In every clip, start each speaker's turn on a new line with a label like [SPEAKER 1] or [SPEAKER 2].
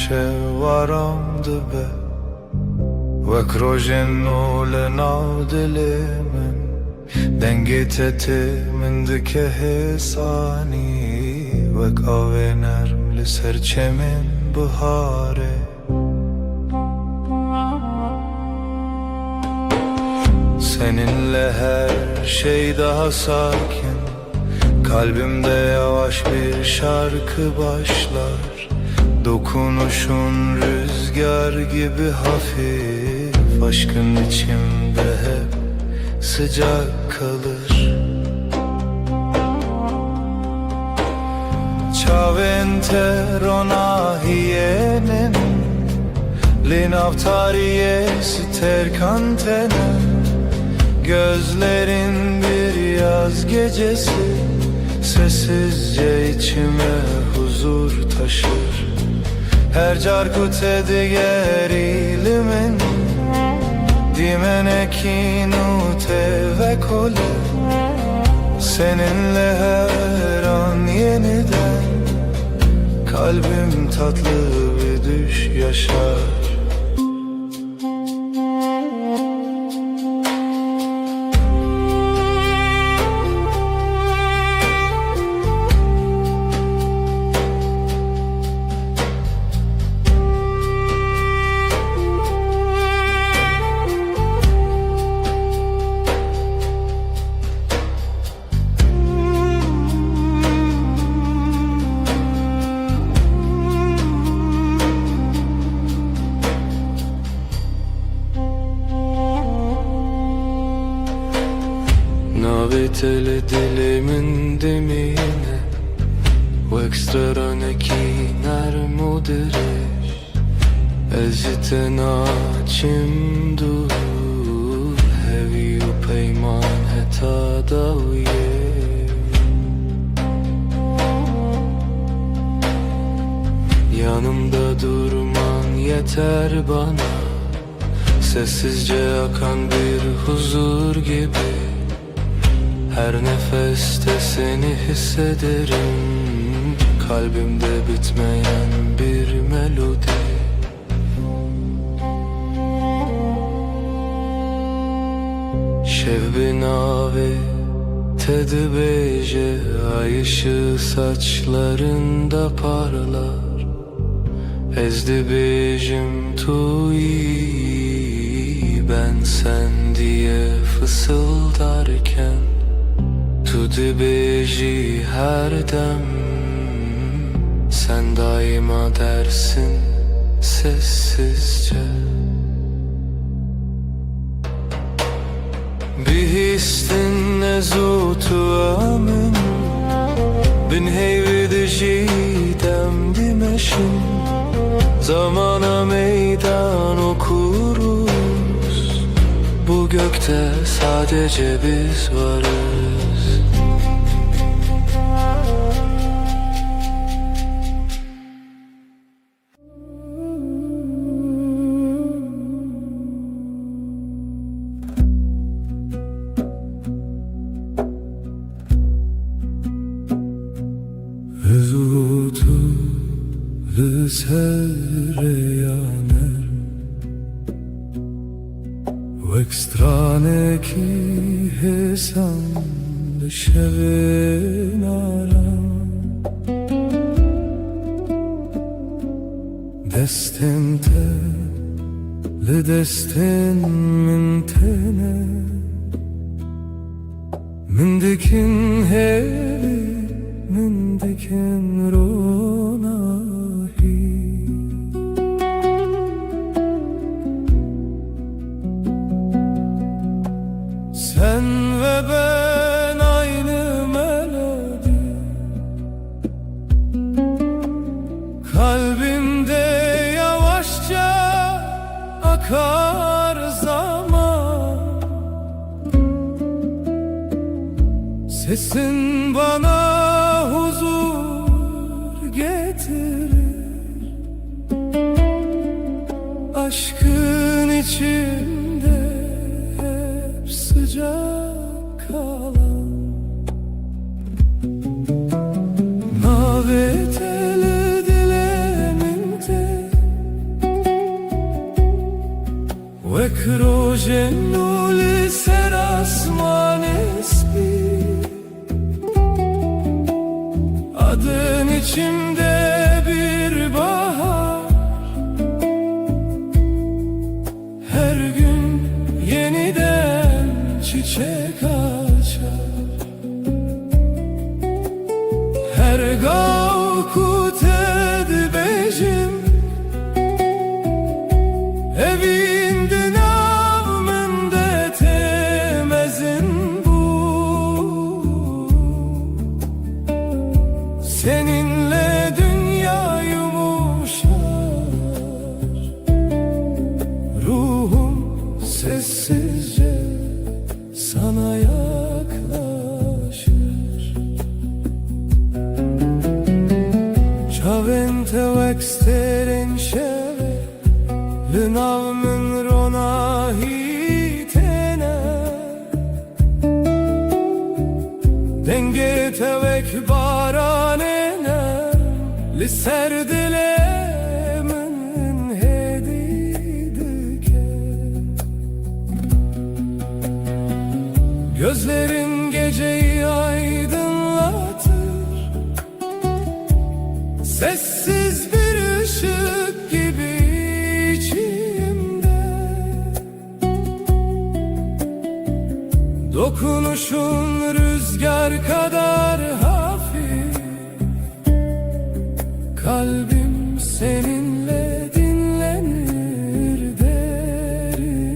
[SPEAKER 1] شوارم دبه وک روژنو لناو دل من دنگیتت من دکه حسانی وک آوه نرم لسر چمن بهاره Seninle her şey daha sakin, kalbimde yavaş bir şarkı başlar. Dokunuşun rüzgar gibi hafif, aşkın içimde hep sıcak kalır. Ciao entero hienen, l'inavtarie sterkantene. Gözlerin bir yaz gecesi, sessizce içime huzur taşır. Her carkute digerimin, dimenekinu ve kole. Seninle her an yeniden, kalbim tatlı bir düş yaşar.
[SPEAKER 2] Navitele dilimin demine Vek straneki nermudirish Ezite naçim dur Hevi u peyman heta davye Yanımda durman yeter bana Sessizce akan bir huzur gibi Her nefeste seni hissederim Kalbimde bitmeyen bir melodi Şevbi nave tedbeje Ay ışığı saçlarında parlar Ezdi bejim tuyi Ben sen diye fısıldarken Tu dibeji her dem Sen daima dersin sessizce Bir histin nezutu amın Bin heyvi dişidem dimeşin Zamana meydan okuruz Bu gökte sadece biz varız
[SPEAKER 1] Vezutu sereyaner Vek strane ki hesan şevenaram Destente le desten min tene Min dikin hevi min dikin ronahi Sen ve ben aynı melodi Kalbimde yavaşça akar zaman Sesin bana huzur getirir Aşkın içinde hep sıcak kalan Navetele dileminde
[SPEAKER 2] ve croce le seras manespi. Adın içimde bir bahar, her gün yeniden çiçek açar. Her gavkut edbejim evinde namında temezin bu. Seninle dünya yumuşar, ruhum sessizce sana yaklaşır. Chavente vexteren şeve Lynavmen rona hitene, denge tevek baranene li serdilemen hedidike. Gözlerin geceyi aydınlatır, sessiz bir ışık gibi içimde. Dokunuşun rüzgar kadar hafif, kalbim seninle dinlenir derinde.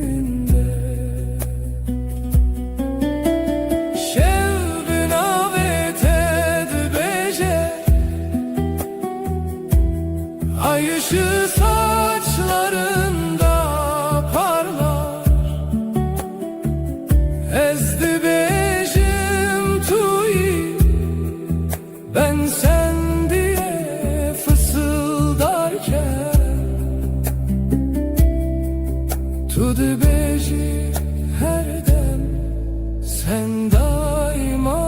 [SPEAKER 2] Şevbin avet edbece, ay ışığı saçlarında parlar. Ezdi bejim tuyi, ben sen diye fısıldarken. Tudu beji her dem, sen daima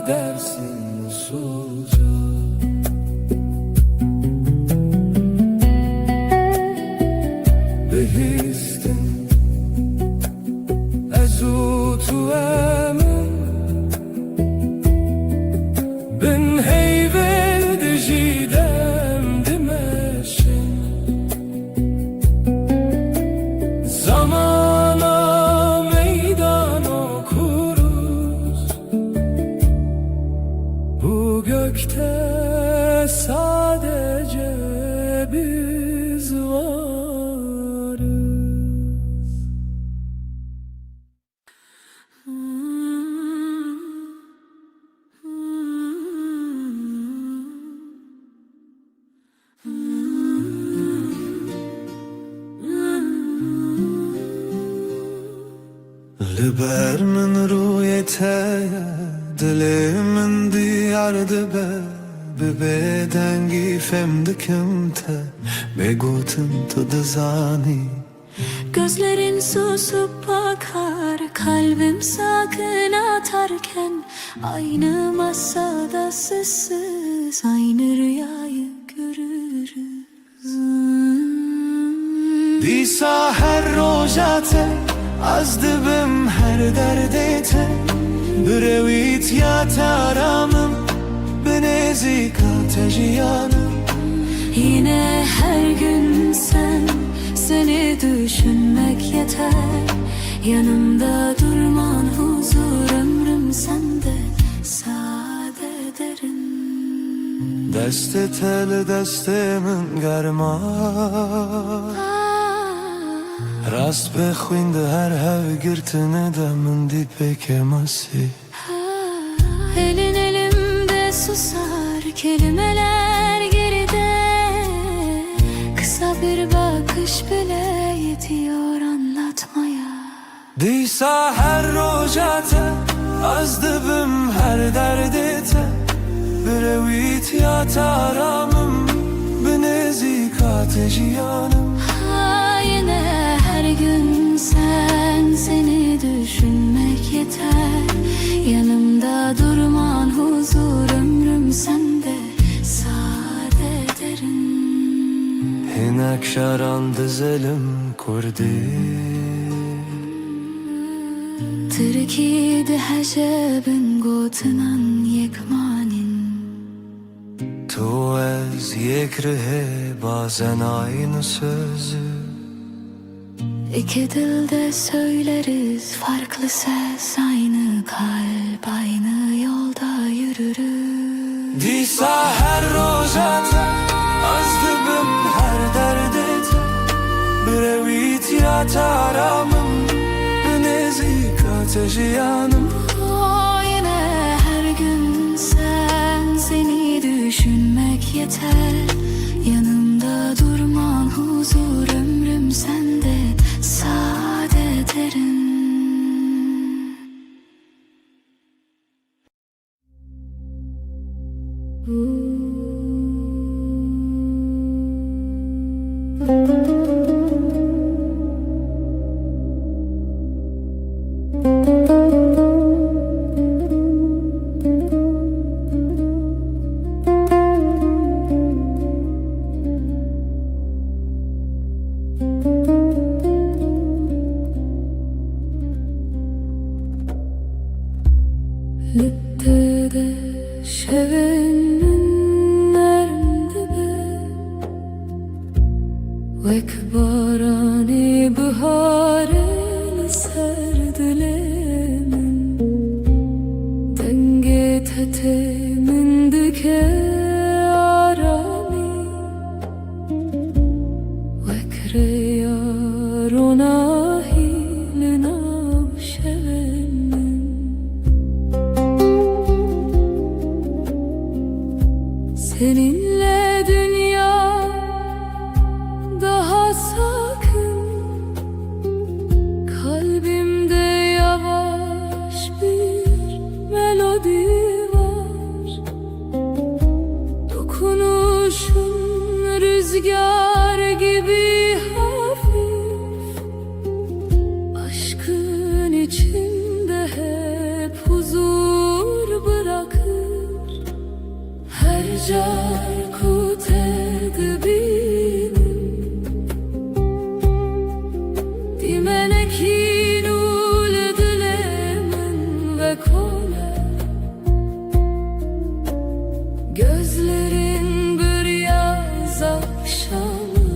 [SPEAKER 2] dersin sulca. Behistin ezutu emin, bin heyvel dijidem dimeşin. Zamana meydan okuruz, bu gökte sadece biz varız.
[SPEAKER 1] لبر من رویته دل من دیارده به بدنگی femdikimte begotum tudazani.
[SPEAKER 3] Gözlerin susup bakar, kalbim sakın atarken. Aynı masada sessiz, aynı rüyayı görürüz.
[SPEAKER 1] Disa her rojate az dibim her derdete, brevit ya taramım benezika tejiyanım.
[SPEAKER 3] Yine her gün sen, seni düşünmek yeter. Yanımda durman huzur, ömrüm sende sade derin.
[SPEAKER 1] Deste tel destemin germa, rast بخوینده هر هفگirtine de min di pekemasi.
[SPEAKER 3] Elin elimde susar, kelimeler geride. Kısa bir bakış bile yetiyor anlatmaya.
[SPEAKER 1] Disa her rojate az dibim her derdete, brevit ya taramım benezika tejiyanım.
[SPEAKER 3] Yine her gün sen, seni düşünmek yeter. Yanımda durman huzur, ömrüm sende sade derin.
[SPEAKER 1] Hinek şaran dizelim کردی
[SPEAKER 3] تركي حجابن قوتنان يكمانين
[SPEAKER 1] تو از یک ره bazen aynı sözü
[SPEAKER 3] İki dilde söyleriz farklı ses, aynı kalp, aynı yolda yürürüz.
[SPEAKER 1] دیسا هر روزت از دبم her derdet Brevit ya taramım Nezik ateşi yanım
[SPEAKER 3] Yine her gün seni düşünmek yeter. Yanımda durman huzur, ömrüm sende saadet erin. Littede şevenin nerede Vek barani biharen serdilemin Denge tetemin dike arami Vek reyar ona hilina şevenin Seninle dünya daha sakın. Kalbimde yavaş bir melodi var. Dokunuşun rüzgar gibi hafif. Aşkın içinde hep huzur bırakır. Her carkut edibim Dimenekin ul dilemin ve kole Gözlerin bir yaz akşamı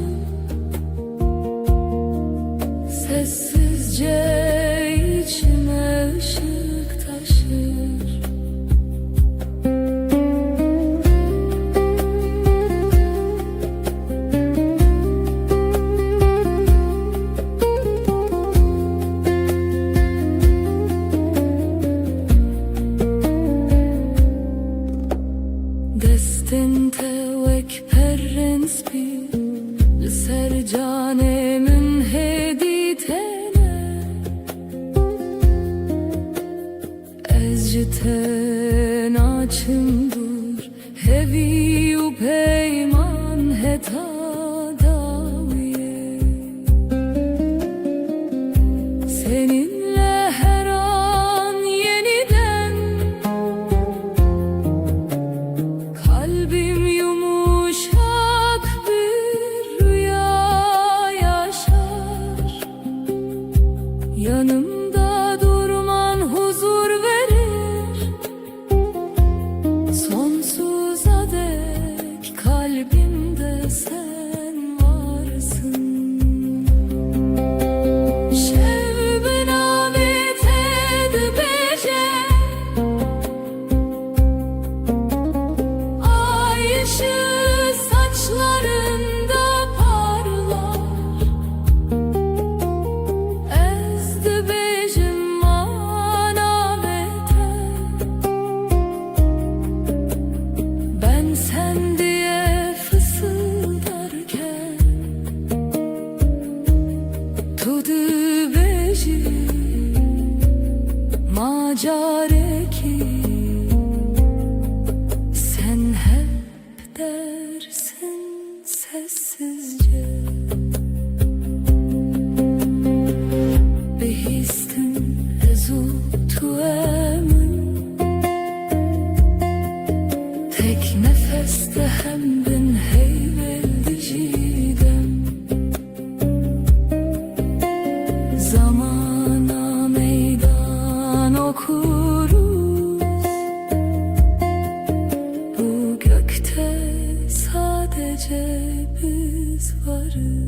[SPEAKER 3] Sessizce içime ışık taşır Destente vek perrens bir Sercanemin heditene Ezciten açımdur Hevi u peyman hetadaviye Seninle her an yeniden Kalbim yumuşak bir rüya yaşar Yanımda durman huzur verir Sonsuza dek kalbimde sen varsın Şevben amet edbece Ay ışığı saçlarında parlar Ezdi bejim manavete Ben sen diye fısıldarken Tudu beji macareki Sen hep dersin sessizce Behistin ezu tuemin Tek nefeste hem bin heyvel diciden Zamana meydan okuruz. Bu gökte sadece biz varız.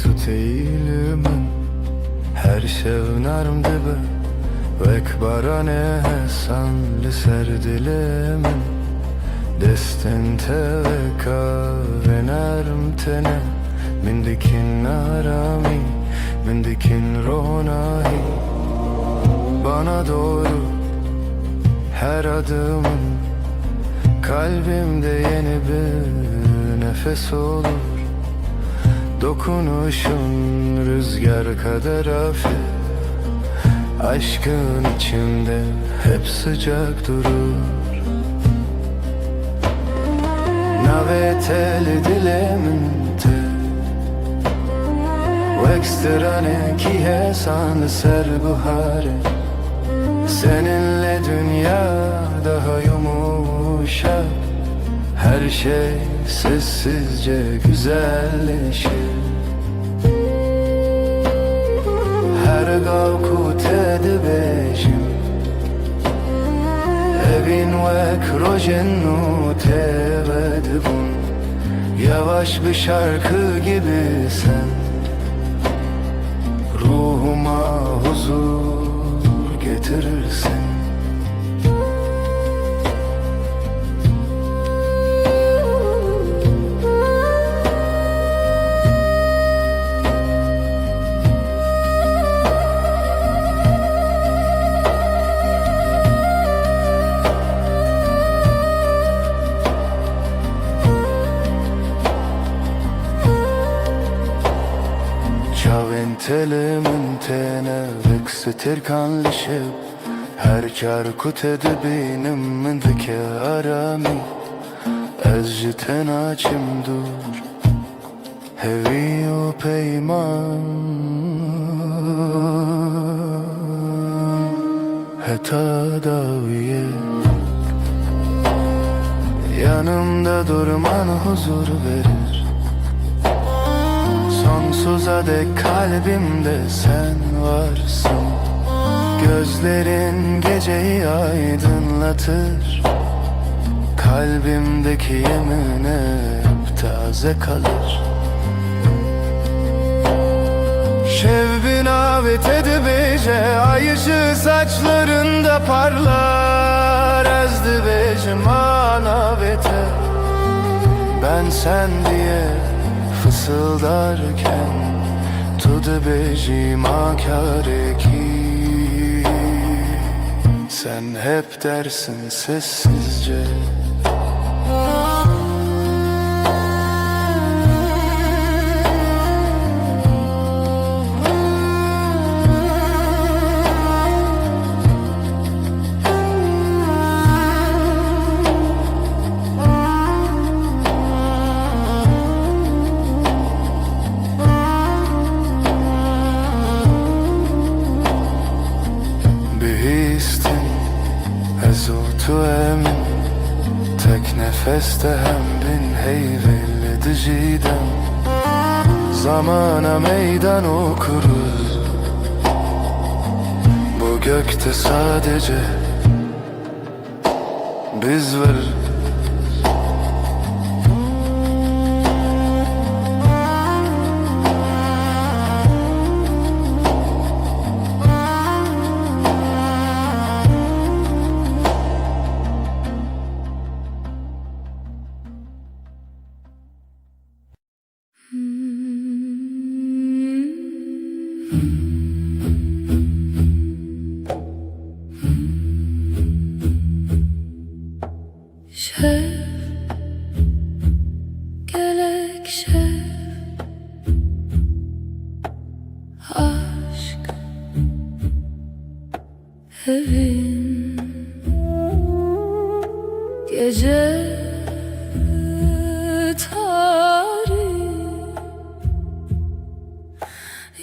[SPEAKER 1] Tut eğilimin her şevnarm dibe Vek barane hesan li ser dilimin Destin teveka ve nerm tene Min dikin arami, min dikin ronahi Bana doğru her adımın Kalbimde yeni bir nefes olur Dokunuşun rüzgar kadar hafif Aşkın içimde hep sıcak durur Naveteli dilemente Vekstrane ki hesan ser buhare Seninle dünya daha yumuşak Her şey sessizce güzelleşir Her gavku tedbejim Evin vek rojennu tevedbun Yavaş bir şarkı gibi sen Ruhuma huzur getirirsin Telimin tene veksetir kanlışıp Her çarkut edibinin min dike arami Ez jiten açım dur Hevi o peyman Heta daviye Yanımda durman huzur verir Sonsuza dek kalbimde sen varsın Gözlerin geceyi aydınlatır Kalbimdeki yemin hep taze kalır Şevbin avet edibece Ay ışığı saçlarında parlar Ezdibecim anavete Ben sen diye fısıldarken Tudu becim akareki Sen hep dersin sessizce Tu emin tek nefeste hem bin heyveli diciden Zamana meydan okuruz Bu gökte sadece biz varız
[SPEAKER 3] Şef, gerek şef, aşk evin gece tarih,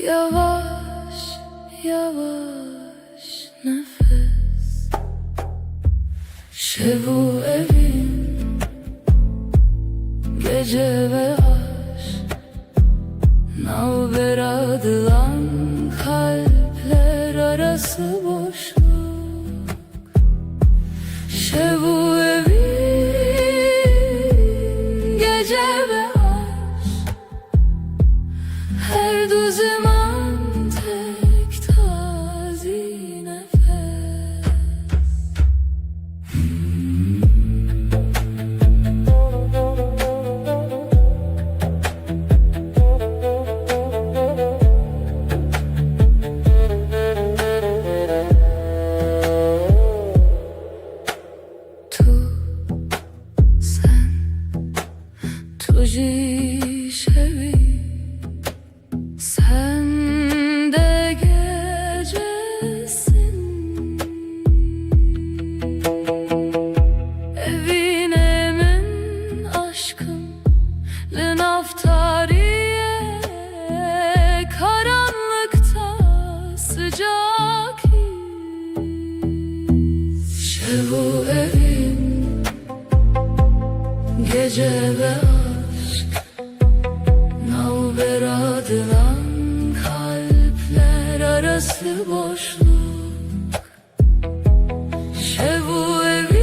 [SPEAKER 3] yavaş yavaş nefes. Bu evin gece ve aşk, navber adılan kalpler arası boşluk. Bu evin gece ve aşk, her zaman tek tazi nefes. Tuji şevi, sen de gecesin. Evine min aşkım, lenaftariye, karanlıkta sıcak his. Bu evin gece ve navber adılan kalpler arası boşluk. Bu evin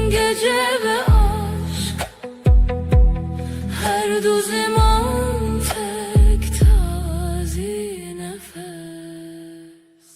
[SPEAKER 3] gece ve aşk, her zaman tek tazi nefes.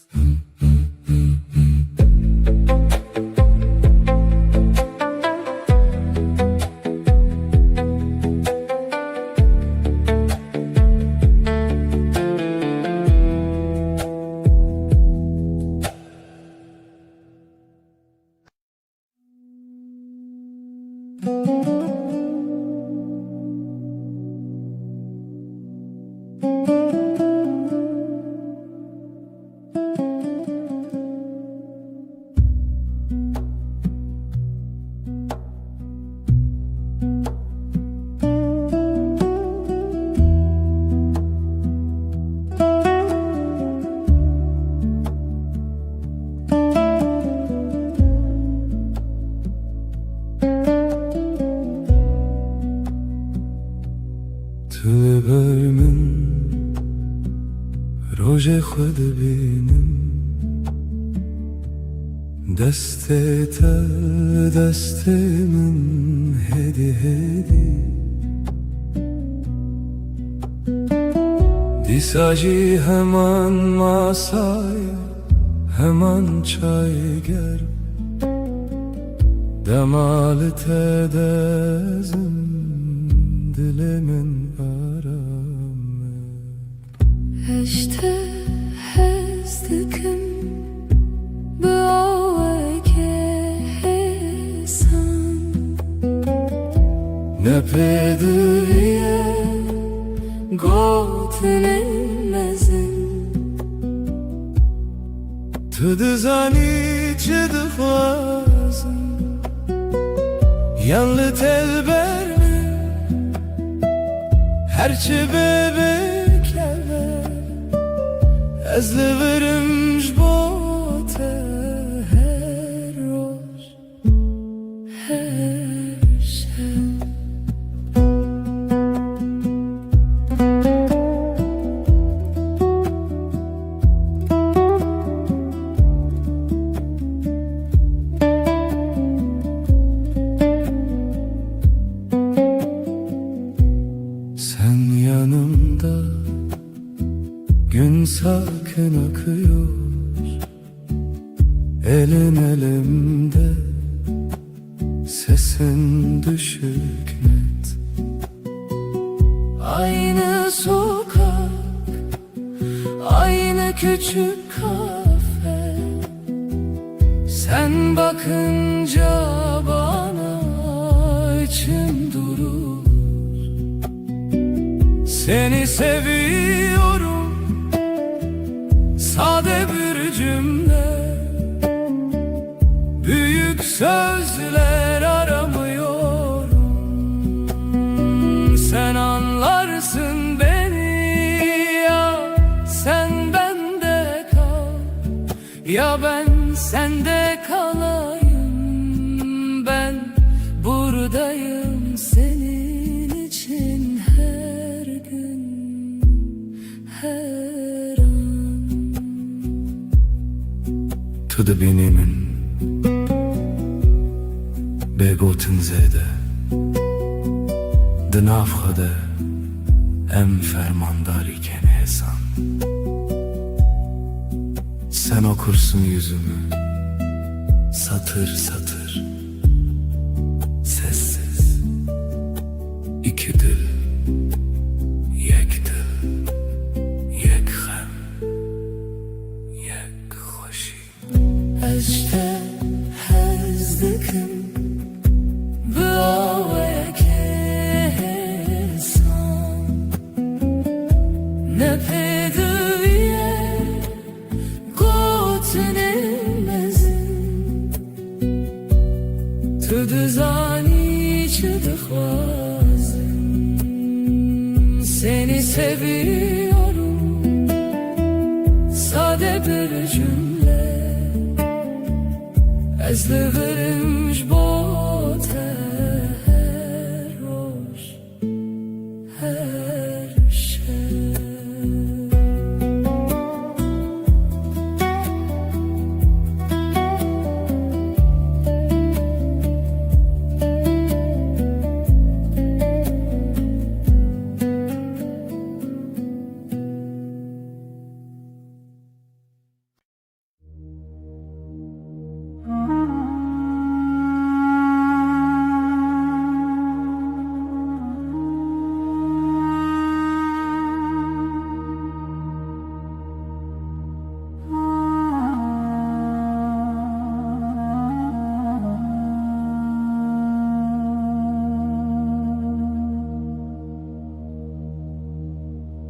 [SPEAKER 1] تبر من روژ خود بینم دست تر دست من هدی هدی دیساجی hemen masaya hemen çay gel demalı tedezim dilimin aramı.
[SPEAKER 3] Eşte hezdikim büaveke hesan,
[SPEAKER 1] ne pedriye
[SPEAKER 3] gotinilmezin.
[SPEAKER 1] Tıdızani çıdıfazın yanlı telber mi herçi bebekler ezli verimş bote
[SPEAKER 3] Her roş, her şey.
[SPEAKER 1] Sen yanımda gün sakin akıyor, elin elimde, sesin düşük net.
[SPEAKER 3] Aynı sokak,
[SPEAKER 2] küçük kafe, sen bakınca bana içim durur. Seni seviyorum, sade bir cümle, büyük sözler aramıyorum. Sen anlarsın beni, ya sen bende kal, ya ben sende kalayım. Ben buradayım senin için her gün, her an.
[SPEAKER 1] To the beginning begotten zede de nafhade em fermandar iken Hasan. Sen okursun yüzümü satır satır, sessiz. İki dil, yek dil, yek hem, yek hoşi.
[SPEAKER 2] Eşte hezdikim Bıavaya kesan Ne pedüye Gotinimezin Tüdüzani çıdıkvazın Seni seviyorum, sade bir cümle, ez livirimş bote her roş, her şey.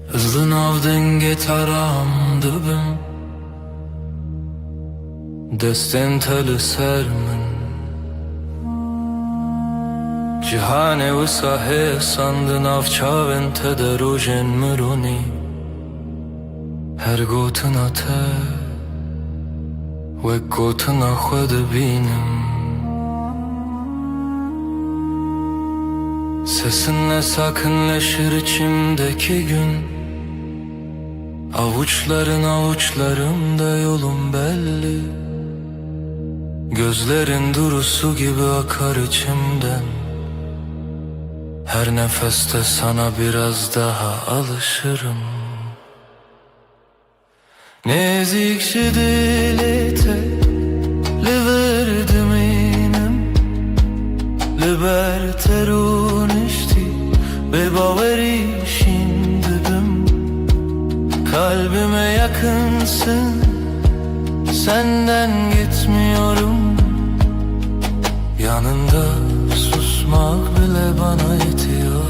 [SPEAKER 1] Hızlı navdın getaram dibim Destin teli sermin Cihane ve sahe sandın avçavın tederujen müruni Her gotun ate ve gotun ahvede binim Sesinle sakinleşir içimdeki gün Avuçların avuçlarımda yolum belli Gözlerin durusu gibi akar içimden Her nefeste sana biraz daha alışırım Nezikşi dilete Liverdim inem Liberterun işti Ve baveri şimdidim Kalbime yakınsın Senden gitmiyorum Yanında susmak bile bana yetiyor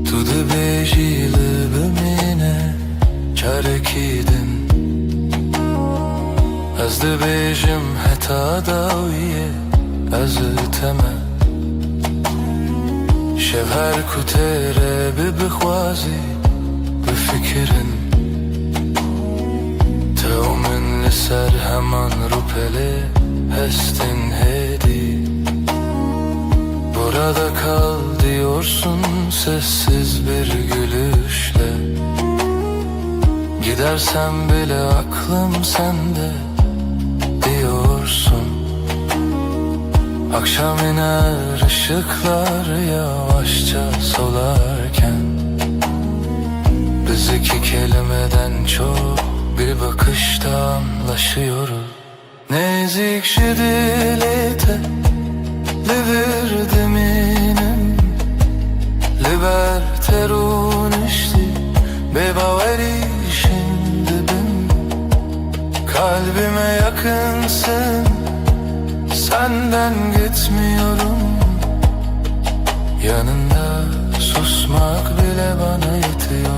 [SPEAKER 1] Tudu bejili bimine çarekidin Ez dibêjim heta dawiye ez teme Şev her ku têre bibixwazî bifikirin Tev min li ser heman rûpelê hestin hêdî Burada kal diyorsun sessiz bir gülüşle Gidersem bile aklım sende diyorsun Akşam iner ışıklar yavaşça solarken Biz iki kelimeden çok bir bakışta anlaşıyoruz. Nezik dilete livirdiminin liberterunisti bebaveri şimdi ben kalbime yakınsın, senden gitmiyorum. Yanında susmak bile bana yetiyor.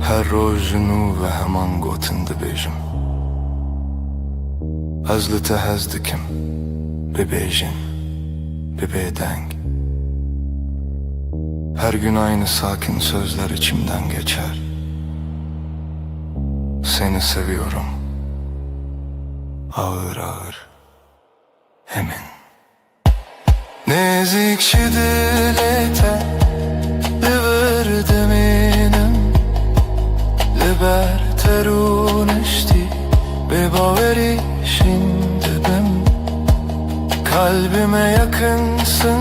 [SPEAKER 1] هر روز نو و همان گوتنده بیجم از لته هزدکم ببیجin bebeğdeng. Her gün aynı sakin sözler içimden geçer. Seni seviyorum, ağır ağır, emin. Nezikçi dilete livirdiminin liberterunisti bebaveri şimdi ben kalbime yakınsın,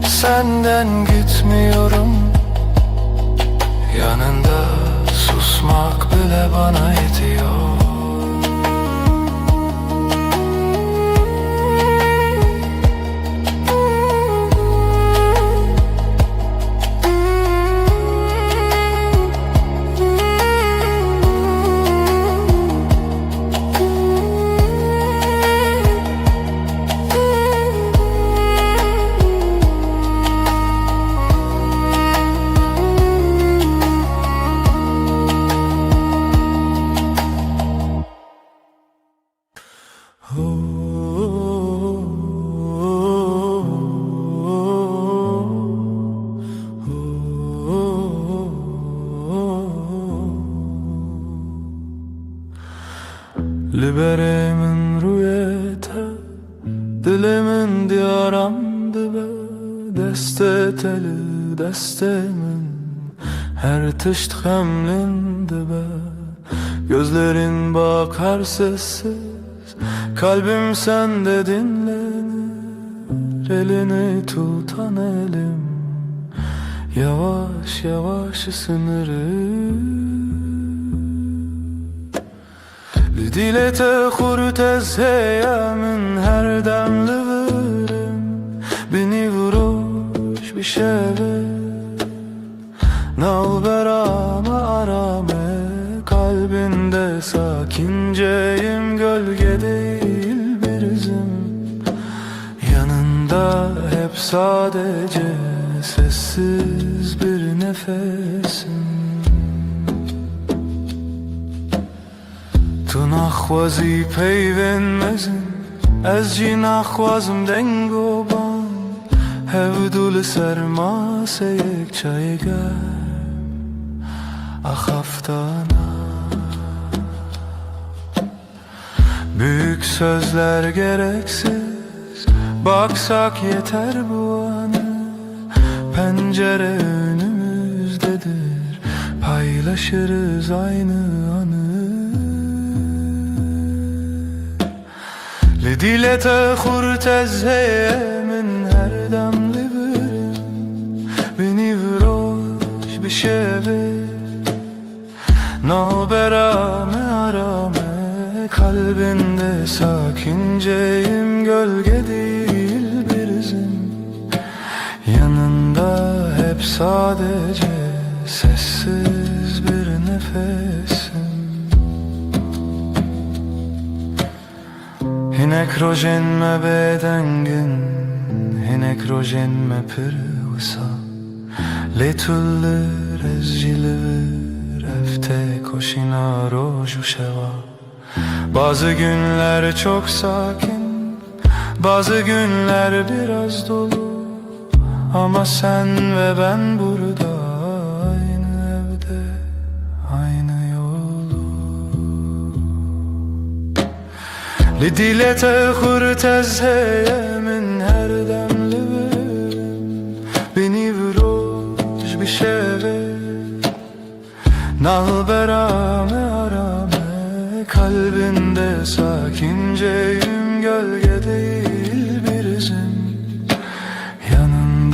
[SPEAKER 1] senden gitmiyorum. Yanında susmak bile bana yetiyor. Liberemin rüyete dilimin diyaramdı be, deste teli destemin her tışt hemlindi be. Gözlerin bakar sessiz, kalbim sende dinlenir. Elini tutan elim yavaş yavaş ısınır. Dilete hurtez heyemin her demli verim beni vuruş bir şeve nalberame arame kalbinde sakinceyim, gölge değil bir izim. Yanında hep sadece sessiz bir nefesim. تو نخوازی پیوندمزن از جی نخوازم دنگو بان هودول سرماسه یک چای گرم ahaftana. Büyük sözler gereksiz, baksak yeter bu anı. Pencere önümüzdedir, paylaşırız aynı anı. لدیلت خورت از من هر دم liberim beni vuruş bir şeve naberame arame kalbinde sakinceyim, gölge değil bir izim. Yanında hep sadece sessiz bir nefesim. Hinek rojen me bedengin, hinek rojen me pırvısa. Letullir ez jilivir, efte koşina roju şeva. Bazı günler çok sakin, bazı günler biraz dolu. Ama sen ve ben burada, aynı evde, aynı yolu. لدیلت خورت از من هر دم liberim beni vuruş bir şeve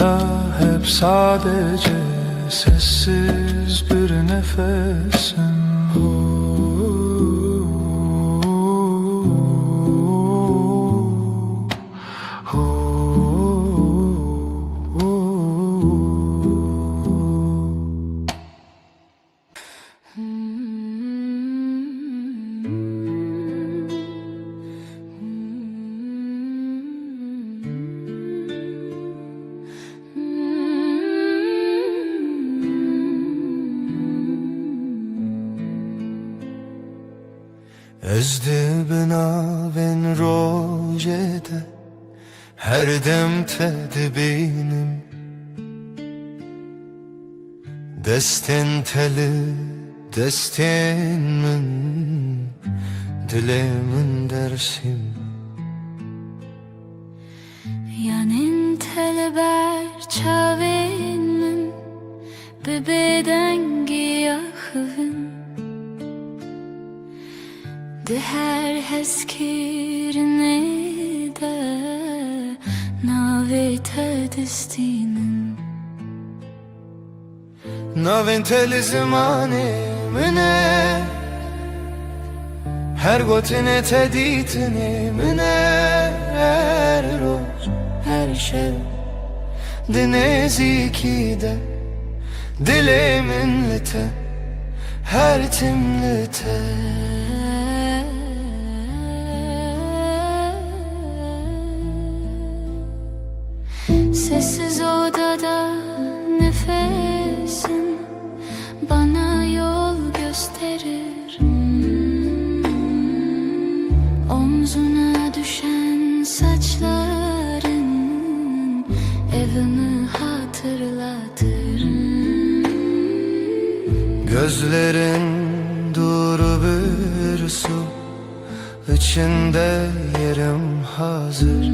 [SPEAKER 1] Karşımda hep sadece sessiz bir nefesin.
[SPEAKER 4] Ezdi binaven rojede her dem tedbinim destin teli destin min dilemin dersim
[SPEAKER 3] Yanin teleber çavin min bebeden giyahın de her heskirine de navete destinin
[SPEAKER 4] Naven teli zimane mine her gotine teditine mine her roz her şev dinezi de dilemin lite her timlite
[SPEAKER 3] Sessiz odada nefesin bana yol gösterir. Omzuna düşen saçların evimi hatırlatır.
[SPEAKER 4] Gözlerin duru bir su içinde yerim hazır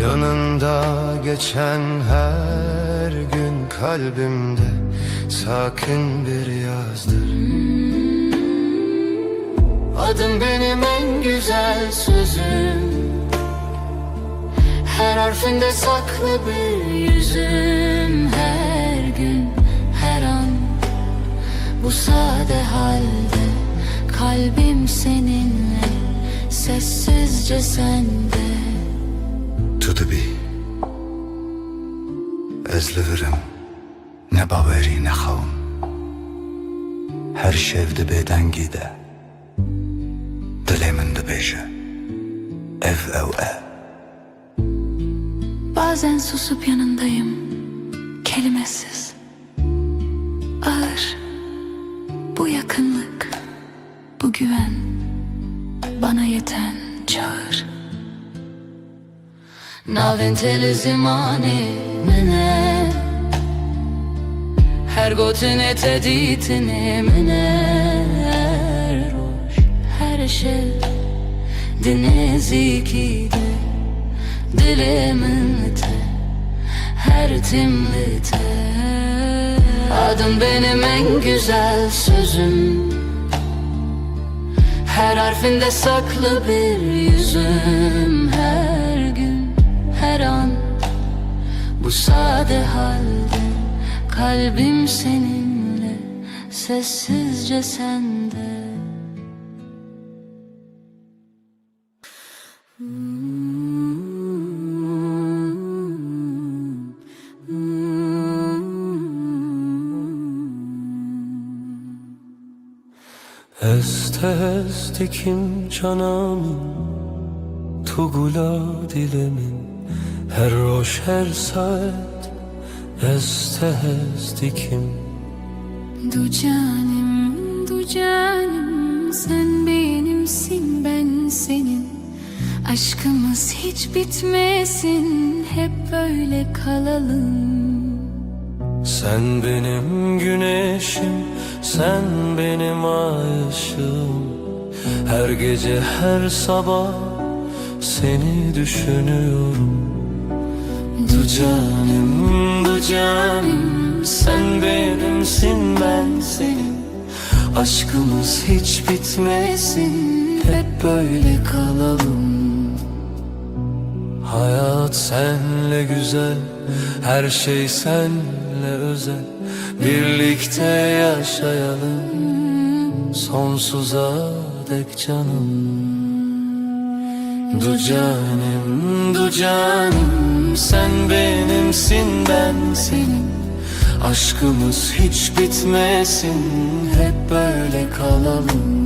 [SPEAKER 4] Yanında geçen her gün kalbimde sakin bir yazdır Adın benim en güzel sözüm Her harfinde saklı bir yüzüm Her gün, her an bu sade halde Kalbim seninle, sessizce sende To be ezlivirim ne baveri ne xavun Her şevdi beden gide Dilemin de beje ev
[SPEAKER 3] Bazen susup yanındayım, kelimesiz. Ağır, bu yakınlık, bu güven, bana yeten çağır. Naventeli zimani mine her gotine teditine mine her roş her şey dinezikide dilimin te her timlite Adın benim en güzel sözüm Her harfinde saklı bir yüzüm Her gün, her an bu sade halde Kalbim seninle, sessizce sende
[SPEAKER 1] Estes dikim canamın Tugula dilemin Her roş her saat Estes dikim
[SPEAKER 3] Du canım sen benimsin ben senin Aşkımız hiç bitmesin hep böyle kalalım
[SPEAKER 1] Sen benim güneşim, sen benim ay ışığım Her gece, her sabah seni düşünüyorum Du canım, sen benimsin ben senin Aşkımız hiç bitmesin, hep böyle kalalım Hayat senle güzel, her şey senle özel. Birlikte yaşayalım sonsuza dek canım. Du canım, du canım, sen benimsin, ben senin. Aşkımız hiç bitmesin, hep böyle kalalım.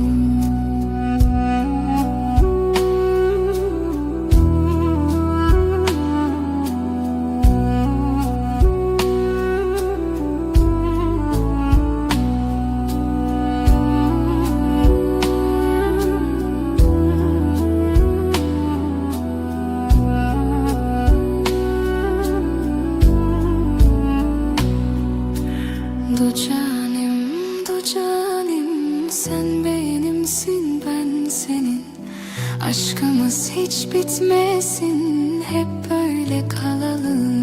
[SPEAKER 3] Du canım, sen benimsin, ben senin. Aşkımız hiç bitmesin, hep böyle kalalım.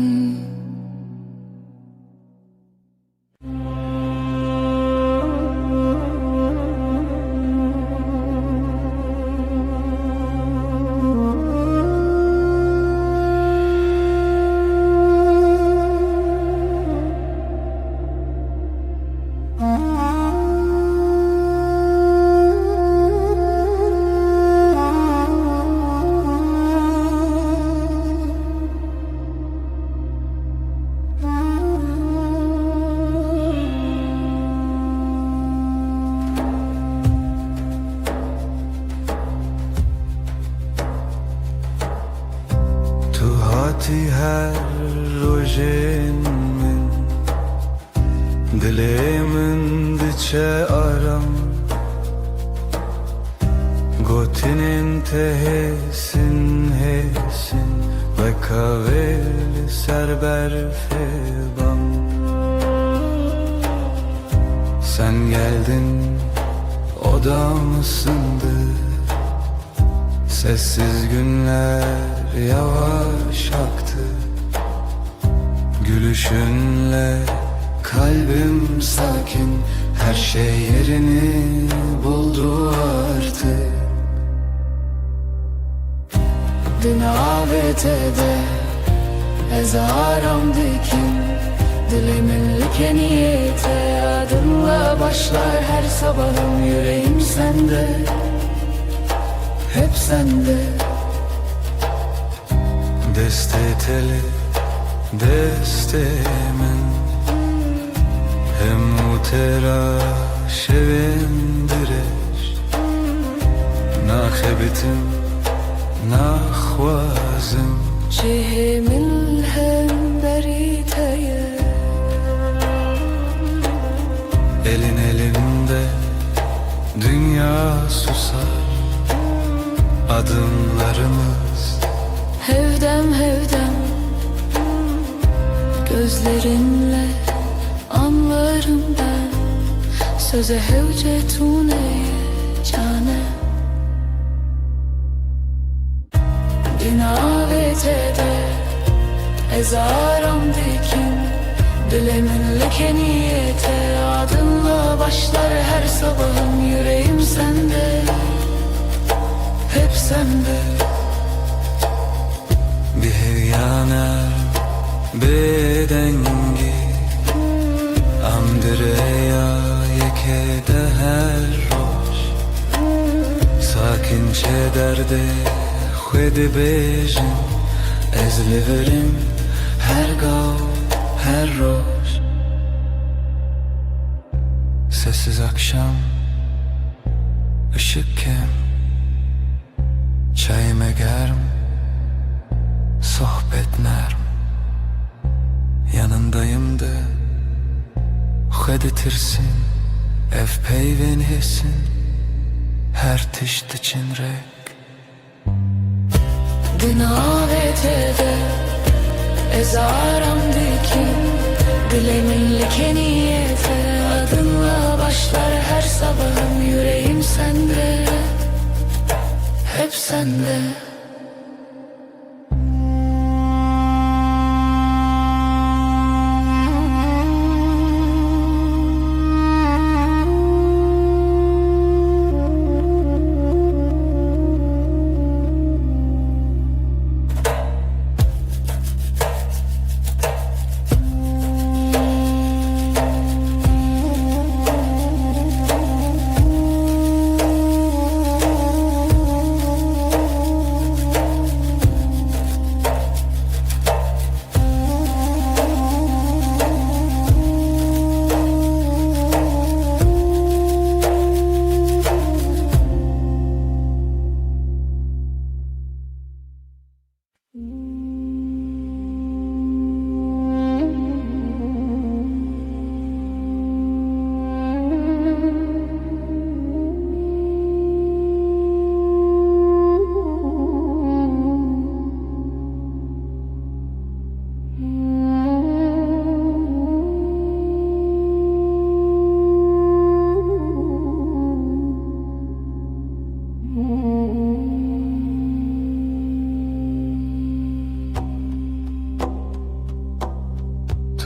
[SPEAKER 1] Tu hati her rojen min, dilemin diçe aram. Gotinin tehesin hesin, ve kavel serber feban. Sen geldin, odam ısındı. Sessiz günler yavaş aktı. Gülüşünle kalbim sakin, her şey yerini buldu artık. Din avetede ezaram dikin, dilimin likeniyete adınla başlar her sabahım. Yüreğim sende, hep sende. Desteteli destemen, hem utera şevindireş. Nakhebitim, nakhwazim,
[SPEAKER 2] Cihimin hem beriteye,
[SPEAKER 1] elin elimde dünya susar. Adımlarımız
[SPEAKER 2] hevdem hevdem, gözlerinle anlarım ben. Söze hevcetune cane, dinavetede ezaram dikin, dilimin lekeniyete adınla başlar her sabahım. Yüreğim sende, hep sende.
[SPEAKER 1] bir hevyana bedengi, amdireya yekede her roş. Sakinçe derde khwedi bejin, ezliverim her gav her roş. Sessiz akşam, ışık kem, çayime germ, sohbet nerm. Yanındayım da khweditirsin, ev peyven hesin, her tişt için rek.
[SPEAKER 2] Dinavetede ezaram dikin, dilimin lekeniyete adınla başlar her sabahım. Yüreğim sende, hep sende.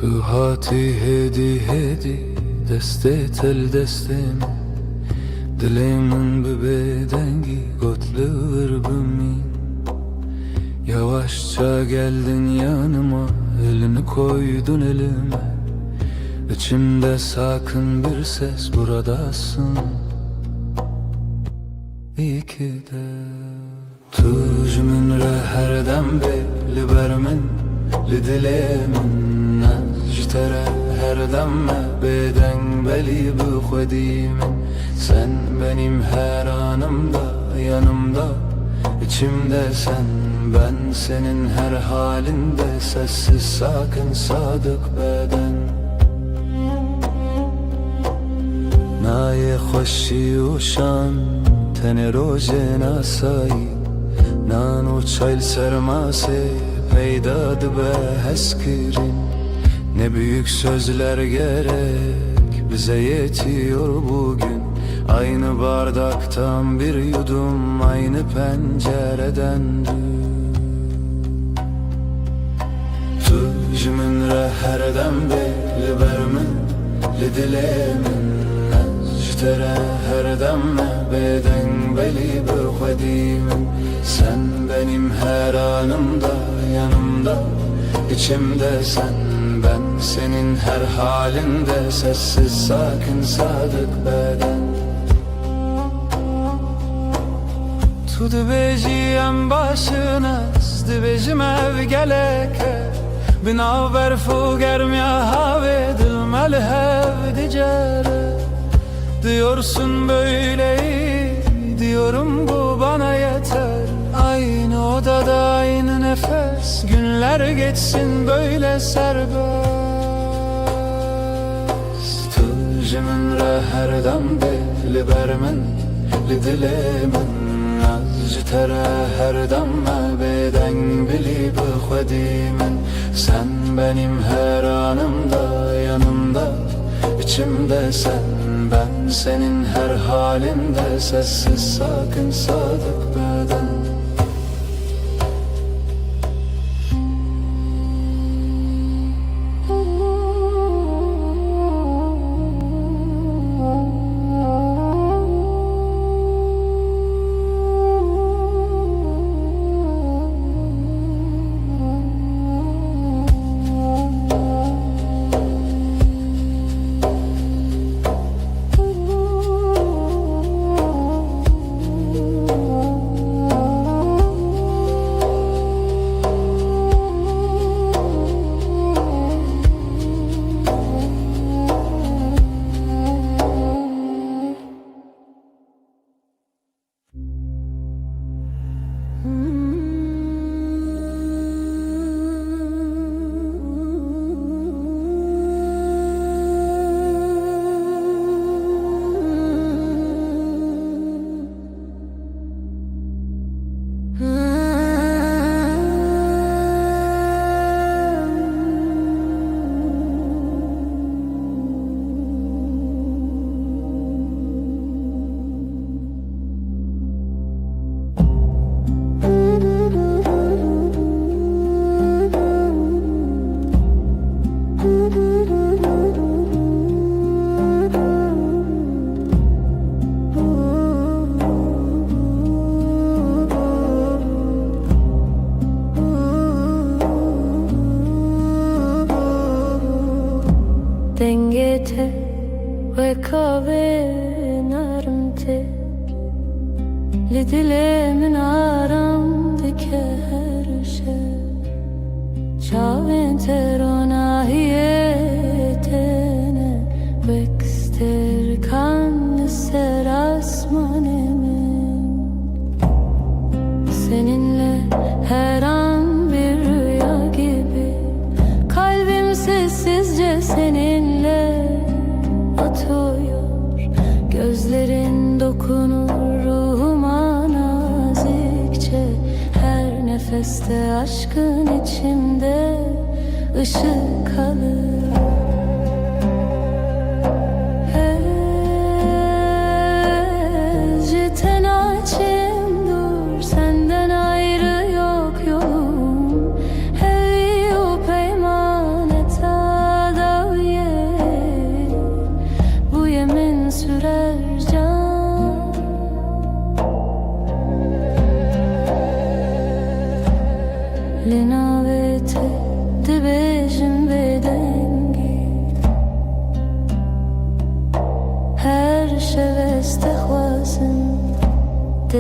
[SPEAKER 1] تو هاتی هدی هدی دسته تل دستم Dilimin bir bedengi gotluğur bümin Yavaşça geldin yanıma elini koydun elime İçimde sakın bir ses buradasın İyi ki de Tuj min re her dem li ber min li dilê min ji te re her dem me bêdeng belî bi xwedî min Sen benim her anımda yanımda içimde sen Ben senin her halinde sessiz sakin sadık beden Naye خوشی و شان تن روژه ناسایی نان و çayl sermase peydadı be heskirin Ne büyük sözler gerek bize yetiyor bugün Aynı bardaktan bir yudum aynı pencereden Tuj min re her dem li ber min li dilê min Tere her demme beden belî bi xwedî min Sen benim her anımda yanımda içimde sen Ben senin her halinde sessiz sakin sadık beden Tu dibêjî em başinas dibêjim ev geleke Binaber fu germiya havê dil me li hev dicere Diyorsun böyle iyi, diyorum bu bana yeter Aynı odada aynı nefes, günler geçsin böyle serbest Tuj min re her dem li ber min li dilê min ji te re her dem me bêdeng bilî bi xwedî min Sen benim her anımda yanımda içimde sen Ben senin her halinde sessiz sakin sadık beden
[SPEAKER 3] Dengete ve kave narmte li dilê min aram dike her şey Çavên te ronahiyê tene bekster kan li ser asmanê min Seninle her an bir rüya gibi Kalbim sessizce seninle atıyor Gözlerin dokunur ruhuma nazikçe Her nefeste aşkın içimde ışık alır Senden ayrı yok yolum Hevi u peymaneta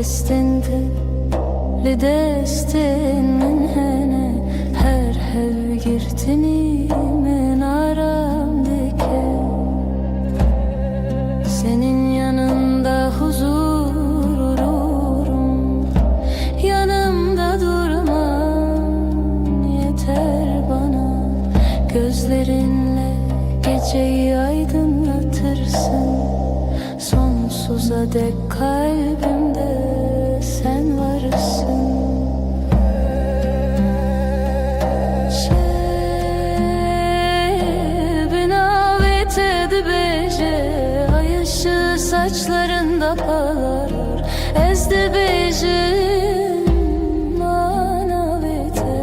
[SPEAKER 3] دستنده لدستن من هنه her hev girtini men aramdaki senin yanında huzur uğrurum yanımda durman yeter bana gözlerinle geceyi aydınlatırsın sonsuza dek kalbimde sen varsın. Saçlarında parlar ezdi bejim manavete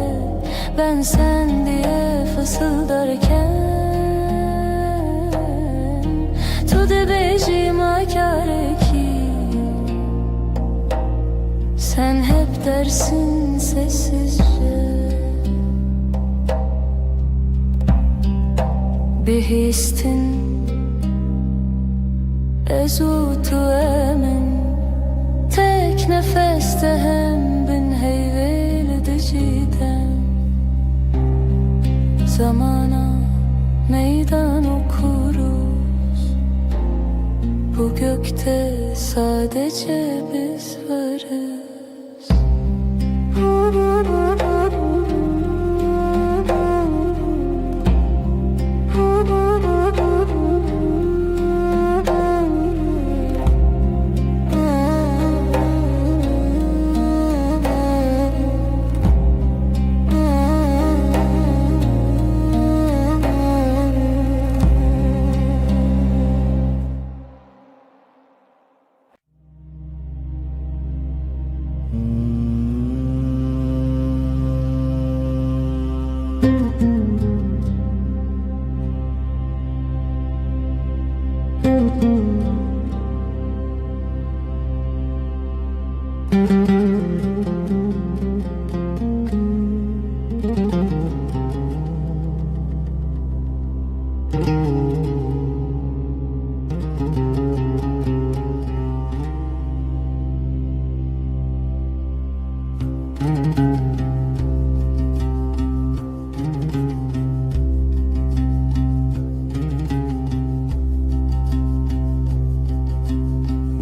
[SPEAKER 3] ben sen diye fısıldarken tu de bejim akare ki sen hep dersin sessizce bihistin ezutu emin tek nefeste hem bin heyveldi cidden zamana meydan okuruz bu gökte sadece biz varız.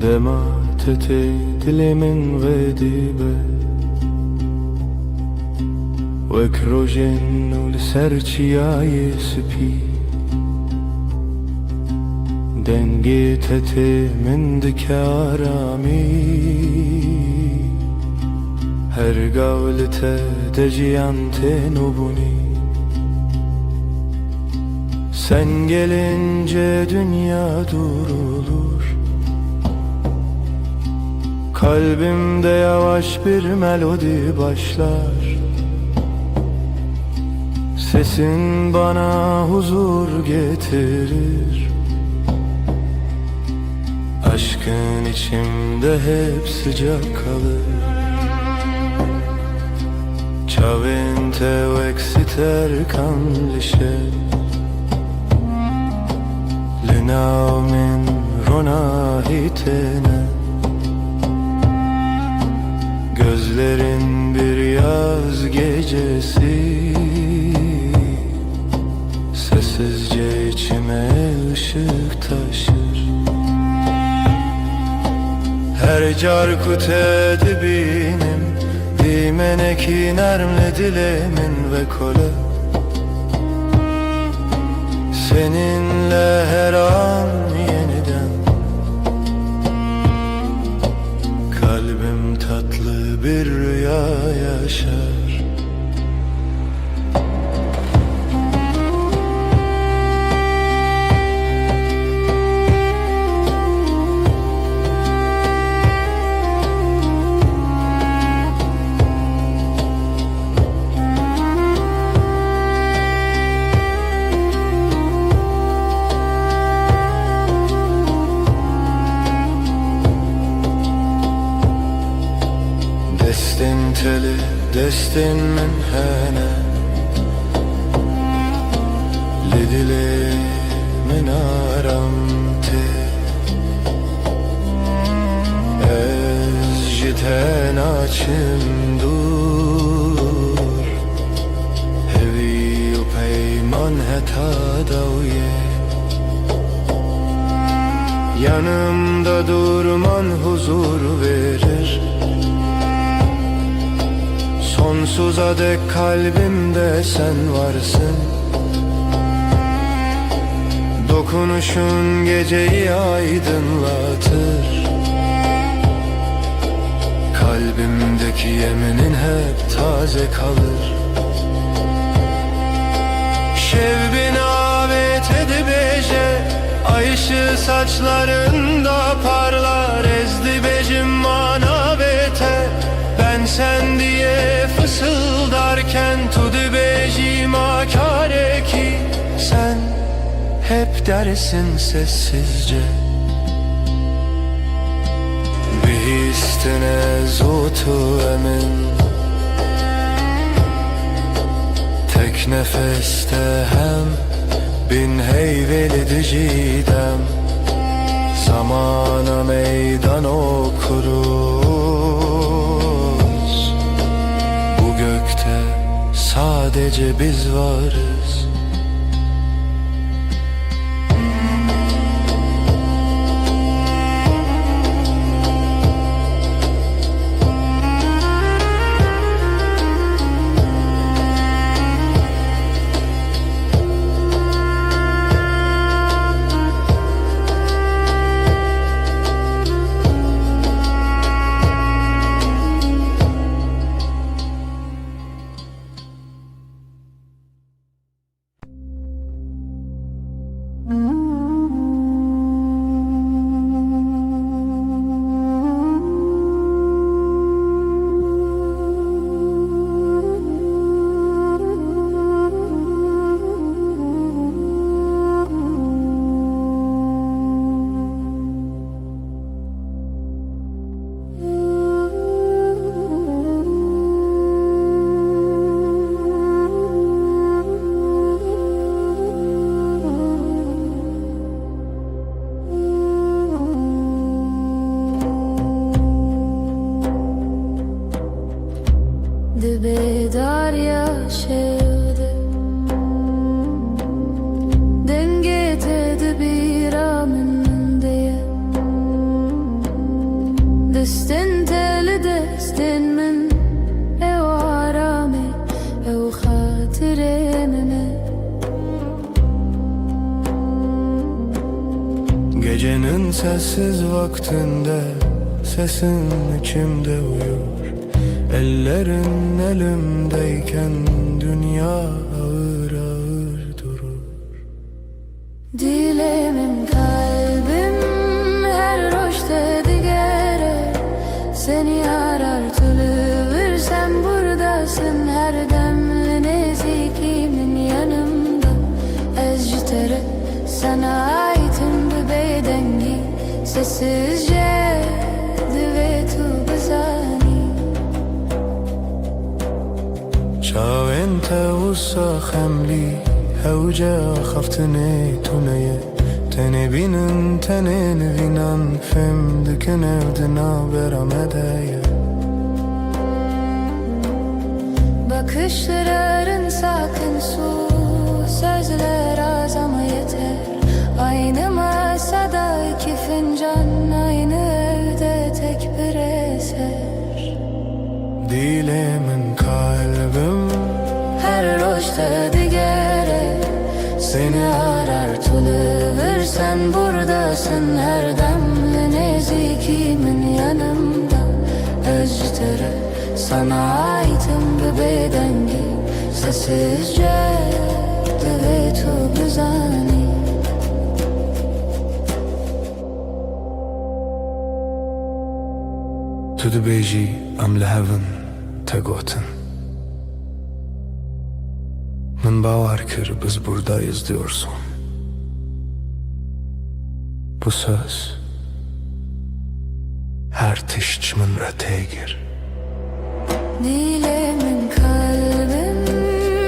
[SPEAKER 1] دمعت دل من غديبة وكروجن ولسرچياي سبي دنگيتت من دكارامي her gavlete deciyante nubuni sen gelince dünya durulur kalbimde yavaş bir melodi başlar sesin bana huzur getirir aşkın içimde hep sıcak kalır Ciavente o exiter canlisce Linaumin ronahitene Gözlerin bir yaz gecesi Sessizce içime ışık taşır Her carkut edibinim Dimeneki nermle dilemin ve kole Seninle her an yeniden Kalbim tatlı bir rüya yaşar Destin teli, destin min hene Lidili min aram te Ez jid دلشم دور هوی و پیمان heta daviye Yanımda durman huzur verir Sonsuza dek kalbimde sen varsın Dokunuşun geceyi aydınlatır Kalbimdeki yeminin hep taze kalır Şevbin avet edibeje Ay ışığı saçlarında parlar Ezdi becim manavete Ben sen diye fısıldarken Tudu becim akare ki Sen hep dersin sessizce Bihistine zutu emin Tek nefeste hem bin heyveli dicidem Zamana meydan okuruz Bu gökte sadece biz varız
[SPEAKER 3] Darya şevde Denge tedi bir amın diye Destin teli destin min Ev arame ev hatiremine
[SPEAKER 1] Gecenin sessiz vaktinde Sesin içimde uyur Ellerin elimdeyken dünya ağır ağır durur
[SPEAKER 3] Dilemim kalbim her roşte digere Seni arar tülüvür sen buradasın her demli nezikimin yanımda Ezcitere sana aitim bu bedengi Sessizce düvetu bezani
[SPEAKER 1] شاو انت وسا خملي هوجا خفتني تونية تني بينن تنين بينن فم دكن evdina beramedeye
[SPEAKER 3] Bakışların sakın su Sözler az ama yeter Aynı masada iki fincan Aynı evde tek bir eser
[SPEAKER 1] Dilemin kalbim
[SPEAKER 3] Her roşta digere Seni arar tülüvür sen buradasın her demli nezikimin yanımda Özcütere sana aitim bu bedengi Sessizce düvetu güzani
[SPEAKER 1] Tu dibêjî em li hevin te gotin Min bawer kir biz buradayız diyorsun Bu söz her tişt min re têgir
[SPEAKER 3] Dilemin kalbim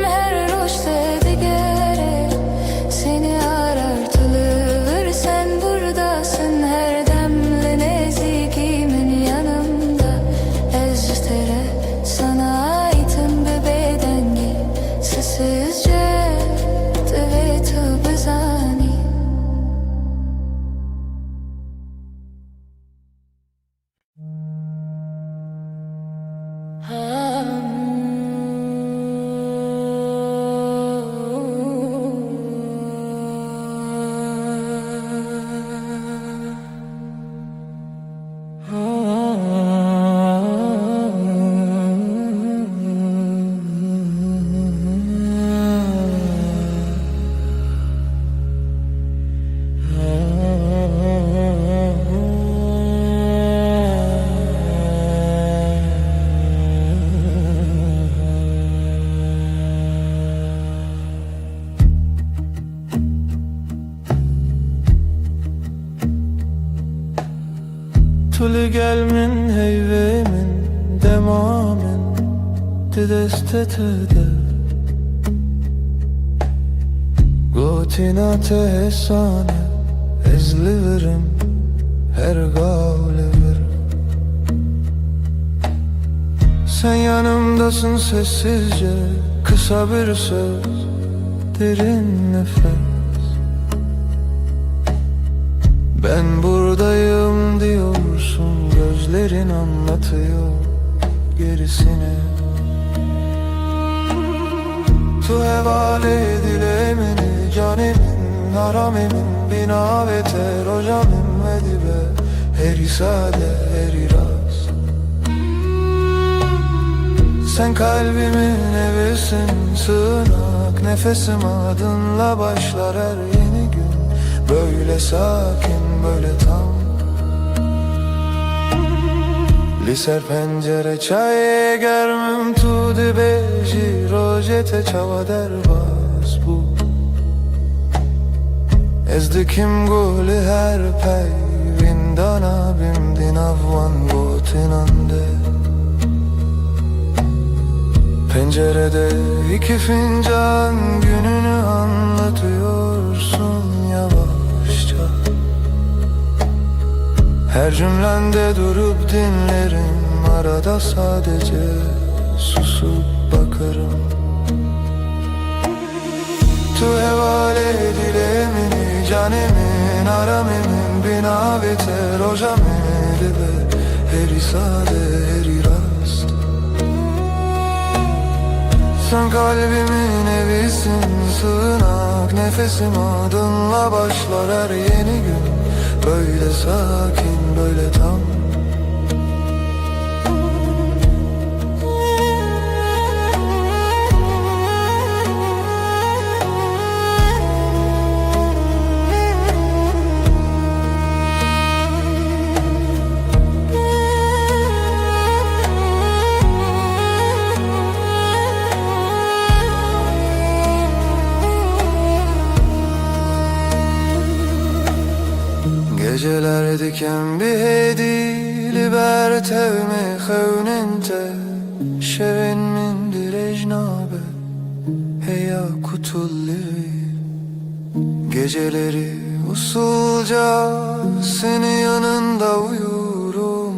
[SPEAKER 3] her roşta digere Seni arar tülüvür sen buradasın her demli nezikimin yanımda Eztere sessizce dövüyor bezani.
[SPEAKER 1] Tuli gelmin heyvemin demamin didestetede Gotinate hesane ezliverim her gavliverim. Sen yanımdasın sessizce, kısa bir söz, derin nefes. Ben buradayım diyorsun, gözlerin anlatıyor gerisini. Tu hevale dilemeni canimin haramemin bina ve terocamim ve dibe heri sade heri rast. Sen kalbimin evisin, sığınak nefesim, adınla başlar her yeni gün. Böyle sakin, böyle tam. Liser pencere çay germim tu dibe jirojete çava derbas bu. Ezdikim guli her pey vindana bimdin avvan gotinande. Pencerede iki fincan gününü anlatıyorsun yavaşça. Her cümlende durup dinlerim, arada sadece susup bakarım. Tu hevale dilemini canemin aramemin bina ve terojameli be heri sade heri rast. Sen kalbimin evisin, sığınak nefesim, adınla başlar her yeni gün. Böyle sakin, böyle tam. Geceler diken bir hedi liberte me xewnente şevin min direjnabe heya kutulli. Geceleri usulca senin yanında uyurum.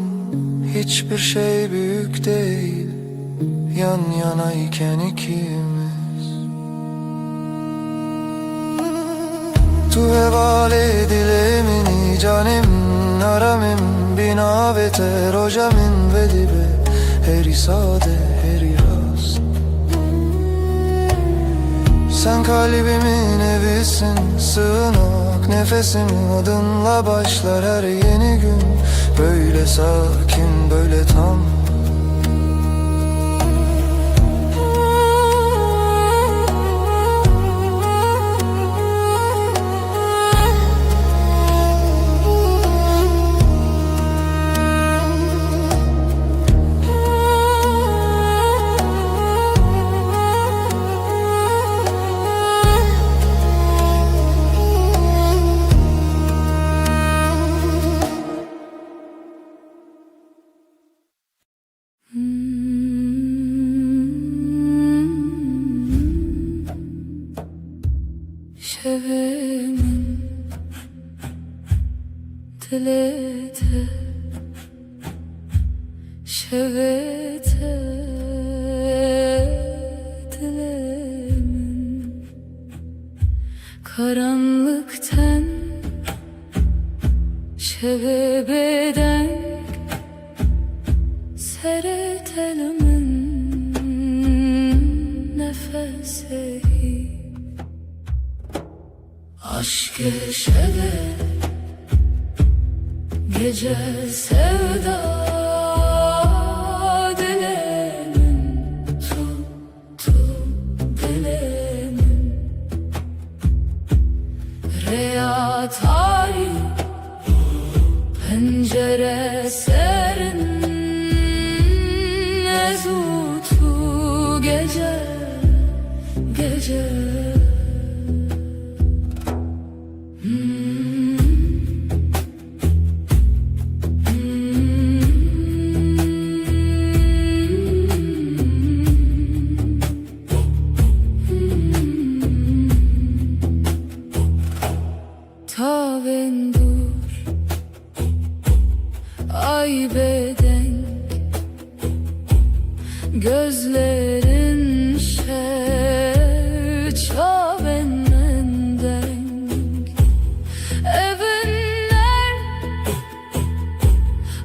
[SPEAKER 1] Hiçbir şey büyük değil yan yanayken ikimiz. Tu hevale dilemini canim naramim bina ve terojamin ve dibe heri sade heri rast. Sen kalbimin evisin, sığınak nefesim, adınla başlar her yeni gün. Böyle sakin, böyle tam.
[SPEAKER 3] Şevemin dilete şevete dilemin. karanlıktan şevebeden seretelimin nefesi aşk-ı şeve gece sevda dilemin tuttu dilemin Reya tari pencere serin ezutu gece gece Tavendur ay beden gözlerin çavenden evinler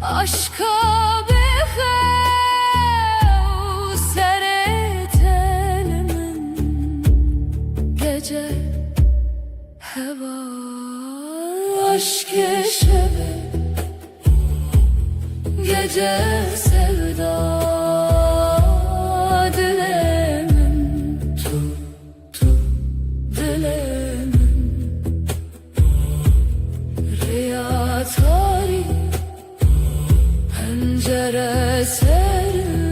[SPEAKER 3] aşka behev seretelimin gece heva aşk-ı şeve gece sevda dilemin tuttu dilemin Riya tari pencere serin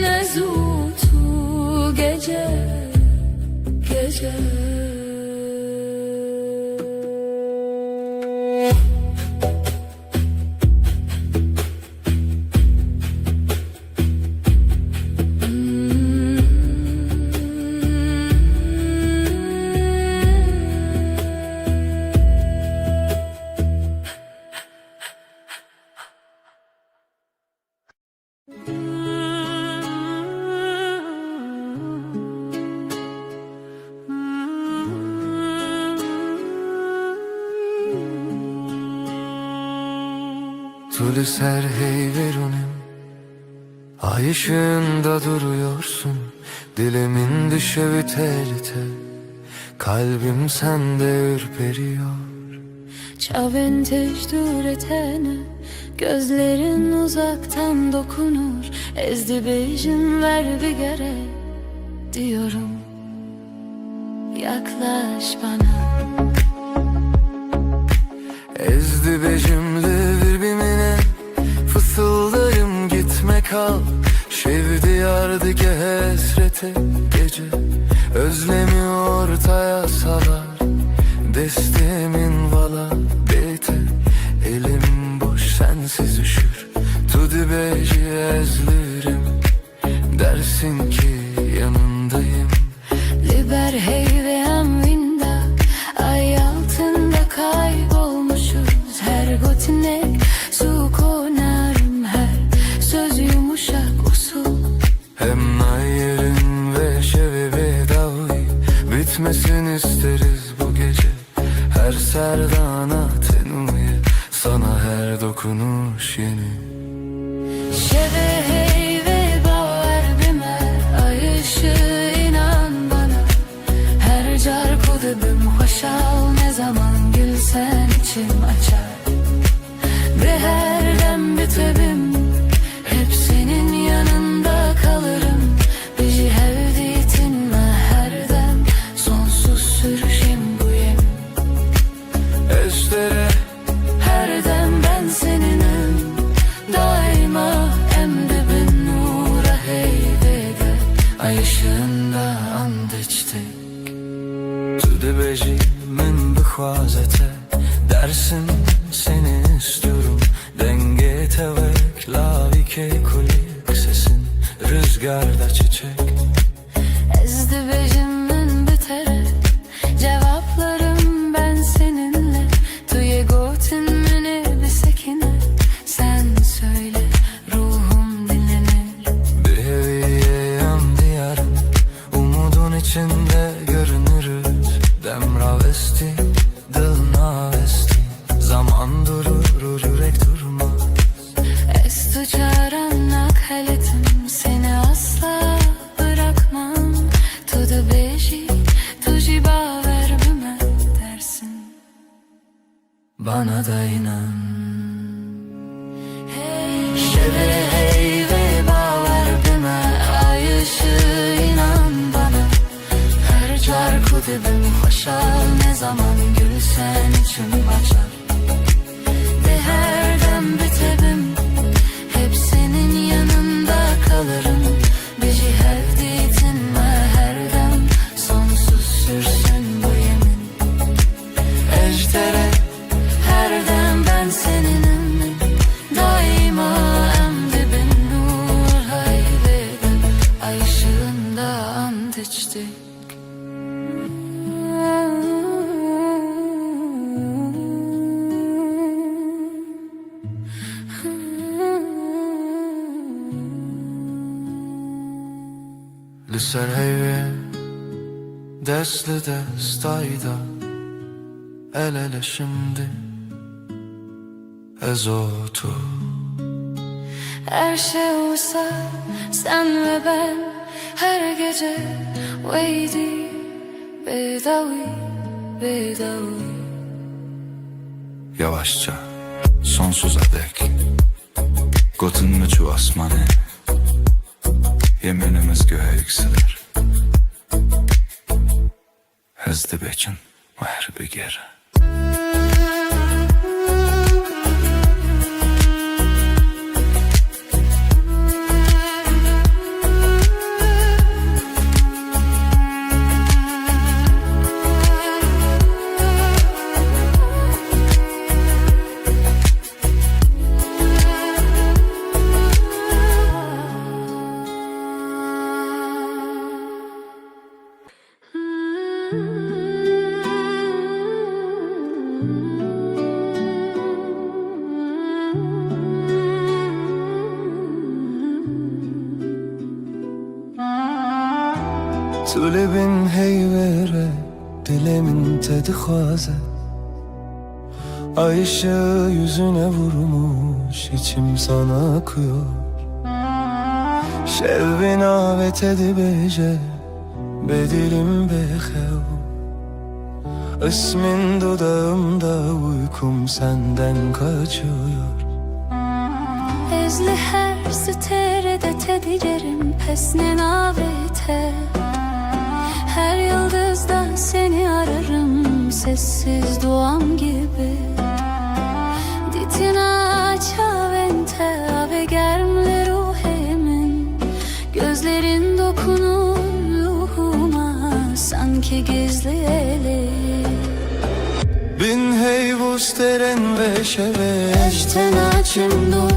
[SPEAKER 3] ezutu gece gece
[SPEAKER 1] Tülü ser hey verunim, ay ışığında duruyorsun. Dilimin düşevi tel tel, kalbim sende ürperiyor.
[SPEAKER 3] Çaventeş duretene gözlerin uzaktan dokunur. Ezdi bejim ver bir gere diyorum. Yaklaş bana.
[SPEAKER 1] Ezdi bejimli birbirine, fısıldarım gitme kal. Şevdi yardı ki hesrete gece, özlemi ortaya salar. Destemin vala bete, elim boş sensiz üşür. Tudi beji ezlirim, dersin ki yanındayım.
[SPEAKER 3] Liber hey ve amvinda, ay altında kaybolmuşuz. Her gotinek su konarım, her söz yumuşak usul.
[SPEAKER 1] Hem nayerin ve şevebi davi, bitmesin isteriz bu gece. Her serdana tenuye, sana her dokunuş yeni.
[SPEAKER 3] Şeve hey ve baver bime, ay ışığı inan bana. Her car kudubim hoşal, ne zaman gülsen içim açar. Ve her dem bitebim, hep senin yanında kalırım. Bizi hevditinle her dem, sonsuz sürüşüm bu yem.
[SPEAKER 1] Estere
[SPEAKER 3] Her dem ben seninim, daima emdibin nura heybede. Ay ışığında and içtik.
[SPEAKER 1] Tude beji min bixwazete, dersin seni istiyorum. Denge tevek lavike kulik, sesin rüzgarda çiçek.
[SPEAKER 3] Ezdi bejimin bitere, cevaplarım ben seninle. Tuye gotin mini bir sekine, sen söyle ruhum dinlenir.
[SPEAKER 1] Bir heviye yan diyarım, umudun içinde görünürüz. bana da inan.
[SPEAKER 3] Şevre hey ve baver bime ay ışığı inan bana. Her çarkı dibim hoşal ne zaman gülsen içim açar. De her dem bitebim hep senin yanında kalırım. Bizi hevditin ve her dem sonsuz sürsün bu yemin. Ejder'e her dem ben seninim. Daima emdibin nur hayvedin. Ay ışığında ant içtik.
[SPEAKER 1] Lüser heyve Desli destayda El ele şimdi Ezotu
[SPEAKER 3] Her şey olsa sen ve ben her gece Veydi bedavi bedavi.
[SPEAKER 1] Yavaşça sonsuza dek Gotun mu çu asmanı Yeminimiz göğe yükselir Hızlı beçin Ver bir geri Tulibin heyvere Dilimin tedi xaze Ay ışığı yüzüne vurmuş içim sana akıyor Şevvin avet edibece Bedilim bexev İsmin dudağımda uykum senden kaçıyor
[SPEAKER 3] Ezli her sterede tedicerim pesne navete. Her yıldızdan seni ararım sessiz duam gibi. Ditina çavente ave germle ruhemin. Gözlerin dokunur ruhuma sanki gizli eli.
[SPEAKER 1] Bin hey vusteren ve şeve
[SPEAKER 3] Eşten açım dur.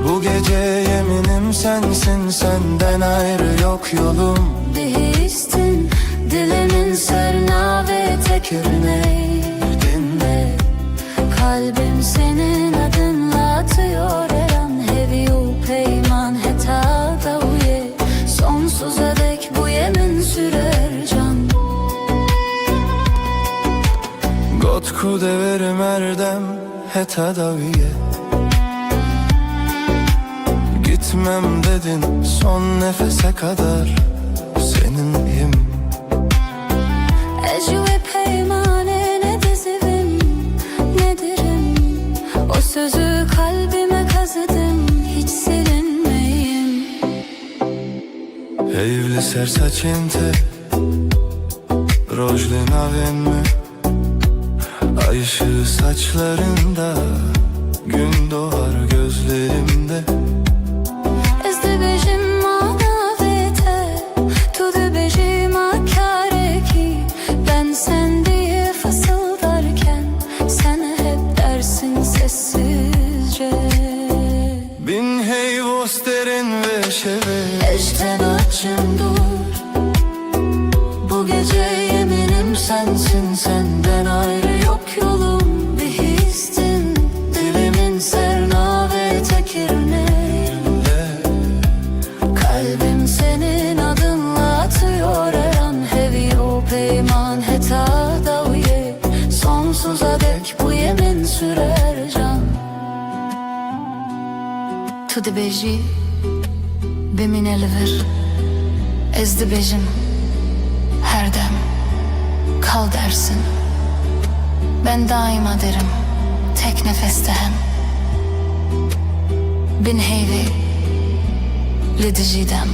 [SPEAKER 1] Bu gece yeminim sensin senden ayrı yok yolum
[SPEAKER 3] Bihistin dilimin serna ve tekirneydin. Kalbim senin adınla atıyor her an. Heviyu peyman heta davuye. Sonsuza dek bu yemin sürer can.
[SPEAKER 1] Gotku deverim erdem heta daviye Gitmem dedin son nefese kadar seninleyim
[SPEAKER 3] Ecve peymane ne dizivim ne derim. O sözü kalbime kazıdım hiç silinmeyim.
[SPEAKER 1] Evli sersaçente Rojli navenmi Ay ışığı saçlarında Gün doğar gözlerimde
[SPEAKER 3] Ezde bejim manavete. Tudu bejim akareki. Ben sen diye fısıldarken sen hep dersin sessizce.
[SPEAKER 1] Bin hey vosterin ve şeve
[SPEAKER 3] Eşten açım dur. Bu gece yeminim sensin senden ayrı yok yolum. Bir histin dilimin serna ve tekirneğinde. Kalbim senin adınla atıyor her an. Hevi o peyman heta daviye. Sonsuza dek bu yemin sürer can. Tu dibeji bimin eliver. Ezdi bejim her dem kal dersin.
[SPEAKER 2] Ben daima derim, tek nefeste hem. Bin heyvi, lidicidem.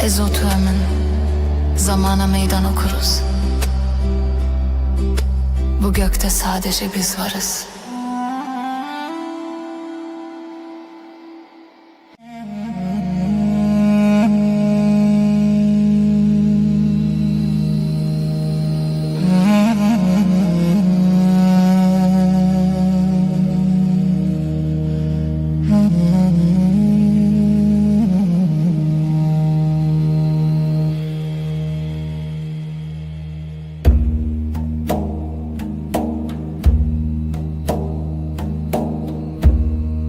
[SPEAKER 2] Ezotuemin, zamana meydan okuruz. Bu gökte sadece biz varız.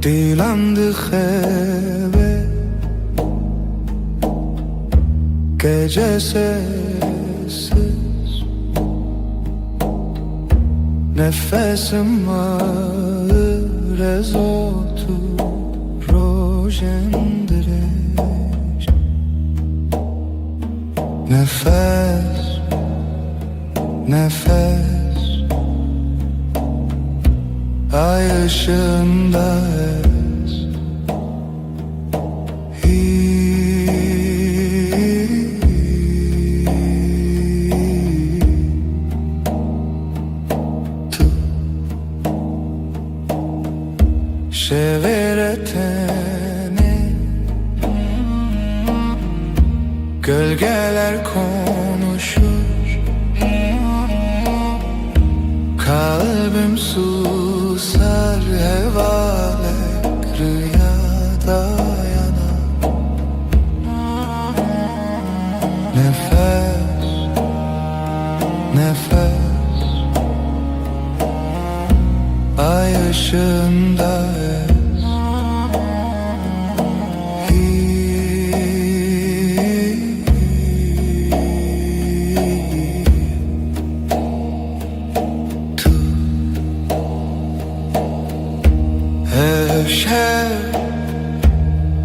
[SPEAKER 1] Dilandı heve gece sessiz, nefesim ağır ezotu rojendireş. Nefes, nefes, ay ışığında es. Şeveretene gölgeler konuşur, kalbim susar hevalek rüyada yanar. Nefes, nefes, ay ışığında es.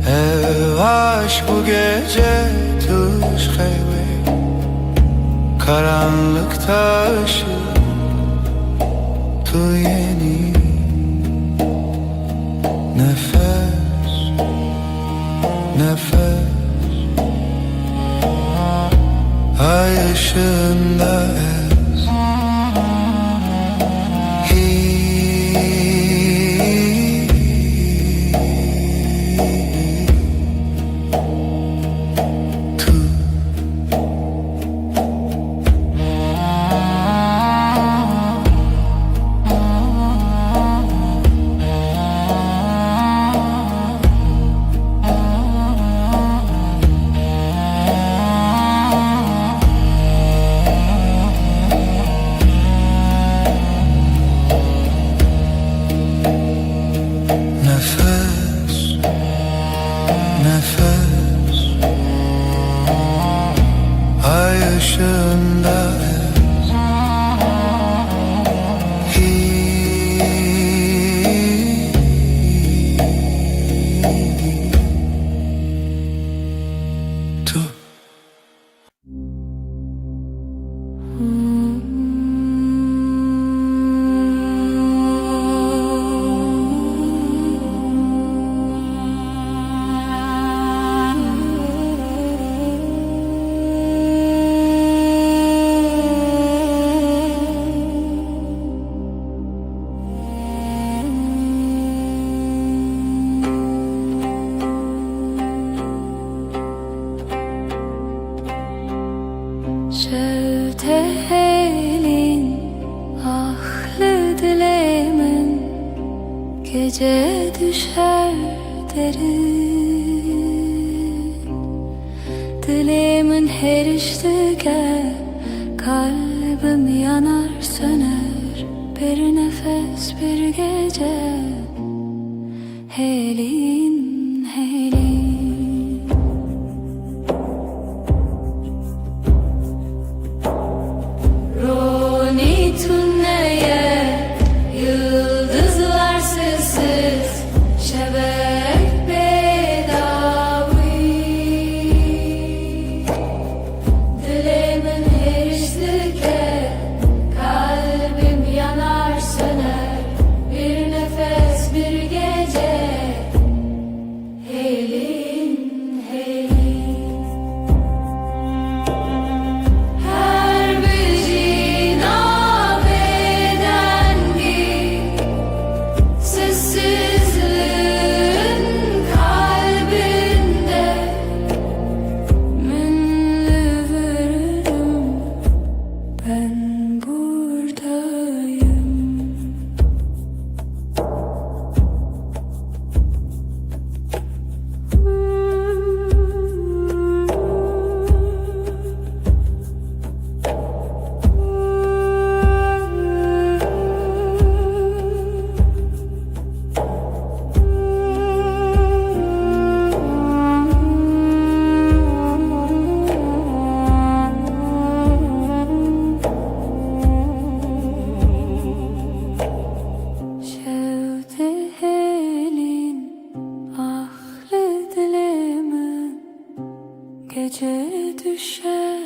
[SPEAKER 1] Evaş bu gece tuş heve, karanlıkta ışık tu yeni. Nefes, nefes, ay ışığında es. Nefes, nefes, ay ışığında es.
[SPEAKER 3] Şevtelin ahlı dilemin gece düşer derin. Dilimin her iştige kalbim yanar söner. Bir nefes bir gece helin helin.
[SPEAKER 2] Yıldızlar sessiz, şebek bedavi. Dilimin her iştike kalbim
[SPEAKER 3] düşederim.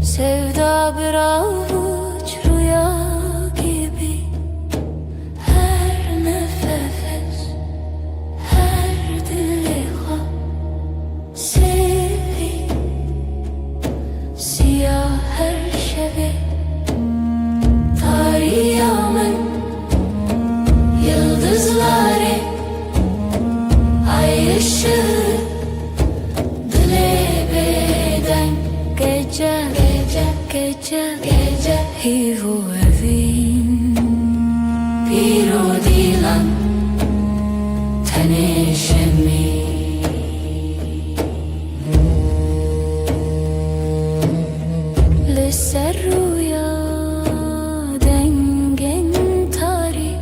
[SPEAKER 3] Sevda bir avuç rüya gibi, her nefes, her diliha sevi, siyah her şevi, tarihımın yıldızları, ay ışığı, dile beden gece. Gece hivu evin Piro dilan Tanışemi Lise rüya dengen tari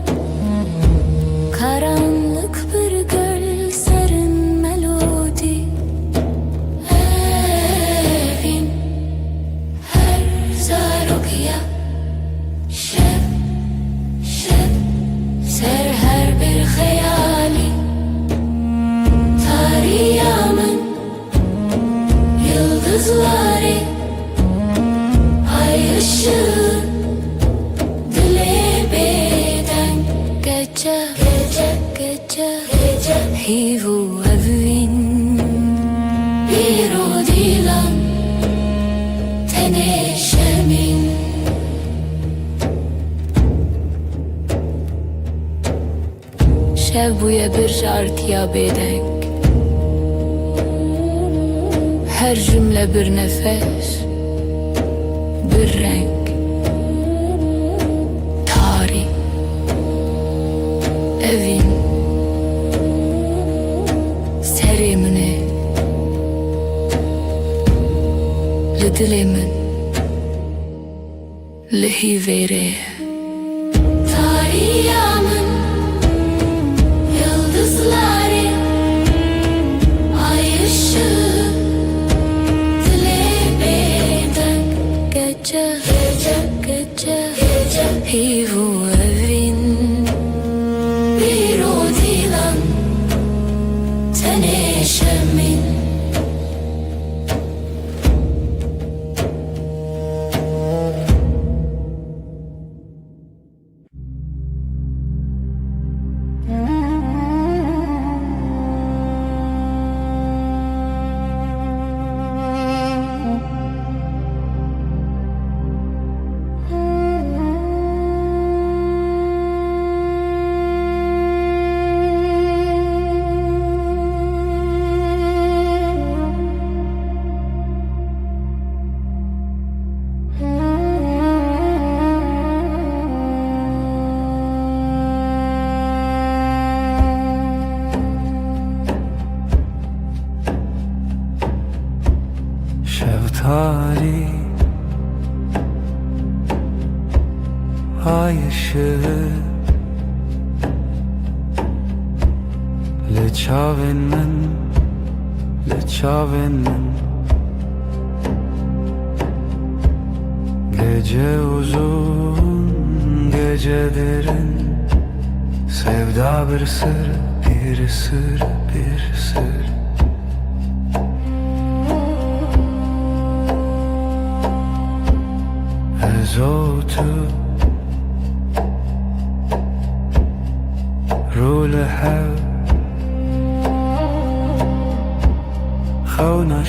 [SPEAKER 3] Karanlık bir göl serin melodi Evin Zarokya şeb ser her bir hayali tarihımın yıldızları ay ışığı dile beden gece hivu evin bir o dilan teneşemin şev buya bir şartıya bedenk her cümle bir nefes bir renk tarih evin serimine dilimin lehivere tarihımın yıldızları ay ışığı dile beden gece hivu evin bir o dilan teneşemin
[SPEAKER 1] Şeftali ay ışığı Leçavin gece uzun gece derin sevda bir sır bir sır زوتو رول حو خونا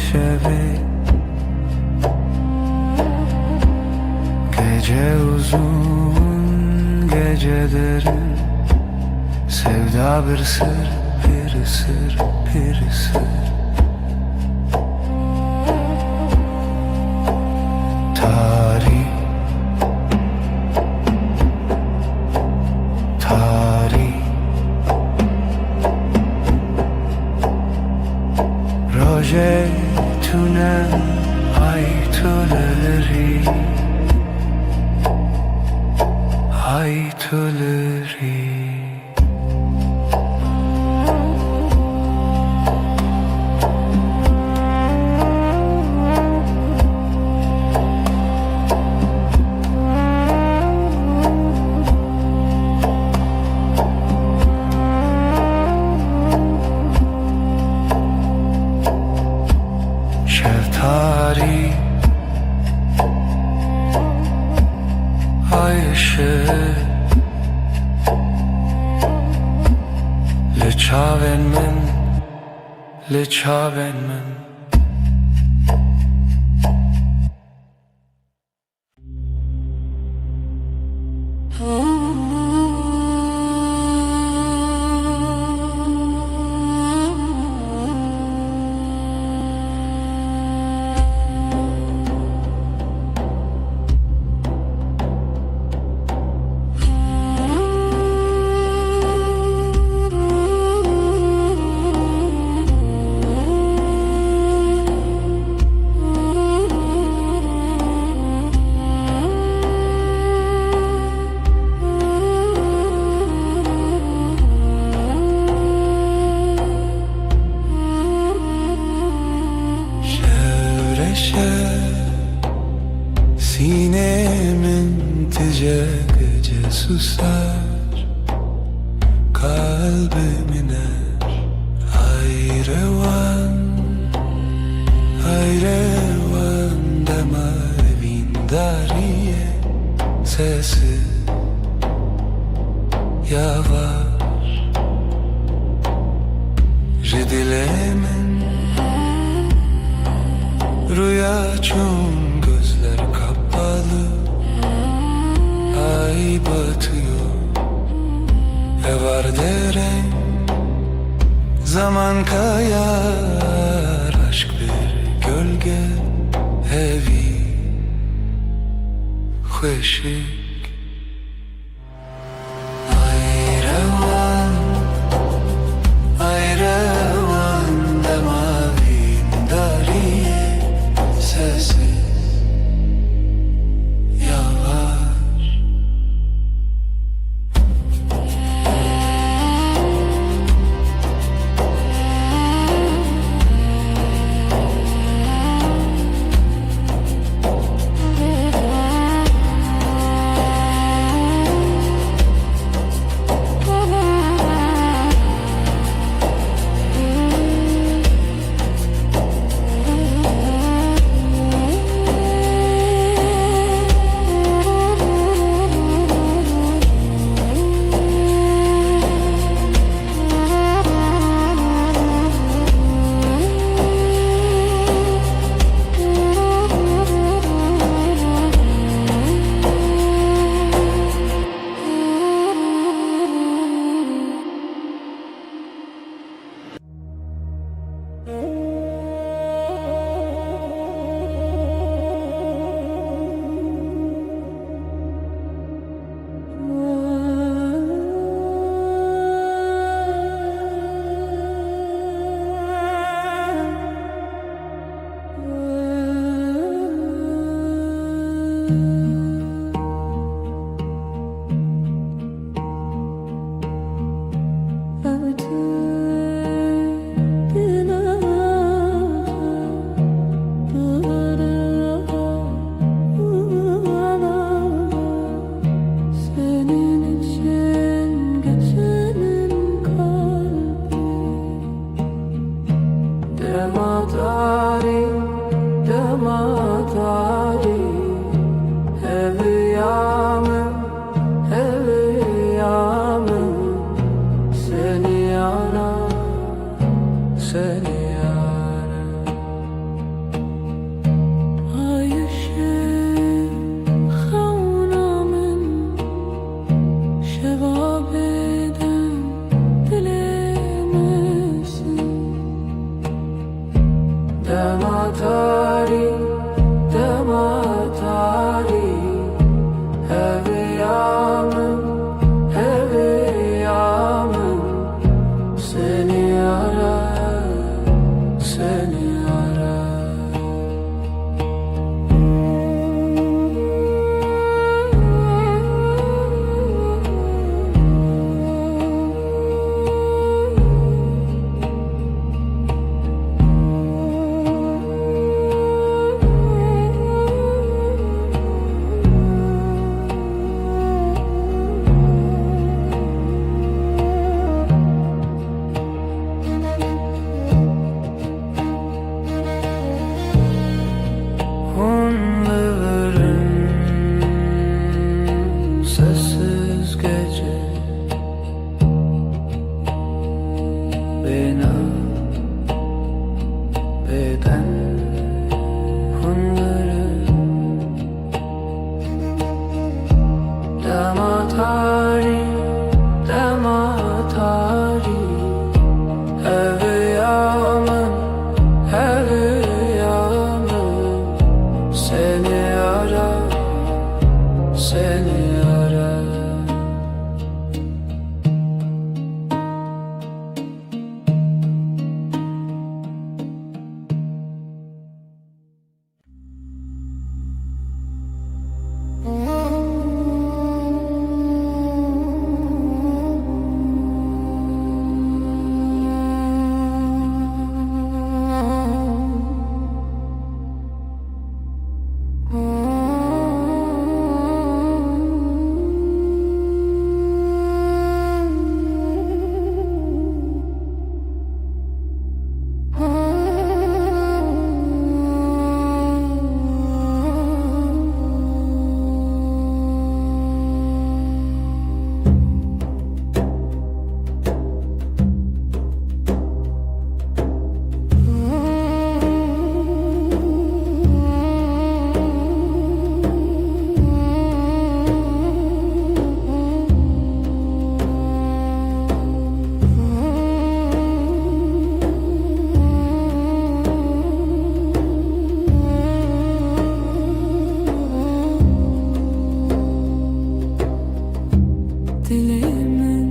[SPEAKER 1] şevi gece uzun gece derin Sevda bir sır, bir sır, bir sır. Tarih, tarih. Roje tune ay tüleri, ay tüleri. Şeftali ay ışığı, Leçaven men, leçaven men. Sinemin tice gece susar, kalbim iner. Ayrevan, ayrevan deme vindariye, sesi yavaş. Ridilemin rüya çum, gözler kapalı, ay batıyor. Var deren, zaman kayar, aşk bir gölge, evi hoşik. Ayrevan, ayrevan dema vindariye, sesi yavaş. tarih Evyanım, evyanım Seni arar, seni arar
[SPEAKER 2] Dilimin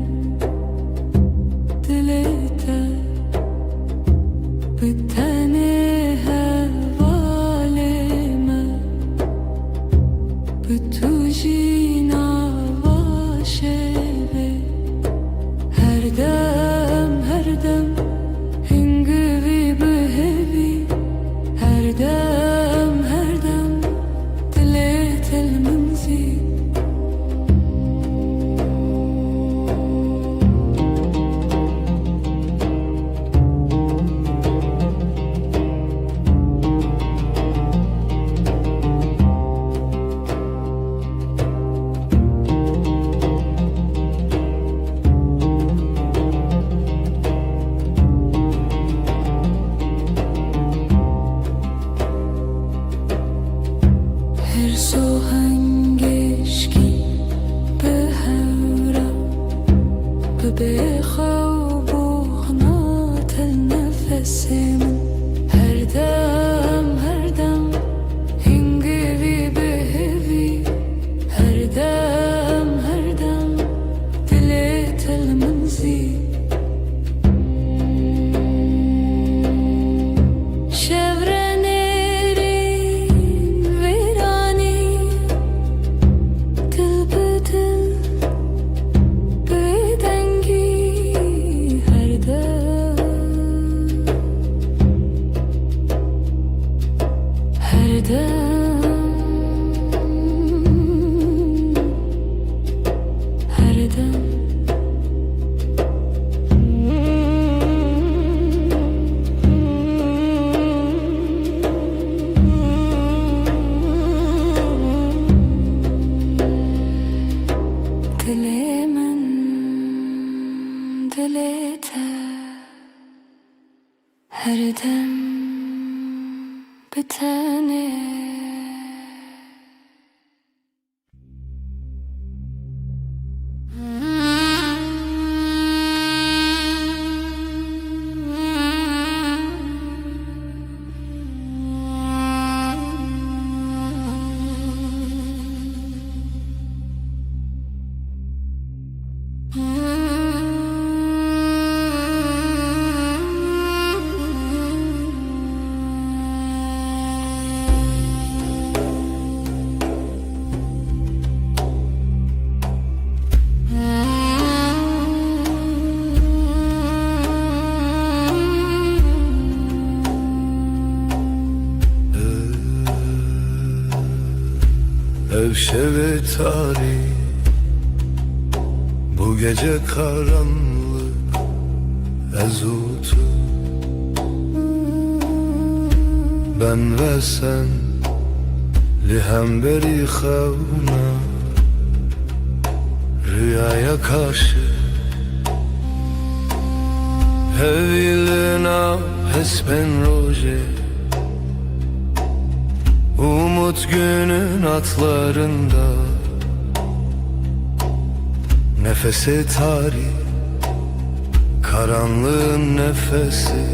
[SPEAKER 2] dilekte biteni hevalime Bütücina vaşevi Her dem hingivi behevi Her dem dilet elminzi Her sohangeşki behevra Bebeğe buğnat el nefesimin Her dem hingivi behevi Her dem dilet el menzi Her dem Dilimin dilete Her dem biteni
[SPEAKER 1] Evşevi tarih Bu gece karanlık ezutu Ben ve sen lihemberi xevna Rüyaya karşı Hevilina hesben roje Umut günün atlarında Nefese tarih Karanlığın nefesi,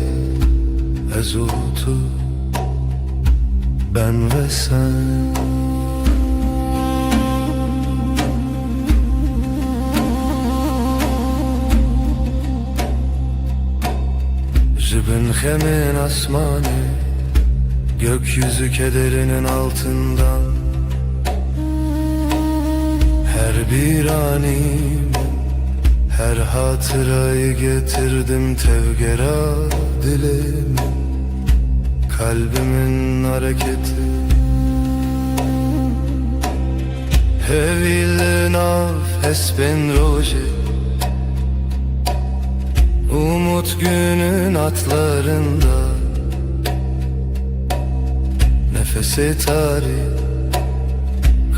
[SPEAKER 1] ezotu, ben ve sen. Jibin hemin asmanı, gökyüzü kederinin altından. Her bir anim, her hatırayı getirdim tevgera dilimi. Kalbimin hareketi, hevilin af espen roje. Umut günün atlarında, nefesi tarih,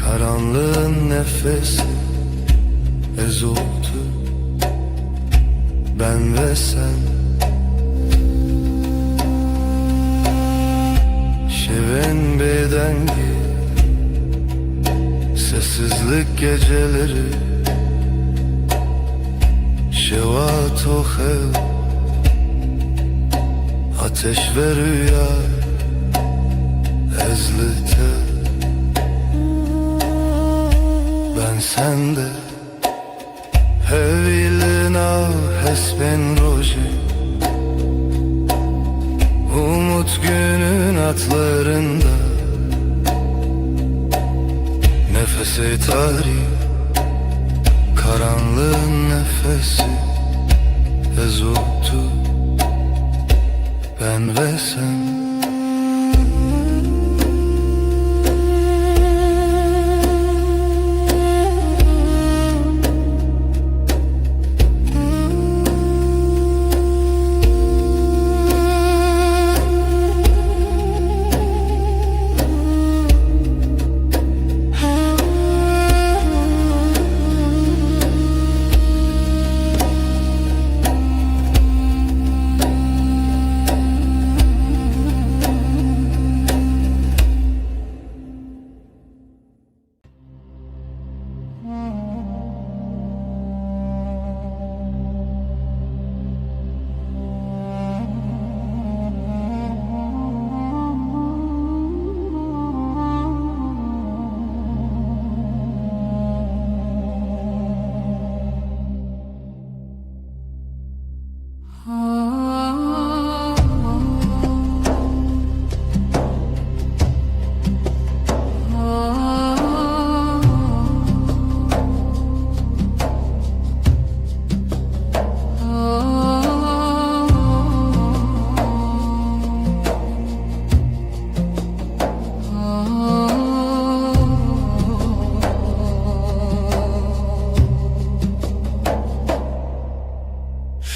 [SPEAKER 1] karanlığın nefesi, ezotu, ben ve sen. Şeven bedengi, sessizlik geceleri, şevat o hev, ateş ve rüya, ezlite, ben sende. Hevilina hesben roje, umut günün atlarında, nefesi tarih, karanlığın nefesi, ezotu, ben ve sen.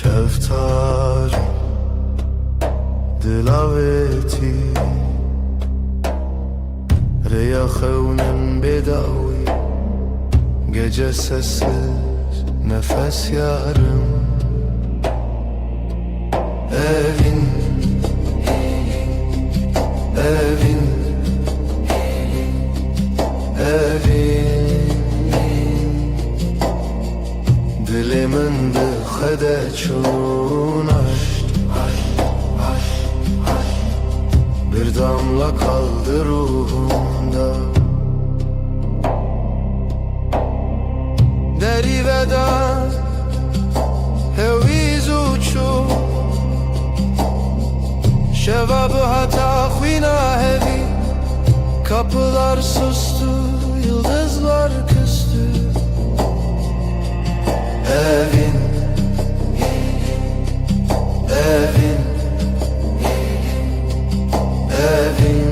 [SPEAKER 1] Şeftali, dilaveti, reyahevnin bedavi, gece sessiz, nefes yarım. Evin, evin, evin, dilimin dıhede çun aşk. Bir damla kaldı ruhumda, deri veda heviz uçu, şevabı hata hvina hevi. Kapılar sustu, yıldızlar küstü. Evin, evin, evin,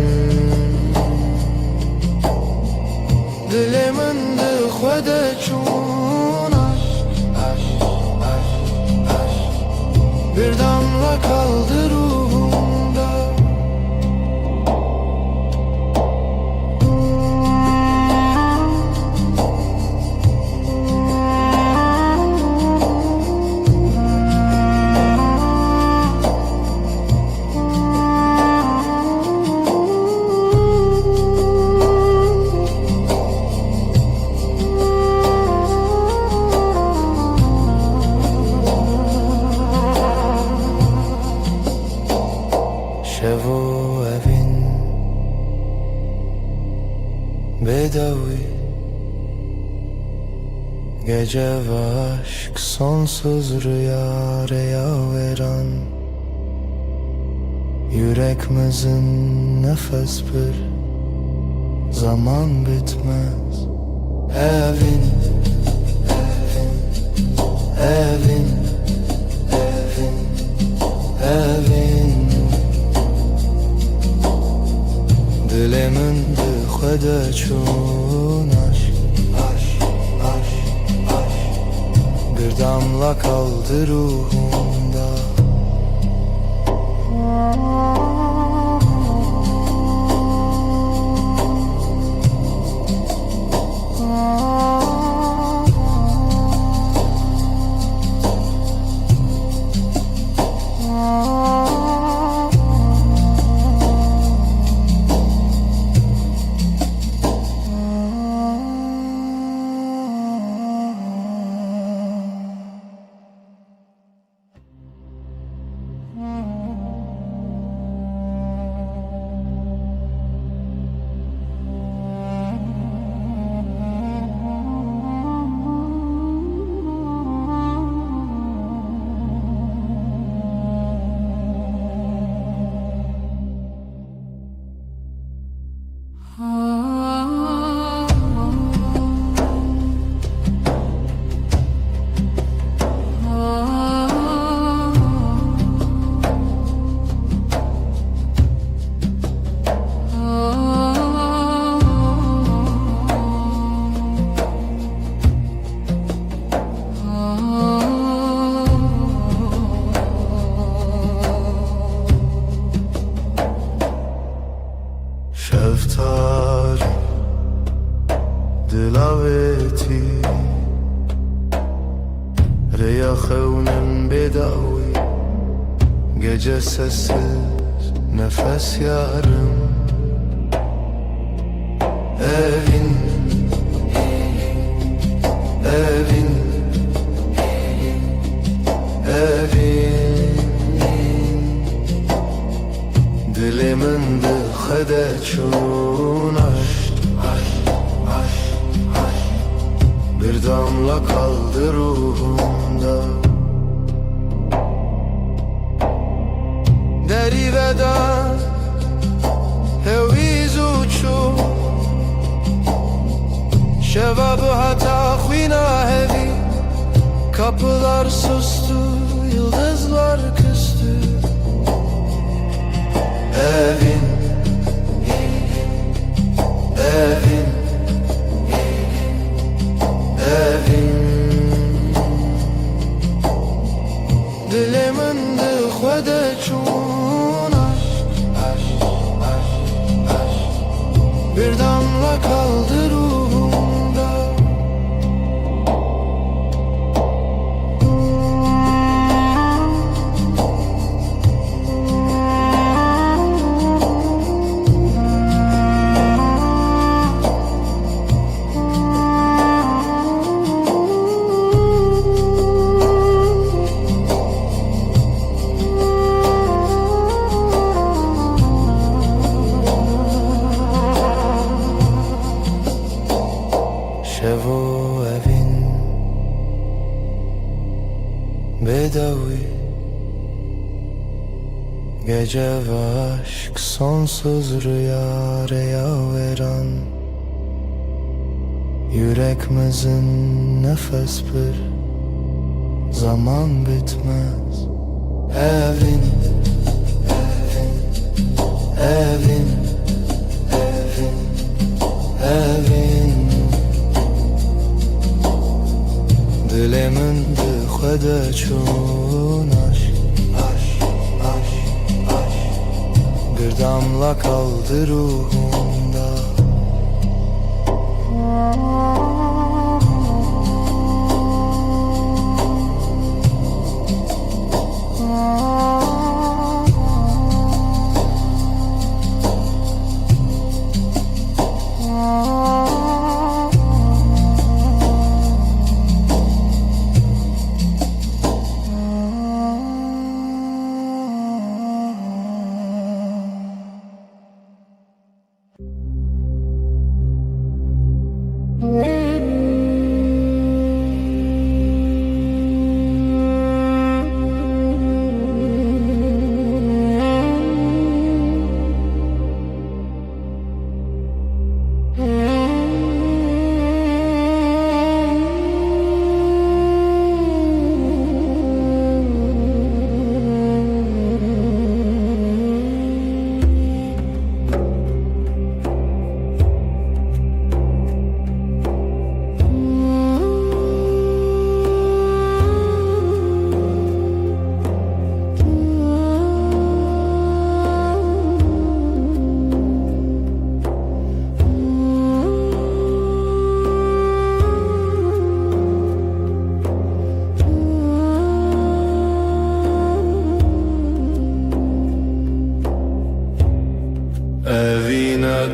[SPEAKER 1] dilimin dıhvede çun aşk. Bir damla kaldı ruhumda, Bedavi Gece ve aşk sonsuz rüya veren Yüreğimizin nefes bir zaman bitmez. Evin, evin, evin, evin Dilimin dixwede çun aşk, aşk, aşk, aşk Bir damla kaldı ruhumda. Şeftali dilaveti Reyahevnin bedavi Gece sessiz nefes yarım Evin, evin, evin Dilimin dixwede çun aşk, aşk, aşk, aşk Bir damla kaldı ruhumda. Deri veda heviz uçu Şevabı hata xwina hevi Kapılar sustu, yıldızlar küstü. Evin, evin, evin Dilimin dixwede çun aşk, aşk, aşk, aşk Bir damla kaldı ruhumda. Şevo evin bedavi Gece ve aşk sonsuz rüya veren Yüreğimizin nefes bir zaman bitmez. Evin, evin, evin, evin Dilimin dixwede çun aşk, aşk, aşk, aşk Bir damla kaldı ruhumda.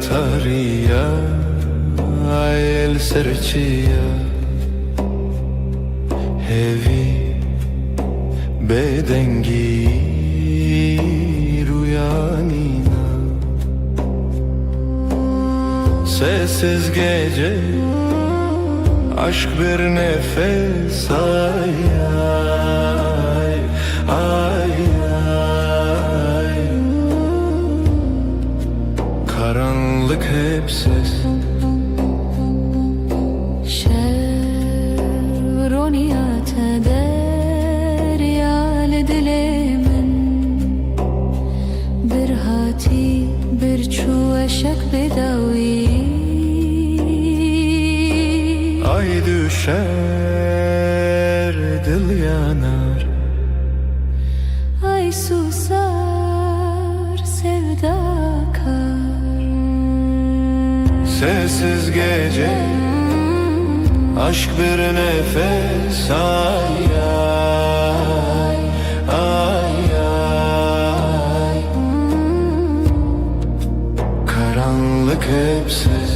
[SPEAKER 1] tariya el serçiya hevi bedengi rüyanina sessiz gece aşk bir nefes ay ay ay ay karanlık hep ses
[SPEAKER 2] شرونيات دريال دلمن برهاتي برچو اشک بداوی
[SPEAKER 1] ay düşer dil yanar
[SPEAKER 2] Ay susar sevda kar
[SPEAKER 1] sessiz gece aşk bir nefes ay ay ay ay karanlık hep ses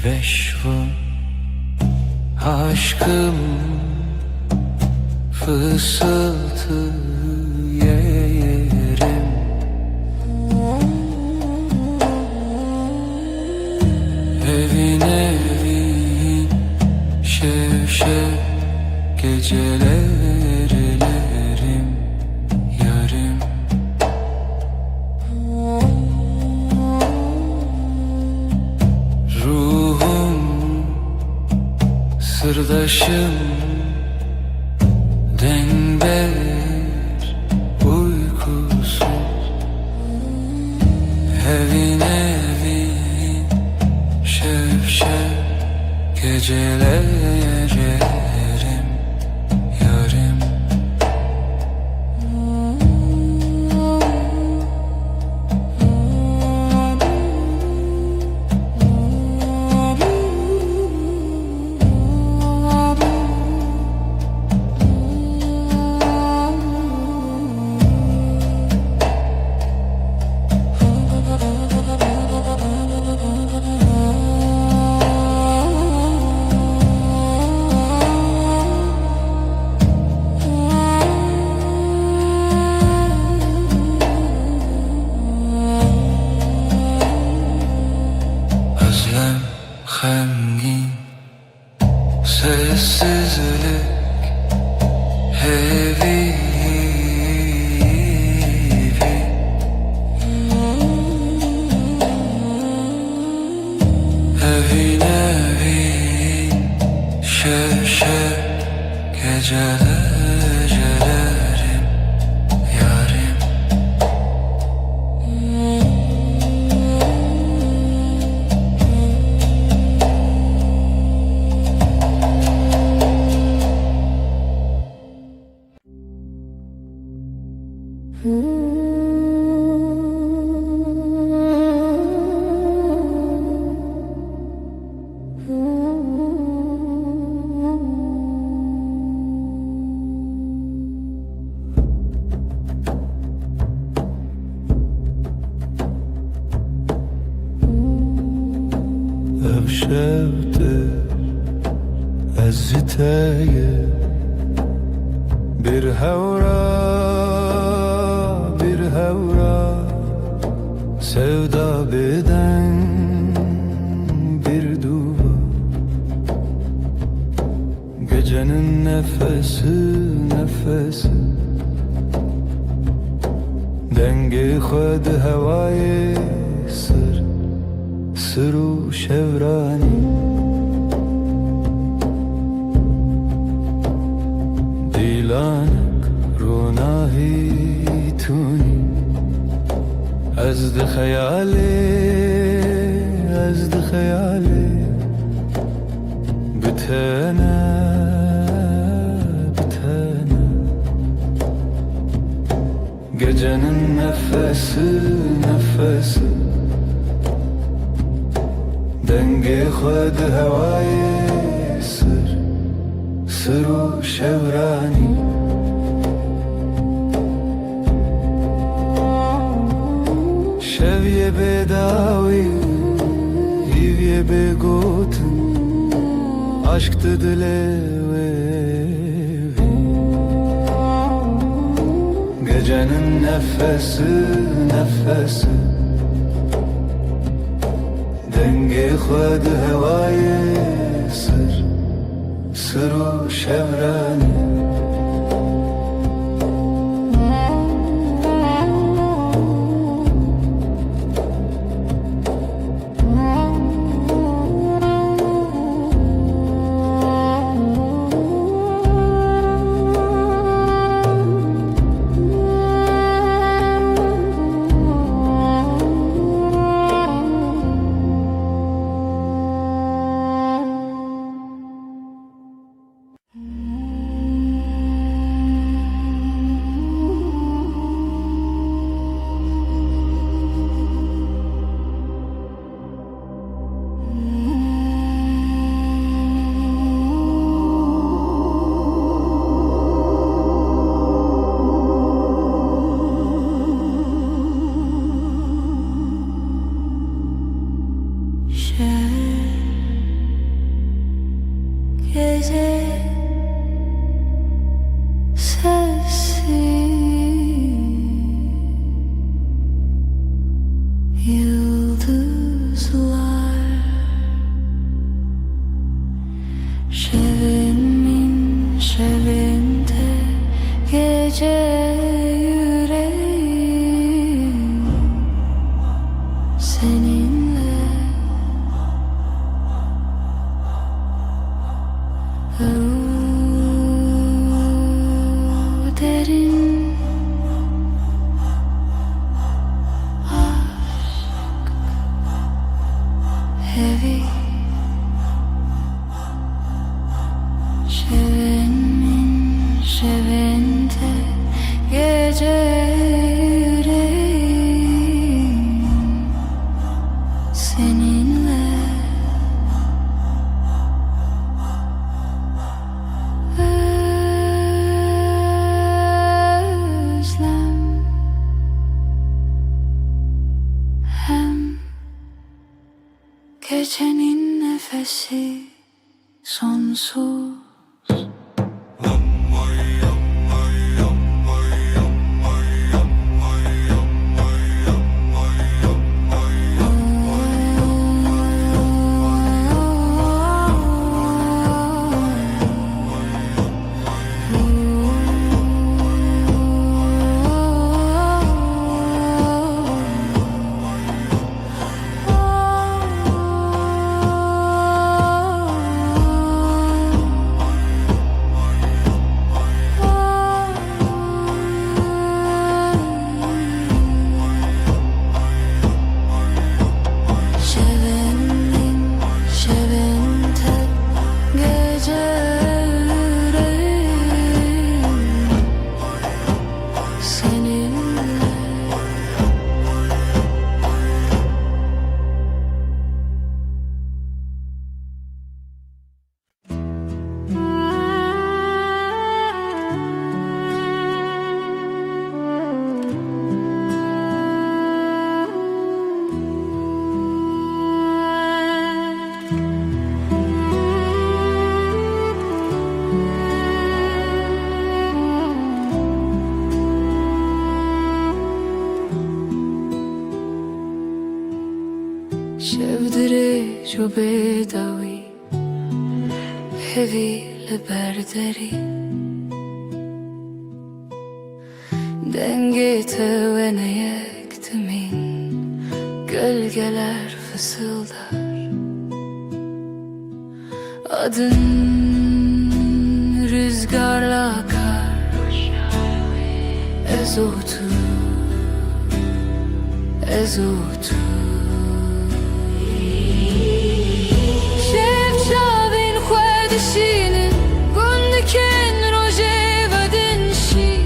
[SPEAKER 1] Veşvun aşkım fısıltı yerim evin evin şevşev gecelerlerim yarım sırdaşım denber uykusuz evin evin şevşev gecelerim yarım Hangin sessizlik heavy evin evin şevşev gecelerim yarım şevdir eziteye bir hevra sevda beden bir duva gecenin nefesi dengi khud havai sır şevrani dilanek runahi tuni azd khayali bitana gecenin nefesi dengi khud havai sır şevrani şevye bedavi hivye begotin aşktı dilevi gecenin nefesi dengi khud havai sır şevrani
[SPEAKER 2] Gece sessiz yıldızlar şevinde gece yüreğim seninle derin aşk heavy şevinde gece yüreğim seninle gecenin nefesi sonsuz. شو بداوي hevi liberderi Dengete ve ne yektimin Gölgeler fısıldar Adın rüzgarla akar Ezotu Ezotu Şevçavin khvedişinin Gundiken rojevadin şin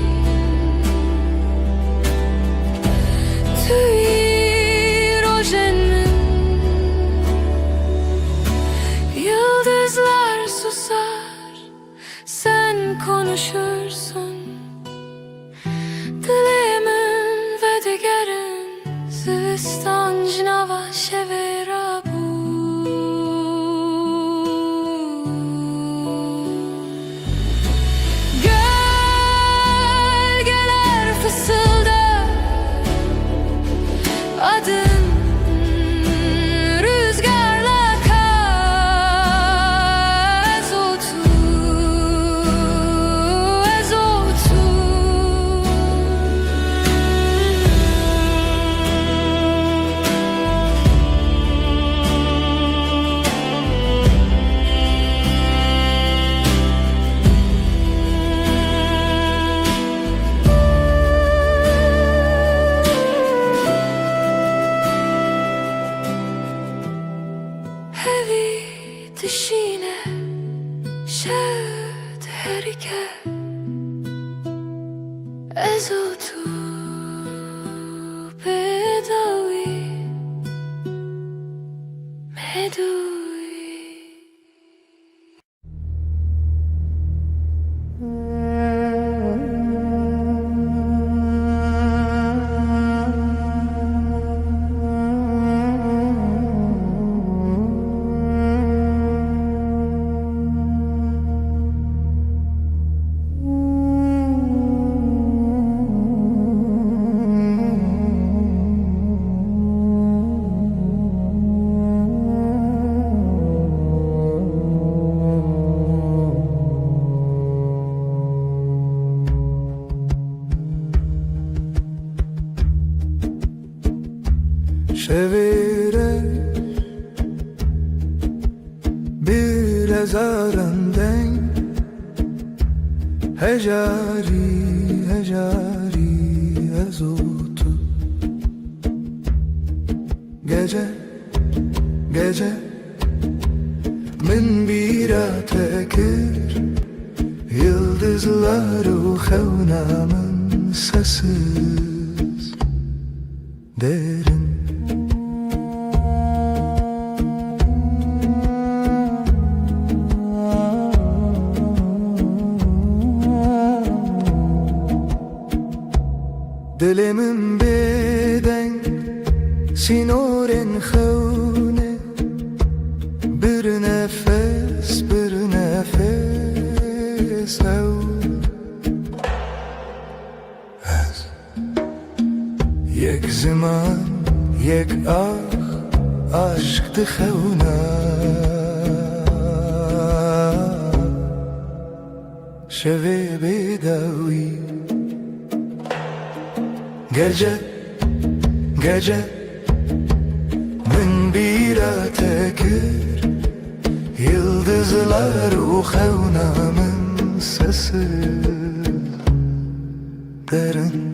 [SPEAKER 2] Tüy rojenin Yıldızlar susar Sen konuşursun Dilimin ve digerin Zivistan cinava şevera bu Gölgeler fısıldar Adın rüzgarla akar Ezotu Ezotu Hevi dişine şevd herike Ezotu bedavi medui
[SPEAKER 1] Çevirir bir ezarenden Hecari, hecari ezotu Gece, gece min bira tekir Yıldızlar xevnamın sessiz derin Dilimin beden sinorin xevne Bir nefes ev Yek zaman yek aşk dixevna Şevi bedavi Gece, gece min bira tekir Yıldızlar xevnamın sesi derin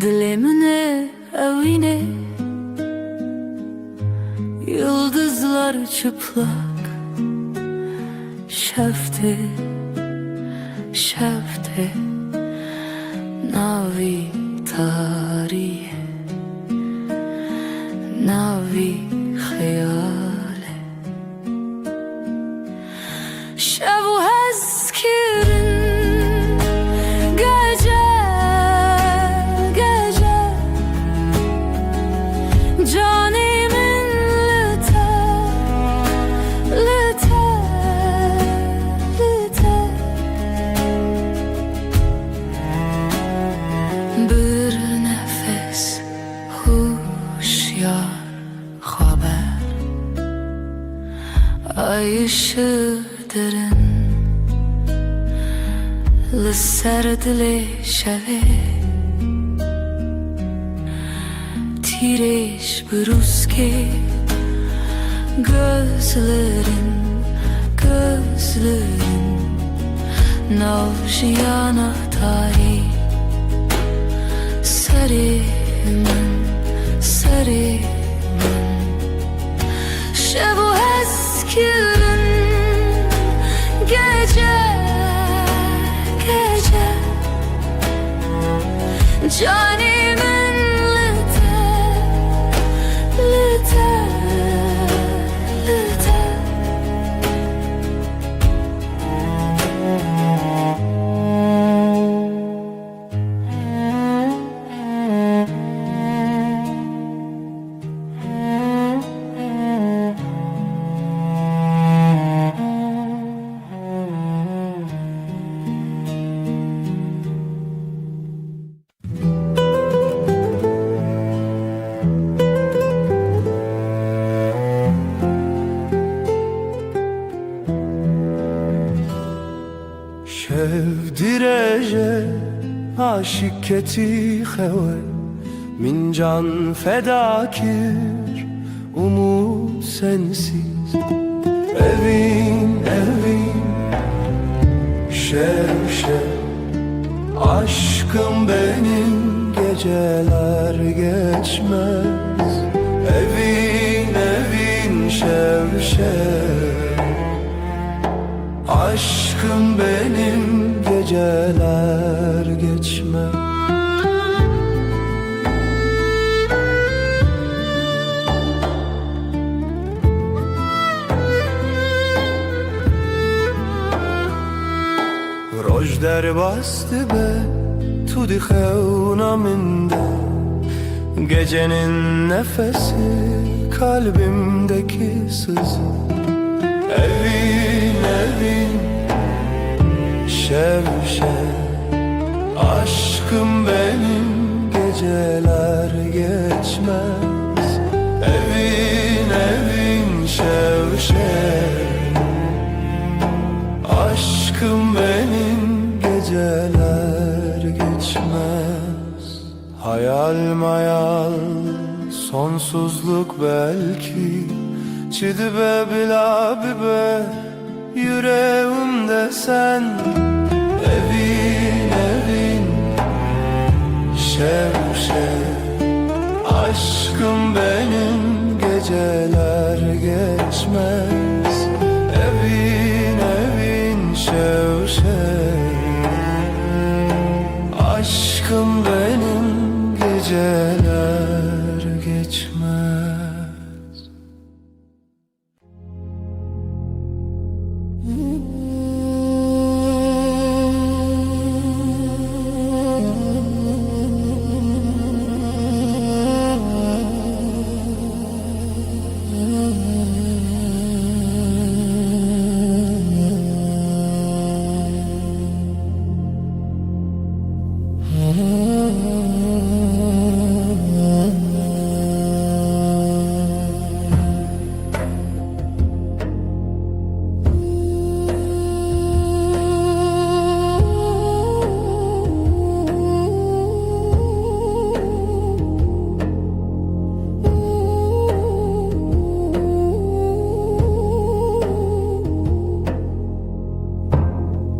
[SPEAKER 3] Dilimine evine yıldızlar çıplak, şefte şefte navi tarihe, navi hayale. Şevu hezkirin gece gece canimin lüte lüte lüte. Bir nefes huşyar haber, ay ışığı derin لسردل شوه تیرش بروز که gözlerin navşiyana tarih serimin şevu eskirin gece gece canimin lüte lüte lüte.
[SPEAKER 1] Şevdireje aşık keti xewe min can fedakir umut sensiz. Evin evin şev şev aşkım benim geceler geçmez. Evin evin şev şev aşkım benim geceler geçmez. Roj der bastı be tudi xevnaminde, gecenin nefesi kalbimdeki sızı. Evin evin şev şev aşkım benim geceler geçmez. Evin evin şev şev aşkım benim geceler geçmez. Hayal mayal sonsuzluk belki çidibe bila bibe yüreğimde sen. Evin evin şev şev aşkım benim geceler geçmez. Evin evin şev şev aşkım benim geceler geçmez.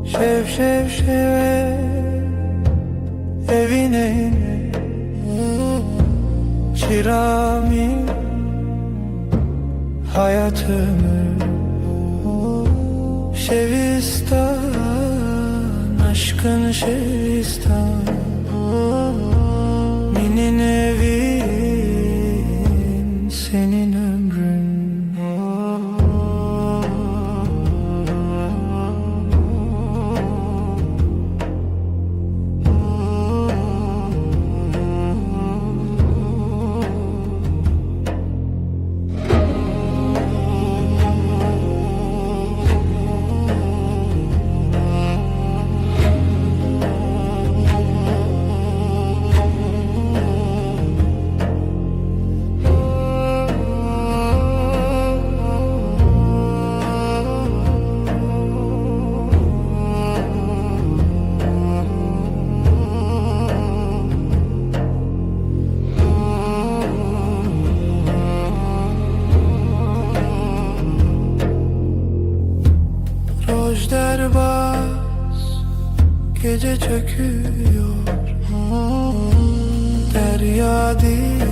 [SPEAKER 1] Şev şev şev evine Şirami hayat ömür Şevistan aşkın Şevistan Minin evin senin ömrün Rojderbaz gece çöküyor Derya değil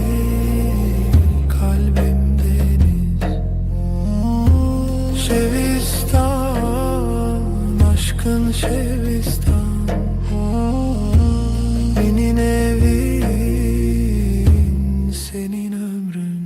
[SPEAKER 1] kalbim deniz Şevistan aşkın Şevistan Benim evin senin ömrün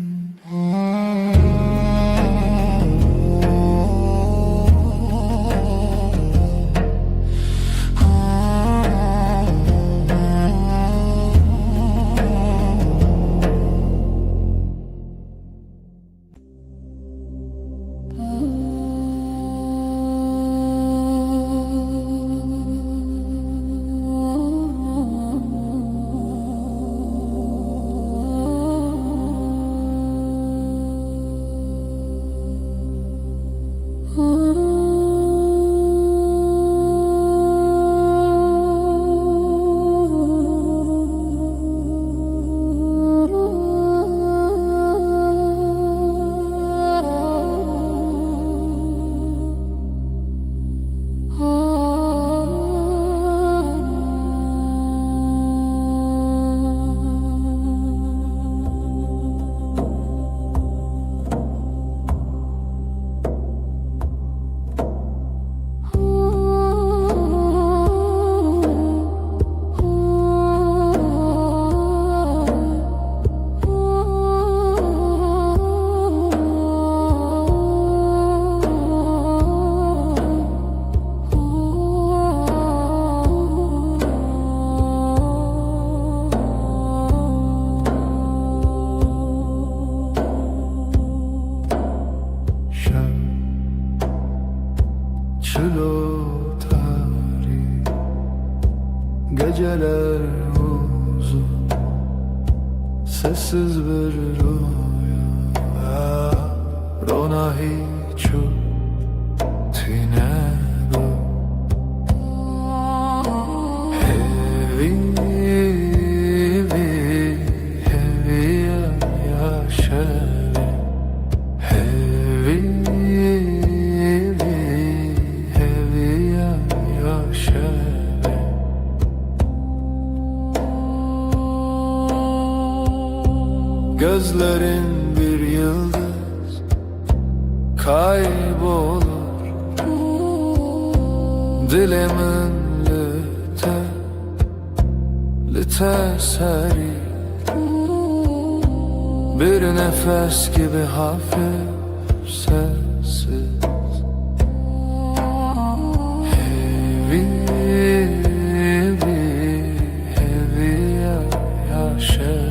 [SPEAKER 1] Geceler uzun Sessiz bir rüya Rona hiçu Tine bu Hevi yaşevi Hevi yaşevi Gözlerin bir yıldız kaybolur Dilimin lite seri Bir nefes gibi hafif sessiz Hevi yaşa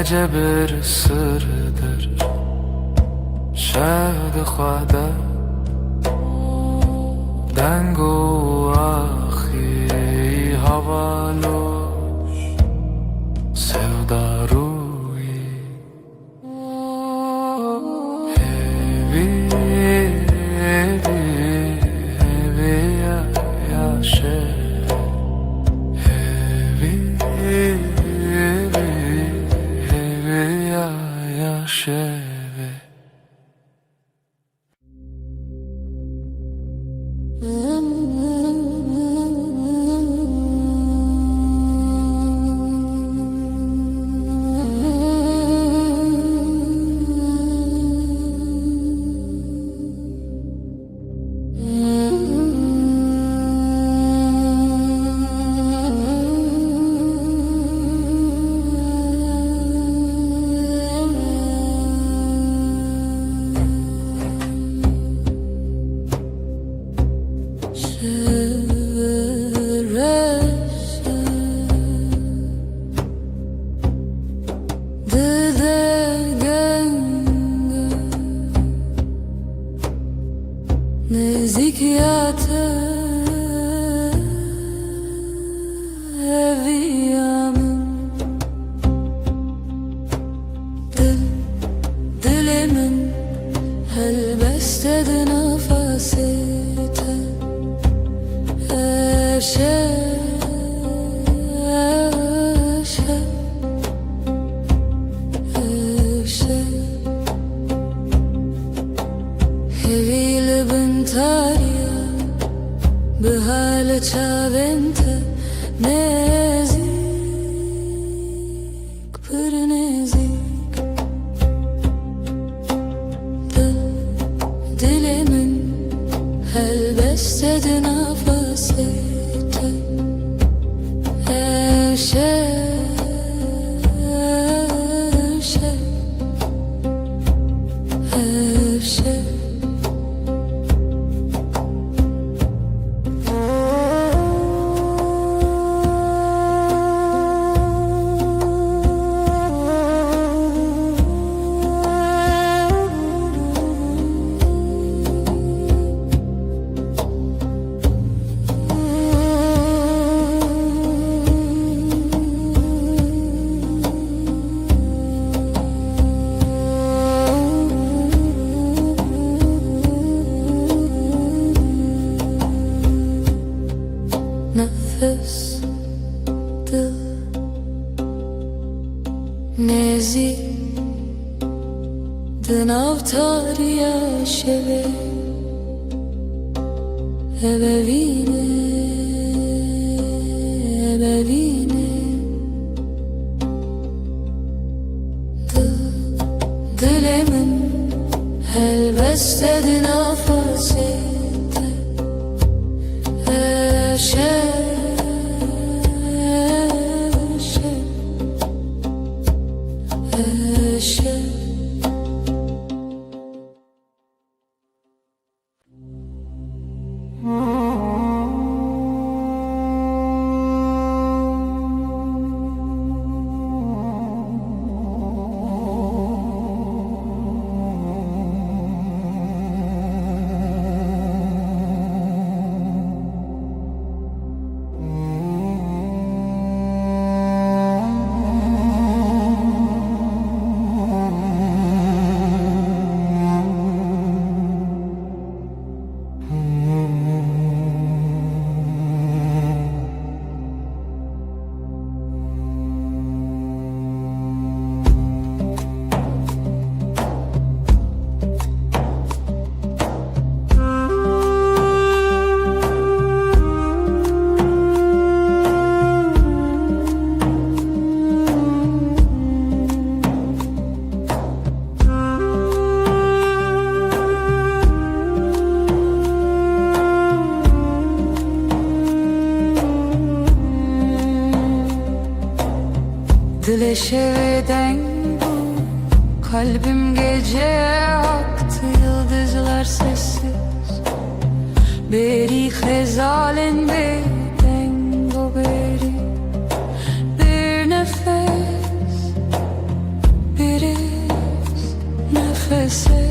[SPEAKER 1] Gece bir sırdır Şehd khada Dengu ahi hava
[SPEAKER 3] çavente nezik pır nezik dilimin helbestedi nafasete eşe nefes dil nezi dınavtar yaşeve ebevine dilimin helbestedi nafasete eşe Dileşeveden bu kalbim gece aktı yıldızlar sessiz beri hezalen beden bu beri bir nefes bir iz nefese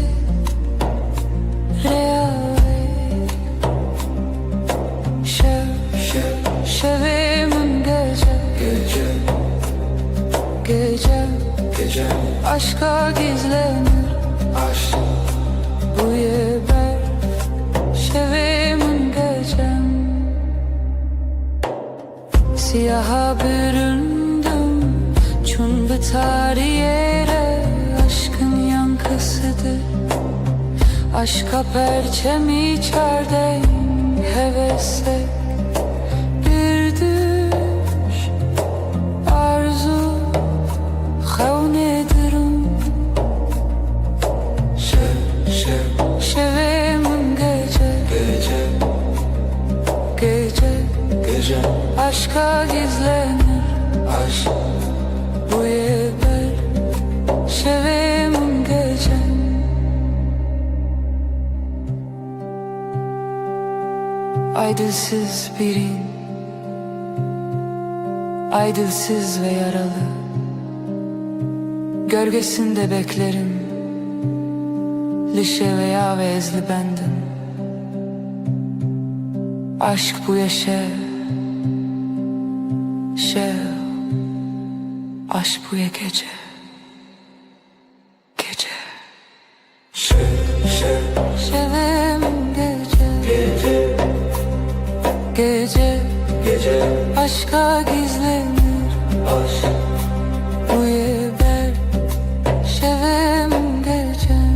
[SPEAKER 3] reale şevimin gece aşka gizlenir aşk bu yeber şevimin gecem siyaha büründüm çun biter yere aşkın yankısıdır aşka perçem içerden hevesle bir düş arzu Xavnedirim şevimin gece aşka gizlenir aşk bu yeber şevimin gecem aydılsız birin aydılsız ve yaralı gölgesinde beklerim lişe veya ve ezli bendim aşk bu yaşa aşk bu ya gece şevim gece aşka gizlenir aşk bu yeber şevim gecem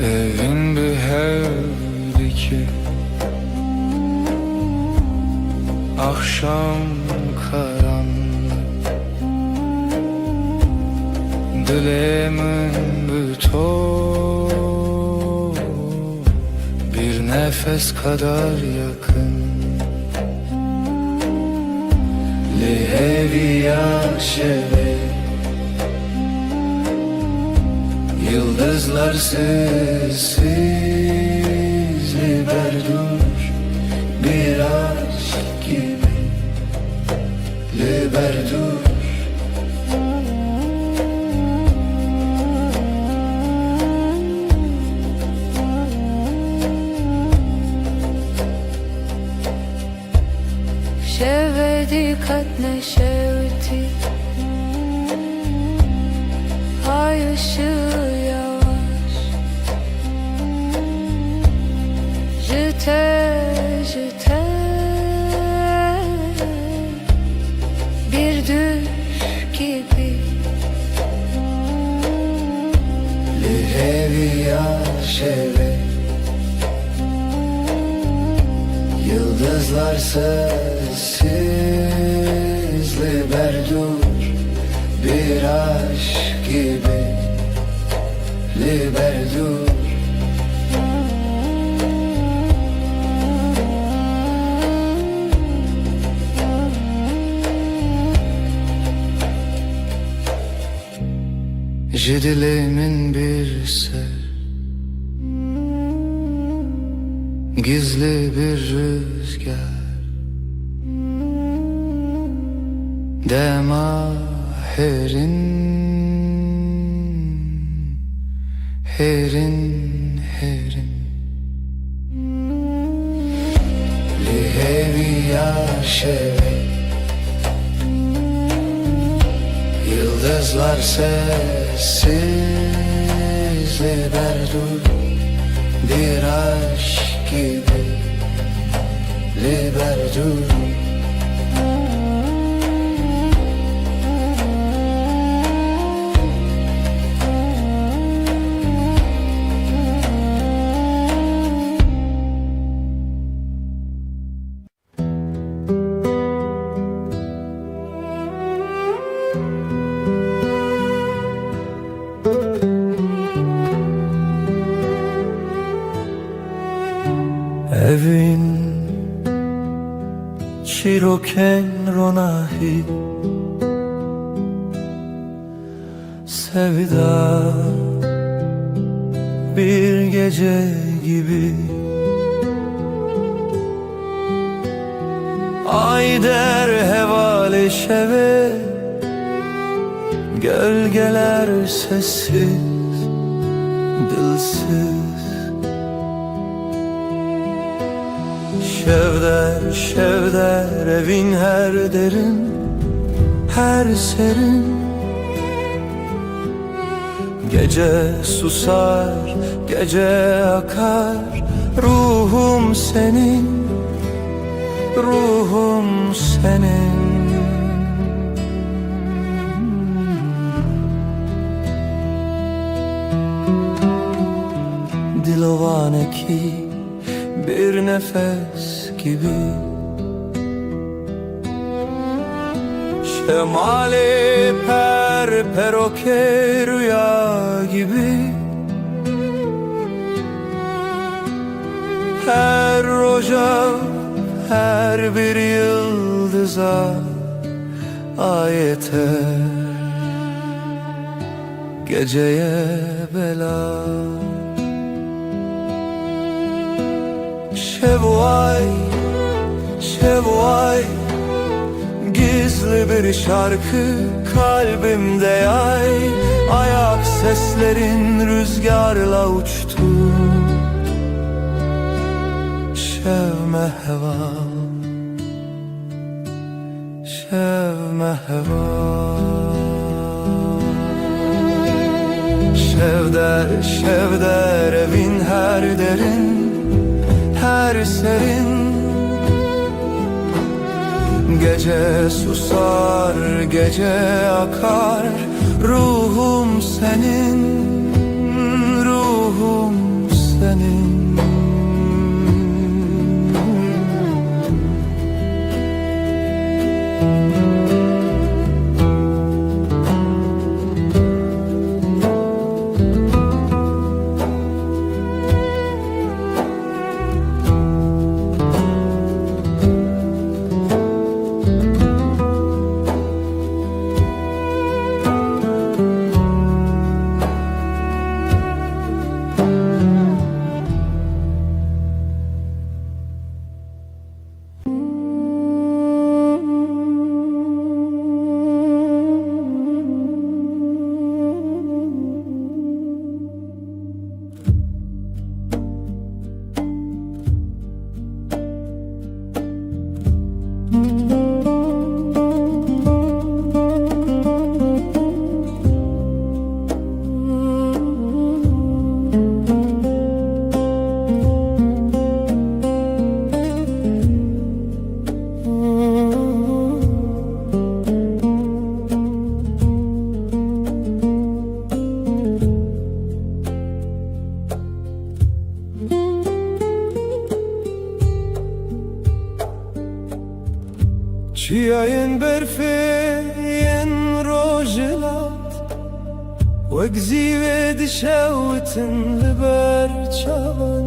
[SPEAKER 1] Evin bir evdi ki akşam karanlık, dilemin bütün bir nefes kadar yakın. Lehevi yaşere yıldızlar sessiz liberdur bir aşk gibi liberdur.
[SPEAKER 2] شودی قد نشودی ay ışığı yavaş Jüte jüte bir düş gibi
[SPEAKER 1] Lehevi yaşere yıldızlar sessiz liberdur bir aşk gibi liberdur. Jidilimin bir ser, gizli bir rüzgar, dema herin, herin, herin. Lihevi yaşere yıldızlar sessiz liberdur bir aşk gibi liberdur.
[SPEAKER 5] Evin Çiroken ronahi Sevda bir gece gibi Ay der hevale şeve Gölgeler sessiz, dilsiz Şevder, şevder evin her derin, her serin Gece susar, gece akar Ruhum senin, ruhum senin Dilovane ki bir nefes gibi Şemali peroke rüya gibi Her roja, her bir yıldıza ayete geceye bela. Şevval, şevval, gizli bir şarkı kalbimde yay. Ayak seslerin rüzgarla uçtu. Şevme heva, şevme heva. Şevder, şevder evin her derin, her serin. Gece susar, gece akar. Ruhum senin, ruhum senin. Çiğayın berfeyen rojelat Wegzi ve dişavetin liber çavan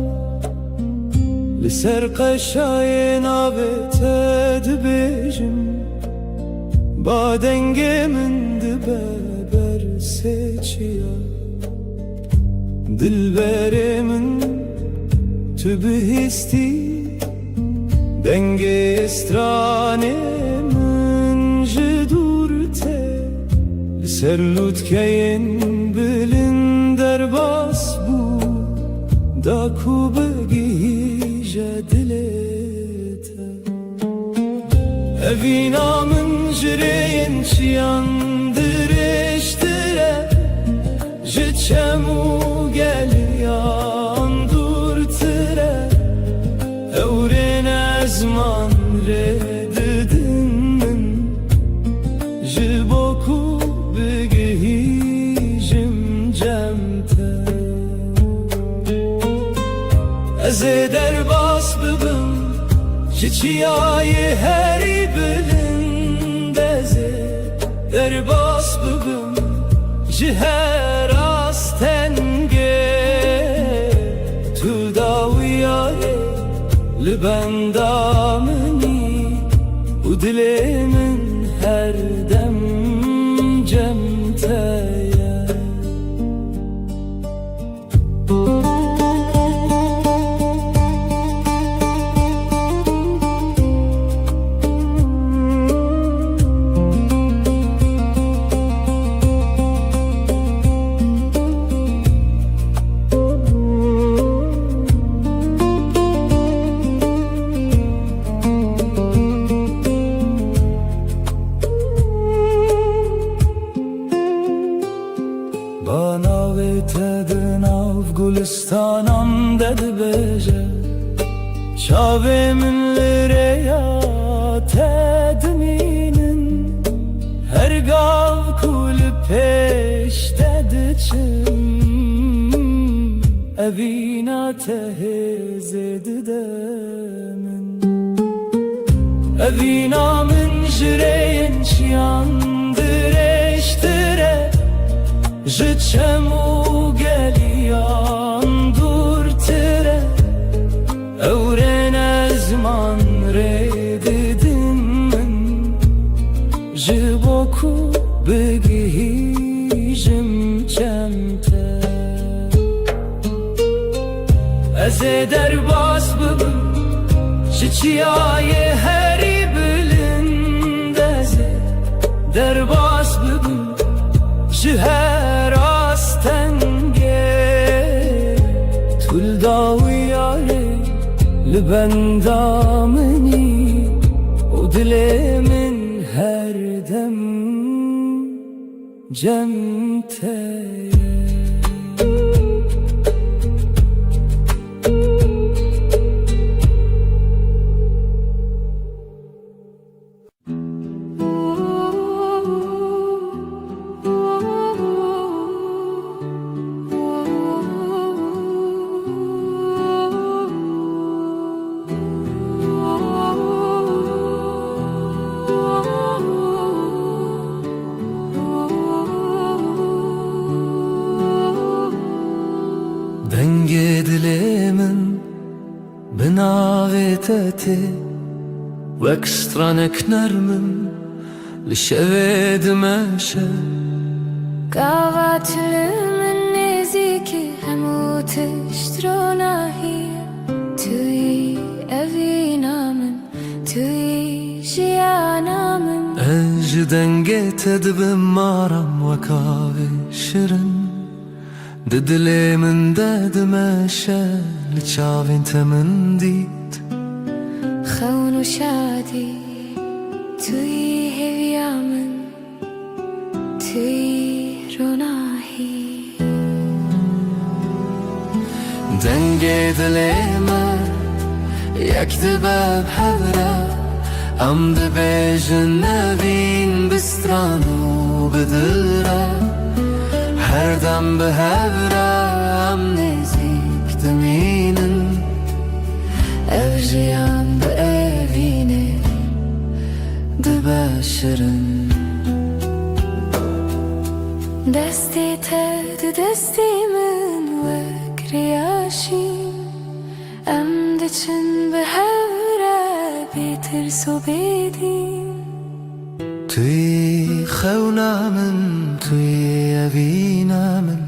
[SPEAKER 5] Liser qaşayın abete dibejim Badenge min diber seçiya Dilberimin tübihisti Denge estranemin jedurte Serlutkeyin bilin derbas bu Da kubegi jedilete Evinamın jireyin çiyandır eştire Jiçemu gel yandurtire Evren ezman redidin Jiboku begihijim cemte Eze derbas bibim Jiçiyayı heri bilin Deze derbas bibim Jiher astenge Tu daviyaye Libendamini U dilimin her dem cemteye Bana vetedin av gulistanam dedi beje Şavemin lireya tedminin Her gav kuli peş dedi çim Evina tehez edidemin Evina min jireyin çiyandır eştire Jiçemu geliyan durtire Evren ezman redidin Jiboku begihi بیژم جمته از درباس ببم چیای هری بلند از درباس ببم شهر آستنگه طول داویاره لبندامنی و دل من هر دم جمته
[SPEAKER 1] دنگ دل من بناویتتی وکسترانک نرمم لشوه دمشه
[SPEAKER 2] قواتلمن نزیکی همو تشتروناهی توی اوینامن توی جیانامن
[SPEAKER 1] اج دنگ تدبم مارم وکاوی شرن ددلي من داد ماشى لتشافين تمنديت
[SPEAKER 2] خون شادي توی هویامن توی روناهی
[SPEAKER 1] دنگ دلي ما يكتب بحبرة ام دبيجن نبين بسترانو بدلرة هر دم به هبرم نزیک دمینن evjiyan به evine دبشرن
[SPEAKER 2] دستی تد دستی من وکریاشیم ام دچن به هوره بیترس و بیدیم
[SPEAKER 1] توی خونامن توی اوینامن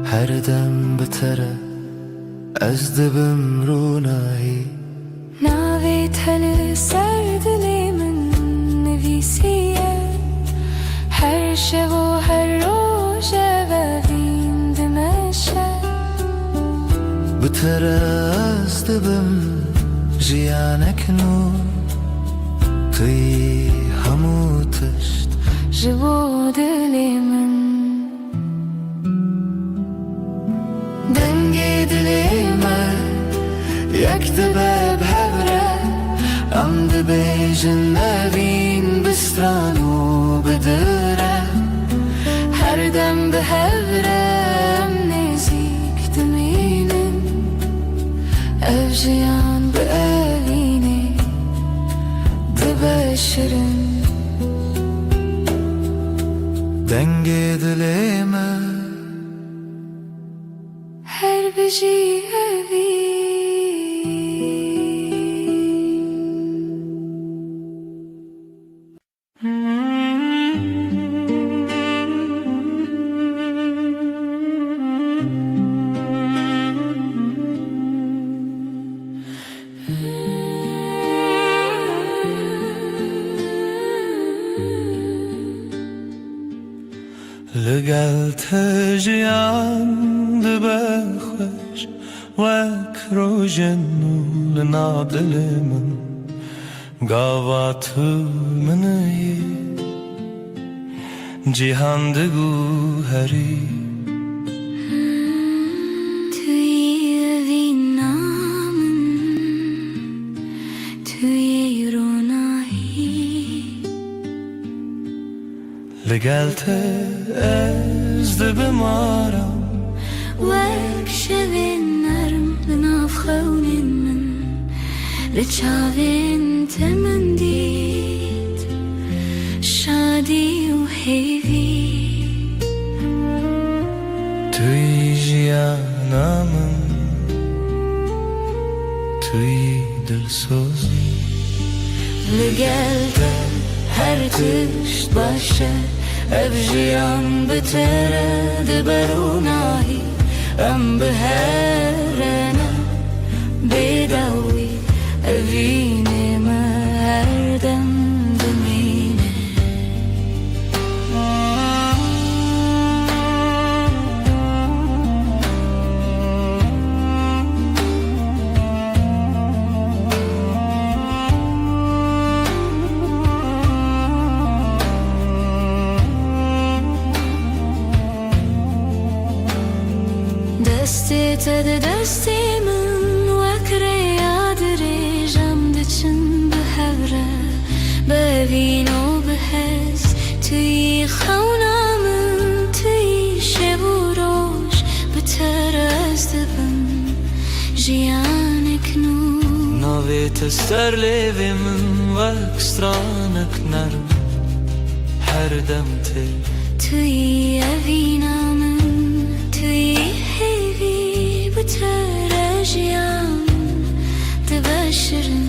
[SPEAKER 1] هر دم بتره از دبم رونایی
[SPEAKER 2] ناوی تل سردلی من نویسیه هر شب و هر روز و وین دمشه
[SPEAKER 1] بتره از دبم جیانک نور توی همو تشت
[SPEAKER 2] جبو دلی من
[SPEAKER 1] دنگی دلی من یک دبه بهبره ام دبیجن نبین بسترانو بدره
[SPEAKER 2] هر دم به هورم نزیک دمینن evjiyan به evine دبشرن
[SPEAKER 1] دنگی دلی من
[SPEAKER 2] هر بجی اوی
[SPEAKER 1] لگل تجیان دبه خوش وک روژن لنادل من گاوات منی جیهان دگو هری
[SPEAKER 2] توی وینامن توی رونایی
[SPEAKER 1] لگل از دبه مارم
[SPEAKER 2] وک شوین نرم لناف خونین من لچاوین تمندید شادی و هیوی
[SPEAKER 1] توی جیانامن توی دلسوزی
[SPEAKER 2] لگل هر تشت باشه
[SPEAKER 3] ev jiyan bitere diberunahi em biherene bedawi evine merdem dimine دستی تد دستی من وکره یادری جم دچن به هوره ببین و بحس توی خونم توی شب و روش بترست بم جیانک نو
[SPEAKER 5] ناویت استر لیوی من وک سترانک نرم هر دم تی
[SPEAKER 3] توی اوینم توی هیوی بترجیان تبشرن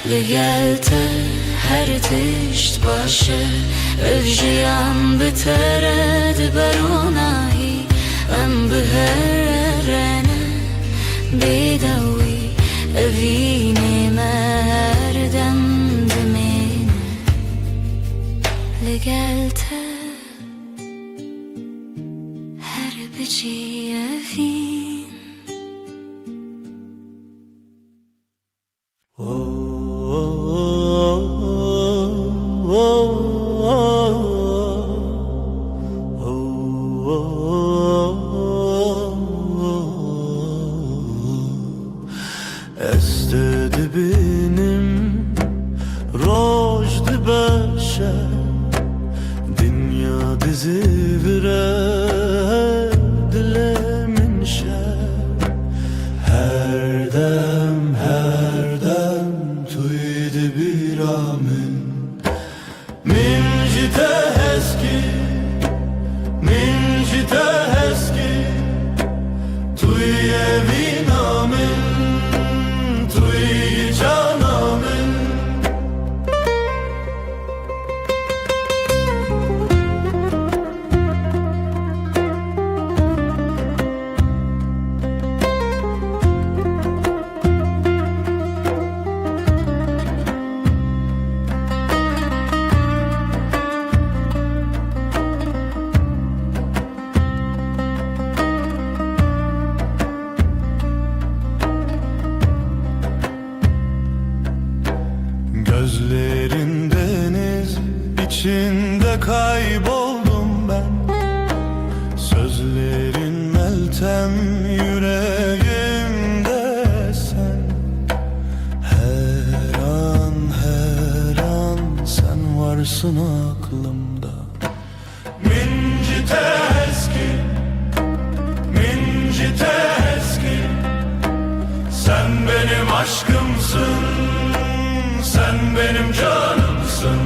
[SPEAKER 3] لگلته هر تشت باشه افجیان بترد برونایی ام بهرنه بیدوی اوینه مردم دمین لگلته بچی افین
[SPEAKER 1] Estedi benim rojdi beşe Dünya dizi vire dilemin şer Her dem tuydi bir amin Min jite heski Tuy evin amin Tuy canamin Gözlerin deniz içinde kayboldum ben Sözlerin meltem yüreğimde sen Her an sen varsın aklımda Mincite eski Sen benim aşkımsın Sen benim canımsın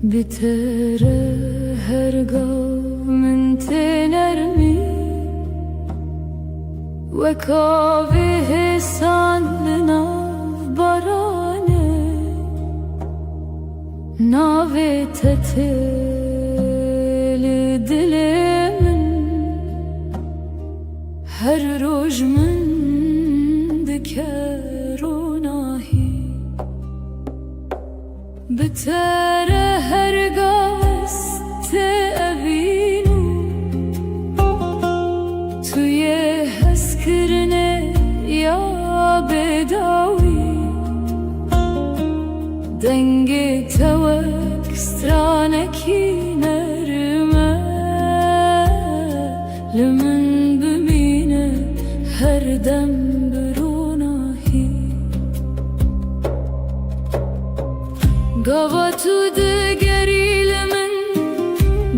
[SPEAKER 3] bitere her gavmin tenermi ve kavi hesanlına barane nave teteli dilimin her roj min keronahi Betere her gaste evinu Tuye heskirne ya bedawi Denge tevek straneki nerime Lümün bümine her dem beronahi Gavatu de gerilemin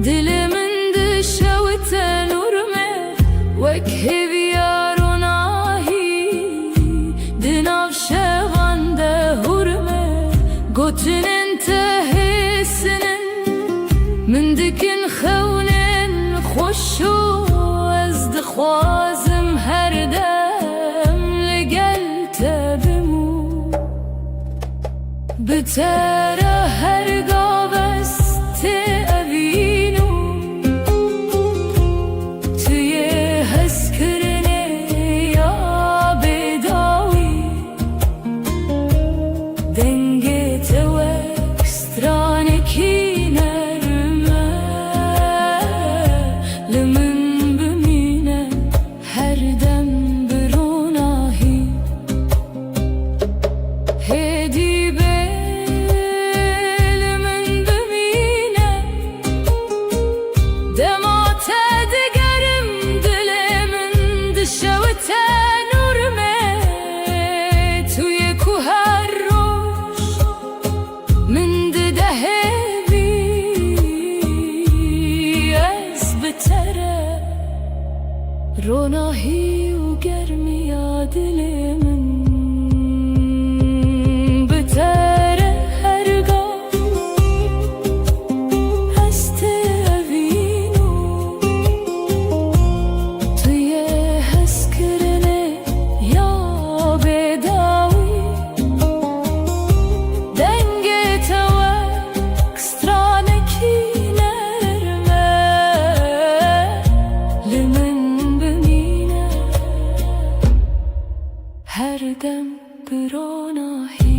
[SPEAKER 3] Dilimin de şevten urme Vek heviyaronahi Dinav şevande hurme Gotinin tehisinin Mindikin khevnin Khoshu ez dixwazim her dem Ligel tebimu Betere her gaveste evinu Tuye heskirne ya bedawi Denge tevek straneki nerime Lümün bümine her dem beronahi Hedi belimin bümine Demate digerim dilimin dışavten urme Tuye kuher roş min dehevi Ez betere ronahi u germiya dilimin Betere her gav heste evinu Tuye heskirne ya bedawi Denge tevek straneki nerme Lümün bümine her dem beronahi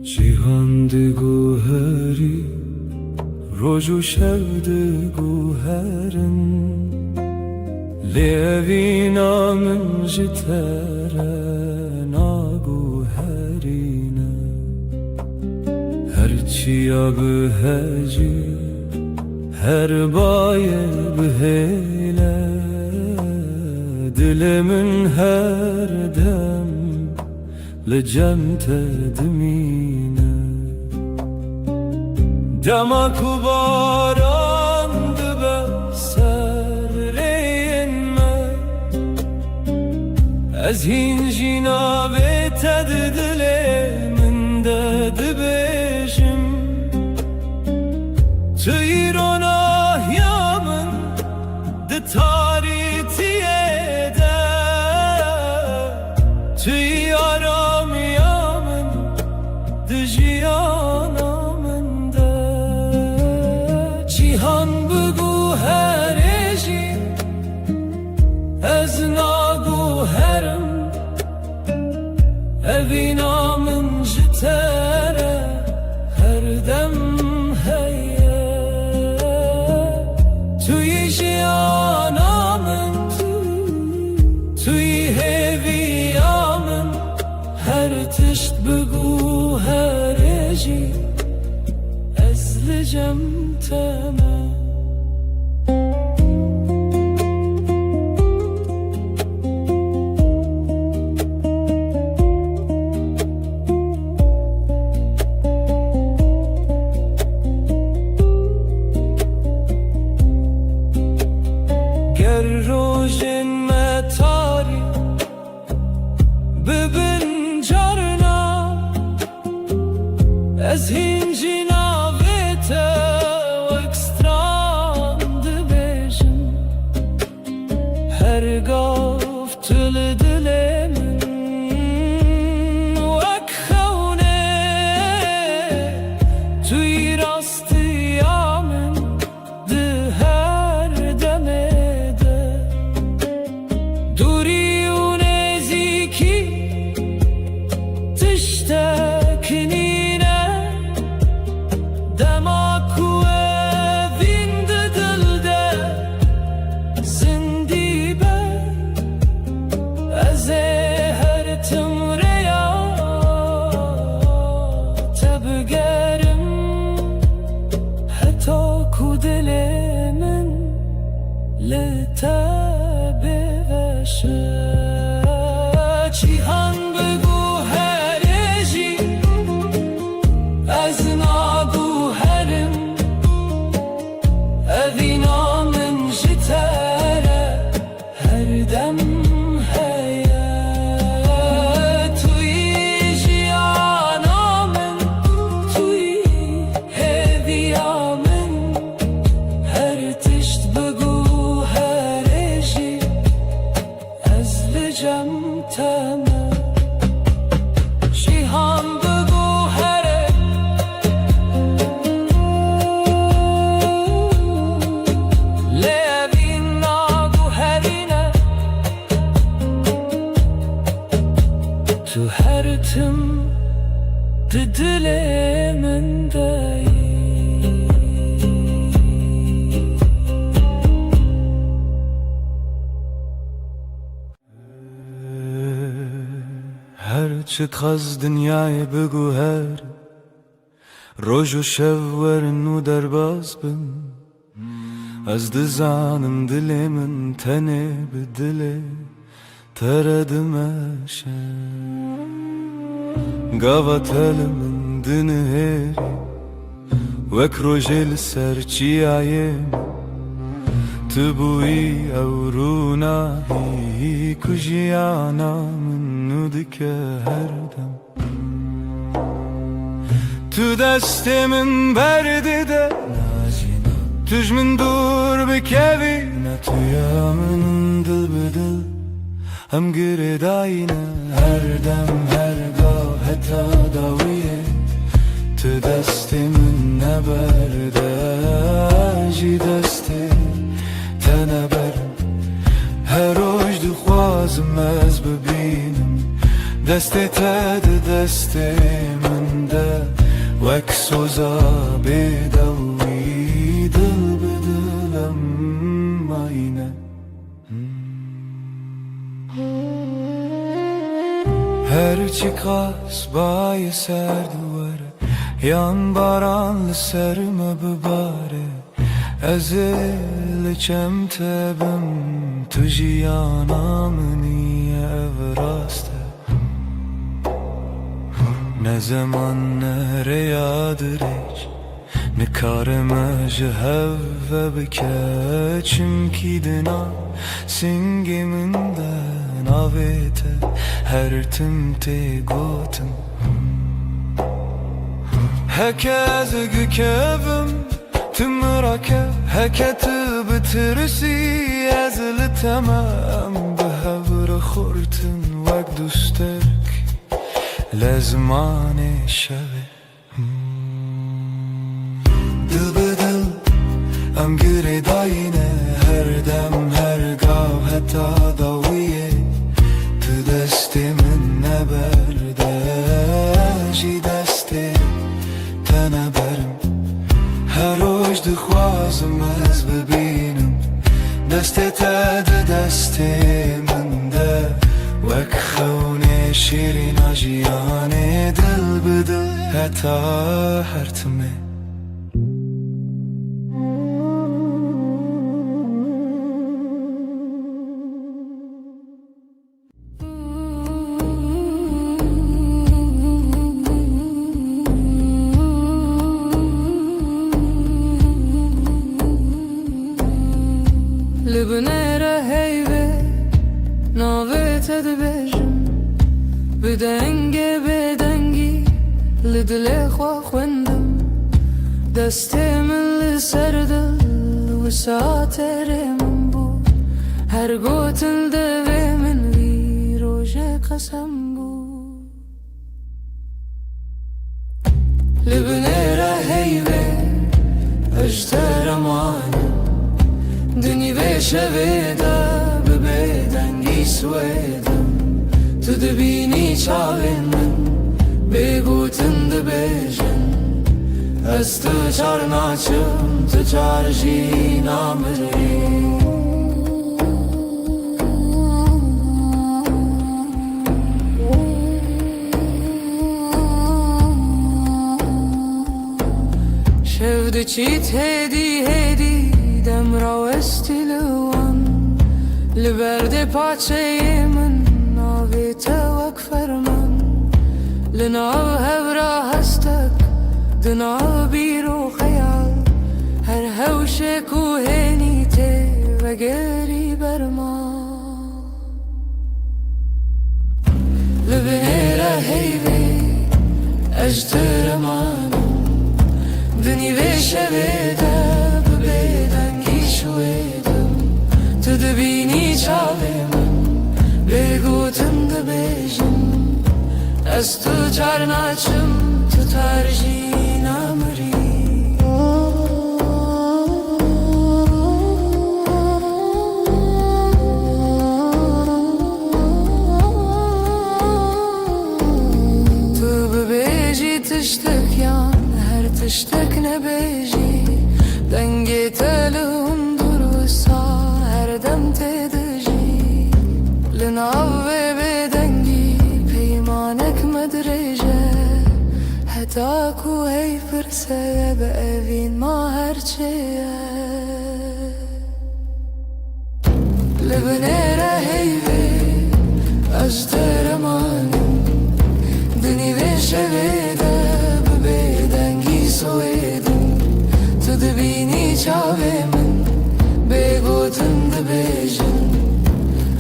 [SPEAKER 1] Cihan de guheri Roju şevde guherin Levina min jitere naguherine Herçiya biheci Her baye bihele Dilimin her dem Lecemte dimine Dema kubaran dibe serreyinme Ez hincina ve teddilemin de dibejim Tüyrona yamın de taritiyede Tüyaram yamın de jiyanamın de Cihan bugu hereji Ez nagu herim Evinam
[SPEAKER 5] بگو هرجی از لجم تمام از هنجی ناویتا و اکستراند بیشم هر گفت دل من وک خونه توی راستی آمن ده هر دمه ده دوری و نزیکی تشتکنی چیهان بگو هرجی از ناگو هرم اوینا من جتره هر دم هیا توی جیانا من توی هدیا من هر تشت بگو هرجی از لجم تمام شیهان بگو هره لیوین ناگو هرینه تو هر تم دل من دایی
[SPEAKER 1] هرچه از دنیای بگو هر روز و شب ورن و درباز بم از دزانم دل من تنه به دل تردمشه قواتل من دنهری وک روژل سرچی آیم تبوی او رونایی کجیانا من نودکه هر دم تو دست من برده توش من دور بکوی نه تویا من دل بدل هم گرداینه هر دم هر گاه تا داویه تو دست من نبرده جی دسته تنبرم هر روز دخوازم از ببینم دست تد دست من ده وک سوزا بدوی دل بدلم آینه هرچی کاس بای سر دواره yan baran serme bibare ezilçem tebim tujyanamni evraste ne zaman nere yadiriç ne karime jehev ve bikeçim ki dina singiminden avete her timte gotum هکز گکبم تمرکه هکت بترسی از لتمام به هور خورتن وک دوستک لزمان شبه دل به دل ام گره داینه هر دم هر گاه حتی داویه تو دست من نبرده جی دسته تنبرم هر روز دخوازم از ببینم دست تد دست من ده وک خونه شیرین آجیانه ده heta her timi
[SPEAKER 5] Libnera heyve navet edbejim بدنگه بدنگی لدل خوا خوندم دسته من لسر دل و ساتر من بود هر گوتل دوه من وی روژ قسم بود لبنه هیوه اجتر مانم دنی بشه دا به بدنگی سویدم تو دبینی چاوین من بگوتن دبیجن از تو چار ناچم تو چار جی نامری شفت چیت هدی دم را استیلوان لبرد پاچه من ناویتا فرمان لناو هبرا هستك دناو بيرو خيال هر هوشك وهنيتي وقري برما لبنيرا هيبي اجتر مانو دني بيشا بيدا ببيدنگي شويدم تدبيني چاوي من بگوتن دبیجم از تو چار ناچم تو ترجی نامری تو ببیجی تشتک یان هر تشتک نبیجی دنگی تلون دور و سا هر دم تدجی لناوه بدنگی پیمانک مدرجه هتاکو هی فرسه بأوین ما هرچه لبنیره هیوه از درمانم دنی بشه بده ببیدنگی سویدم تو دبینی چاوه من بگوتن دبیجن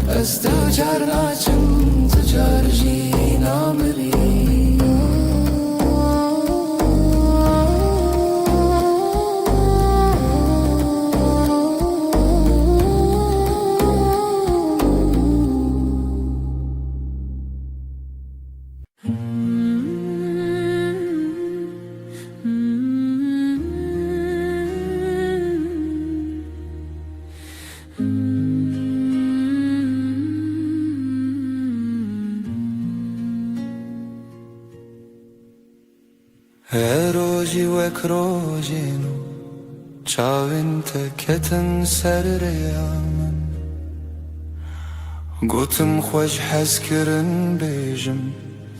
[SPEAKER 5] از تو چار ناچم تو چار جی نامری
[SPEAKER 1] روزی وک روزینو چاوین تکتن سر ریامن گوتم خوش حس کرن بیجم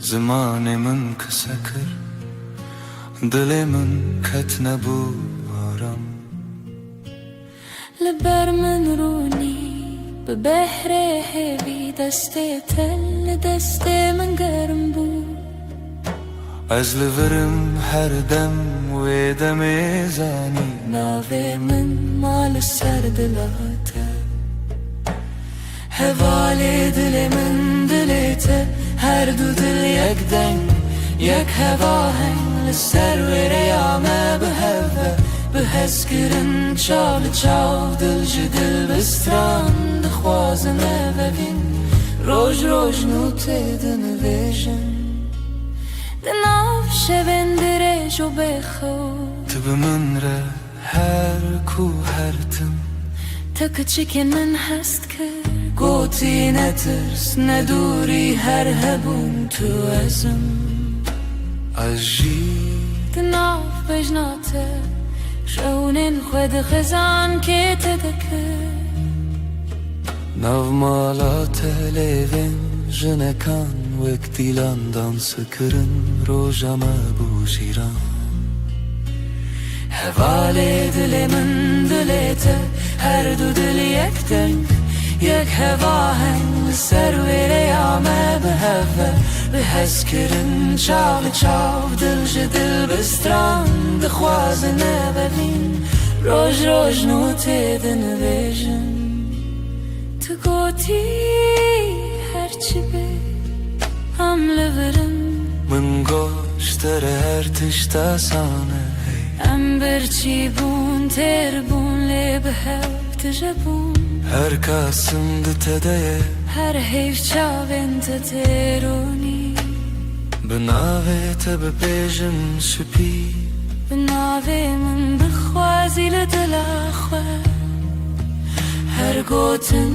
[SPEAKER 1] زمان من کسکر دل من کت نبو آرام
[SPEAKER 2] لبر من رونی به بحر هوی دسته تل دسته من گرم بود
[SPEAKER 1] از لورم هر دم و دم زانی
[SPEAKER 2] ناوه من مال سر دلاته هوال دل من دلته هر دو دل یک دنگ یک هوا هنگ لسر و ریامه به هوا به هسکرن چال چاو دل جدل بستران دخوازنه و بین روش روش نوته دنویشن دناف شبندره جو بخو
[SPEAKER 1] تو به من ره هر کو هر تم
[SPEAKER 2] تک چکن من هست که
[SPEAKER 5] گوتی نترس ندوری هر هبون تو ازم
[SPEAKER 1] از جی
[SPEAKER 2] دناف بجناته شونن خود خزان که تدکه
[SPEAKER 1] نو مالا تلیوین جنکان وقت دیلندان سکرن روژامه بوشیران
[SPEAKER 5] حواله دل من دلته هر دو دل یک دنگ یک هوا هنگ سر وریامه به هوا به حس کرن چاو چاو دل جدل بستران دخوازنه ببین روش روش نوته دنویژن تو گوتی هرچی به حمله برم
[SPEAKER 1] من گوشتر هر تشتا سانه
[SPEAKER 5] ام برچی بون تر بون لی به هف تجبون
[SPEAKER 1] هر کاسم دتده
[SPEAKER 5] هر حیف چاوین تترونی
[SPEAKER 1] بناوه تب بیجم شپی
[SPEAKER 5] بناوی من بخوازی لدل خواه هر گوتن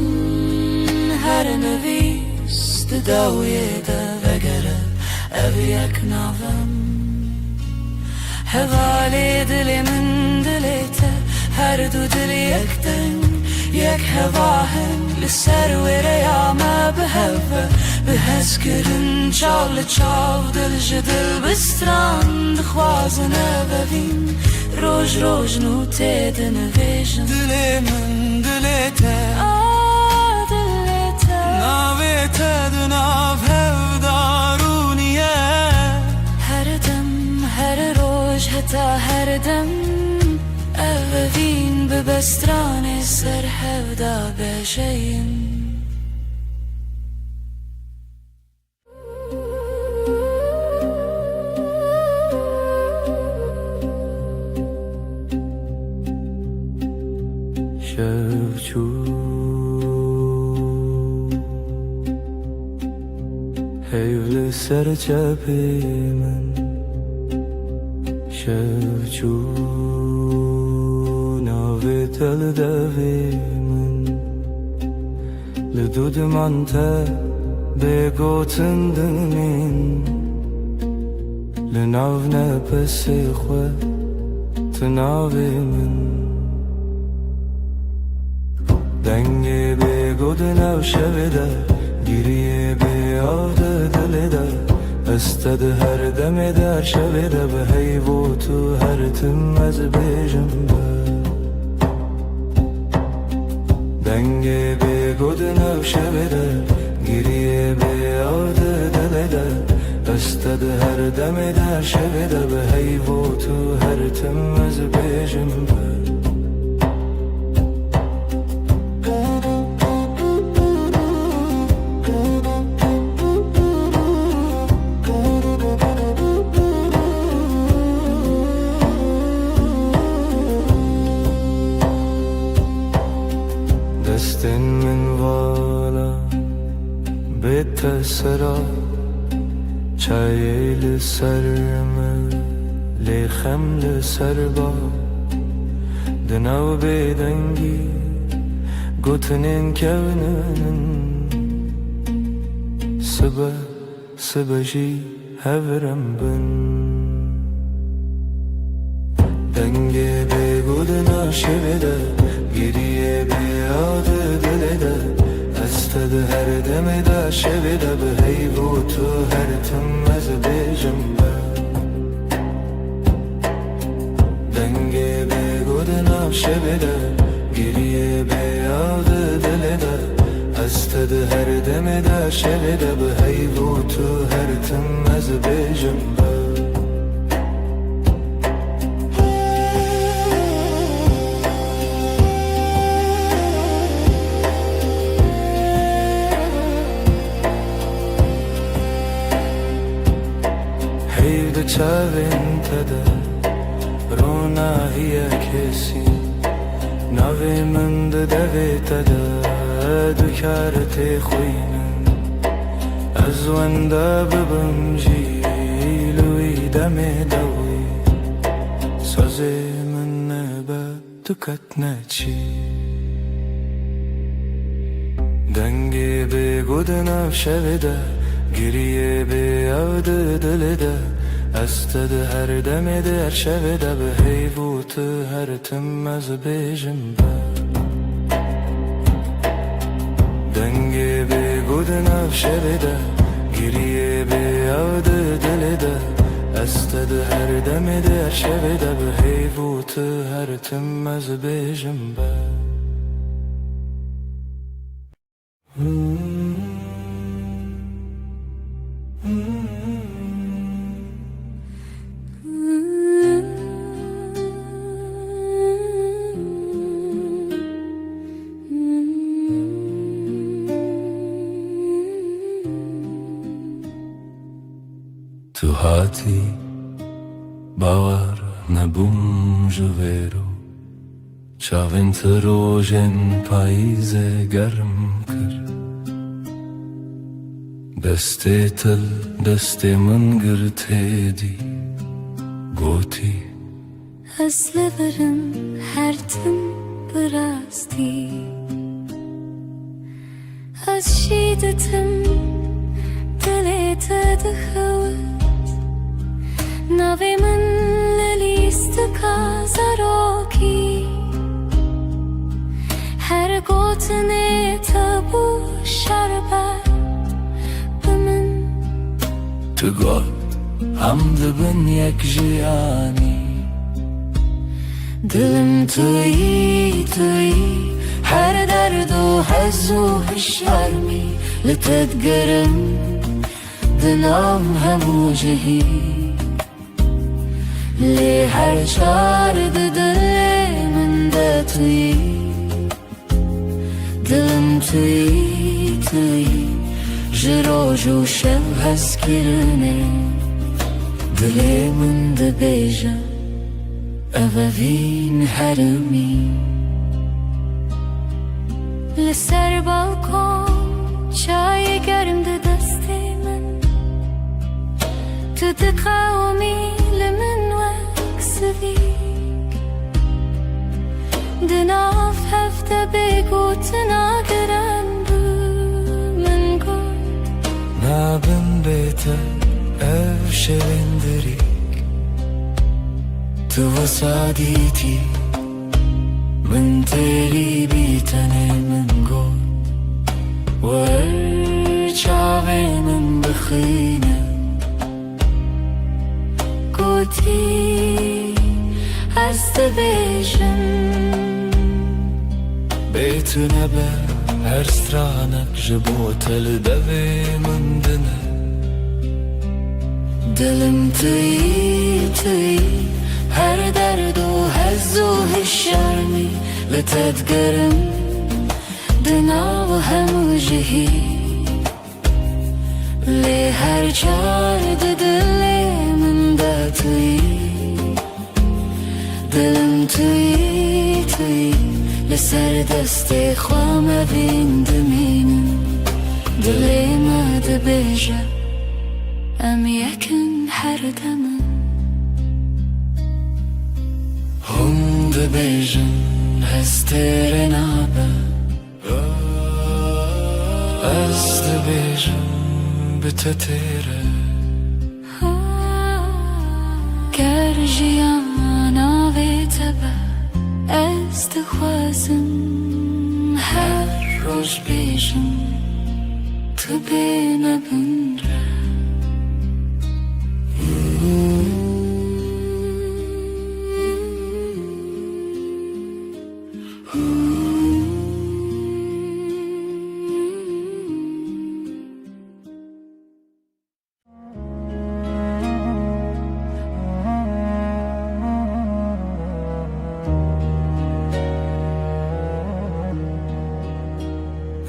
[SPEAKER 5] هر نویس داویه دا وگره او یک ناوم حوالی دل من دلیته هر دو دل یک دنگ یک هوا هم لسر وریامه به هوا به حس کرن چال چاو دل جدل بستران دخوازنه ببین روش روش نوته دنویژن
[SPEAKER 1] دل من دلیته
[SPEAKER 5] دلیته
[SPEAKER 1] ناوه تدناو هفدارونیه
[SPEAKER 5] هر دم هر روش حتا هر دم اوین به بستران سر هفدا بشیم
[SPEAKER 1] شوچو هیول سر چپی من شوچو ناوی تل دوی من لدود من تا بگوتن دمین لناو نپسی خواه تناوی من دنگی بگود نو شویده گیریه بیاده دلیده استد هر دم در شویده به حیبو تو هر تم از بیجم دنگی بگود نو شویده گیریه بیاده دلیده استد هر دم در شویده به حیبو تو هر تم از بیجم دستن من والا بیت سرا چای لسرم لیخم لسر با دناو بیدنگی گوتنین کونن سبجی هورم بن دنگی بگود ناشویده گریه بیاده دلیده استد هر دم دا شویده به حیبو تو هر تم از بیجم دنگی بگود ناشویده گریه بیاده دلیده استد هر دم دا شویده به حیبو تو هر تم از بیجم چاوین تده رونا هیا کسی ناوی من دوی تده دکارت خوینن از ونده ببم جیلوی دم دوی سازی من نبا دکت نچی دنگی بگود ناف شویده گریه بیاده دلیده استد هر دم در شویده به حیبوت هر تم از بیجم دنگی بگود ناف شویده گریه بیاد دلده استد هر دمده هر شبده به حیوت هر تم از بیجم به تو هاتی باور نبوم جویرو چاوین تروژن پاییز گرم کر دسته تل دسته من گرته دی گوتی
[SPEAKER 3] از لبرم هر تم براستی از شیدتم دلت دخوت نوی من للیست کازاروکی هر گوتنه تبو شربت بمن
[SPEAKER 1] تو گل هم دبن یک جیانی دلم توی هر درد و حز و هشرمی لتدگرم دنام همو جهی لی هر چارد دل من ده توی دلم توی جروج و شب هست کرنه دل من ده بیجا اووین هرمی
[SPEAKER 3] لسر بالکن چای گرم ده دستی من تو دقاومی لمن وکسوی دناف هفته بگو تناگرن بو من گو
[SPEAKER 1] نابن بیتا او شوندریک تو وسادیتی من تیری بیتنه من گو ورچاوی من بخینه
[SPEAKER 3] گوتی از دبیجم
[SPEAKER 1] بیتو نبه هر سترانک جبو تل دوی من دنه دلم توی هر درد و حز و هشرمی لتدگرم دنا و همو جهی لی هر چارد دل من ده توی دلم توی لسر دست خوام بین دمینم دل ما ده بیجا ام یکن هر دمم هم ده بیجن هستر نابه از ده بیجن بتتره
[SPEAKER 3] گر جیانا وی تبه از دخوازم هر روز بیجم تو بینه بندره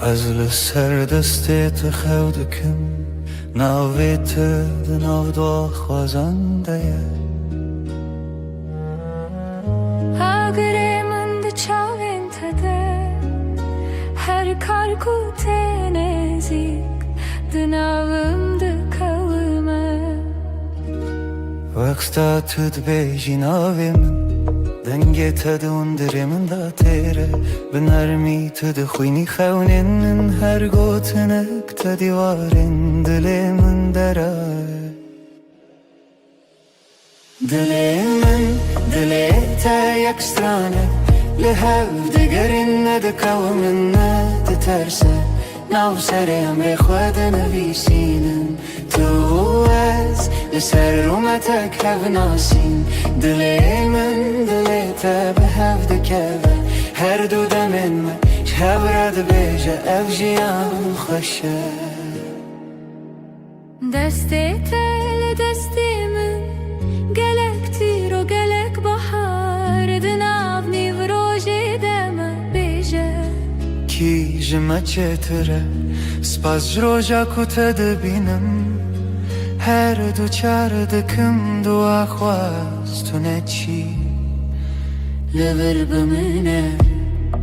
[SPEAKER 1] از لسر دستت خودکم ناویت دناو دو خوازنده
[SPEAKER 3] اگر من ده چاوین تده هر کار کوته نزیک دناوم ده کلمه
[SPEAKER 1] وقتا تد بیجی ناوی من دنگه تد اندره من دا تیره بنرمی تد خوینی خونین من هر گوتنک تدیوارین دل من دره دل تا یک سترانه لحف دگرین ندکاو من ندترسه
[SPEAKER 2] ناو سر امر خود نویسینم تو از لسر رومتک هف ناسین دلی من دلیتا به هف دکوه هر دو دمن من شهب رد بیجه اف جیان خوشه
[SPEAKER 3] دستی تل دستی من گلک تیر و گلک بحر دناف نیو روژی دم بیجه
[SPEAKER 2] کی جمع چتره سپاس روژا کتا دبینم هر دو چار دکم دو آخواست تو نچی لور بمنه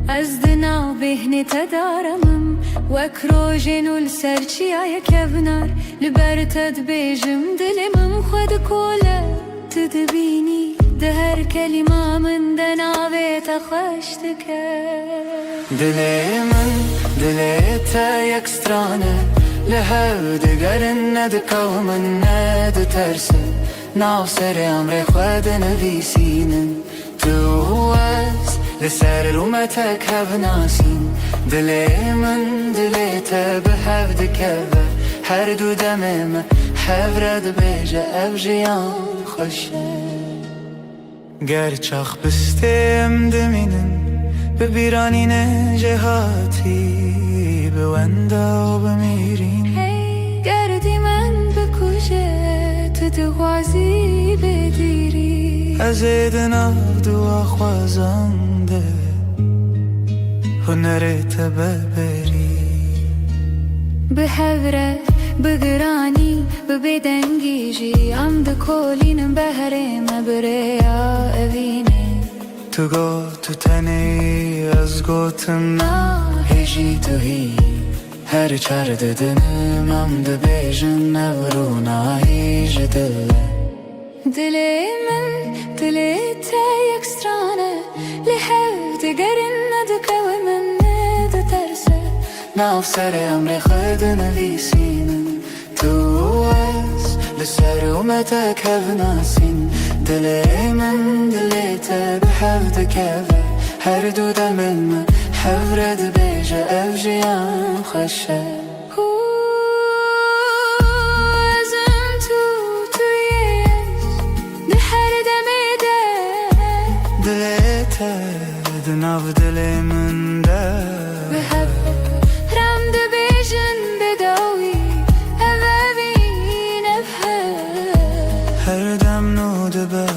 [SPEAKER 3] از دناو بهنی تدارمم وک روژین و لسرچی آیا کبنار لبر تد بیجم دلمم خود کوله تدبینی ده هر کلمه من دناوی تخشت کرد
[SPEAKER 2] دلی من دلی تا یک سترانه لهو دگرن ندکو من ندترسه ناو سر امر خود نویسینم تو از لسر رومتک هف ناسین دلی من دلی تا به هف دکوه هر دو دمم هف رد بیجه اف جیان خوشه گر چاخ بستیم دمینم به بیرانین جهاتی به وندا و بمیرین
[SPEAKER 3] هی گردی من بکوشه تو دغوازی بدیری
[SPEAKER 2] از دناو دو خوازنده هنرت ببری
[SPEAKER 3] به هوره بگرانی به بدنگیجی ام دکولینم بهرم بریا اوینه
[SPEAKER 2] تو گو تو تنی از گوتم هجی تو هی هر چار ددنم ام دبیجن نورو نایج دله
[SPEAKER 3] دلی من دلی تا یک سترانه لحو دگرن ندکوه من ندترسه
[SPEAKER 2] ناو سر امر خود نویسینم تو از لسر اومتک هف ناسین دلی من دلی تا به هف دکوه هر دو دمن من هف رد بیجه اف جیان خوشه
[SPEAKER 3] ازم تویش ده هر دمی ده
[SPEAKER 2] دلی تا دناو دلی من ده
[SPEAKER 3] به هف رم ده بیجن بداوی اوابین افه
[SPEAKER 2] هر دم نو دبه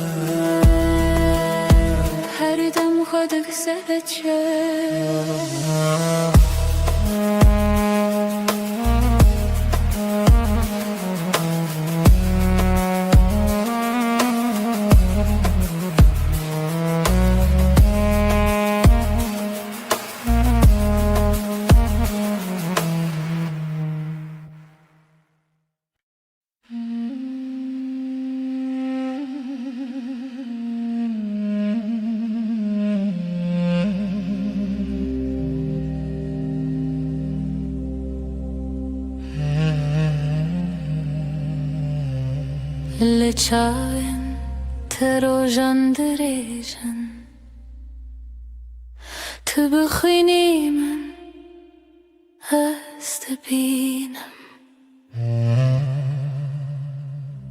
[SPEAKER 3] هر دم خودک سبت شد لچاوم تروژن دریجن تو بخوینی من هست بینم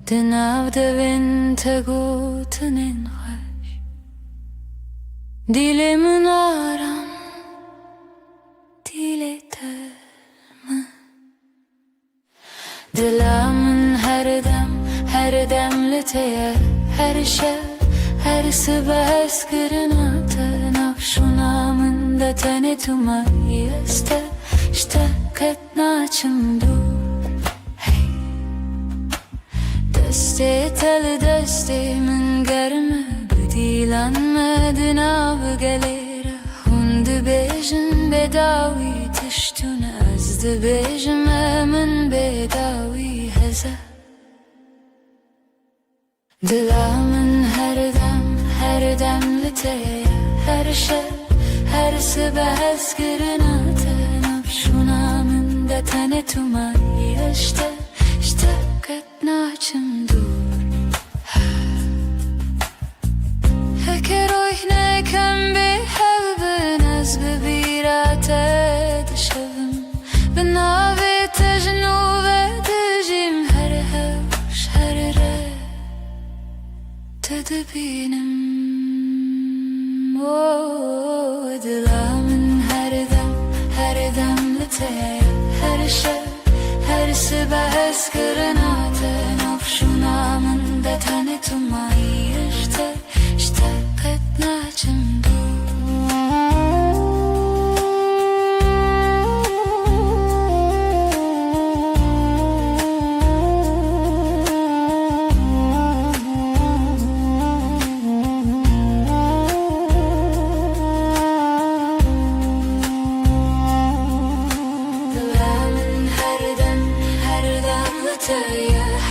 [SPEAKER 3] دناو دوین تگو تنین خوش دیل من آرام دیل ترم دلم هر دم لتیه هر شب هر صبح هست کرنات نفشونا من ده تنی تو مایسته اشتاقت ناچم دور دستی تل دستی من گرمه بدیلان مدنا بگلیره هند بیجن بداوی تشتون از ده بیجم من بداوی هزه دلامن هر دم لتیه هر شب هر صبح هست کرنات نفشونا من ده تنی تو مایشته اشتاقت ناچم دور هکه روی نکم به هل بنز ببیرات دشوم بنا
[SPEAKER 2] dedi benim. Dilamın her dem liteye, her şey, her sibahs kırınaten of şu namın da tanıtmayı işte petnacım du.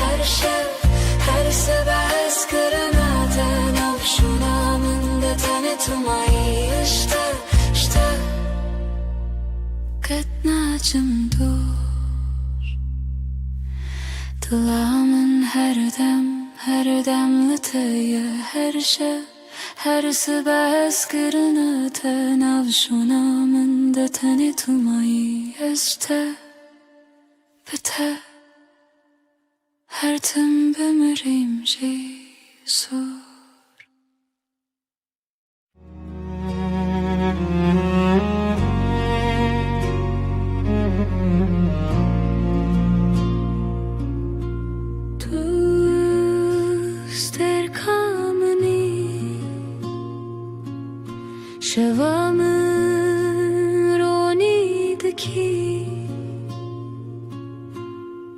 [SPEAKER 2] Her şey, her sebes kırınadan of şu namında tanıtmayı işte Ketnacım dur. Dilamın her dem liteye, her şey, her sebes kırınadan of şu namında tanıtmayı işte biter. Her tym bömürüm Jesus. Tuster kamni şevamın ronidki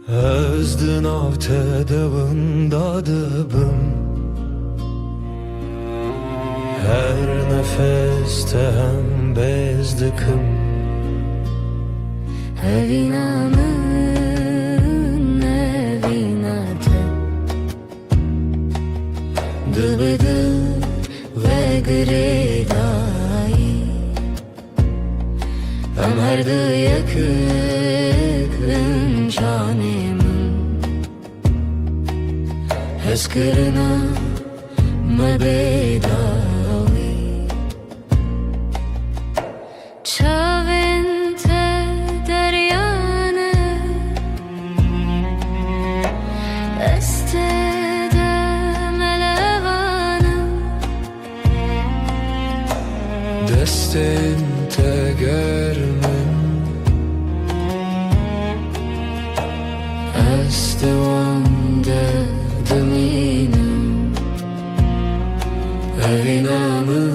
[SPEAKER 1] Özdün av tedavındadım. Her nefeste hem bezdikim.
[SPEAKER 3] Evinamın evinate Dıbıdı ve gredayı Ömerdi yakın canımın Heskırına mebedavi Çavente deryane Estede melevana
[SPEAKER 1] Destin tegermin Estevande deminim Evinamın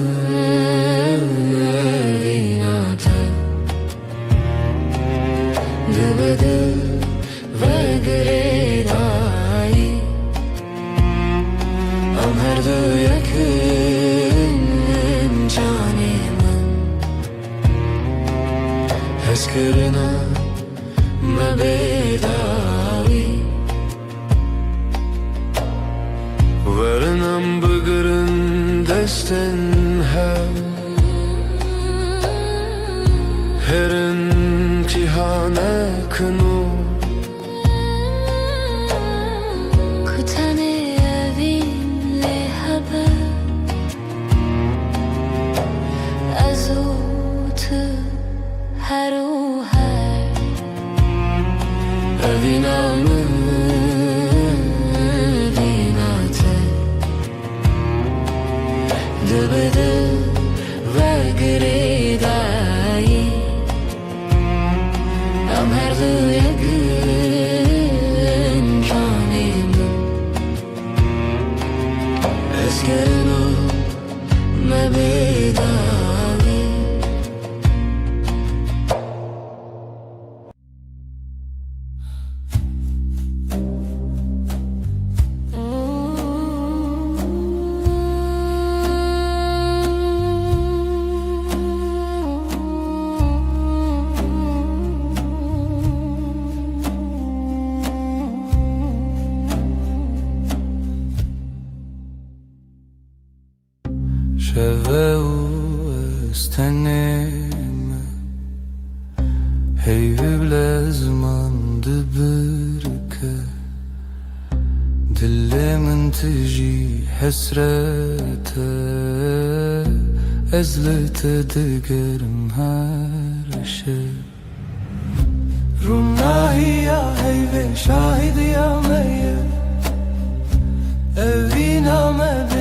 [SPEAKER 1] evinate
[SPEAKER 3] Dıbıdı ve gredayı
[SPEAKER 1] Ömerdi yakın
[SPEAKER 3] canımın
[SPEAKER 1] Heskırına
[SPEAKER 3] mebedavi
[SPEAKER 1] Varınam bıgırın destin Herin cihane kınu
[SPEAKER 3] Kutane evinle haber Azutu her o her
[SPEAKER 1] Evinamın
[SPEAKER 3] evinate Dıbıdı ve gredayı Ömerdi yakın canımın
[SPEAKER 1] Eskirina
[SPEAKER 3] mebedavi
[SPEAKER 1] Şeveu estenime Heyvle zmandı birke Dilimin tiji hasrete Ezlete digerim her şey Runahi ya heyve şahidi ya meyye Evina me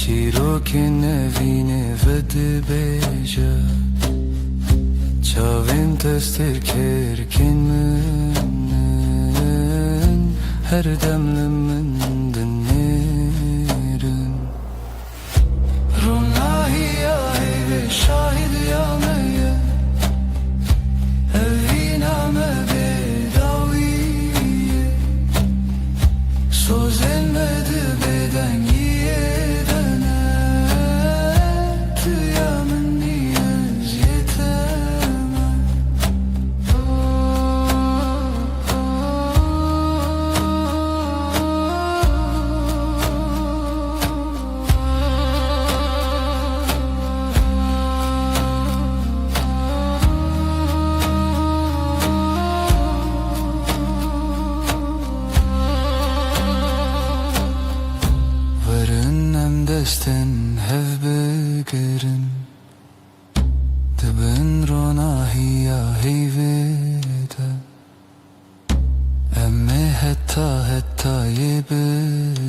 [SPEAKER 1] چیروکی نوینه ود بیجا چاوین تستر کرکن من her demlemin dinlerim Rullahi ya ve şahid ya meyye Eviname bedaviye Söz elmedi beden yiyedene Tüyamın niyaz yeteme Desten hev begerim Dibin ronahiya heyvede Emme hetta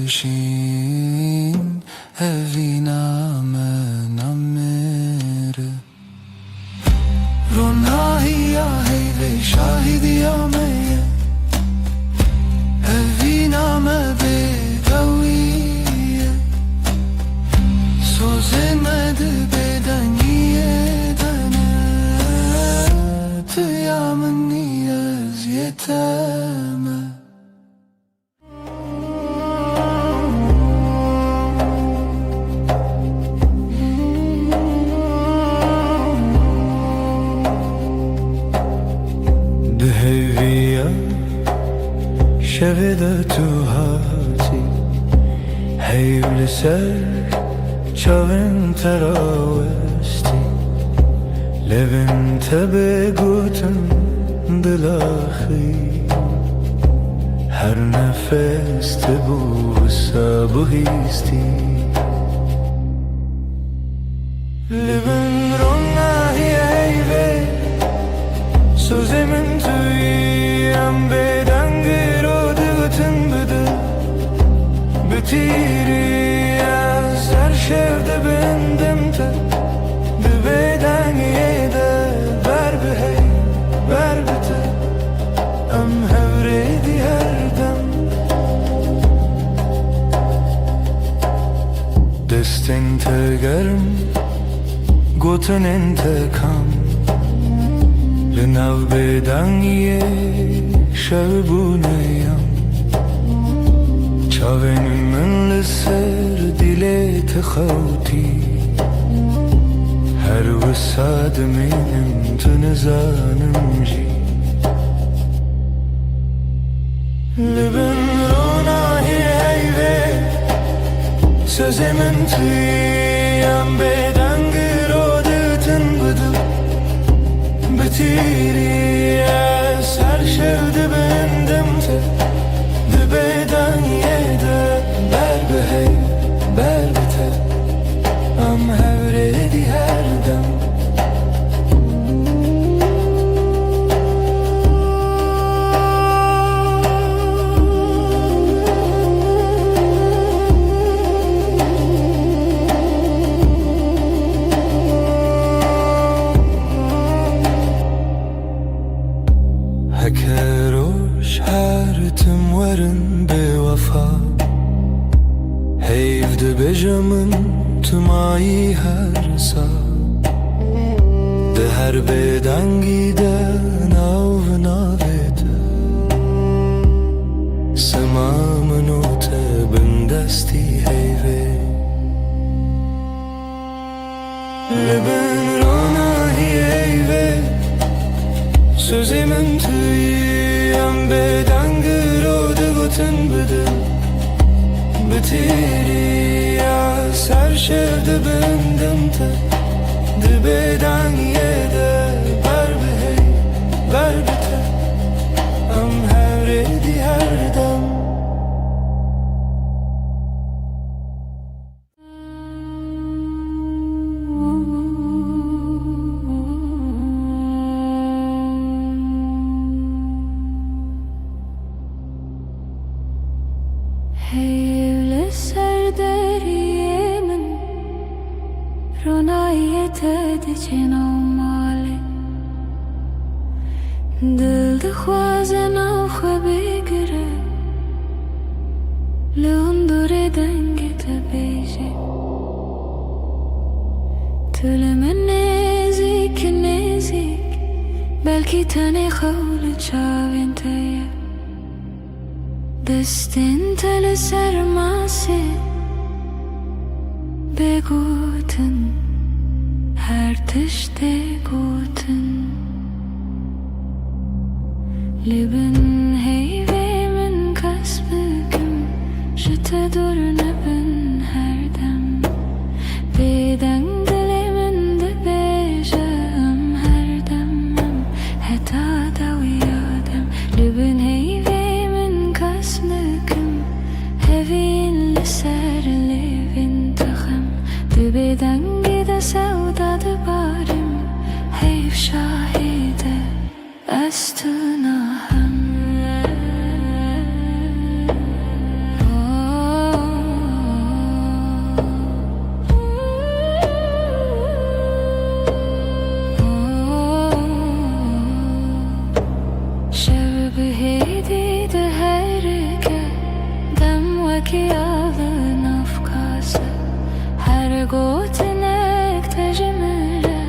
[SPEAKER 1] yebişin Evina menamere Ronahiya heyve şahidiya meye Evina me bedaviye Sözemedi beden yiyedene Tüyamın niyaz yeteme Deheviya şevede tuhati Heyvli ser Çavin teravesti Levin tebe gutun dilahi Her nefeste bu sabı histi Levin ronahi eyve Sözemin tüyem beden girodu gutun büdü Bütiri Şevde bendim te Dübeyden yede Ver bir hey, ver bir te Em hevredi her dem Destin tegerim Gotun intekam Linav beden ye Şevbuneyam Çavenin من لسر دلت خوتي هر وساد منم تنزانم جي لبن روناهي هيوه Sözümün tüyem beden girodutun budu Bitiri eser şevdi bendim te Dübeyden yede Ber be hey, ber bite Am hevredi her dem Hekeroş her tüm varın bevafa Heyvde bejamın tüm ayı her sa De her beden giden av navete Semamın o tebin desti heyve Leben ronahi heyve Sözümün tüyem beden girodu gutun büdü Bitiri ya ser şevde bendim te Dübeyden yede Ber be hey, ber bite Am hevredi her dem
[SPEAKER 3] Heyvli ser deriye min رونایت دیچنو ماله دل دخوازه نو بگیره لون دوره دنگت بیجه طول من نزیک نزیک بلکی تنی خول چاوین تیه دستین تل سرماسه بگوتن هر تشته گوتن لبن هیوی من کسبکم جت دور نبن هر دم بیدن دلی من دبیجم هر دمم حتا دو یادم لبن هیوی من کسبکم هوین لسر لیوین تخم دبیدن گیده سودا دبارم حیف شاهده از تو ناهم شب بهیدی ده هرگه دم وکی آلن افکاسه هر گوتنک تجمله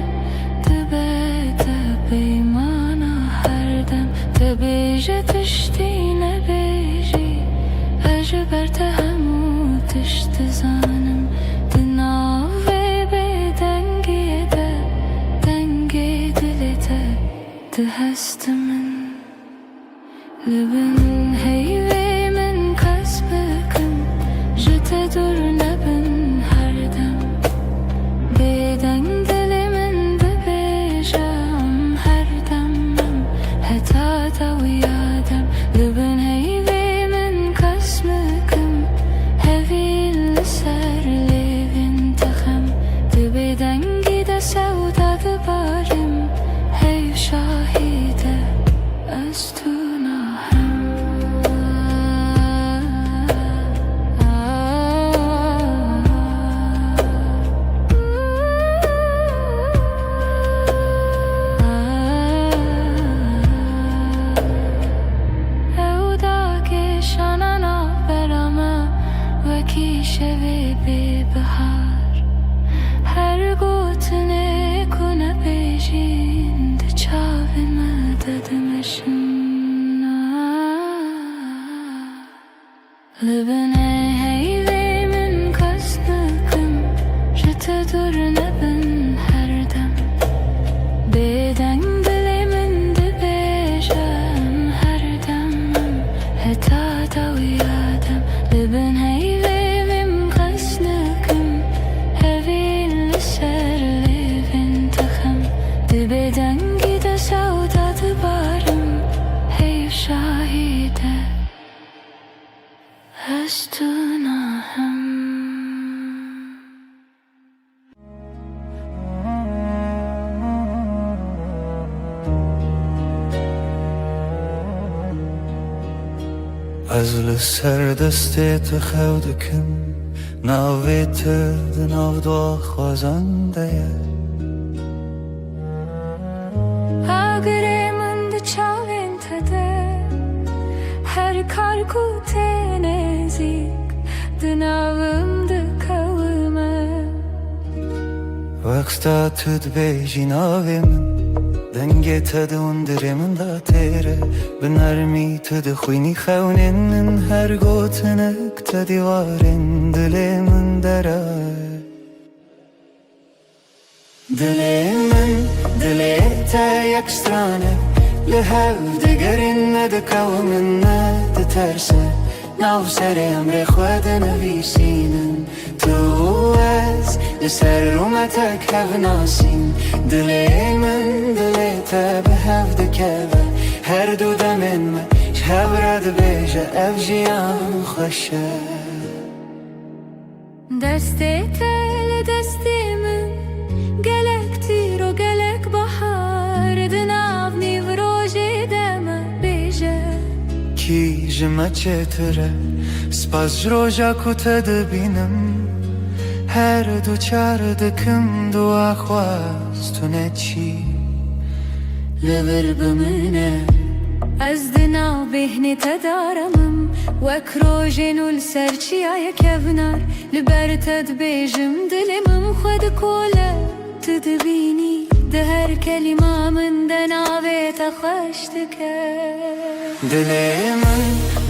[SPEAKER 3] دبه بیمانا هر دم تبیجه تشتی نبیجی اجبر تهمو تشت زانم دناوی بی دنگی ده دنگی دلیته ده هست من لبن هیوی من کسبکم جت دور نبن هر دم بیدن دلی من ببیجم هر دمم حتا دو یادم لبن هیوی من کسبکم هوین لسر لیوین تخم دبیدن گیده سودا دبارم حیف شاهده از تو شوی بی بهار هر گوتنه کنه بیجین ده چاوی مددمشن لبنه هیوی من کسنکم جت دور نبن هر دم بیدن دلی من ده بیجم هر دمم حتا دو یادم لبن هیوی بدن گیده سودا دبارم حیف شاهده از تو ناهم
[SPEAKER 1] از لسر دستت خودکم ناویت دناو دو خوازنده
[SPEAKER 3] هر کار کوته نزیک دناوم دکومه
[SPEAKER 1] وقتا تد بیجی ناوی من دنگی تد اندره من دا تیره بنرمی تد خوینی خونین من هر گوتنک تدیوارن دلی من دره دلی من دلی تا یک سترانه لهو دگرین ندکو من ندترسه ناو سر امر خود نویسینن تو از لسر رومتک هف ناسین دلی من دلی تا به هف دکوه هر دو دمین من شهو رد بیجه اف جیان خوشه
[SPEAKER 3] دستی تل دستی من گلک تیر و گلک بحار دناو نیو روژی دم بیجه
[SPEAKER 1] کی جمع چطره سپاس جروجا کتا دبینم هر دو چردکم دو اخواستونه چی لبر بمنه
[SPEAKER 3] از دنا بهنی تدارمم وکروژن السرچی آیا کبنار لبر تد بیجم دلمم خود کوله تدبینی ده هر کلمه من دناوی تخشت کرد
[SPEAKER 1] دلی من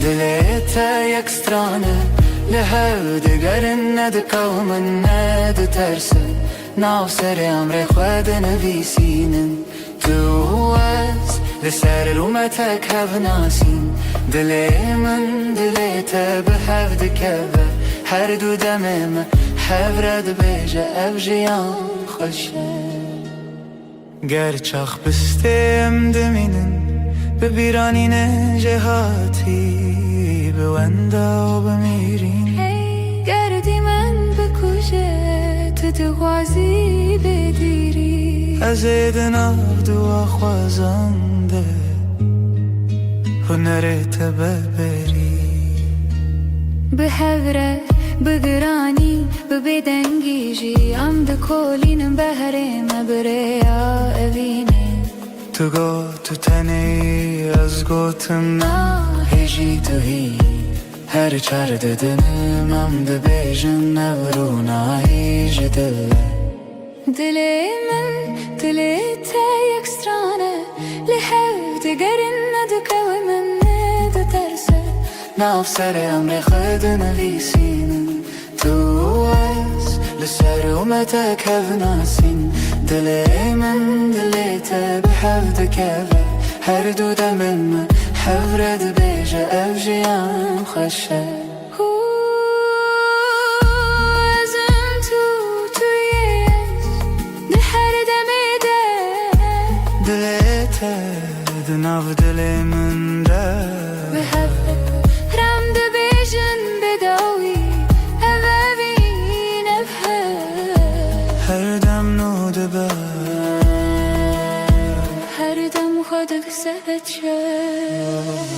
[SPEAKER 1] دلی تا یک سترانه لهو دگرن ند قومن ند ترسه ناو سر امر خود نویسینن تو از لسر رومتک هف ناسین دلی من دلی تا به هفت کبه هر دو دمم حفرد بیجه افجیان خوشه گرچاخ بستیم دمینن به بیرانین جهاتی به وندا و بمیرین
[SPEAKER 3] گردی من بکوشه تو دغازی بدیری
[SPEAKER 1] از ایدن دعا خوازنده هنرت ببری
[SPEAKER 3] به هوره بگرانی به بدنگیجی ام ده کولینم بهره مبره یا اوینه
[SPEAKER 1] تو گو تو تنی از گوتم هجی تو هی هر چرد دنم ام ده بیجن نورونایی جدله
[SPEAKER 3] دلی من دلی تا یک سترانه لحو دگرن ندکو من ند ترسه
[SPEAKER 1] ناف سر امر خود نویسینن تو از لسر اومتک هف ناسین دلی من دلی تا به هفت کبه هر دو دمم حفرد بیجه افجیان خوشه
[SPEAKER 3] ازم تویش ده هر دمیده
[SPEAKER 1] دلی تا دناف دلی من ده
[SPEAKER 3] به هفت رم ده بیجن بداوی اوین
[SPEAKER 1] هر دم نو دبه
[SPEAKER 3] هر دم خودک سبت شد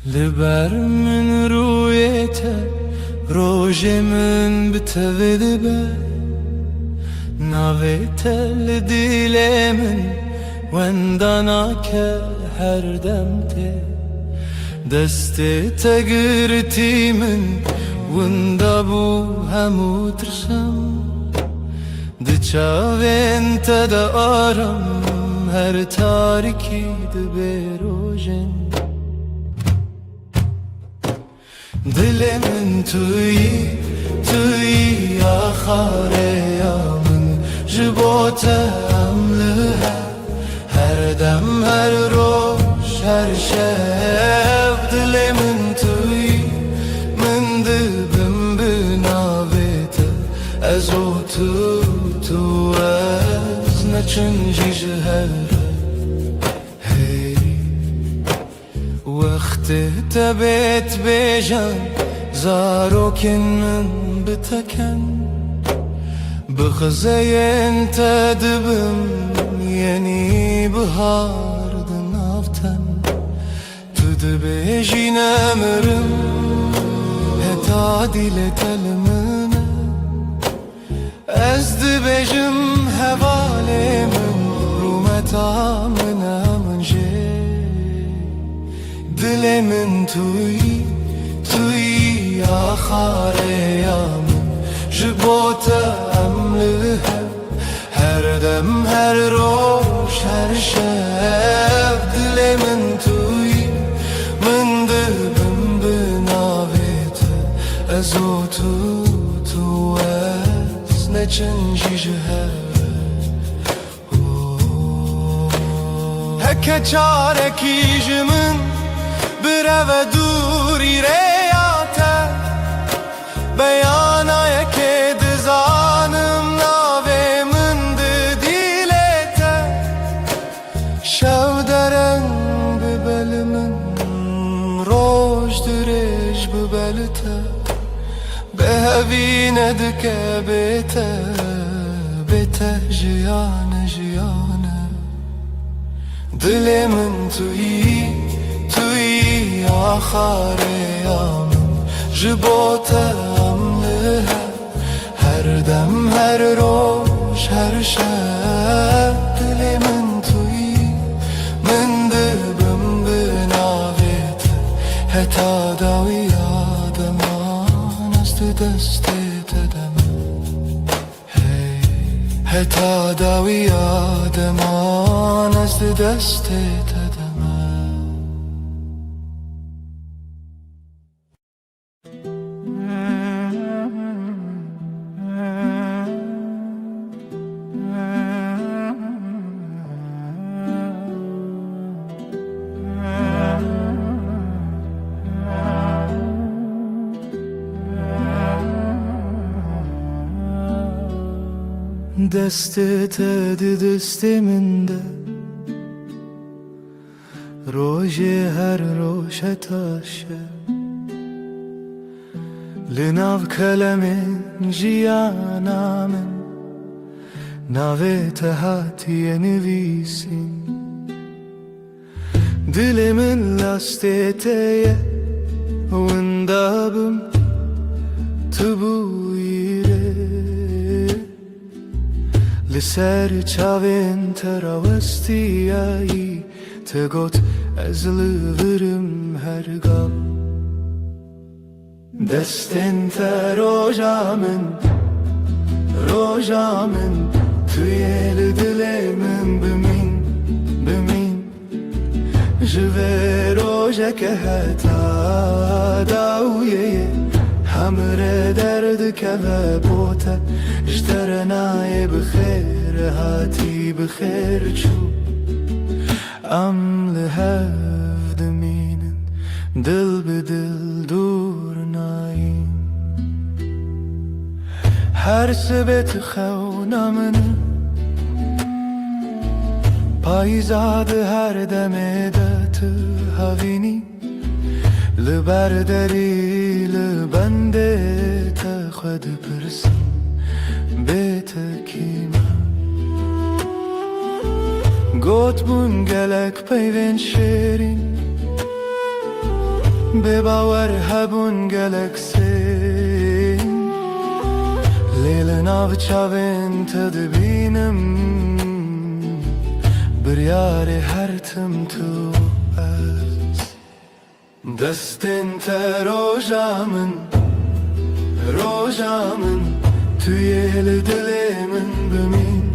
[SPEAKER 1] لبر من رویته روژ من بتوید به ناویته لدیل من وندانا که هر دم ته دست تگرتی من وندا بو همو ترسم دچاوین تا دا آرم هر تاریکی ده بیروژن دل من توی آخاره یا من جبوتم لها هر دم هر روش هر شب دل من توی من دبم بناویت از او تو از نچنجی جهره وقت تبت بیجن زاروکن من بتکن بخزین تدبم یعنی بهار دنافتن تو دبیجی نمرم هتا دیل تلمنه از دبیجم حواله من رومتا من منجه دل من توی آخاره یا من جبوتم لها هر دم هر روش هر شب دل من توی من دبم بناویت از او تو از نچنجی جهره هکه چارکی جمن بره و دو درج ببلته به هوینه دکه بیته جیانه جیانه دل من تویی آخر یامن جبوته امله هر دم هر روز هر شب دل من تویی من دبم بناویت حتی داوی یادمان است دستت دم حتی داوی یادمان است دستت دم دستت دستمن ده روز هر روز تاشه لناو کلم جیانا من ناویت هاتی نویسین دل من لاستیتیه وندابم تبویره لسر چاوین تراوستیایی تگوت از لورم هرگاه دستن روژامن توی دل من بمین جوه روژه که حتا داویه همره درد که بوته اشترنای بخیر هاتی بخیر چو ام لحف دمینن دل به دل دور نایم هر سبت خونمن پایزاد هر دمه دت هاوینی لبرداری لبنده تا خود پرسم بیت کیما گوت بون گلک پیوین شیرین به باور هبون گلک سین لیل ناو چاوین تدبینم بریار هر تم تو از دستن تا روژامن توی دل من بمین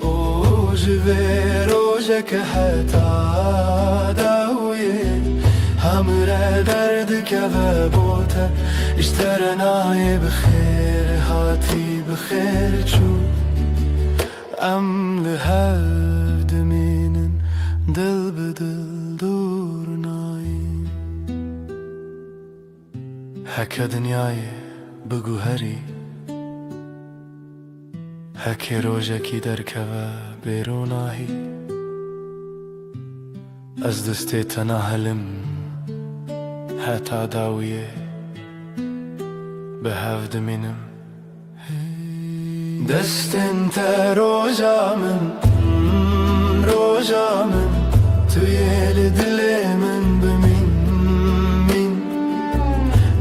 [SPEAKER 1] او جوه روژه که حتا داویه همره درد که بوته اشترنای بخیر هاتی بخیر چو ام لحف دمینن دل به دل دور نایم هک دنیای بگو هری هک روژکی درکوه بیروناهی از دستی تناهلم حتی داویه به هف دمینم دستن تا روژامن توی دل من بمین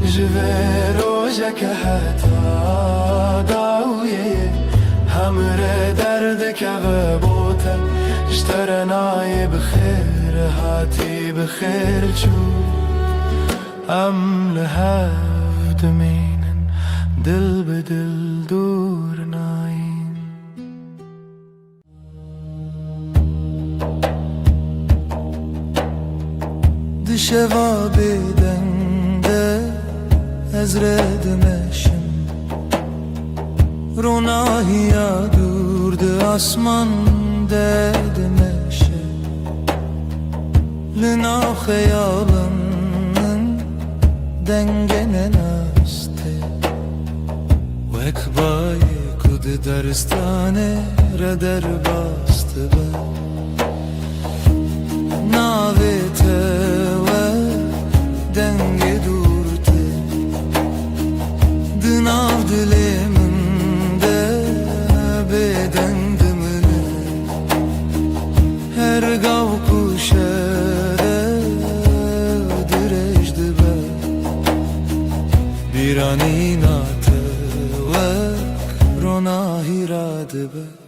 [SPEAKER 1] جوه روژه که حتا داویه همره درد که بوته اشترنای بخیر هاتی بخیر چو ام لحف دمینن دل به دل دور نایم دشوا بدنده از ردمشم روناهی دورد آسمان ددمشه لنا خیالم دنگن نسته و اکبای کد درستانه را در باسته با ناویته و ایرانی ناته و روناهی را دبه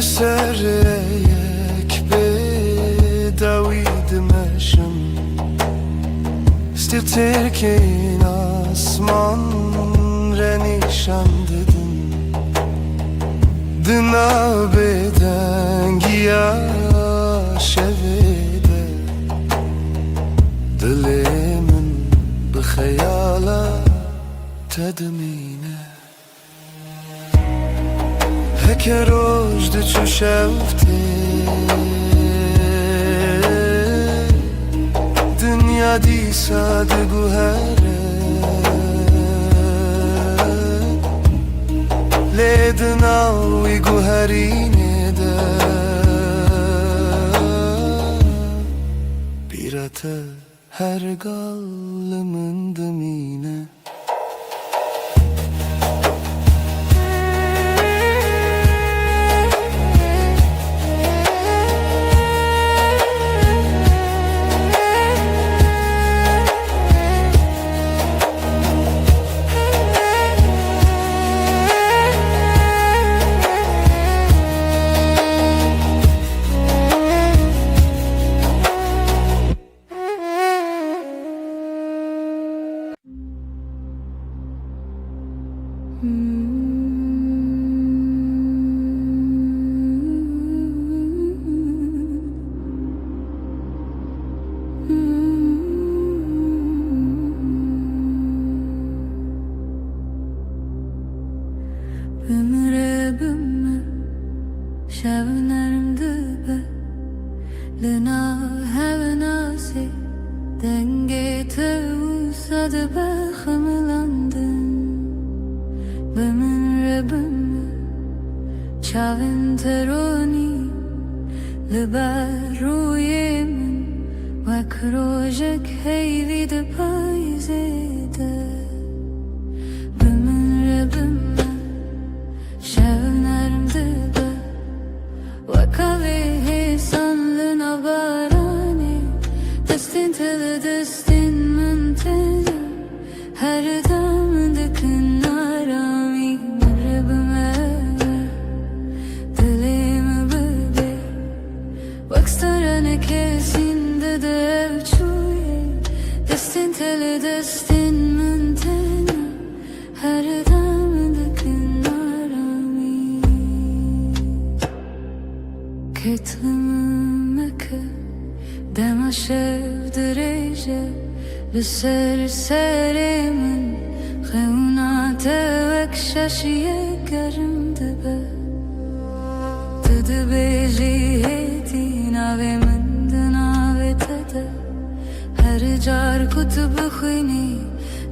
[SPEAKER 1] لسر یک بدوید مشم استیتر که این آسمان را نشان دادن دنا بدنگی شویده دل من به خیالات تدمینه که رشد چو شفته دنیا دی ساده گوهره لیدناوی گوهرینه ده بیرته her gallımın dımine
[SPEAKER 3] Ömre bümme şevnerim dübe Lina hevenasi denge tevsadı bekhamlandın Ömre bümme çavin teroni Liberuyemin Vek rojek heyvi de payzede Ömre bümme şevnerim dübe Vakavi sanlına barani Destin tele destin müntene Her damdıkın arami Mürrebime Dilimi bebe Vakstarane kesinde de evçuye Destin tele destin müntene Her damdıkın arami Ketlemeke Dema şevdireje Lüser serimin Khevna tevek şaşiye gerim dibe Tıdı bejiheti Nave min dinave tede Her car kutubu khini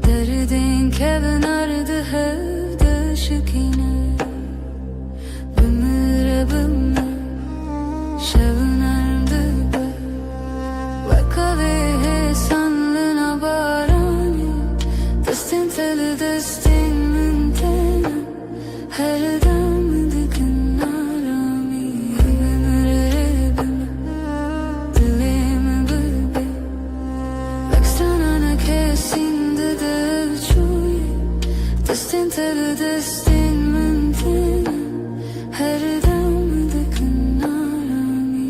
[SPEAKER 3] Derdin kevin ardı hevde şükine Bümüre bümme Şevnerim dübe Vakavi sanlına barani Destin teli destin müntene Her damdıkın arami Bümüre bümme Dilimi bülbe Vekstanana kesinde de çuye Destin teli destin müntene Her damdıkın arami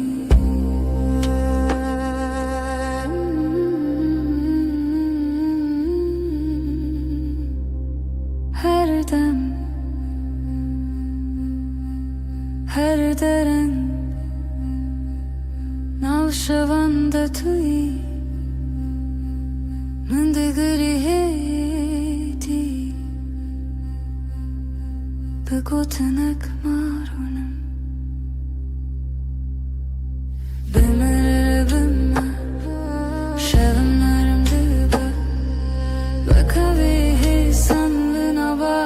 [SPEAKER 3] Her dem Her deren Navşavanda tui Mındıgırı heti Begotenek marunum Bümere bümme Şevimlerim dübe Vakavi sanlına var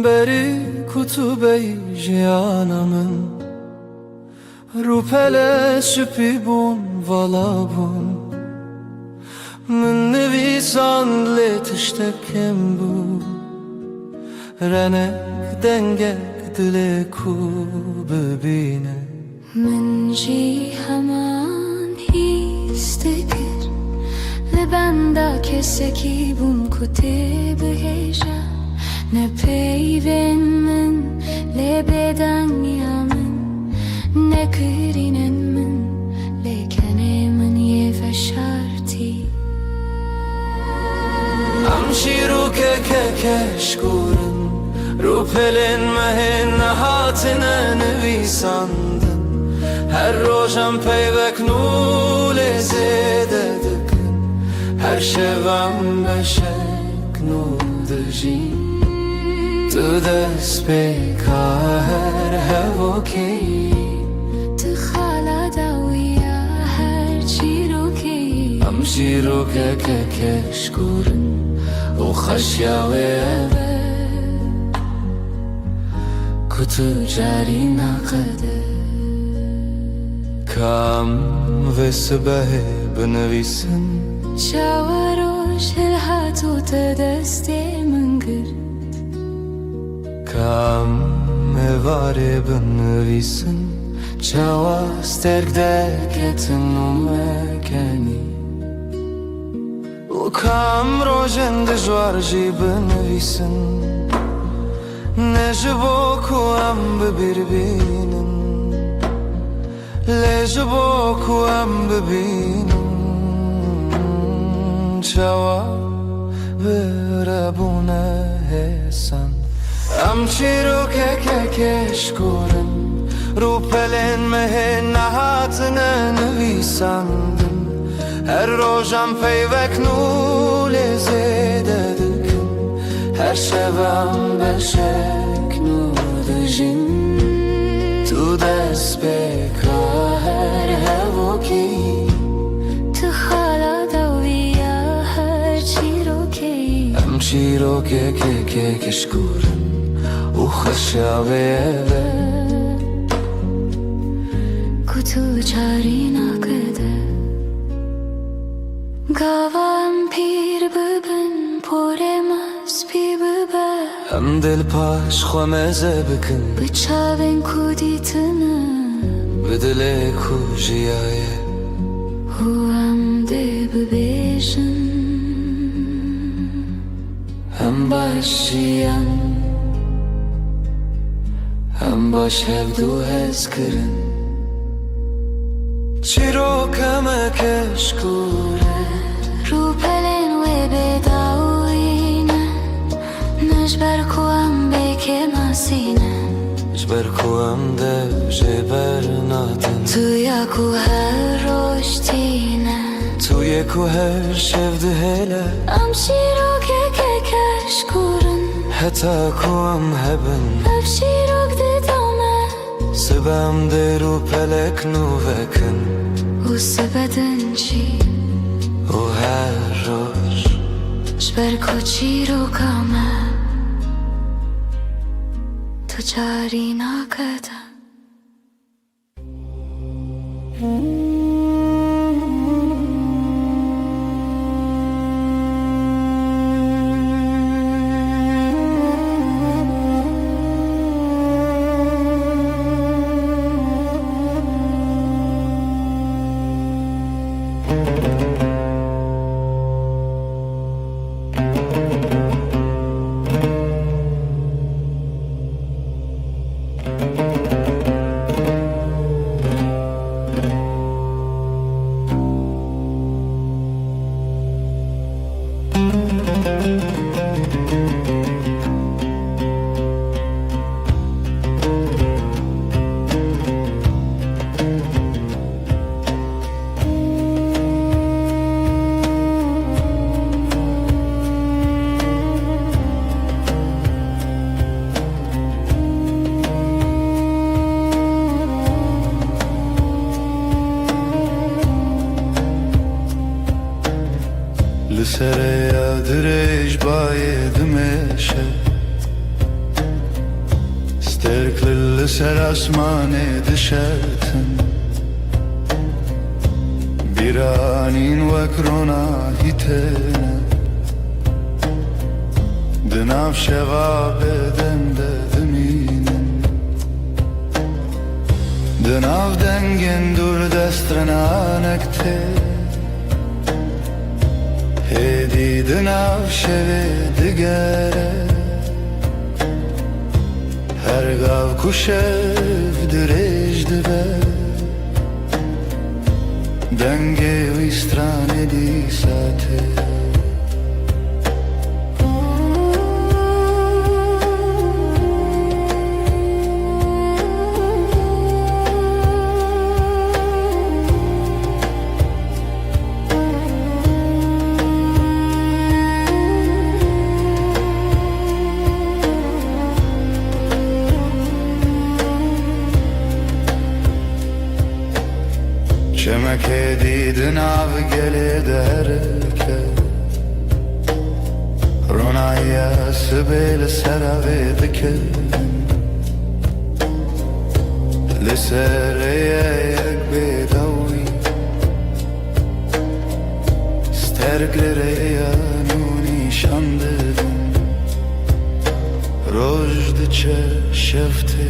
[SPEAKER 1] بری کتوبه جیانمın روپله شپی بون والا بون من نویسان لیتشتکم بو رنک دنگک دل کو ببینه
[SPEAKER 3] من جی همان هیستگر لبنده کسکی بون کتی بهجا نه پیون من لبدن یامن نه کرینن من لیکنه من یه فشارتی
[SPEAKER 1] امشی رو که کشکورن رو پلن مهن نهاتنه نویساندن هر روشم پیوک نول زیده دکن هر شبم بشک نول دجی تو دست بکار هواکی
[SPEAKER 3] تخالا دویا هر چی رو کی
[SPEAKER 1] امشی رو که کشکورن و خشیاوه kutu jari naqede kam ve sabahe benavisin
[SPEAKER 3] شاوروش الهاتو تدستي من قرد
[SPEAKER 1] kam evare benavisin çava sterk derketin umekeni u kam rojen de jwarji benavisin نجبو کوام ببینم لجبو کوام ببینم چوا برابونه هستن امچی رو که کشکورن رو پلن مه نهاتنه نویسندن هر روشم پیوک نول زیده دکن هر شبم بشک نودجین تو دست بکار هواکی
[SPEAKER 3] تخالا دویا هر چی رو کی
[SPEAKER 1] امچی رو که کشکورن و خشاوه
[SPEAKER 3] کتو جاری نکده گاوام پیر ببن پرمز پی ببر
[SPEAKER 1] هم دل پاش خومزه بکن
[SPEAKER 3] بچاون کودیتنه
[SPEAKER 1] بدل کوجیایه
[SPEAKER 3] هو هم ده ببیشن
[SPEAKER 1] هم باشیم هم باش هفدو هز کرن چی رو کمه کشکوره
[SPEAKER 3] رو پلن و بداوینه نجبر کوام بکه مسینه
[SPEAKER 1] جبر کوام ده جبر ناتن
[SPEAKER 3] تویا کو هر روشتینه
[SPEAKER 1] توی کو هر شفده هله
[SPEAKER 3] امشی رو که کشکورن
[SPEAKER 1] حتی کوام هبن
[SPEAKER 3] افشی رو گده دامه
[SPEAKER 1] سبم ده رو پلک نووکن
[SPEAKER 3] و سبدن چی
[SPEAKER 1] و هر روش
[SPEAKER 3] جبر کچی رو کامه تو جاری نکده
[SPEAKER 1] لسر اسمان دشتن بیرانین وکرونا هیتن دناف شغاب دند دمینن دناف دنگن دور دسترنانکته هدی دناف شوه دگره هر گاو کشف درج دبه دنگه و استرانه دی ساته Çemek edidin av gele derke Ronaya sibel seravedike Lisereye yek bedawi Sterglere nuni şandedin Rojdiçe şefte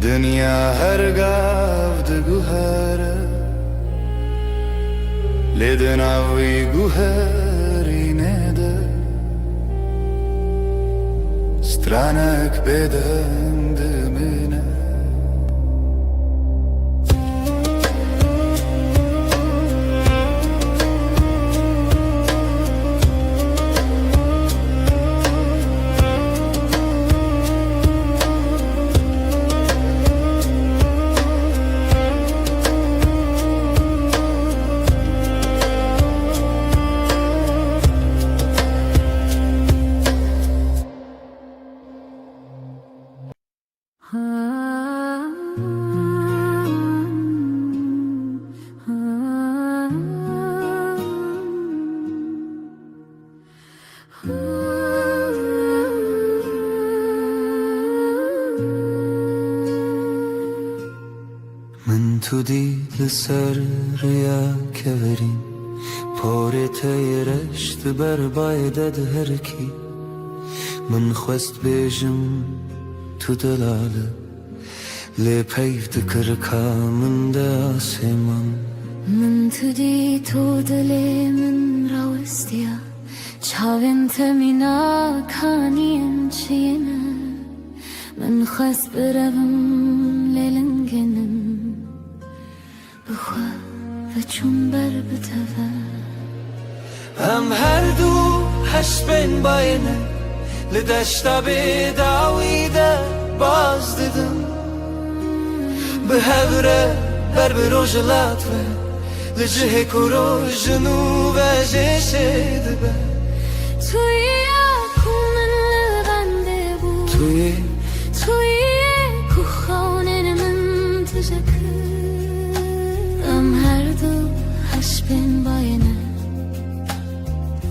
[SPEAKER 1] Dünya her gavd guhara Leden avi guhari nede Stranak beden demine
[SPEAKER 2] من تو دید سر ریا کورین پارت رشت بر بایدد هر کی من خواست بیجم تو دلاله لی پیفت کرکا من ده آسمان
[SPEAKER 3] من تو دی تو دلی من راوستیا چاوین تمینا کانیم چینه من خواست بروم لیلنگنم بخوا و چون بر بتوه
[SPEAKER 2] هم هر دو حشبین باینه لدشتا بداویده باز دیدم به هوره بر بروجلات و لجه کرو جنوب جشه دبه
[SPEAKER 3] توی اکومن لبنده بود
[SPEAKER 2] توی
[SPEAKER 3] که خانه من تجکر ام هر دو حشبین باینه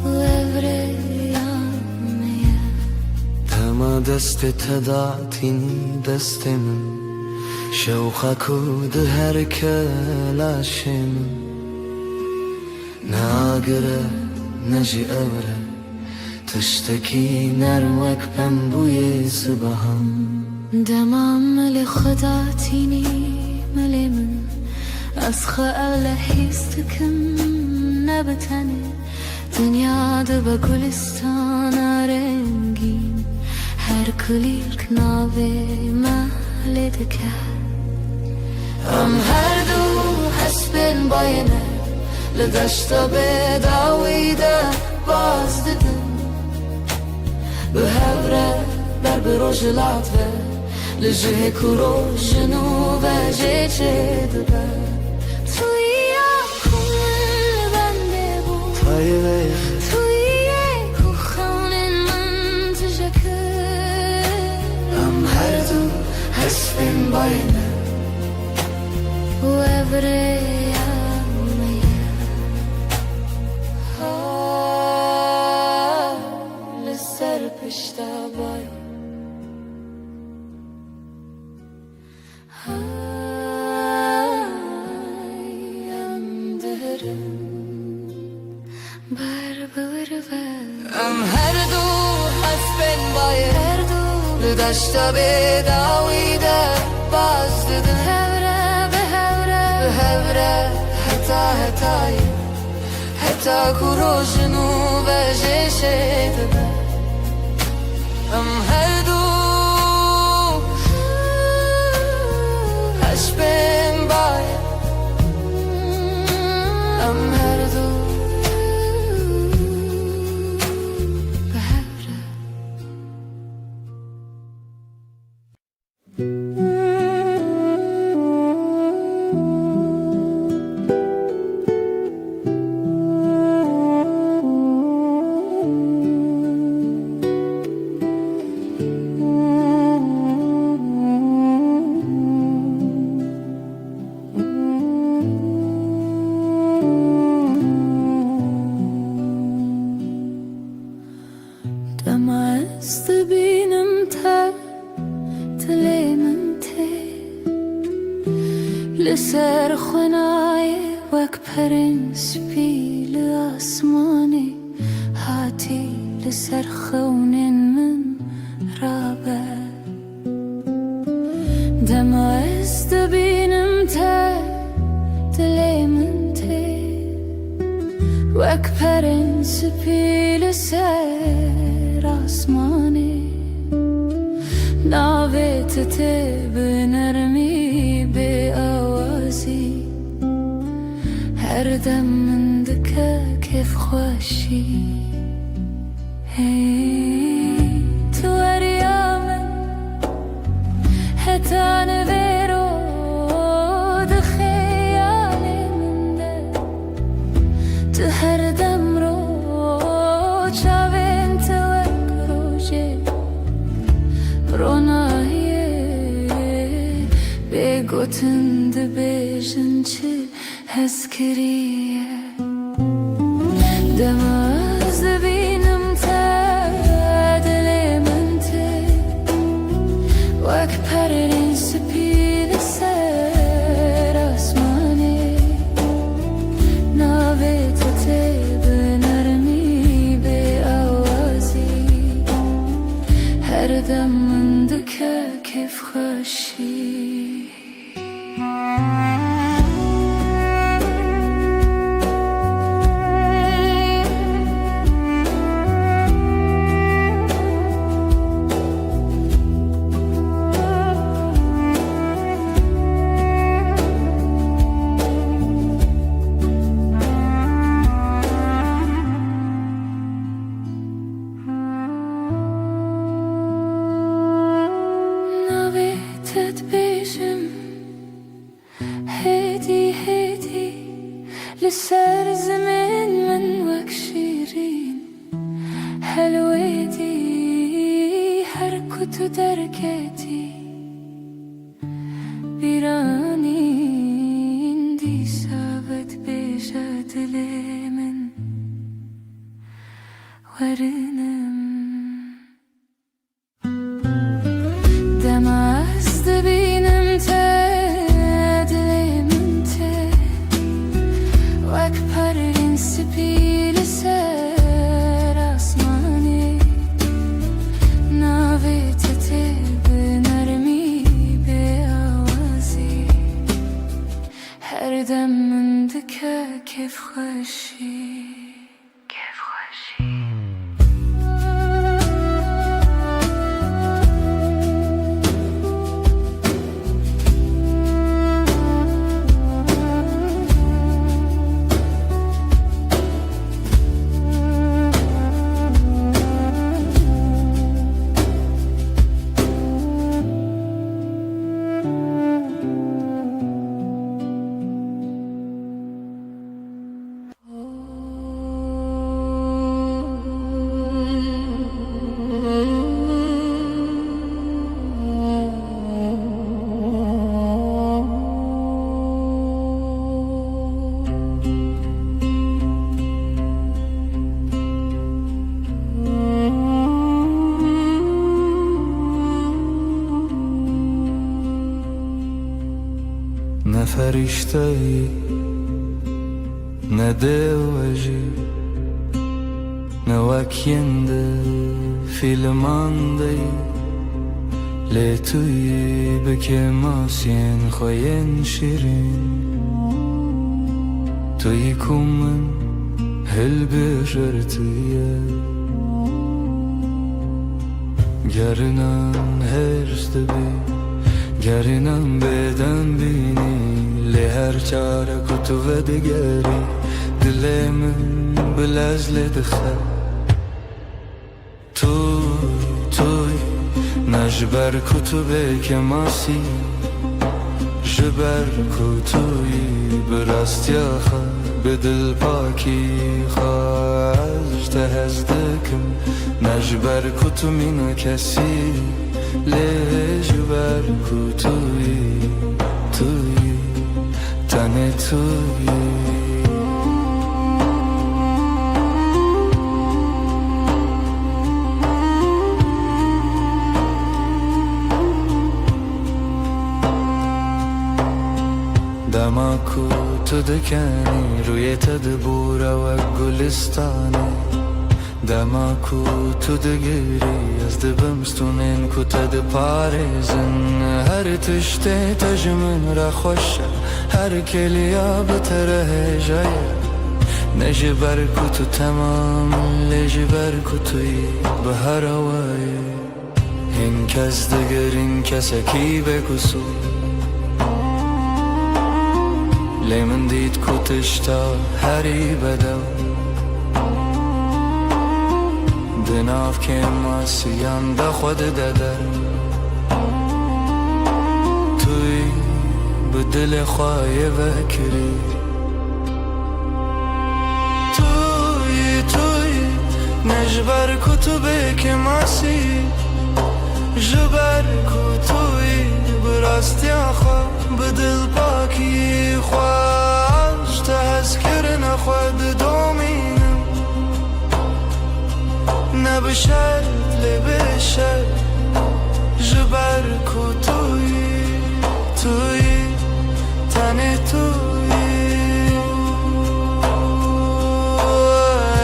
[SPEAKER 3] و evre yanmaya
[SPEAKER 2] تما دست تدعتینی دست من شوقا کود هر کلاشم ناگره نجی اوره تشتکی نرمک بم بوی صبحم
[SPEAKER 3] دمام مل خدا تینی مل من از خیال حیستکم نبتنه دنیا دو با گلستان رنگین هر کلیر کناوه محل دکر
[SPEAKER 2] هم هر دو حسبین باینه لدشتا بداویده باز دیدم به هوره بر بروجلات و لجه کرو جنوب جیچه دبه
[SPEAKER 3] توی اکومن لبنده بود توی که خانه من تجکر
[SPEAKER 2] هم هر دو حسبین باینه
[SPEAKER 3] و evre yanmaya
[SPEAKER 2] لسر پشتا بای dair Dashta bedawide baz dedin Hevre ve hevre heta hetay Heta kurojnu ve jeşeyde be Am her du Haşbem bay Am her du
[SPEAKER 3] Demezdi benim dilemin لسر خناي وك برنسبي لأسماني هاتي لسر خون من رابع دمعست بينم دليمن وك برنسبي لسر أسماني ناويت بنرمي بأوازي هر دم من دكا كيف خوشي تو أريامن حتى نفيرو دخيالي من ده تو هر دم رو چاوين توك روجي روناهيه بگوتن دبیجن چه هزکریه دماز دبینم دلمن وک پرین سپیل سر آسمانی ناویت بنرمی به آوازی هر دم من دکه کیف خوشی لسر زمن من وك شيرين حلوتي حركة دركتي بيراني اندي سابت بجد لمن ورنم دمعست بينم وك برنسبي لسر آسماني ناويت بنرمي بأوازي هر دم من دكا كيف خوشي كيف خوشي
[SPEAKER 1] نه فرشته‌ای نه دلوجی نوک ینده فیلمان دی لی توی بکه ماسین خوین شیرین توی کومن هل بشر تویه گرنم هرست بی گرنم بدن بینی لی هر چاره کتو و دگری دل من بلزل دخل توی نجبر کتو که ماسی جبر کتوی براستی آخه به دل پاکی خواهش تهزدکم نجبر کتو مینو کسی لی جبر کتوی تنه توی دماکو تو دکنی روی تدبور و گلستانی دماکو تو دگیری از دبمستونین کو تد پارزن هر تشته تجمن را خوشه هر کلیا بتره جایه نجبر کتو تمام لجبر کتوی به هر وای این کس دگرین کسکی بکسو لی من دید کتشتا هری بدو دناف که ماسیان دا خود دادر توی به دل خواهی وکری توی نجبر کتو که ماسی جبر کتوی براستی آخوا به دل پاکی خواهش تذکر نخواد دومینم نبشر لبشر جبر کتوی تنه توی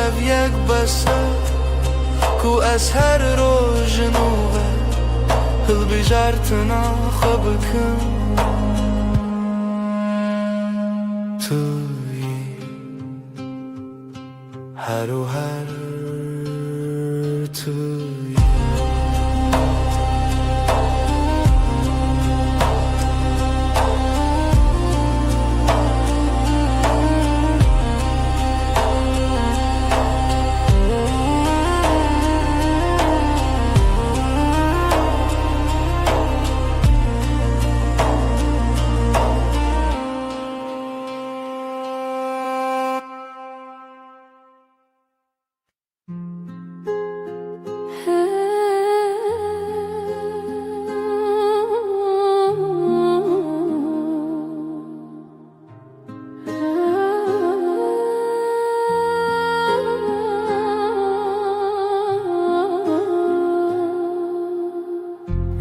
[SPEAKER 1] اب یک بسر کو از هر روز نوبه هل بجارتنا خبکم توی هر و هر توی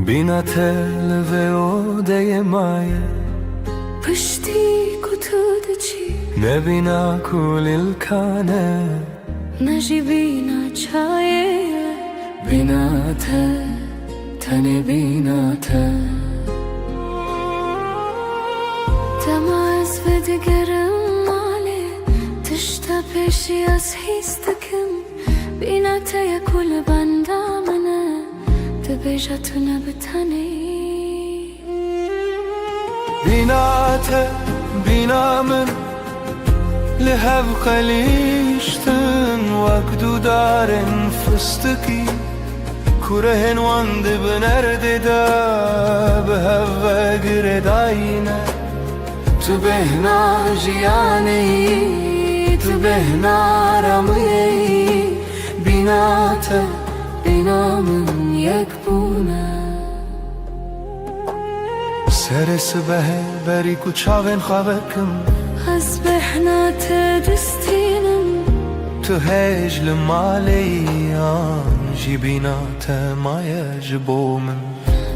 [SPEAKER 1] بینا تل و اوده مایه
[SPEAKER 3] پشتی کتو دچی
[SPEAKER 1] نبینا کل الکانه
[SPEAKER 3] نجی بینا چایه
[SPEAKER 1] بینا تنی بینا
[SPEAKER 3] تماز و دگرم ماله تشتا پیشی از هیستکم بینا یا کل بندامنه تبیجتو نبتنی
[SPEAKER 1] بینا من لهب خلیشتن وقدو دارن فستکی کرهن واند بنرد دا به هوا گرداینه تو بهنا جیانی تو بهنا رمی بینا من یک بونه سر سبه بری کچاون خوابکم
[SPEAKER 3] از بهنات دستینم
[SPEAKER 1] تو هجل مالیان جی بینات مایج بومن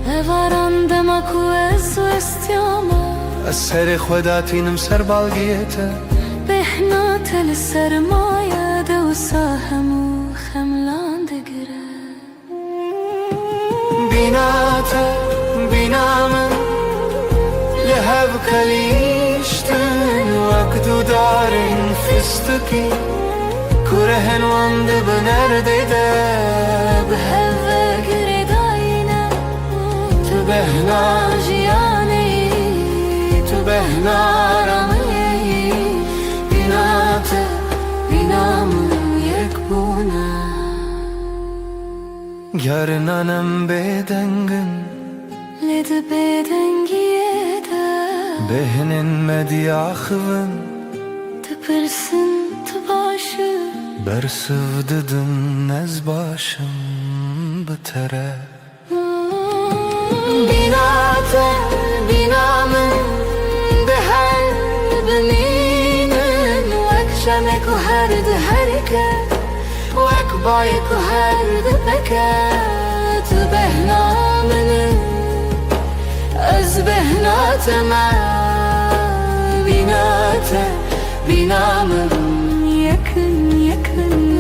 [SPEAKER 3] اوارندم اکو از و استیامه
[SPEAKER 1] از سر خوداتینم سر بالگیته
[SPEAKER 3] بهنات لسرمایه دو ساهمو
[SPEAKER 1] Binata binamın Lehev kaliştin Vaktu darın fıstıki Kurehen vandı bınerdeyde
[SPEAKER 3] Beheve giridayna
[SPEAKER 1] Tu behna
[SPEAKER 3] Jiyani
[SPEAKER 1] Tu behna ramiyi Binata binamın yekbuna Yarınanem bedengin
[SPEAKER 3] Lid bedengiyede
[SPEAKER 1] Behnin medyahvın
[SPEAKER 3] Tıpırsın tıbaşı
[SPEAKER 1] Bersivdidin ez başım bitere
[SPEAKER 3] Binata binamın Behel beninin Vek şemek u herdi herke Vek bayk u herdi peket Behnamının Ez behnateme Binata binamın Yakın yakın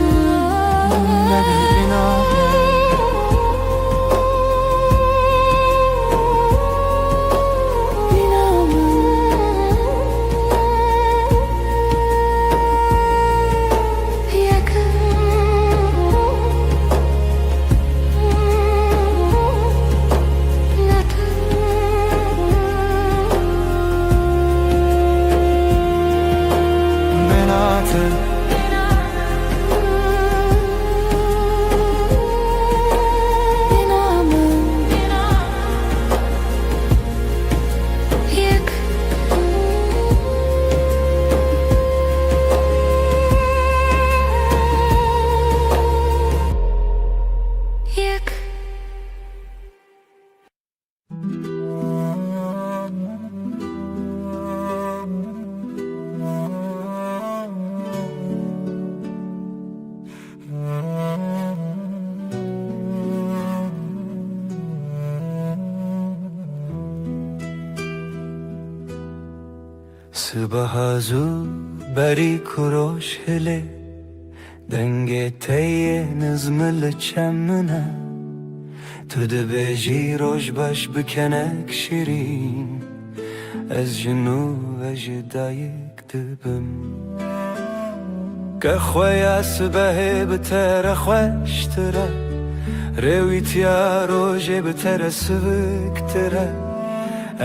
[SPEAKER 1] Sıbahazu beri kuroş hele Denge teye nızmılı çemmine Tüdü beji roj baş bükenek şirin Ez jinu ve jidayık dibim Kexwaya sıbahe bitere xweştere Rewitya roje bitere sıvıktire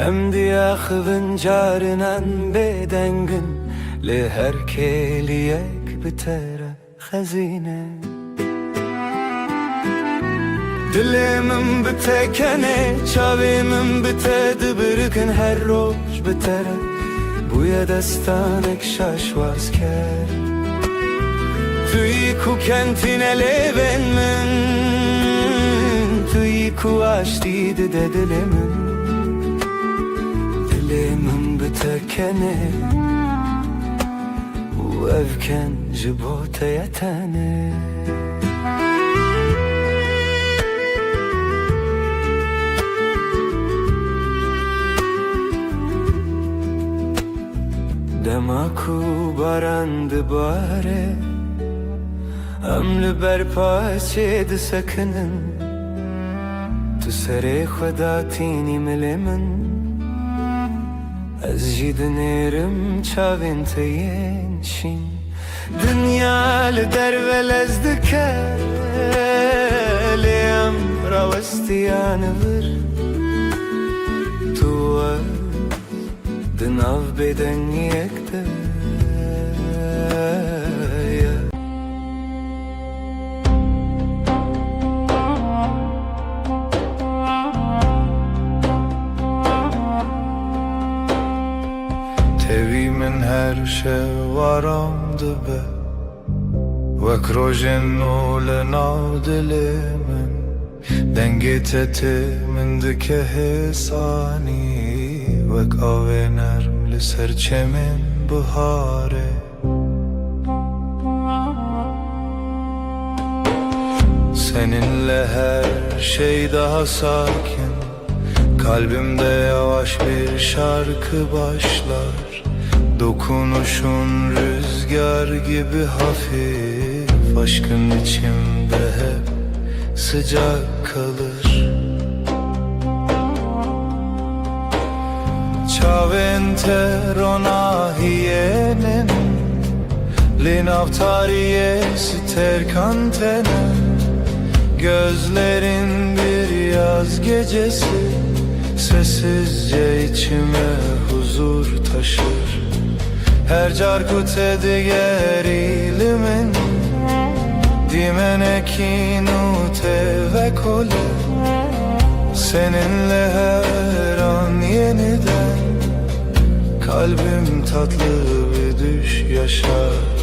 [SPEAKER 1] Em diyaxvın carınan bedengin Li her keliyek bitere xezine Dilimin bitekene Çavimin bite dibirkin her roj bitere Buya destanek şaşvaz ker Tüy ku kentine leven min Tüy ku aştiydi de dilimin Dilimin bitekene U evken jibote yetene Demaku barandı bare Emli berpaçedi sakının Tu sere xwedatini milimin Ez jî dinêrim çavên te yên şîn Dünya li derve lez dike Lê em rawestiyan vir Tu di nav bêdengiyek de Tevimin her şevaram dibe Vek rojên nû li nav dilê min Dengê te min dike hêsanî Vek avê nerm li ser çemên biharê Seninle her şey daha sakin Kalbimde yavaş bir şarkı başlar Dokunuşun rüzgar gibi hafif Aşkın içimde hep sıcak kalır Çaventer hienen Linavtariyesi terkantene Gözlerin bir yaz gecesi Sessizce içime huzur taşır Her carkut ediger ilimin Dimenekinu tevekole Seninle her an yeniden Kalbim tatlı bir düş yaşar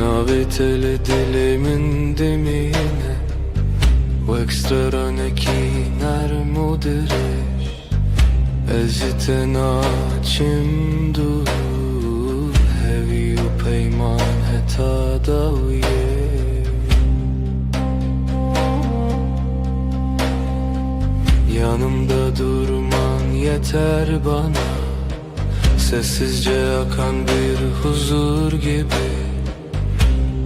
[SPEAKER 1] Navitele dilimin demine Vekstraraneki nermudireş Ezite naçimdu Hevi u peyman heta daviye Yanımda durman yeter bana Sessizce akan bir huzur gibi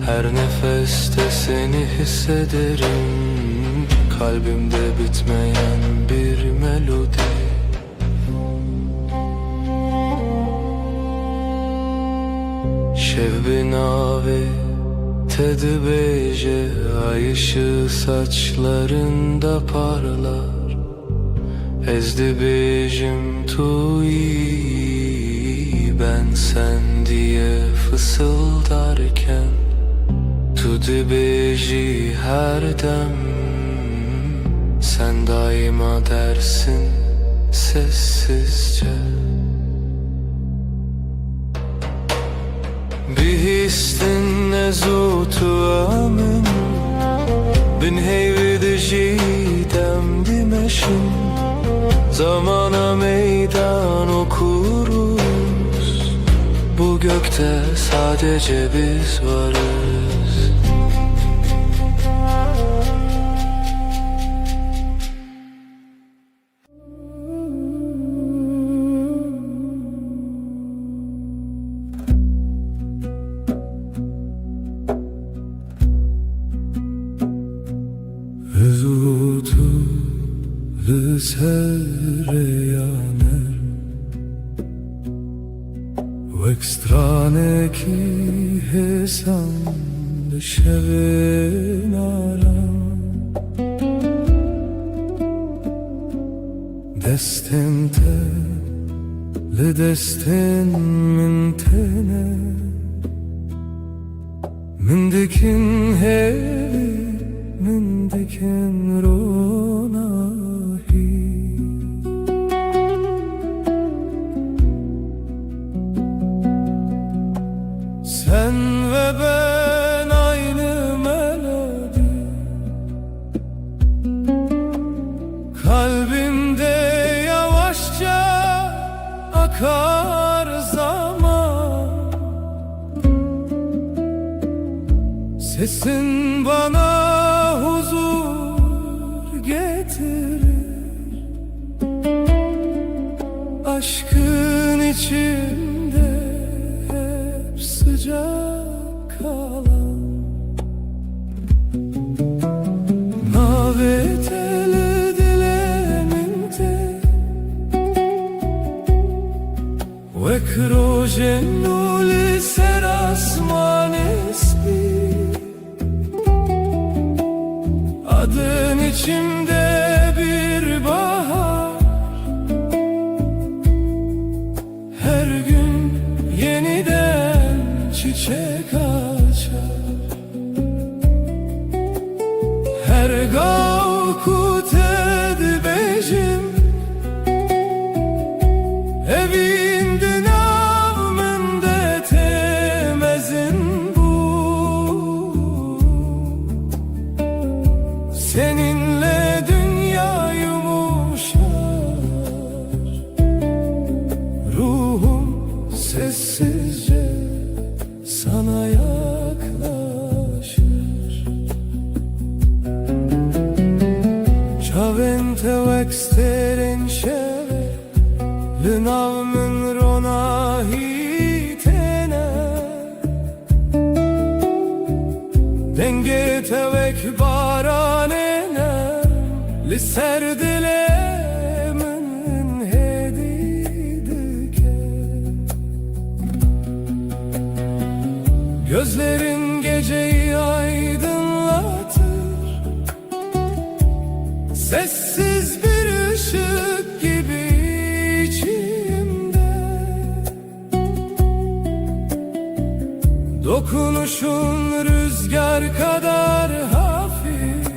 [SPEAKER 1] Her nefeste seni hissederim Kalbimde bitmeyen bir melodi Şevbinavi tedbeje Ay ışığı saçlarında parlar Ezdi bejim tuyi Ben sen diye fısıldarken Tu dibeji her dem Sen daima dersin sessizce Bir histin nezutu amin Bin heyvide jidem dimeşin Zamana meydan okuruz Bu gökte sadece biz varız Zutu sereyaner Vekstraneki hesan Şevenaram Destente Le destin min tene Min dikin hevi Min dikin ronahi Sen ve ben aynı melodi Kalbimde yavaşça akar zaman Sesin bana huzur getirir Aşkın içinde hep sıcak kalan Navetele dileminte Ve krojenuli serasmanespi Adın içimde bir bahar Her gün yeniden çiçek açar Her gavkut edbejim Evinde navmende temezin bu Seninle eksterin şeve Lünav min ronahi tene Denge tevek baranene Li ser dilemin hedidike Gözlerin geceyi aydınlatır Sessiz bir ışık gibi içimde Dokunuşun rüzgar kadar hafif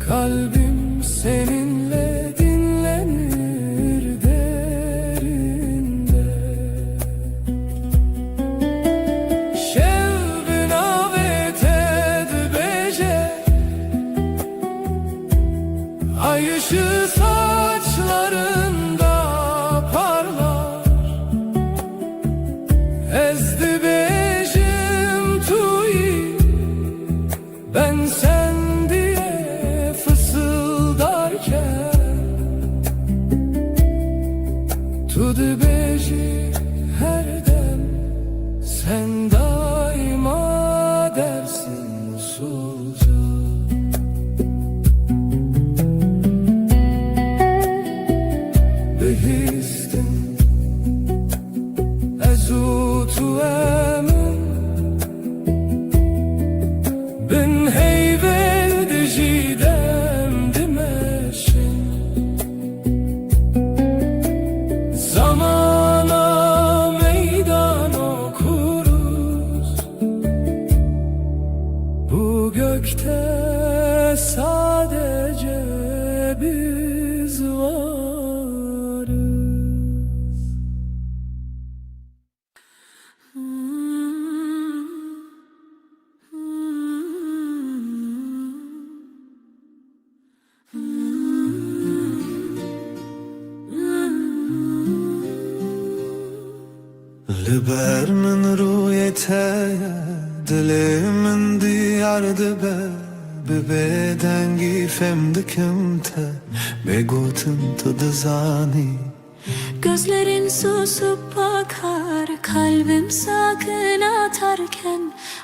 [SPEAKER 1] Kalbim seninle dinlenir derinde Şevbin avet edbece Ay ışığı saçlarında parlar Ezdi bejim tuyi Ben sen diye fısıldarken Tudu beji her dem Sen daima dersin usulca Behistin ezutu emin Bin heyvel dijidem dimeşin Zamana meydan okuruz Bu gökte sadece biz varız
[SPEAKER 4] لبر من رویته دلمن دیارده به بدنگی فهمدکم te Begotum tadı zani
[SPEAKER 3] Gözlerin susup akar, kalbim sakın atarken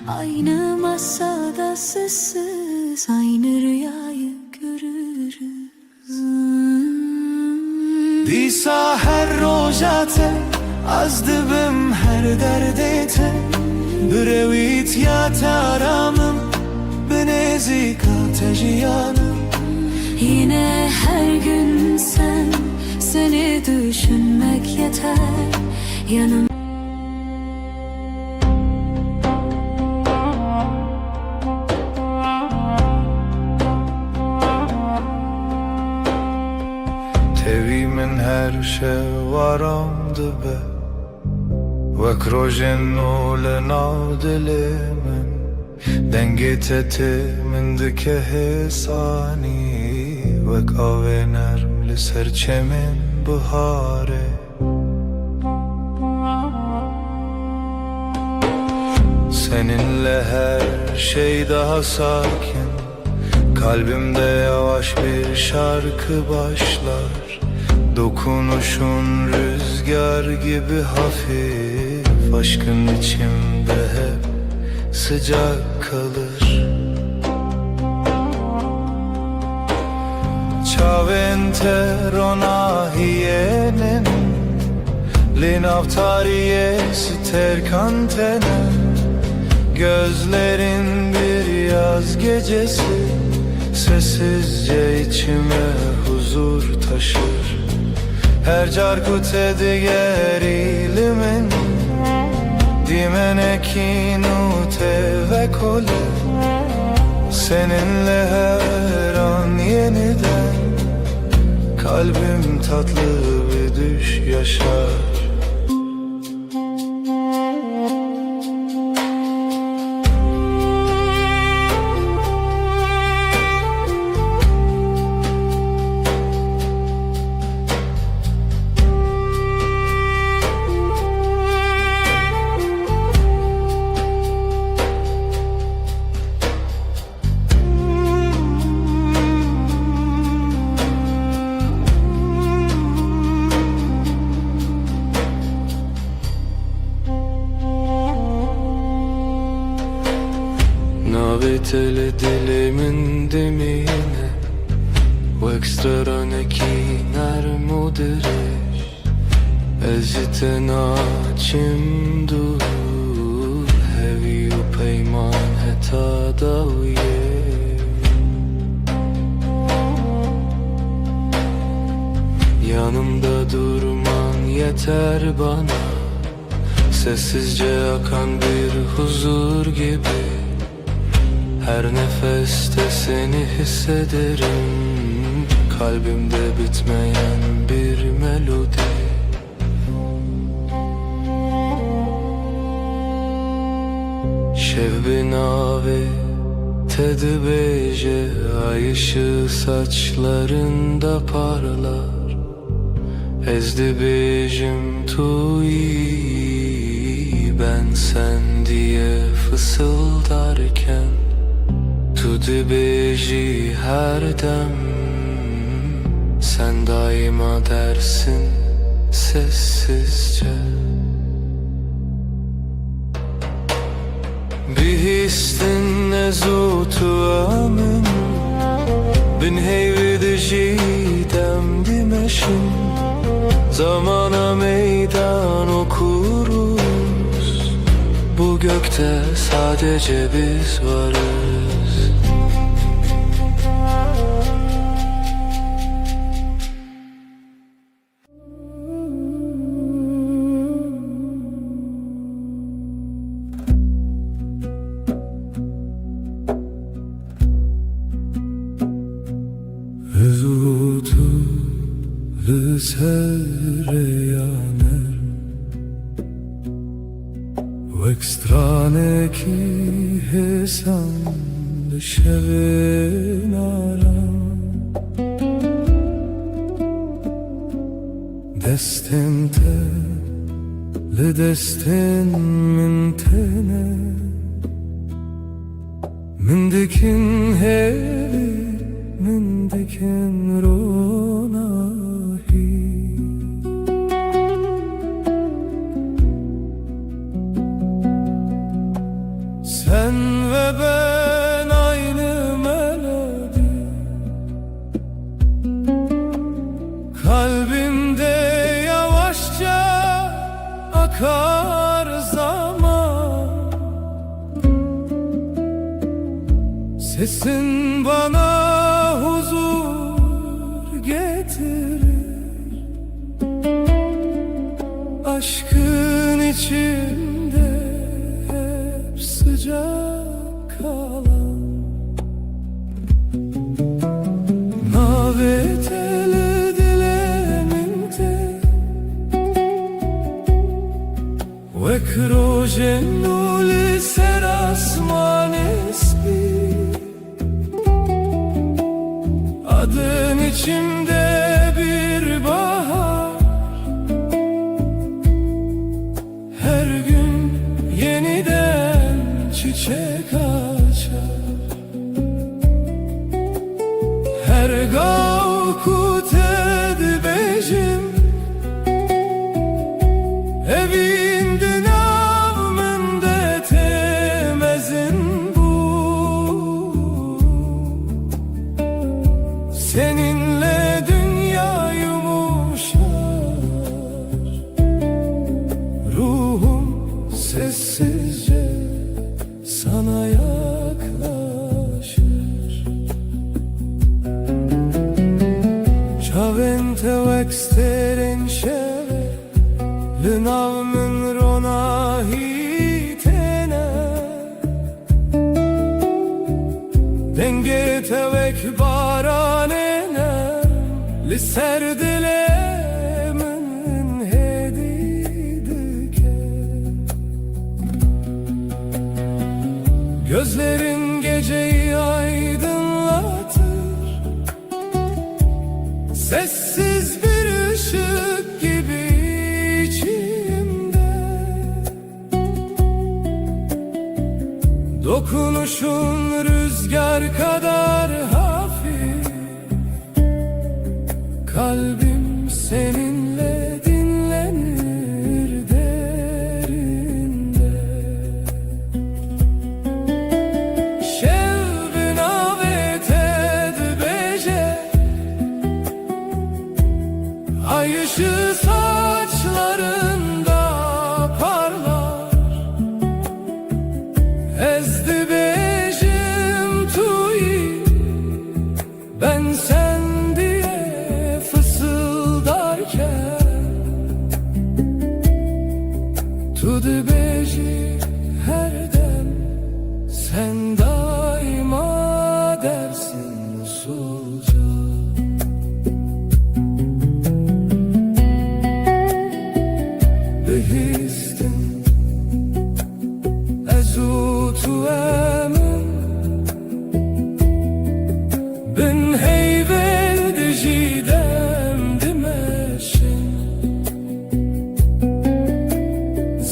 [SPEAKER 3] Aynı masada sessiz, aynı rüyayı görürüz
[SPEAKER 4] Disa her rojate az dibim her derdete Brevit ya taramım benezika tejiyanım
[SPEAKER 3] Yine her gün sen, seni düşünmek yeter yanım.
[SPEAKER 1] Tevimin her şey varamdı be Vek rojen nule navdilimin Denge tetimin dike hesani Vek avenerm li serçemin bihare Seninle her şey daha sakin Kalbimde yavaş bir şarkı başlar Dokunuşun rüzgar gibi hafif Aşkın içimde hep sıcak kalır Çavente ronahiyenin Linavtariye ster kantene Gözlerin bir yaz gecesi Sessizce içime huzur taşır Her carkut ediger ilimin Dimenekinu tevekole Seninle her an yeniden Kalbim tatlı bir düş yaşar Naviteli dilimin dimine Wekstraraneki nermudirish Ezite naçim dur Hevi u peyman heta dawiye Yanımda durman yeter bana Sessizce akan bir huzur gibi Her nefeste seni hissederim Kalbimde bitmeyen bir melodi Şev binave tedbeje Ay ışığı saçlarında parlar Ezdi bejim tuyi Ben sen diye fısıldarken Tudi beji her dem Sen daima dersin sessizce Bir histin nezutu amin Bin heyvidi jidem dimeşin Zamana meydan okuruz Bu gökte sadece biz varız Zutu sereyaner Vekstrane ki hesan Şevenaram Destente le destin mintene Mindikin hevi Mindikin ronahi Sen ve ben aynı melodi Kalbimde yavaşça akar zaman Sesin bana huzur getirir Aşkın içinde hep sıcak kalan Naveteli dileminte Ve krojenuli serasman esbi Adın içimde bir bahar Her gün yeniden çiçek açar Her gavku tedbejim Evindin avmende temezin bu Seninle dünya yumuşar Ruhum sessizce sana yaklaşır Çavente veksterin şeve Lınavmın ronahi tene Denge tevek baranene Li serdilemin hedidike Gözlerin geceyi aydınlatır Sessiz bir ışık gibi içimde Dokunuşun rüzgar kadar hafif Kalbim seninle dinlenir derinde Tu dibêjî her dem sen daima dersin soza Bihîstin ez û tu emin bin heyvel dijî dem dimeşin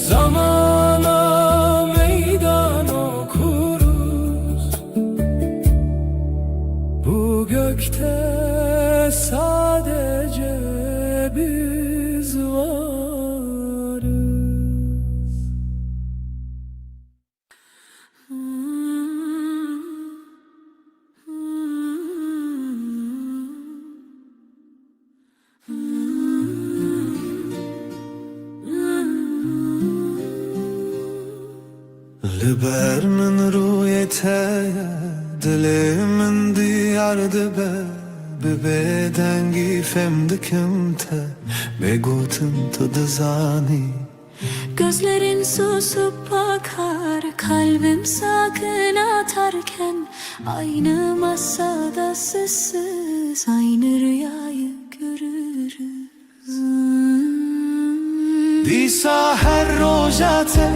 [SPEAKER 1] Zamana meydan okuruz Bu gökte sadece biz varız
[SPEAKER 4] Liber min rûyete Dilê min diyar dibe Bi bêdengî fêm dikim te Bêgotin tu dizanî
[SPEAKER 3] Gözlerin susup bakar, kalbim sakın atarken Aynı masada sessiz, aynı rüyayı görürüz
[SPEAKER 4] Dîsa her roja te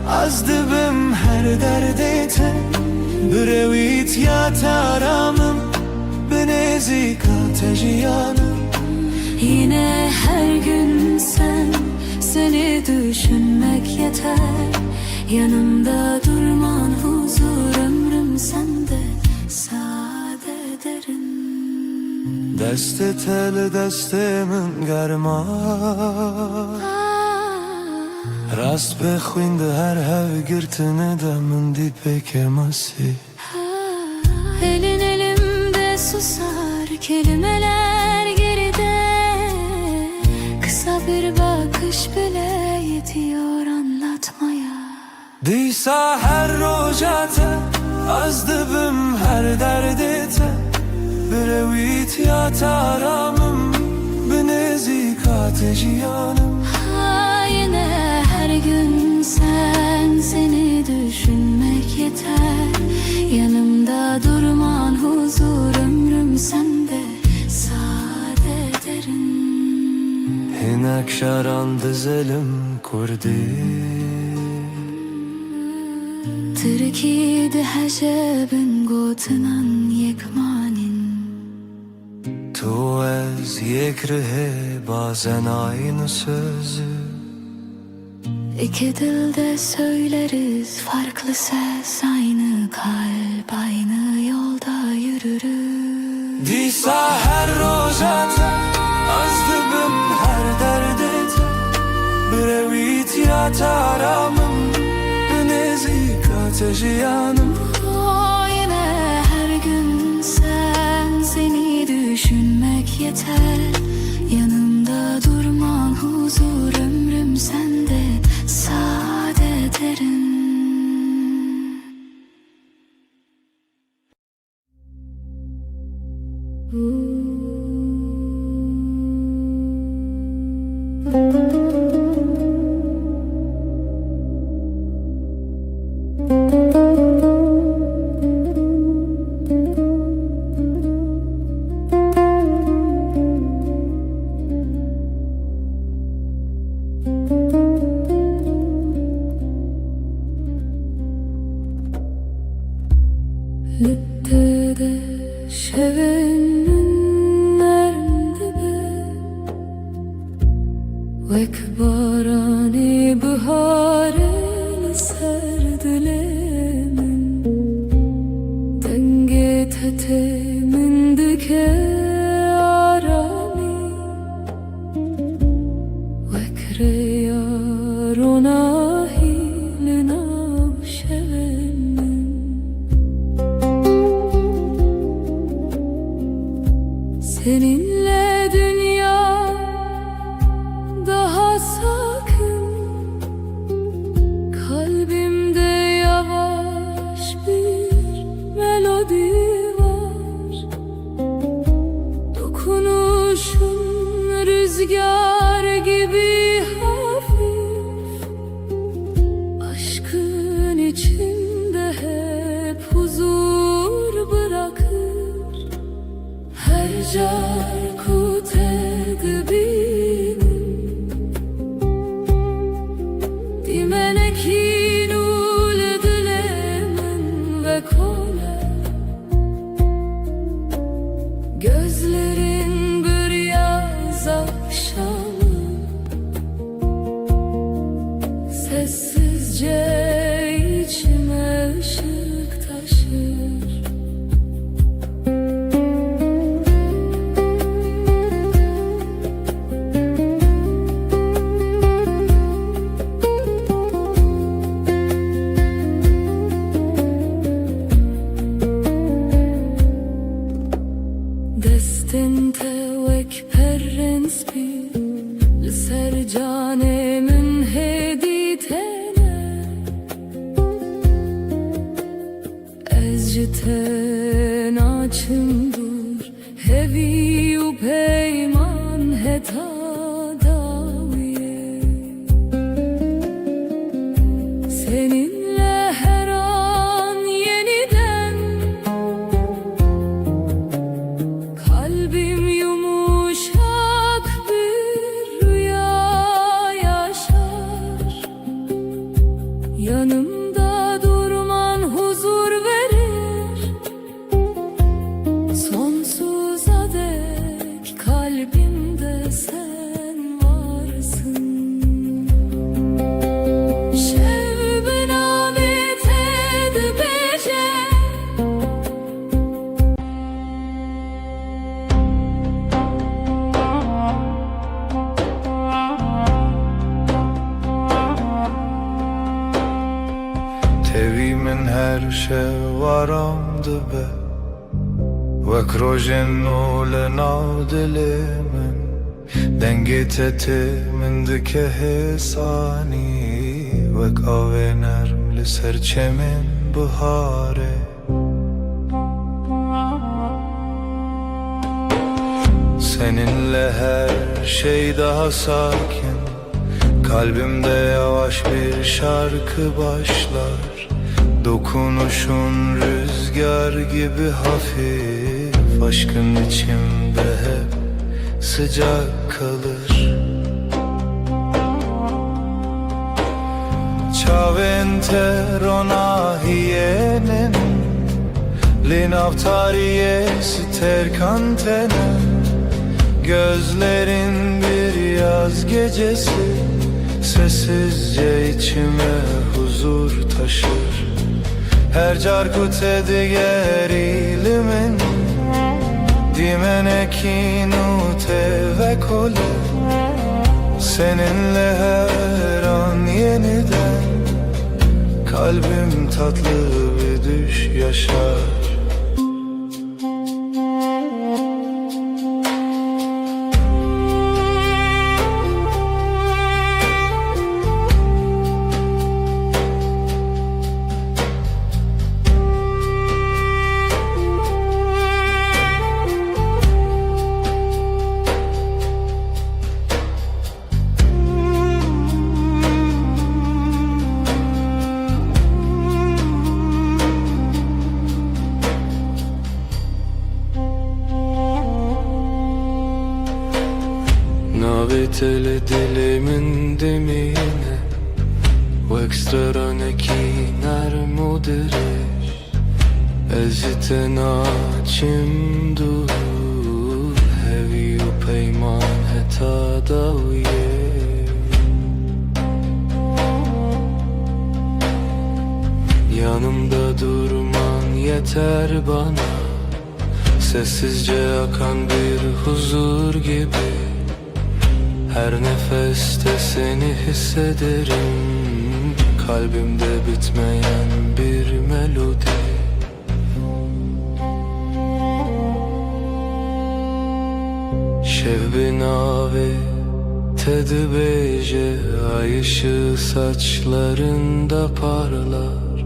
[SPEAKER 4] Az dibim her derdê te Birewît ya te aramim Bi nêzîka te jiyanim
[SPEAKER 3] Yine her gün sen, seni düşünmek yeter Yanımda durman huzur ömrüm sende sade derin
[SPEAKER 4] Destê te li destê min germa Rast bixwîndi her hevgirtinê de min dî pêkê mesî
[SPEAKER 3] Elin elimde susar, kelimeler geride Kısa bir bakış bile yetiyor anlatmaya
[SPEAKER 4] Dîsa her roja te Az dibim her derdê te Birewît ya te aramim Bi nêzîka te jiyanim
[SPEAKER 3] Yine her gün sen, seni düşünmek yeter Yanımda durman huzur ömrüm sende sade derin
[SPEAKER 4] Hinek şaran dizelim kurdî
[SPEAKER 3] Türkiye'de hecebin gotinan yekmanin
[SPEAKER 4] Tu ez yek rihê bazen aynı sözü
[SPEAKER 3] İki dilde söyleriz farklı ses Aynı kalp aynı yolda yürürüz
[SPEAKER 4] Dîsa her roja te Az dibim her derdê te Birewît ya te aramim Bi nêzîka te jiyanim
[SPEAKER 3] Yine her gün sen, seni düşünmek yeter Yanımda durman huzur ömrüm sende sade derin Littede şevenin nerede Vek barani buharel serdilemin Denge tetemin dike arami Vek reyarona hilina şevenin Seninle dünya daha sakın Kalbimde yavaş bir melodi var içimde hep huzur bırakır. Her carku tedbirim Dimenekin ul dilemin ve kole Gözlerin bir yaz akşamı Sessizce içime ışık taşır. Destinte vek perrens bir sercanemin heditene Ezciten açımdur hevi u peyman heta daviye Seninle her an yeniden Kalbim yumuşak bir rüya yaşar. Yanımda durman huzur verir. Sonsuza dek kalbimde sen varsın. Şev bename tedbece
[SPEAKER 1] Tevî min her şevaramdı be Wek rojên nû li nav dilê min Dengê te tê min dike hêsanî Wek avê nerm li ser çemên biharê Seninle her şey daha sakin Kalbimde yavaş bir şarkı başlar Dokunuşun rüzgar gibi hafif Aşkın içimde hep sıcak kalır Çavente ronahiyenin Linavtariye siter kantene Gözlerin bir yaz gecesi Sessizce içime huzur taşır Her carkut ediger ilimin Dimenekin ute ve kole Seninle her an yeniden Kalbim tatlı bir düş yaşar Naviteli dilimin demine Wek straneki nermudiriş Eziten açimdu Hevi u peyman heta daviye Yanımda durman yeter bana Sessizce akan bir huzur gibi Her nefeste seni hissederim Kalbimde bitmeyen bir melodi Şev binave tedbeje Ay ışığı saçlarında parlar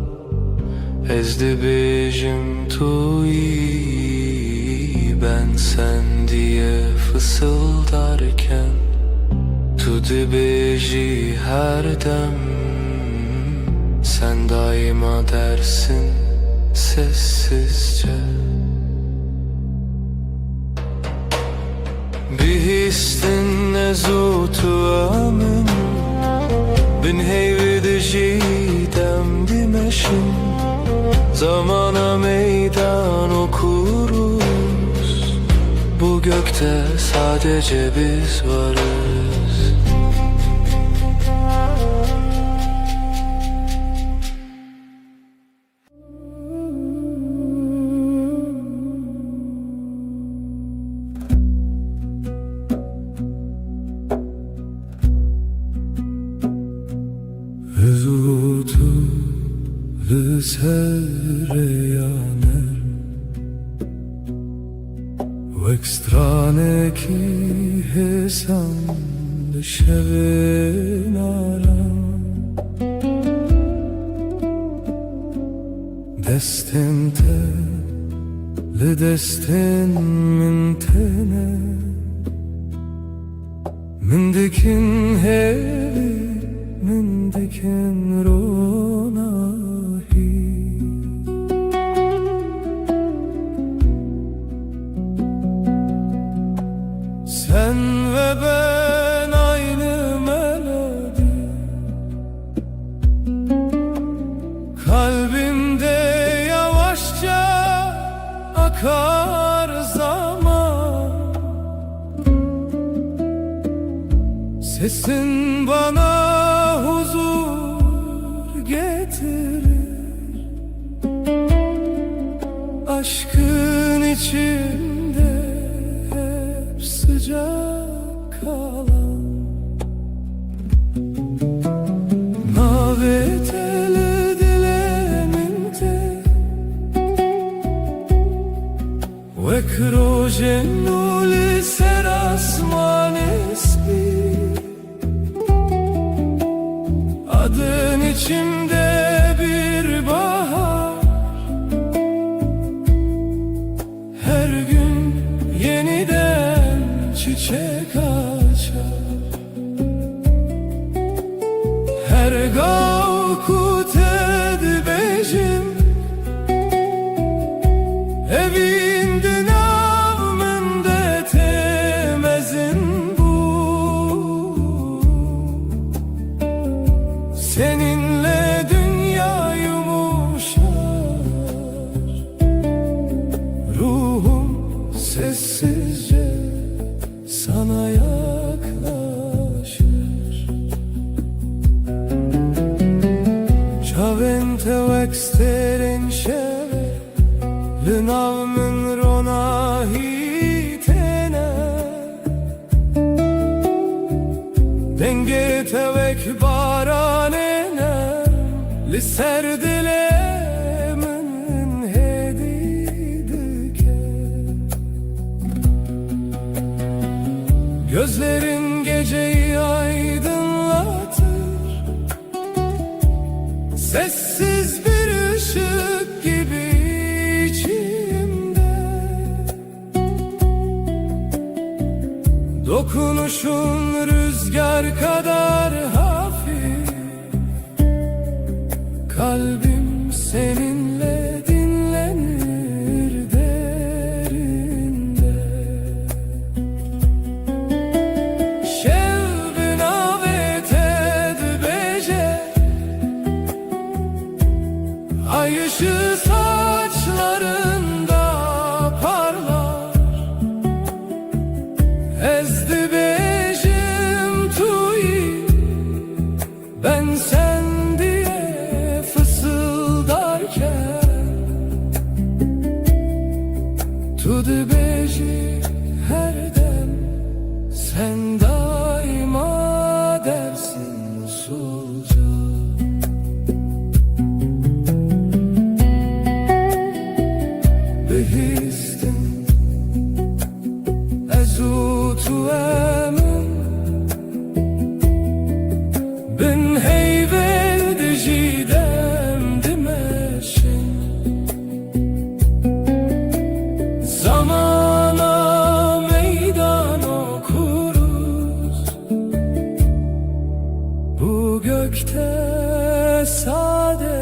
[SPEAKER 1] Ezdi bejim tuyi Ben sen diye fısıldarken Tu dibêjî her dem sen daima dersin sessizce. Bir histin nezutu amin, bin heyvidi jidem dimeşin. Zamana meydan okuruz, bu gökte sadece biz varız. Zutu sereyaner Vek strane ki hesan şevenaram Destin te le destin min tene Min dikin hevi min dikin ronahi Sen ve ben aynı melodi, kalbimde yavaşça akar zaman. Sesin bana huzur getirir, aşkın içinde hep sıcak kalan. Navetele dileminte ve krojenuli serasmanesbi. Adın içimde bir bahar, her gün yeniden çiçek açar. Her gavkut edbejim evindin avmende temezin bu. Seninle dünya yumuşar, ruhum sessizce sana yaklaşır. Çavente veksterin şeve lınavmın ronahi tene Denge tevek baranene li serdilemin hedidike. Gözlerin geceyi aydınlatır, sessiz bir ışık gibi içimde. Dokunuşun rüzgar kadar hafif, kalbim seninle dinlenir derinde. Şevbin avet edbece, ay ışığı saçlarında parlar. Ezdi bejim tuyi, ben sen diye fısıldarken. Tudu beji her dem, sen daima dersin usulca. Behistin ezutu emin, bin heyvedi jidem dimeşin. Zamana meydan okuruz, bu gökte sade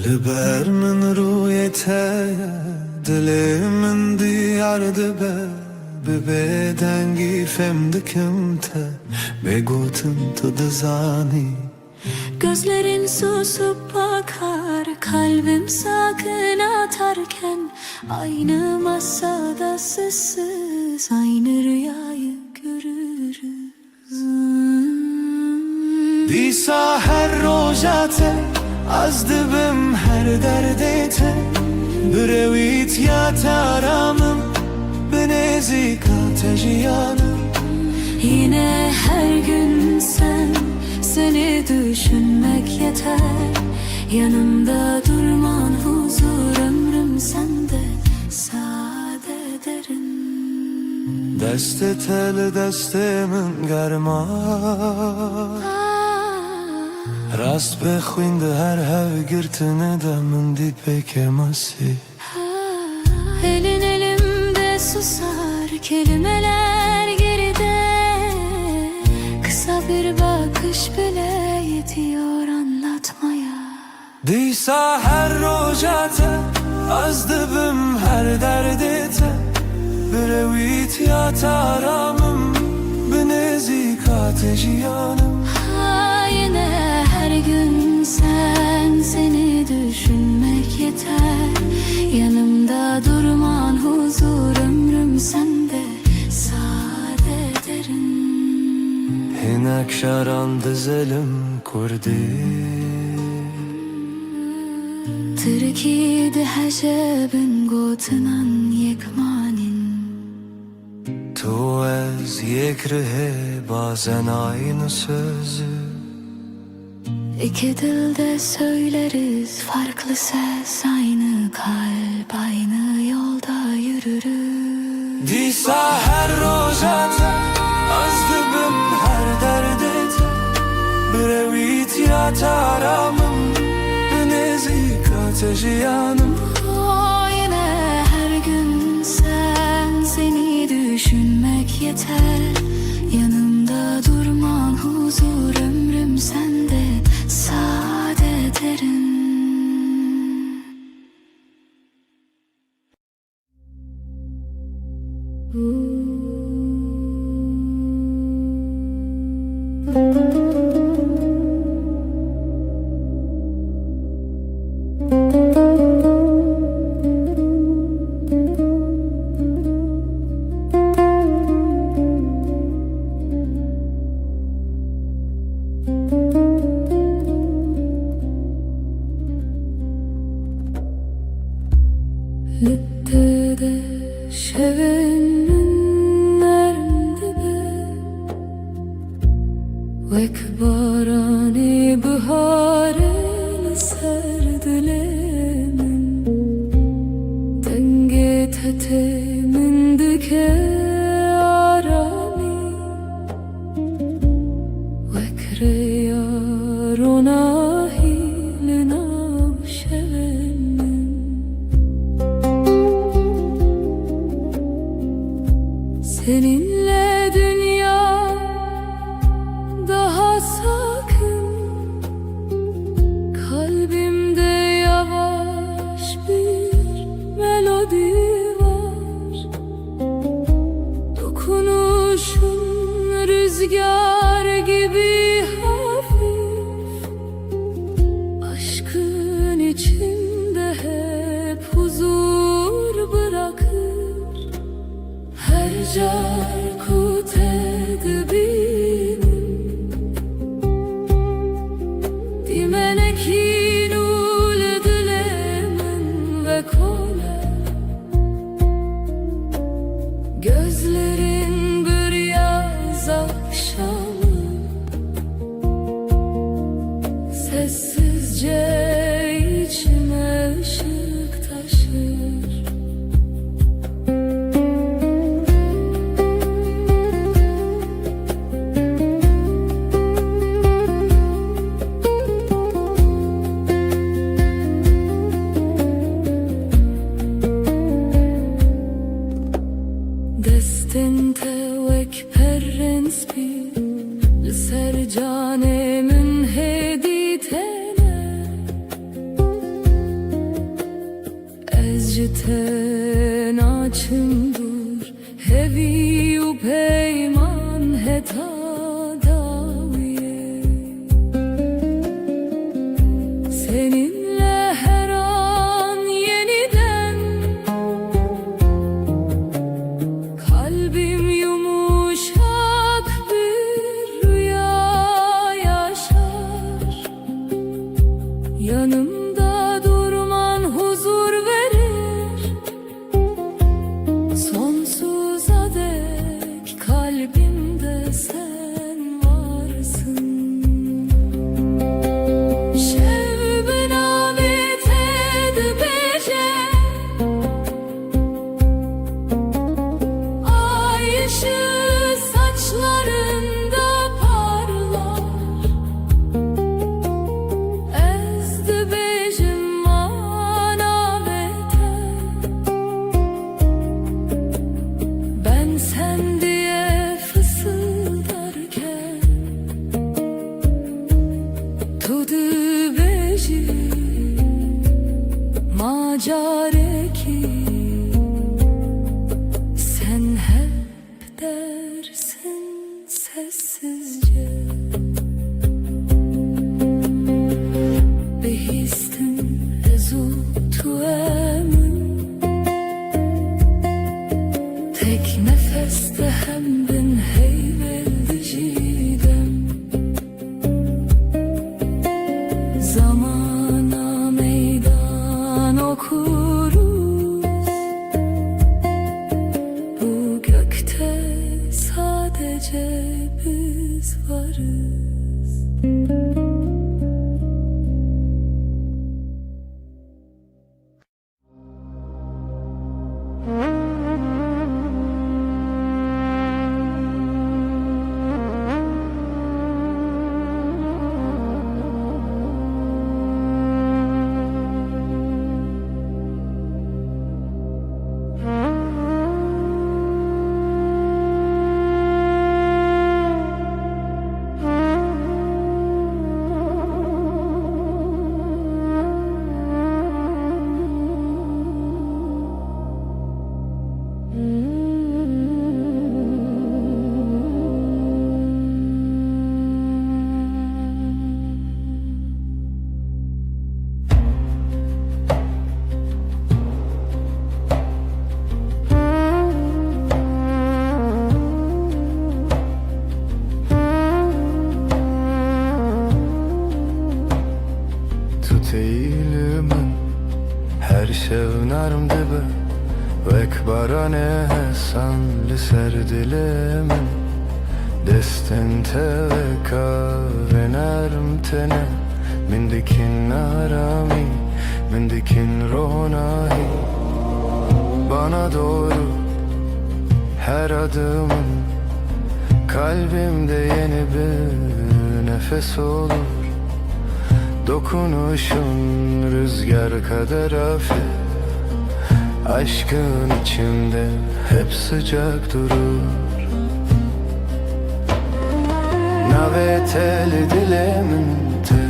[SPEAKER 4] لبر من رویته دل من دیارده به دنگی فهم dikimte Begotum tadı zani
[SPEAKER 3] Gözlerin susup bakar, kalbim sakın atarken aynı masada sessiz, aynı rüyayı görürüz.
[SPEAKER 4] Disa her rojate az dibim her derdete Brevit ya taramım benezik ateşiyanım
[SPEAKER 3] Yine her gün seni düşünmek yeter. Yanımda durman huzur, ömrüm sende sade derin.
[SPEAKER 4] Deste tel destemin germa Rast bexwinde her hev girtine de min di pekemasi
[SPEAKER 3] Elin elimde susar, kelimeler geride. Kısa bir bakış bile yetiyor anlatmaya.
[SPEAKER 4] Disa her rojate az dibim her derdete Brevit ya taramım benezik ateşiyanım
[SPEAKER 3] Yine her gün seni düşünmek yeter. Yanımda durman huzur, ömrüm sende sade derin.
[SPEAKER 4] Hinek şaran dizelim kurdi
[SPEAKER 3] Türkiye'de hecebin gotunan yekmanin.
[SPEAKER 4] Tu ez yekrihe bazen aynı sözü
[SPEAKER 3] İki dilde söyleriz farklı ses, aynı kalp, aynı yolda yürürüz.
[SPEAKER 4] Disa her rojate az dibim her derdete Brevit ya taramım benezik ateşiyanım
[SPEAKER 3] Yine her gün seni düşünmek yeter. Yanımda durman huzur, ömrüm sende sade derin. Littede şevenin nerede Vek barani bihare serdilemin Denge tetemin dike arami Vek reyarona hilina şevenin Seninle dünya daha sakın. Kalbimde yavaş bir melodi var. Dokunuşun rüzgar gibi hafif. Aşkın içinde hep huzur bırakır. Her carkut edibim Dimenekin ul dilemin ve kole Gözlerin bir yaz akşamı Sessizce içime ışık taşır Destente vek perrens bir Ser canemin heditene
[SPEAKER 5] naçımdır hevi u peyman heta daviye seninle her an yeniden kalbim yumuşak bir rüya yaşar yanımda durman huzur verir sonsuza dek kalbimde sen varsın şevbe namet edbece ay ışığı saçlarında parlar ezdi bejim manavete ben sen diye fısıldarken tudu beji macare ki sen hep dersin sessizce behistin ezu tuemin tek nefeste hem bin heyveldi jidem zamana meydan okuruz bu gökte sadece biz varız.
[SPEAKER 1] Tut eğilimin her şevnarım dibe vek barane sanlı serdilimin destin teveka venerm tene mindikin arami mindikin ronahi bana doğru her adımın kalbimde yeni bir nefes olur dokunuşun rüzgar kadar hafif aşkın içimde hep sıcak durur naveteli dilemente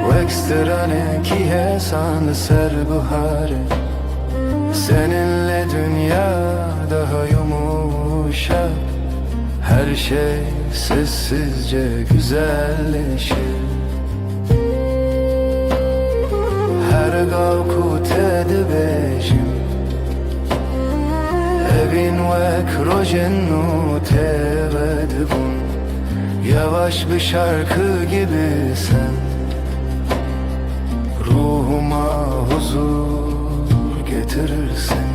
[SPEAKER 1] vekstrane ki hesan ser buhare seninle dünya daha yumuşak her şey sessizce güzelleşir her gavkut edibejim evin vek rojennu tevedbun yavaş bir şarkı gibi sen ruhuma huzur getirirsin.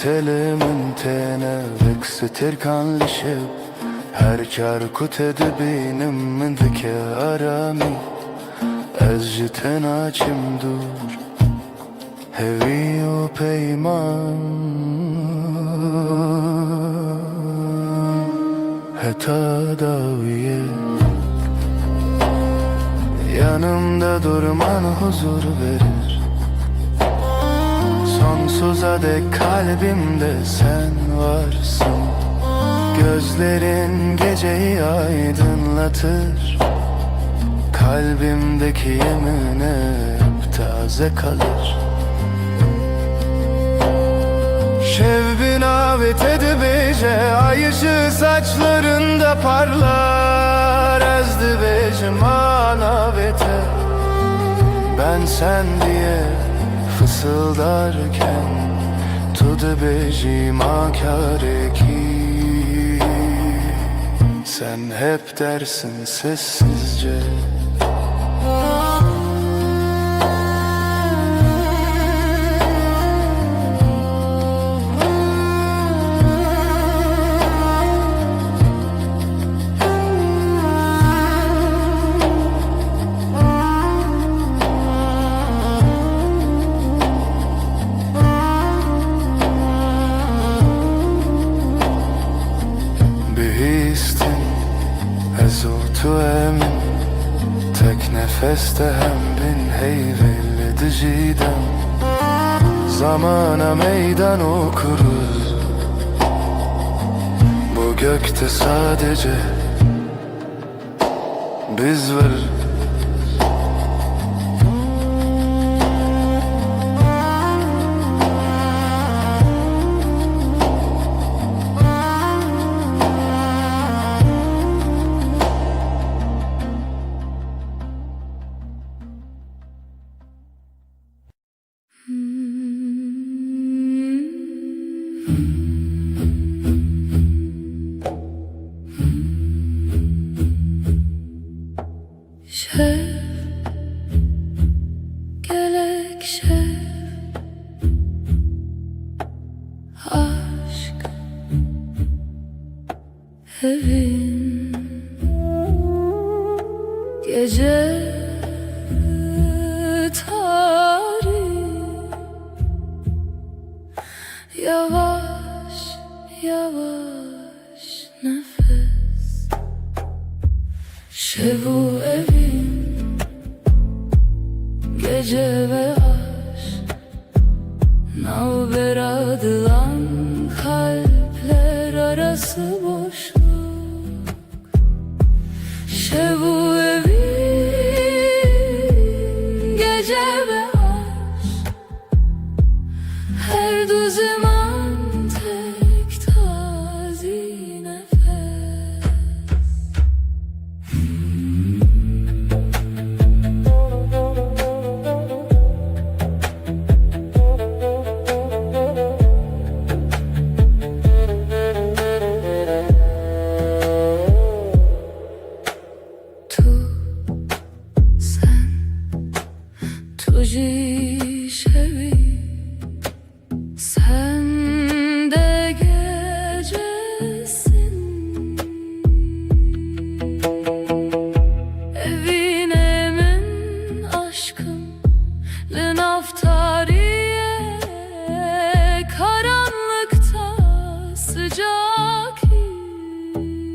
[SPEAKER 1] Telimin tene veksetir kanlışıp her çarkut edibinin mindike arami ezci tenaçim dur hevi o peyman tedaviye. Yanımda durman huzur verir. Sonsuza dek kalbimde sen varsın. Gözlerin geceyi aydınlatır. Kalbimdeki yemin hep taze kalır. Şevbin avet edibece, ay ışığı saçlarında parlar. Ezdi becim anavete, ben sen diye fısıldarken tudu becim akareki. Sen hep dersin sessizce. Tu emin tek nefeste hem bin heyvelli diciden. Zamana meydan okuruz. Bu gökte sadece biz varız.
[SPEAKER 3] Şev, gelek şev, aşk evin gece tarih. Yavaş yavaş nefes. Şevu evin gece ve aşk. Navber adılan kalpler arası boşluk. Şevu evin gece ve aşk. Her du zaman tek tazi nefes. Tuji şevi, sen de gecesin. Evin emin aşkım, naftariye. Karanlıkta sıcak his.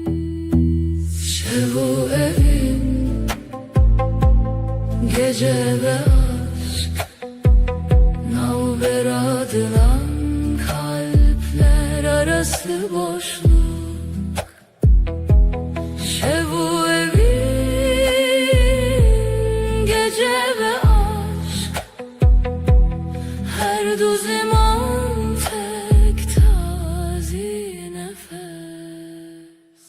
[SPEAKER 3] Şevu evin gece ve navber adılan kalpler arası boşluk. Şevu evin gece ve aşk. Her du zaman tek tazi nefes.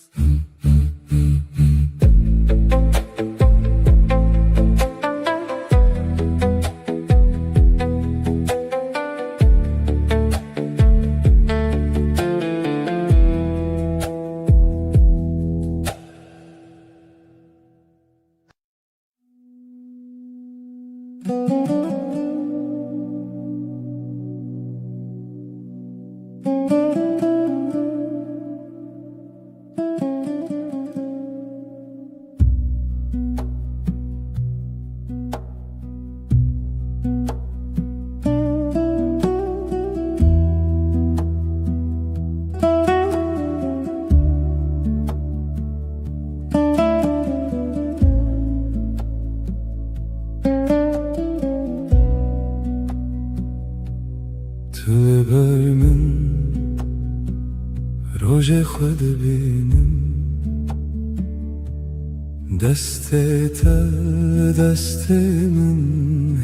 [SPEAKER 1] خود بینم دست تا دست من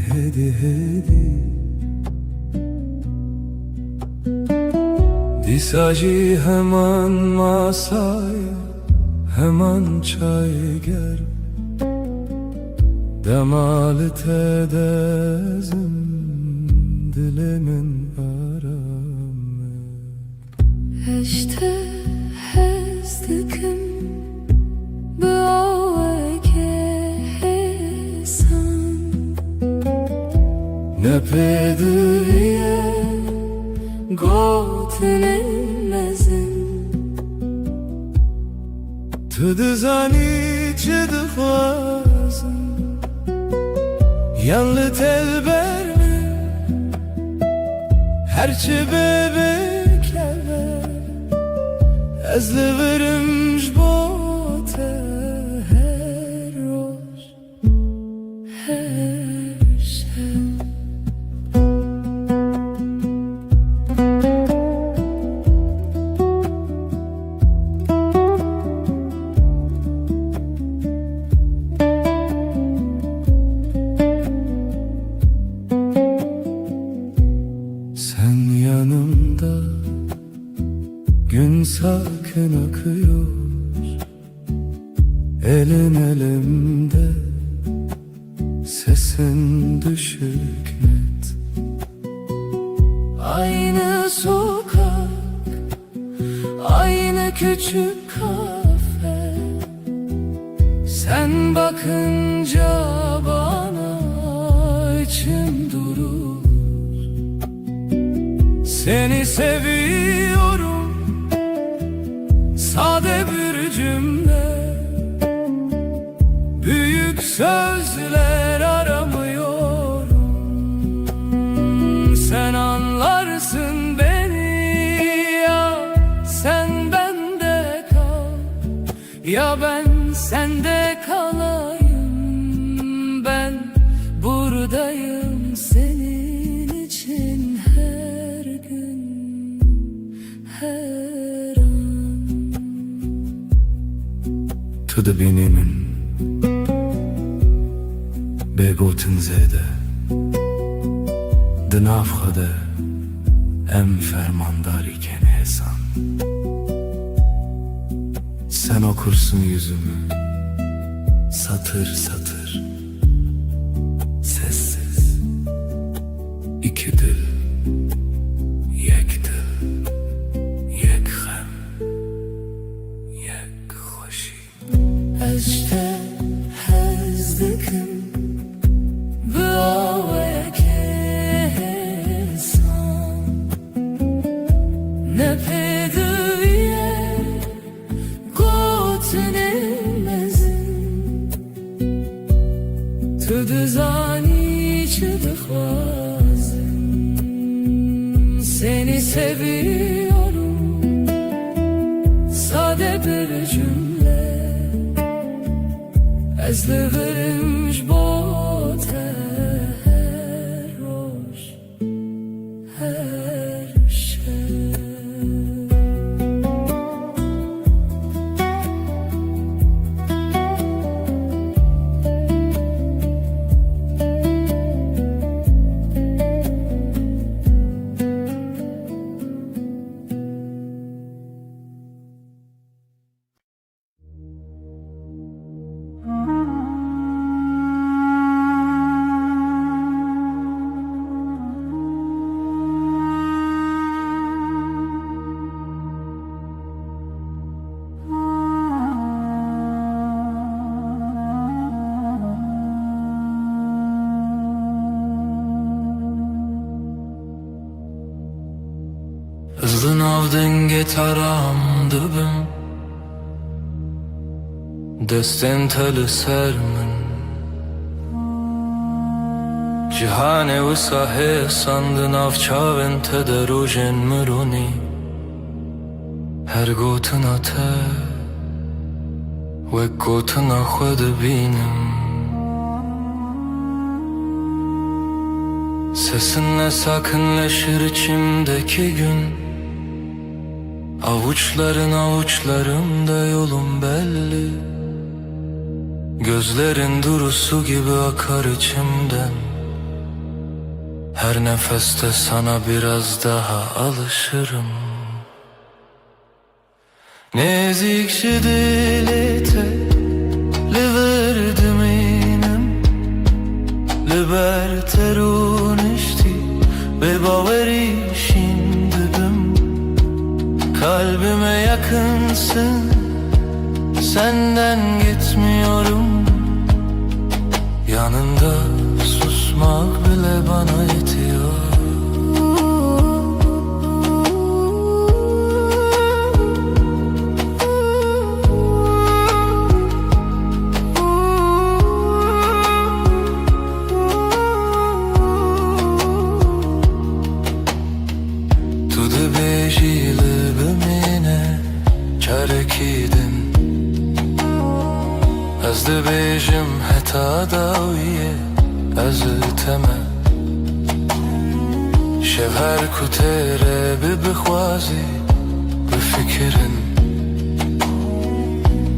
[SPEAKER 1] هدی هدی دیساجی hemen masaya hemen çay ger Demalı tedezim dilimin aramı
[SPEAKER 3] İşte hezdikim bu kesan
[SPEAKER 1] Ne pedriye
[SPEAKER 3] Gotlemezin
[SPEAKER 1] Tıdızani çıdıfazım Yanlı telber mi Herçi bebekler Ezli verimş bote
[SPEAKER 3] her roş her şey
[SPEAKER 1] Sen yanımda gün sakin akıyor Elin elimde sesin düşük net
[SPEAKER 3] Aynı sokak, aynı küçük kafe Sen bakınca bana içim durur
[SPEAKER 1] Seni seviyorum sade bir cümle Büyük sözler aramıyorum Sen anlarsın beni ya sen bende kal Ya ben sende kalayım Ben buradayım senin için her gün her an To the beginning بگوتن زده دناف خده ام fermandari ken hesan Sen okursun yüzümü satır satır Sessiz İki dil Yek dil Yek hem Yek hoşi
[SPEAKER 3] İşte hezdikim Ne pedriye gotlemezin Tıdızani çıdıfazın Seni seviyorum sade bir cümle Ezli verilmiş bote her roş her şey
[SPEAKER 2] Hızlı navdenge taram dibim Desten teli sermin Cihane ve sahe sandın avçaven tederujen müruni Her gotun ate ve gotun ahved binim Sesinle sakinleşir içimdeki gün
[SPEAKER 4] Avuçların avuçlarımda yolum belli. Gözlerin durusu gibi akar içimden. Her nefeste sana biraz daha alışırım. Nezikçe dilete liverdim inem Liberterun işti ve baveri şimdidim. Kalbime yakınsın, senden gitmiyorum. Yanında susmak bile bana yetiyor. Tu dibêjî bimîne çarekîdin. Ez dibêjim heta dawiyê ez teme. Şev her ku têre bibixwazî bifikirin.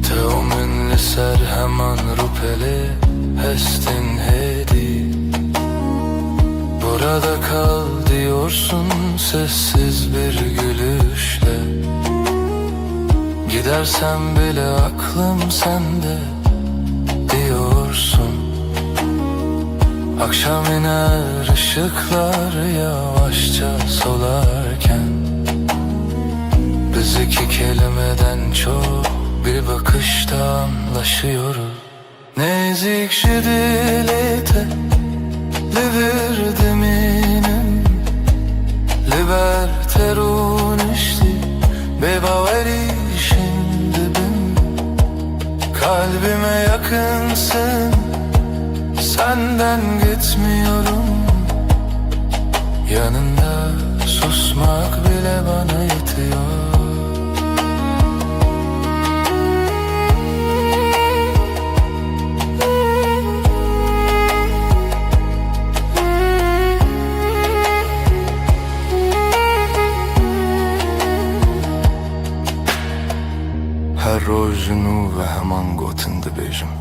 [SPEAKER 4] Te û min li ser heman rûpelê hestin hêdî. Burada kal diyorsun sessiz bir gülüşle. Gidersem bile aklım sende diyorsun. Akşam iner ışıklar yavaşça solarken. Biz iki kelimeden çok bir bakışta anlaşıyoruz. Nezikçe dilete liverdim inem Liberterun işti bebaveri şimdidim. Kalbime yakınsın, senden gitmiyorum. Yanında susmak bile bana yetiyor. Her rojnu ve heman gotin dibêjim.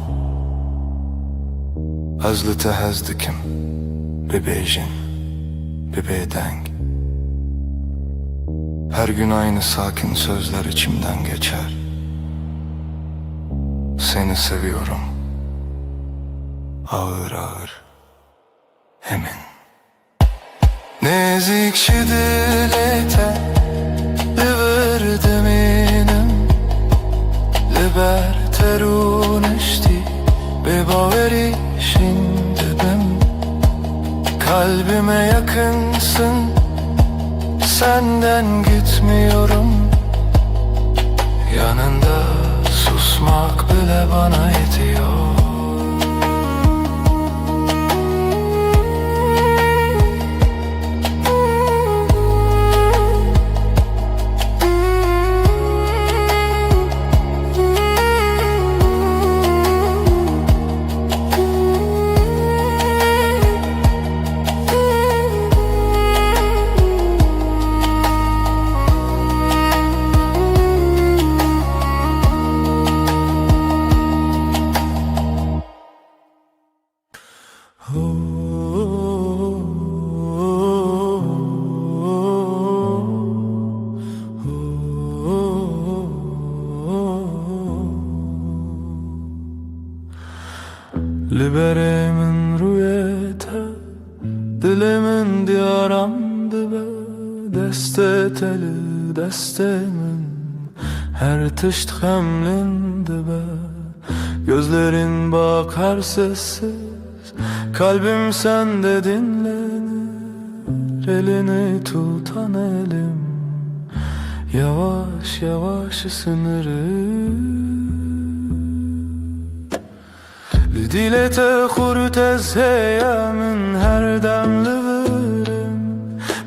[SPEAKER 4] Ez li te hez dikim bibêjin, bibêdeng. Her gün aynı sakin sözler içimden geçer. Seni seviyorum, ağır ağır, emin. Nezikçe dilete liverdim inem Liberterun işti bebaveri şimdidim. Kalbime yakınsın, senden gitmiyorum. Yanında susmak bile bana yetiyor. Liberemin rüyete dilimin diyaram dibe. Deste teli destemin her tışt hemlin dibe. Gözlerin bakar sessiz, kalbim sende dinlenir. Elini tutan elim yavaş yavaş ısınır. Dilete hurtez heyemin her demli verim.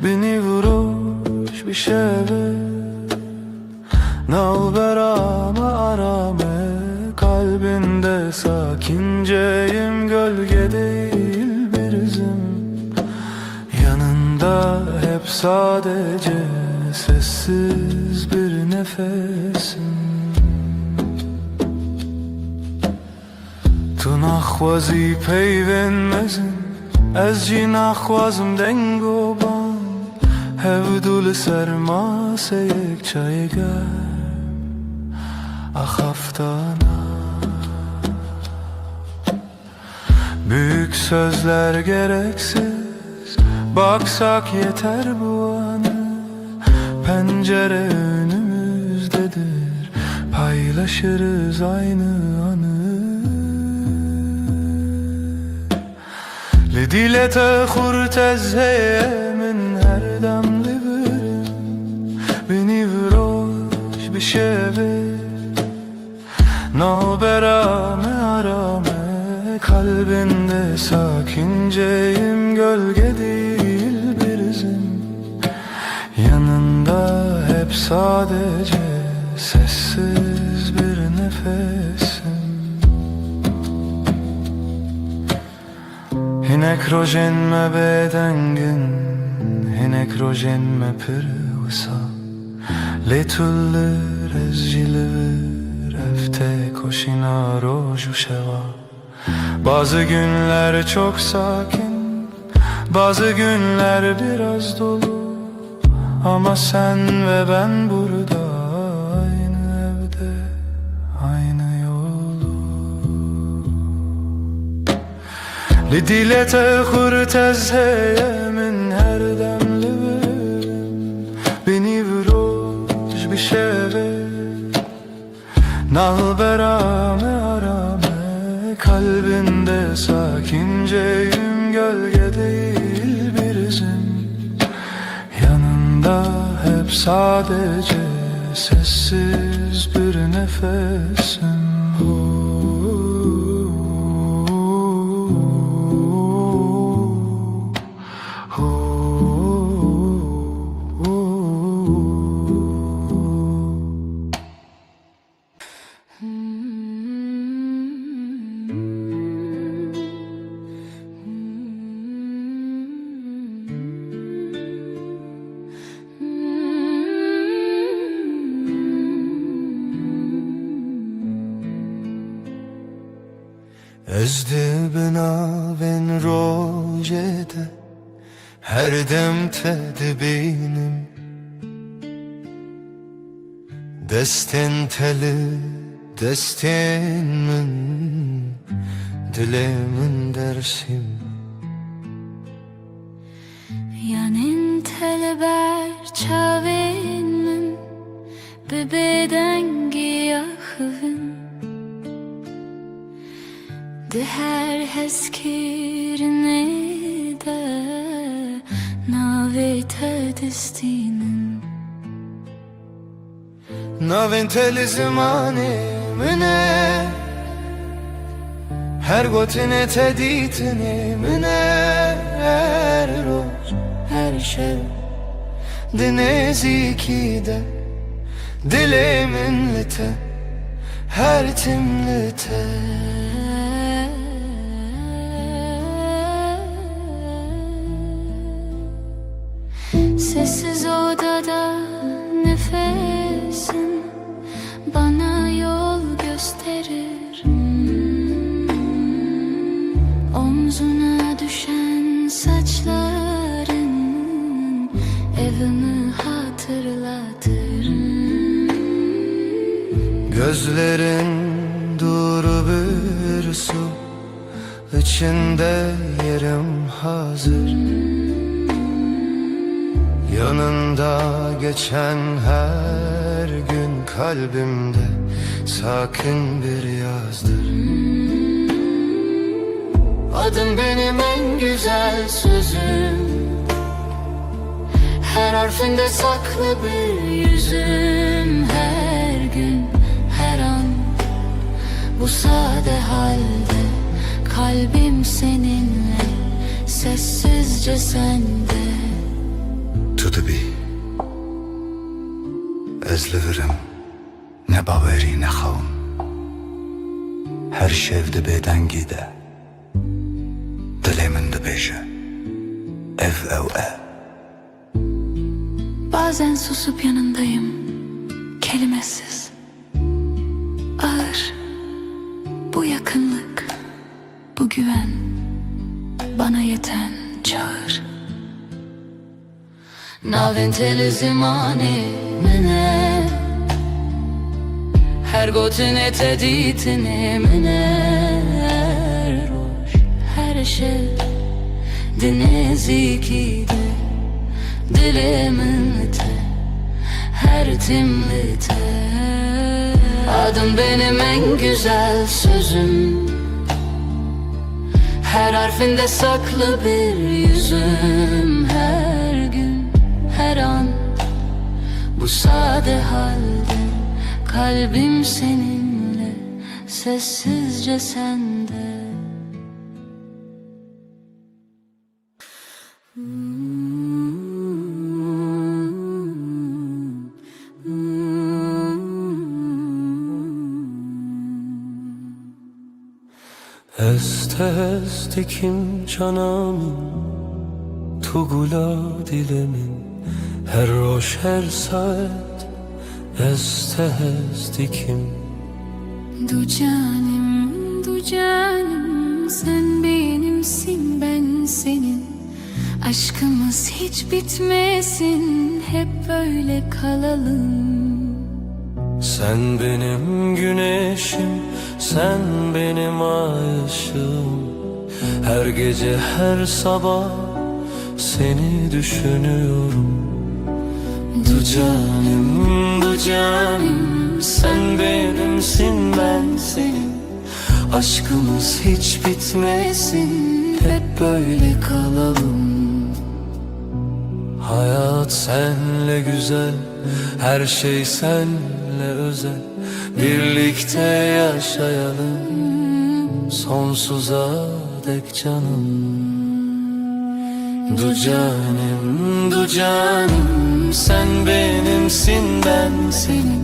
[SPEAKER 4] Beni vuruş bir şeve nalberama arame. Kalbinde sakinceyim, gölge değil bir izim. Yanında hep sadece sessiz bir
[SPEAKER 1] nefesim. Tu naxwazi peyven mezin Ez jî naxwazim dengoban Hevdû li ser maseyek çayê germ Axaftana Büyük sözler gereksiz Baksak yeter bu anı Pencere önümüzdedir Paylaşırız aynı anı Lidilete khurt ez heye min her dem libirim Beni vroş bir şeve Naberame arame Kalbinde sakinceyim Gölge değil bir izim Yanında hep sadece Sessiz bir nefesim Hinek rojen me bedengin Hinek rojen me pırvısa Letullir ez jilivir Efte koşina roju şeva Bazı günler çok sakin Bazı günler biraz dolu Ama sen ve ben burada Aynı evde Aynı yolu Lidilete khurt ez heye min her dem libirim Beni vroş bir şeve Nalberame arame Kalbinde sakinceyim Gölge değil bir izim Yanında hep sadece Sessiz bir nefesim
[SPEAKER 4] Ezdi binavên rojê de Her dem te dibînim Destên telî destên min Dilê min dersim
[SPEAKER 3] Yanın telber çavên min Bi bêdengî yaxivin Di her hezkirinê de Navê te distînin
[SPEAKER 4] Navên te li zimanê min e Her gotinê te dîtinê min e Her roj, her şev Di nêzîkî de Dilê min li te Her tim li te
[SPEAKER 3] Sessiz odada nefesin Bana yol gösterir Omzuna düşen saçların Evimi hatırlatır
[SPEAKER 4] Gözlerin duru bir su İçinde yerim hazır Yanında geçen her gün kalbimde sakin bir yazdır Adın benim en güzel sözüm Her harfinde saklı bir yüzüm Her gün, her an bu sade halde Kalbim seninle, sessizce sende
[SPEAKER 6] Tu dibî ez li virim ne bawerî ne xewim Her şev di bêdengî de Dilê min dibêje ev ew e
[SPEAKER 3] Bazen susup yanındayım
[SPEAKER 5] kelimesiz. Ağır bu yakınlık, bu güven, bana yeten çağır.
[SPEAKER 2] Naventele zimani mene, her gotine teditine mene, roş her şey dineziki de dilimin te, her timlite. Adım benim en güzel sözüm, her harfinde saklı bir yüzüm. Her gün, her an, bu sade halde kalbim seninle, sessizce sende.
[SPEAKER 4] Este estikim canamın, tugula dilemin, her roş her saat este estikim.
[SPEAKER 5] Du canım, sen benimsin, ben senin. Aşkımız hiç bitmesin, hep böyle kalalım.
[SPEAKER 4] Sen benim güneşim, sen benim ay ışığım. Her gece her sabah seni düşünüyorum. Du canım, sen benimsin, ben senin. Aşkımız hiç bitmesin, hep böyle kalalım. Hayat senle güzel, her şey senle özel. Birlikte yaşayalım sonsuza dek canım. Du canım, sen benimsin, ben senin.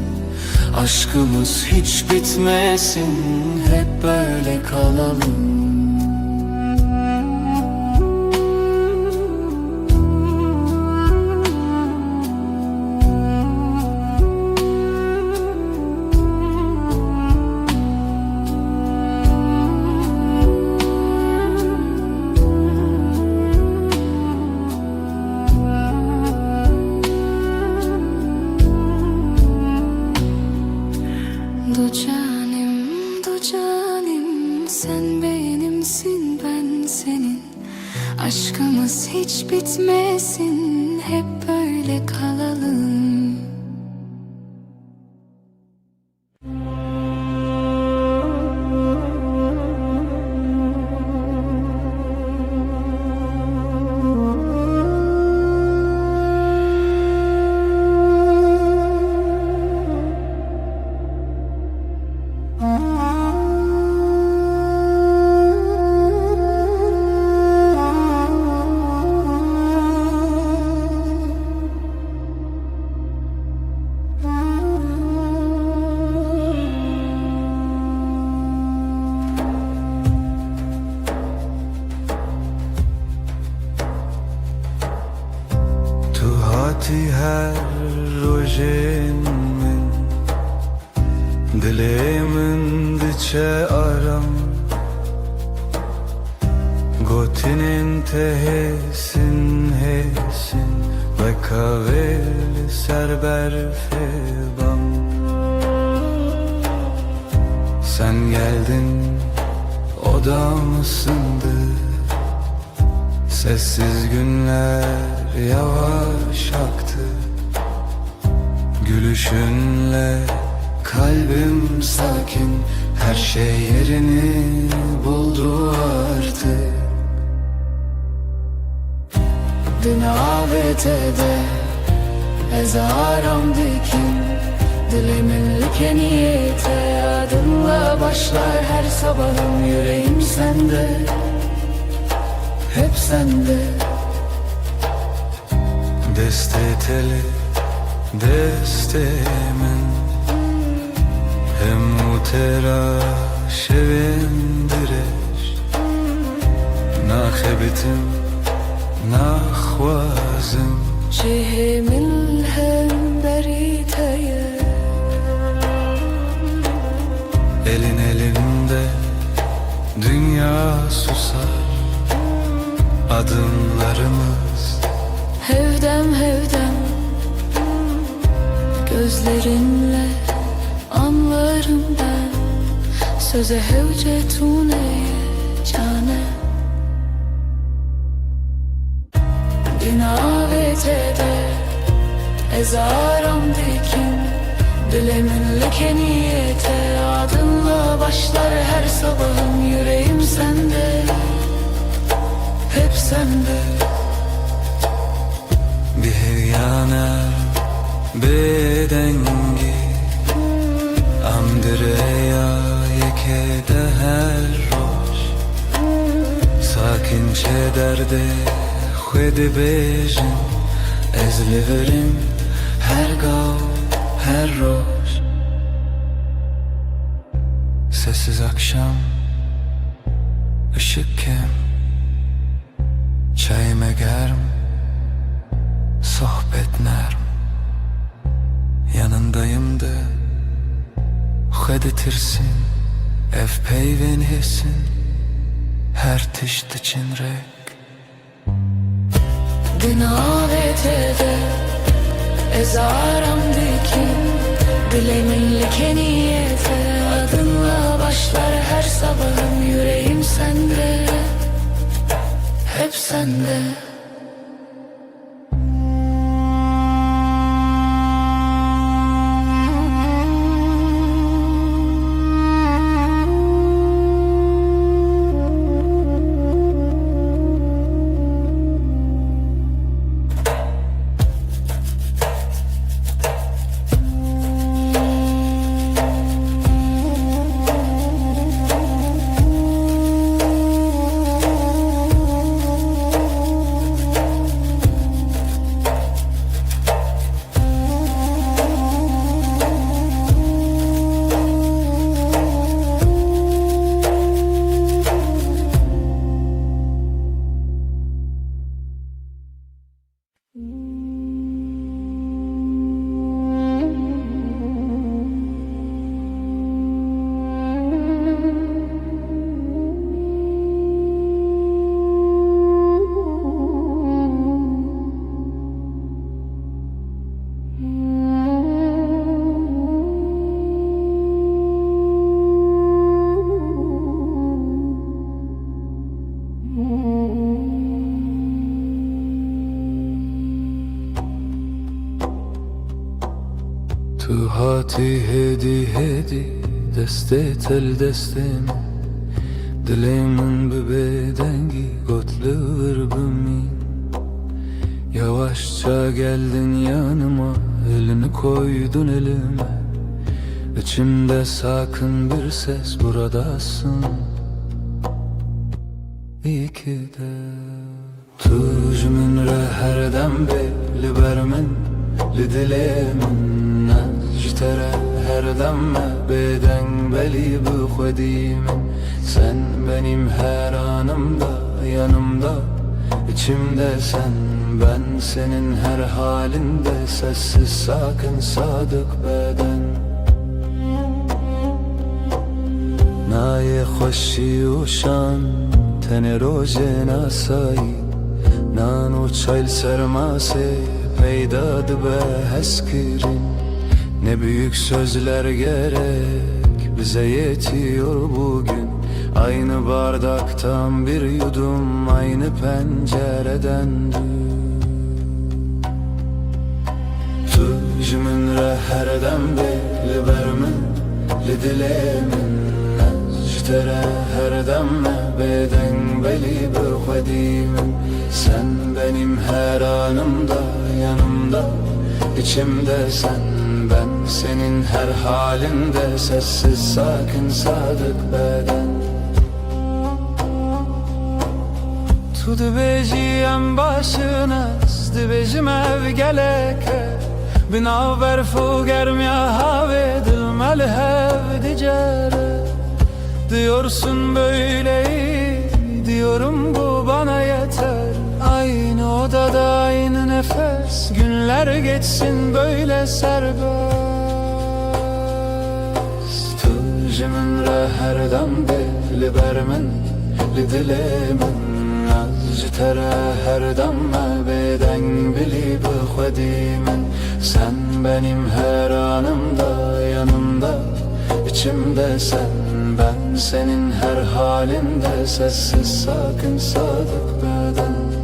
[SPEAKER 4] Aşkımız hiç bitmesin, hep böyle kalalım.
[SPEAKER 5] Du canım, sen benimsin, ben senin. Aşkımız hiç bitmesin, hep böyle kalalım.
[SPEAKER 6] her rojen min dilemin diçe aram gotinin tehesin hesin ve kavel serber febam. Sen geldin, odam ısındı, sessiz günler yavaş aktı. Gülüşünle kalbim sakin, her şey yerini buldu artık. Dün avetede ezaram dikin, dilimin lüke niyete adınla başlar her sabahım. Yüreğim sende, hep sende. Desteteli destemin hem mutera şevindireş nahebitim nakhwazim
[SPEAKER 5] جه من هم بريتايا
[SPEAKER 6] Elin elimde, dünya susar. Adımlarımız
[SPEAKER 5] Hevdem hevdem gözlerinle anlarım ben. Söze hevce tuneye cane Dinavetede ezaram dikin Dilemin leke niyete adınla başlar her sabahım. Yüreğim sende, hep sende.
[SPEAKER 6] bir hevyana bedengi Amdireya yekede her roş Sakin derde xwedi bejin Ez liverim her gav her roş Sessiz akşam, ışık kem, çayime germ, sohbet nerm. Yanındayımdı, xweditirsin, ev peyvin hissin, her tişt çinrek.
[SPEAKER 5] Dinavetede ezaram dikin Dilemin leke niyete adınla başlar her sabahım. Yüreğim sende, hep sende.
[SPEAKER 1] Tu hati hedi hedi deste tel destem Dilemin bedengi gotluğur bümin Yavaşça geldin yanıma elini koydun elime İçimde sakın bir ses buradasın İyi ki de Tujmin re herdem belli bermin li dilemin Jtere her demme beden beli bu xwedimin Sen benim her anımda yanımda içimde sen Ben senin her halinde sessiz sakin sadık beden Naye xoşi uşan tene roje nasai Nano çayl sermase peyda dibe heskirin Ne büyük sözler gerek bize yetiyor bugün Aynı bardaktan bir yudum aynı pencereden Tujmin re herdem belli bermin li dilemin Jtere herdemme beden beli bu xwedimin Sen benim her anımda yanımda içimde sen Ben senin her halinde sessiz sakin sadık beden Tu dibeciyem başına dibecim ev geleke Binav berfu germya have dilmel hev dicere Diyorsun böyleyi diyorum bu bana yeter Aynı odada aynı nefes Günler geçsin böyle serbest Tujmin ترى هردم دل من لدل من از ترى هردم beden bilip خودیمن sen benim her anımda yanımda içimde sen ben senin her halinde sessiz sakin sadık beden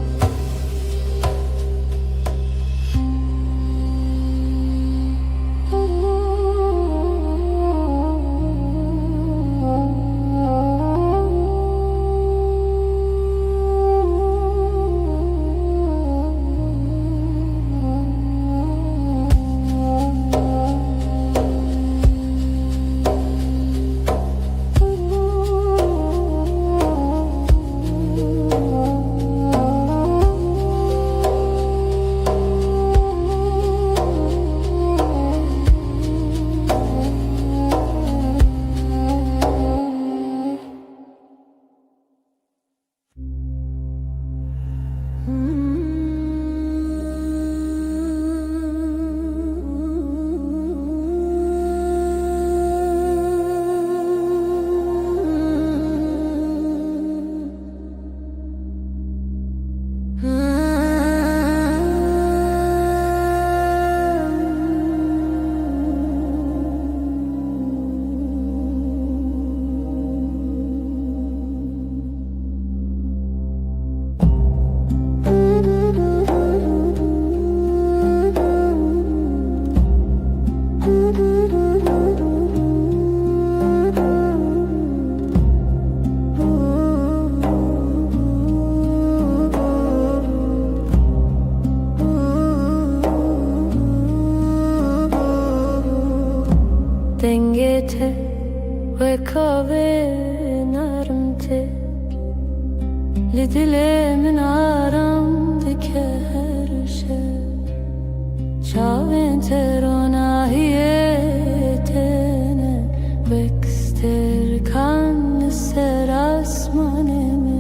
[SPEAKER 3] Dengete ve kahve narım tek Lidilemin aramdaki her şey Çaventer ona hiyetene Bekster kan ser asmanemin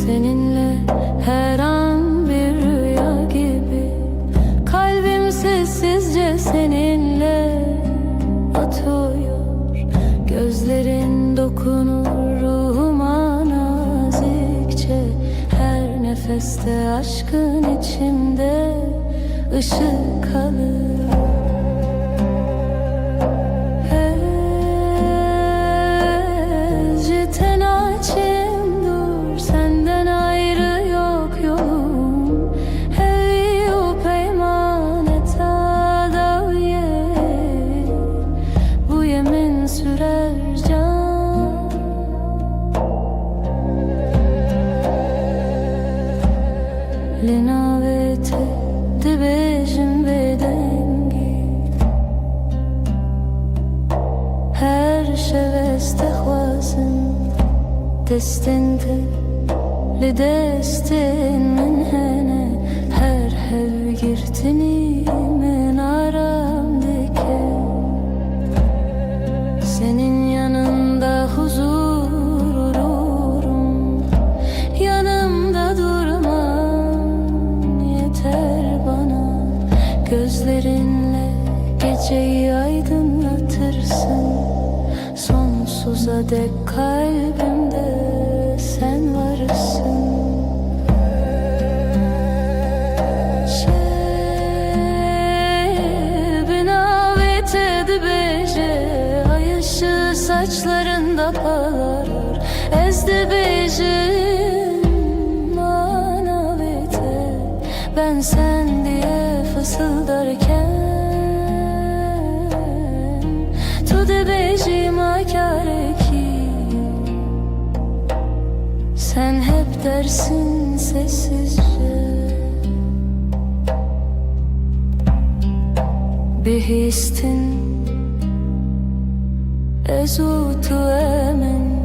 [SPEAKER 3] Seninle her an bir rüya gibi Kalbim sessizce seninle atıyor Gözlerin dokunur ruhuma nazikçe Her nefeste aşkın içimde ışık kalır Hecten açım dur senden ayrı yok yolum Hevi o peymanet adaviye Bu yemin sürer can Linavete dibejim bedengi Her şeveste xwazim Destinde li destin min hene Her hev girtini min aramdike Senin yanında huzur olurum Yanımda durman yeter bana Gözlerinle geceyi aydınlatırsın Sonsuza dek kalbimde sen varsın Binavete dibece Ay ışığı saçlarında parlar Ezde bejim manavete Ben sen diye fısıldarken Tu de bejim akare ki Sen hep dersin sessizce Bihistin ezutu emin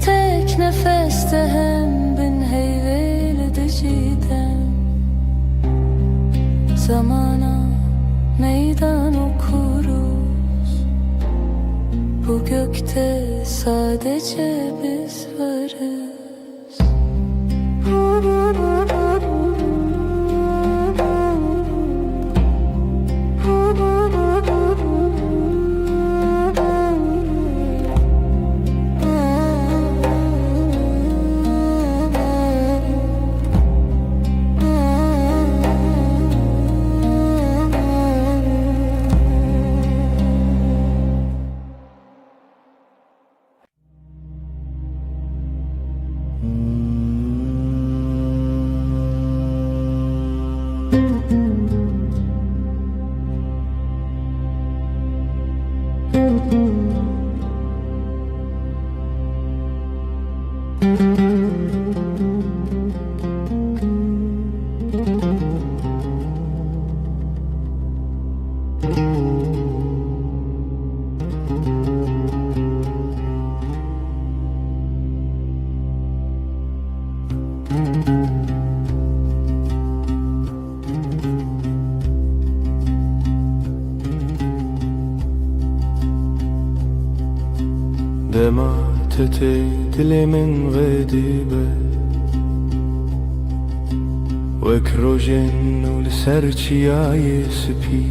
[SPEAKER 3] Tek nefeste hem bin heyveli diciden Zamana meydan okuruz Bu gökte sadece biz varız
[SPEAKER 1] دمعت دل من غديبة وكروجن ولسرچياي سبي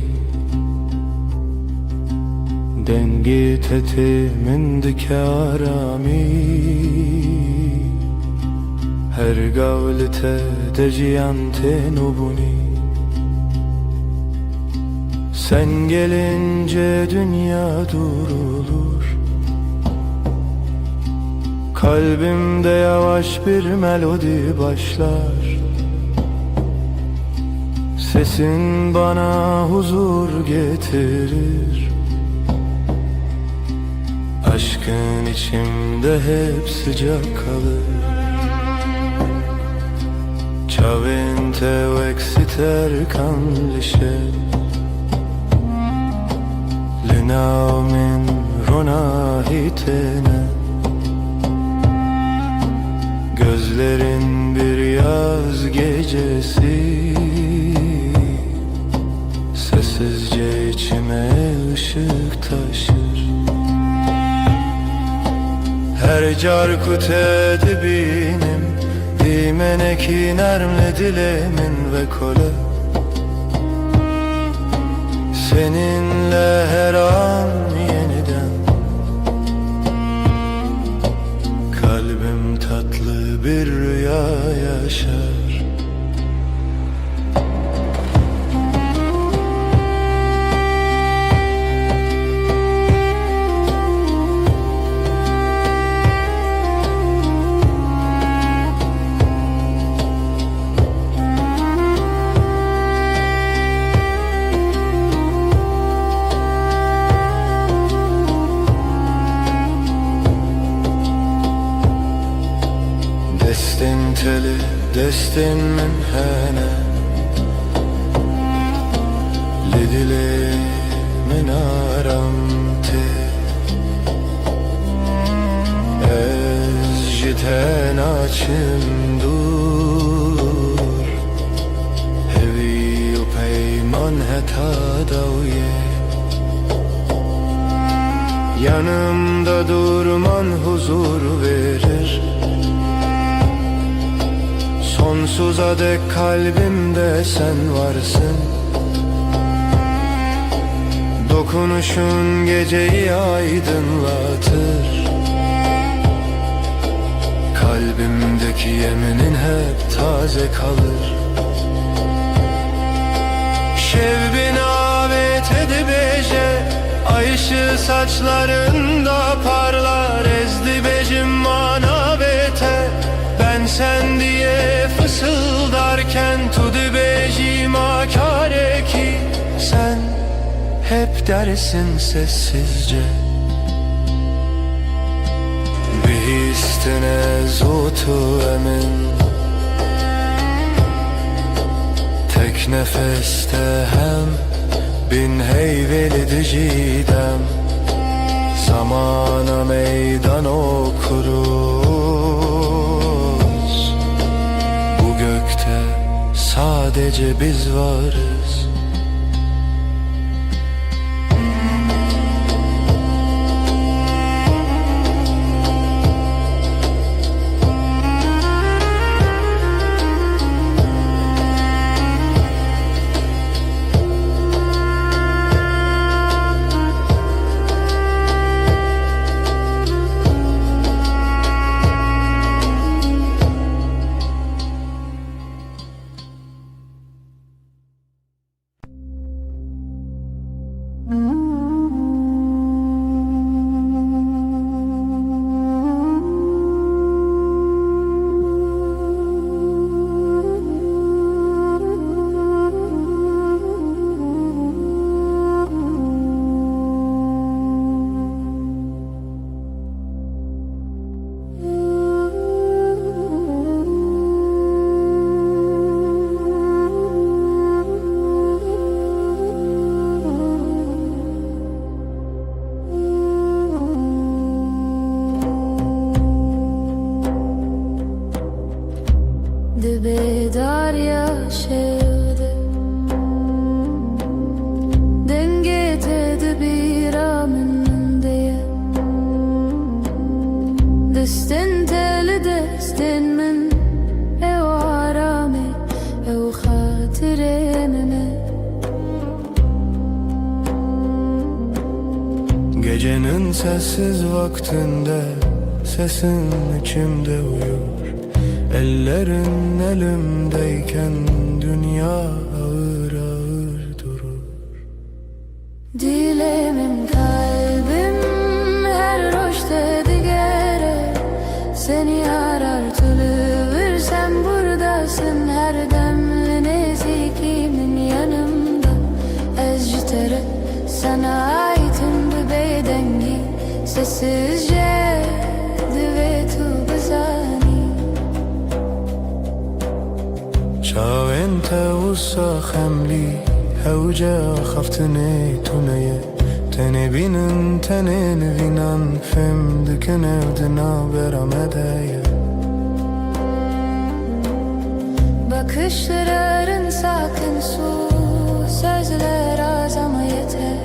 [SPEAKER 1] دنگيت من دكارامي her gavlete deciyan tenubuni sen gelince dünya durulur. Kalbimde yavaş bir melodi başlar. Sesin bana huzur getirir. Aşkın içimde hep sıcak kalır. Ciao in te exiter canlisce Linao min rona hitene Gözlerin bir yaz gecesi Sessizce içime ışık taşır. Her carkut edibinim Dimeneki nermle dilemin ve kole Seninle her an yeniden Kalbim tatlı bir rüya yaşar. Destin teli, destin min hene Lidili min aramte Ez jiten açım dur Hevi u peyman heta davye Yanımda durman huzur verir. Sonsuza dek kalbimde sen varsın. Dokunuşun geceyi aydınlatır. Kalbimdeki yeminin hep taze kalır. Şevbin avet edibeje Ay ışığı saçlarında parlar. Ezdi becim manavete Ben sen diye fısıldarken Tudu becim akare ki Sen hep dersin sessizce Bihistine zotu emin Tek nefeste hem bin heyveli dicidem Zamana meydan okuruz. Bu gökte sadece biz varız.
[SPEAKER 3] Dibe darya şevde Denge tedi bir amın diye Destin teli destin min Ev arame ev hatiremime
[SPEAKER 4] Gecenin sessiz vaktinde sesin içimde uyur. Ellerin elimdeyken dünya ağır ağır durur.
[SPEAKER 3] Dilemim kalbim her roşte digere Seni arar tülüvür sen buradasın her demli nezikimin yanımda Ezcitere sana aitim bu bedengi sessizce divetu bezani
[SPEAKER 4] شاوين توسا خملي هوجا خفتني تونية تنبينن تنين فينان فم دكنه دنا برامدايا
[SPEAKER 3] Bakışların sakın su Sözler az ama yeter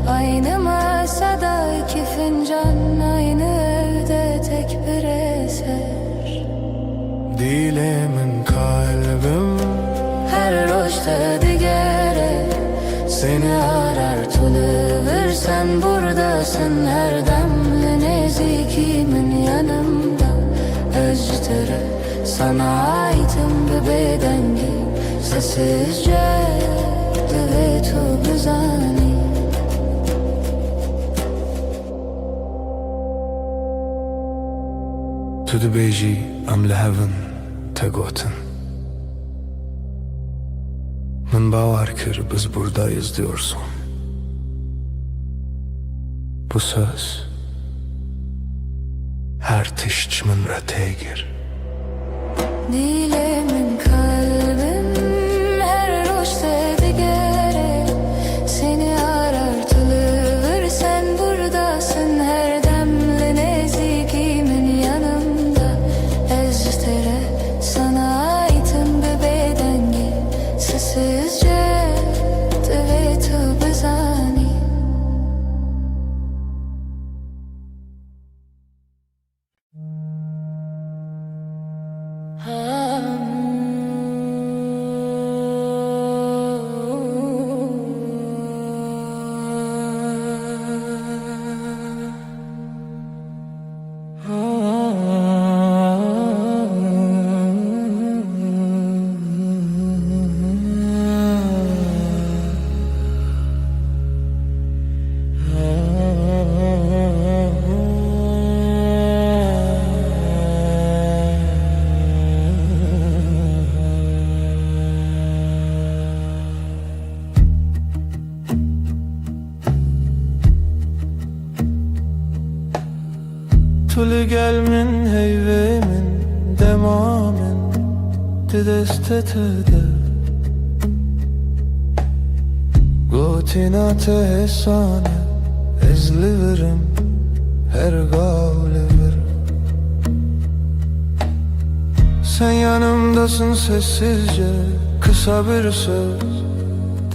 [SPEAKER 3] Aynı masada iki fincan Aynı evde tek bir eser
[SPEAKER 4] Dilemin kalbim
[SPEAKER 3] Her roşta digere Seni arar tülüvür sen buradasın her demli nezikimin yanımda Özcütere sana aitim bir bedengi Sessizce divetu bezani
[SPEAKER 4] تو دبيجي أم لهفن تقوتن من باvar kır biz buradayız diyorsun. Bu söz her tişçimin rötegir.
[SPEAKER 3] Dilemin kalbim her roşta digere Seni arar tülüvür sen buradasın her demli nezikimin yanımda Ezcitere sana aitim bir bedengi sessizce divetu bezani
[SPEAKER 4] Tülü gelmin heyvemin demamin Didestetede Gotinate hesane ezliverim her gavleverim Sen yanımdasın sessizce kısa bir söz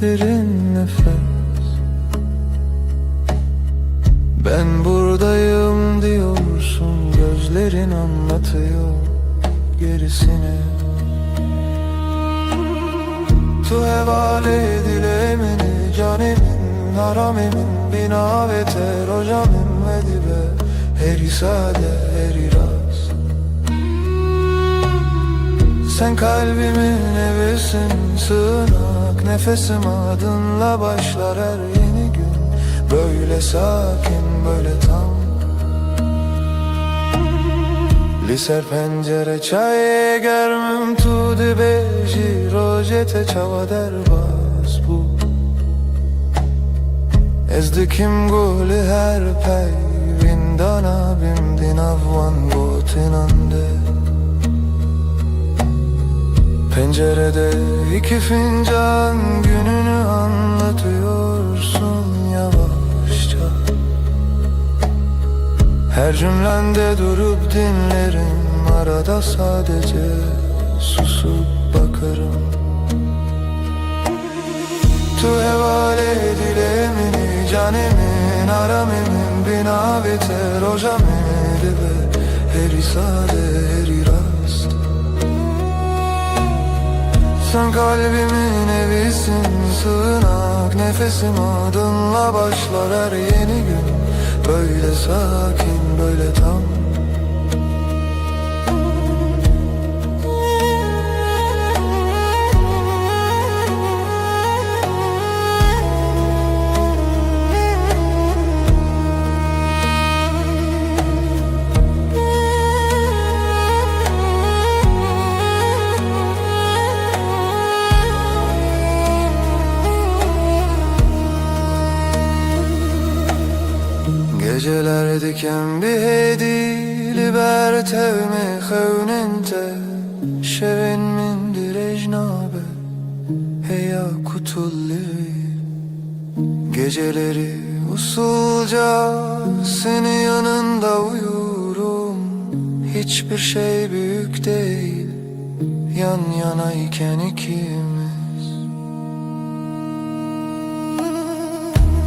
[SPEAKER 4] derin nefes Ben buradayım diyorsun gözlerin anlatıyor gerisini Tu hevale dilemeni canimin haramimin bina ve ter hocamim ve dibe heri sade heri rast Sen kalbimin evesin sığınak nefesim adınla başlar her yeni gün Böyle sakin böyle tam Liser pencere çay germim tu dibeji rojete çava derbas bu Ezdikim guli her pey vindana bimdin avvan gotinande Pencerede iki fincan gününü anlatıyorsun yavaşça Her cümlende durup dinlerim arada sadece
[SPEAKER 1] susup bakarım. Tu hevale dilemini canimin aramimin bina beter hocamedi be heri sade heri rast. Sen kalbimin evisin sığınak nefesim adınla başlar her yeni gün. Böyle sakin böyle tam. Geceler diken bir hedi Liberte me xewnente Şevin min direjnabe Heya kutulli. Geceleri usulca Senin yanında uyurum. Hiçbir şey büyük değil Yan yanayken ikimiz.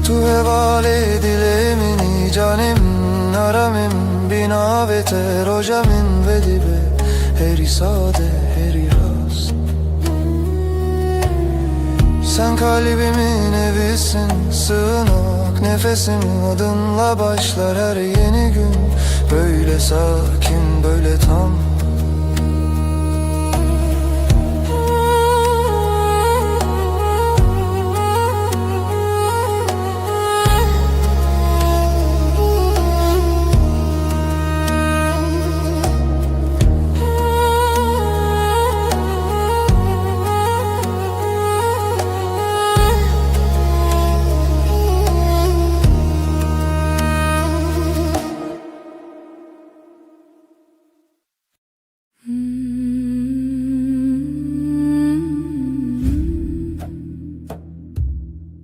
[SPEAKER 1] Tu hevale dilemini canim naramim bina beter hocamin vedibe heri sade heri rast. Sen kalbimin evisin sığınak nefesim adınla başlar her yeni gün. Böyle sakin böyle tam.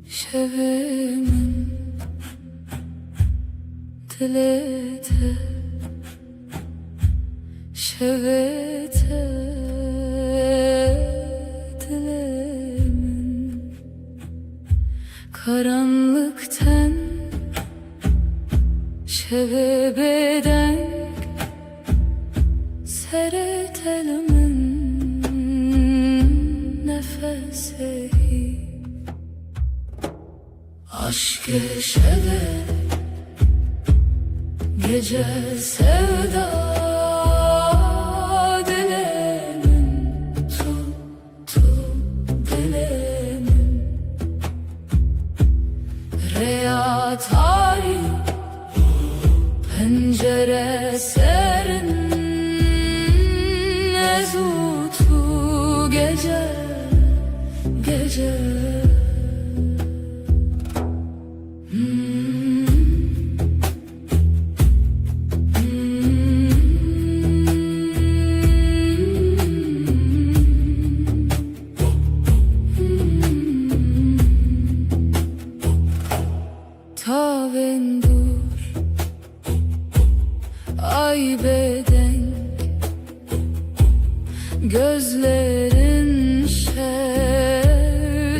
[SPEAKER 2] Şevimin dilete şevete dilemin karanlıktan şevebeden seretelimin nefesi. Aşk-ı şeve gece sevda dilemin tuttu dilemin Reya tarih pencere serin ezutu gece gece. Tavendur ay beden gözlerin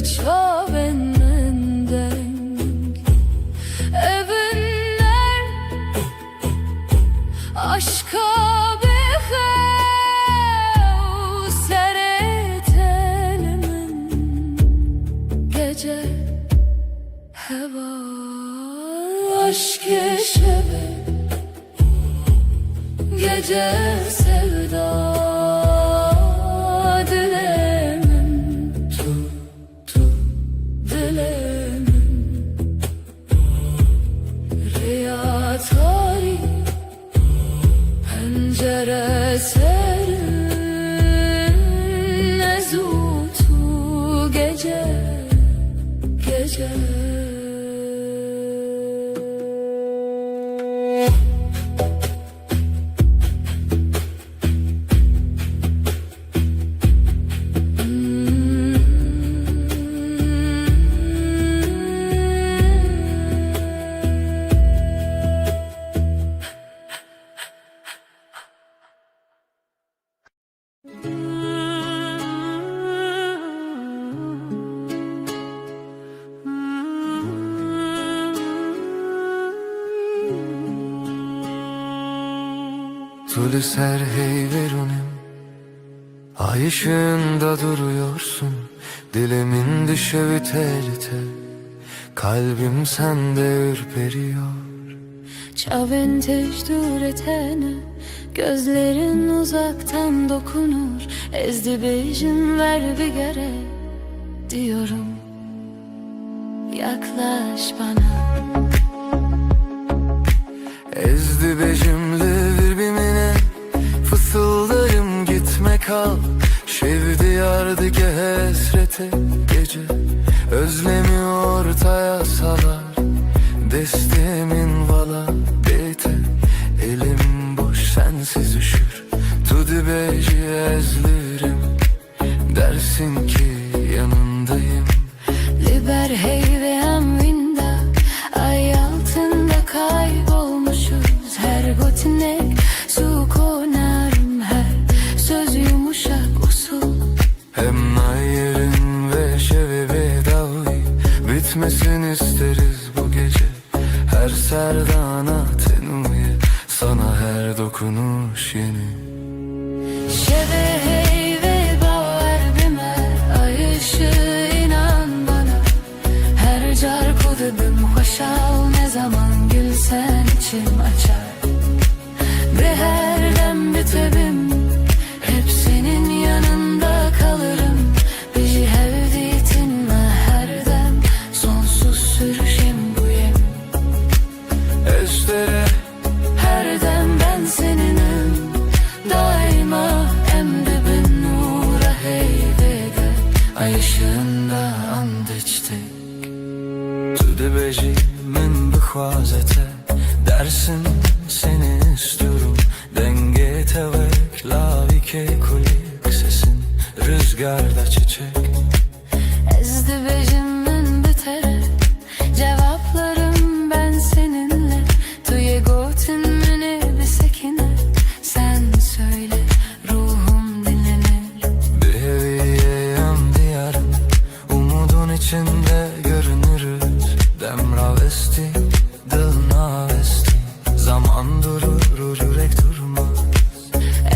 [SPEAKER 2] çavenden denk evinler aşka behev seretelimin gece heva. Aşk-ı şeve gece sevda dilemin tuttu dilemin Riya tarih pencere serin ezutu gece gece.
[SPEAKER 6] Tülü ser hey verunim, ay ışığında duruyorsun. Dilimin düşevi tel tel, kalbim sende ürperiyor.
[SPEAKER 3] Çavin teşdur etene, gözlerin uzaktan dokunur. Ezdi bejim ver bir gere diyorum, yaklaş bana.
[SPEAKER 6] Ezdi bejimli birbirine, fısıldarım gitme kal. Şevdi yardı ki hesrete gece, özlemi ortaya salar. Destemin vala bete, elim boş sensiz üşür. Tudu beji ezlirim, dersin ki yanındayım.
[SPEAKER 3] Liber hey ve amvinda, ay altında kaybolmuşuz. Her gotinek su konarım, her söz yumuşak usul.
[SPEAKER 6] Hem nayerin ve şevebi davi, bitmesin isteriz bu gece. Her serdana tenuye, sana her dokunuş yeni.
[SPEAKER 3] Şeve hey ve baver bime, ay ışığı inan bana. Her car kudubim hoşal, ne zaman gülsen içim açar. Ve her dem bitebim, hep senin yanında kalırım. Bir hevdiyetinle her dem, sonsuz sürüşüm bu yem.
[SPEAKER 6] Estere
[SPEAKER 3] Her dem ben seninim, daima emdibin nura heyvede. Ay ışığında and içtik.
[SPEAKER 6] tüde beji min bixwazete, dersin seni istiyorum. Denge tevek lavi ke kulik, sesin rüzgarda çiçek.
[SPEAKER 3] Ezdi bejimin bitere, cevaplarım ben seninle. Tuye gotin mene bir sekine, sen söyle ruhum dinlenir.
[SPEAKER 6] Bir heviyeyem diyarım, umudun içinde görünürüz. Demravesti, dılnavesti, zaman durur, yürek durmaz.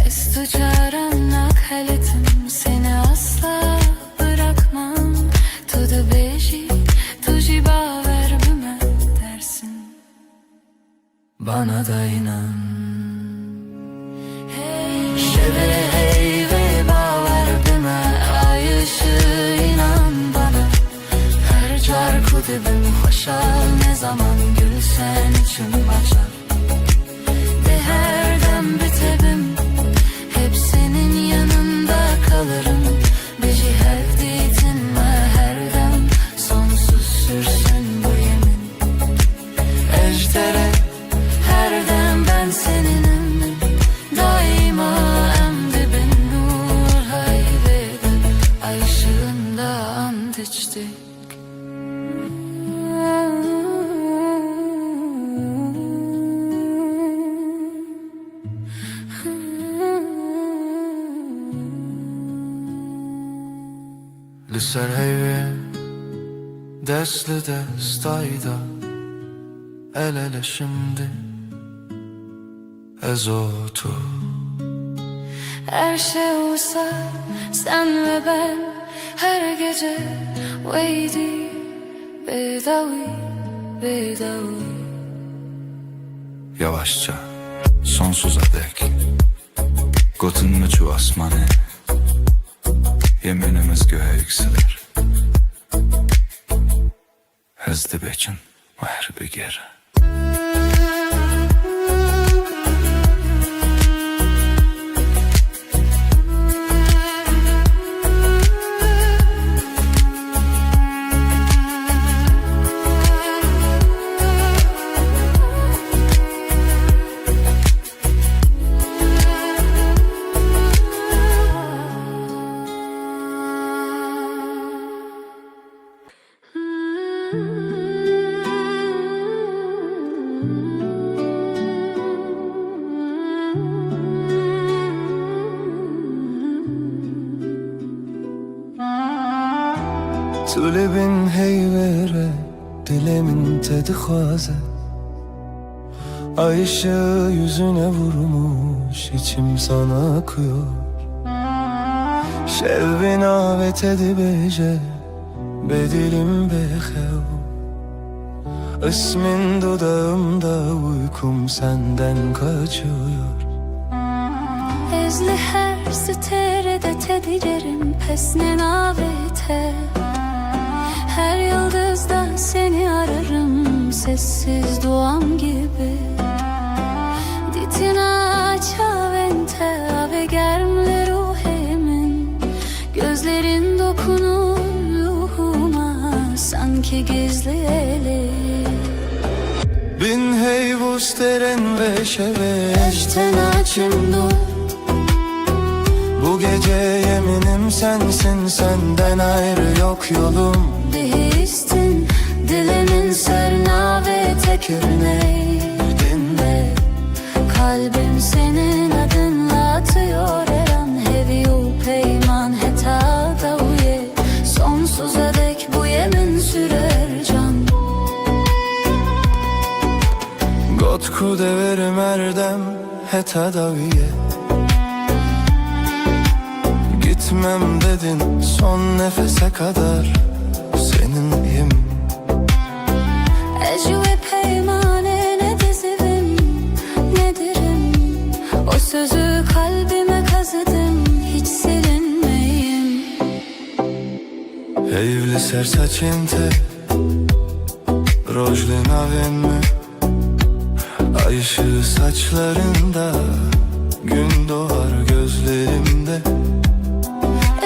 [SPEAKER 3] Estu çarannak haletim, seni asla bırakmam. Tudu beji, tuji baver bime dersin,
[SPEAKER 6] Bana da inan.
[SPEAKER 3] şeve hey ve baver bime, ay ışığı inan bana. Her car kudubim hoşal, ne zaman gülsen içim açar. Ve her dem bitebim, hep senin yanında kalırım. Bir hevdiyetinle her dem, sonsuz sürsün bu yemin.
[SPEAKER 6] Ejderha
[SPEAKER 3] Her dem ben seninim, daima emdibin nur haybede. Ay ışığında and içtik.
[SPEAKER 6] Liser heyve, desli destayda, el ele şimdi, ezotu.
[SPEAKER 3] Her şey olsa sen ve ben, her gece veydi bedavi bedavi.
[SPEAKER 6] Yavaşça, sonsuza dek, gotun çu asmanı, yeminimiz göğe yükselir. Hezdi beçin, ver bir geri. Tulebin heyvere, dilemin tedi xwaze.
[SPEAKER 4] Ay ışığı yüzüne vurmuş, içim sana akıyor. Şevvi navet edibece bedilim behev. İsmin dudağımda, uykum senden kaçıyor.
[SPEAKER 3] Ezli her siterede tedilerim pesne navete. Her yıldızda seni ararım, sessiz duam gibi. Ditina çavente ave germle ruhimin. Gözlerin dokunur ruhuma, sanki gizli eli.
[SPEAKER 4] Bin hey vusteren ve şeve
[SPEAKER 3] Eşten açım dur.
[SPEAKER 4] Bu gece yeminim sensin, senden ayrı yok yolum.
[SPEAKER 3] Bihistin dilimin sernave tekirine. Dinle, kalbim senin adınla atıyor her an. Heviyu peyman heta da uye, sonsuza dek bu yemin sürer can.
[SPEAKER 4] Gotku deverim erdem heta daviye. Gitmem dedin son nefese kadar, seninleyim.
[SPEAKER 3] Ecve peymane ne dizivim, ne dirim. O sözü kalbime kazıdım, hiç silinmeyim.
[SPEAKER 4] Evli sersaçente rojli navenme. Ay ışığı saçlarında, gün doğar gözlerimde.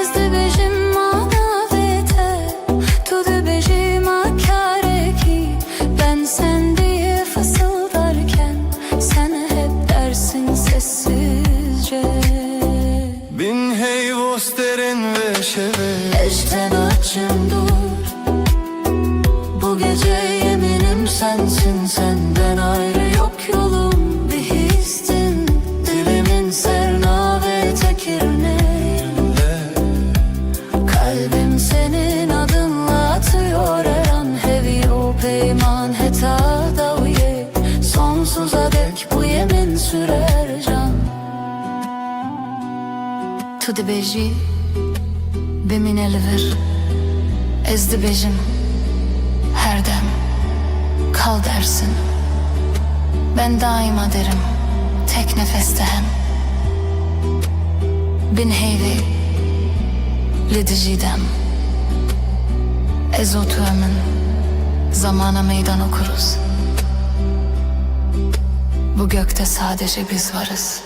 [SPEAKER 3] Ezdi bejim manavete, tudu bejim akare ki. Ben sen diye fısıldarken, sen hep dersin sessizce.
[SPEAKER 4] Bin hey vosterin ve şeve
[SPEAKER 3] Eşten açım dur. Bu gece yeminim sensin, senden ayrı yok yolum. Bihistin dilimin sernave tekirine. Kalbim senin adınla atıyor her an. Hevi o peyman heta da uye, sonsuza dek bu yemin sürer can. Tu de beji bimin eliver. Ezdi bejim her dem kal dersin. Ben daima derim tek nefeste hem. Bin heyvi lidijidem. Ezotu emin zamana meydan okuruz. Bu gökte sadece biz varız.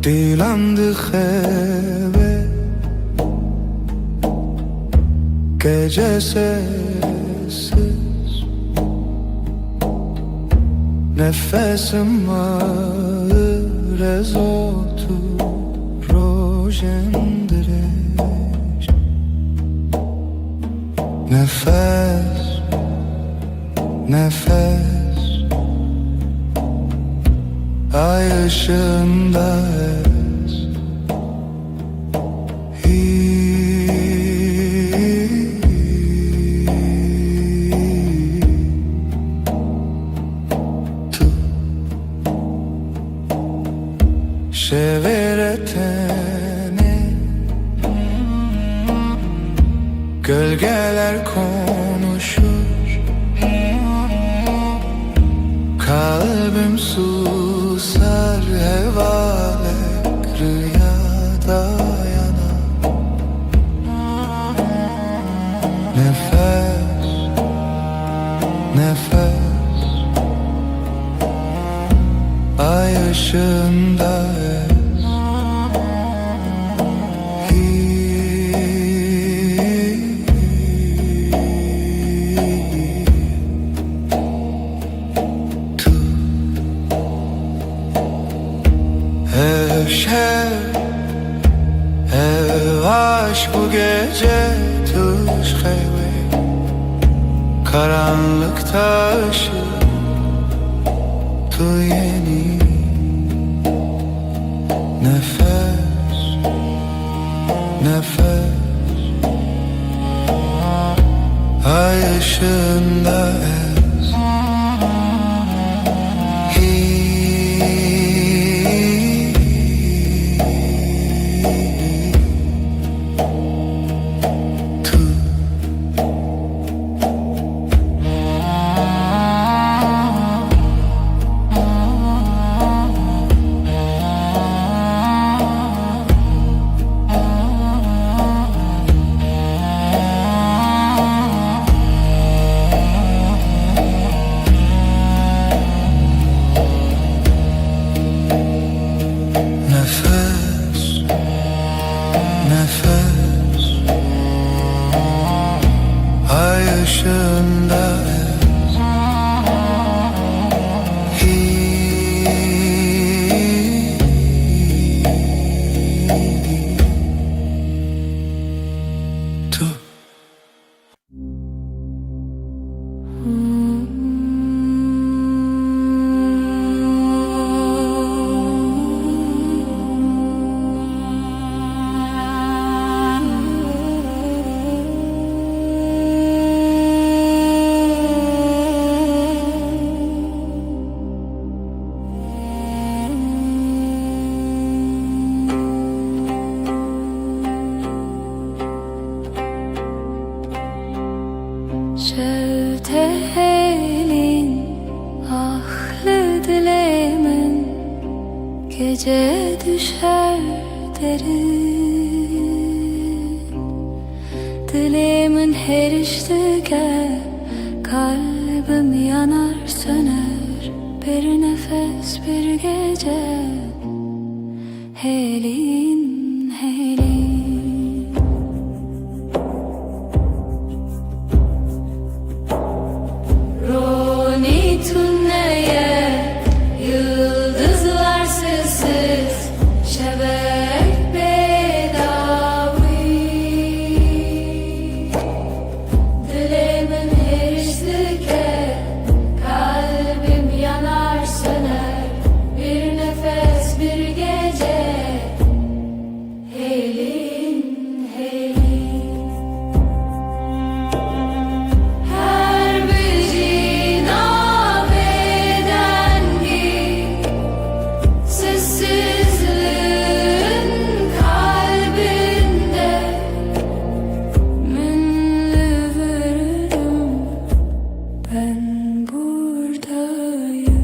[SPEAKER 4] Dilandı heve gece sessiz. Nefesim ağır ezotu rojendireş. Nefes, nefes ay ışığında es. Tu şeveretene gölgeler konuşur. Kalbim susar hevalek rüyada yanar. Nefes, nefes ay ışığında es. döşek Yavaş bu gece tuş hayve Karanlık taşı tu yeni Nefes, nefes Ay ışığında ez Tu Nefes, nefes Ay ışığında ez Tu
[SPEAKER 3] Şevtelin ahlı dilemin Gece düşer derin Dilimin her iştige Kalbim yanar söner Bir nefes bir gece Helin helin Roni tünneye yıldızlar sessiz şebek bedavi Dilimin her iştike kalbim yanar söner Bir nefes bir gece helin helin Her bir sessizliğin kalbinde Münlü vürdüm ben buradayım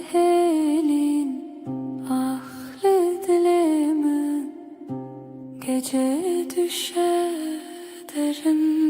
[SPEAKER 3] Şevtelin ahlı dilimin Gece düşer derin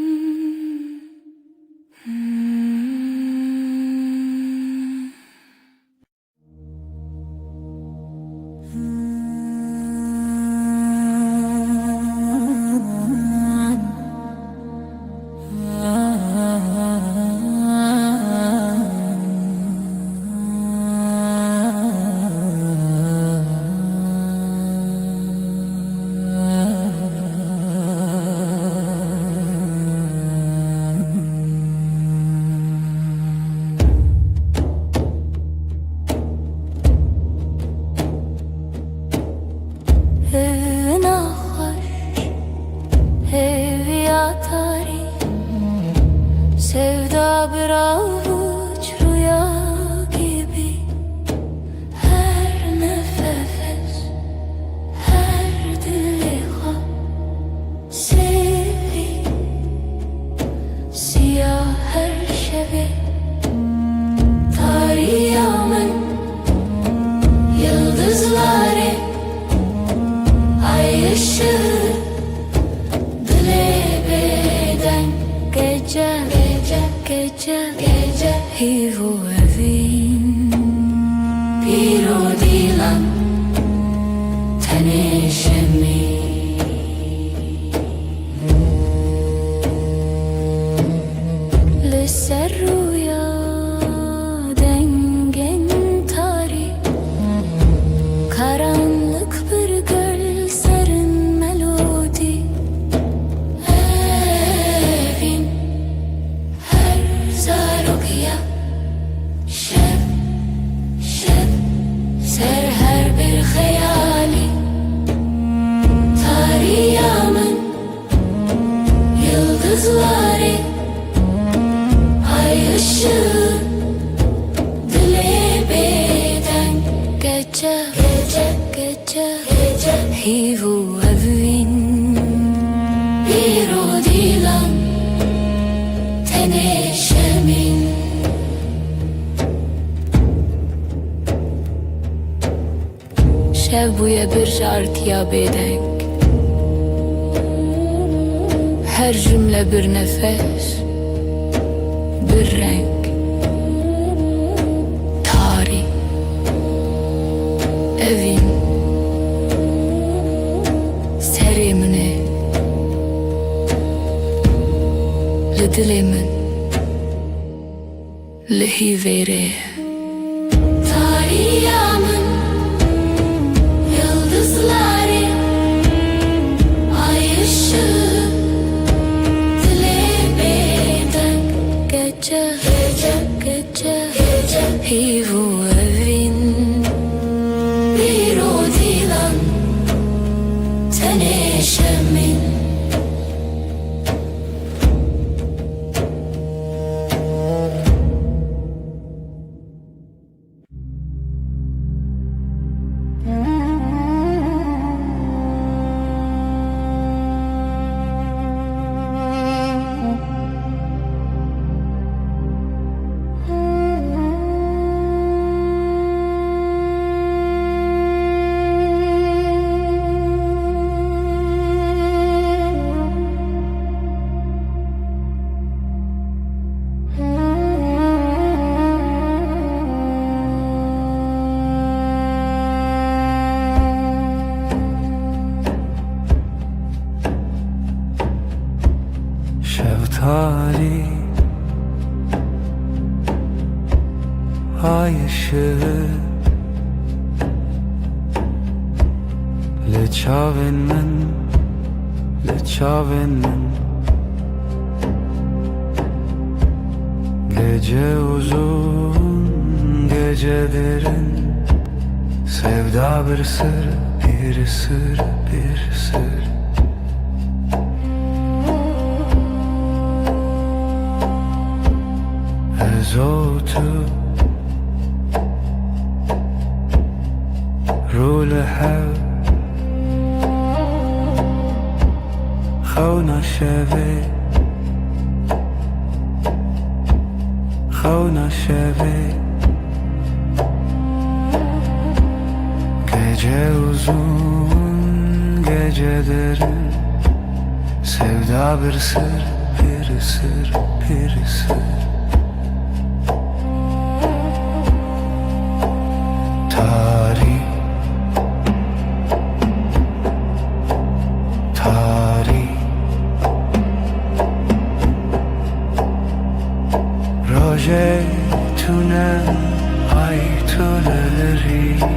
[SPEAKER 3] gece gece gece gece hivu evin bir o dilan tenişemin şev buya bir jartiya bedeng her cümle bir nefes bir renk evin serimine li dilê min li hîvêrê tariya min yıldızları ay ışığı dilê bêdeng gece gece gece gece hîvu evin bir o dilan tenişemin
[SPEAKER 1] Şeftali ay ışığı li çavên min gece uzun gece derin sevda bir sır bir sır bir sır زوتو رول حب خونا شبه gece uzun gece derin sevda bir sır bir sır bir sır tarih roje tune ay tuleri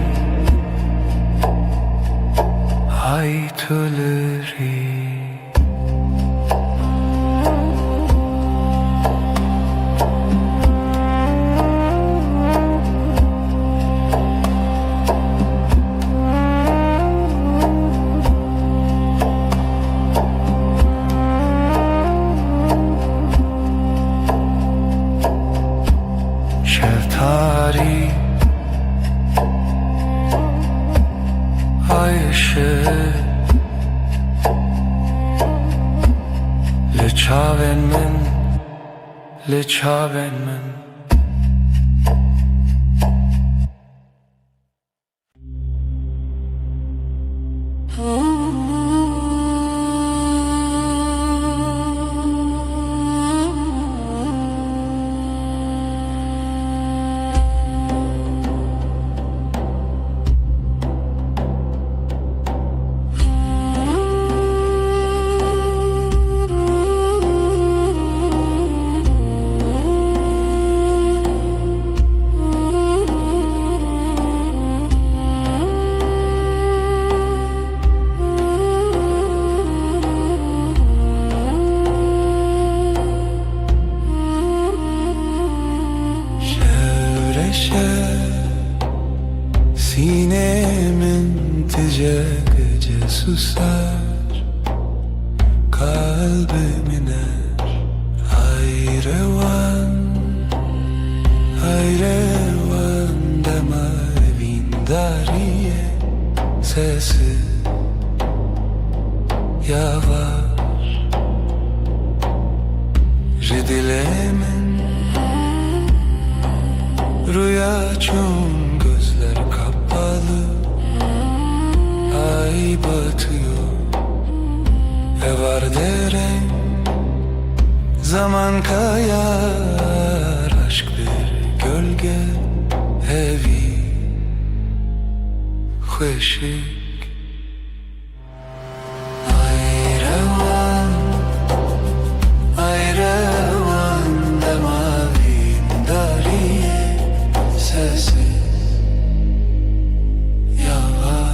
[SPEAKER 1] şeftali ay ışığı li çavên min sinemin gece gece susar kalbim iner hayrevan deme evinde
[SPEAKER 4] dariye sesi yavaş Jidilemin rüya çum gözler kapalı Ay batıyor var derin Zaman kayar aşk bir gölge Evi Xweşik Ay revan Demavin dariye sesi yavaş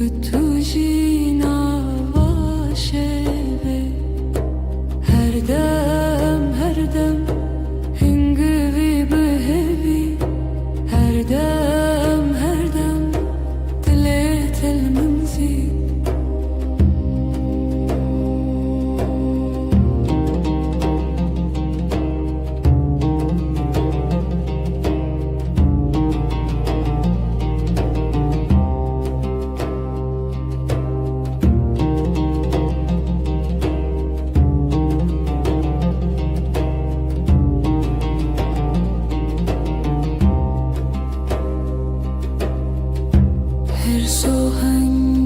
[SPEAKER 5] بتوجي نواشة هردم هنگوی بهوی هردم دلت المنزي هر سوهنگشکی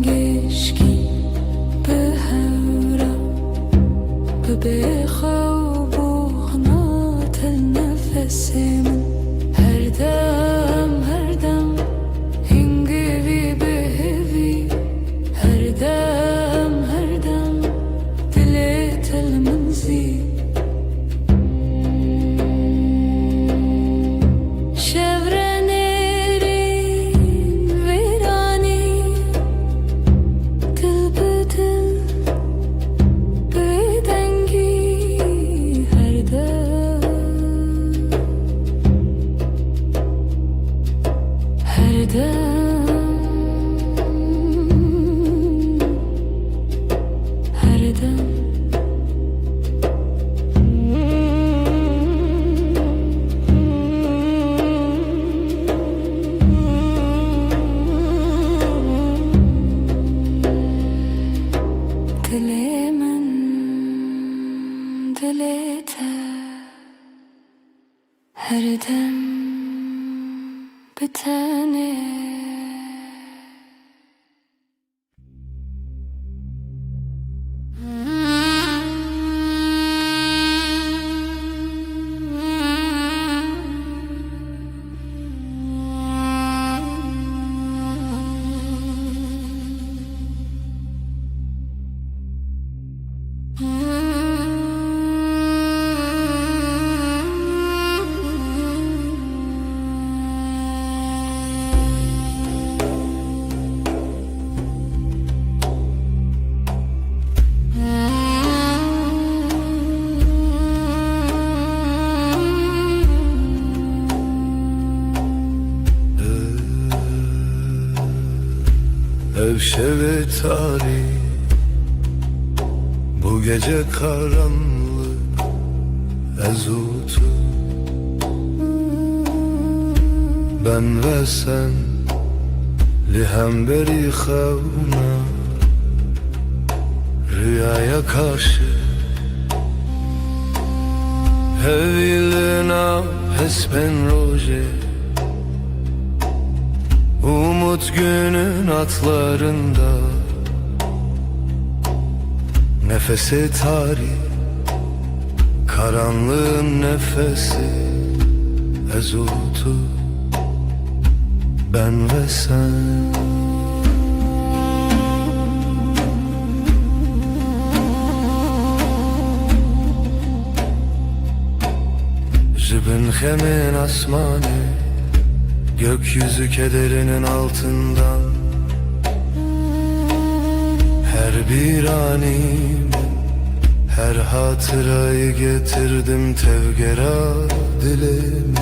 [SPEAKER 5] به هورا بخواب و خنات النفس من هردم هنگوی بهوی هردم دلت المنزي هردم دل من دلته هردم بتنه
[SPEAKER 1] Ev şevi tarih, bu gece karanlık ezutu. Ben ve sen lihem beri xevna rüyaya karşı hevilina hesben roje. Umut günün atlarında nefesi tarih, karanlığın nefesi ezutu. Ben ve sen Jibin hemin asmanı, gökyüzü kederinin altından her bir anime, her hatırayı getirdim tevgera dilime.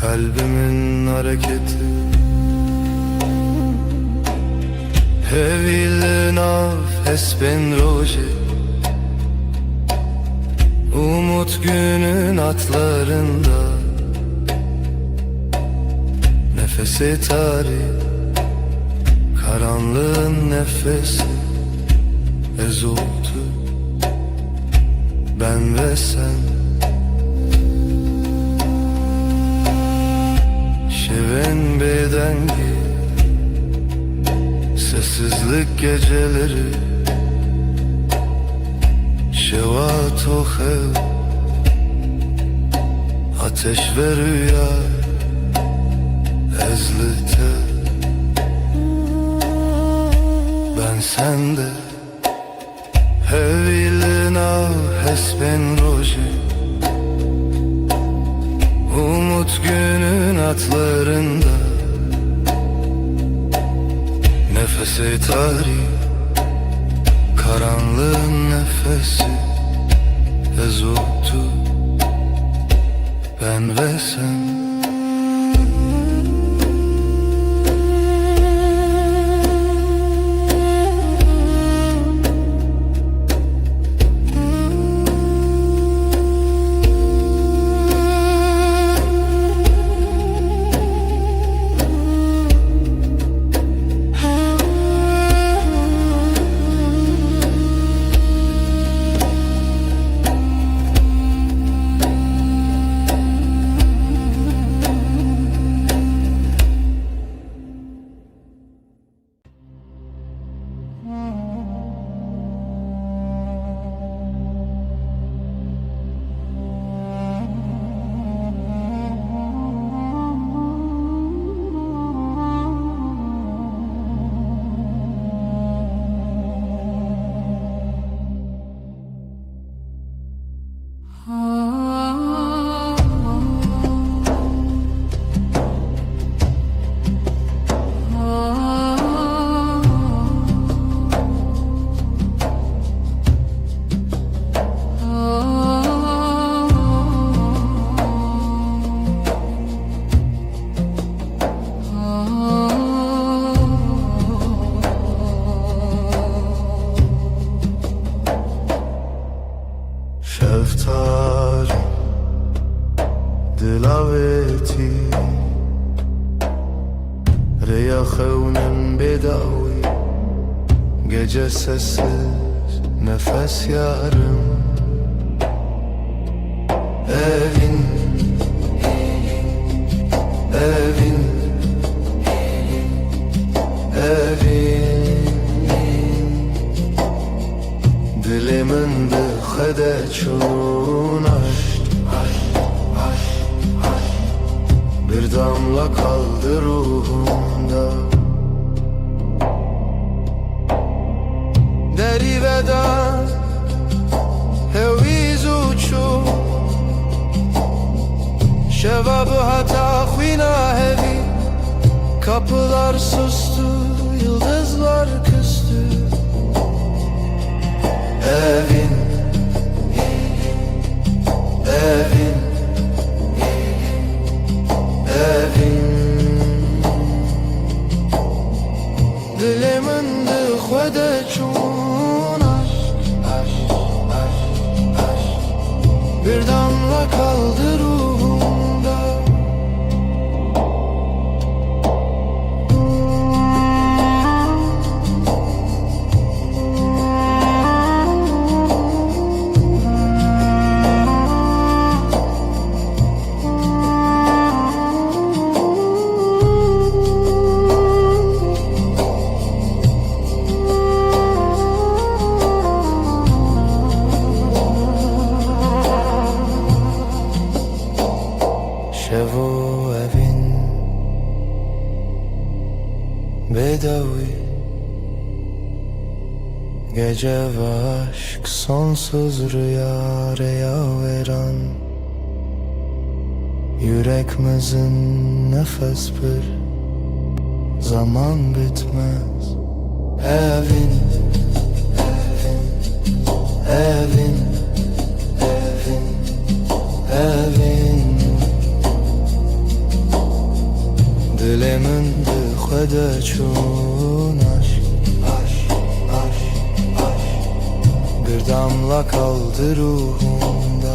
[SPEAKER 1] Kalbimin hareketi Hevil nafes ben roje. Umut günün atlarında nefesi tarih, karanlığın nefesi ezultu. Ben ve sen şeven bedengi, sessizlik geceleri şevat o hev, ateş ve rüya ezlite. Ben sende hevilina hesben roje. Umut günün atlarında Nefesi tarih, karanlığın nefesi ezotu, ben ve sen. Şeftali dilaveti Reyahevnin bedavi Gece sessiz nefes yarım Evin Evin Evin Dilimin de çun bir damla kaldı ruhumda. Deri veda heviz uçu şevabı hata khina hevi. Kapılar sustu, yıldızlar küstü. Evin Evin Evin Dilimin de khwede çun bir damla kaldı ruhumda. Şevo evin bedavi Gece ve aşk sonsuz rüya veren Yüreğimizin nefes bir zaman bitmez. Evin Evin Evin Evin Dilimin de khwede çun bir damla kaldı ruhumda.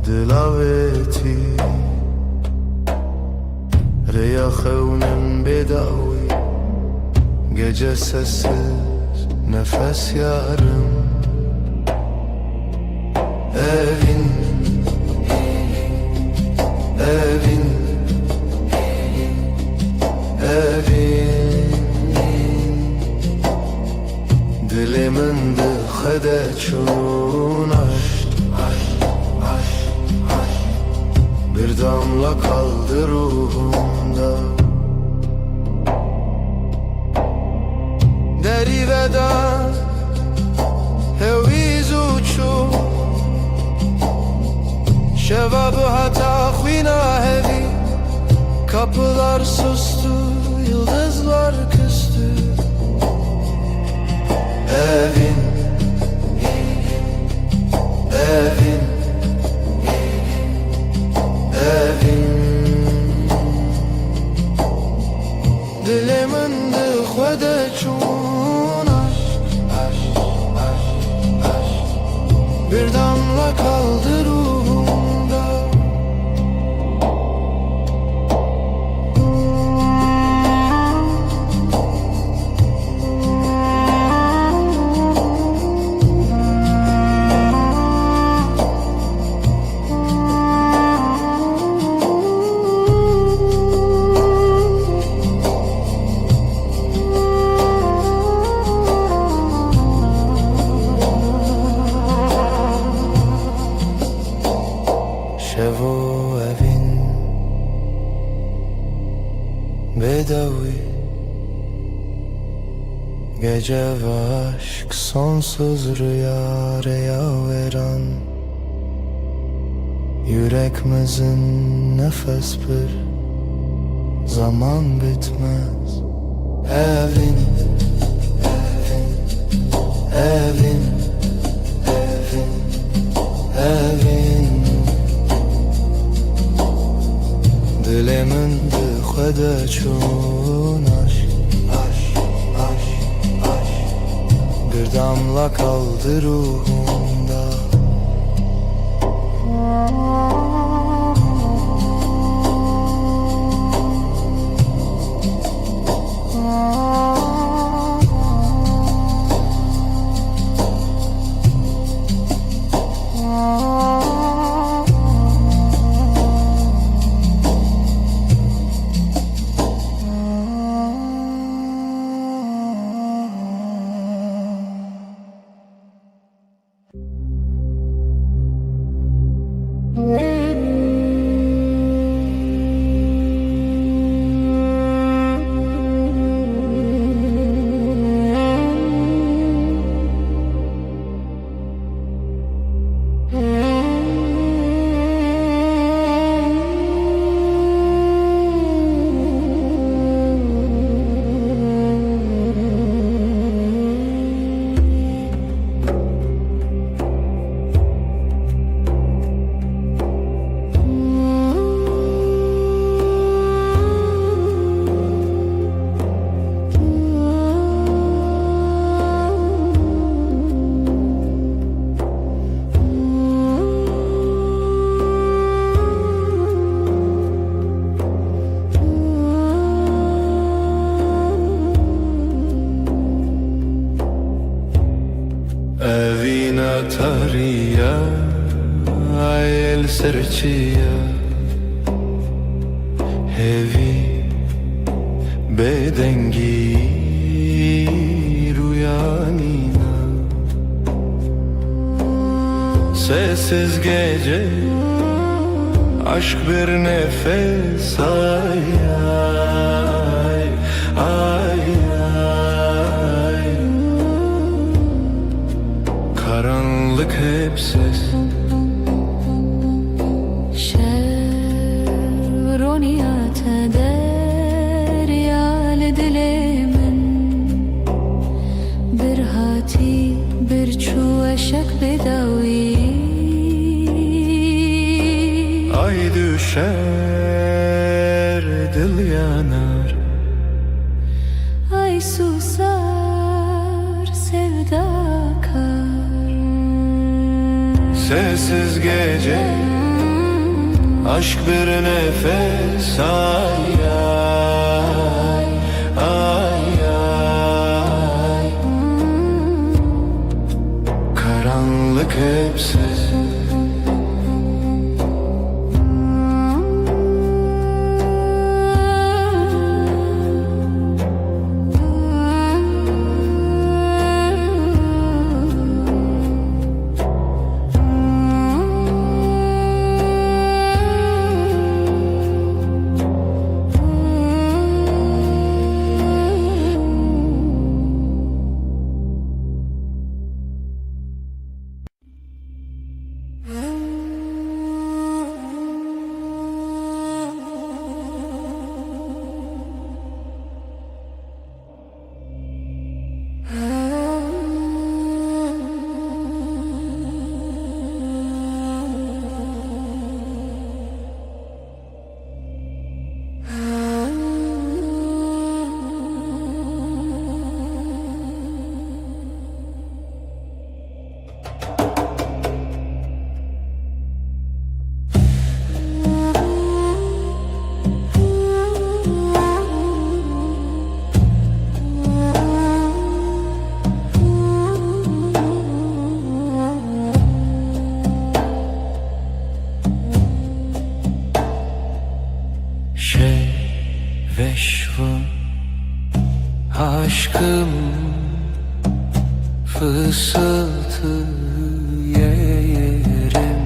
[SPEAKER 1] دلاوێتی ریا خەونم بێداوی گەجە سەسز نەفەس یارم ئەڤین ئەڤین ئەڤین دلێ من دخەدە چوون bir damla kaldı ruhumda Deri veda heviz uçu Şevabı hata khvina hevi Kapılar sustu, yıldızlar küstü Evin Evin Dilimin dixwede çûn Bir damla kaldı ruhumda Şevo evin bedavi Gece ve aşk sonsuz rüya veren Yüreğimizin nefes bir zaman bitmez Evin Evin Evin Evin Dilimin dixwede çûn Bir damla kaldı ruhumda Evina tariya el serçiya Hevi bedengi rüyanina Sessiz gece aşk bir nefes ay ay ay ay Karanlık hep ses
[SPEAKER 3] Şevroniyat deryal dilimin Bir hati bir çu eşek bedavi
[SPEAKER 1] Ay düşer dil yanar
[SPEAKER 3] Ay susar sevda kar
[SPEAKER 1] Sessiz gece Aşk bir nefes, ay ay ay ay. Karanlık hep sesi. Veşvun aşkım fısıltı yerim.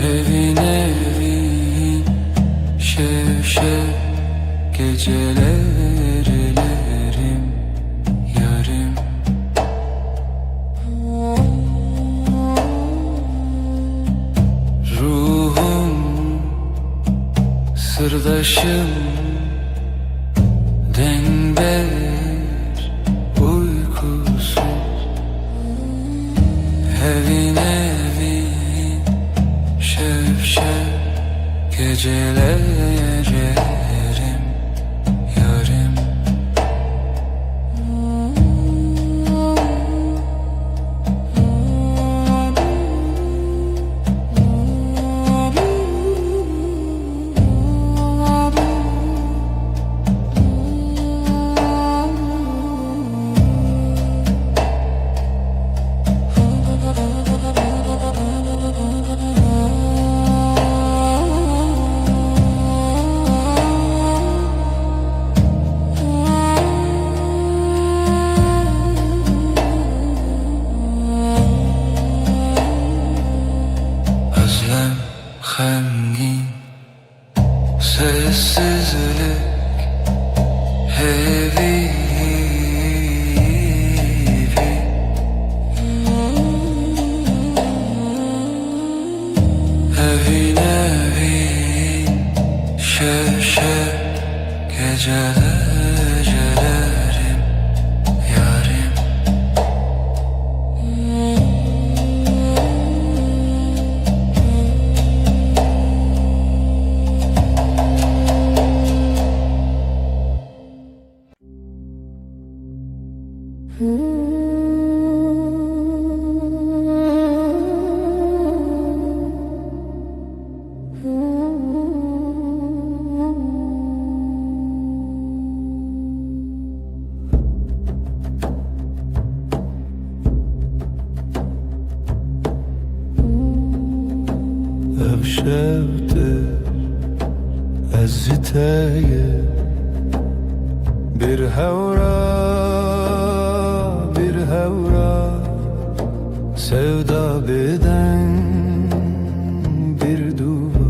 [SPEAKER 1] Evin evin şevşek gecelerlerim yarım. Sırdaşım denber uykusuz. Evin evin şevşek gecelerlerim yarım. Özlem hengin sessizlik heavy. Evin evin şevşek gecelerlerim yarım. Evşevdir eziteye bir hevra bir hevra sevda beden bir duva.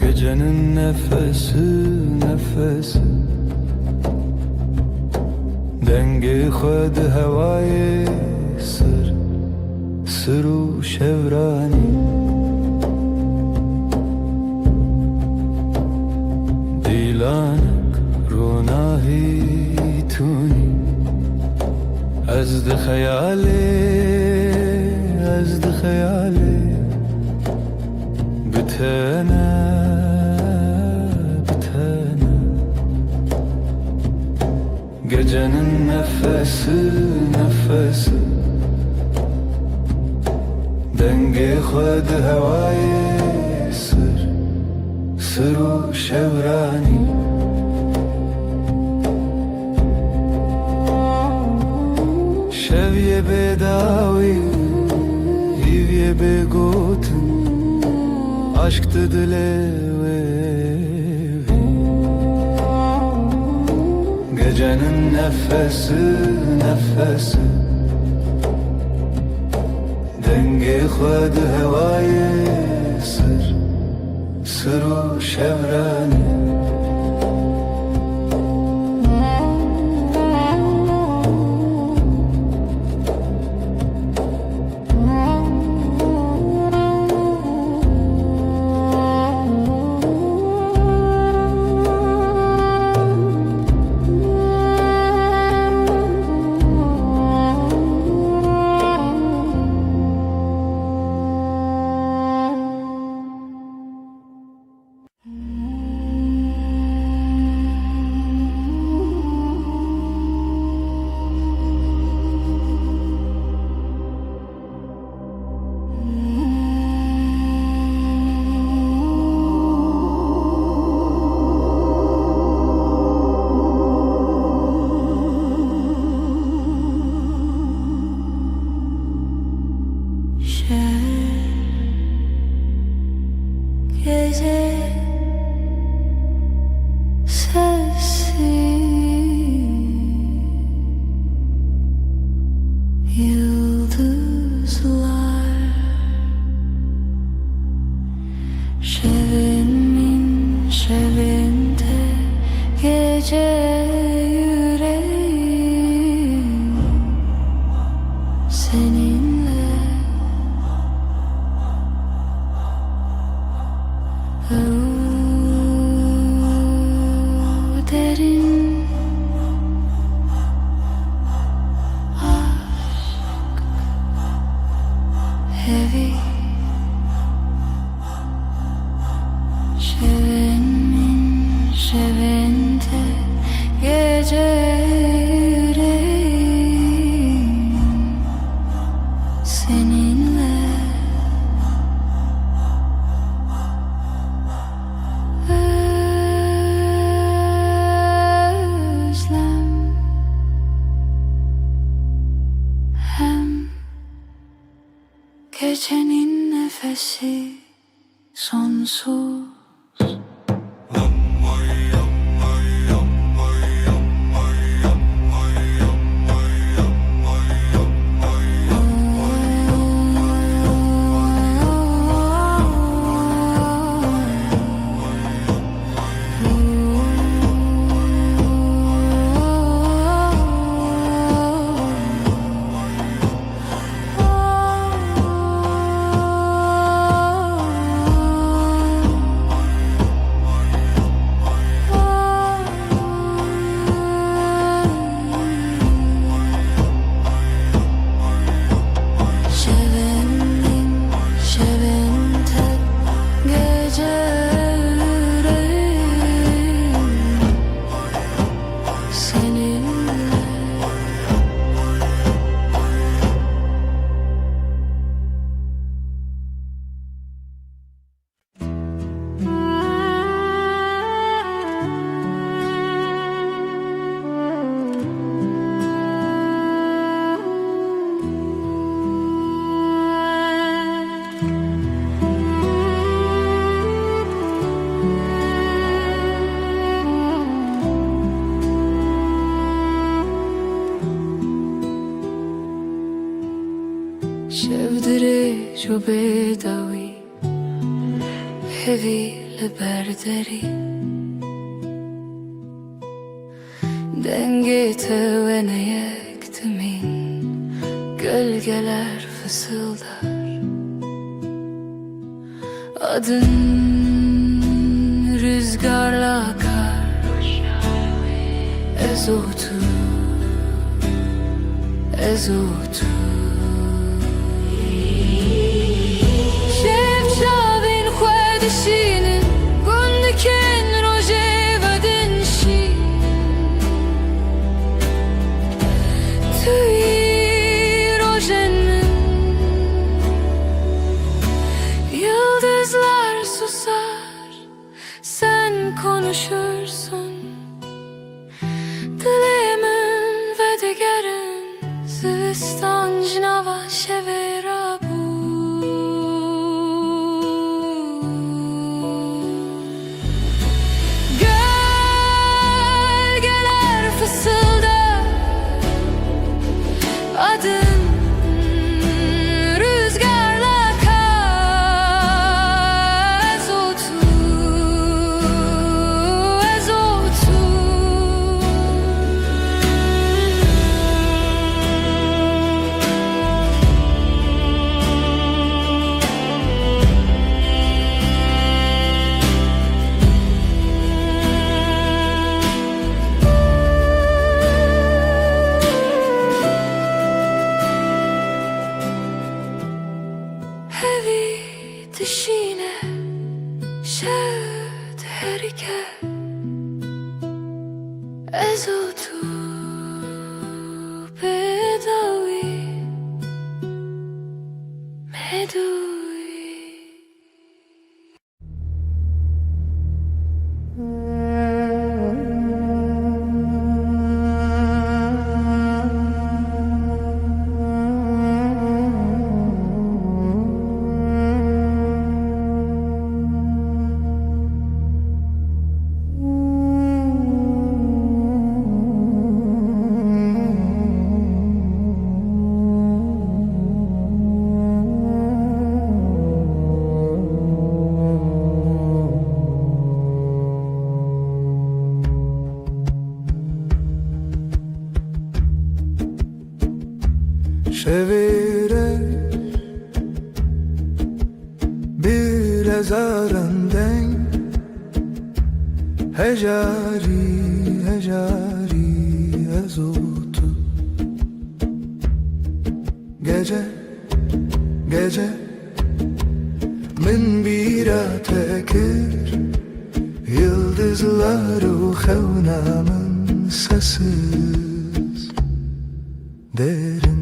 [SPEAKER 1] Gecenin nefesi nefesi dengi khud havai sır sırru şevrani. Dilanak runahi tuni azd khayali azd khayali bitana bitana. Gecenin nefesi nefesi دنگی خود هوای سر و شورانی شویه bedavî hîviye begotin aşk te dile ve gecenin nefesi dengi xwed hevayê sir û şevranî
[SPEAKER 3] Gece sessiz, yıldızlar şevimin şevinde gece yüreğim seninle derin aşk heavy şevimin şevinde gece yüreğim seninle gecenin nefesi sonsuz. شودری جو بداوی hevi liberderi Denge ve ne yektimin gölgeler fısıldar Adın rüzgarla akar Ezotu Ezotu Dişinin gondiken roje vadin şi Tüy rojenin
[SPEAKER 4] Çevirek biraz arandayım. Hecari hecari ezotu. Gece gece min bir tekir, yıldızları xevnamın sessiz derin.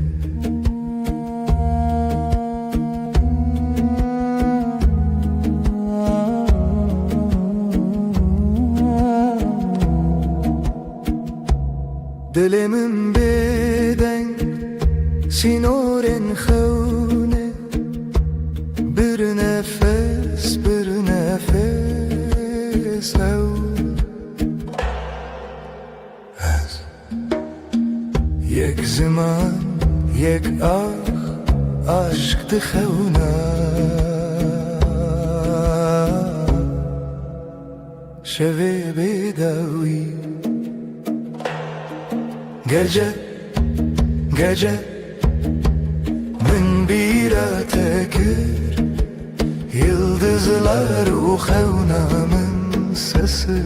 [SPEAKER 4] Dilimin beden sinoren xevne, bir nefes ev. Yek zaman yek aşktı xevna. Şevi bedavi. Gece gece min bir tekir, yıldızlar xevnamın sesi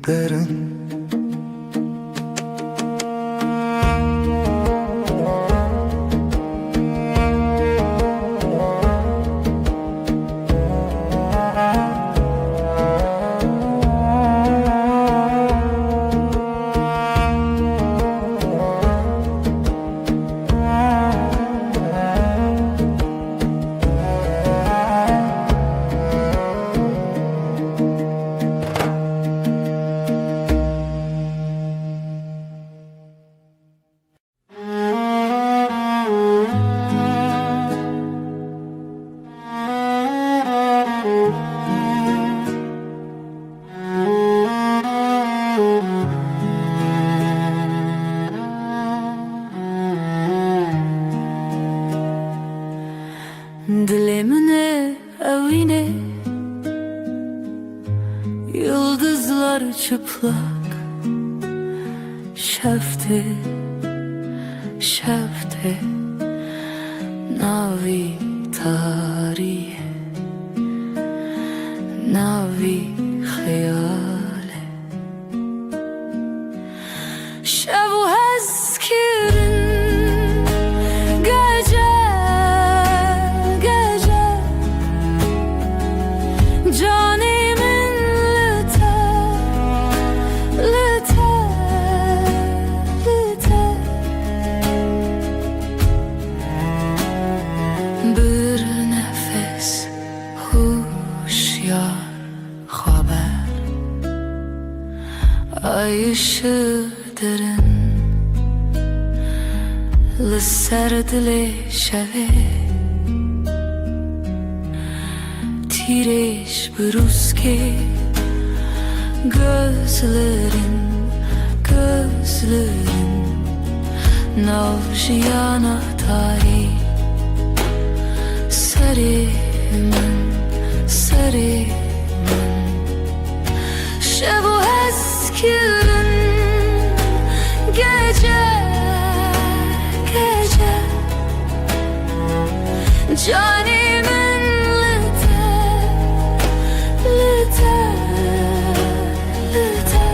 [SPEAKER 4] derin.
[SPEAKER 5] Dilimine evine, yıldızlar çıplak. Şefte, şefte, navi tarihe, navi hayale. Şevu hezkirin gece gece, canimin lüte lüte lüte. Bir nefes huşyar haber, ay ışığı derin لسردل شوه تیرش بروز که gözlerin navşiyana tarih sarımın şevu eskirin gece canimin lüte lüte lüte.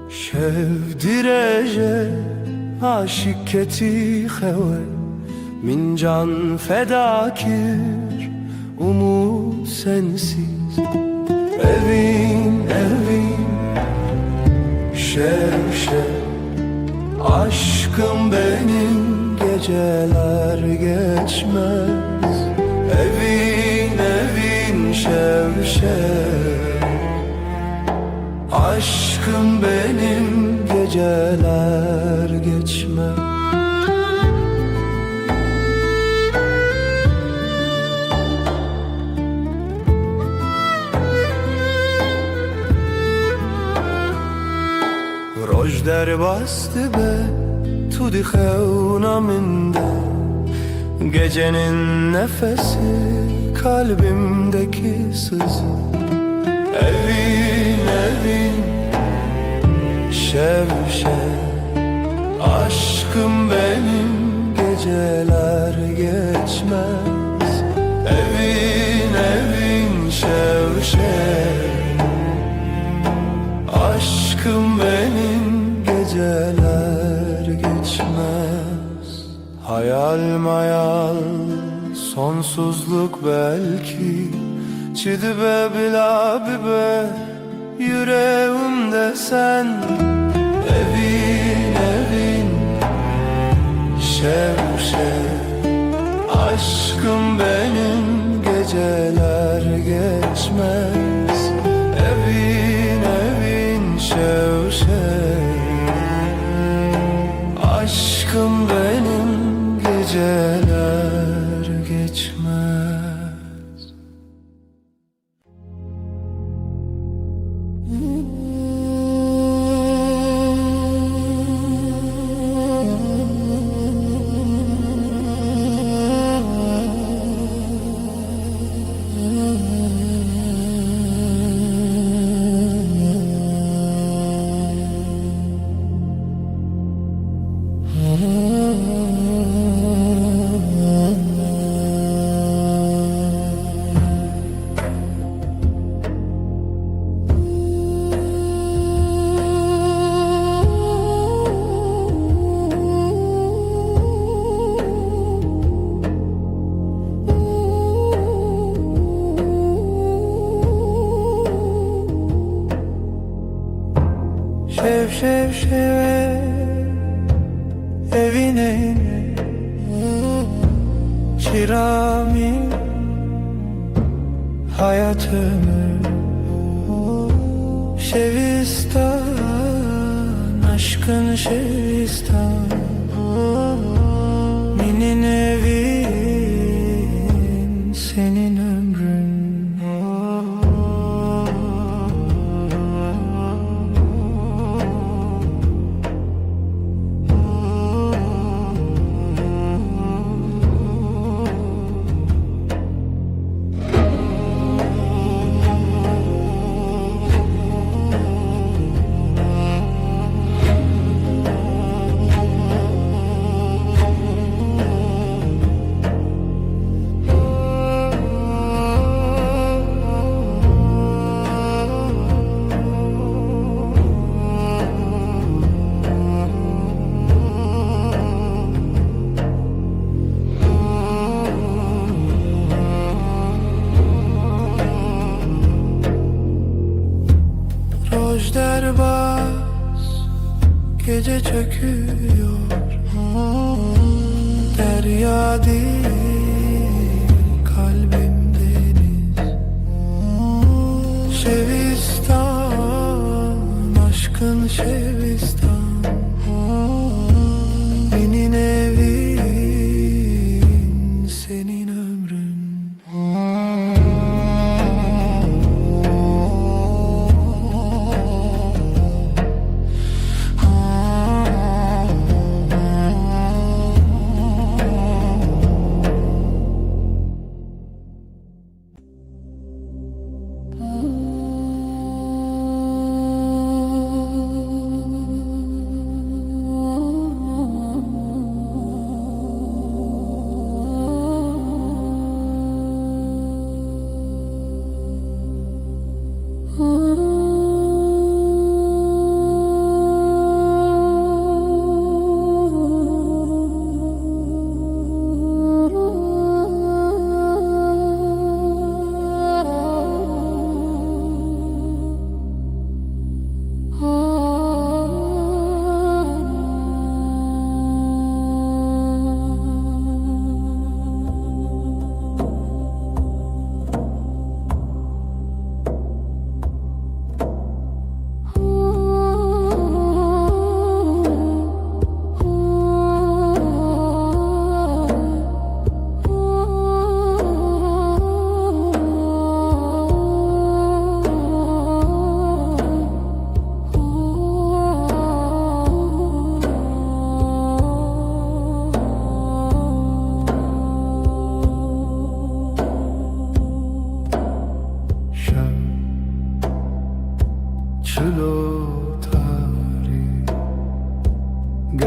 [SPEAKER 4] Şevdirece aşık keti xewe, min can fedakir, umut sensiz. Evin şev aşkım benim geceler geçmez. Evin şev Aşkım benim geceler geçmez. Roj derbastı be tudi xevna minde, gecenin nefesi kalbimdeki sızı. Evin evin şev şev, aşkım benim geceler geçmez. Evin evin şev şev, aşkım benim geceler geçmez. Hayal mayal sonsuzluk belki, çidi be bilabi be yüreğimde sen. Evin evin şev şev, aşkım benim geceler geçmez. Evin evin şev şev, aşkım benim geceler geçmez. Şev şev şev evine çirami hayatımı şevistan, aşkın şevistan. Minin evin senin ömrün. Derbas gece çöküyor, derya değil kalbim deniz. Şevistan, aşkın şevistan. Benim evin senin ömrün.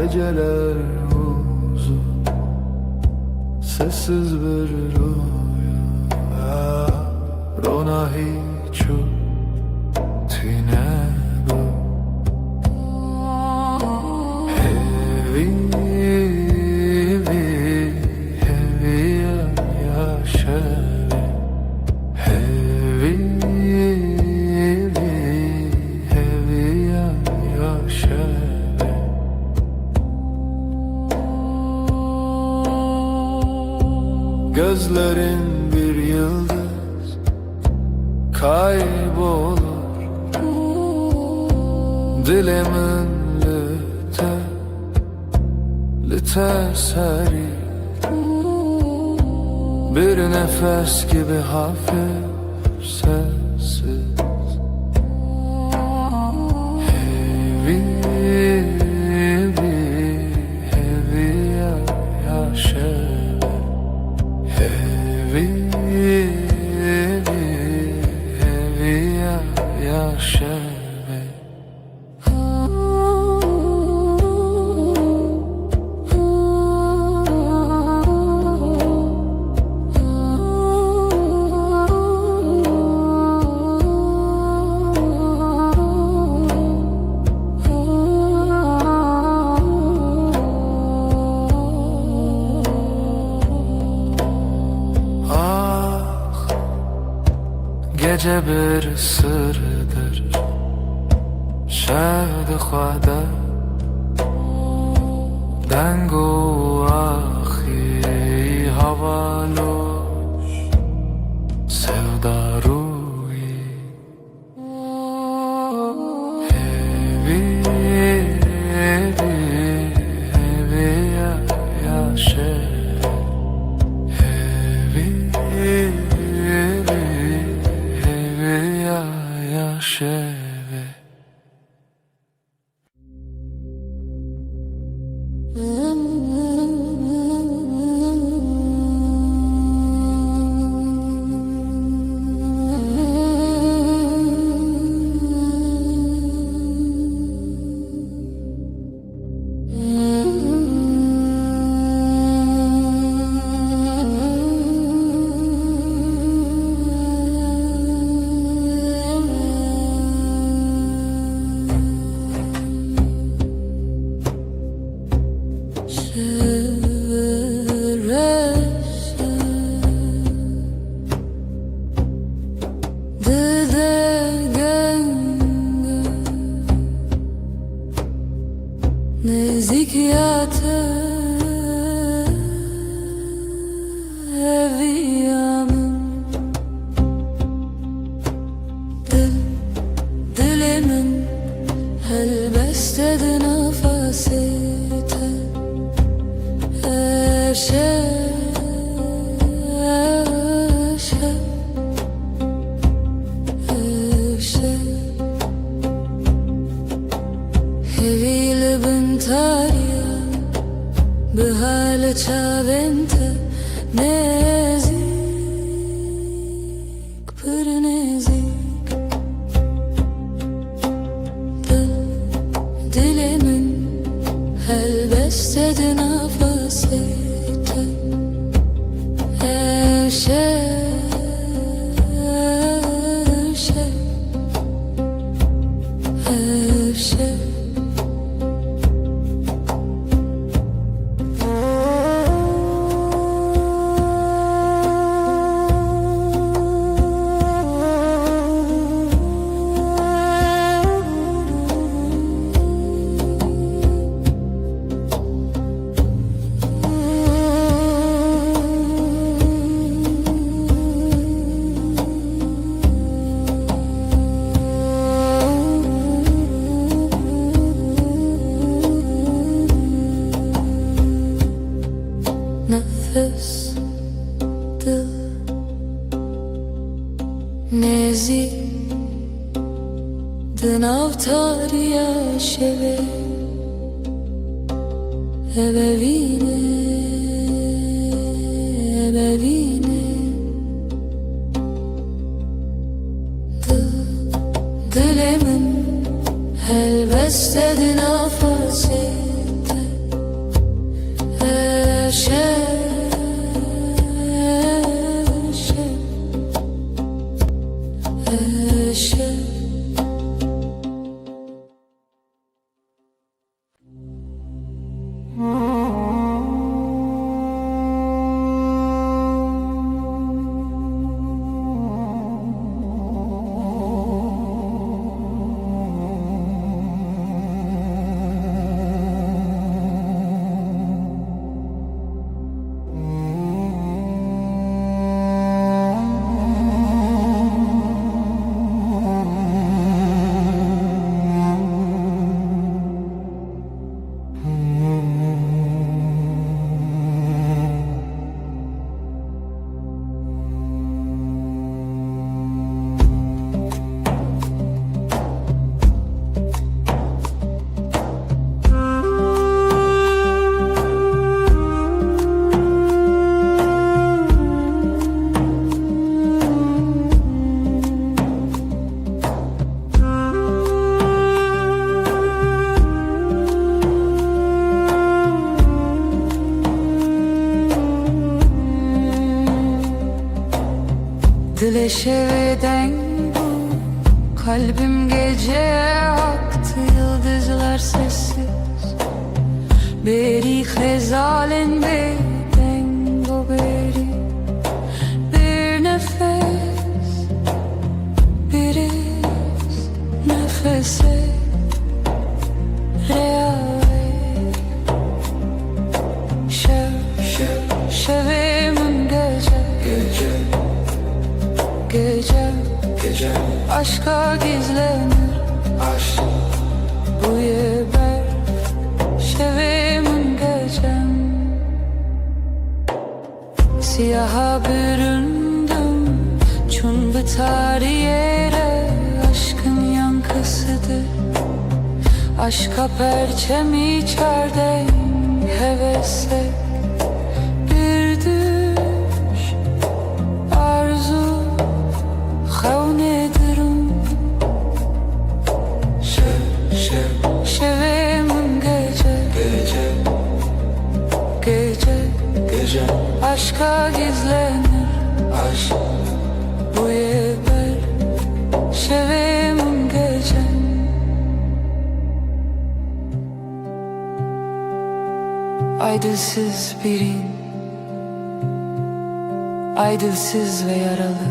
[SPEAKER 1] geceler uzun, sessiz bir rüya. Rona hiçu tine bu hevi yaşavi hevi yaşavi. Gözlerin bir yıldız kaybolur, dilimin lüte seri, bir nefes gibi hafif sessiz. Heavy yaşavi heavy yaşavi. Gece bir sırdır şehd khada dengo ahi havaloş sevdaruyi hevi yaşa hevi yaşavi.
[SPEAKER 2] Nezikiyatı eviyamın dilimin helbestedi nefasite Hevili bintarya بهالة بنت نزيك بر نزيك دلي من هالبستد نفسيت nefes dil nezi dinavtar yaşeve ebevine dilimin helbestedi nefasite
[SPEAKER 5] Dile şeveden bu kalbim gece aktı yıldızlar sessiz Beri hezalen beden bu beri Bir nefes bir iz nefese reale Şevimin gece aşka gizlenir
[SPEAKER 4] Aşk
[SPEAKER 5] bu yeber şevimin gecem Siyaha büründüm çün biter yere Aşkın yankısıdır aşka perçem içerden hevesle Bir düş arzu Havnedirim şevimin gece aşka gizlenir
[SPEAKER 4] Aşk
[SPEAKER 5] bu yeber şevimin gecem Aydılsız birin aydılsız ve yaralı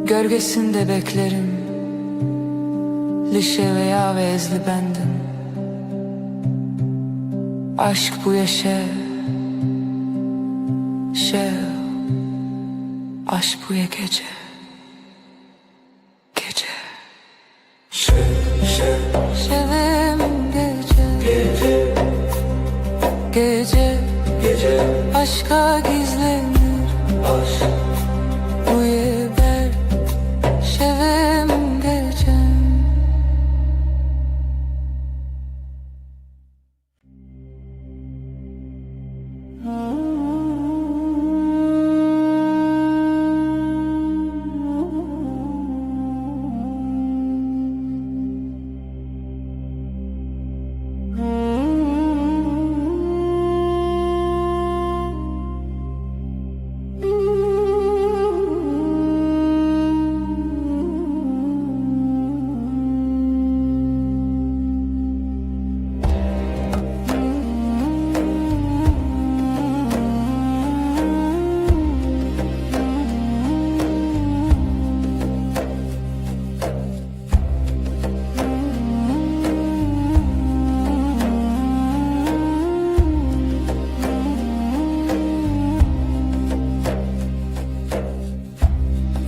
[SPEAKER 5] Gölgesinde beklerim Lişe veya vezli bendim Aşk bu yaşa Aşk bu ya gece Şevim gece aşka gizlenir
[SPEAKER 4] Aşk
[SPEAKER 5] bu yeber şevim gecem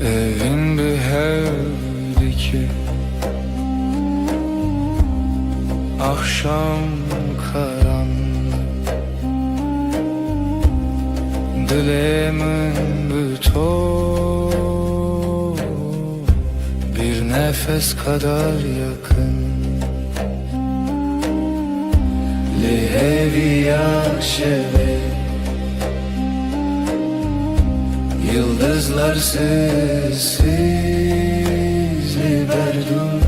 [SPEAKER 6] Evin bir evdi ki akşam karanlık Dilemin bütoz bir nefes kadar yakın Lihevi yaşevi Yıldızlar sessiz liberdur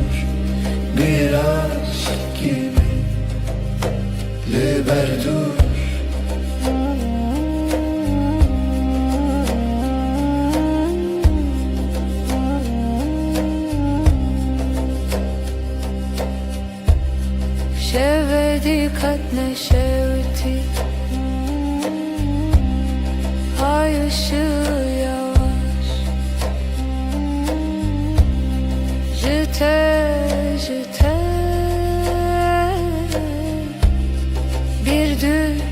[SPEAKER 6] bir aşk gibi Liberdur
[SPEAKER 5] شودی قد نشودی Ay ışığı yavaş Jüte Bir düş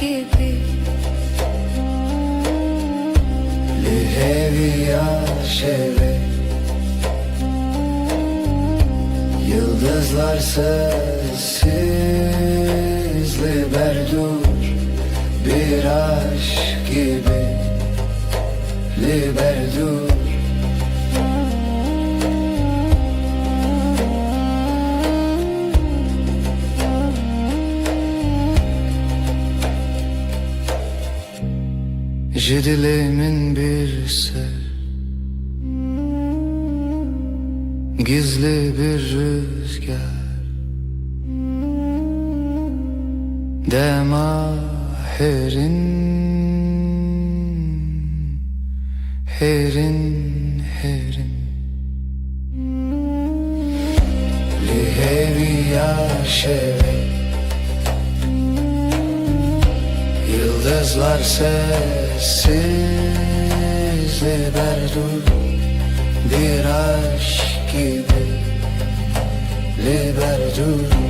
[SPEAKER 5] gibi
[SPEAKER 1] Lihevi şeve Yıldızlar sessiz Liberdur bir aşk gibi Liberdur Dilimin bir ser Gizli bir rüzgar Dema herin Liheviya şeve Yıldızlar sessiz Liberdur bir aşk gibi Liberdur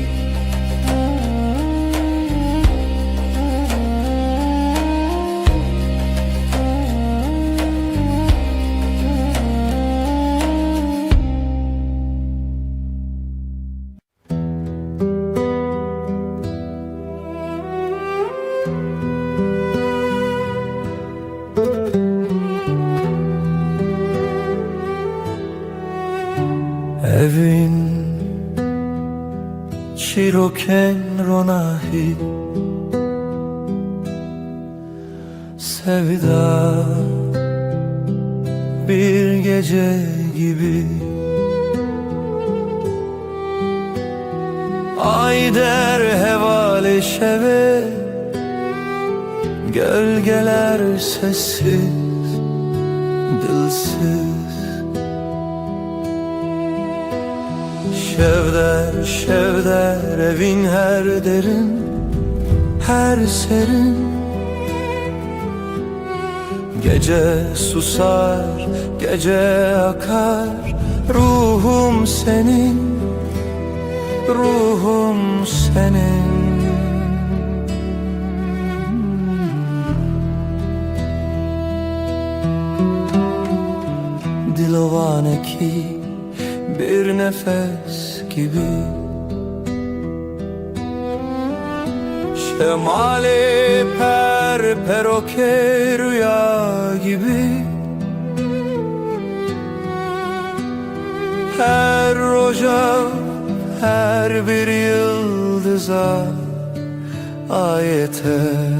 [SPEAKER 4] Evin Çiroken ronahi Sevda bir gece gibi Ay der hevale şeve Gölgeler sessiz, dilsiz Şevder evin her derin, her serin Gece susar, gece akar Ruhum senin, ruhum senin Dilovane bir nefes gibi Şemali peroke rüya gibi Her roja, her bir yıldıza ayeter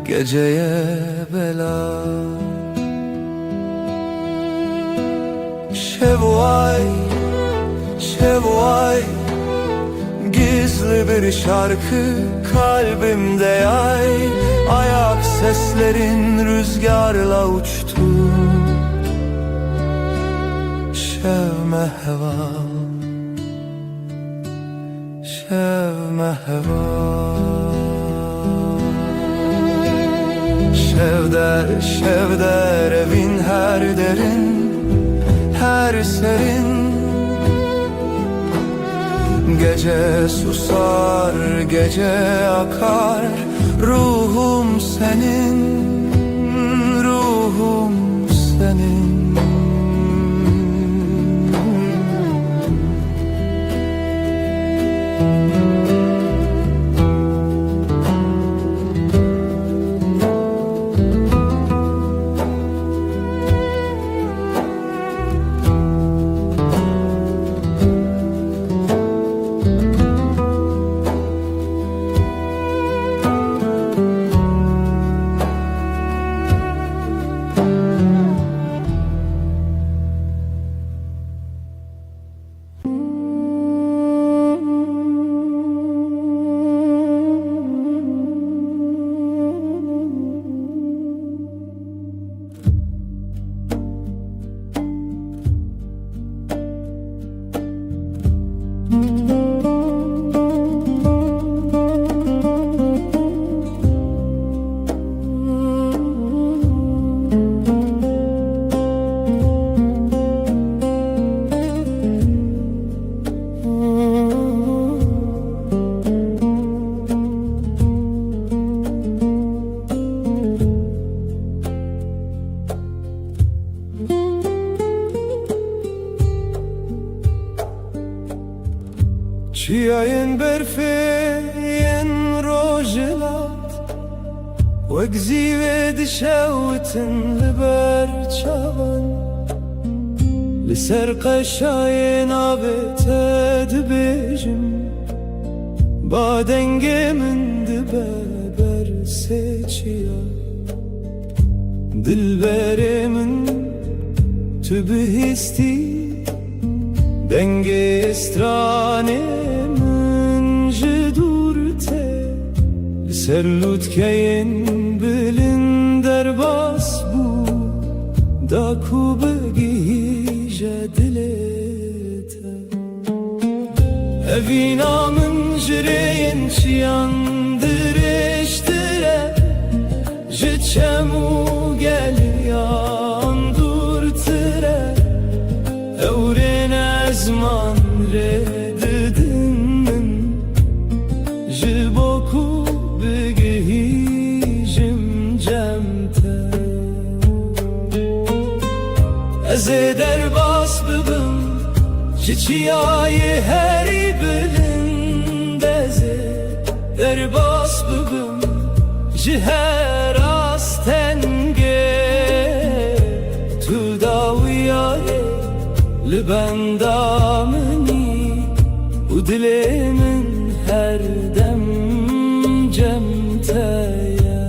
[SPEAKER 4] Geceye bela Şevvay Gizli bir şarkı kalbimde yay Ayak seslerin rüzgarla uçtu Şevme heva Şevder evin her derin her serin Gece susar, gece akar Ruhum senin, ruhum senin Çiyayın berfeyen rojilat Wegzi ve dişavetin liber çavan Liser qaşayın avete dibejim Badenge min diber seçiya Dilberimin tübihisti Denge estranemin jidurte Serlut keyin bilin derbas bu Da kubegi dilete Evinamın jireyin çiyandır eştire Jiçemu gel yandur tire Evren ezman reddidim Jiboku begihijim cemte Ezeder bas bibim Jiçiyayı heri bilin deze Derbas bibim Jiher astenge Tu dawiyaye Liben damini U dilimin her dem cemteye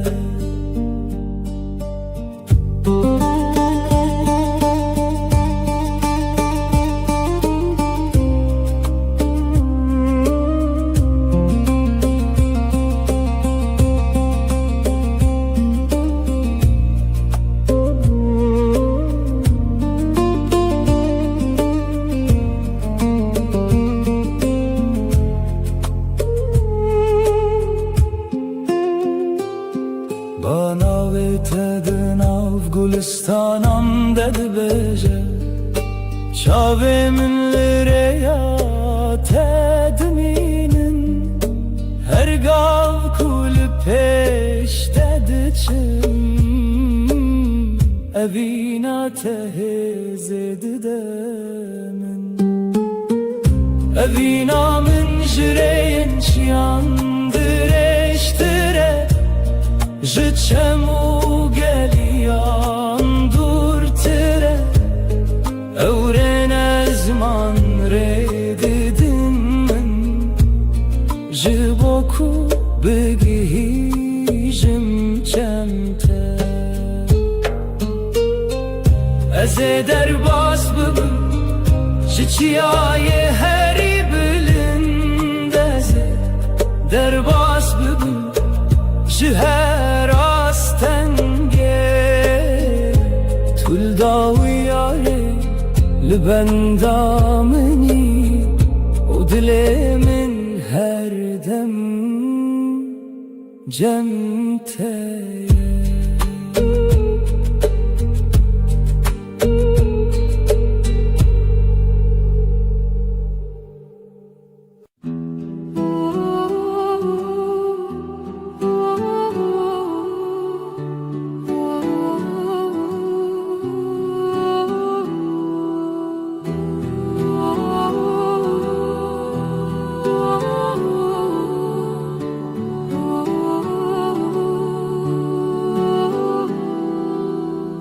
[SPEAKER 4] Bana vetedin av gulistanam dedi beje Şavemin lireya tedminin Her gav kulü peş dediçim Evina tehez edidemin Evina min jireyin çiyandır eştire Jiçemu geliyan dur tire Evren ezman reddidim Jiboku begihijim cemte Ezeder bas bibim Jiçiyayı heri bilin deze Derbas bibim Jiher astenge Tul daviyare Liben damini O dilimin her dem cemteye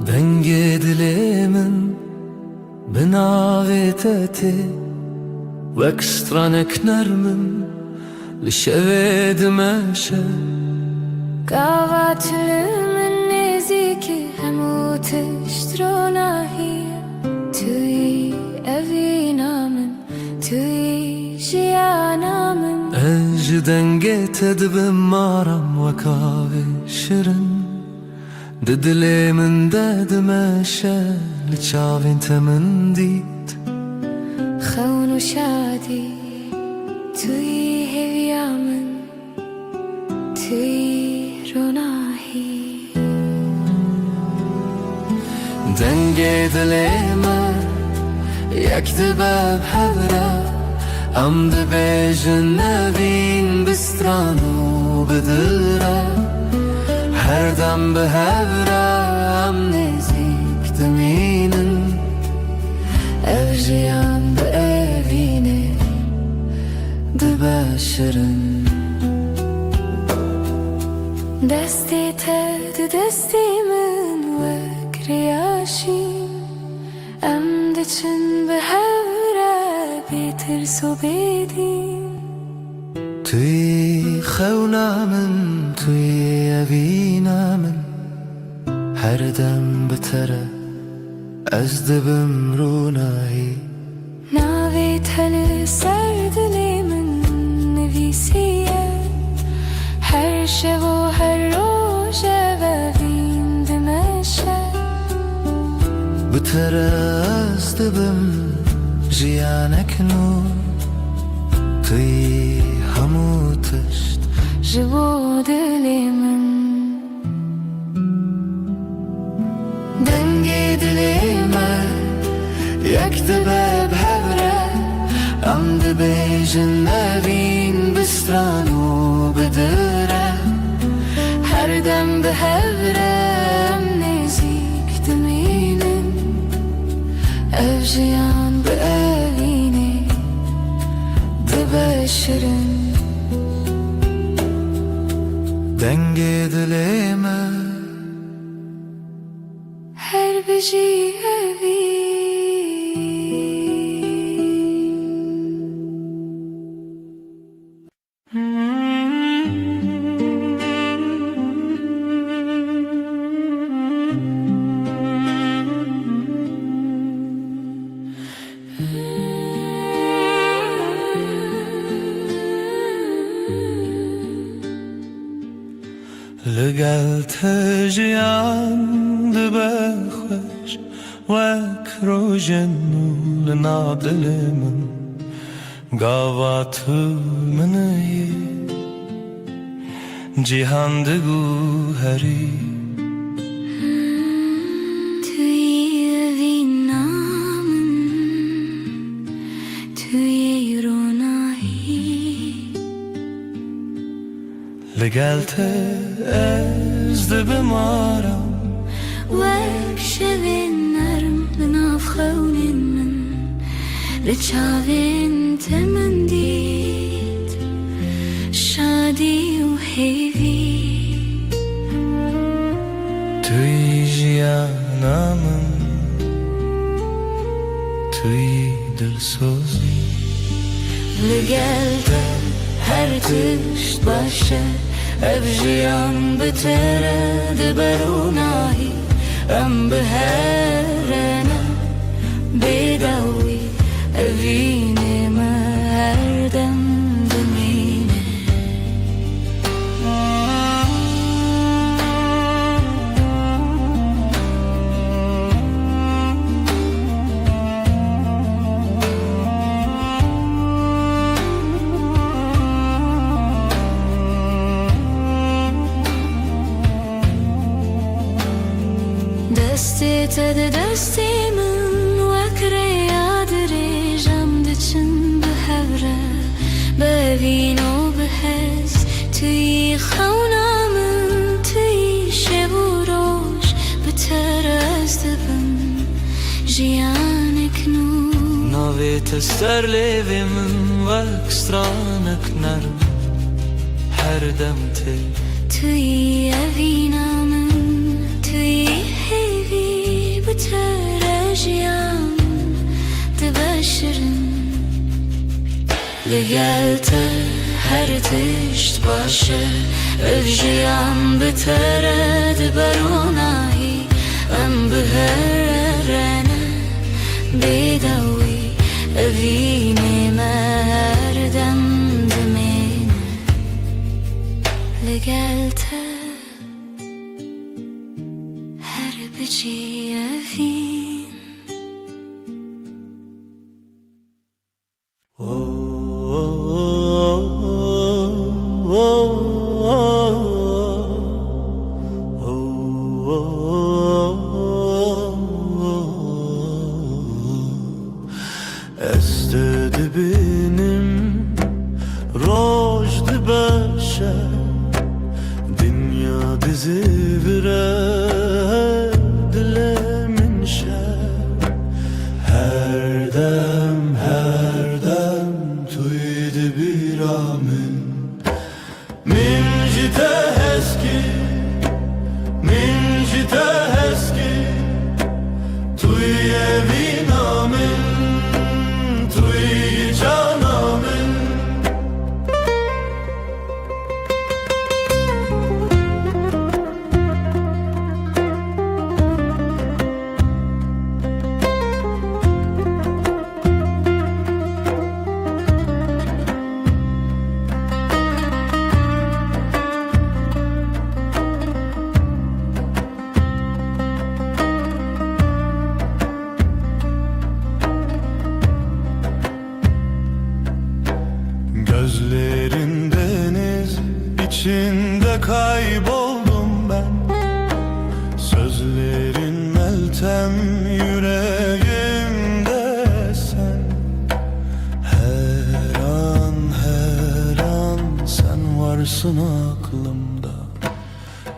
[SPEAKER 1] Denge dilimin binaveteti Vekstranek nermin Lişeved meşe
[SPEAKER 3] Qavatlimin neziki hemut iştronahi Tui evinamin Tui jiyanamin
[SPEAKER 1] Ej denge tedbim maram vekavi şirin Didilimin dedmeşe Liçavin temin dit
[SPEAKER 3] Khawnu shadi Tui heviyamin Tui ronahi
[SPEAKER 1] Denge dilime Yakdibab havra Am dibejin nevin bistranu bidilra Her dem behevra am nezik deminin Evjiyan be evine
[SPEAKER 2] شیرین
[SPEAKER 3] دستی ته دستی من وکریاشیم ام دچن به هوره بیترس و بیدیم
[SPEAKER 1] توی خونا من توی اوینا من هر دم بتره از دبم رونایی
[SPEAKER 3] ناوی تل سردلی من نویسیه هر شب و هر روز و وین دمشه
[SPEAKER 1] بتره از دبم جیانک نور توی همو تشت
[SPEAKER 3] جبو دلی من
[SPEAKER 1] دنگی دلی من یک دبه بهوره ام دبیجن نبین بستران و بدره
[SPEAKER 3] هر دم به هورم نزیک دمینم اوجیان به اوینه دبشرم
[SPEAKER 1] دنگی دلی من
[SPEAKER 3] هر بجی اوی
[SPEAKER 4] لگل تجیان دبه خوش وک روژن لنا دل من گاوا تو منی جیهان دگو هری
[SPEAKER 3] توی اوی نامن توی رونایی
[SPEAKER 4] لگل از دبه مارم
[SPEAKER 3] وک شوین نرم لناف خونین من لچاوین تمن دید شادی و هیوی
[SPEAKER 4] توی جیانم توی دلسوزی
[SPEAKER 3] لگل هر تشت باشه ابجیان بتره دبروناهی ام بهرنا بیداوی اوینه ما هر دم دمینه دستی تد دستی من وکره یادری جم دچن به هوره ببین و بحس توی خونم توی شب و روش بتر از دبم جیانک نور
[SPEAKER 2] ناوی تستر لیوی من وک سترانک نرم هر دم تی
[SPEAKER 3] توی اوینم توی هیوی بتر جیان دبشرم لگل هر تشت باشه اوجیان بتره دبروناهی ام بهرنه بیداوی اوینه مردم دمینه لگل هر بجی اوین
[SPEAKER 1] استد benim roj dibشه dünya dizi vire dil min şer her dem
[SPEAKER 4] Sözlerin deniz içinde kayboldum ben. Sözlerin meltem yüreğimde sen. Her an sen varsın aklımda.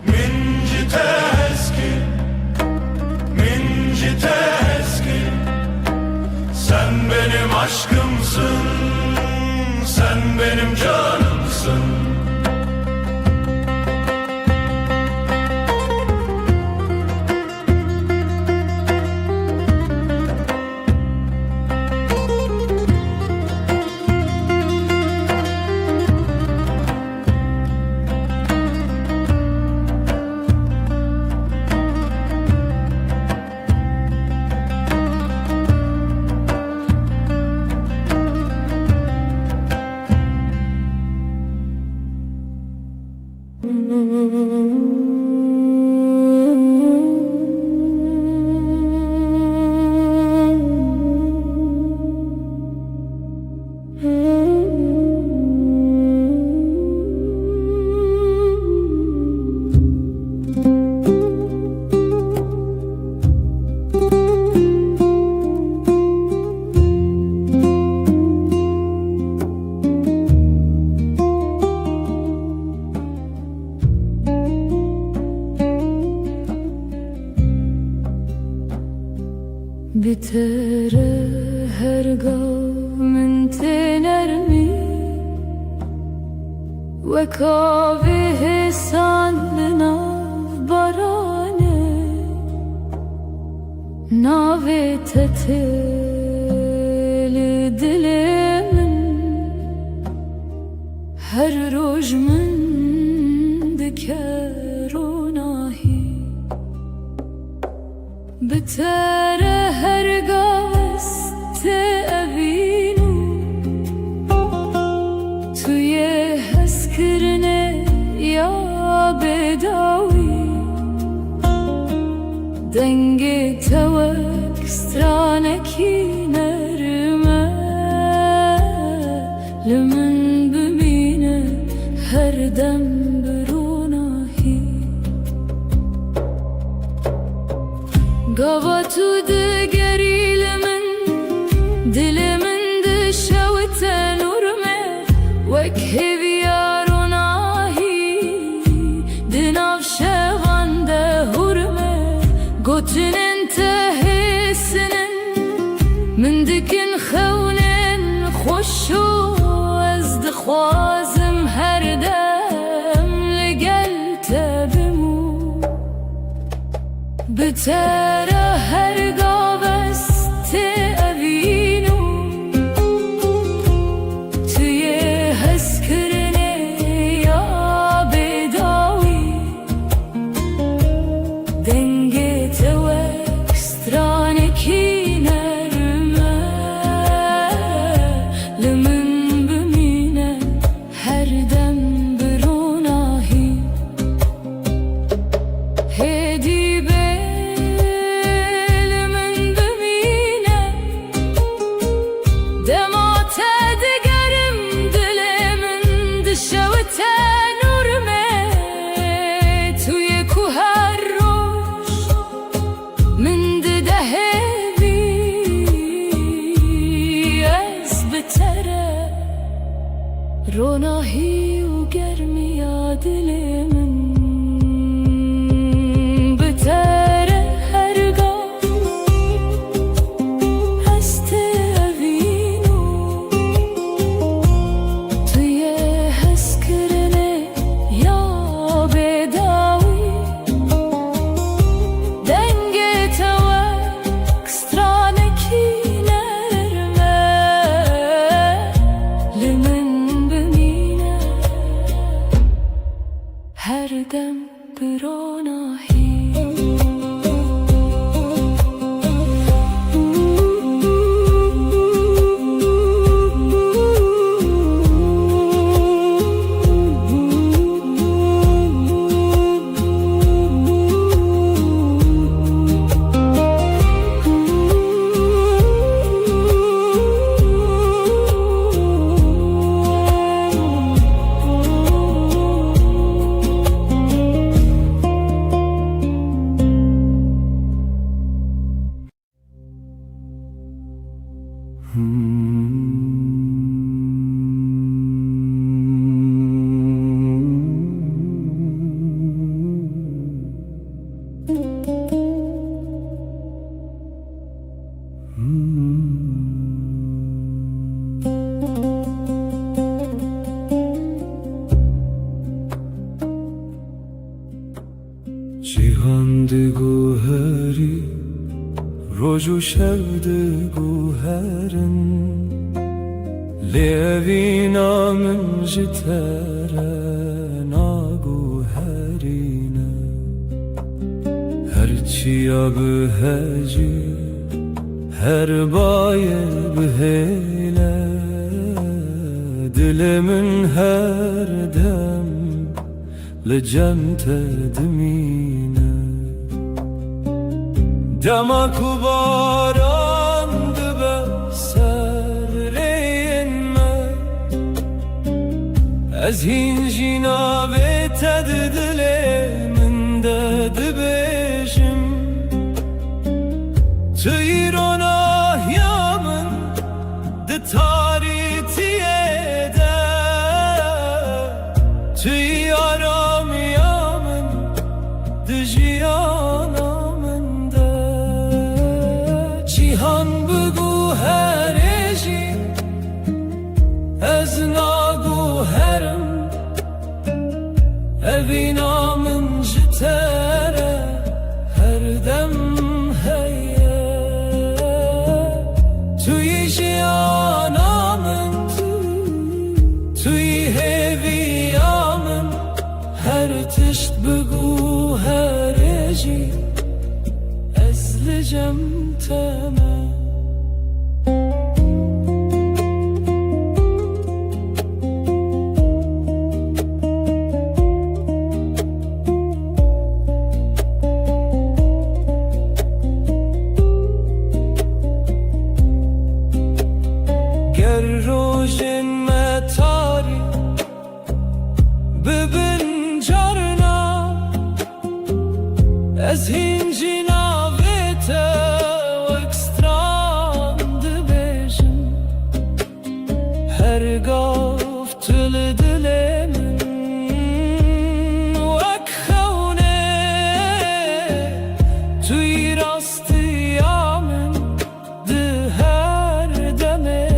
[SPEAKER 4] Mincite eski, mincite eski. Sen benim aşkımsın, sen benim canımsın.
[SPEAKER 3] بتر هرگاه من تنرمی و کاوه سان ناو برانه ناو تتل دل من هر روز من دکروناهی بتر هرگاه است اوینو توی حس کرنه یا بداوی دنگ توک سترانکی نرمه لمن ببینه هر دم بروناهی گاوا تو دگریل من دل من دشوت نورمه وک هویاروناهی دناف شوان ده هورمه گوتن انتهسنن من دکن خونن خوشو از دخوازم هر دم لگل تبمو بتر هرگاه است اوینو توی حس کرنه یا بداوی دنگ توک سترانکی نرمه لمن بمینه هر دم بروناهی هدی روناهی و گرمی دل من بتر هرگاه هست اوینو توی حس کرنه یا بداوی دنگ توک سترانکی نرمه لمن
[SPEAKER 4] روج و شود گوهرن لیوینا من جتره ناگوهرینه هرچیا به هجی هر بایه به هیله دل من هر دم لجمت دمینه دمک و باران دبه سر اینمه از هین جنابه تد دل من دد بیشم توی روناه یا من ده تاریتیه ده توی آرامی یا من ده جیانا من ده جیهان بگو هرجی از ناگو هرم اوینا من جتره هر دم توی جیانامن توی هویامن هر تشت بگو هر جی از لجم تمام روژن متاری ببین جارنا از هین جنابت و اکسترام دبیشم هر گفت تل دل من وک خونه توی راستی آمن ده هر دمه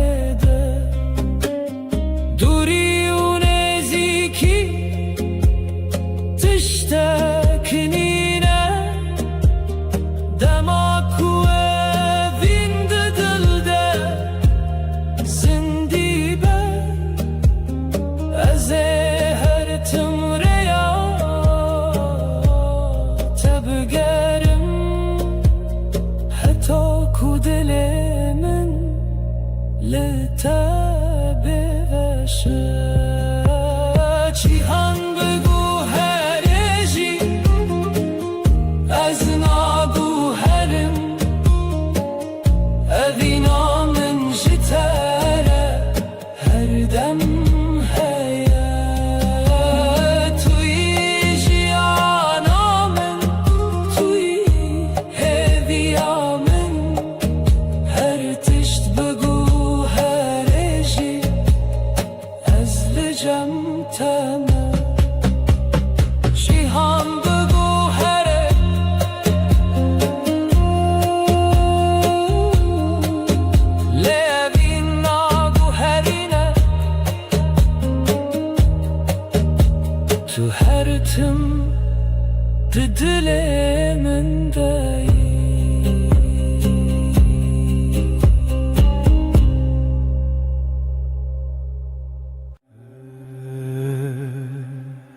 [SPEAKER 4] تشتاكنينا دماك وذين دلدا زنديبا أزهر تمريا تبقارم حتى كودل من لتابغشا جيهان بگو هرجی از ناگو هرم اوینا من جتره هر دم هیا توی جیانا من توی هویا من هر تشت بگو هرجی از لجم تمام جیهان بگو هره لیوین ناگو هرینه تو هر تم دل من دایی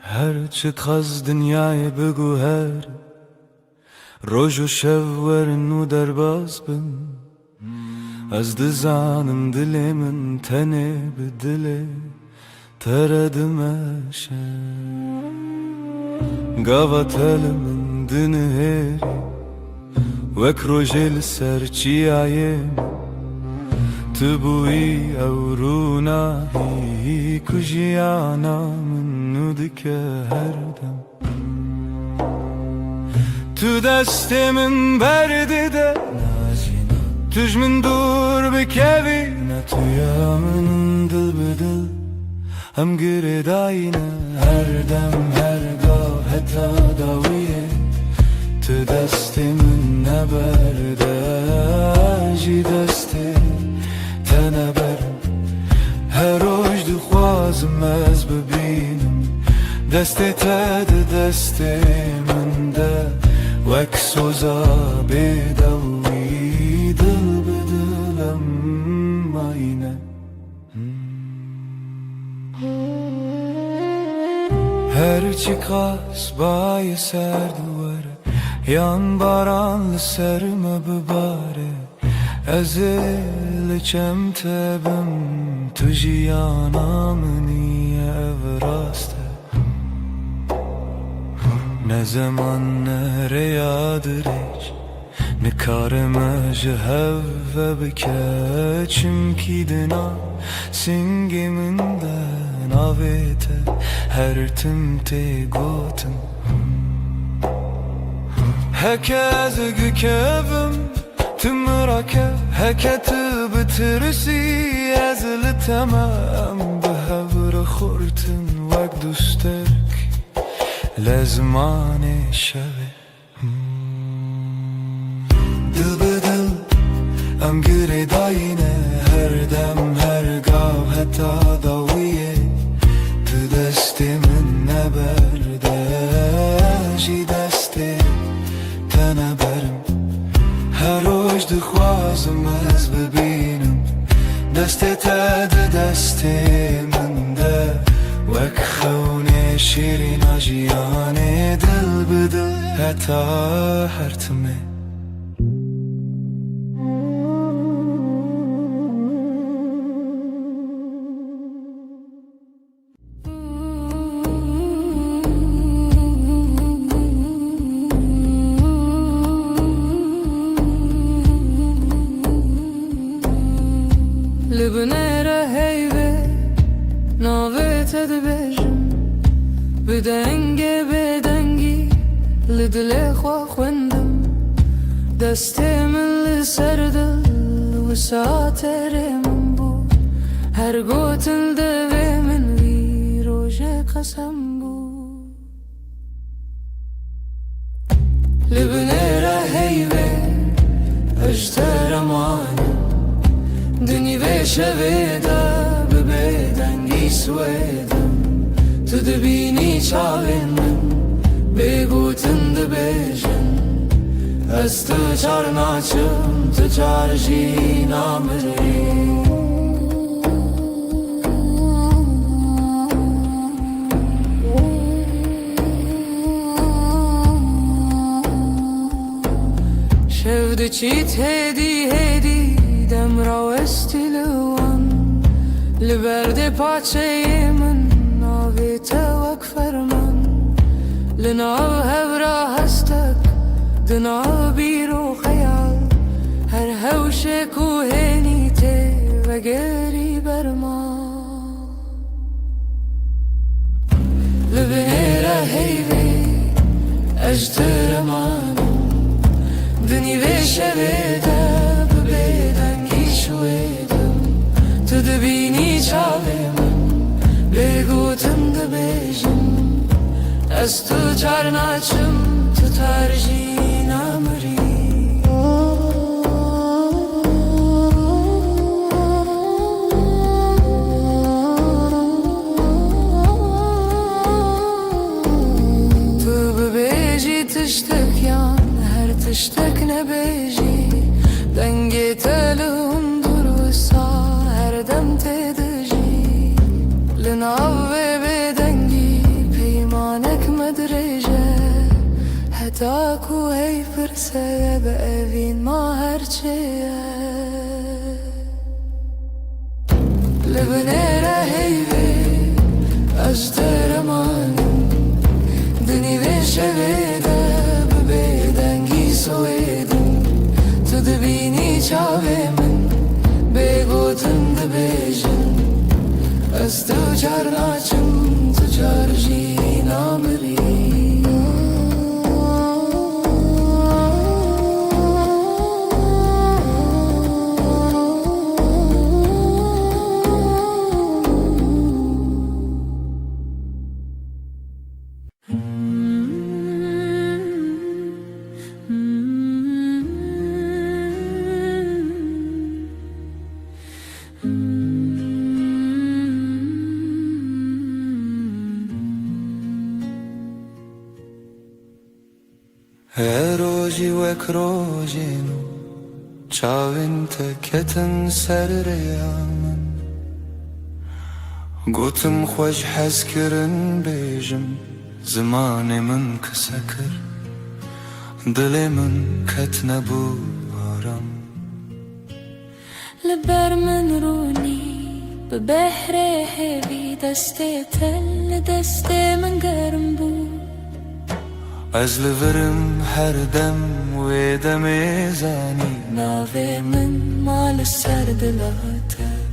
[SPEAKER 4] هرچه تخز دنیای بگو هر روز و شب ورن و درباز بن از دزانم دل من تنه به دل تردمشه گاوا تل من دنهری وک روژل سرچی آیم تبوی او روناهی کجیانا من ندکه هر دم تو دست من برده ده توش من دور بکوی نه تویا من دل بدل هم گرداینه هر دم هر گاه حتی داویه تو دست من نبرده جی دست تنبرم هر روز دخوازم از ببینم دست تد دست من ده وک سوزا بدوی Her çıkas bayi ser duvarı, yan baranlı serme bibare. Ezil çemtebim tujiyana niye evraste. Ne zaman nereyadır hiç, ne karıma jehevve bike. Çünkü dina singiminden avete her timte gotin. Hekez gükevim tımrake, heketi bitirisi ezili temem. Behevre khurtin vek dusterk lezmane şeve. Dil bedil em gire dayine, her dem her gav heta daviye. Tu destimin neberde jî destê tene berim. Her roj dixwazim ez bibînim destê te di destê min de. Wek xewnê şîrîna jiyanê, dil bi dil heta her timê.
[SPEAKER 5] Libnere heyve navete dibêjim, bi dengê bêdengî li dilê xwe xwendim. Destê min li ser dil wisa terê min bû. Her gotin devê min vî rojê qesem bû. Libnere heyve ejder emanim, Dinî şevê de bi bêdengî swêdim. Tu dibînî çavên min bêgotin dibêjin. Ez tu çar naçim, tu çar jî namirî. Şev diçît hêdî hêdî demra westî li wan. Li berdê paçeyê min navê te wek ferman. Li nav hevra hestek, di nav bîr û xeyal. Her hewşê ku hênî tê vegerî berma. Li binêre heyvê ejder emanim, dinî vê şevê de bi bêdengî şwêdim. Tu dibînî çavê min bêgotin dibêjin. Ez tu çar naçim, tu tar jî namirî. Tu bibêjî tiştek yan her tiştek nebêjî. Dengê te li hundur wisa her dem tê dijî. Li nav vê bêdengî peymanek me dirêje. Heta ku hey pirse bi evîn ma her çê ye. Li binêre heyvê ejder emanim, dinî vê şevê de bi bêdengî swêdim. Tu dibînî çavê min bêgotin dibêjin. Ez tu çar naçim, tu çar jî namirî.
[SPEAKER 4] Her rojî wek rojê nû, çavên te ketin ser rêya min. گوتم خوش حس کرن بیجم زمان من کسکر دل من کت نبو آرام
[SPEAKER 5] لبر من رونی به بحر هبی دست تل دست من گرم بود
[SPEAKER 4] از لورم هر دم و دم زانی
[SPEAKER 5] ناوی من مال سر دلاته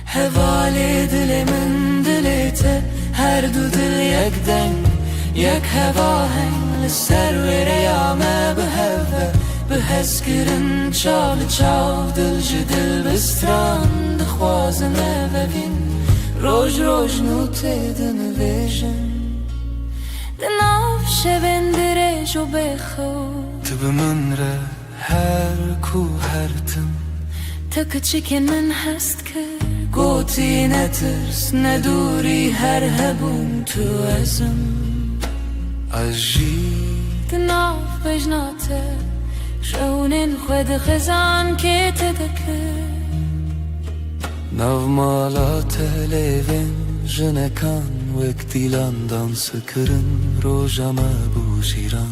[SPEAKER 5] هوای دل من دلته هر دو دل یک دنگ یک هوا هنگ لسر و ریامه به هوا به حس کرن چال چاو دل جدل بستران دخوازنه و بین روش روش نوته دنویشن دناف شبن درش و بخود
[SPEAKER 4] تو به من ره هر کو هر تم
[SPEAKER 5] تک چکن من هست که گوتی نترس ندوری هر هبون تو ازم
[SPEAKER 4] عجی
[SPEAKER 5] دناف بجناته شونین خود خزان که تدکه
[SPEAKER 4] ناو مالات لیوین جنکان وک دیلان دانس کرن روژامه بو شیران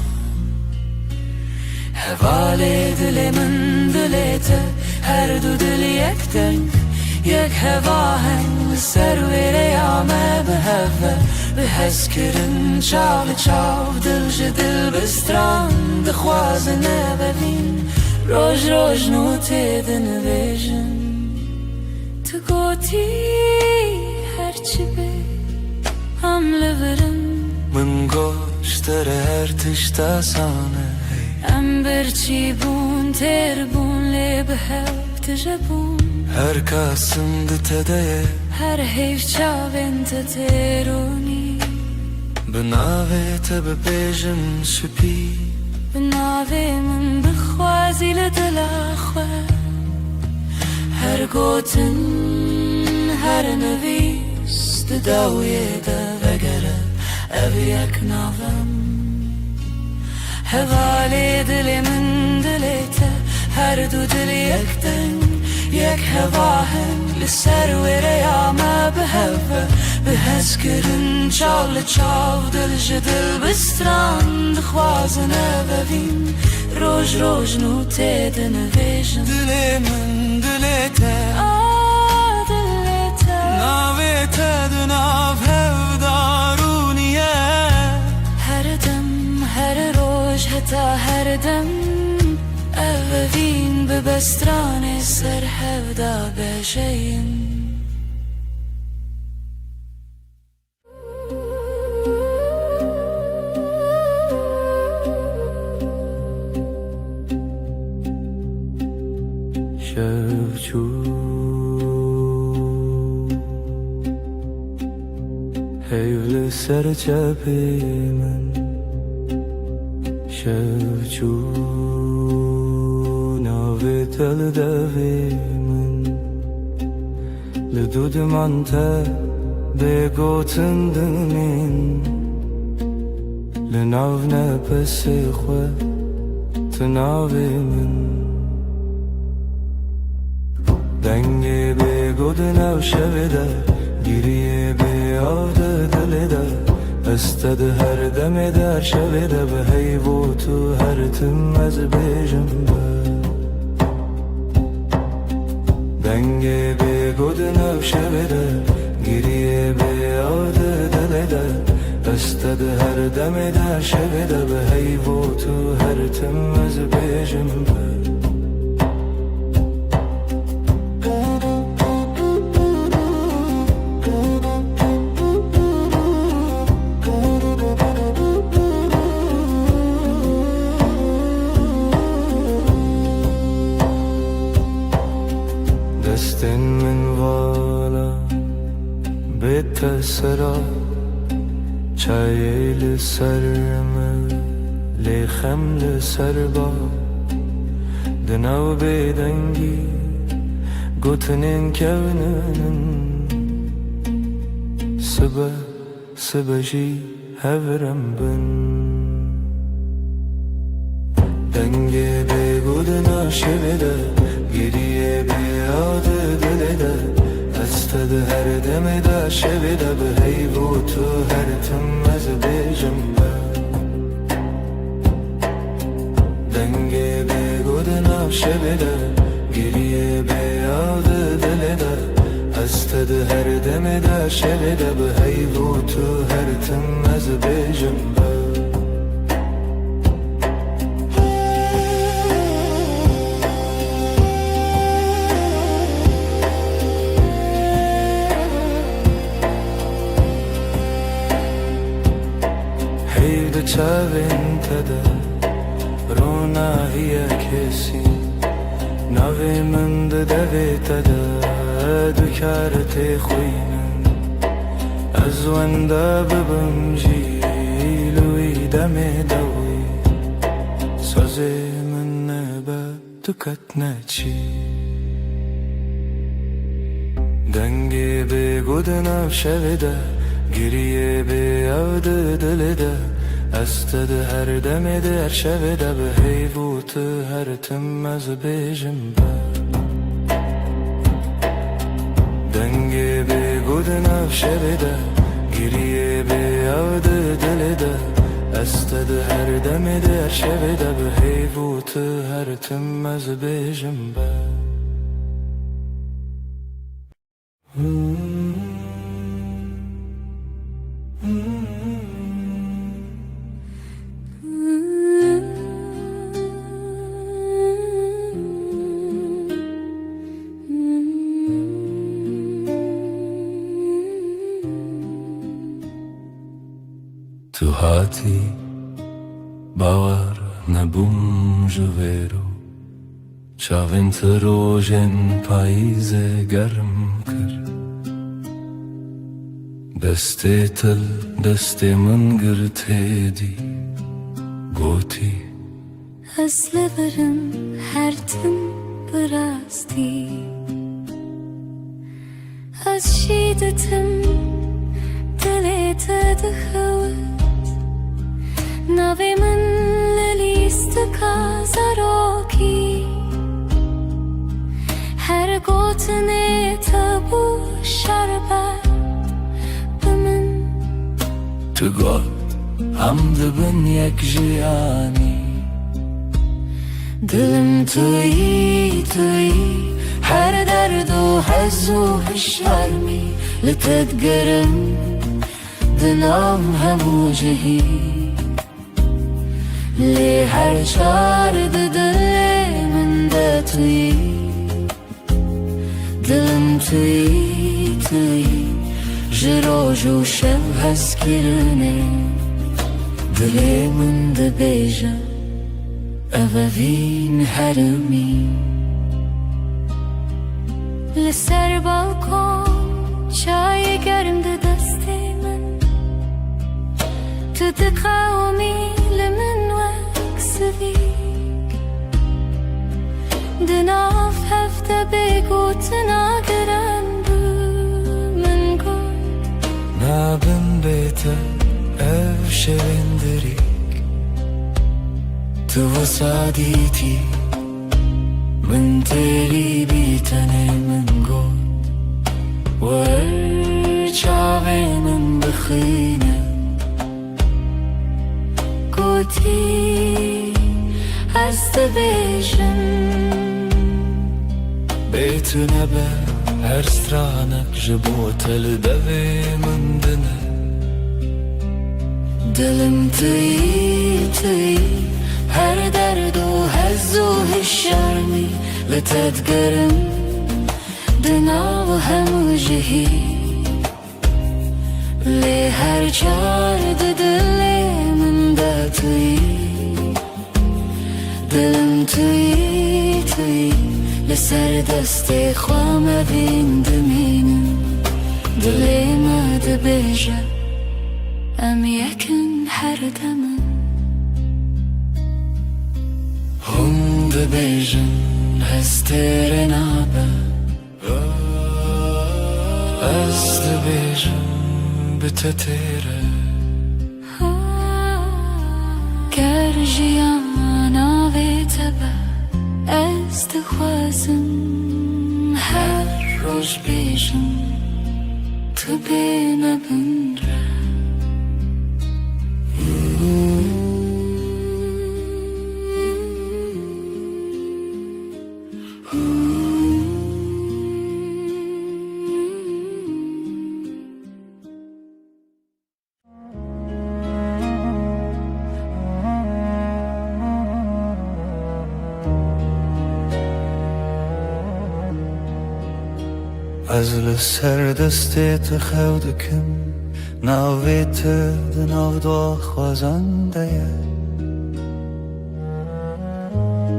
[SPEAKER 5] هوای دل من دلته هر دو دل یک دنگ یک هوا هنگ سر و ریامه به هوا به حس کرن چال چاو دل جدل بستران دخوازنه ببین روش روش نوته دنویشن تو گوتی هرچی به هم لورم
[SPEAKER 4] من گوشتر هر تشتا سانه
[SPEAKER 5] ام برچی بون تر بون لب هفت جبون
[SPEAKER 4] هر کاسم دتده
[SPEAKER 5] هر حیف چاوین تترونی
[SPEAKER 4] بناوه تب بیجم شپی
[SPEAKER 5] بناوی من بخوازی لدلاخوه هر گوتن هر نویس داوی دا وگره او یک ناوم هوای دل من دلته هر دو دل یک دنگ یک هوا هنگ لسر و ریامه به هوا به حس کرن چال چاو دل جدل بستران دخوازنه ببین روش روش نوته دنویشن
[SPEAKER 4] دل من دلته
[SPEAKER 5] دلته
[SPEAKER 4] ناوه تدناف هف دارونیه
[SPEAKER 5] هر دم هر روش حتی هر دم اوین به بستران سر هفدا بشین
[SPEAKER 4] شوچو هیول سر چپی من شوچو ناوی تل دوی من لدود من تا بگوتن دمین لناو نپس خو تناوی من دنگی بگود نو شویده گیریه بیاده دلیده استد هر دم در شویده به حیبو تو هر تم از بیجم دنگی بگود نو شویده گیریه بیاده دلیده استد هر دم در شویده به حیبو تو هر تم از بیجم دستن من والا بیت سرا چای لسرم لیخم لسر با دناو بیدنگی گوتنین کونن سبجی هورم بن دنگی بگود ناشویده گریه بیاده دلیده از
[SPEAKER 1] استد هر دم دا شبه دا به هیو تو هر تم از بیجم دنگه به گودنا شبه دا گریه به یاد دل دا استد هر دم دا شبه دا به هیو تو هر تم از بیجم چاوین تدا رونا هیا کسی نوی من دوی تدا دکارت خوینم از وندا ببم جیلوی دم دوی سازی من نبا دکت نچی دنگی بگودنم شویده گریه بیاد دلده استد هر دم در شب ده به هیوت هر تم از بیجم با دنگه به گودناف شب ده گریه به یاد دل ده استد هر دم در شب ده به هیوت هر تم از بیجم با تو هاتی باور نبوم جویرو چاوین تروژن پاییز گرم کر دسته تل دسته من گرته دی گوتی
[SPEAKER 3] از لبرم هر تن براستی از شیدتم دلت دخوت نوی من لیست کازاروکی هر گوتنه تبو شربت بمن
[SPEAKER 1] تو گل هم دبن یک جیانی دلم تویی هر درد و حز و هشرمی لتدگرم دنام همو جهی لی هر چار دل من ده توی دلم توی جروج و شب هست کرنه دل من ده بیجا اووین حرمی
[SPEAKER 3] لسر بالکن چای گرم ده دست من تو دقاومی لمن وکسویک دناف هفته بگو تناگرن بو من گل
[SPEAKER 1] نابم بیتا او شوندریک تو وسادیتی من تیری بیتنه من گل ورچاوی من بخینه
[SPEAKER 3] گوتی از دبیجم
[SPEAKER 1] بیتو نبه هر سترانک جبو تل دوی من دنه دلم توی هر درد و حز و هشرمی لتدگرم دنا و همو جهی لی هر چار دل من ده توی دلم توی لسر دست خوام بین دمینم دل ما ده بیجا ام یکن هر دمم هم ده بیجن هستر نابه از ده بیجن بتتره
[SPEAKER 3] گر جیانا و تبا از دخوازم هر
[SPEAKER 2] روز بیشم تو بینه بندره
[SPEAKER 1] از لسر دستت خودکم ناویت دناو دو خوازنده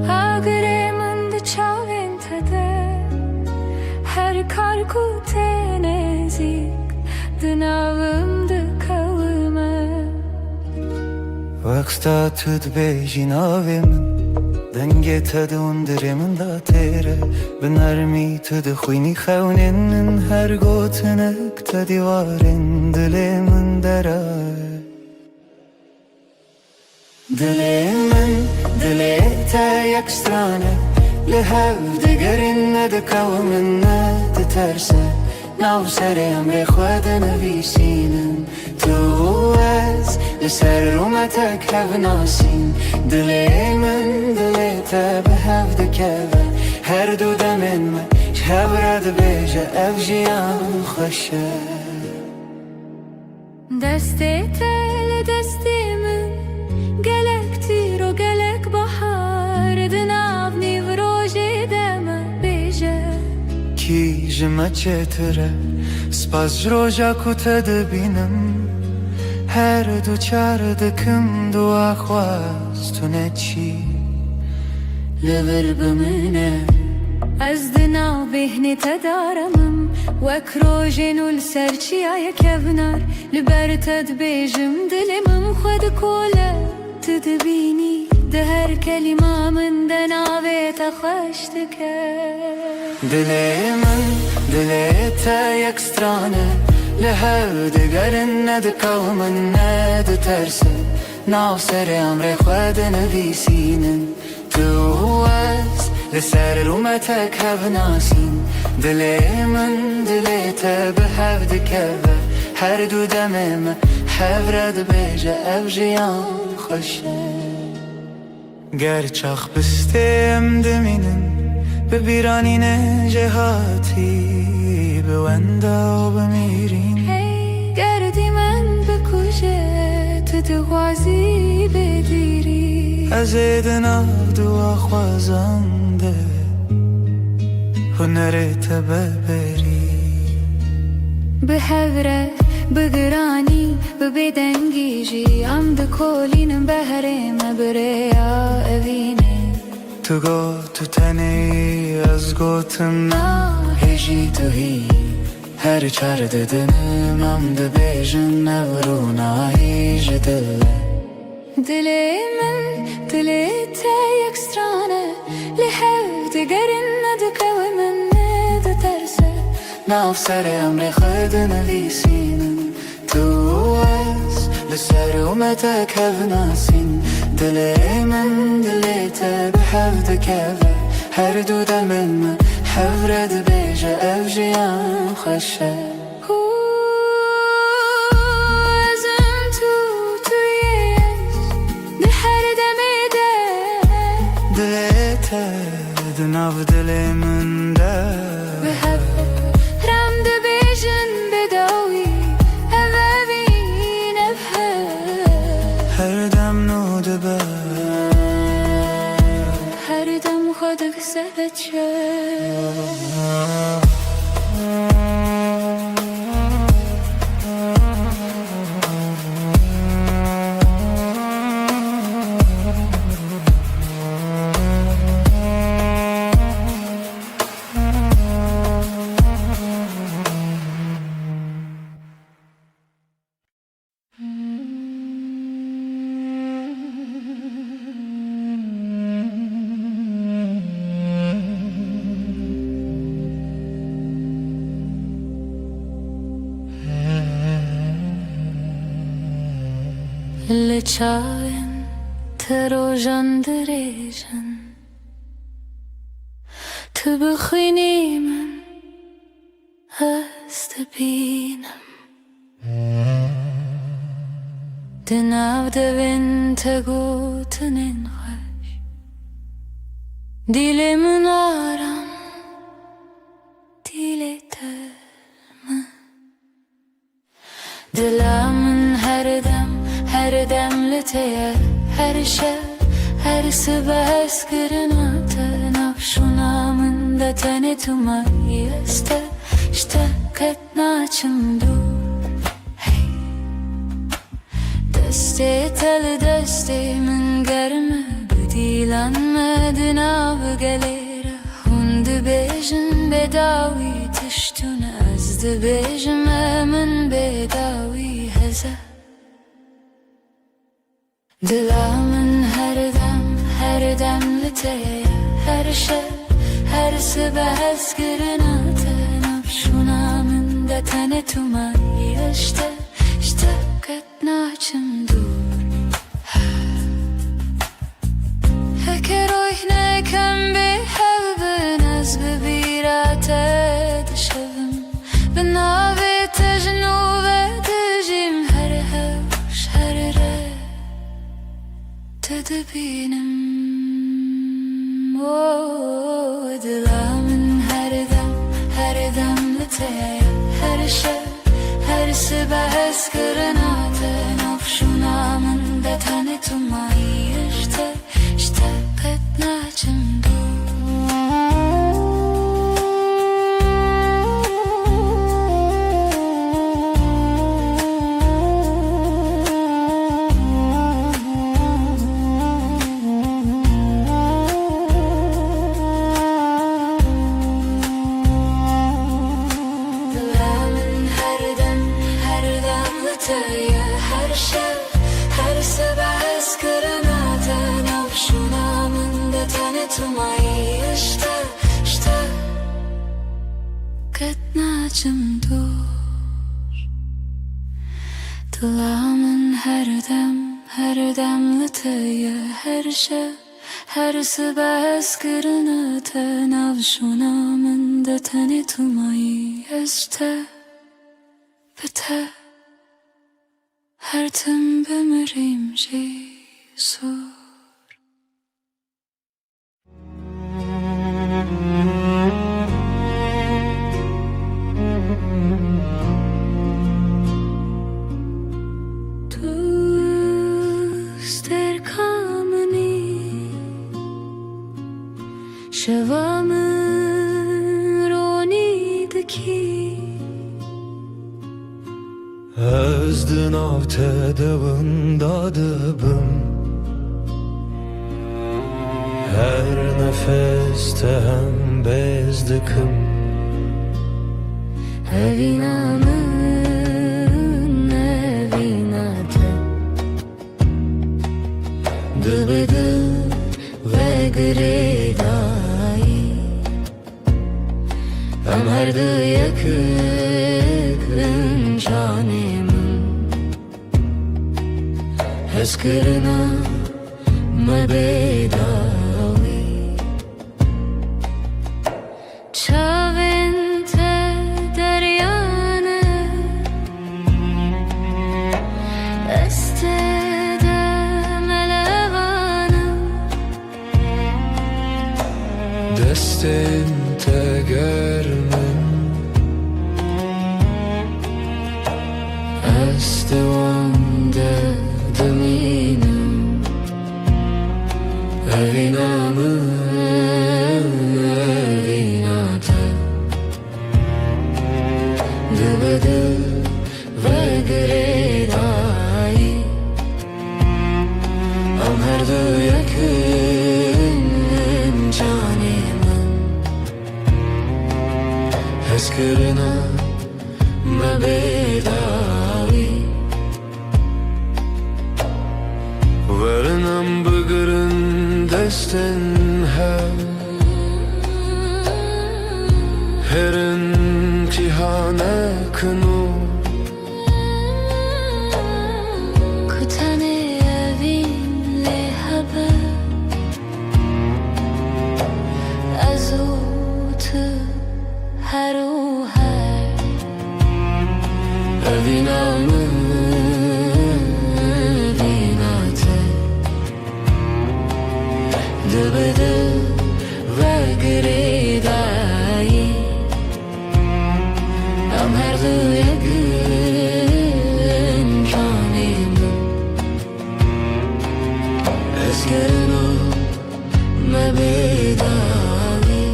[SPEAKER 3] اگر من ده چاوین تده هر کار کو تنزیک دناوم ده کلمه
[SPEAKER 1] وقتا تد بیجی ناوی من دنگی تد اندری من دا تیره بنرمی تد خوینی خونین هر گوتنک تدیوارین دلی من دره دلی من دلی تا یک سترانه لحف دگرین ندکاو من ندترسه ناو سر امر خود نویسینن تو از لسر رومتک هف ناسین دلی من دلی تا به هف دکوه هر دو دمن ما شب رد بیجه اف جیان خوشه
[SPEAKER 3] دستی تل دستی من گلک تیر و گلک بحر دناو نیو روژی دمه بیجه
[SPEAKER 1] کی جمع چتره سپاس جروجا کتا دبینم هر دو چار دکم دو آخواستونه چی
[SPEAKER 3] لبر بمنه از دناو بهنی تدارمم وک روژین و لسرچی آیا کبنار لبر تد بیجم دلمم خود کوله تدبینی ده هر کلمه من دناوی تخشتکه
[SPEAKER 1] دلی من دلی تا یک سترانه لحف دگرن ندکاو من ندترسه ناو سر امر خود نویسینن تو از لسر رومتک هف ناسین دلی من دلی تا به هف دکوه هر دو دمم هف رد بیجه اف جیان خوشه گر چاخ بستیم دمینن به بیرانین جهاتی به وندا و بمیرین
[SPEAKER 3] هی گردی من بکشه تو دوازی بدیری
[SPEAKER 1] از دناو دو خوازنده هنرت ببری
[SPEAKER 3] به هوره بگرانی به بدنگیجی ام ده کولینم بهرم بریا اوینه
[SPEAKER 1] تو گو تو تنی از گوتم هجی تو هی هر چار ددنم ام ده بیجن نورو هیج دل
[SPEAKER 3] دلی من دلی تا یک سترانه لحف دگرن ندکو من ندترسه
[SPEAKER 1] ناو سر امر خود نویسینم تو از لسر اومتک هف ناسین دلی من دلی تا به هف دکوه هر دو دمن ما هف رد بیجه اف جیان خوشه
[SPEAKER 3] ازم تویش ده هر دمیده
[SPEAKER 1] دلی تا دناو دلی من ده
[SPEAKER 3] به هف رم ده بیجن بداوی اوابین افه
[SPEAKER 1] هر دم نو دبه
[SPEAKER 3] هر دم خود کسرچه لچاوین تروژان دریجن تو بخوینی من هست بینم دناو دوین تگوتنین خوش دیلمون آرام دیلتم دلامın her dem lüteye her şey her sabah eskırınatı nafşunamın da tanıtıma yeste işte katnaçım dur hey deste tel destemin germe bedilanmadın av gelere hundu bejin bedavi tiştun azdı bejim emin bedavi heze Dilamın her dem liteye her şey her sabah eskırınatı nafşunamın da tanıtıma işte katnaçım dur Heker oyne kem bir helbin az bebirate dışavım Ben avi tecnu ve dicim her hevş her re Tedbinim Dilamın her dem liteye her şey her sabah eskırınatı nafşunamın da tanıtıma işte katnaçım her şey her sabah eskırınatı nafşunamın da tanıtıma işte katnaçım dur Dilamın her dem lüteye her şey her sabah eskırınatı nafşunamın da tanıtıma işte biter Her tim bemirim Jesus Du der kameni Şevamın ronidaki
[SPEAKER 1] Özdün av tedavında dıbım Her nefeste hem bezdıkım
[SPEAKER 3] Evinamın evinatı Dıbıdı ve gredayı Ömerdi yakın canemin Heskırına mebedavi Çavente deryane Estede melevanım
[SPEAKER 1] Destin tegermen Estevande deminim Evinamın evinatı Dıbıdı ve gredayı Ömerdi yakın canemin Heskırına mebedavi Varınam bıgırın destin Herin cihane kınu
[SPEAKER 3] Kutane evinle haber Azutu haru her
[SPEAKER 2] Evinamı vinate Dıbıdı ve gridayı Am her duya gün kanimim Eskerino mebidavi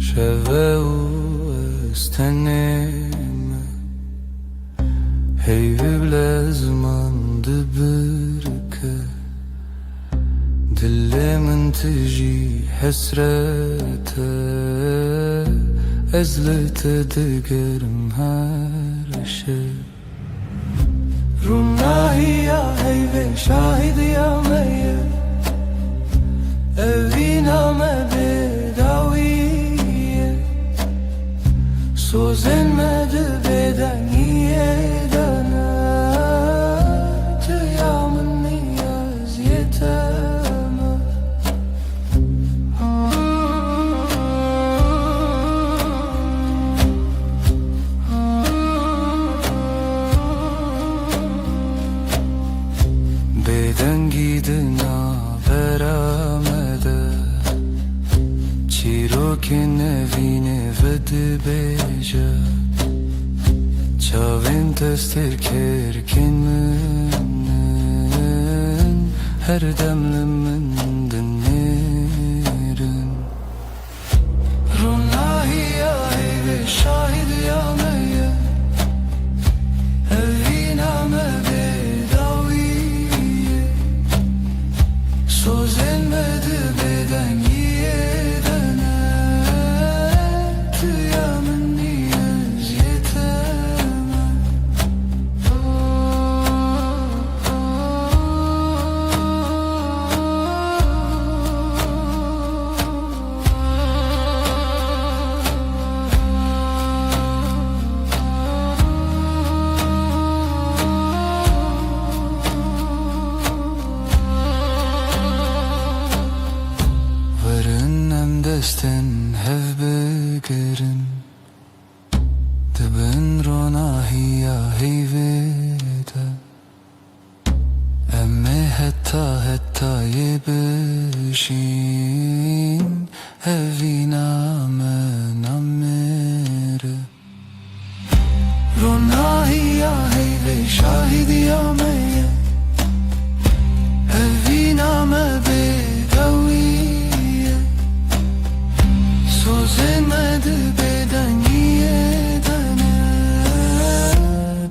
[SPEAKER 1] شەوە و ئەستەنێمە هەیوێ لە زمان دبرکە دلێ من تژی حەسرەتە ئەز لە تە دەگەرم هەر شەو
[SPEAKER 4] Runahiya heyve şahidiya meye Eviname bedaviye Sozelmedi bedeniye dana Tıyamın niyaz yeteme
[SPEAKER 1] Bedengidina veramede Çirokin evine vedbeja Çavin testir kerkin münnen Her demlimin dinlerin
[SPEAKER 4] Runahiya heyve şahidiya meye Eviname bedaviye Sozelmedi beden yedene Tıyamın niyaz yeteme
[SPEAKER 1] Varın em destin hev begerin Dibin ronahiya heyvede Emme hetta yebişin Eviname namere
[SPEAKER 4] Runahiya heyve şahidiya meye Eviname bedaviye Sozelmedi beden yedene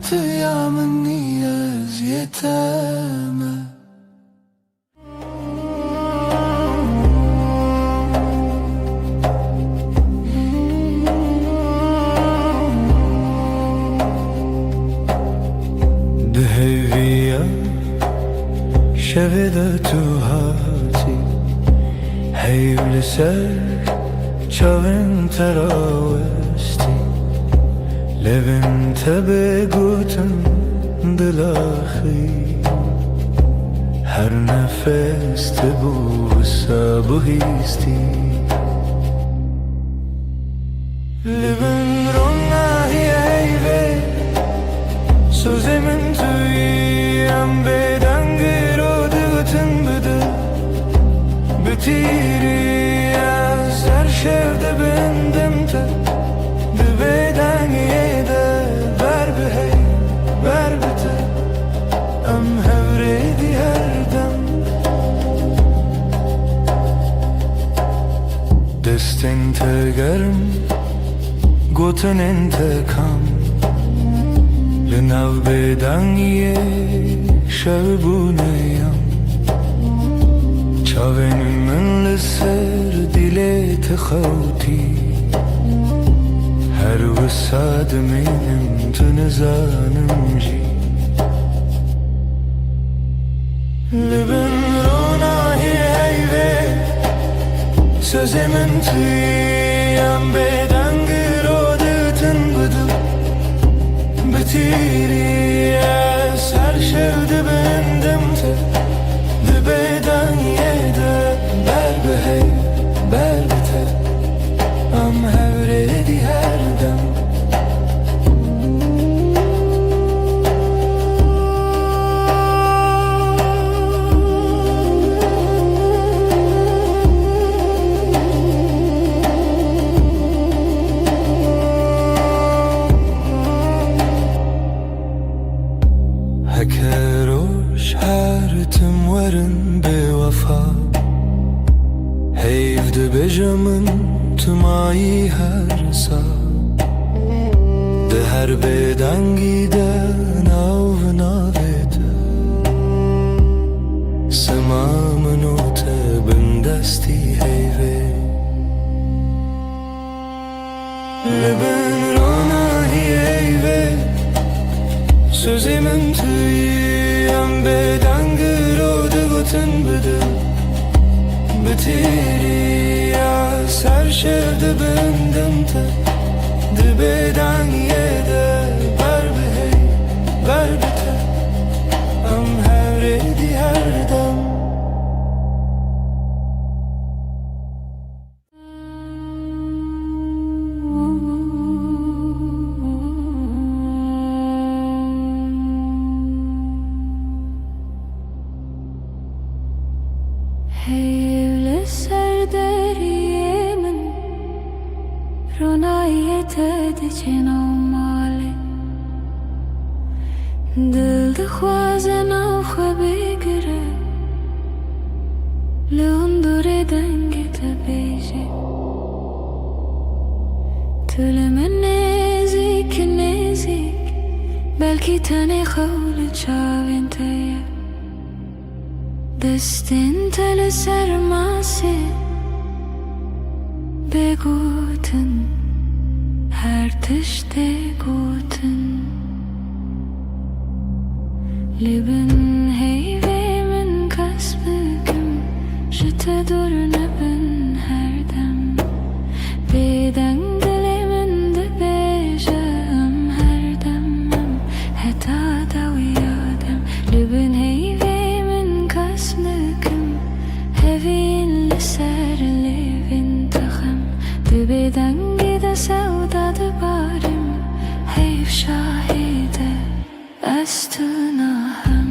[SPEAKER 4] Tıyamın niyaz yeteme
[SPEAKER 1] Dheviya şevede tu hati Heyvli ser çavin teravesti Levin tebe guten dilahi Her nefes tebu sabu histi
[SPEAKER 4] Livin runahiya heyve Sözümün tüyem beden gırodıgıtın bıdı Bütiri az her şevde bendimte Bebeden yede ver bir hey ver bite Em hevredi her dem
[SPEAKER 1] Destin tegerim gotun intekam Linav bedan ye şevbuneyam Çavenim min lisser dile tekhawti Her vısad minim tınızanım ji
[SPEAKER 4] Libin ronahi heyve Sözemin tüyen bedengir odetın budu Bitiriye ser şevdi bendim te Libeden yede berbe hey berbe te Am hevredi her dem Hekeroş her tüm varın bevafa Heyvdi bejamın tüm ayi her sa De her bedengi de nav navete Semamın ote bindesti heyve Libin ronahi heyve Sözümün tüyen bedengir odu gutun budu Bitiriya ser şevdi bendim te Dibeden yede berbe hey berbe te Am hevredi her dem
[SPEAKER 3] Heyvli serderiyemin Ronayet edicin avmali Dildi khwazen av khwabigire Leondure dengit beji Tülümün nezik nezik Belki tane khawli çavin teye Destin tele sermasi Begutun Her tişte gutun Libin heyvemin kasbıgım Jete durne bin her dem Beden dilimin de bejam her demem Heta da uyadem Libin heyvemin kasbıgım Hevin liser livin takham Dibeden gide sevda dibarim Heyv şahide Estunaham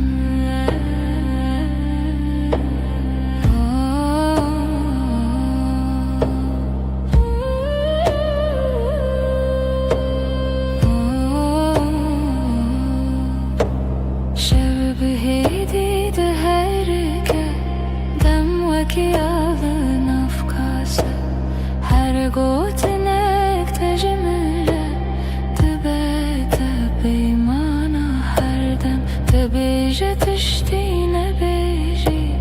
[SPEAKER 3] Şevbi hedi de herke Dem veki alın afkası Her gotinek tecmire Tibete beymana her dem Tebije tiştine beji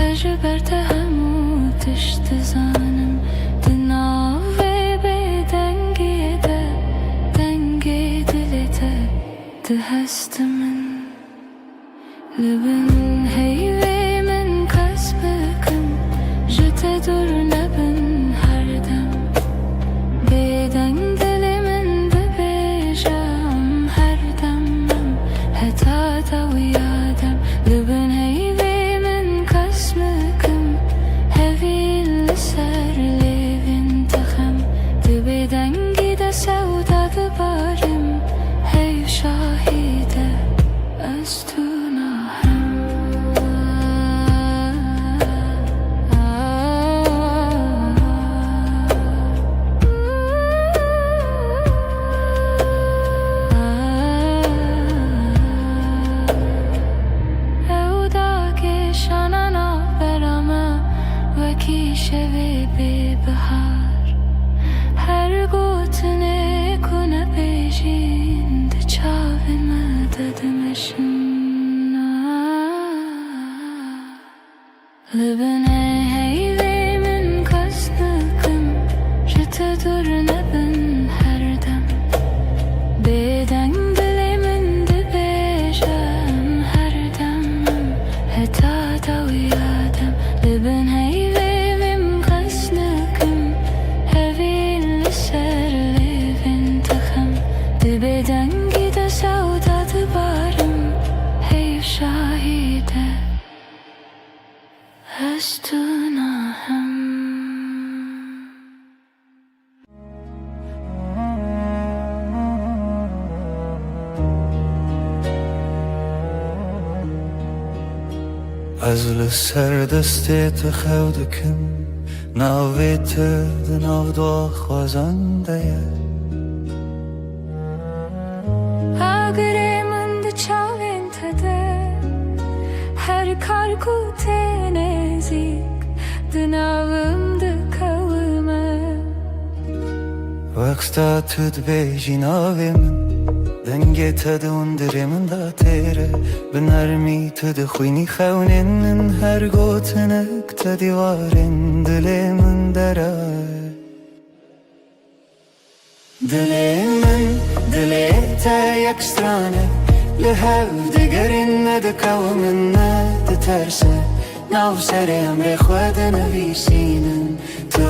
[SPEAKER 3] Ejber tehemu tişti zanım Dinav ve bedengiye de Denge dilete Dihestimin Libin heyvemin kasbıkım Jete durne bin her dem Beden dilimin de bejam her demem Heta da uyadem Libin heyvemin kasbıkım Hevin liser livin takham Dibeden gide sevda dibarim Heyv şahide Estunaham Evdaki şanana berama Veki şevi behar Her gotine kune bejin De çavime dedemeşin Libin heyvemin kasbıkım Jete durne bin her dem Beden dilimin de bejam her demem Heta شاهده از تو نهم.
[SPEAKER 1] از لسر دستت خودکم ناویت دناو دو خوازنده
[SPEAKER 3] اگر من ده چاوین تده هر کار کوته نزیک دناوم ده کومه
[SPEAKER 1] وقتا تد بیجی ناوی من دنگی تد اندری من دا تیره بنرمی تد خوینی خونین من هر گوتنک تدیوارین دلی من دره دلی من دلی تا یک سترانه لحو دگرین ندکو من ندترسه ناو سر امر خود نویسینن تو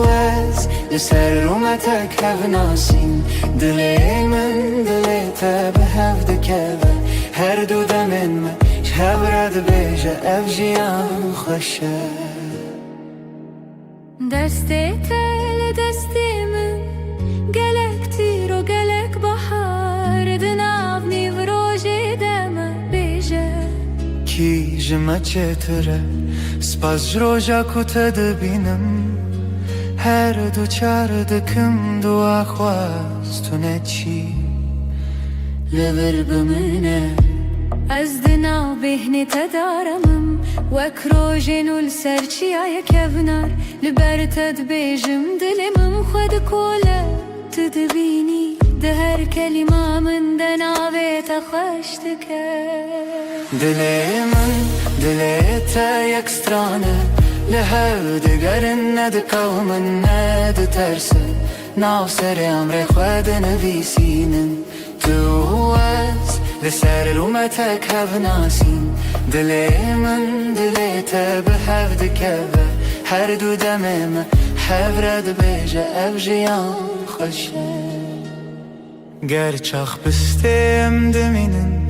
[SPEAKER 1] از لسر رومتک هف ناسین دلی من دلی تا به هف دکوه هر دو دمین من شب رد بیجه اف جیان خوشه
[SPEAKER 3] دستی تل دستی من گلک تیر و گلک بحر دناو نیو روژی دمه بیجه
[SPEAKER 1] کی جمع چطوره سپاس جروجا کتا دبینم هر دو چار دکم دو آخواست تو نچی لبر بمنه
[SPEAKER 3] از دناو بهنی تدارمم وک روژین و لسرچی آیا کفنار لبر تد بیجم دلمم خود کوله تدبینی ده هر کلمه من دناوی تخشتکه
[SPEAKER 1] دلی من دلی تا یک سترانه لحو دگرن ندکو من ندترسه ناو سر امر خود نویسینن تو از لسر رومتک هف ناسین دلی من دلی تا به هف دکوه هر دو دمم هف رد بیجه اف جیان خوشه گر چاخ بستیم دمینن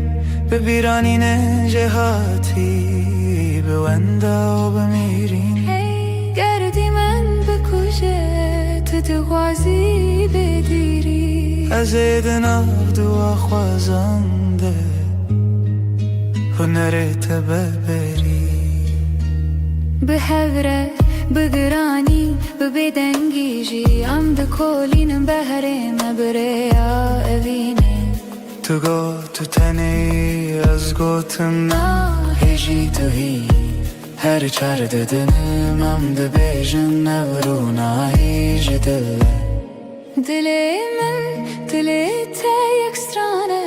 [SPEAKER 1] ببیرانین جهاتی بوندا و بمیرین
[SPEAKER 3] هی گردی من بکوشه تو دغوازی بدیری
[SPEAKER 1] از دناو دو خوازنده هنرت ببری
[SPEAKER 3] به هوره بگرانی ببدنگیجی ام ده کولینم بهره مبریا اوینه
[SPEAKER 1] تو گو تو تنی از گوتم هیجی تو هی هر چار ددنم ام ده بیجن نورونا هیج دل
[SPEAKER 3] دلی من دلی تا یک سترانه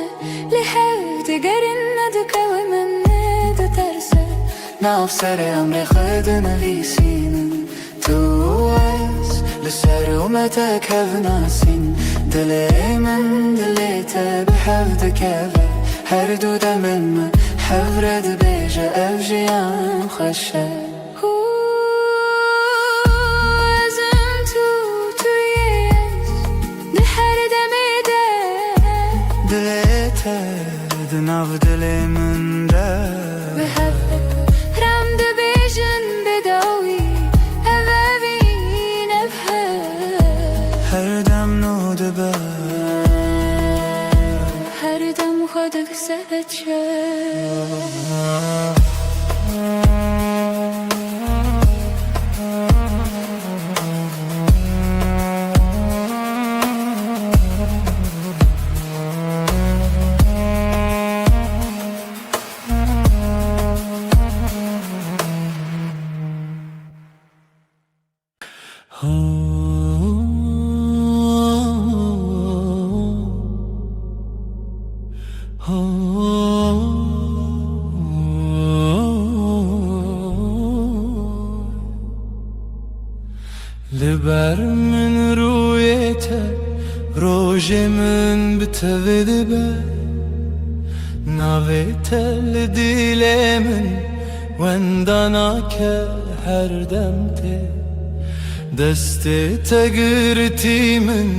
[SPEAKER 3] لحو دگرن ندکو من ندترسه
[SPEAKER 1] ناف سر امر خود نویسینن تو از لسر اومتک هف ناسین دلی من دلی تا به هف دکوه هر دو دمن من هف رد بیجه اف جیان خوشه
[SPEAKER 3] ازم تویست ده هر دمیده
[SPEAKER 1] دلی تا دناو دلی من ده
[SPEAKER 3] به هف رم ده بیجن بداوی اوین افه
[SPEAKER 1] هر دم نو دبه
[SPEAKER 3] هر دم خودک سبت شد
[SPEAKER 1] لبر من رویته روژ من بتویده به ناویته لدیل من وندانا که هر دم ته دستی تگرتی من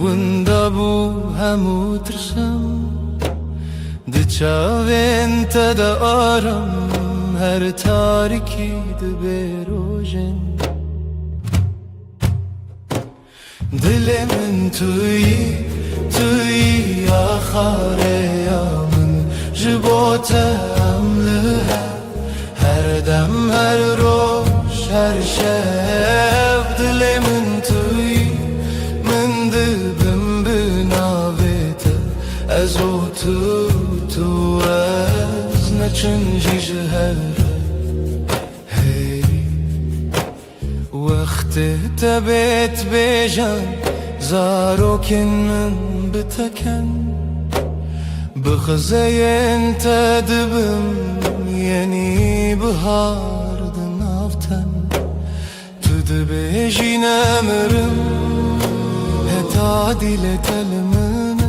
[SPEAKER 1] وندا بو همو ترسم ده Çavên te de aram her tarikî dibe rojên Dilê min tuyî axareya min ji bo te em li her dem her roj her şev Dilê min tuyî min dibim bi navê te ez û tu ez neçin jî ji hev hey wextê te bêt bêjan zarokên min biteken bi xizeyên te dibim yenî bihar di nav ten tu dibêjî nemirim heta dîlê te li min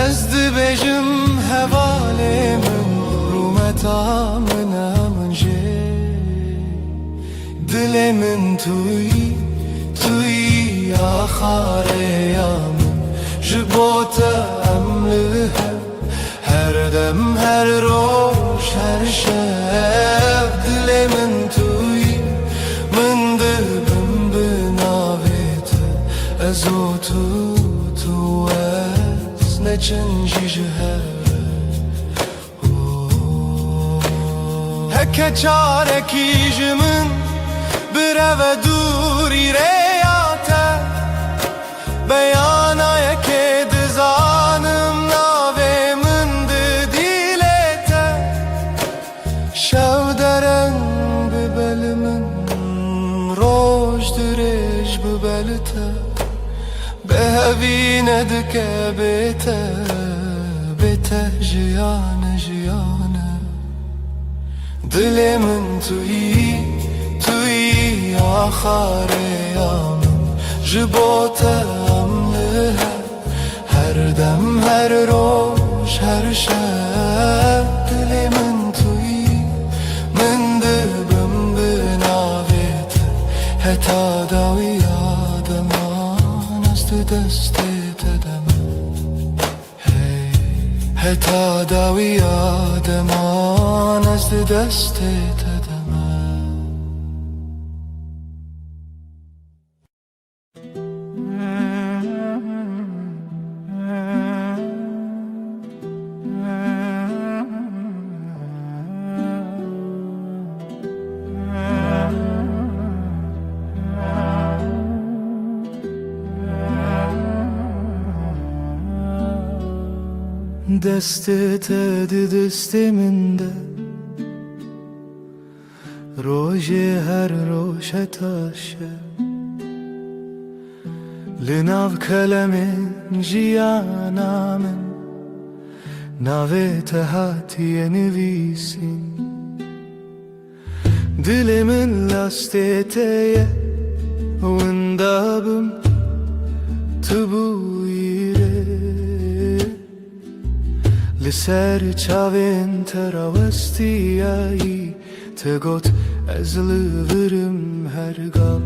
[SPEAKER 1] Ez dibêjim hevalê min rûmeta min e min jê Dilê min tuyî axareya min ji bo te em li her dem her roj her şev Dilê min tuyî min dibim bi navê te ez û tu ez neçin jî ji hev heke çarekî ji min bireve dûrî rêya te beyanayekê dizanim navê min di dîlê te şev dereng bi belê min roj dirêj bi belê te Behevî nedike bête jiyane Dilê min tuyî axareya min ji bo te em li her dem her roj her şev Dilê min tuyî min dibim bi navê te heta dawiya deman ez di destê te demem hey heta dawiya deman ez di destê te demem Destê te di destê min de rojê her roj heta şev li nav kelemên jiyana min navê te hatiye nivîsîn Dilê min lastê te ye winda bim tu bûyî Li ser çavên te rawestiyayî te got ez li virim her gal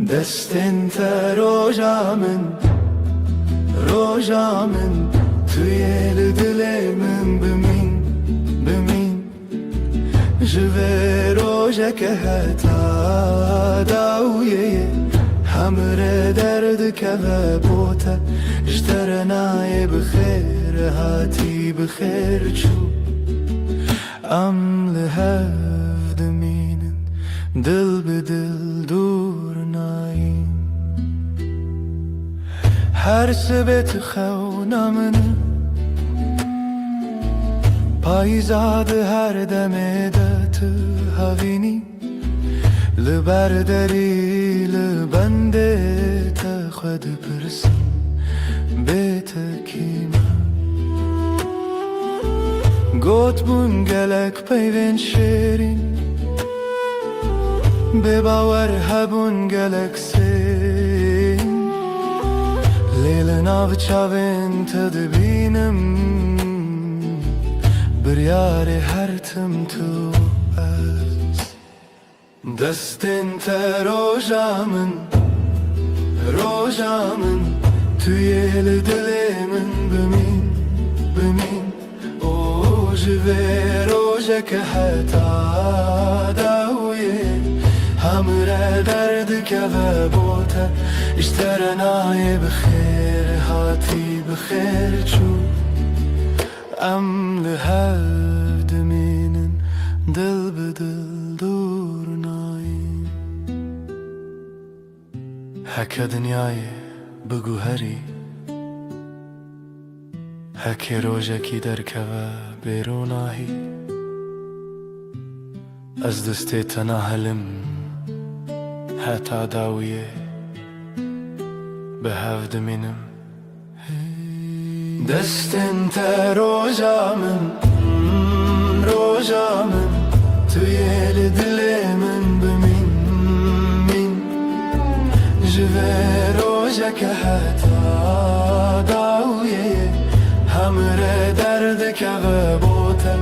[SPEAKER 1] Destên te roja min tu yê li dilê min bimîn ji vê rojeke heta dawiyê Hamre derdikeve bo te ji te re nayê bi xêr hatî bi xêr çû em li hev dimînin dil bi dil dûr nayîn her sibê tu xewna min payîza di her demê de tu havînî li ber derî li bendê te xwe dipirsim bêtekîme got bûn gelek peyvên şêrîn bêbawer hebûn gelek sên lê li nav çavên te dibînim biryarê her tim tu ez Destên te roja min tu توی دل من بمین او جوه روژه که حتا داویه همره درد که و بوته اشترنای بخیر هاتی بخیر چو ام لهف دمینن دل به دل دور نایم هک دنیای بگو هری هک روژکی در که بیروناهی از دست تناهلم حتا داویه به هف دمینم دست انت روژامن توی دل من بمین جوه روژه که حتا داویه همره درد که و بوته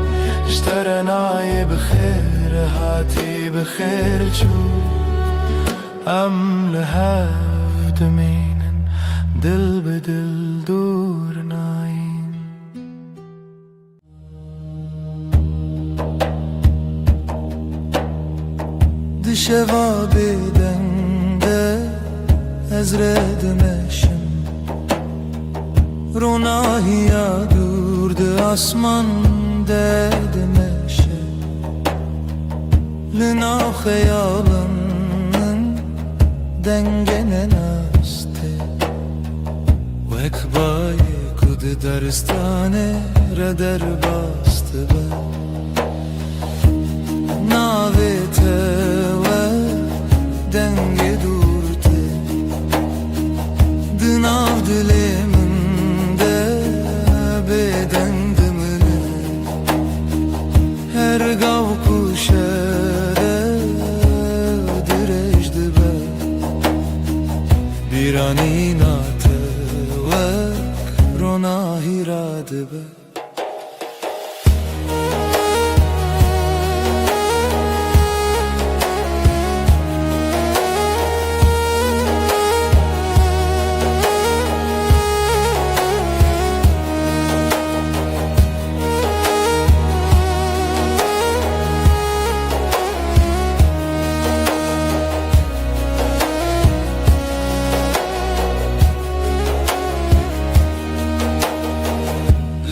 [SPEAKER 1] اشترنای بخیر هاتی بخیر چو ام لهف دمینن دل به دل دور نایم دشوا بدنده از ردمشم روناهی دورد آسمان ددمشه لنا خیالم dengene naste Vekbay kud darstane radar bastı ben Navete ve denge durte Dınav diliminde beden dımını Her gav kuşere direjdi ben Birani nate vek rona hirade be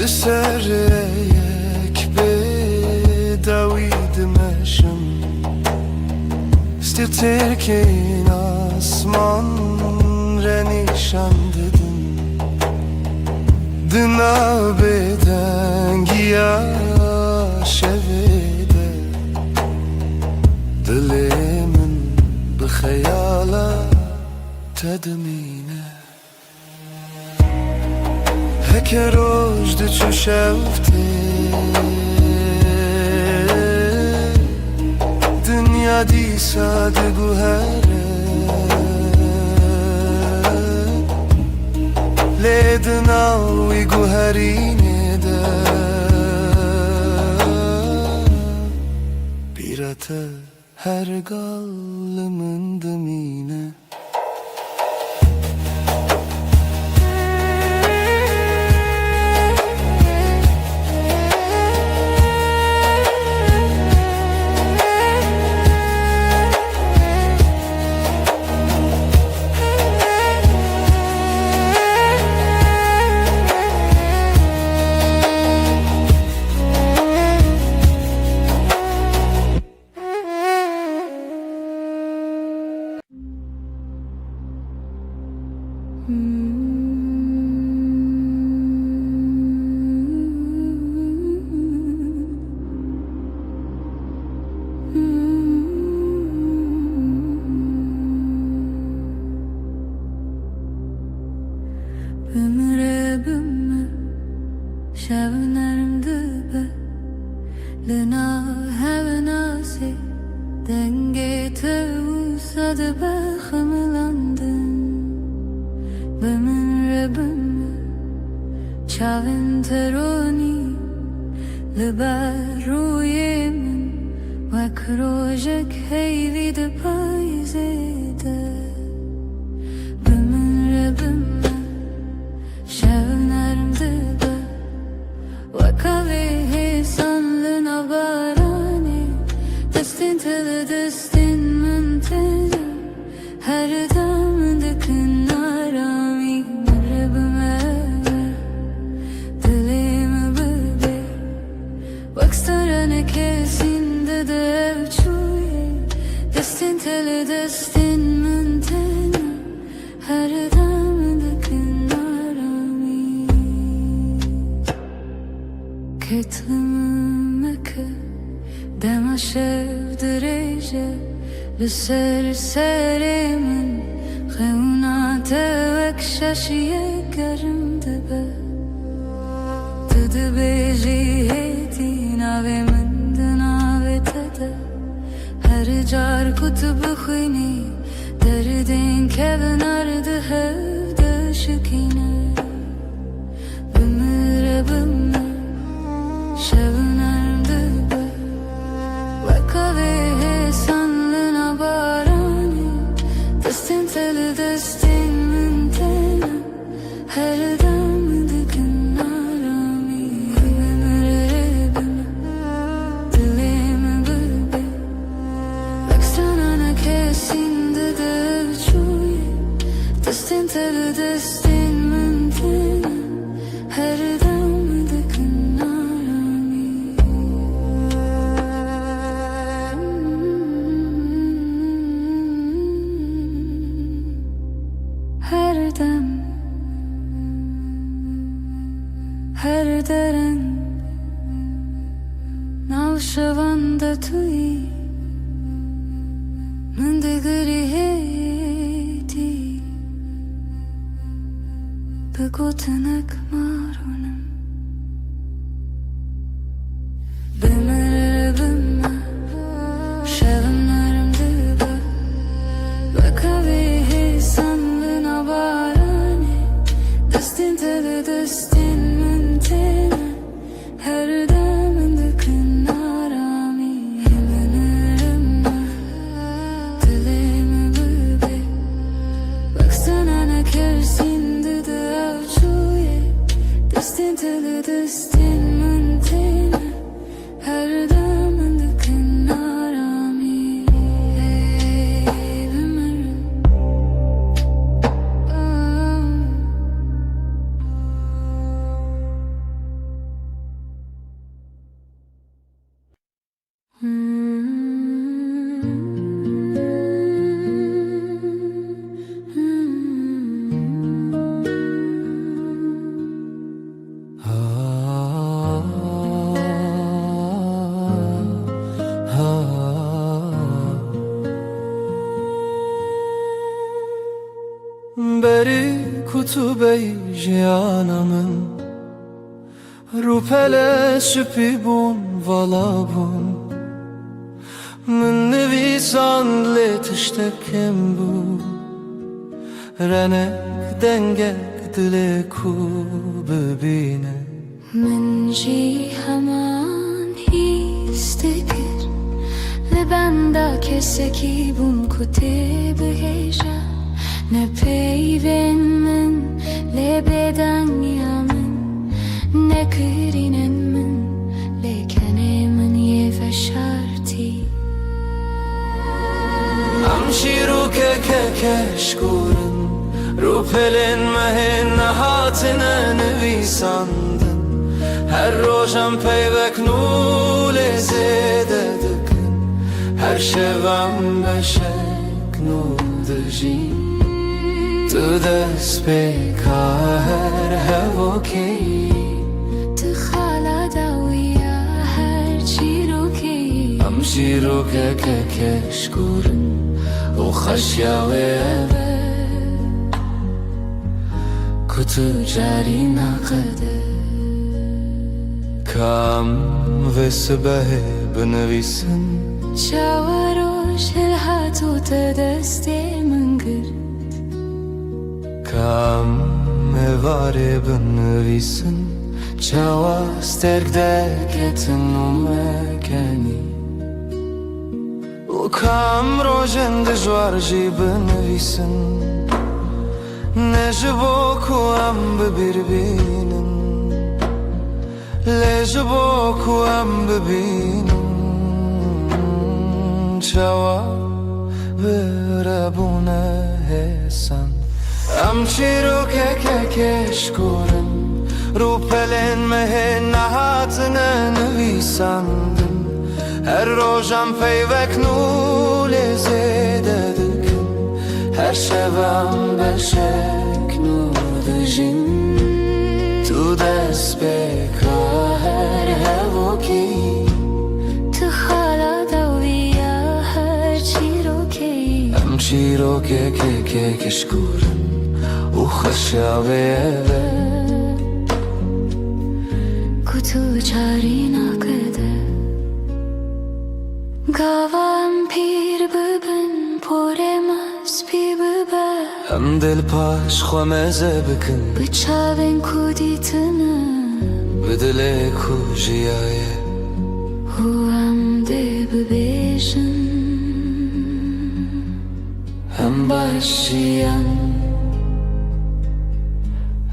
[SPEAKER 1] لسر یک به دوید مشم استیتر که این آسمان را نشان دادم دنا به دنگی شویده دل من به خیالات تدمینه هک روز دچو شفته دنیا دی ساده گوهره لیدناوی گوهرینه ده بیرته her gallımın dımine
[SPEAKER 3] Ömrümü şevnerdim be Lena hevnasi denge tevsadı be Xımılandım Ömrümü çavin teroni Liber ruyemin Vek rojek heyvi de payzede Ömrümü till destin mümtena her dam dikın arami merhabime dilim bebe bakstarana kesin de devçuye destin till destin mümtena her dam dikın arami ketlemeke dema şevdireje لسر سر من خونات وكشاشية گرم دبه تد بيجي هيتي ناوي من دناوي تده هر جار كتب خيني دردين كبن أرد هفده شكينه بمره بمه شبن أرد به وكاوي هيسان Destin till destin mümtena her dam dikın arami merhabime dilim bebe baksana kesin de devçuye destin till destin mümtena her dam dikın arami her deren navşavanda tui mendegri heti begotenek marunum bemerhabime şevnarım dibe bakavi hisanlına barani destin till destin mümtena her dam dikın arami bemerhabime dilim bebe baksana kesin de devçuye destin till destin mümtena her dam dikın arami
[SPEAKER 4] Beri kutubey jiyanamın Rupele süpibun valabun Min nevisan le tiştekem bu Renek dengek dile ku bebine
[SPEAKER 3] من جی همان هیستگر لبنده کسی کی بون کتی بهیجه نه پیوین من لبدن یامن نه کرینن من لیکنه من یه فشارتی
[SPEAKER 4] Amşiru kekeşkurun Rupelin mehin nahatine nevisandın Her rojam peyvek nule zede dıkın Her şevem beşek nuldıji Tu despeka her hevokeyi
[SPEAKER 3] تخالا داویا هر چی رو کی
[SPEAKER 4] Amşiru kekeşkurun O خشیاوه Kutu
[SPEAKER 3] جاری نقده
[SPEAKER 4] Kam ve sıbehe bnevisin
[SPEAKER 3] شاوروش الهاتو تدستی من گرد
[SPEAKER 4] Kam evare bnevisin Çava stergdeketin umekeni U kam rojen dejwar ji bnevisin Ne jibo ku am birbinin Le jibo ku am bibinin
[SPEAKER 1] cevap verebune hesan Am çiro keşkurin Rupelen mehe nahatine nüvisandım Her rojam feyvek nule zededik Her şevam beşek nudijin Tu des beka her hevoki
[SPEAKER 3] Tu hala dawiya her çiroki
[SPEAKER 1] Am çiro keşkurin U khashaveve
[SPEAKER 3] Kutu çarina kede Gavam pir bibin Poremas pi bibe
[SPEAKER 1] Hem dil paş khwameze bikin
[SPEAKER 3] Bıçavin kuditini
[SPEAKER 1] Bidile kujiyaye
[SPEAKER 3] Huam de bibejin
[SPEAKER 1] Hem başiyan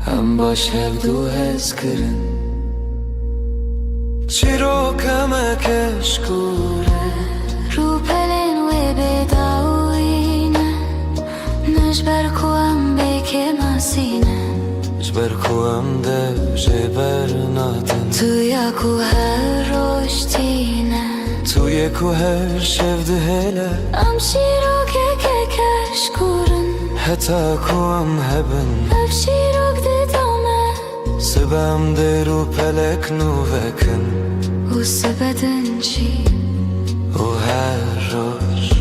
[SPEAKER 1] Hem baş hevdu hezkirin Çiro keme keşkure
[SPEAKER 3] Rupelen ve bedawine Nejber kuam beke masine
[SPEAKER 1] Jber kuam dev jeber natin
[SPEAKER 3] Tu yaku her roştine
[SPEAKER 1] Tu yeku her şevdi hele
[SPEAKER 3] Am şirok keşkurin
[SPEAKER 1] Heta kuam hebben
[SPEAKER 3] Ev şirok de dame
[SPEAKER 1] Sibam deru pelek nuvekin
[SPEAKER 3] U sebedin çi
[SPEAKER 1] U her roş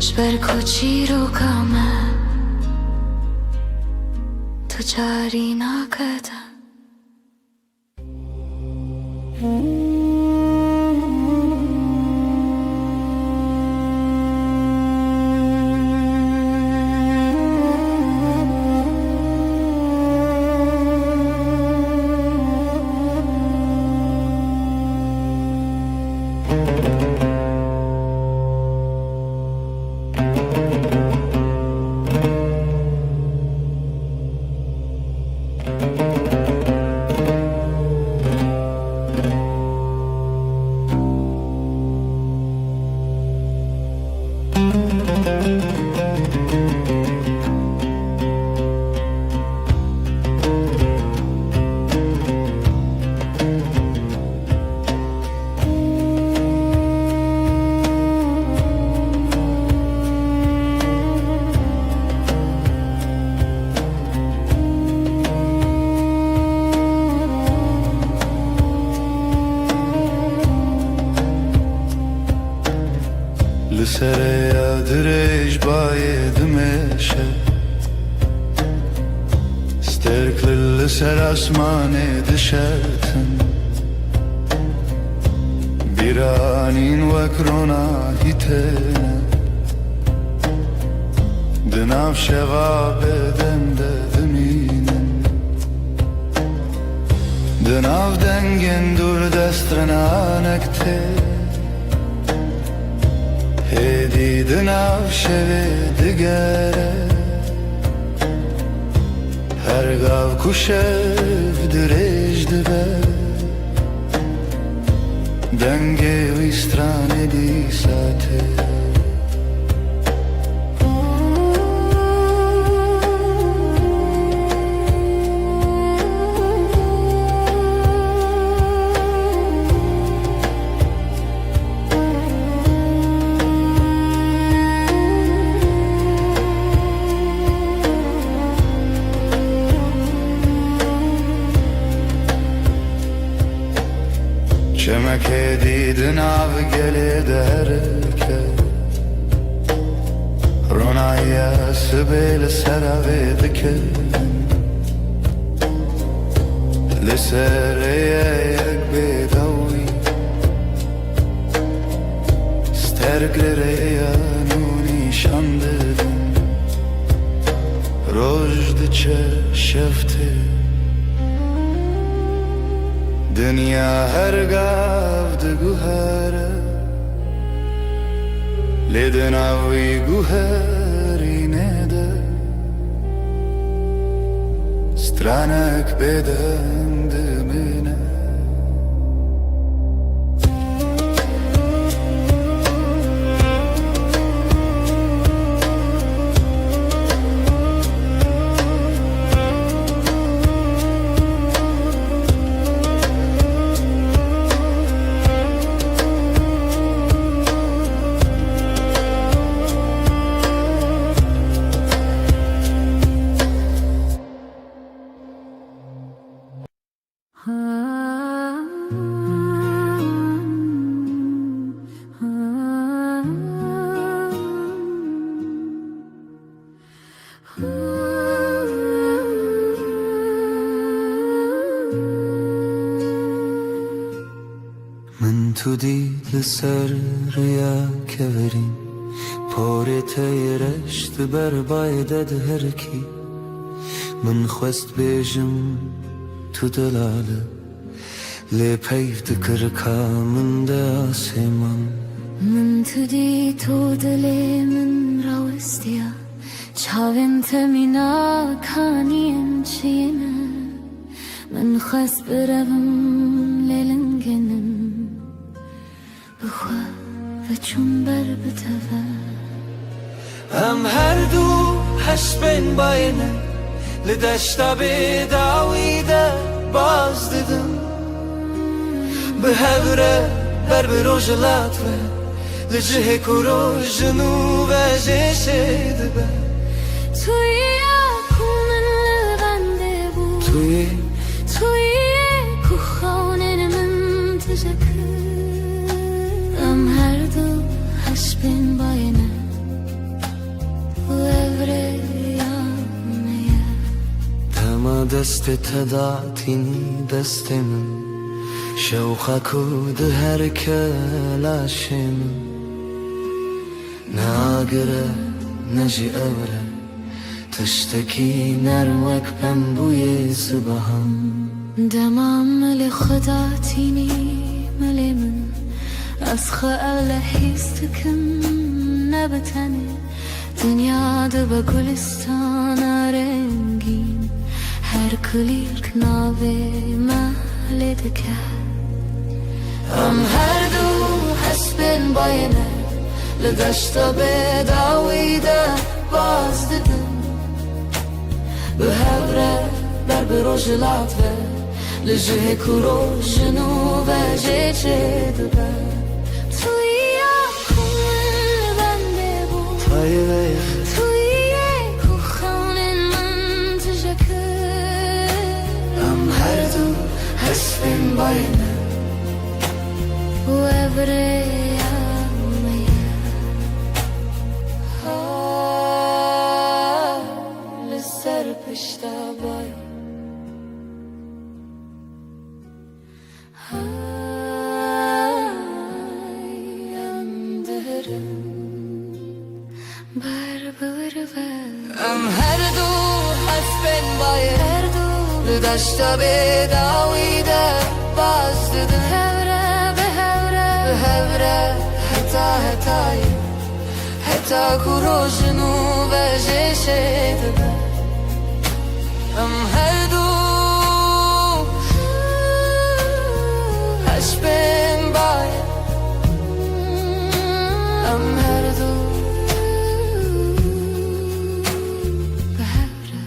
[SPEAKER 3] Jber ko çirokame Tu çarina kede
[SPEAKER 1] Lisereya direj bayedim eşe Sterkli liser asmane dişertin Biranin vekrona hitene Dınav şeva bedende dıminin Dınav dengin dur destrena nekte Hedi dınav şevi digere Her gav kuşev direj dibe Denge u strane di sate Çemek edidin av gele derke Ronaya sibel serave dikin Lisereye yek bedawi Sterklere nuni şandidin Rojdiçe şefti Dünya her gavd guhare Leden avi guharine de Stranek beden dımine من تو دیل سر ریا کورین پارت رشت بر بایدد هر کی من خواست بیجم تو دلاله لی پیفت کرکا من ده آسمان
[SPEAKER 3] من تو دی تو دلی من راوستیا چاوین تمینا کانیم چینه من خواست بروم لیلنگنم بخوا و چون بر بتوه
[SPEAKER 4] هم هر دو هش بین باینه لدشتا بداویده باز دیدم به هوره بر بروجلات و لجه کروجنو و جشه دبه
[SPEAKER 3] توی اکومن لبنده بود
[SPEAKER 1] توی
[SPEAKER 3] کو خانه من تجکر ام هر دو هش بین باینه و evre yameye
[SPEAKER 1] تما دست تدعتینی دست من شوخا کود هر کلاشم ناگره نجی اوره تشتکی نرمک بوی صبحم
[SPEAKER 3] دمام مل خدا تینی مل من از خیال حیستکم نبتنه دنیا ده با گلستان رنگین هر کلیر کناوه محل دکر
[SPEAKER 2] ام هر دو حسبن باینه لدشتا بداویده باز دیدم به هوره بر بروجلات و لجه کروجنو و جیچه دبه
[SPEAKER 3] توی اکومن لبنده بود توی کو خانه من تجکر
[SPEAKER 2] ام هر دو حسبن باینه
[SPEAKER 3] و evre yameye
[SPEAKER 2] لسر پشتا بای ام هر دو حسبن بای هر دو لدشتا بداویده باز دیدم به هوره حتی کروجنو و جشه دبه ام هر دو هش بین بای ام هر دو
[SPEAKER 3] به هوره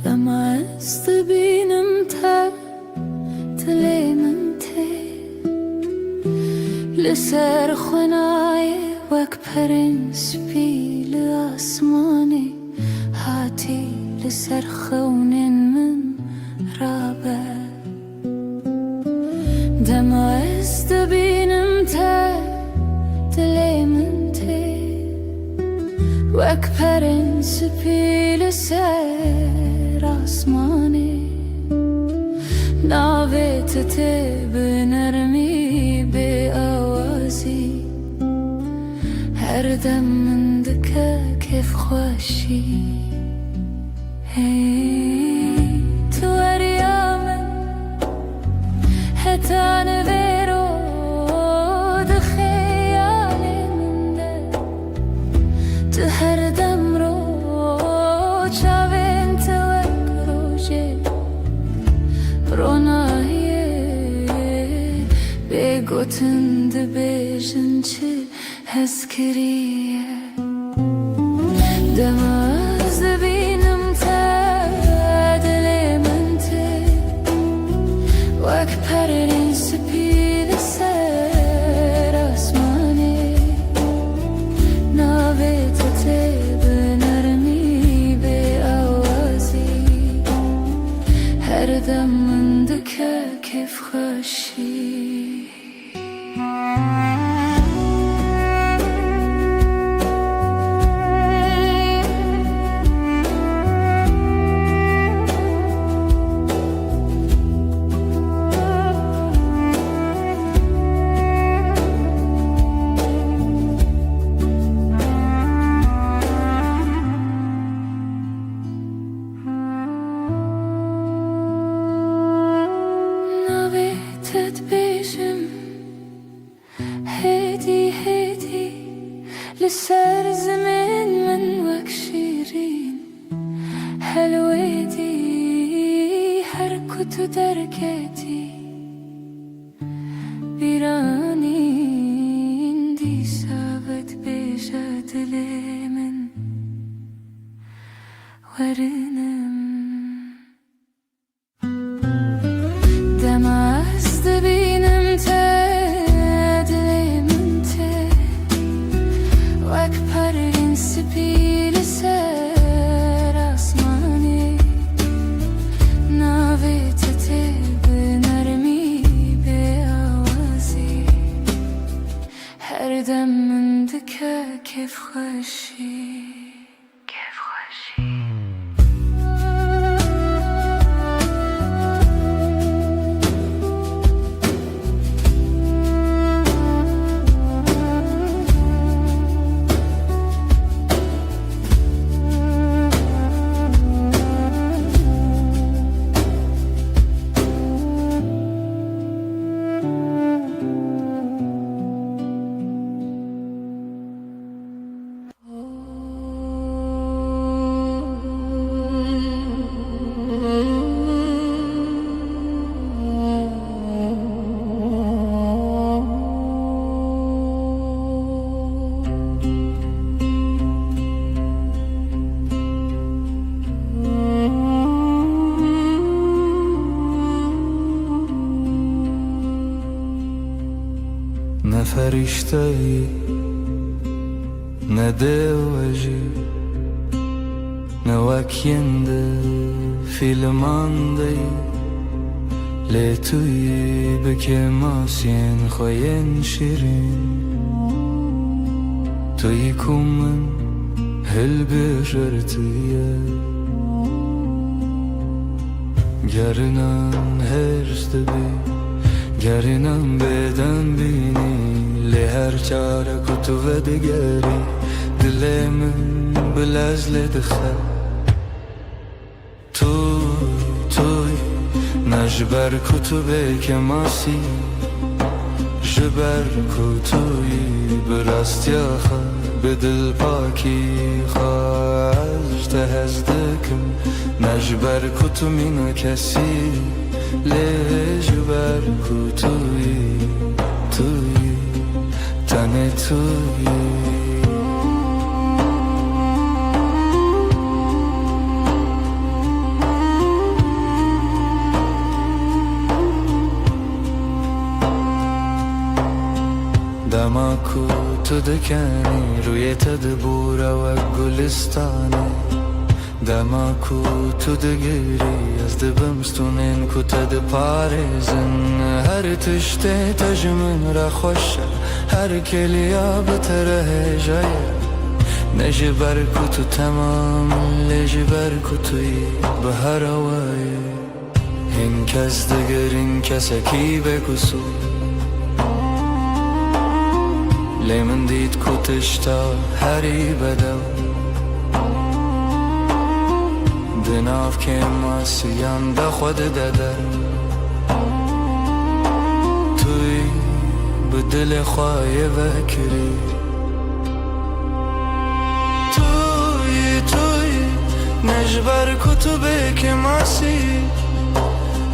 [SPEAKER 3] دمست بینم تا دلی من تی لسر خنای وک پرنس بی لآسمانی هاتی لسر خونین من رابه دمست بینم تا دلی من تی وک پرنس بی لسر آسمانی ناویت تی بنرمی به آوازی هر دم من دکه کف خوشی هی تو اریامن هتان ویرو دخیال من ده تو هر دم رو چاوین توک روژه رونایه بگوتن ده بیجن چه هزکریه دماز بینم تا دل من تی وک پرین سپید سر هدي هدي لسر زمان من وك شيرين هالوادي هركت دركاتي بیرانین دی ثابت بجد من ورنم دم از دبینم تدل من ته وک پرین سپیل سر آسمانی ناویت تب نرمی هر دم من دکه کیف خوشی
[SPEAKER 1] نه فرشته‌ای نه دیوژی نه وکینده فیلماندهی لی توی بکه ماسین خوین شیرین توی کومن هل بشرتیه گرنان هرست بی گرینم بدن بینی لی هر چاره کتو و دگری دل من بلزل دخل توی نجبر کتو به کماسی جبر کتوی براستی آخه به دل پاکی خواهش تهزدکم نجبر کتو مینا کسی لجبر کوتوی توی تن توی دماکو تو دکنی روی تدبور و گلستانی دماکو تو دگیری از دبمستونین کو تد پارزن هر تشته تجمن را خوش هر کلیا بتره جای نجبر کو تو تمام لجبر کو توی به هر وای این کس دگرین کسکی بکسو لیمن دید کو تشتا هری بدو دناف که ماسیان دا خود داده توی به دل خواهی وکری توی نجبر کتبه که ماسی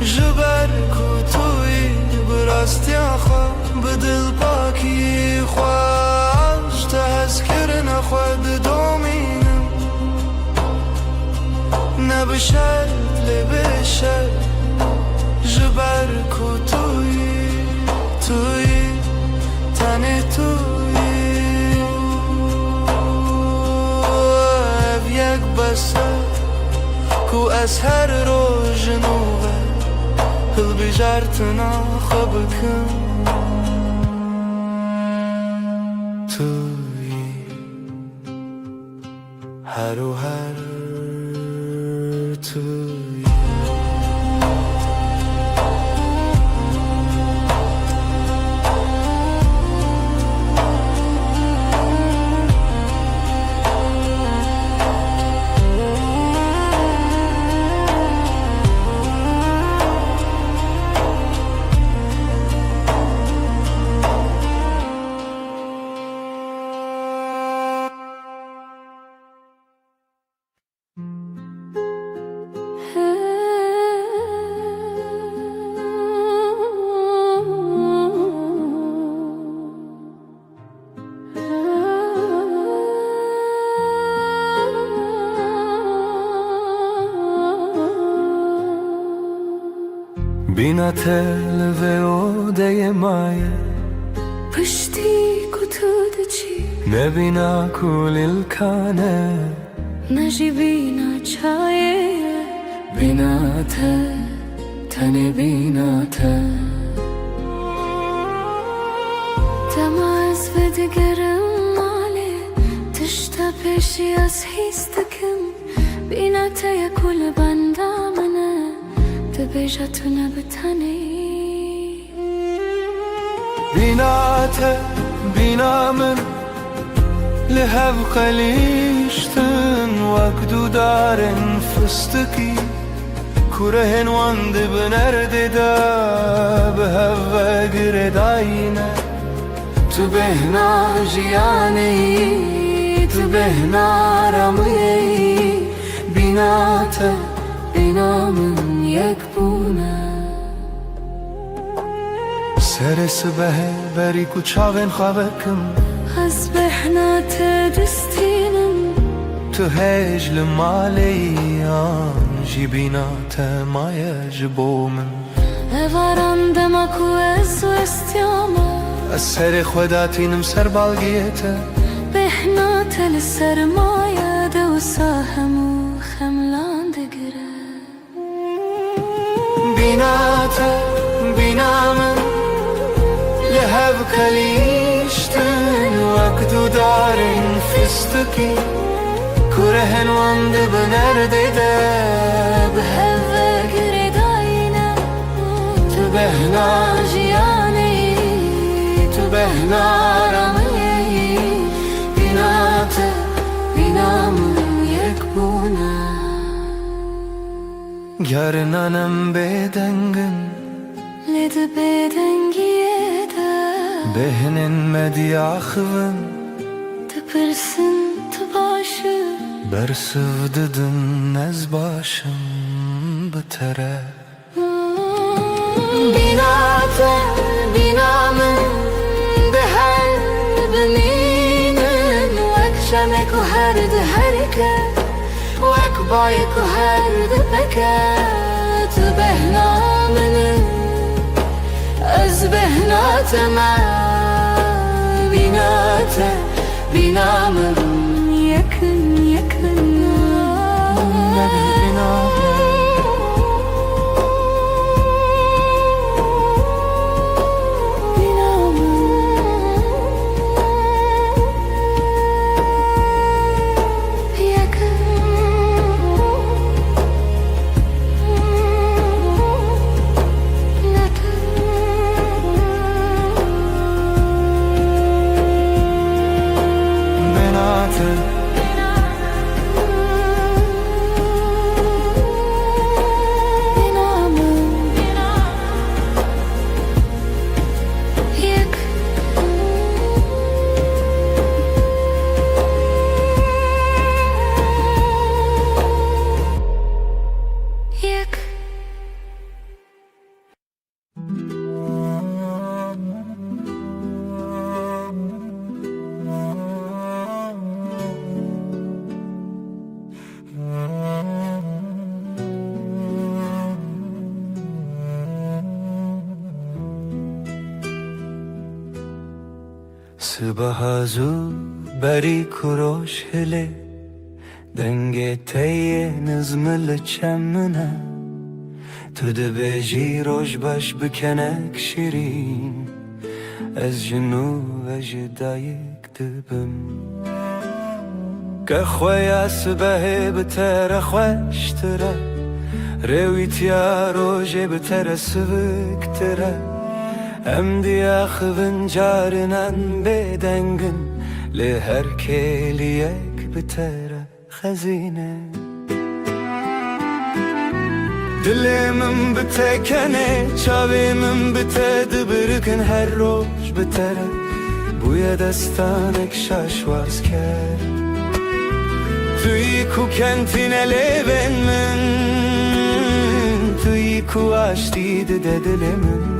[SPEAKER 1] جبر کتوی براستی آخوا به دل پاکی خواهش تذکر نخواد دومینم نبشر لبشر جبر کتوی تن توی اب یک بسر کو از هر روز نوه هل بجارتنا خبکم توی هر و هر توی
[SPEAKER 4] Bina tel ve odeye maye
[SPEAKER 3] Pështi ku të dëqi
[SPEAKER 4] Ne bina kulil kane
[SPEAKER 3] Në zhibina qaje
[SPEAKER 2] Bina të, tani bina të
[SPEAKER 3] Të mazve të gërëm male Të shta peshi as his të këm Bina të ja kullë bandamënë Të beja të në bëtani
[SPEAKER 4] Binate binamın Lehev kaliştin Vakdu daren fıstıki Kurehen vandı bnerede da Behevve giredayne
[SPEAKER 2] Tu behna jiyaneyi Tu behna ramyeyi Bina të, binamın yekbune
[SPEAKER 4] Seresi behe beri kuçaven xavekım
[SPEAKER 3] Az behna të dëstinëm
[SPEAKER 4] Tu hejlë malejan Jibinate maje jbomen
[SPEAKER 3] E varande ma ku e suestjama
[SPEAKER 4] Seri khwedatinëm ser balgjete
[SPEAKER 3] Behna të lësër maja Dhe usahem u khemlan dhe gëre
[SPEAKER 4] Binate binamın Lehev kaliştin Vakdu daren fıstıki Kurehen vandı bnerede de
[SPEAKER 3] Beheve gëre dajne
[SPEAKER 4] Tu behna
[SPEAKER 3] Jiyaneyi
[SPEAKER 4] Tu behna ramyeyi
[SPEAKER 3] Binate binamın yekbune
[SPEAKER 4] Yarınanem bedengin
[SPEAKER 3] Lede bedengiyede
[SPEAKER 4] Behnin medyahvın
[SPEAKER 3] Të përsën të bashë
[SPEAKER 4] Bersıvdıdın ez başım bıtere
[SPEAKER 3] Binate binamın Beher beninin Vek şemek u her de herke Vek bayek u her de peke Të behnamının Ez behnate me Binate binamın Yakın yakın
[SPEAKER 4] Sıbahazu beri kuroş hele Denge teye nızmılı çemmine Tüde beji roj baş bükenek şirin Ez jinu ve jidayik dibim Kexwaya sıbahe bitere xweştere Rewitya roje bitere sıvıktere Em diyaxvın carinen bedengin Le her keliyek bitere xezine Dilimin bitekene Çavimin bite dibirkin her roj bitere Buya destanek şaşvaz ker Tüy ku kentine leven min Tüy ku aştiydi de dilimin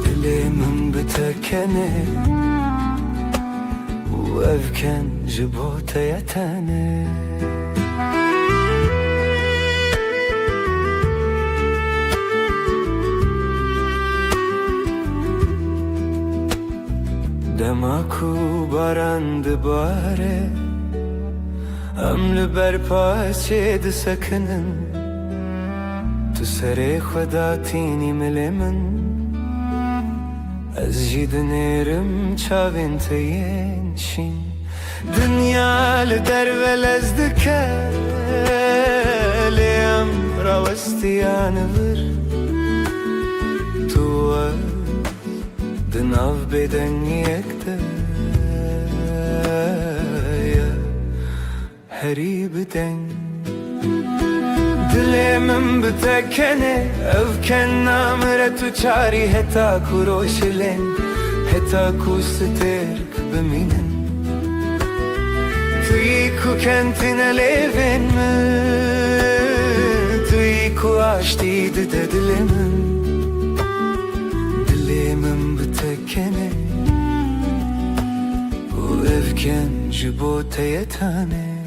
[SPEAKER 4] Dilimin bitekene U evken jibote yetene دماکو بارند باره امل برپا چید سکنن تو سر خدا تینی مل من از جید نیرم چاوین تین شین دنیا لدر ولزدکه لیم راوستیان ور تو دناو بدن یکده هری بدن دلمم بتکنه او کن نامره تو چاری هتا کو روشلن هتا کو سترک بمینن توی کو کنتین لیون توی کو آشتی ده دلمم دلمم بتکنه و evken jibote yetane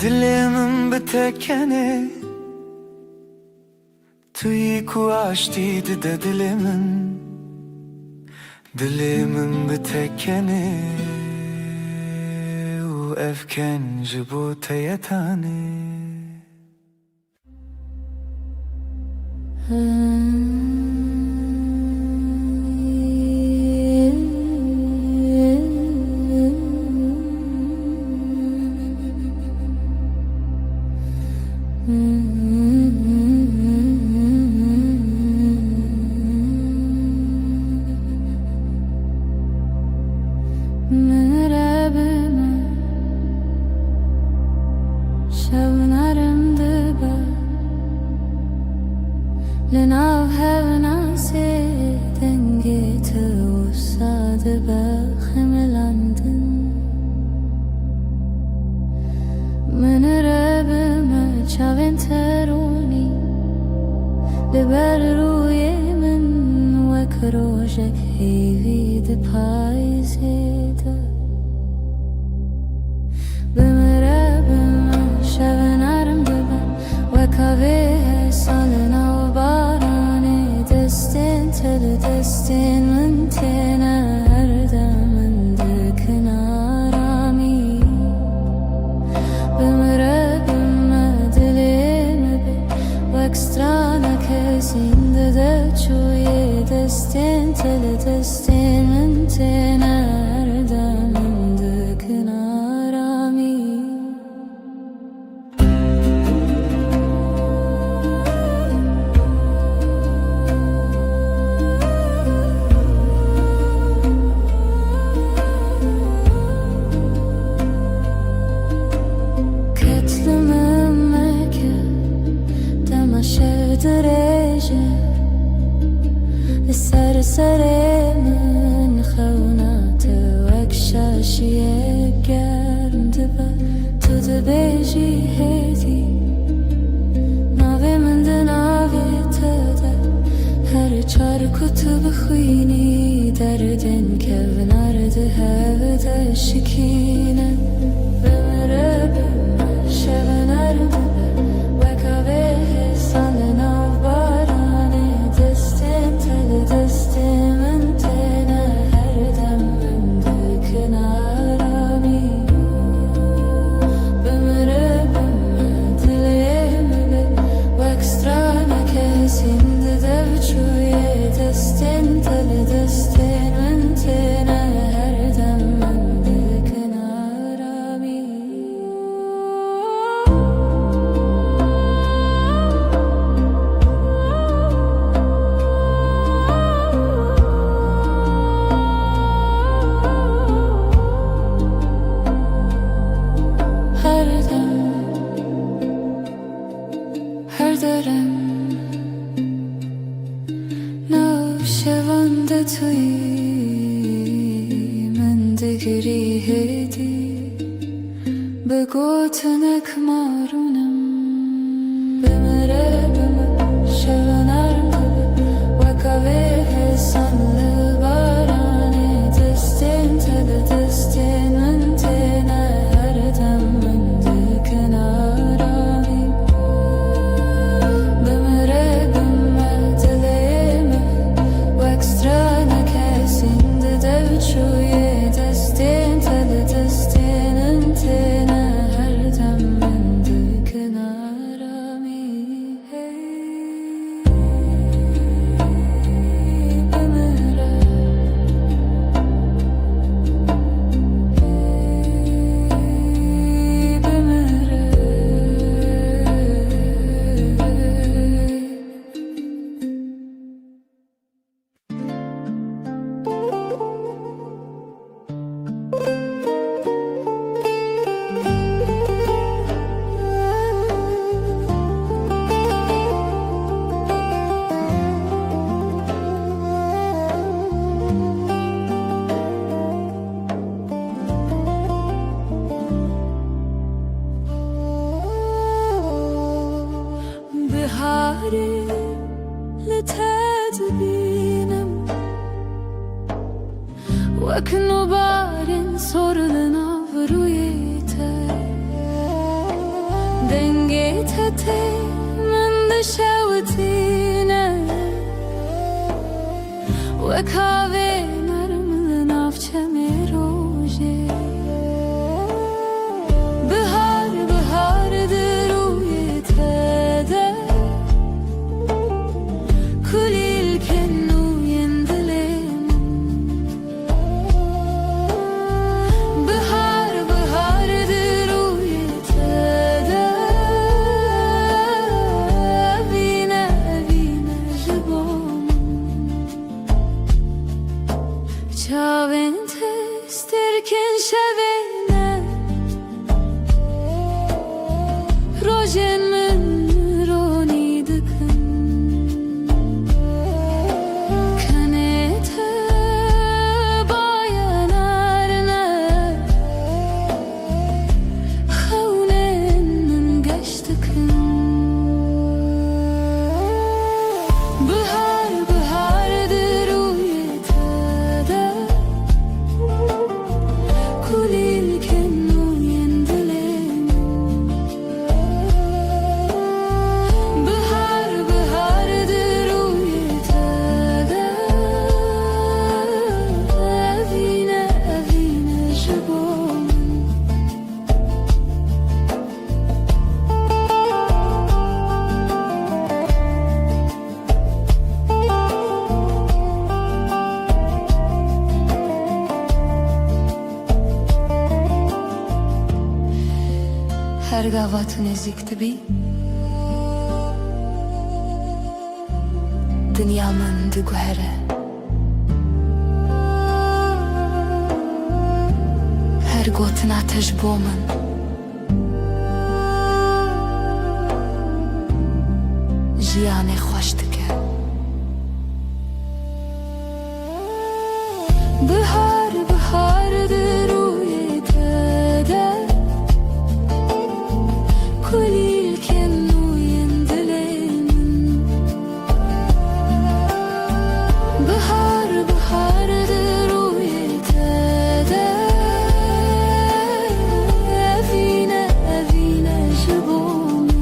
[SPEAKER 4] Dilimin bitekene Tüy kuaştıydı da dilimin bitekene U evken jibote yetane
[SPEAKER 3] لناو هونا سيدن جيت وصاد بخملاندن من رب ما چاوين تروني لبر روی من وكروجك هيفي دي پايزيدا بمرب ما شبنارم دبا وكاوه سالنا دستین من تینا هر دمن کنارمی بمره بم دلیم بی و اکسترانا کسین ده چوی دستین من تینا هر دمن کنارمی سر من خونات وكشاشية گرم دبا تو دبيجي هدي ناوي من دناوي تدا هر چار كتب خويني دردن كون عرض هودا شكينا بمرب شبن عرض وكاوه سالنا باراني دستين دستين من تينا هر دم من کنارمی بمره دلیم به و اکسترانا کسین ده چوی دستین من تینا هر دم من کنارمی her darem navşevanda توی من دگری هدی به گوتنک مارونم بمره شونرم و کاوه دبینم وەک نوبارên sorulun avroyê dengê te tê min dişewitîne wek havê nerm li nav çemê rojê bihar bihardir rûyê te de kulîlkên nûyên dilê min bihar bihardir rûyê te de evîne evîne ji bo min çavên te stêrkên şevê ne rojên min ronî dikin kenê te bayanar ne xewnên min geş dikin bihar bihardir rûyê te de kulîlkên nûyên dilê min bihar bihardir rûyê te de evîne evîne ji bo min her gava tu nêzik dibî dinya min diguhere her gotina te ji bo min jiyanê xweş dike bihar bihardir rûyê te de kulîlkên nûyên dilê min bihar bihardir rûyê te de evîne evîne ji bo min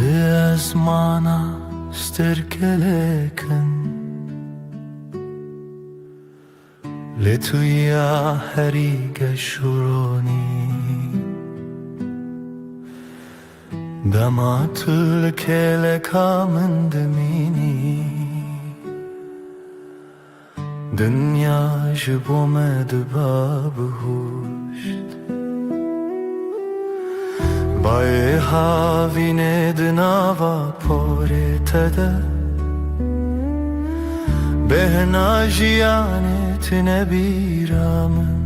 [SPEAKER 1] Resmana sterkeleken Letuya heriga shuroni Damatul keleka min dimînî Dünya ji bo me diba bihuşt Bayê havînê di nava porê te de Bêhna jiyanê tune bîra min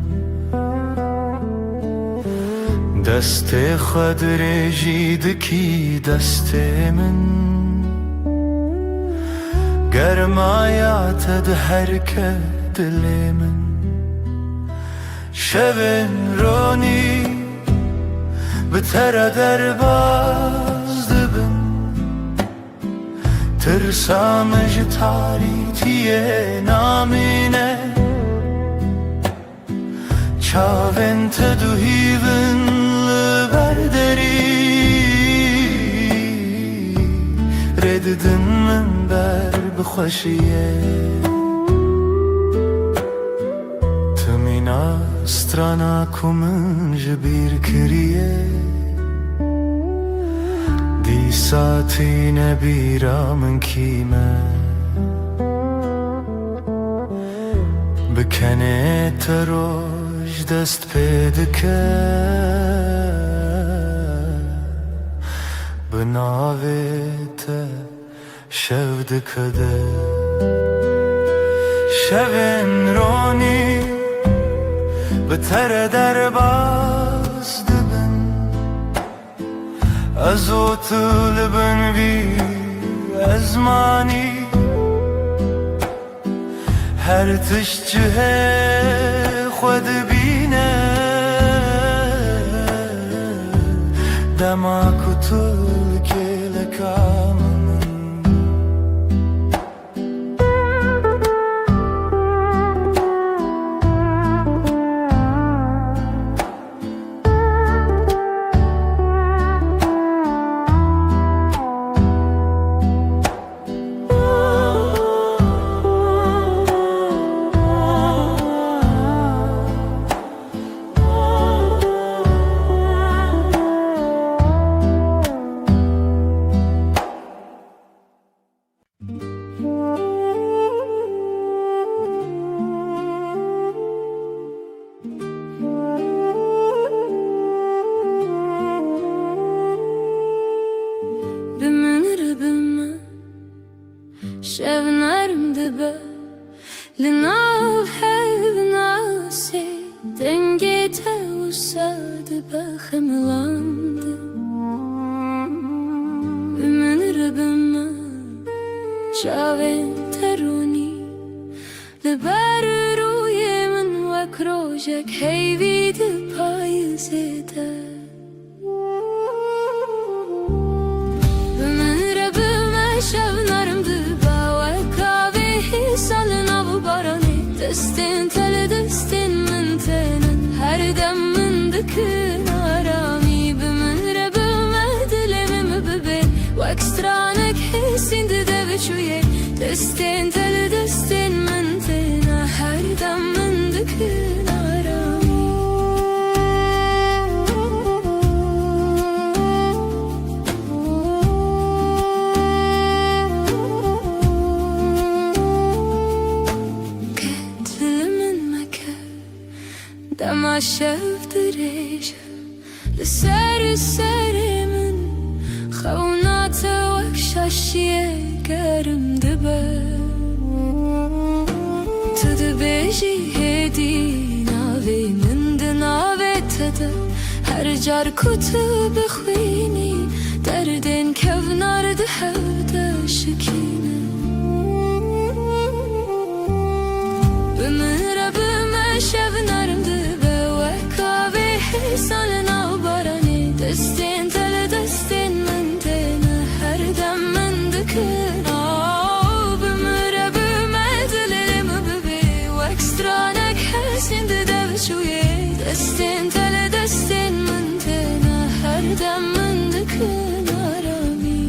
[SPEAKER 1] Destê xwe dirêjî dikî destê min Germaya te diherke dilê min Şevên ronî bi te re derbas dibin Tirsa me ji tarîtiyê namîne Çavên te duhîvin li ber derî Rê didin min ber bi xweşiyê Tu mîna strana ku min ji bîr kiriye Dîsa tîne bîra min kîme Bi kenê te roj dest pê dike Bi navê te şev dike de
[SPEAKER 4] شبن رونی به تر در باز دبن از او طلبن بی ازمانی هر تشجه خود بینه دما کتل که لکامن
[SPEAKER 3] شبنرم دبه لناف هاو ناسي دنگي توساد بخملاند من ربما شاوين تروني لبر روی من وكروجك هيفيد پایزده من ربما شبنرم دبه سالن av barani destin tel destin min tenen her dem min dikın arami bimin rebime dilemim bebe ve ekstranek hissindi de veçuye destin tel destin min tenen her dem min dikın arami دما شفت ريش لسر سر من خونات وكشاشيه كرم دبه تدبيجي هدي ناوي من دناوي تده هر جار كتب خويني دردن كفنار دهوده شكينه بمهره بما شبنارم سالن av barani destin tel destin min tene her dem min dikın bimre bime dilerim bebe ve ekstranek hessindi de veçuye destin tel destin min tene her dem min dikın arami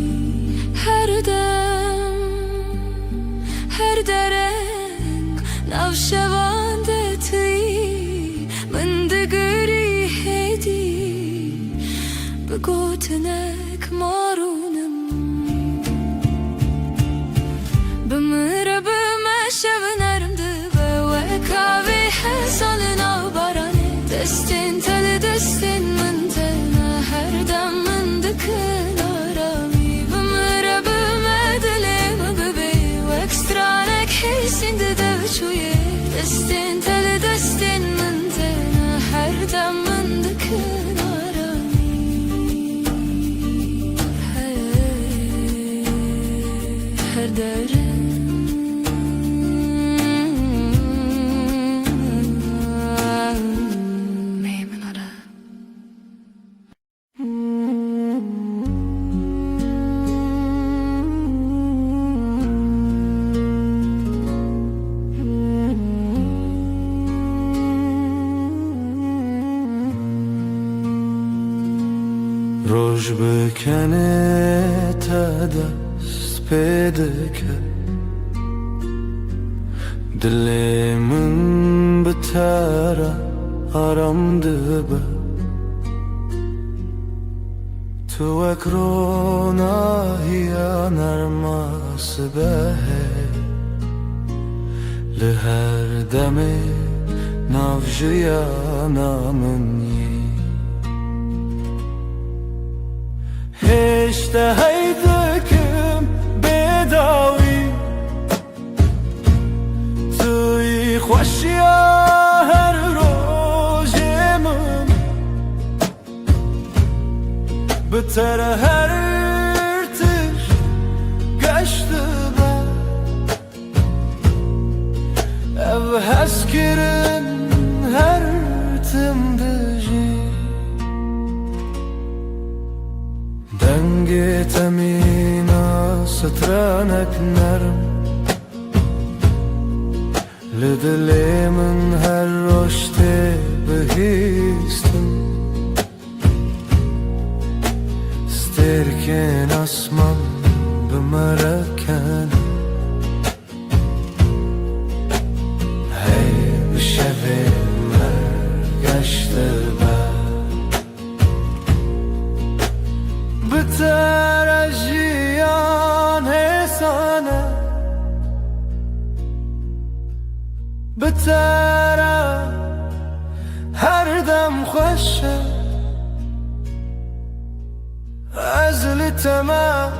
[SPEAKER 3] her dem her derek navşevande tüy min digiri بگوتنک مارونم بمره بما شبنرم دبه و کاوی حسالن av barani destin tel destin min tene her dem min dikın arami bimre bime dilim bebe و ekstranek hissindi de veçuye destin tel destin min tene her dem min dikın
[SPEAKER 4] روش بکنه تا دست پیدا که دل من بتره آرام دبه تو اکروناهی نرماس به لهر دم نافجیا نامنی هشته هیدکم بداوی تو خوشیا هر روزمم بتر هر تر گشته با ev hezkirin her timdici dengi temina سترانك نرم لدليمن هر رشت بهيستم ستركن اسمم بمركن هي بشبه مرگشت بتر اجيان حسانه بتر هر دم خوشه ازل تمام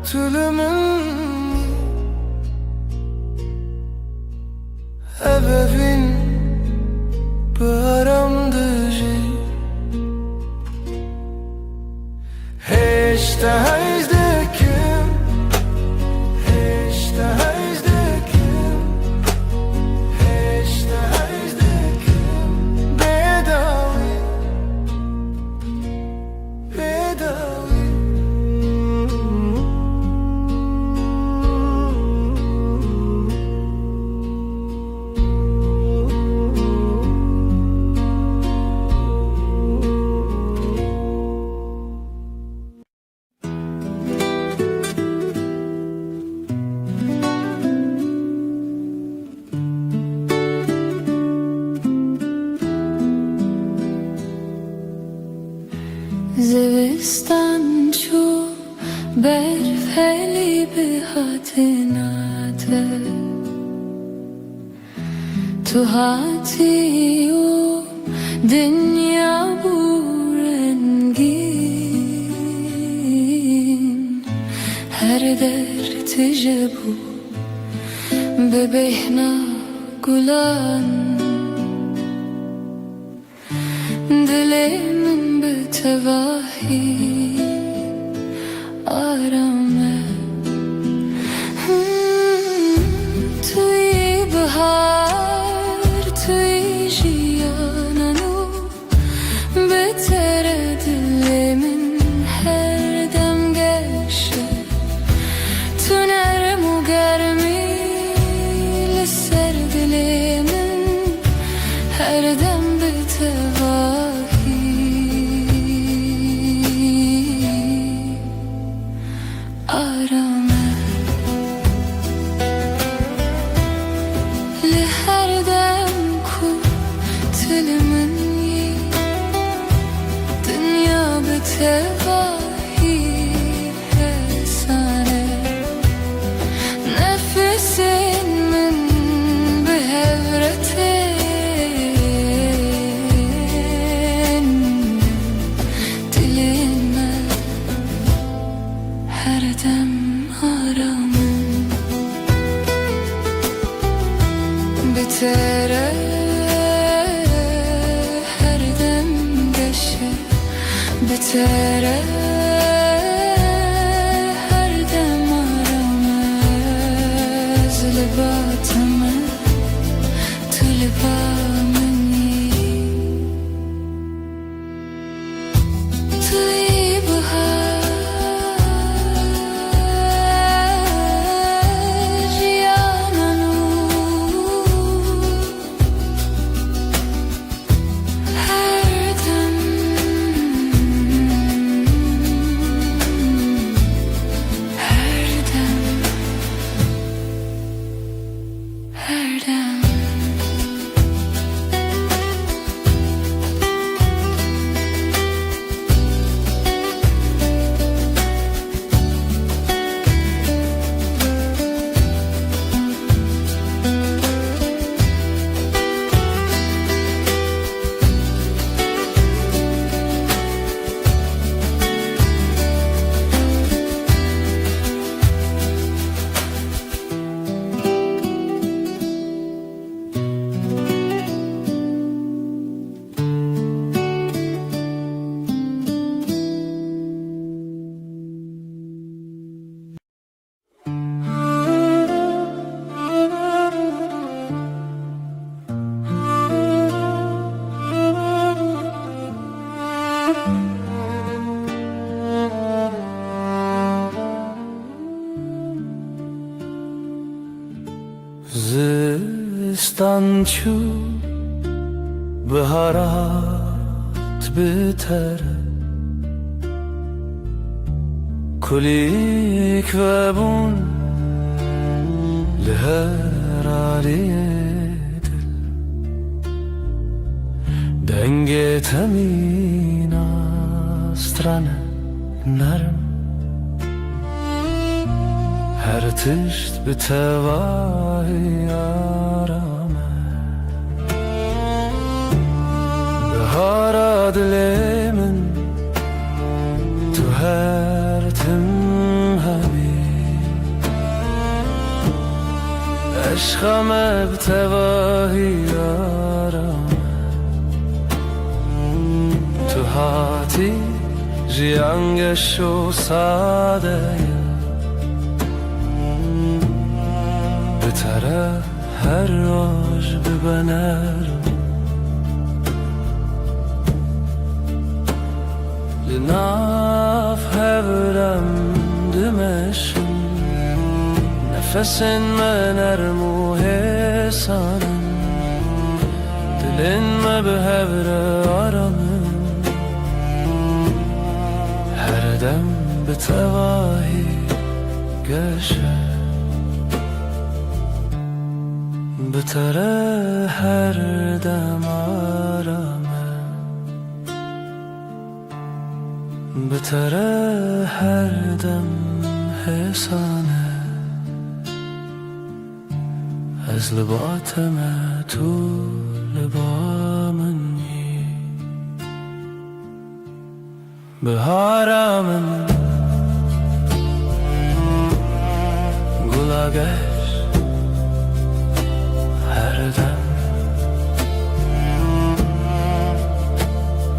[SPEAKER 4] تلمن ebevin paramdıcı hiç de hayzdekim hiç de hayzdekim hiç de hayzdekim bedavi bedavi
[SPEAKER 3] زوستان چو برفلی به حتناته تو هاتی و دنیا بورنگین هر درد جبو به بهنا گلان دلم تواهی آرامه توی بهار توی جیانانو بهتر دلمن هر دم گشه تو نرم و گرمی لسر دلمن هر دم بتواهی آرامه لهر دم کو تلمنی دنیا بتواهی حسانه نفسین من بهورتین دلمه هر دم آرامم بتره هر دم گشه بتره هر دم آرامه زلباتمه تو لبامنی توی بهار
[SPEAKER 1] زستان چو بهارات بتر کلیک و بون لهراری دل دنگ تمین استرانه نرم هر تشت به تواهی آرامه بهارا دل من تو هر تم همی عشقم به تواهی آرامه تو هاتی جیانگش و ساده بتره هر روز ببنرم لناف هبرم دمشم نفسن منرم و حسانم دلن ما به هبر آرامم هر دم به تواهی گشم بتره هر دم آرامه بتره هر دم حسانه از لباتم تو لبا منی بهارم گلاگه هر دم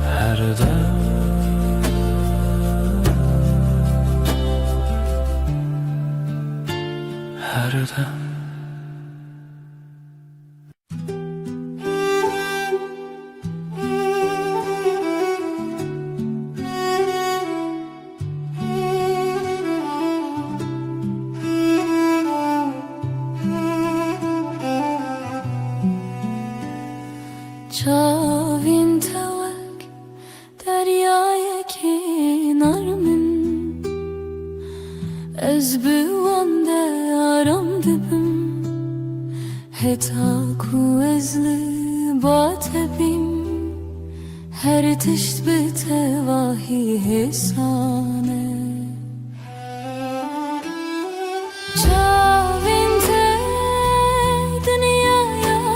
[SPEAKER 1] هر دم هر دم
[SPEAKER 3] چاوین توک دریای کنار من از بوانده آرام دبم هتا کو از لبات بیم هر تشت به تواهی حسانه چاوین ته دنیا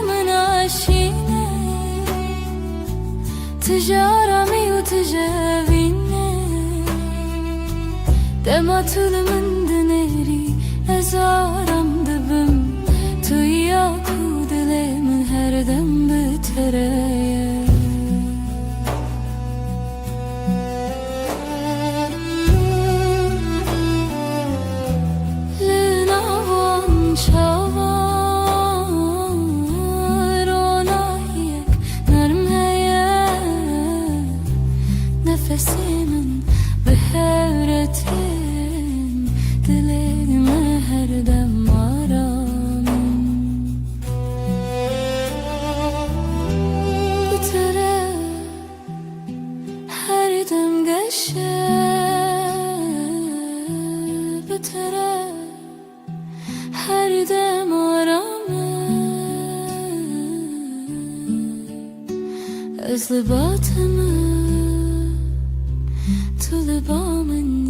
[SPEAKER 3] من آشینه تجارمي وتجاويني دما طول من دنيري ازارم دبم تو ياكو دلي من هر دم بتريا لناوان شاوان روناهيك نرم nefesimin behevretin dilerime her dem aramım bitere her dem geçe bitere her dem aramım özlebatımı to the bomb and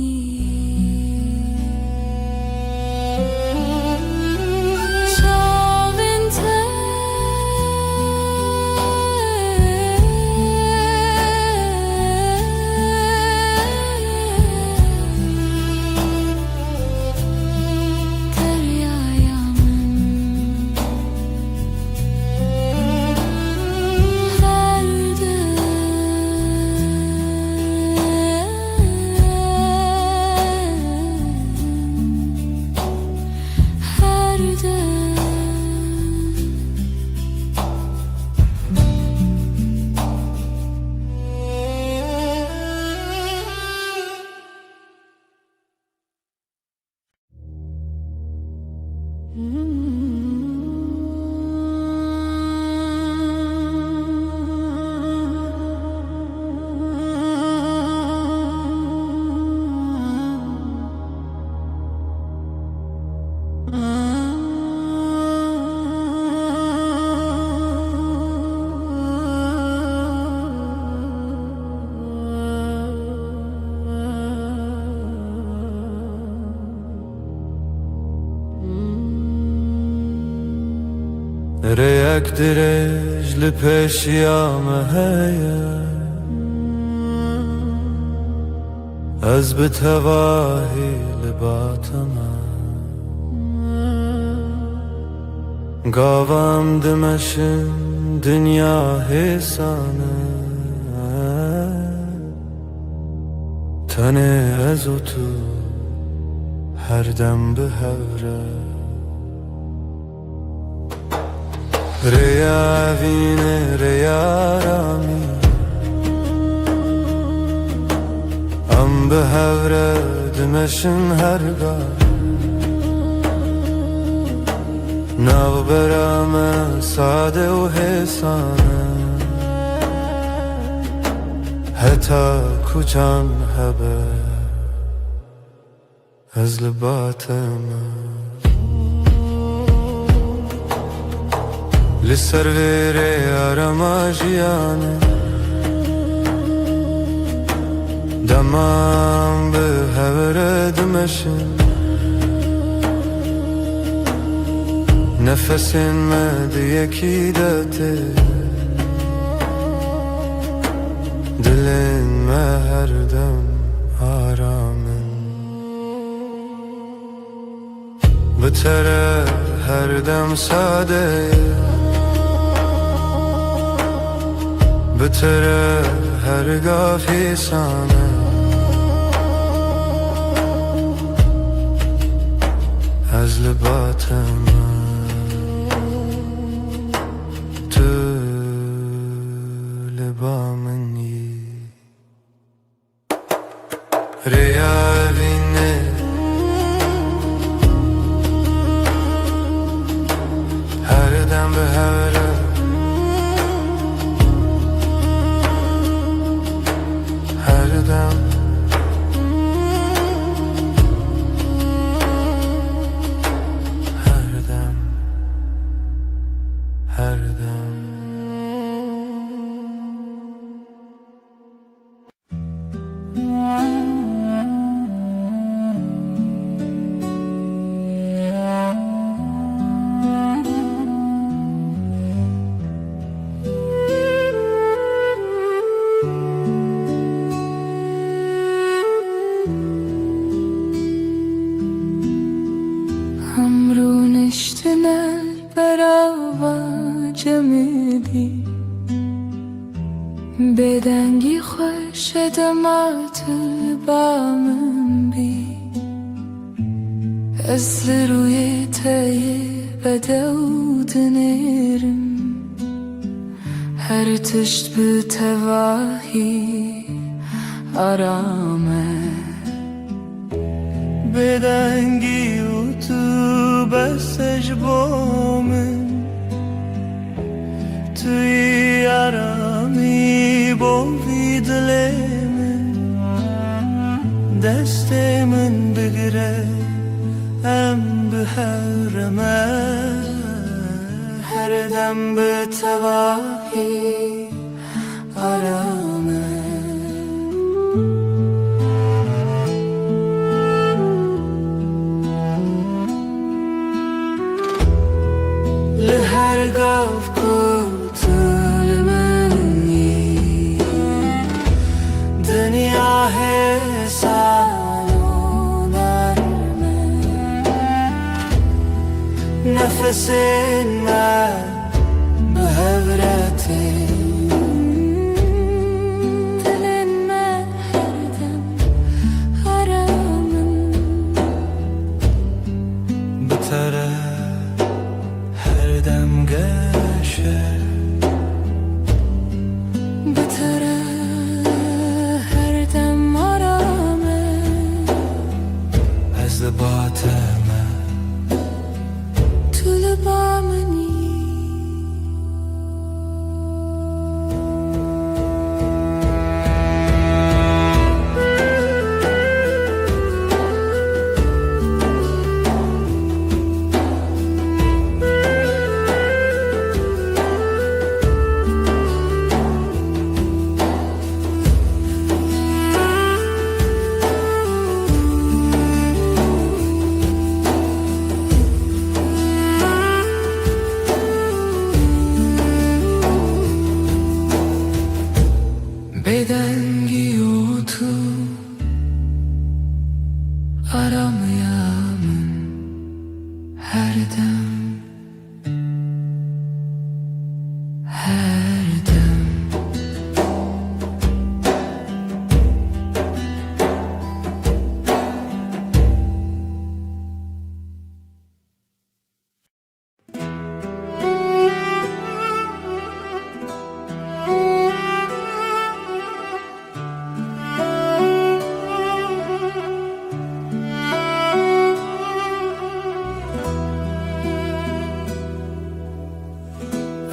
[SPEAKER 1] ريك درج لپیشیام هیا از بتواهی لباتما گاوام دمشن دنیا حسانه تنه از و تو هر دم به هوره ریا وینه ریا رامی ام به هوره دمشن هرگاه نو برام ساده و حسانه حتی کوچان هبه از لباتم لسر ویره آراماجیانه دمام به هوره دمشن نفسین مد یکی داته دلین ما هر دم آرامن بتره هر دم ساده بتره هرگاه فیسانه از لباتم تو لبا منی ریا وینه هر دم به هوره هر دم هر دم هر دم
[SPEAKER 5] همرون اشتنل براوا جمیدی بدنگی خوش دمات بامن بی از روی تای بدود نرم هر تشت به تواهی آرامه
[SPEAKER 4] بدنگی و تو بسش بامن توی آرامی بوی دل من دست من بگیره ام به حرمه هر دم به تواهی آرامه لهرگاه کوتل منی دنیا حسان و نرمه نفس من به هورتی
[SPEAKER 3] دل من هر دم آرامم
[SPEAKER 4] بتره هر دم گشه
[SPEAKER 3] بتره هر دم آرامه
[SPEAKER 4] از لباتم
[SPEAKER 3] تو لبا منی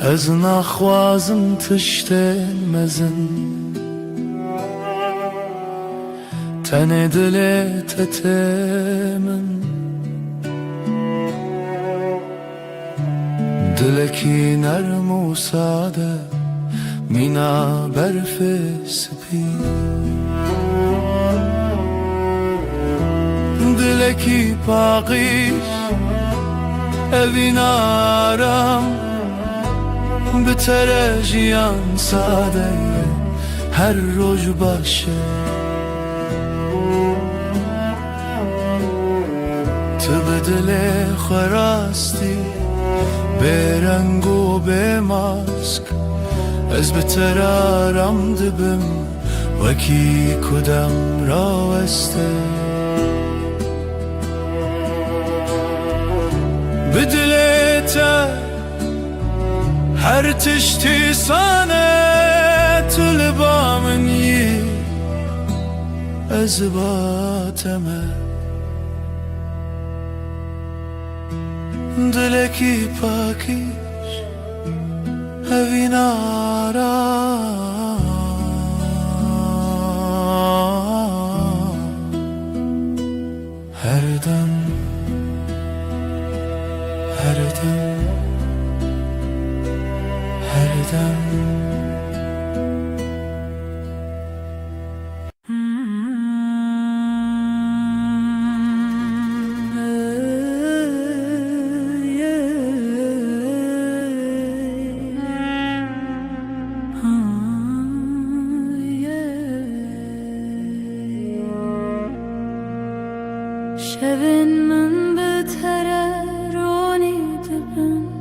[SPEAKER 1] از نخوازم تشتن مزن تن دل تتمن دلکی نرم و ساده مینا برف سپی دلکی پاقیش evin aram Bitere jiyan sade her roj başı Tu bedele kharasti bereng u bemask Ez bitere aram dibim Vaki kudam raweste بدلته هر تشتی سانه طلبا منی از باتمه دلکی پاکیش هوین آرام هر دم her dem
[SPEAKER 3] Şevin min betere roni dibin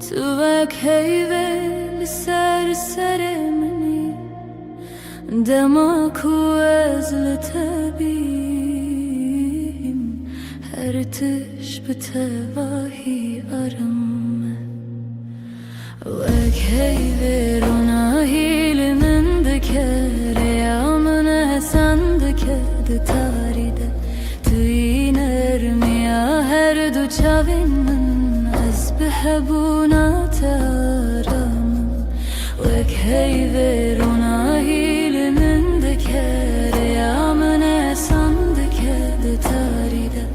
[SPEAKER 3] Tu vek heyve li ser seremini Dema ku ez li tebim Her tiş bi tevahi arame Vek heyve rona hili min dikere Ya min esen dikede taride يا هرد وشافين من أسبحبونا ترام وك هيفرونا هيل من ذكر يا من أسان ذكر تاريدا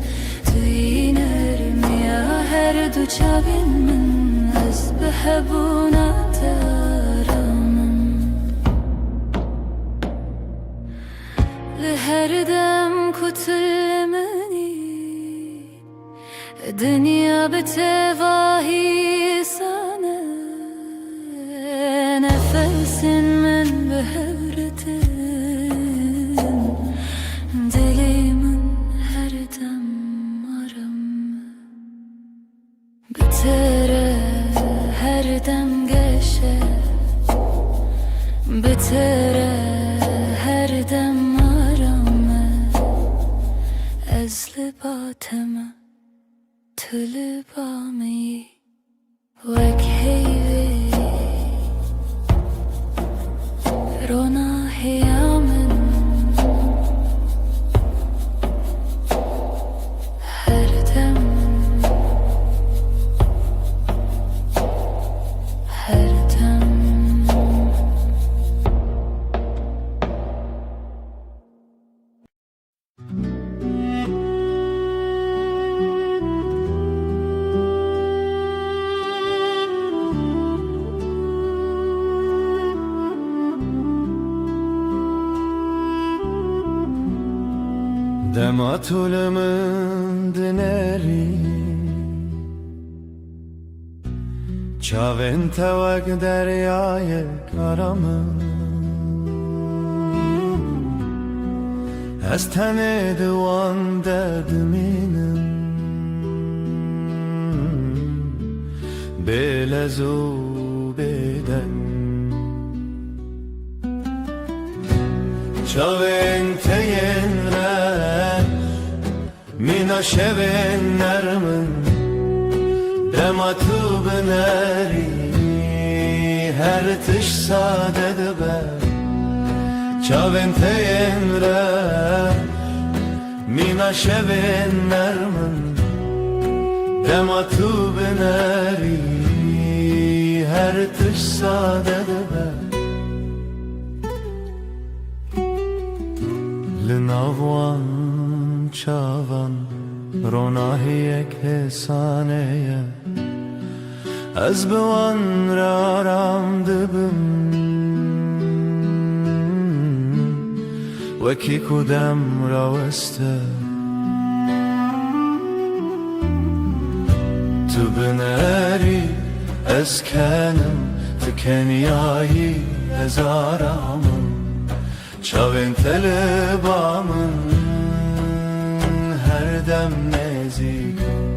[SPEAKER 3] تينرم يا هرد وشافين من أسبحبونا ترام لهردم كتلمني Dünya betevahi sana Nefesin min behevretin Dilimin her dem aram Bitere her dem geçe Bitere her dem aram Ezli bateme Tülübami Vek heyvi Rona hiyamin Her dem Her dem
[SPEAKER 1] Dematulımın dineri Çavin tevek deryayı karamı Ez tene divan derdiminim Belezu beden Çavin teyenre Mina şevin nermin Dematu bineri Her tiş sade dibe Çavin teyenre Mina şevin nermin Dematu bineri her tiş sade be Linavwan çavan ronahiyek hesaneye Ez bewan raram dibim Weki kudem raweste Tu bineri ez kenim Tu kenyayı ez aramım Çavên telebamın her dem nezikim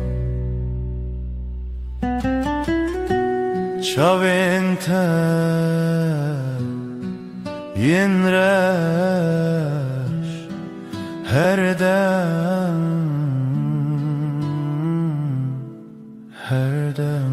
[SPEAKER 1] Çavên te yên reş her dem her dem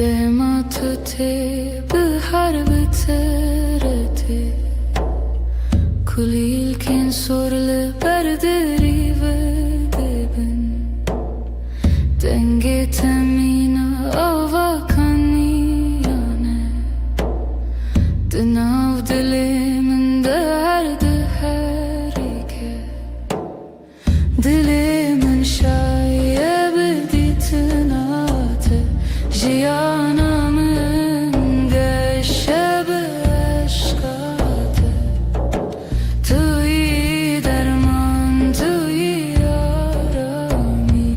[SPEAKER 3] Dema tute bihar biterete Kulil kin sorle berderi ve debin Denge temina avakaniyane Dinav dilimin derdi herike Dilimin şayebi ditinate Jiyanamın geşebe aşkate Tüy derman tüy yarami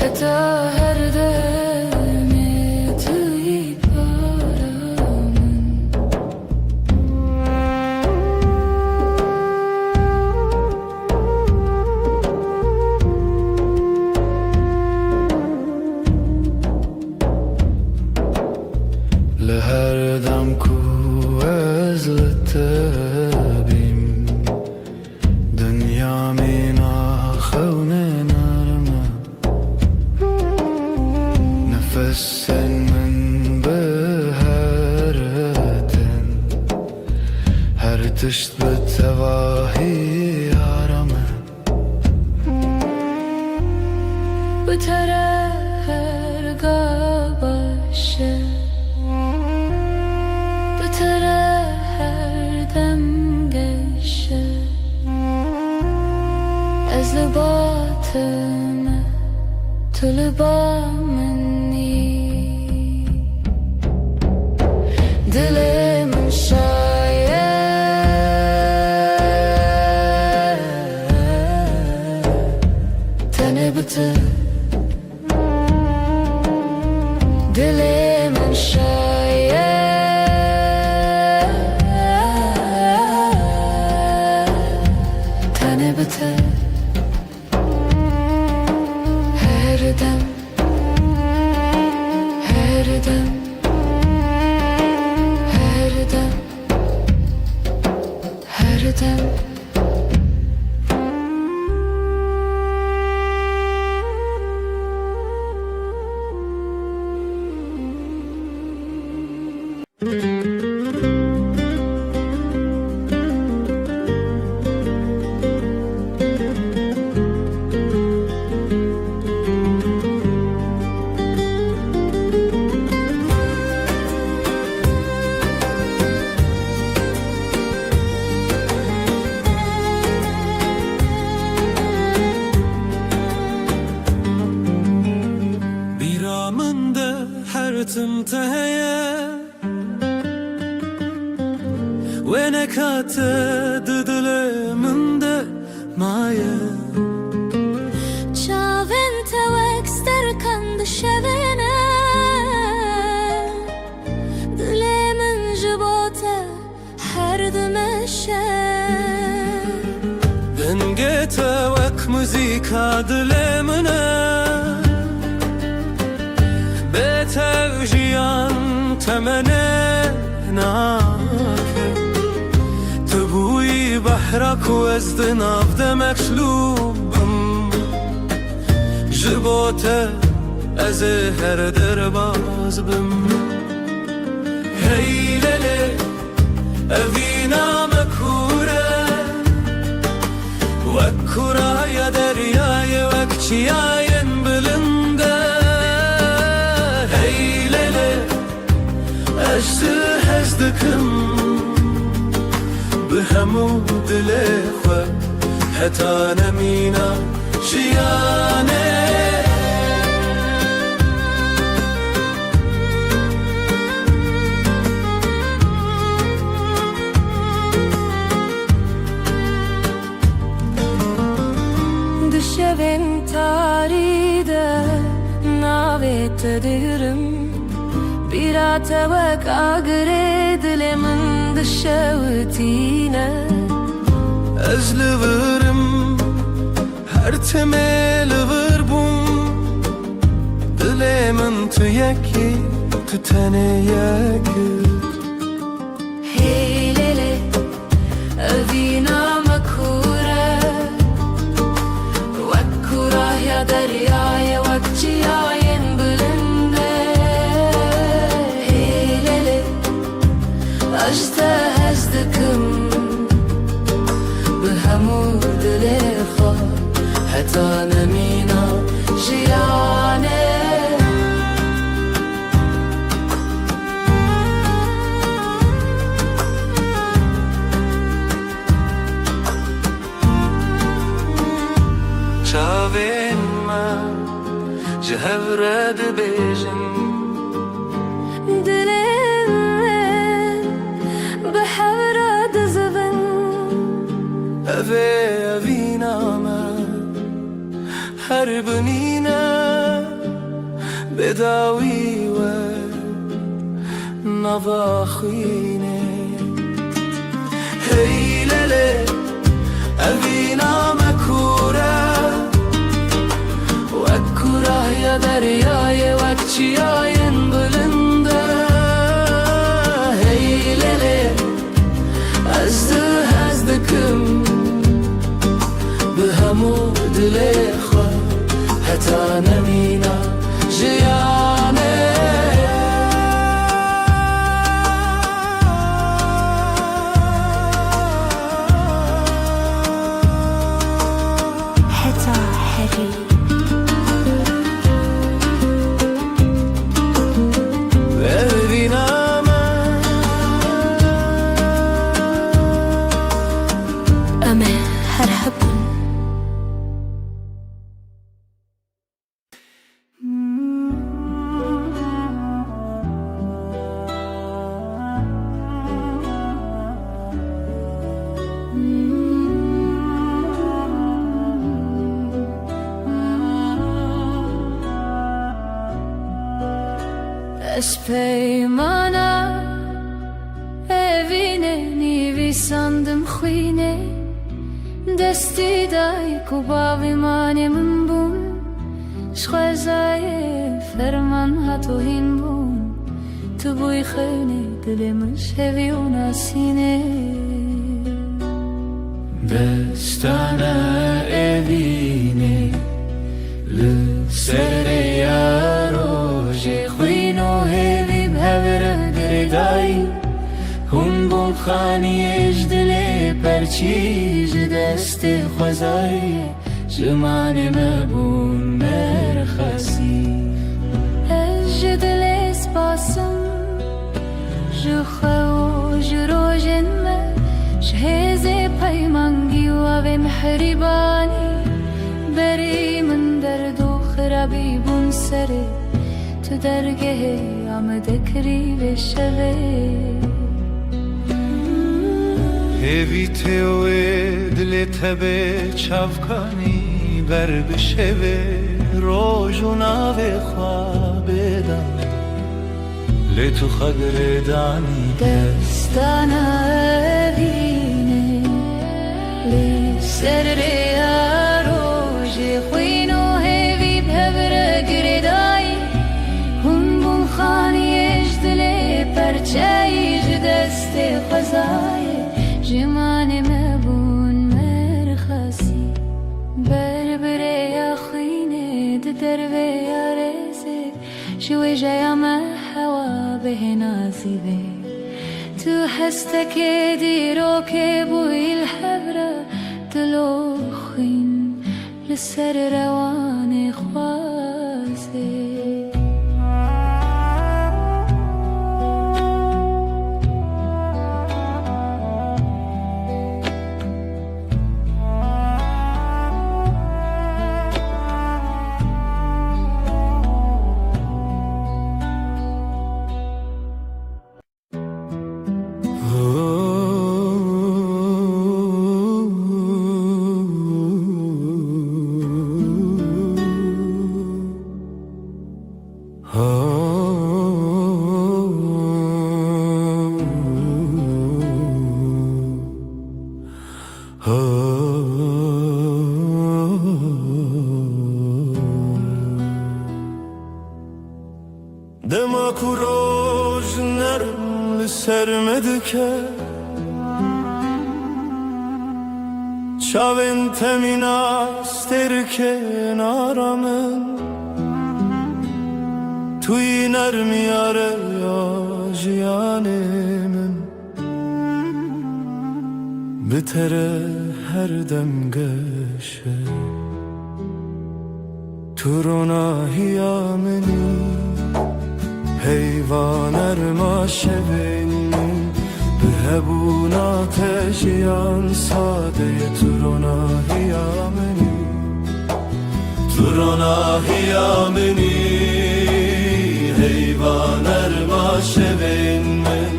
[SPEAKER 3] Heta her deme tüy paramın
[SPEAKER 1] لهر دم کو از لطبیم دنیا مینا خون نرمه نفس من به هرتن هر تشت به تواهی آرامه
[SPEAKER 3] Bıtara her gabaşı Bıtara her dem geçe Ez libatime tu libameni Dilimin şaye Tene bıtı Dilimin şaye Tene bıtı Her dem Her dem Her dem Her dem
[SPEAKER 4] Biramında her tımtaheye Ve ne katı dıdılımında maya
[SPEAKER 3] Çavên tewek sterkan dişevene Dilê min ji bo te her dimeşe
[SPEAKER 4] Denge tevek müzika dilimine Be jiyan temene nake Tebûyî behra ku ez di nav de meklûbim Ji bo te ez ê her derbas bim Hey lele evî name kûr e Wek kuraya deryayê wek çiyayên bilind e Hey lele ez ji hez dikim bi hemû dilê xwe heta nemîna jiyanê
[SPEAKER 5] Düşevin taride navet edirim Bir atevek agre dilimin dışevtine
[SPEAKER 4] Ez li virim her temê li vir bûm Dilê min tu yekî tu tenê yekî
[SPEAKER 5] Hey lele evî name kûr e Wek kuraya deryayê wek çiyayên bilind e Hey lele ez te hez dikim bi hemû dilê xwe heta nemîna jiyanê
[SPEAKER 4] Çavên me ji hev re dibêjin
[SPEAKER 5] Dilên min bi hevre dizivin
[SPEAKER 4] Ev ê evîna me her binîne Bêdawî we nava xwînê Hey lele evî name kûr e Wek kuraya deryayê wek çiyayên bilind e Hey lele ez di hez dikim bi hemû dilê xwe heta nemîna jiyanê
[SPEAKER 3] heta herî
[SPEAKER 4] Evî name
[SPEAKER 3] Eme her hebûn
[SPEAKER 5] Ez peymana evine nivîsandim xwînê Destî dayk û bavê manê min bûn Ji xwezayê ferman hatûhîn bûn Tu bûyî xewnê dilê min şevî û nasînê
[SPEAKER 1] Destana evînê li serê ya rojê xwîn û hêvî bi hev re girêdayî Hûn bûn xaniyê ji dilê perçî ji destê xwezayê Ji manê me bûn merxesî
[SPEAKER 5] Ez ji dilê spasim ji xwe û ji rojên me Ji hêzê peymangî û avê mihrîbanî Berî min derd û xirabî bûn serê Tu dergehê ya me dekirî vê şevê
[SPEAKER 4] Hêvî tê wê dilê te bê çavkanî ber bişevê Roj û navê xwe bêdanî Lê tu xwe girêdanî
[SPEAKER 5] Destana evînê lê ser rêya rojê xwîn û hêvî bi hev re girêdayî Hûn bûn xanî
[SPEAKER 3] جوجه ما هوا به نازیبه تو هستك دیرو که بوی الحبره دلو خین لسر روان خوازه
[SPEAKER 4] دما کوروز نرم لسرمد که چاوین تمین استر کنارمن توی نرمی آره یا جیانمن بتره هر دم گشه تو روناهی منی حیوان ما شبین به هبون آتشیان ساده تو روناهی منی تو روناهی منی حیوان ما شبین من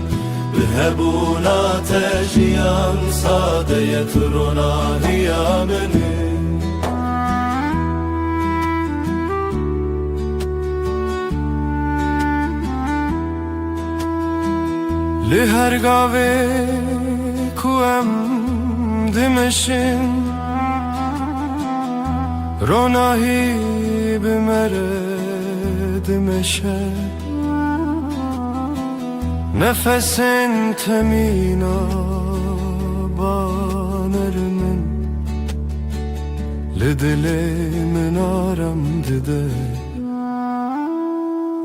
[SPEAKER 4] به هبون آتشیان ساده تو روناهی منی لهر گاوه کوام دمشن روناهی بمره دمشه نفسن تمینا بانرمن لدل من آرم دده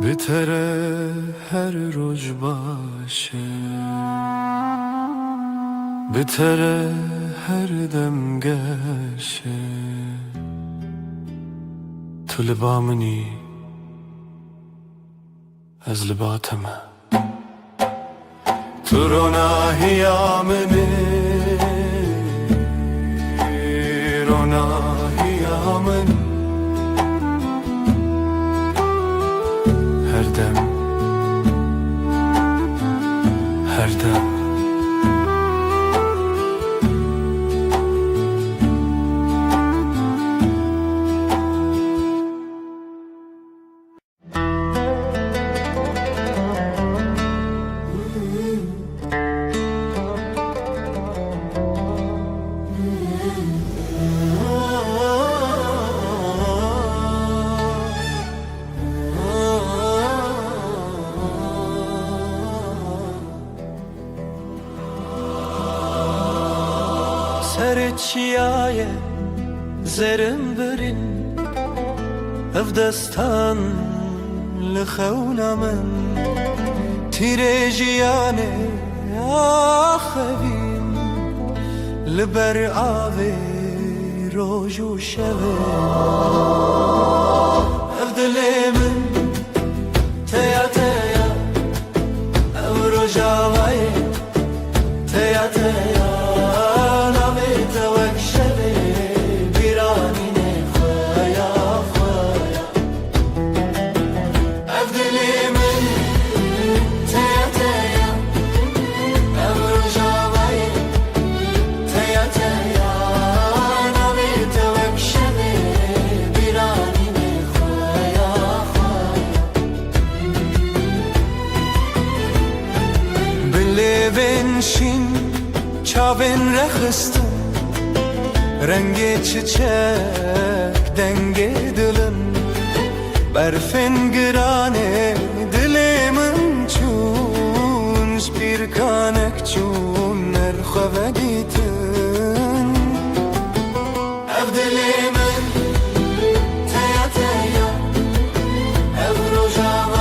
[SPEAKER 4] بتره هر روز باشه بتره هر دم گشه تو لبا منی از لباتمه تو روناهی منی روناهی منی هر دم هر دم سرچیای زرم برین افدستان لخونمن تیره جیانه آخوین لبر آوه روز و شبه افدلمن تیا تیا او رجاوی تیا تیا بنشین چاوین رخستم رنگ چیچک دنگ دلم برفن گرانه دلمن چون سپیرکانک چون نرخوه دیتن افدلمن تیا تیا افروجا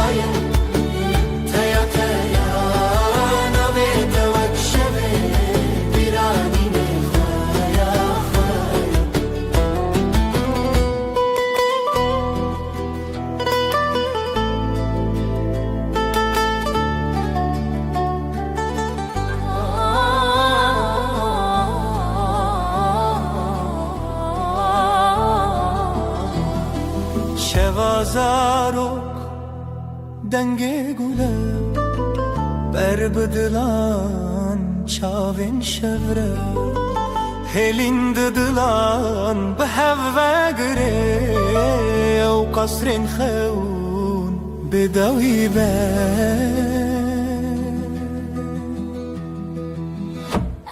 [SPEAKER 4] zarok denge gule ber bıdılan çavin şevre helin dıdılan behevve gre ev kasrin khevun bedawi ben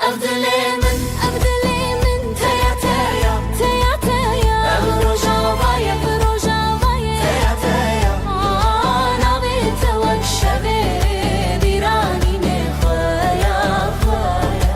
[SPEAKER 3] Abdülemin, Abdülemin, teya teya, teya teya, Rojavaya, Rojavaya, teya teya. Navi tevak şeve, birani ne khaya, khaya.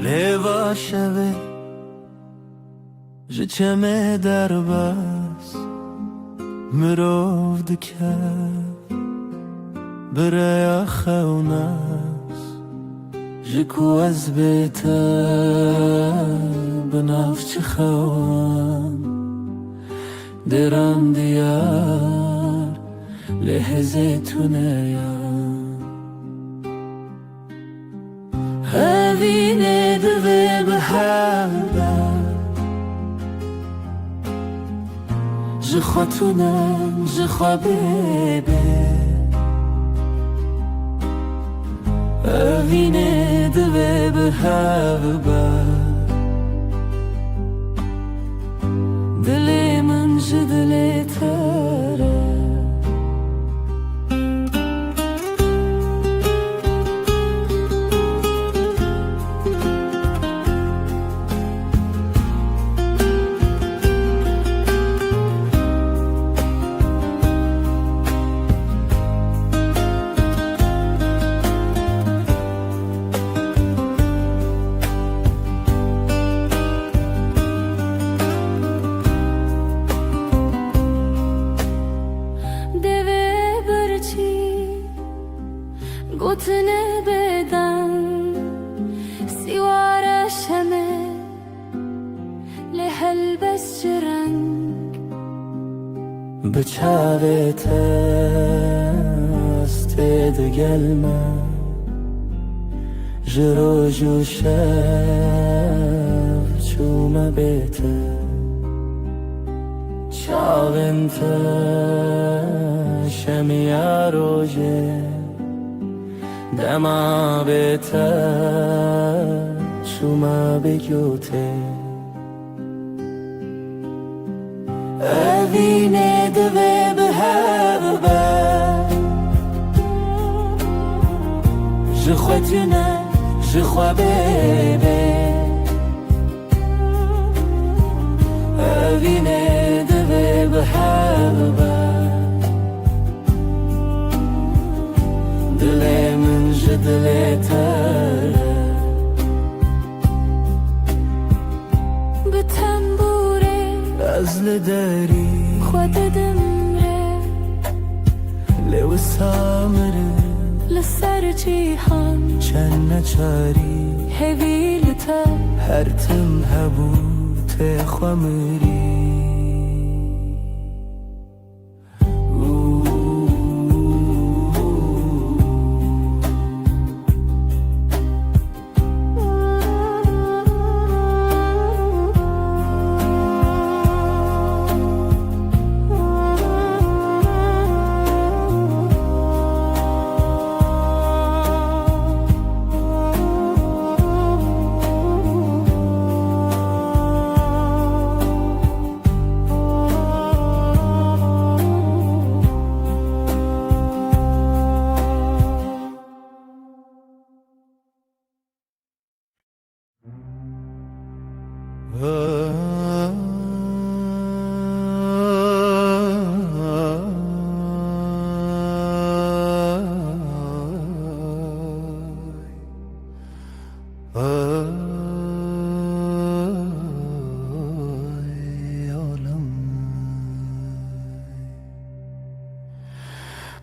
[SPEAKER 4] Leva şeve Jiçeme derbas Mirov dike Biraya khevnas Jiku ez bete Binafçı khewan Deran diyar Lehze tuneyan Evine dve behave Jikhatune, jikhabebe Evine dve behave Dilimin jidli tere
[SPEAKER 3] Gotne beden Siwara şeme Lehelbes renk
[SPEAKER 4] Bıçavete Astedi gelme Jiroju şev Çume bete Çavente Şemiya roje Dema bete Çume begyote Evine dve beheve Jikhwetine, jikhwabebe Evine dve beheve Dilemin jidli tere
[SPEAKER 3] Bitembure
[SPEAKER 4] Azli deri
[SPEAKER 3] Khwed demre
[SPEAKER 4] Lew samire
[SPEAKER 3] L'ser cihan
[SPEAKER 4] Çenne çari
[SPEAKER 3] Hevilte
[SPEAKER 4] Her tim hebu te khwamiri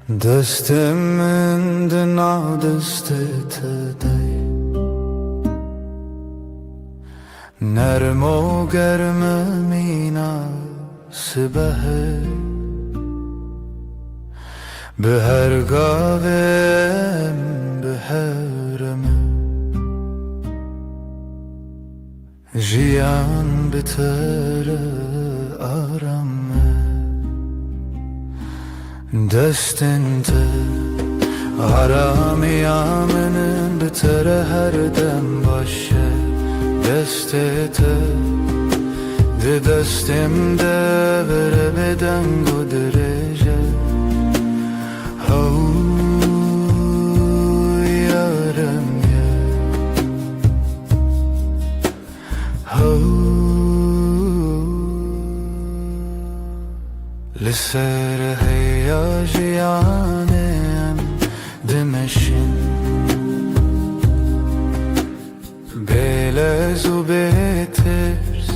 [SPEAKER 1] دستم من دنا دستت دی نرم و گرم مناسبه به هر گاوم به هرمه جیان بتر آرامه دستنت آرامی آمنن بتر هر دم باشه دستت ده دستم ده بره بدنگ و درجه او یارم یا او لسر هیاجیانم دمشین بلز و بترس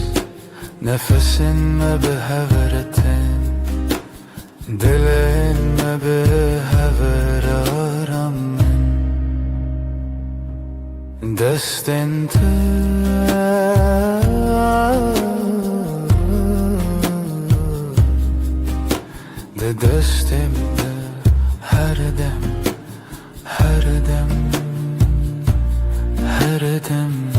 [SPEAKER 1] نفسن ما بهورتن دلن ما بهور آرامن دستن ده دستم ده هر دم هر دم هر دم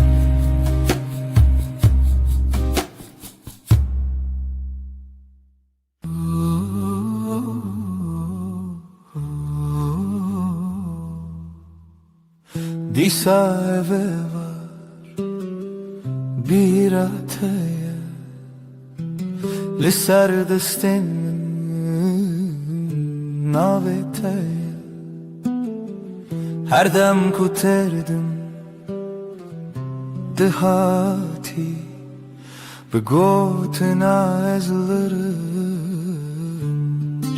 [SPEAKER 1] Disa eve var bir ataya Lisar destin navetaya Her dem kuterdim dehati Begotina ezlerim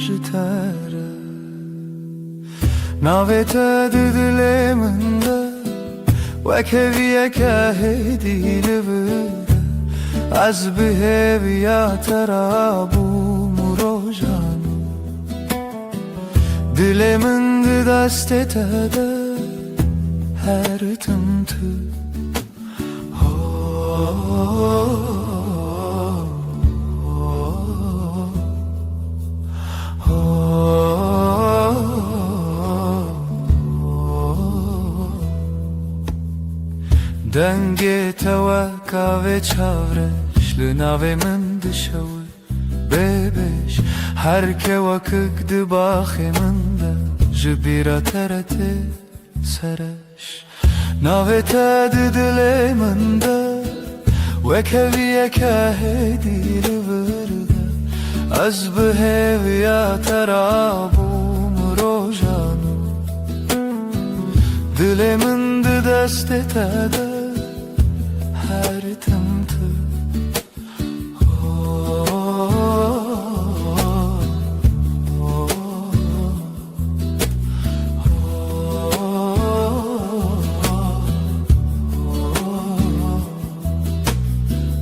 [SPEAKER 1] jitara Navete didileminde وكبيا كهدي لبدا عزبه بيا ترابو مروجانو دلمن دستته ده her tımtı دنگ توکا و چاورش لناوه من دشوه ببش هر که وکک دباخه من ده جبیرا ترته سرش ناوه تا ددله من ده وکویه که هدیل برده از به ویا ترابوم روژانو دلمن ده دسته ده her tımtı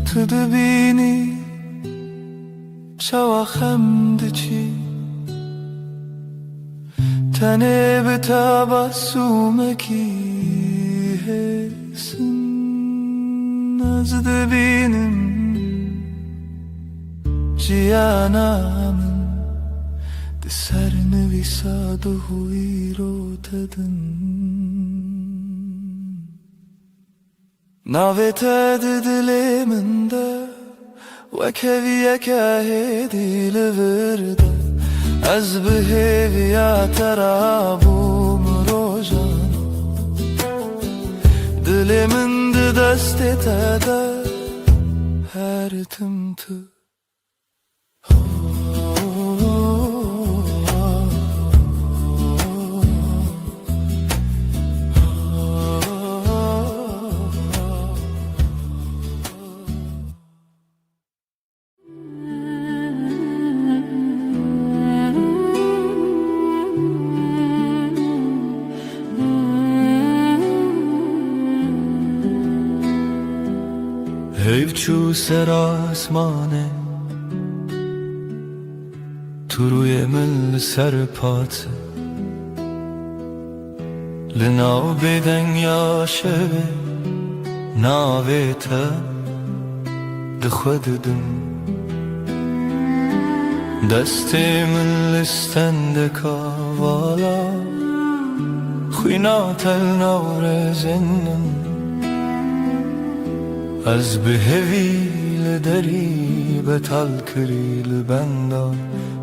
[SPEAKER 1] Tudu bini çavakhem diçi Tane betabasumeki hesin Nazdı benim ciyanamın De serne visado huiro tedin Navete didileminde Ve keviye kahedile verdi Az beheviya terabum rojano Dilimin de destete her tımtı Hevçu ser asmane روی من سرپات لناو بدن یا شبه ناویتا دخوددم دستی من لستندکا والا خوینا تل نور زنن از بهوی لدری بتال کری لبندا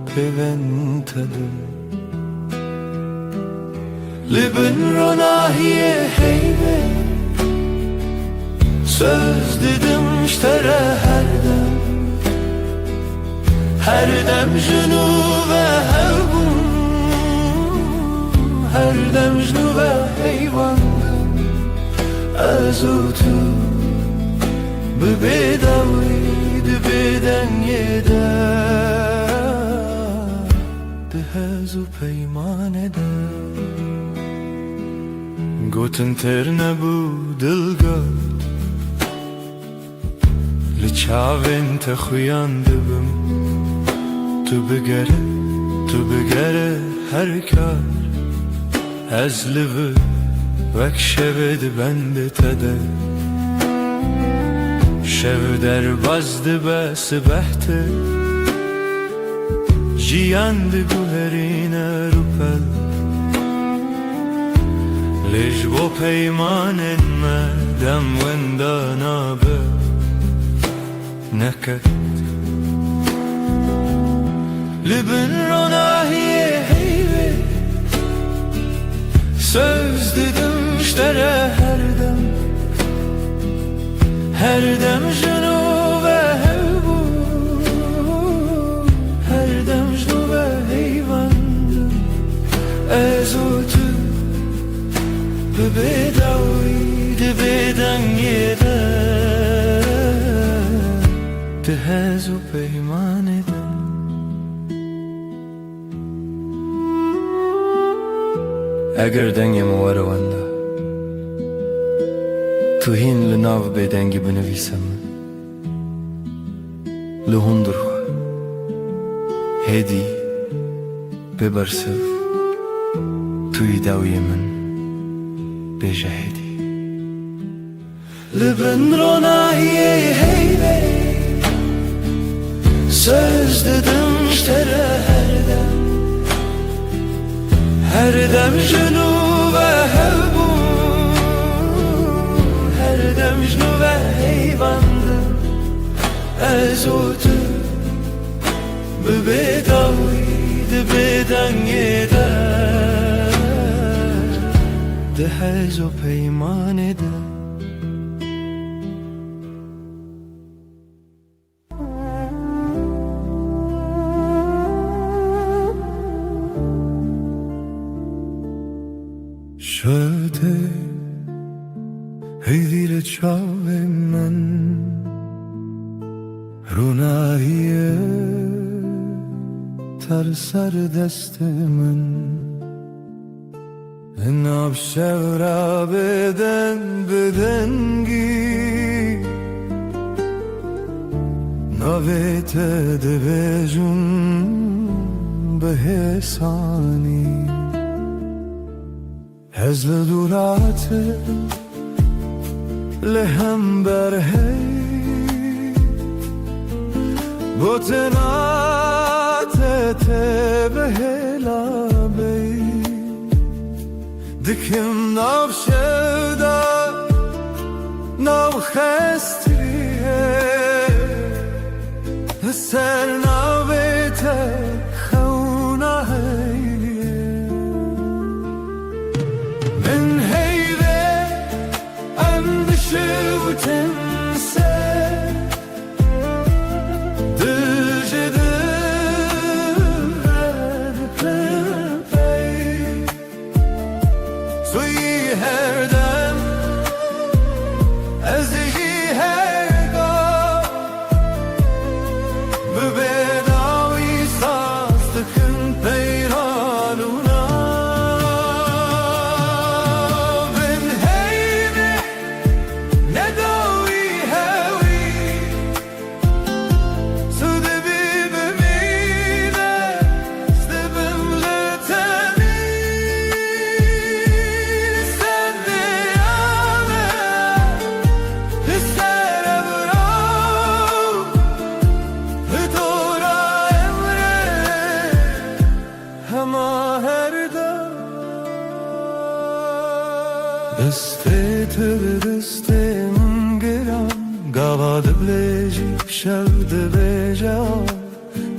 [SPEAKER 1] پیونتدم لبن روناهیه هیمه söz dedim iştere her dem junu ve hevbun her dem junu ve heyvandım azutu bebedavi beden yeda dehazu peyman eder gotun terne bu dilgat لچاوین تخویان دبم تو بگره هر کار از لبه وک شود بند تده شو در بازد بس بحته جیاند گوهرین روپل لیج بو پیمانن مدم وندانا به نكت لبن روناهیه heybe söz dedim iştere her dem junu ve hevbu her dem junu ve heyvandım ezutu bebedavi beden yeder dehazu peyman eden eger dengem varavanda tuhin linav bedengi benevisam lehundur hedi bebarsev tuy davyemen bejahedi leben ronahiye heybe söz dedim iştere her dem junu ve hevbu her dem junu ve heyvandım ezutu bebedavi beden yeder dehazu peyman eder شده هیدیل چاوه من روناهیه تر سر دست من ناب شورا بدنگی نویت دبجون به حسانی هزل دورات لهم برهی بوتنات تبهلا بی دکم ناو شدا ناو خستریه سر ناویت خونه Şevtemse dücedir pey suyi her dem ezgi her go bebe
[SPEAKER 4] دسته من گرم گواد بلیجی شود بیجا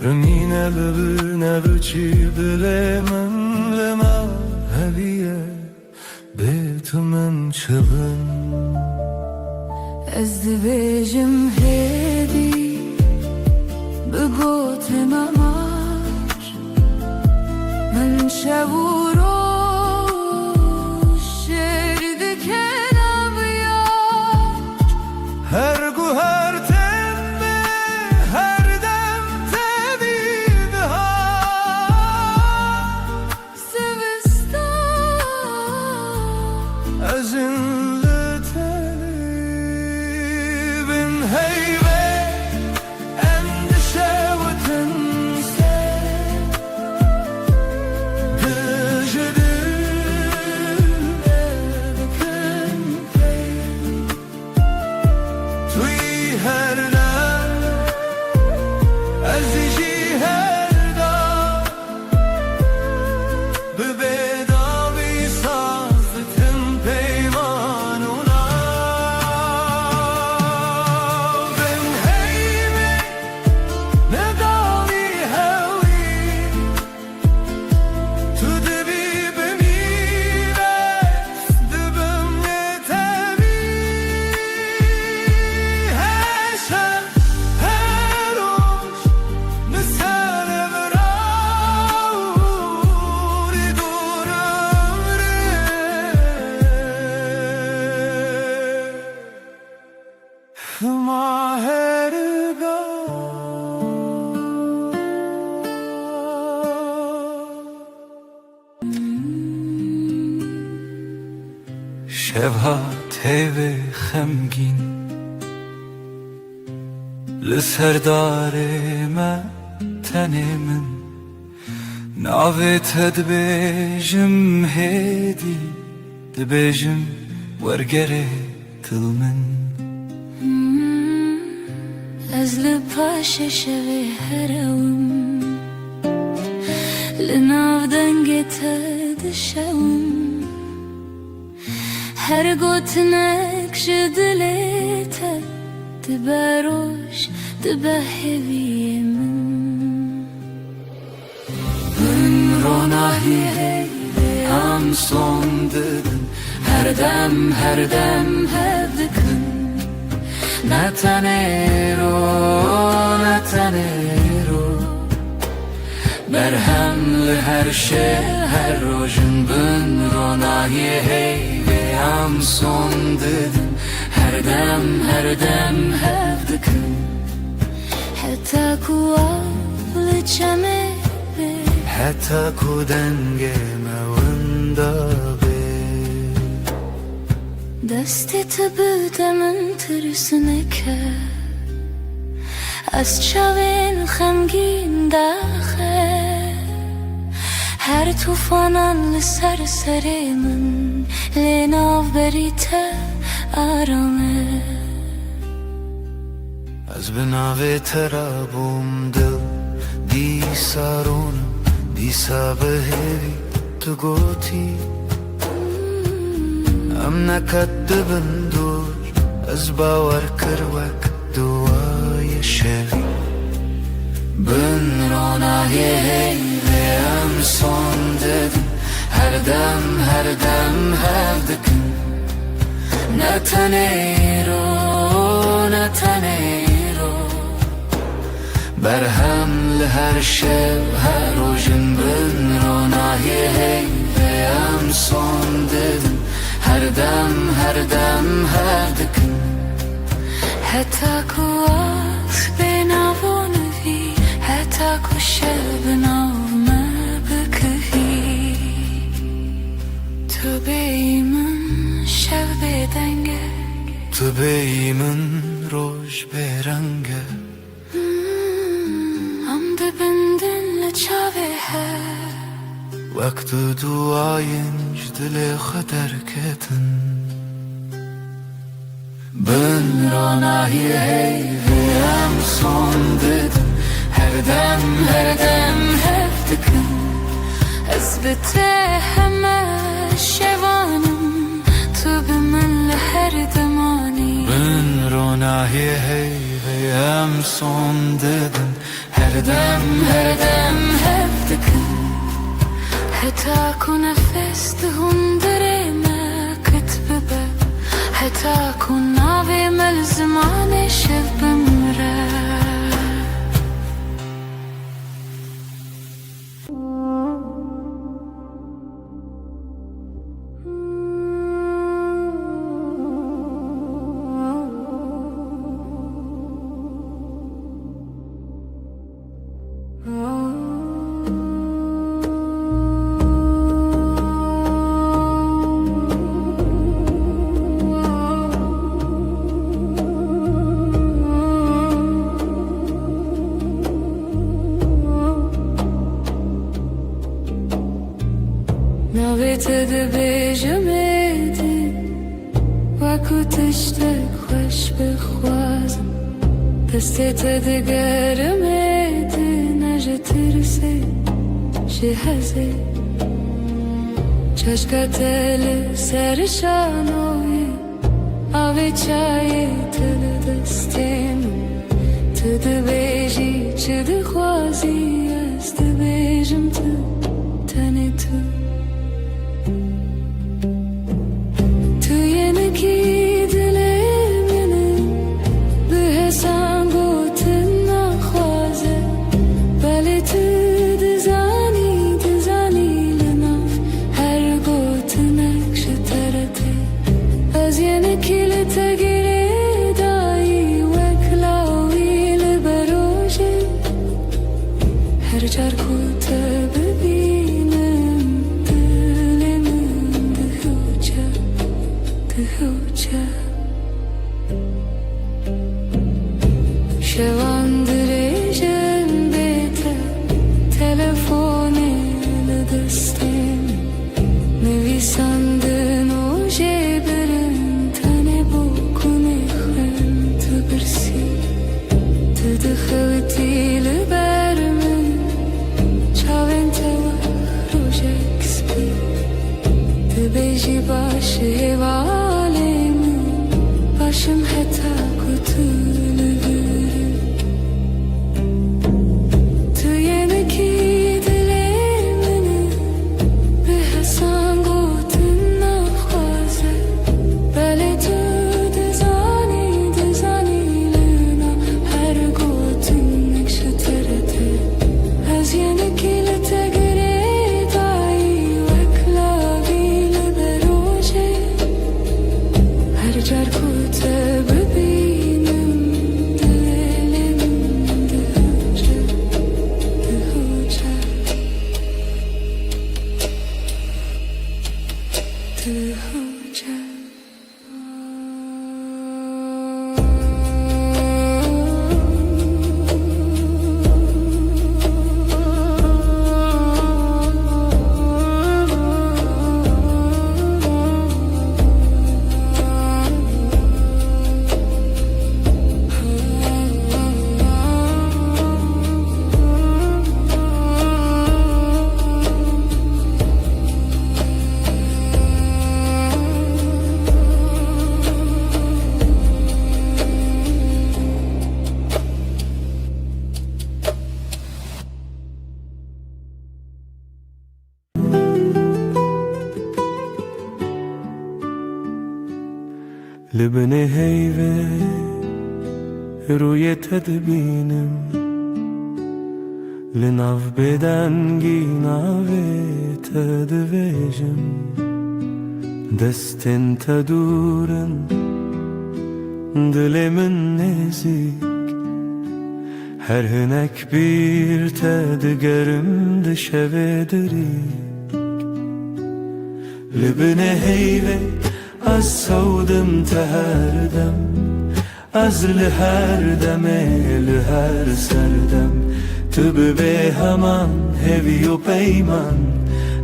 [SPEAKER 4] رمینه ببینه چی دل من لما هویه بیت من چبن
[SPEAKER 2] Ez dibêjim hêdî bi gotin amar min şev û roj şêr dikin amyar
[SPEAKER 4] her gu her temme her dem tevî bihar
[SPEAKER 2] Zivistan
[SPEAKER 4] ezin heybe endişe ve tense gecedir kın tuy her der ezici her dar bedavi sazlıkın peymanuna
[SPEAKER 6] شبها تیوه خمگین لسردار ما تنی من ناویت دبیجم هیدی دبیجم ورگره دل من
[SPEAKER 3] Ez li paşa şevê herewim li nav dengê te dişewim her gotinek ji dilê te dibe roj dibe heviyê min
[SPEAKER 2] Bin ronahî heyvê am son didin her dem hev dikin Ne tenêro berhem li her şê her rojin bin ronahî heyvê am son didin her dem hev dikin
[SPEAKER 3] heta ku av li çemê bê
[SPEAKER 4] حتی کو دنگ موندا به
[SPEAKER 3] destê te bide min tirsineke ez çavên xemgîn daxe her tufanan li ser serê min lê navberî te arame
[SPEAKER 4] از به ناو ترا بوم دل دیسارونم دیسا بهوی تو گوتی ام نکدبن دور از باور کروک دوای شوی
[SPEAKER 2] Bin ronahî heyvê em son didin her dem hev dikin Ne tenêro berhem li her şev her rojin bin ronahî heyvê em son didin her dem hev dikin
[SPEAKER 3] heta ku av bê navonivî heta ku şev bi nav me bikivî tu bêyî min şev bêdenge
[SPEAKER 4] تو بی من روش برنگه
[SPEAKER 3] am dibindin li çavê her
[SPEAKER 4] وقت duayınc dile xeder ketin
[SPEAKER 2] Bin ronahî heyvê em son didin her dem hev dikin
[SPEAKER 3] Ez bi te heme şevanım tu
[SPEAKER 4] Ronahi heyveyem son dedin Her dem
[SPEAKER 2] hep dikin Heta ku nefes dihun dereme kitbebe Heta ku navi mel zmane şev bimre Navete de bejamedi Waku tishtek khosh bekhwazim Destete de germedi Najetirse shehaze Chashkatele sershanoye Ave chaye tele destim Tede beji chede khwazi Este bejim tu tane tu Şevandırıcın bete Telefonele destem Nevisandın o jeberin Tane bokun ekhem tıbırsi Tıdıkıvtili bermi Çaven teva rojek spi Tıbeji başı hevalemi Başım heta kutulu
[SPEAKER 4] لبني هيفه روی تدبینم لناف بدنگی ناوی تدویجم دستن تدورن دلمن نزیک her hünek bir tedgerim de şevedrik Libne heyve az savdım teherdem Az liherdem lihar serdem Tübü be heman hevi u peyman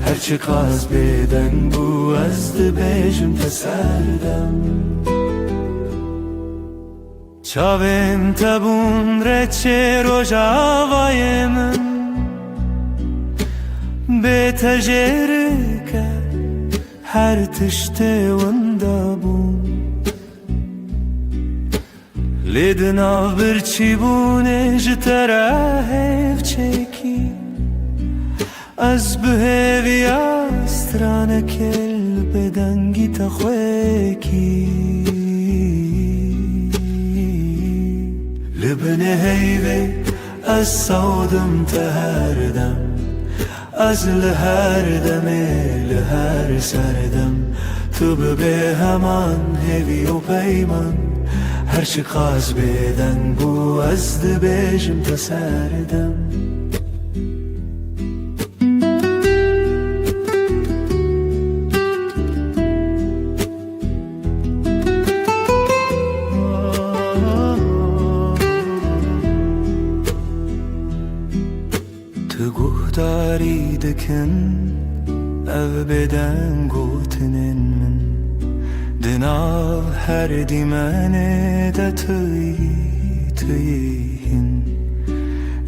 [SPEAKER 4] Her çıkaz beden bu azdı bejim teserdem Çavim tabun reçe rojavayemin Betejerike her tişte vanda bun لدنا برچی بونه جتره هف چکی از بهوی استرانه کل بدنگی تخویکی لبنه هیوی از سودم تهردم از لهر دمه لهر سردم تو به همان هیوی و پیمان هرچی قاز بدن بو از دبیجم تسردم تو گهداری دکن او بدن گوتنن من دناو هر دیمانه دا تویهن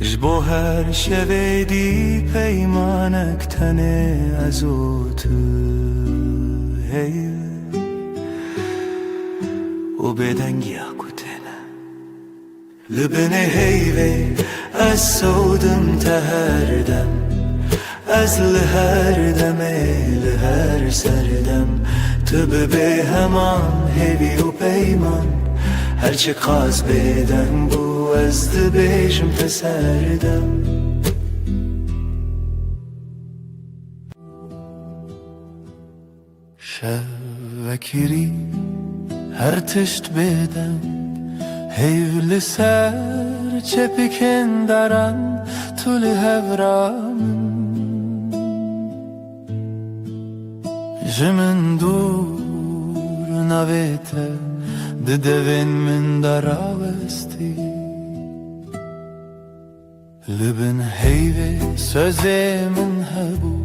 [SPEAKER 4] جبو هر شوه دی پیمانک تنه از او تو هیل و بدنگی اکوتنه لبنه هیوه از سودم تهردم از لهر دمه لهر سردم تو به همان هیوی و پیمان هرچی قاز بدن بو از دبیجم تسردم شوکری هر تشت بدم هیو لسر چه پکن دارم طول هورام جمن دور نویته ددوین من دراوستی لبن هیوی سوزی من هبو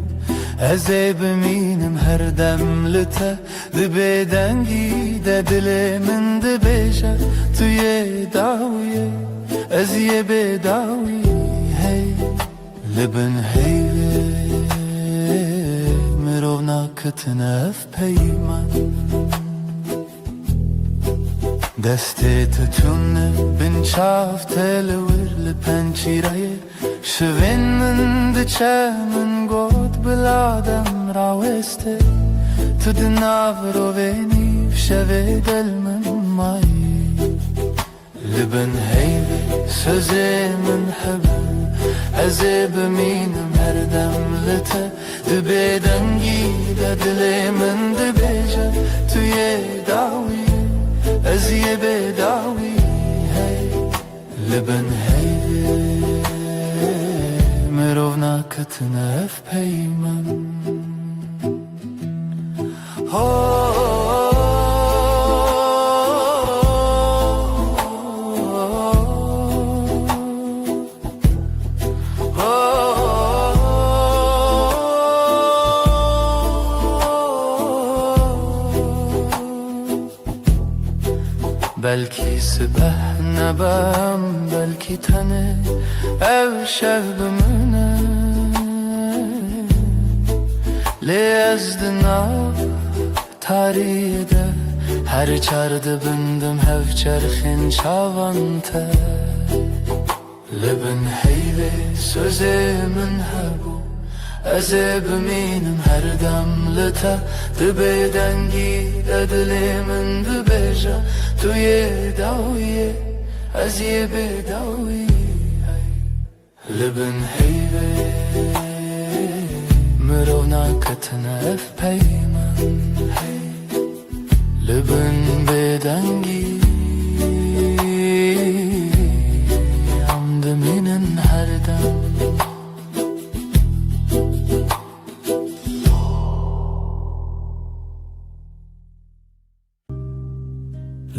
[SPEAKER 4] ازی بمینم هر دم لته دبیدنگی دل من دبیجه توی داویه ازی بداوی هی لبن هیوی مرونا کتنف پیمان دسته تتونه بن چاف تلور لپنچیره شوین من دچه من گود بلادم راوسته تو دناو رو بینیف شوه دل من مایی لبن هیوی سوزی من حبو ازی بمینم هر دم لته دبیدنگی دل من دبیجه توی داوی ازی بداوی هی لبن هیوی مرونا کتنف پیمان belki sibah nabam belki tane ev şevbimine lezdina tarihde her çardı bindim hev çerxin çavante leben heyve sözümün hebu ازی بمینم هر دم لته دبیدنگی دلمن دبیجه توی داویه ازی بداوی لبن هیوی مرونا کتنف پیمان لبن بدنگی amdımının her dam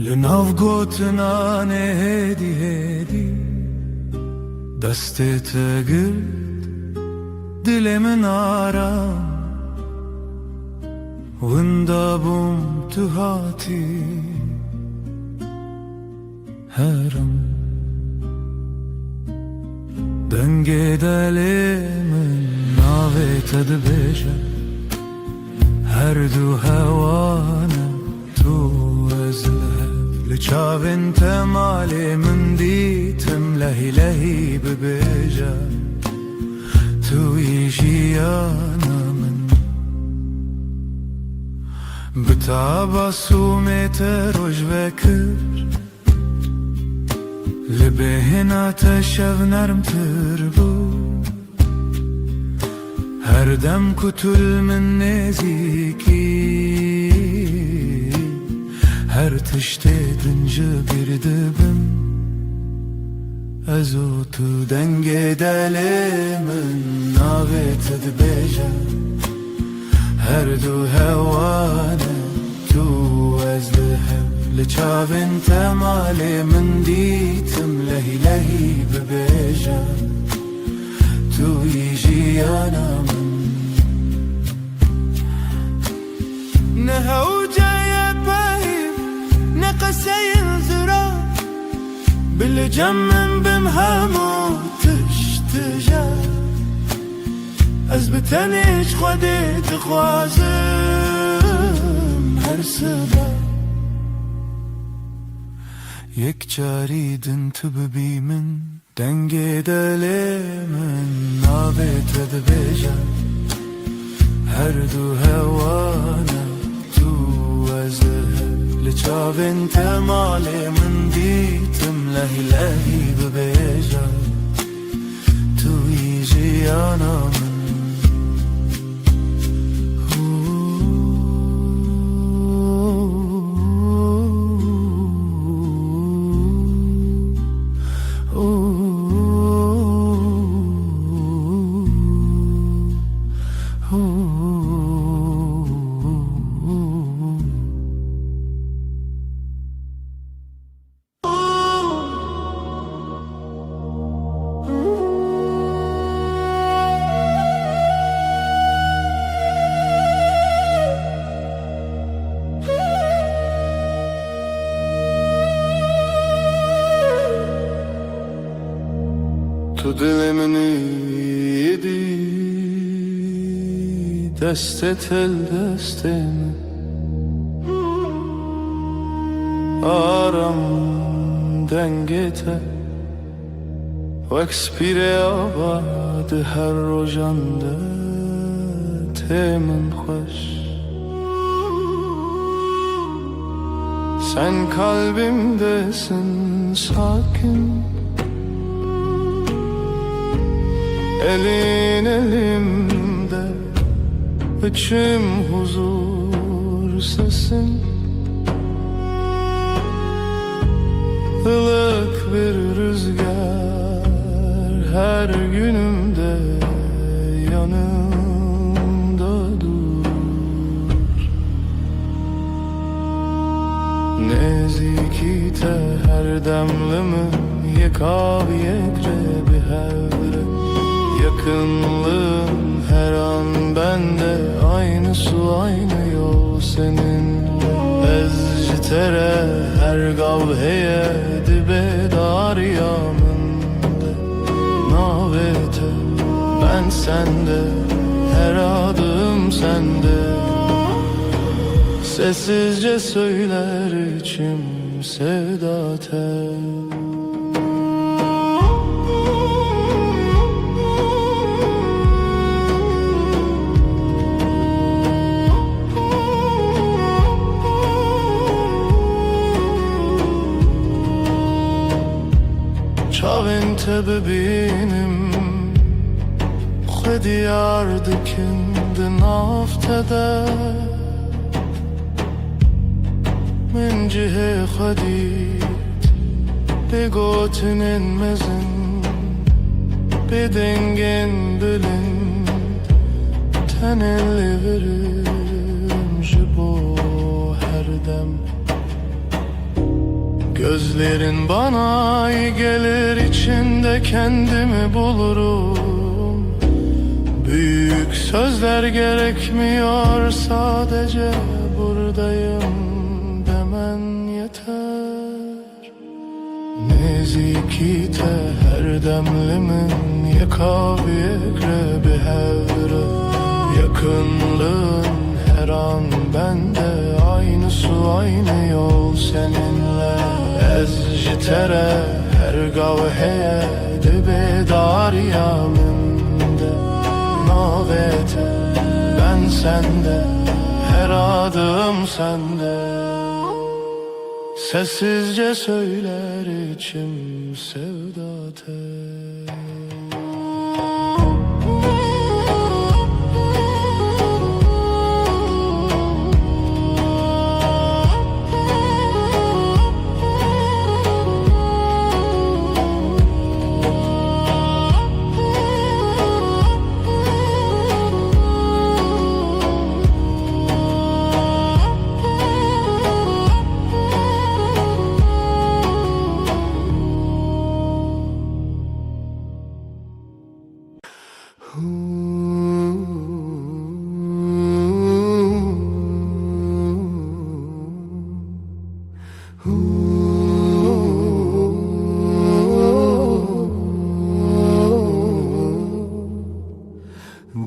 [SPEAKER 4] لناو گوتنانه هدی هدی دستت گرد دلمن آرام وندا بوم تو هاتی هرم دنگه دلمن ناویت دبیجه هر دو هوانه تو از
[SPEAKER 1] لچاوین تمالی من دیتم لهی لهی ببیجا توی جیانا من بتعبا سومت روش وکر لبهنا تشف نرم تربو هر دم کتل من نزیکی her tişte edince bir dibim Ez o tu denge delimin navet edbeja Her du hevane tu ez lihev Liçavin temali min ditim lehi lehi bebeja Tu yijiyana min Ne hevcaya behim نقسين زرا بالجمن بمهمو تشتجا أزبتنيش خدي تخوازم هر سبا يك جاري دنت ببي من دنگي دلي من نابت دبجا هر دو هوانا تو ازهر لچاوین تمالی من دیتم لهی لهی ببیجا توی جیانا من تو dilimin yedi Destet el destemi Aram dengete Vekspire abad her rojande Temin hoş Sen kalbimdesin sakin Elin elimde içim huzur sesin Ilık bir rüzgar her günümde yanımda dur Nezikite her demlimin yekav yekre bir hevre Yakınlığın her an bende Aynı su aynı yol seninle Ezcitere her gavheye Dibe dar yanında Navete ben sende Her adım sende Sessizce söyler içim sevda tel انت ببینم خودی یاردکند نافتده من جه خودیت بگوتنن مزن بدنگن بلند تنلی ورم جبو her dem Gözlerin bana iyi gelir içinde kendimi bulurum Büyük sözler gerekmiyor sadece buradayım demen yeter Nezikite her demlimin yekav yekrebi hevre Yakınlığın her an bende aynı su aynı yol seninle tere her gavheye dibe dariyamında navete ben sende her adım sende sessizce söyler içim sevdate.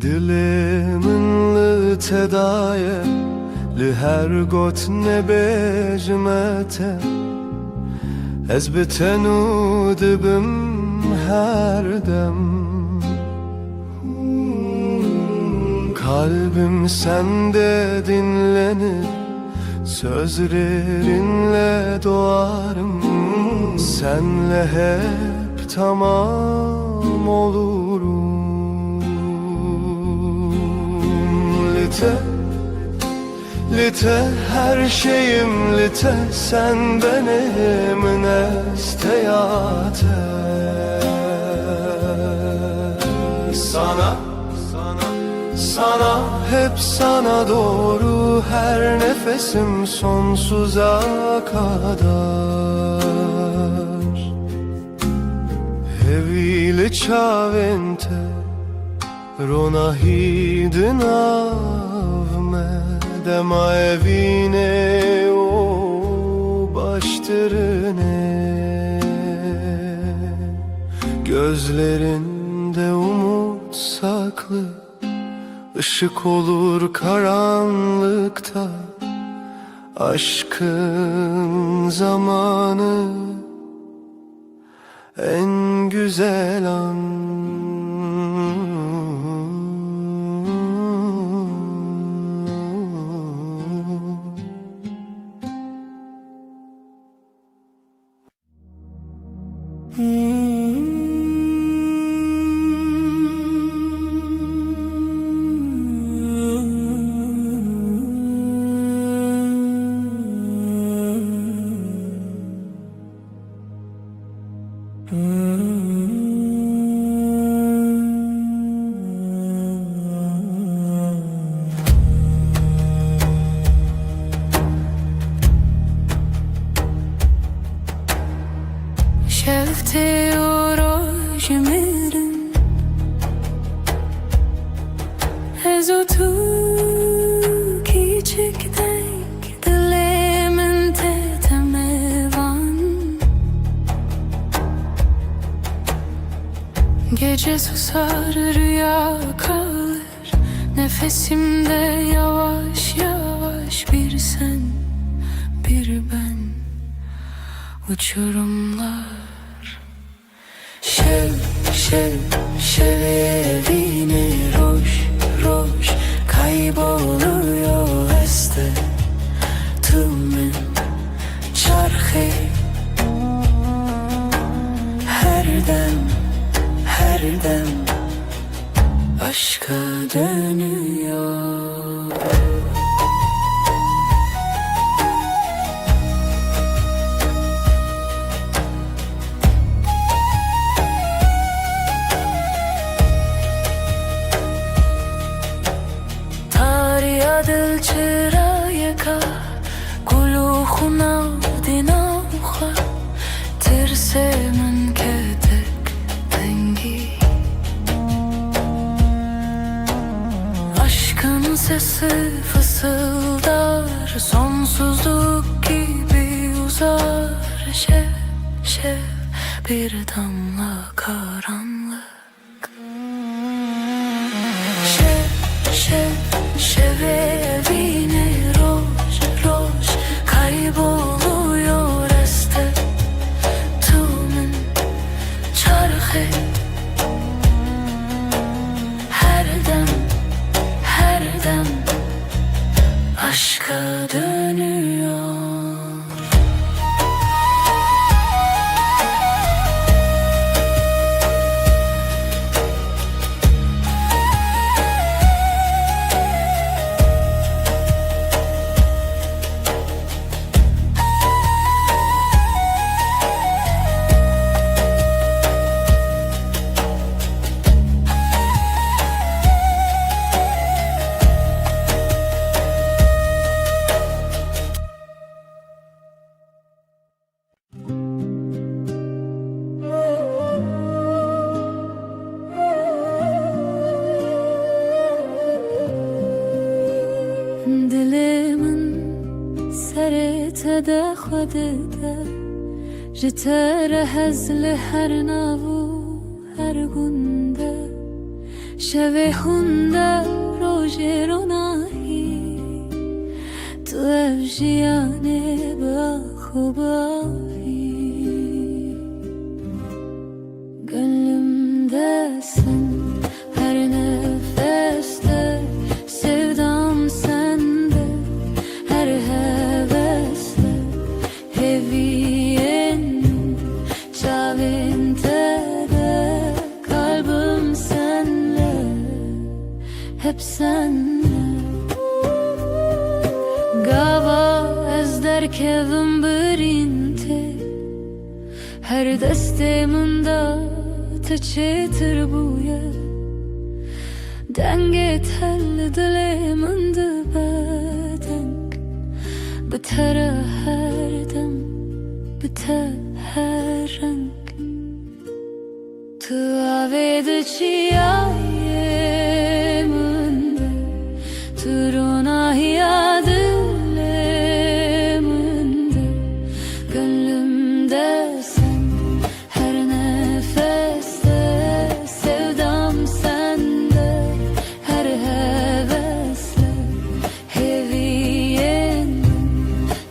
[SPEAKER 1] Dilimin li tedaye li her got ne bejmete ez bitenu dibim her dem kalbim sende dinlenir sözlerinle doğarım senle hep tamam olurum. Lite her şeyim lite sen benim nesteyate sana hep sana doğru her nefesim sonsuza kadar evile çavente rona hidina dema evine o baştırine gözlerinde umut saklı ışık olur karanlıkta aşkın zamanı en güzel an.
[SPEAKER 5] شفته اوراج میرن از o tu küçük denk dilimin teteme van gece susar rüya kalır nefesimde yavaş yavaş bir sen bir ben uçurumlar şev evine roş roş kayboluyor este tümün çarkı her dem aşka dönüyor. Dil çırayaka kuluğuna dinauha tirsemin ketek dengi aşkın sesi fısıldar sonsuzluk gibi uzar şev bir damla karanlık şev evine roş roş kayboluyor este
[SPEAKER 2] arka dönüyor.
[SPEAKER 3] دلمن سرت ده خودته جتر هزل هر ناو هر گنده شوه خونده روژ روناهی تو افجیانه با خوبایی gönlümdesin her nefeste sevdam sende her hevesle heviyenin çavinte de kalbim senle hep senle gava ez derkevim birinte her desteminde تشتر بويا دنگت هل دل من بدنگ بتره هر دم بتهر رنگ تو عوید چیایه منده تو روناهی دل منده gönlümde sen her nefes sevdam sende her hevesle heviyenin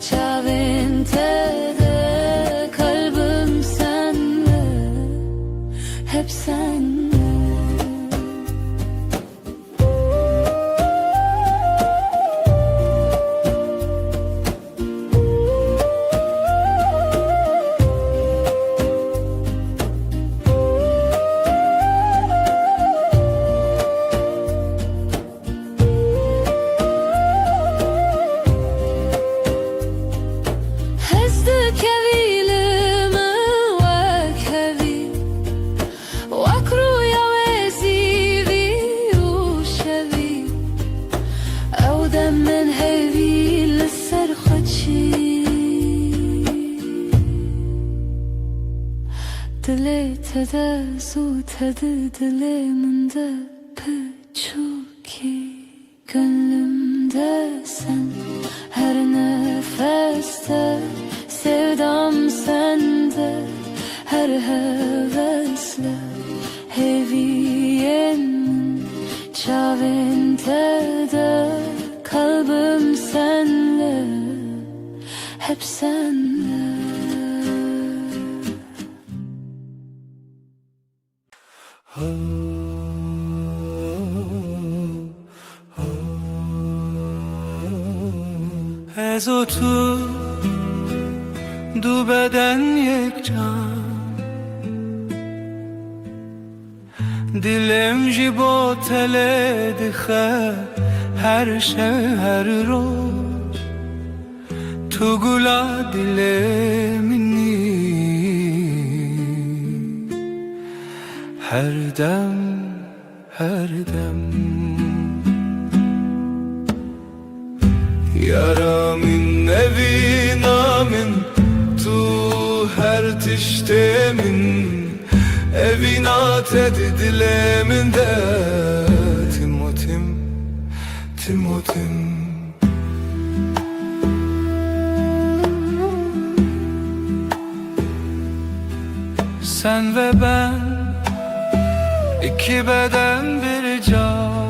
[SPEAKER 3] çavinte de kalbim senle hep senle. هزدك هذيلما وكذي وأكرو يا وزيبي وشذي أو دم من هذي للسرخشي دليت هذا صوت هذا دلي من ده بتشوكي gönlümde sen her nefeste sevdam sende her hevesle heviyenin çavinte de kalbim senle hep senle.
[SPEAKER 4] از و تو دو بدن یک جان دلم جی با تله دخه هر شب هر روز تو گلا دل منی هر دم هر دم Yaramın evinamın tu her tiştemin evinat edilemin de Timotim Timotim Sen ve ben iki beden bir can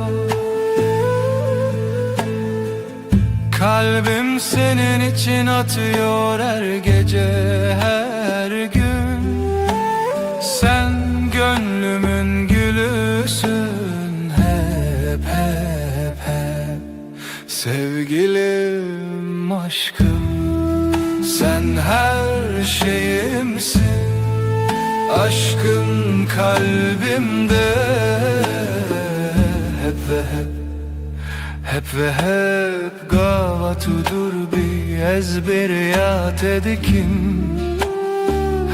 [SPEAKER 4] Kalbim senin için atıyor her gece her gün Sen gönlümün gülüsün hep hep hep Sevgilim, aşkım, sen her şeyimsin. Aşkın kalbimde hep ve hep, hep ve hep gavatudur bir ezberiyat edikim.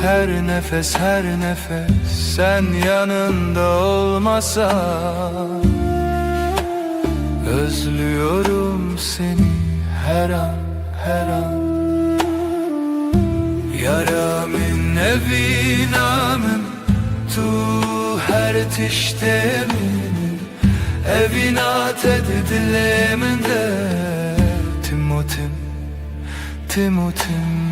[SPEAKER 4] Her nefes, her nefes sen yanında olmasan, özlüyorum seni her an, her an. Yara min evi namim tu her tişte min evinat edileminde Timotim, Timotim.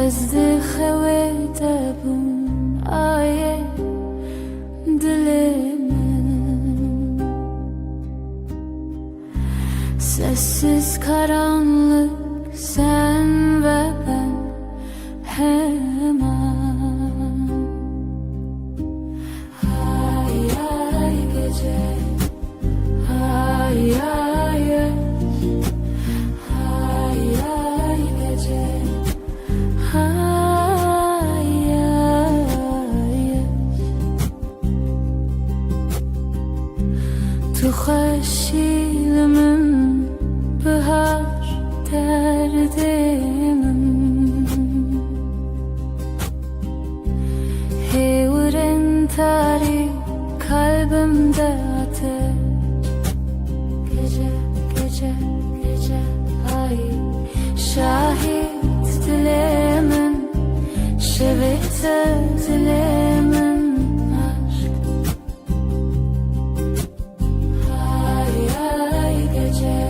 [SPEAKER 3] Ezdi xevete bun aye dilimin, sessiz karanlık sen ve ben hemen. Hay ay gece, hay ay hay ay gece, hay ay. Tu xeşilimin bahar derdimin, hevren tarih kalbimde ateş. Gece, gece, gece, ay şahit dilemin, şevete dilemin aşk. Hay ay gece,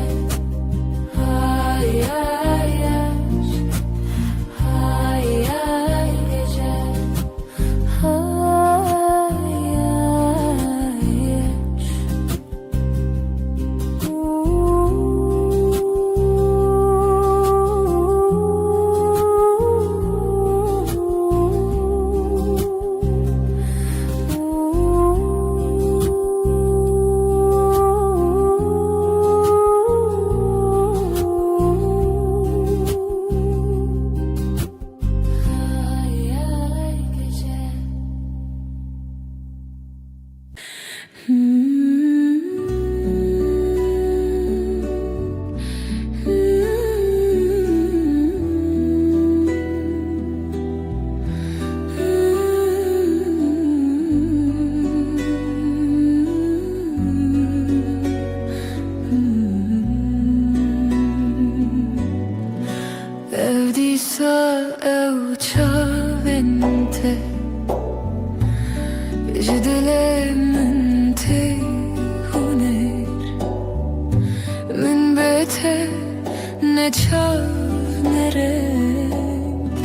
[SPEAKER 3] hay ay aşk, hay ay gece, hay ay aşk. Evdisa evçavente Jidelemente huner Min bete ne çav ne renk.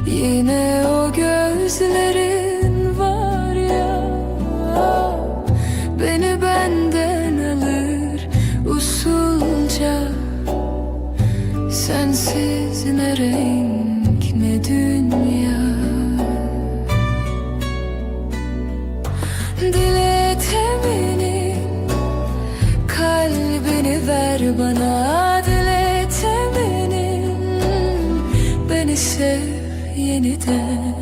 [SPEAKER 3] Yine o gözlerin var ya, beni benden alır usulca. Sensiz ne renk ne dünya. Dile teminin kalbini ver bana, dile teminin beni sev yeniden.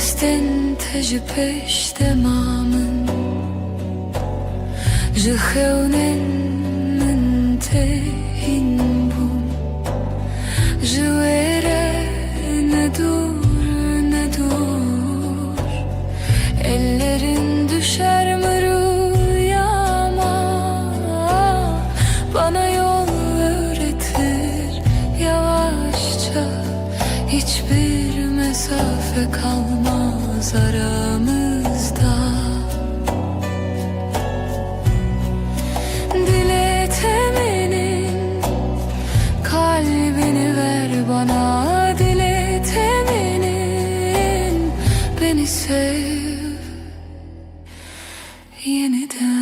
[SPEAKER 5] استنتج پیش دمامن جخونن منتهین بون جویره nedur ellerin düşer mi rüyama bana yol öğretir yavaşça hiçbir mesafe kalmaz aramızda diletemenin kalbini ver bana beni sev yeniden.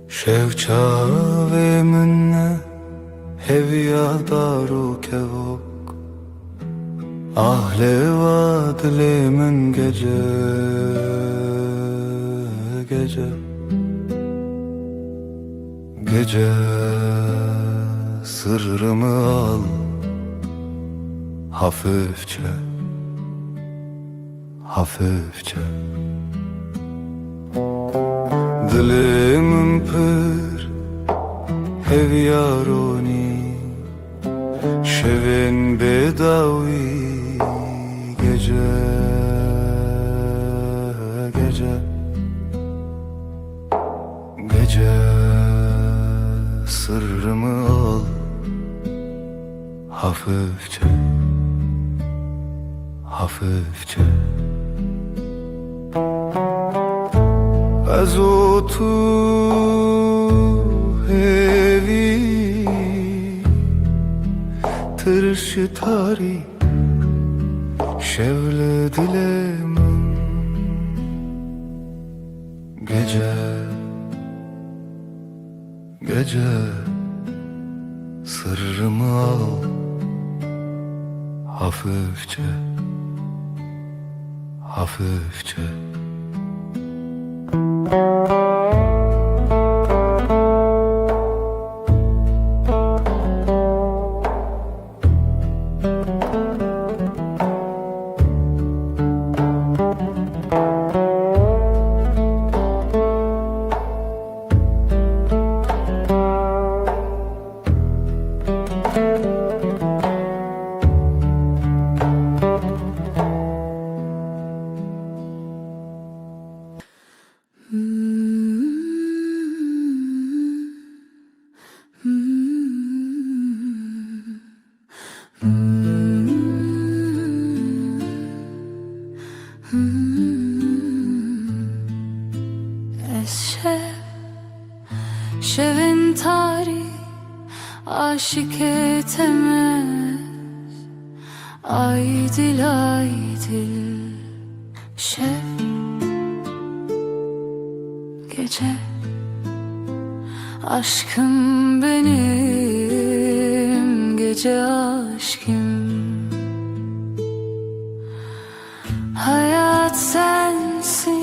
[SPEAKER 1] شوچاوه منه هویا دارو کevok Ahle dilimin gece gece Gece sırrımı al hafifçe hafifçe Dilimin pır hevyaroni Şevin bedavi gece gece Gece sırrımı al hafifçe hafifçe از تو هوی ترش تاری şevle dilemin gece gece sırrımı al hafifçe hafifçe
[SPEAKER 5] Şevin tarih aşık etemez Aydil aydil şev gece Aşkım benim gece aşkım Hayat sensin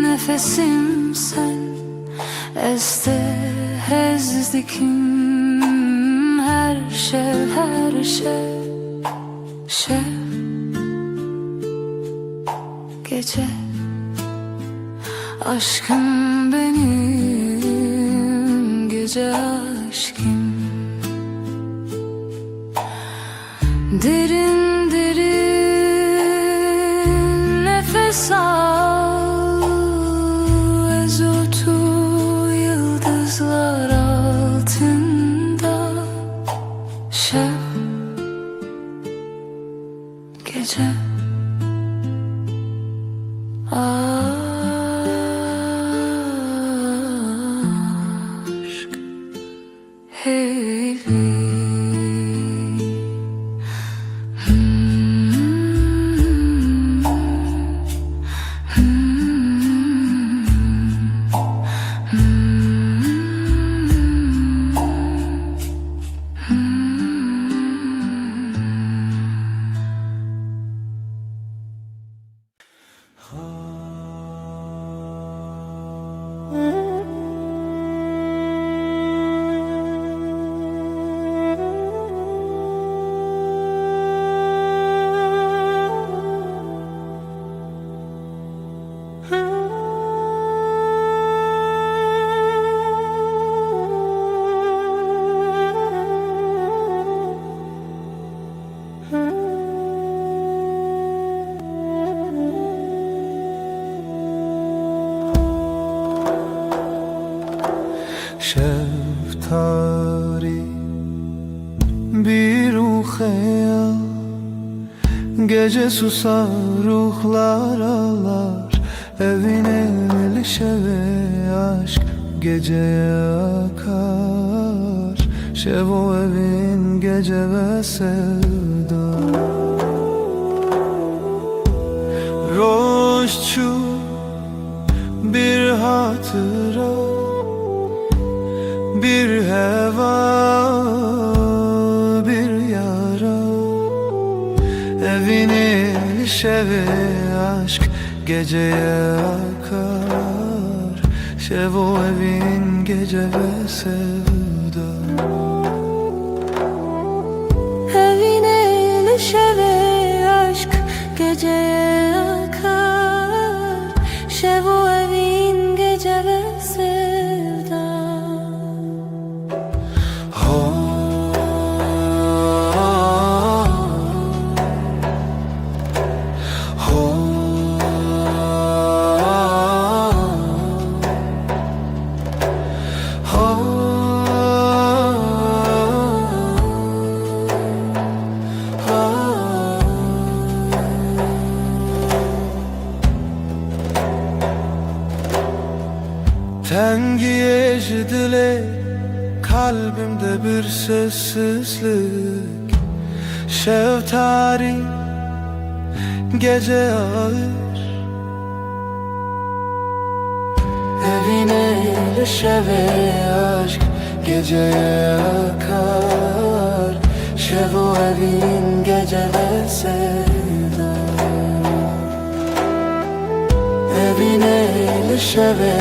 [SPEAKER 5] nefesim sen Ezde hezdikim her şey şev gece Aşkım benim gece aşkım Derin derin nefes al Ezotu yıldızlar altında Şev gece Aşk hevi
[SPEAKER 1] şeftari bir ruhaya. Gece susar ruhlar ağlar, evine şeve aşk geceye akar. Şevo evin gece ve sevda. Roşçu bir hatıra, bir heva, bir yara. Evini şeve aşk geceye akar. Şevo evin gece ve sevda.
[SPEAKER 3] Evine şeve aşk geceye akar. Şevo evin gece ve sevda.
[SPEAKER 1] Tengi eşidile kalbimde bir sessizlik. Şeftari gece ağır, evine şeve aşk geceye akar. Şevo evin gece ve sevda. Evine şeve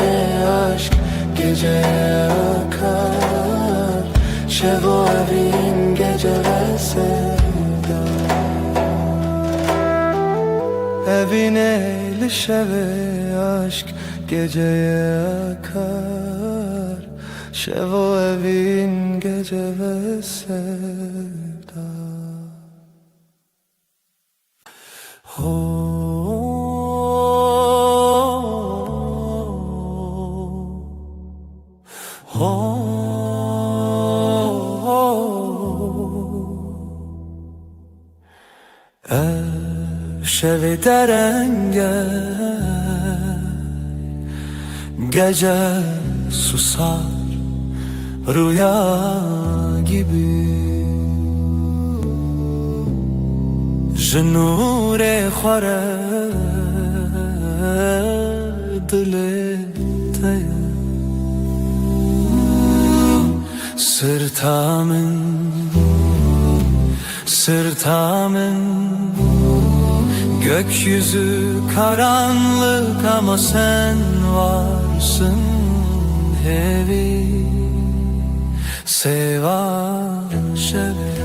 [SPEAKER 1] aşk geceye akar. Şevo evin gece ve sevda. Evine şeve aşk geceye akar. Şevo evin gece ve sevda. Şevi derenge gece susar rüya gibi. Jinure xware dile te sırtamın gökyüzü karanlık ama sen varsın. Hevi seva şeve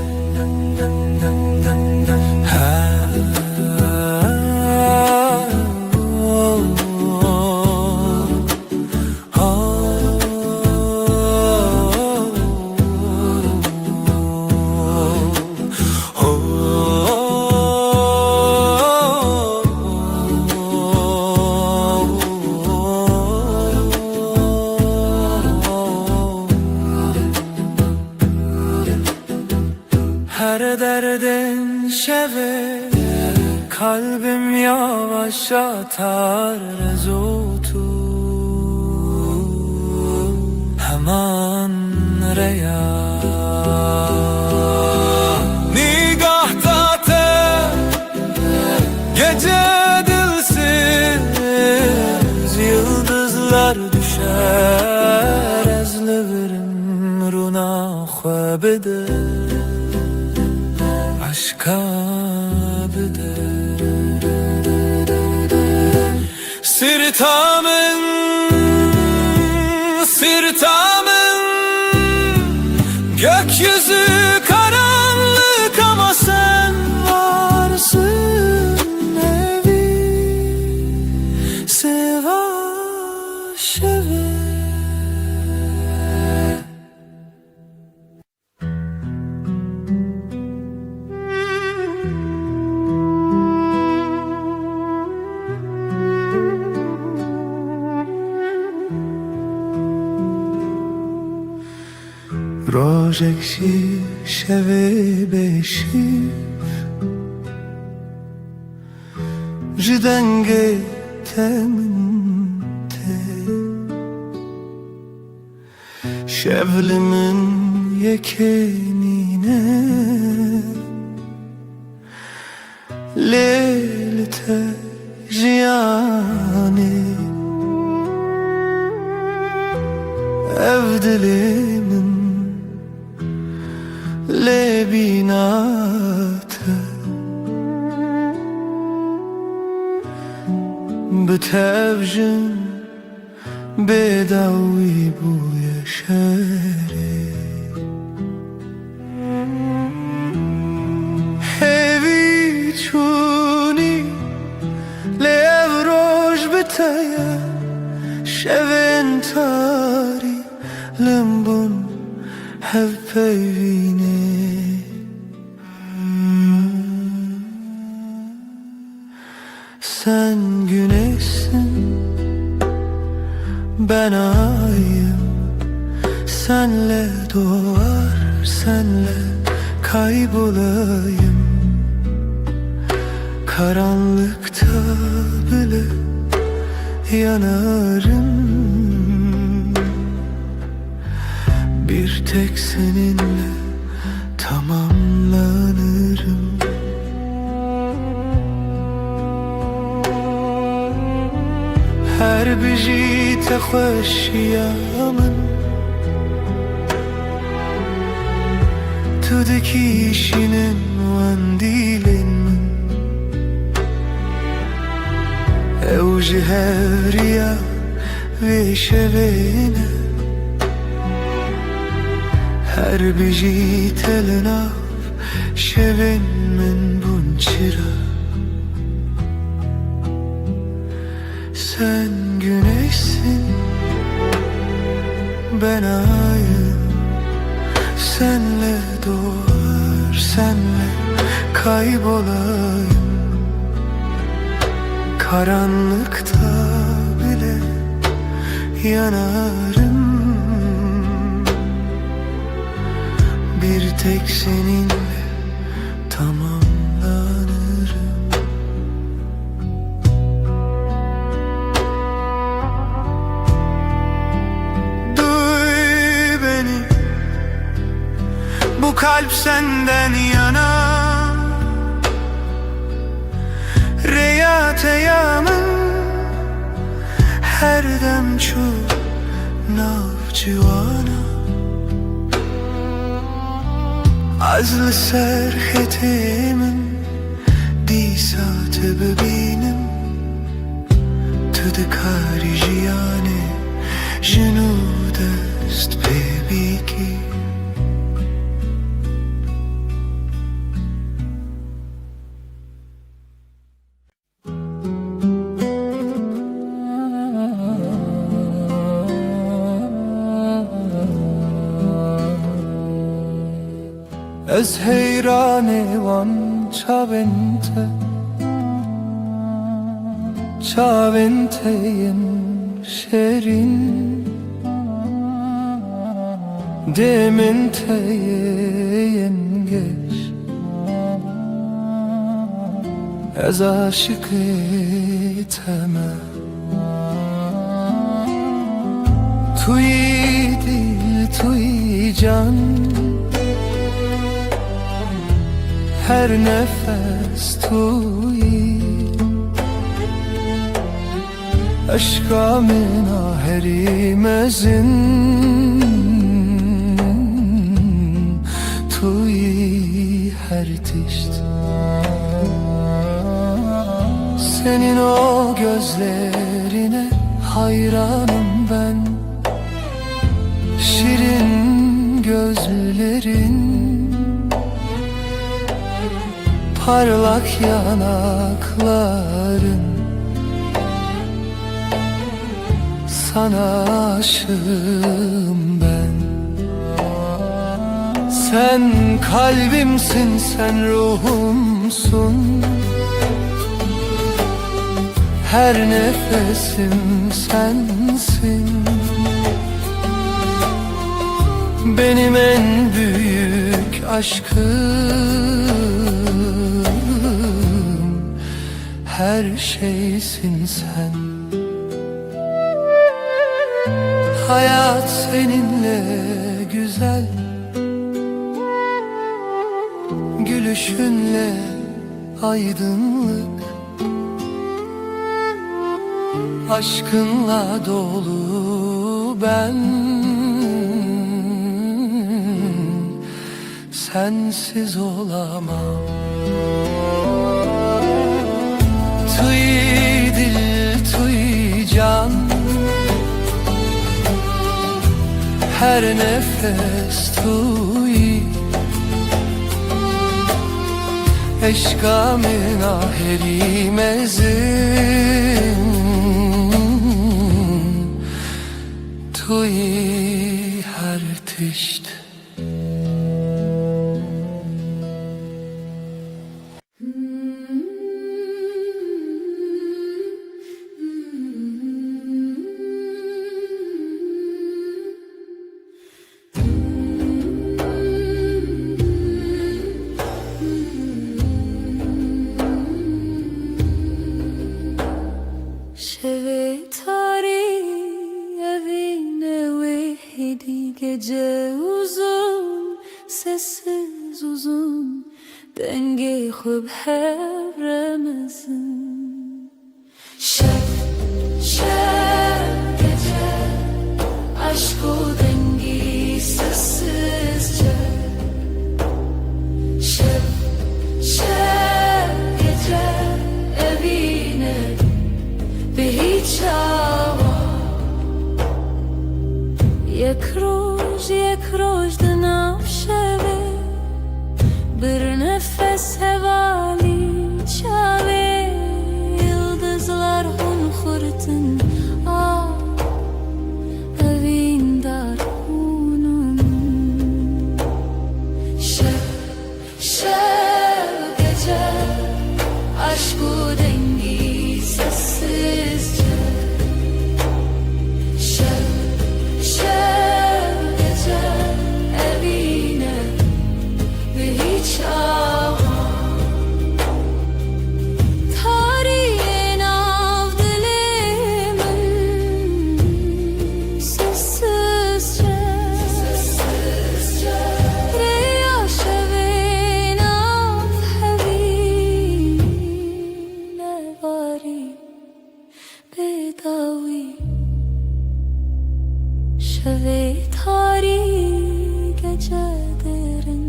[SPEAKER 1] her derdin şeve. Kalbim yavaş atar rezotu. Hemen reya nigahta te gece dilsiz yıldızlar düşer. Ezlerim runa khwabede aşka bede. Sırtamın gökyüzü karanlık ama sen varsın. Evi seva şeve.
[SPEAKER 4] روزێکی شەوێ بێشیف ji dengê te min tê şevlimin yekenîne lê li te jiyanê ev dilê min lê bînate bi tevjin bêdawî bûye şerê hêvî çûnî lê ev roj bi te ye şevên tarî limbûn hev peyvînê sen güneşsin ben ayım senle doğar senle kaybolayım karanlıkta bile yanarım bir tek seninle tamamlanırım her bijî te xweşiya min tu dikîşînin wendîlên min ew ji hevriya vê şevê ne her bijî te li nav şevên min bûn çira sen güneşsin ben ayım senle doğar senle kaybolayım karanlıkta bile yanarım bir tek seninle tamamlanırım bu kalp senden yana Reyateyamın her dem çu navcivana azlı serhetimin disate bebinim tudikari jiyane jinudest bebiki Ez heyranê wan çavên te çavên te yên şêrîn demên te yên geş ez aşıkê te me tu yî dil tu yî can her nefes tuyi aşka min aherimezin tuyi her tişt senin o gözlerine hayranım ben şirin gözlerin parlak yanakların sana aşığım ben sen kalbimsin sen ruhumsun her nefesim sensin
[SPEAKER 1] benim en büyük aşkım, her şeysin sen. Hayat seninle güzel, gülüşünle aydınlık, aşkınla dolu ben. Sensiz olamam. Tuy dil tuy can, her nefes tuy eşka min aheri mezin, tuy her tişt.
[SPEAKER 3] Gece uzun, sessiz uzun, denge khub her Ramazan. Şef, şef gece, aşk o dengi sessizce. Şef, şef gece, evine bir hiç hava. یک روز دناف شوه bir nefes hevali çave. Yıldızlar hun kurtun evin dar hunun. Şev, şev gece, aşkı dengi sessizce. Şev, şev gece, evine ve hiç ağla. Tarihin av dilimin sessizce, Riya şevin av hevine vari bedavi. Şeve tari gece derin,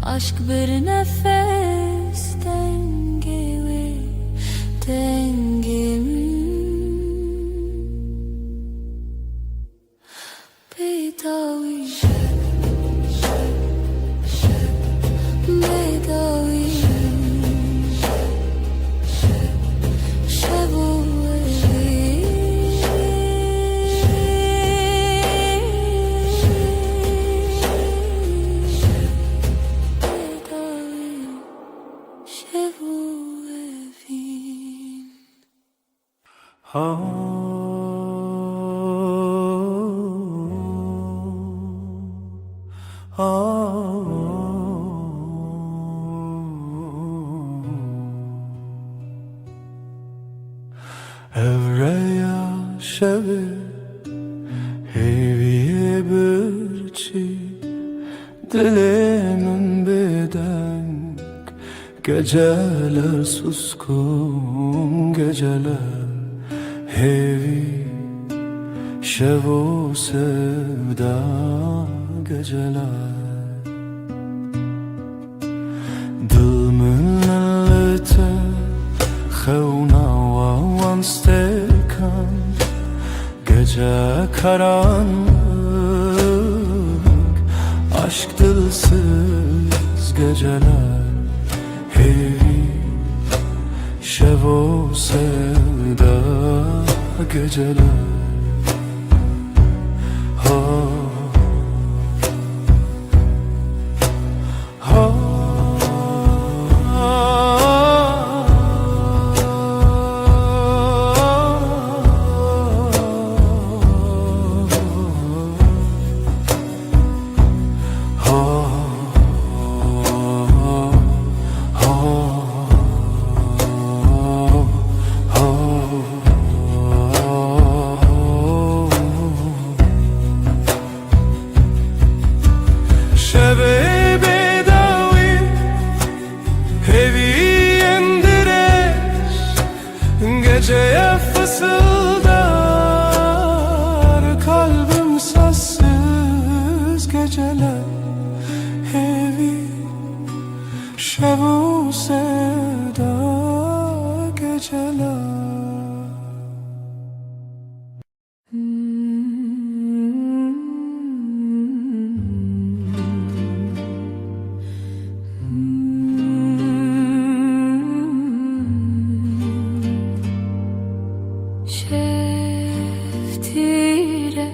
[SPEAKER 3] aşk bir nefes denge ve dengemin bedavi, bedavi. Şevu
[SPEAKER 1] Evreya şevi heviye birçi, dilimin bedenk. Geceler suskun geceler, hevi şevo sevda geceler. Dil millete khevna van stekan, gece karanlık, aşk dilsiz geceler. Hevi şevo sevda geceler.
[SPEAKER 4] Şeve bedavi Hevi indireş Geceye fısıldar Kalbim sessiz geceler Hevi şevu sevda geceler
[SPEAKER 3] Şeftire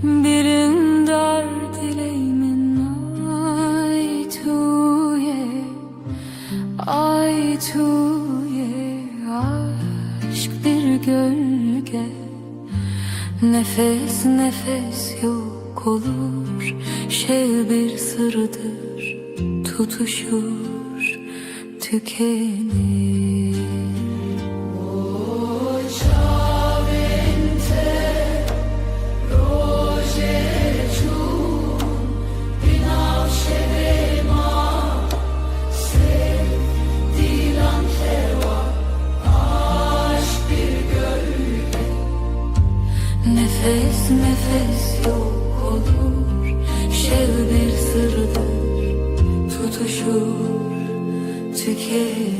[SPEAKER 3] birin dar dileğimin ay tuye aşk bir gölge nefes nefes yok olur şev bir sırdır tutuşur tükenir. Nefes nefes yok olur şev bir sırdır tutuşur tükenir.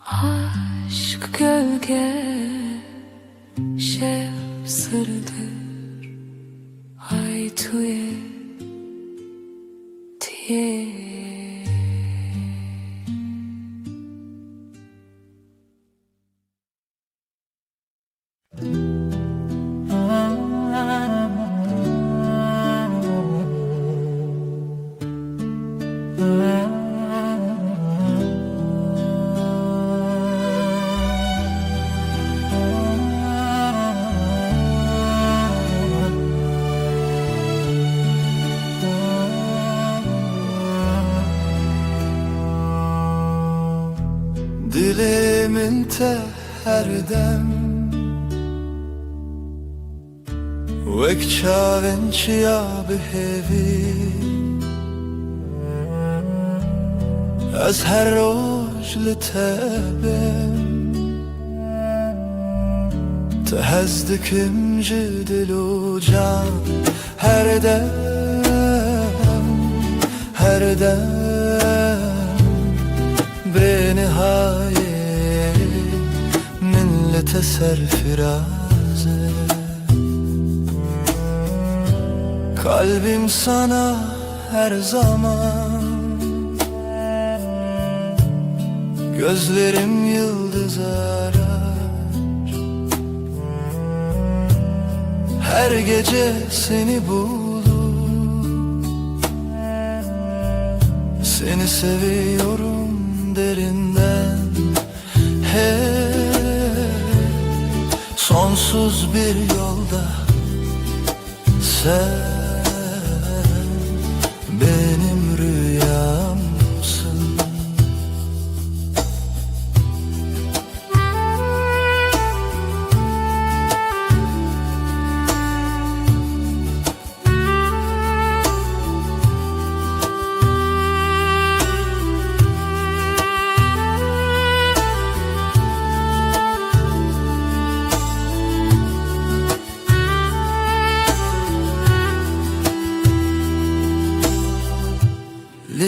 [SPEAKER 3] Aşk gölge şev sırdır ay tuye tiye.
[SPEAKER 1] Dilimin te her dem Wek çavên çiya bihêvî Ez her roj li te bim Te hez dikim ji dil û can Her dem, her dem Benihaye min li te serfirazê Kalbim sana her zaman Gözlerim yıldız arar Her gece seni bulur Seni seviyorum derinden Hep sonsuz bir yolda Sen benim rüyamsın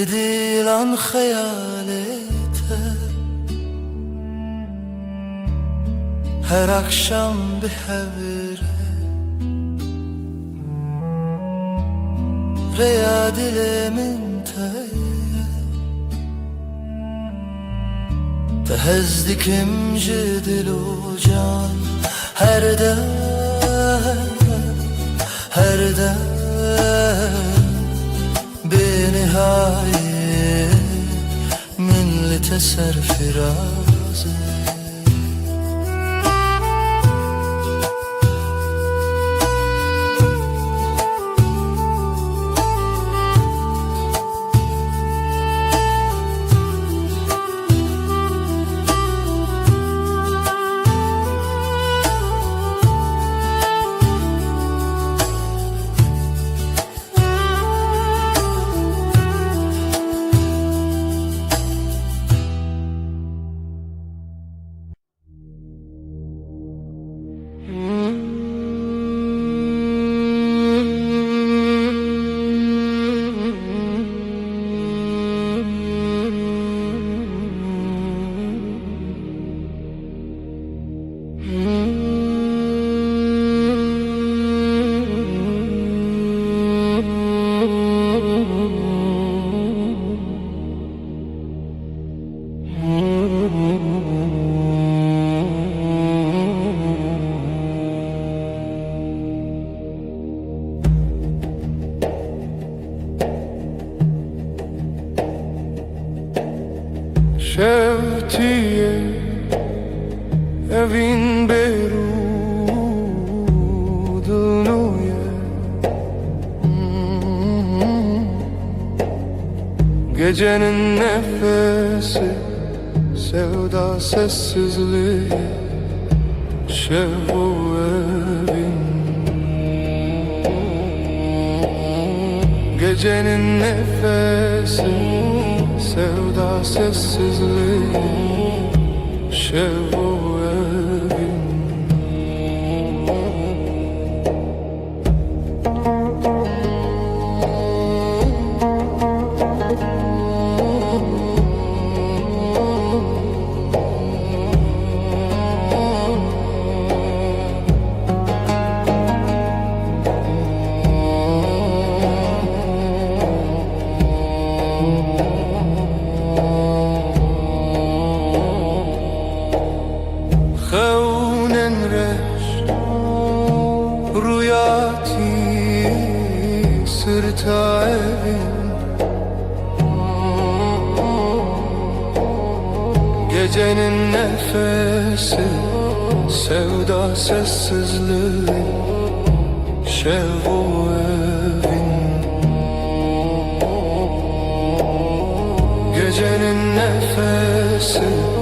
[SPEAKER 4] بديلان خيالته her akşam bir hevre Reya dilimin teye Tehezdikim dilu can Her dem بنهاية من لتسر فرازي
[SPEAKER 1] Şevtiye evin berudunu ye Gecenin nefesi sevda sessizliği Şevu evin Gecenin nefesi sevda sessizliği Şevu evin خونن رش رویاتی sırta evin Gecenin nefesi sevda sessizliği Şevu evin Gecenin nefesi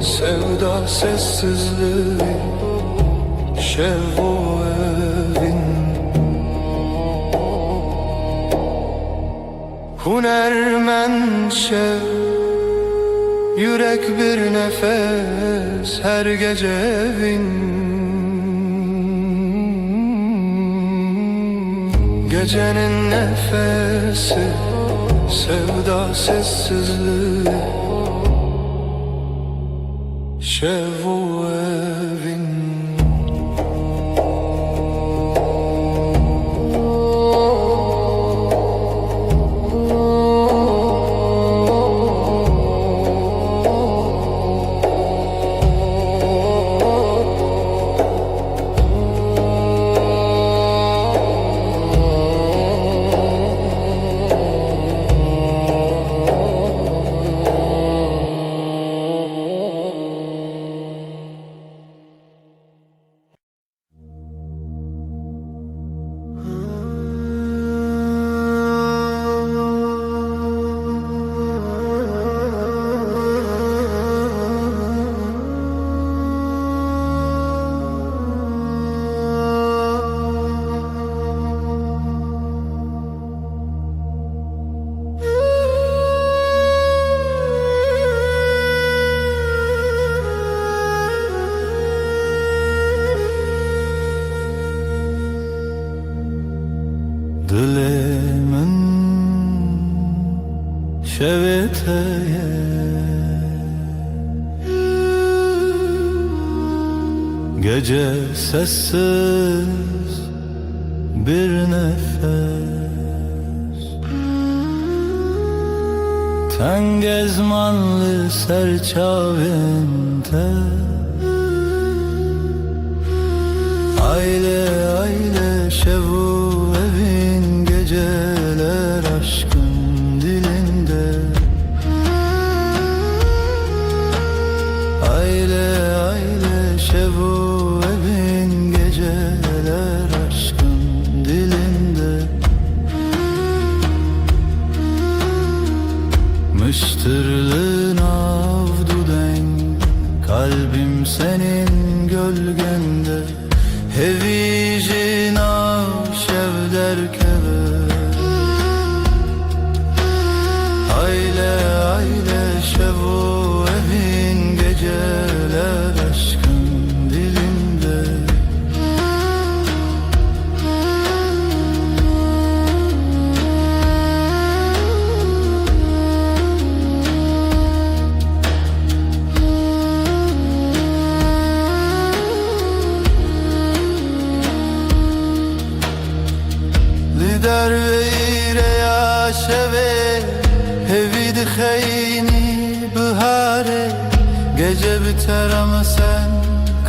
[SPEAKER 1] sevda sessizliği Şevu evin Hunermen şev Yürek bir nefes her gece evin Gecenin nefesi sevda sessizliği Şevu evin öteye. Gece sessiz bir nefes, ten gezmanlı serçavinde. Aile aile şevu evin, geceler aşkın dilinde. Aile aile şevu evin, geceler aşkın dilinde. Müştürlüğün avdu den, kalbim senin gölgende. Hevijin avşev derkeve. Aile aile şevu evin, geceler aşkın dilinde. Lider ve ire ya şeve, hevid khayni bahare. Gece biter ama sen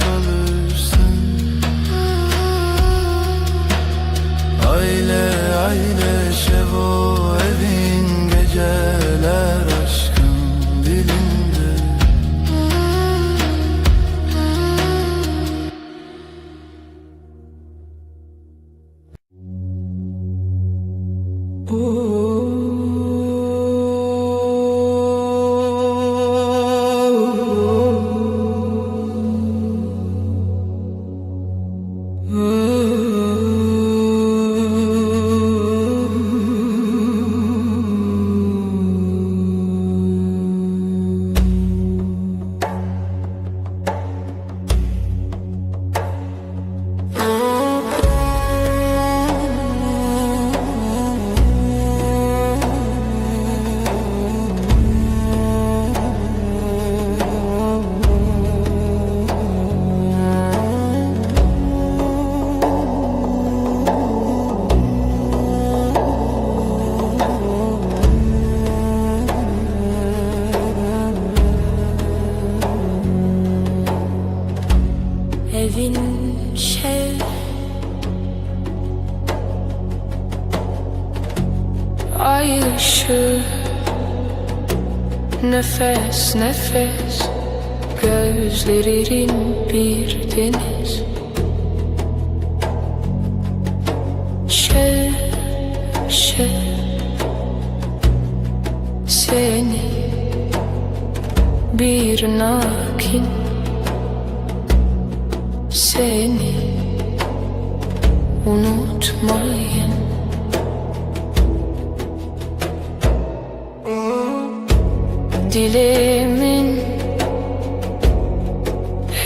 [SPEAKER 1] kalırsın. Aile aile şevo evin, geceler aşkın dilinde.
[SPEAKER 5] Evin şev, ay ışığı, nefes nefes, gözlerin bir deniz. Şev şev, seni bir nakin, seni unutmayın. Dilimin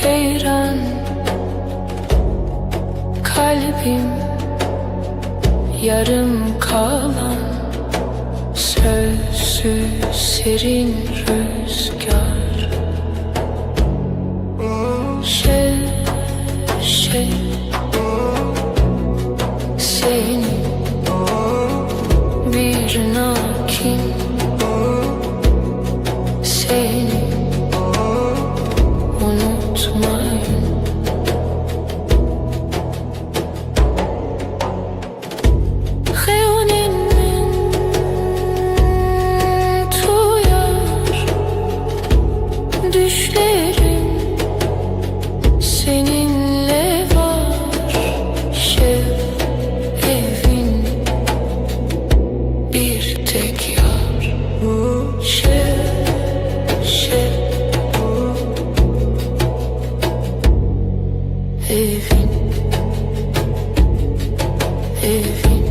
[SPEAKER 5] heyran, kalbim yarım kalan, sözsüz serin rüzgar. Şev şev, seni bir nakin, seni unutmayın. Xeyonimin tuyar düşlerim, seninle var. Şev evin bir tek yar. Şev şev, evin evin.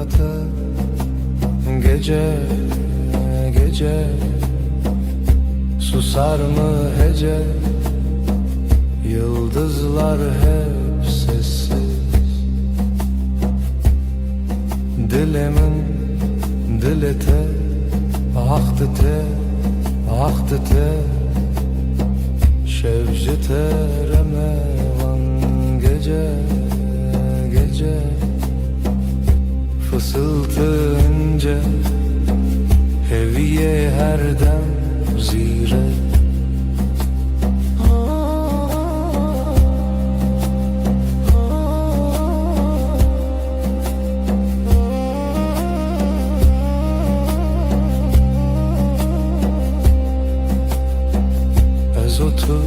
[SPEAKER 1] katı gece gece susar mı hece? Yıldızlar hep sessiz. Dilimin dili te, ahtı te, ahtı te. Şevci teremevan gece gece. Fısıltı ince, heviye her dem zire. Ezotu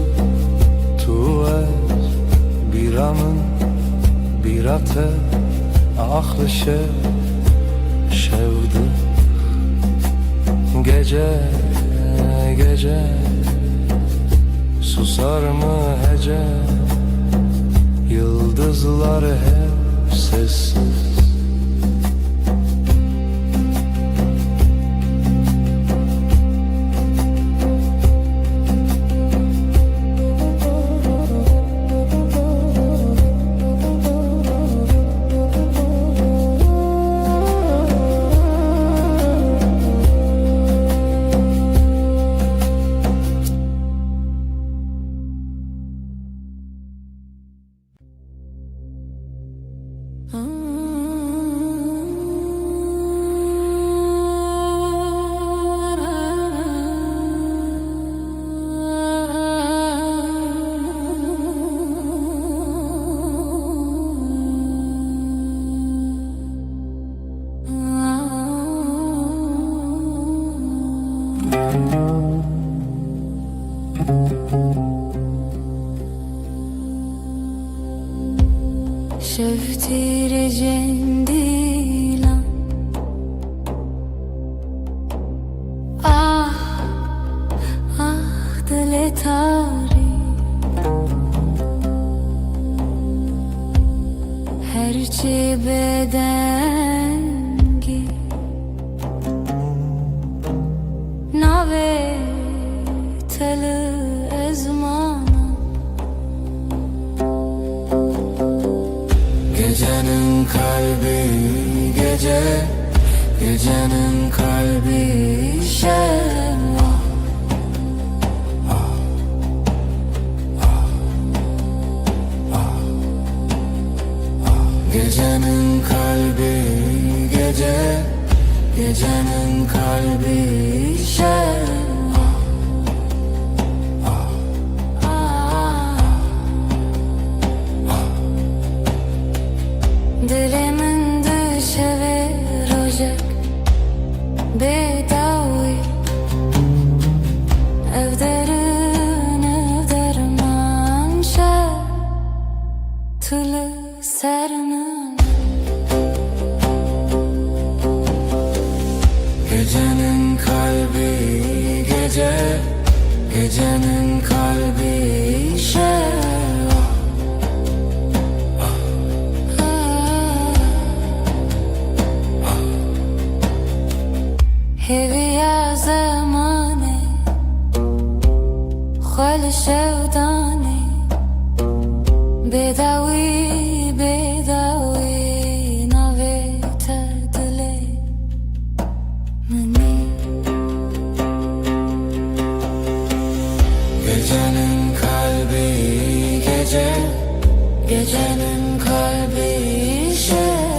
[SPEAKER 1] tu ez biramın birate ahlışı şevdi gece gece susar mı hece? Yıldızlar hep sessiz.
[SPEAKER 3] Şevtireceğim dilan. Ah, ah dile tari. Herçi bedengi nave teli ezmana.
[SPEAKER 4] Gecenin kalbi gece, gecenin kalbi şeva. Gecenin kalbi gece, gecenin kalbi şeva.
[SPEAKER 3] Dilimin düşevi rojek bedavi. Evderin evderman şe tülü sermin.
[SPEAKER 4] Gecenin kalbi gece, gecenin kalbi şeva.
[SPEAKER 3] هوية زماني خال شوداني بداوي بداوي ناوي تدلي مني.
[SPEAKER 4] Gecenin kalbi gece, gecenin kalbi şeva.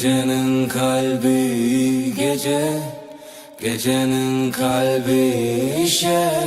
[SPEAKER 4] Gecenin kalbi gece, gecenin kalbi işe.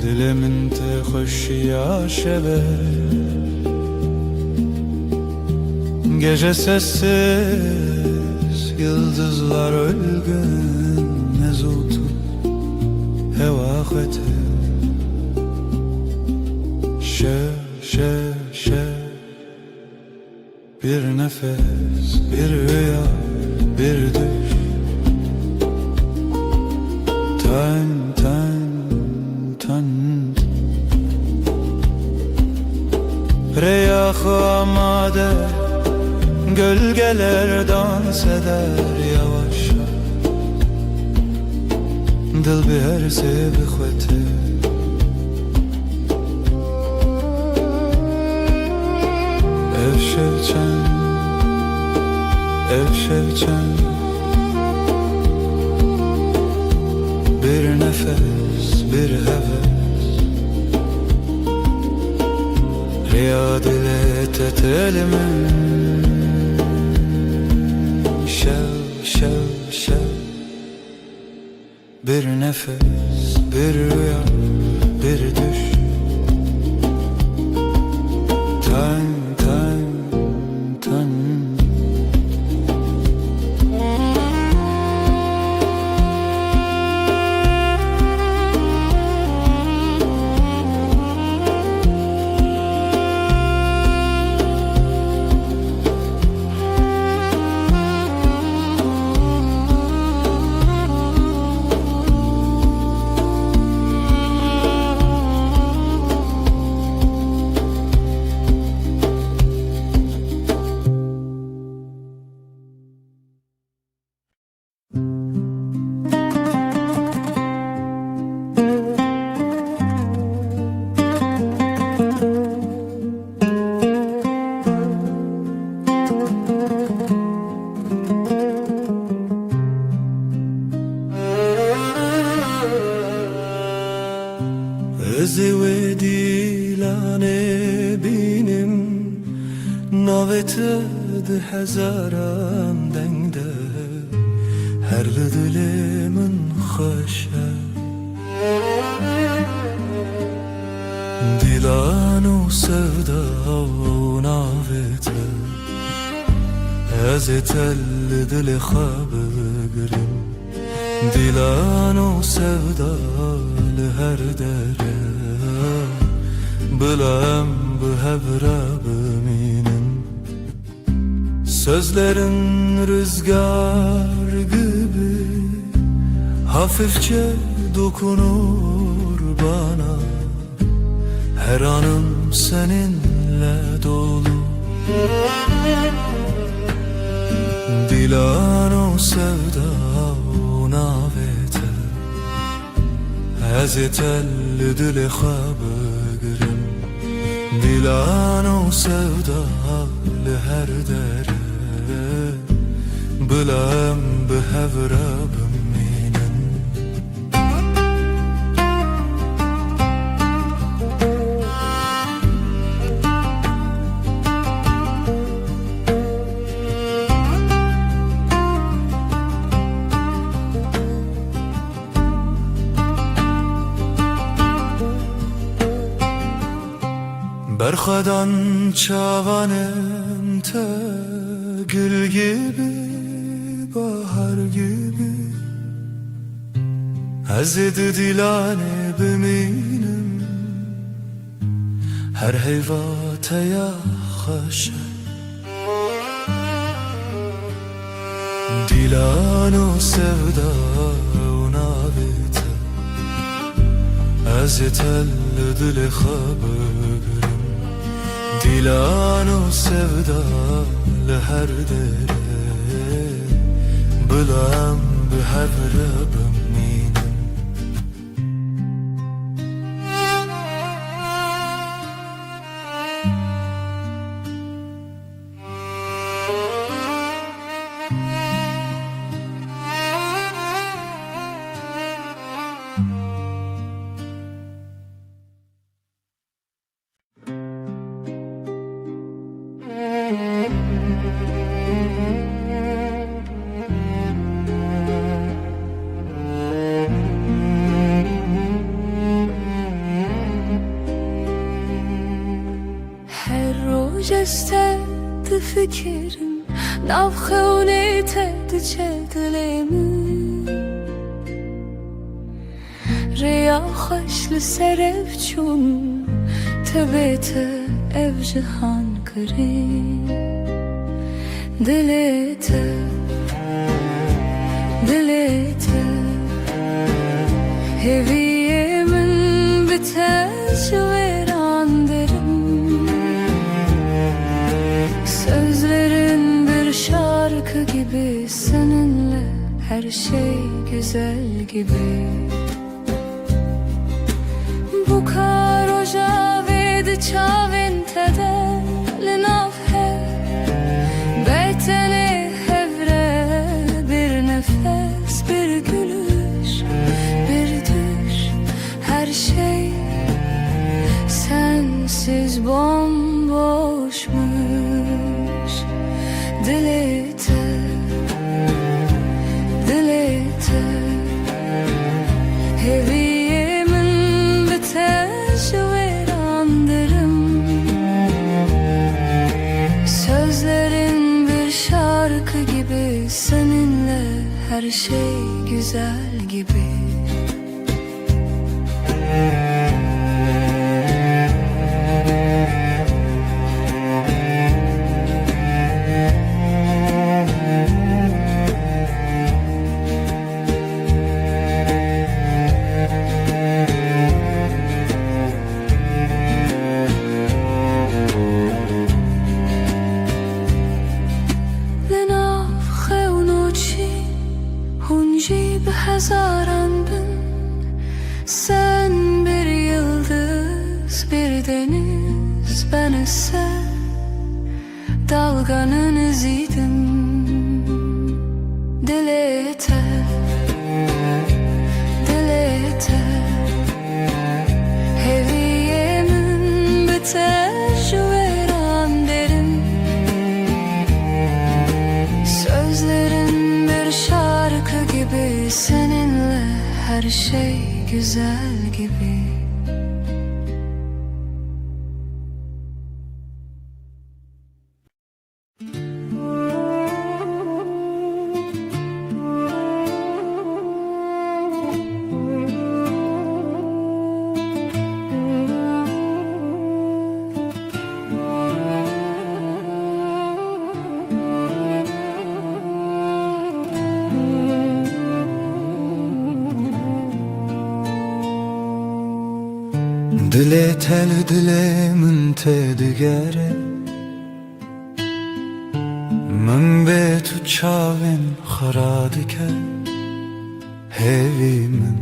[SPEAKER 1] Dilimin te hoş yaşeve, gece sessiz, yıldızlar ölgün, nezutu hevahete. Şe, bir nefes, bir rüya, bir düş. Tan Reyahı amade, gölgeler dans eder yavaşça. Dil bir her sevi khwete. Ev şevçen, bir nefes, bir heves. Riyadilet et elimin. Şev, bir nefes, bir rüya, bir düş. Tan
[SPEAKER 4] Özü dilane binim, naveted hezaran dengde. Her dilimin hoşa, dilanu sevda naveted. Ezetel dili xabgrim, dilanu sevda her dere. Bilem bu hevra biminin. Sözlerin rüzgar gibi hafifçe dokunur bana. Her anım seninle dolu. Dilano sevda navete, ezetel dili xabgrim. Dilano sevda her dere. Bilem bi hevra biminin. Berxadan çavanem te, gül gibi, bahar gibi. Ezedi dilane biminim, her heyvate ya xaşe. Dilan o sevda ونابته از تل دل خبرم دیلان و سودا لهر دره بلام به هر ربم مینم
[SPEAKER 5] جستد فکرم ناو خونیتد چه دلمı ریا خوش لسر evçun تبته ev cihan kırı dilete heviyemin biter veran derim sözlerin bir şarkı gibi seninle her şey güzel gibi bu kar oca vedi çavin tede linafhe beyteni hevre bir nefes bir gülüş bir düş her şey sensiz bomboşmuş dilete heviyemin biter verandırım sözlerin bir şarkı gibi seninle her şey güzel gibi Hazaran bin sen bir yıldız bir deniz ben ise dalganın iziydim dilete heviyemin biter veran derim sözlerin bir şarkı gibi seninle her şey güzel gibi
[SPEAKER 1] Dile tel dilemin te digere من به تو چاوین خرادی که هیوی من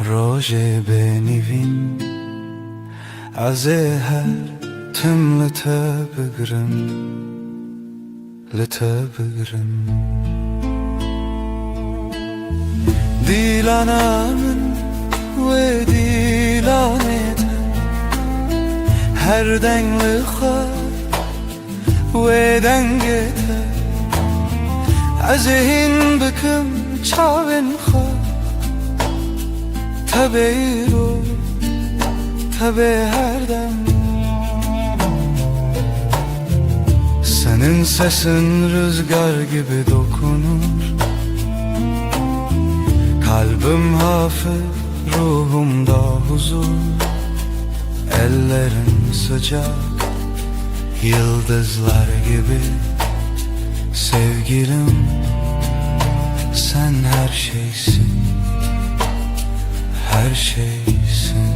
[SPEAKER 1] روژه بنیوین از هر تم لتبگرم دیلانمın ve dilanete her denli khar ve dengete azhin bıkım çavin khar tabeiro tabe her dem senin sesin rüzgar gibi dokunur kalbim hafif ruhumda huzur ellerin sıcak yıldızlar gibi
[SPEAKER 4] Sevgilim, sen her şeysin, her şeysin.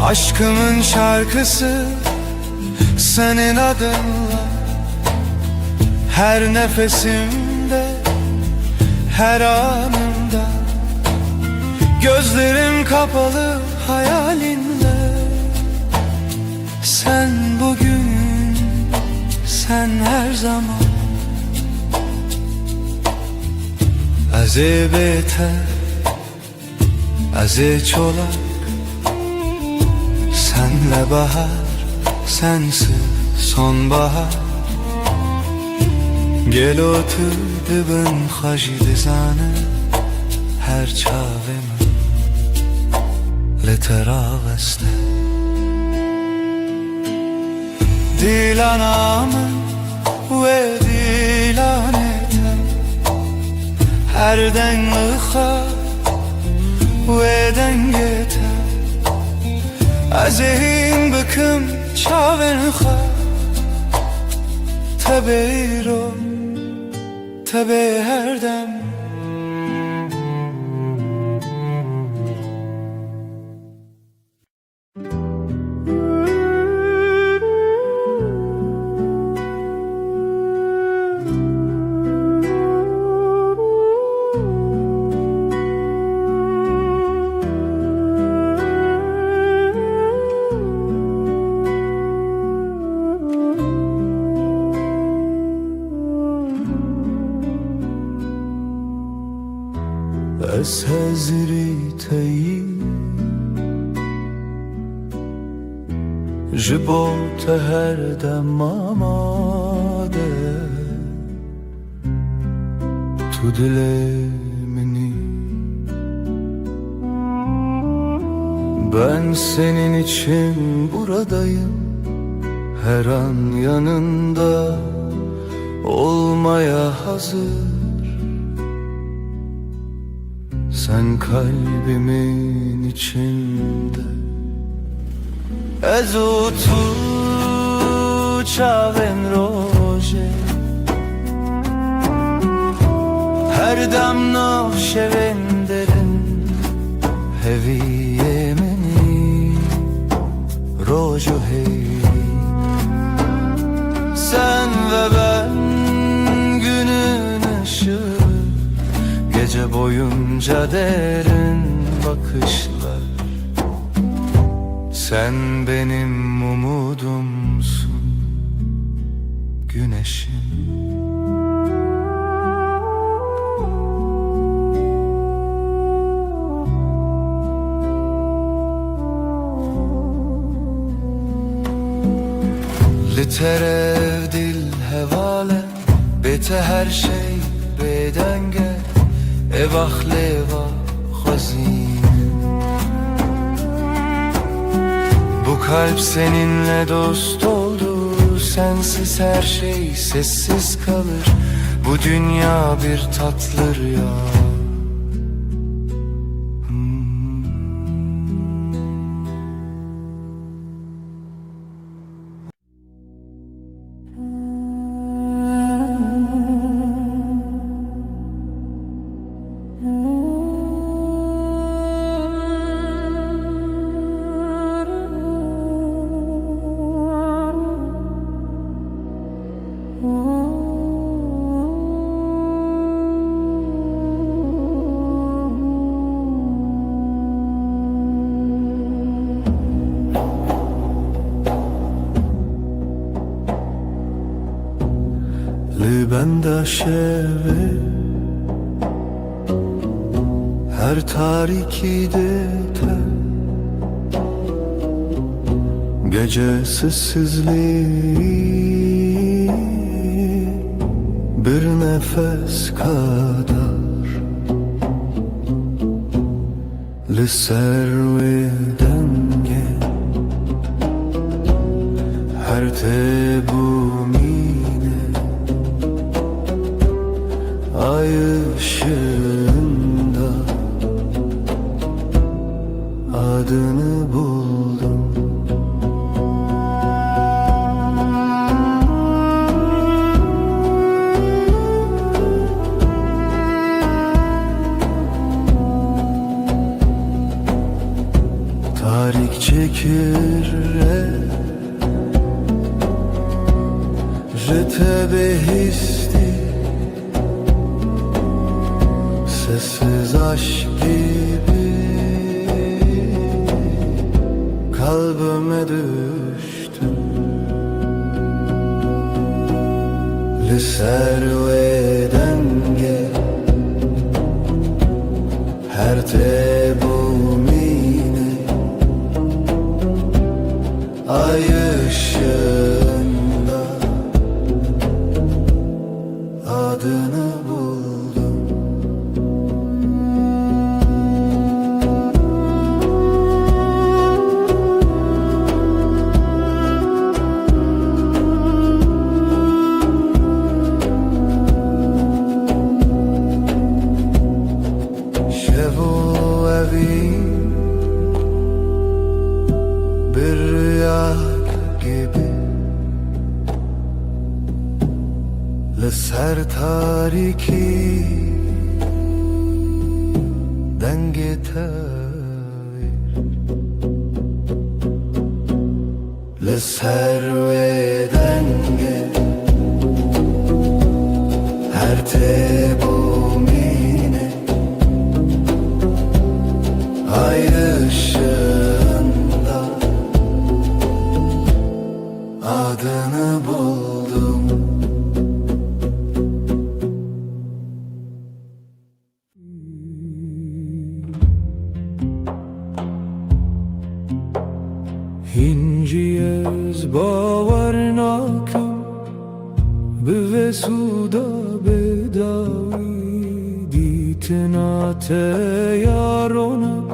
[SPEAKER 4] Aşkımın şarkısı senin adınla, her nefesimde, her anımda. Gözlerim kapalı hayalinle. Sen bugün, sen her zaman. Az beter, az çolak. Senle bahar, sensiz sonbahar. Gel otur dibin xaji dizane, her çavemi لتراوسته دیلانامın ve dilanetem her denliha ve dengetem azin bıkım çavenha tabeiro tabe her dem. Ez hezriteyim ji bo te her dem amade. Tu dile minî, ben senin için buradayım, her an yanında olmaya hazır. Sen kalbimin içinde. Ez tu çaven roje, her dem navşeven derin heviye meni rojo hey. Sen ve ben günün ışığı, gece boyunca derin bakışlar. Sen benim umudumsun, güneşim. Literev dil hevale, bete her şey bedenge. Evah leva hazin. Bu kalp seninle dost oldu, sensiz her şey sessiz kalır. Bu dünya bir tatlı rüya. Bende şeve her tarikide te gece sessizliği bir nefes kadar Lisserveden her tebumine ay ışığında adını buldum.
[SPEAKER 1] fikirre Jete behisti Sessiz aşk gibi Kalbime düştün Liserve denge Her tebumine Ay ışığında Adını buldum Şevu evi bir rüya gibi Leser tariki denge tavir Leser ve denge her tebumine Ay ışığında adını buldum Hinciyez bavarnakam Bevesuda bedavi Ditinate yaronak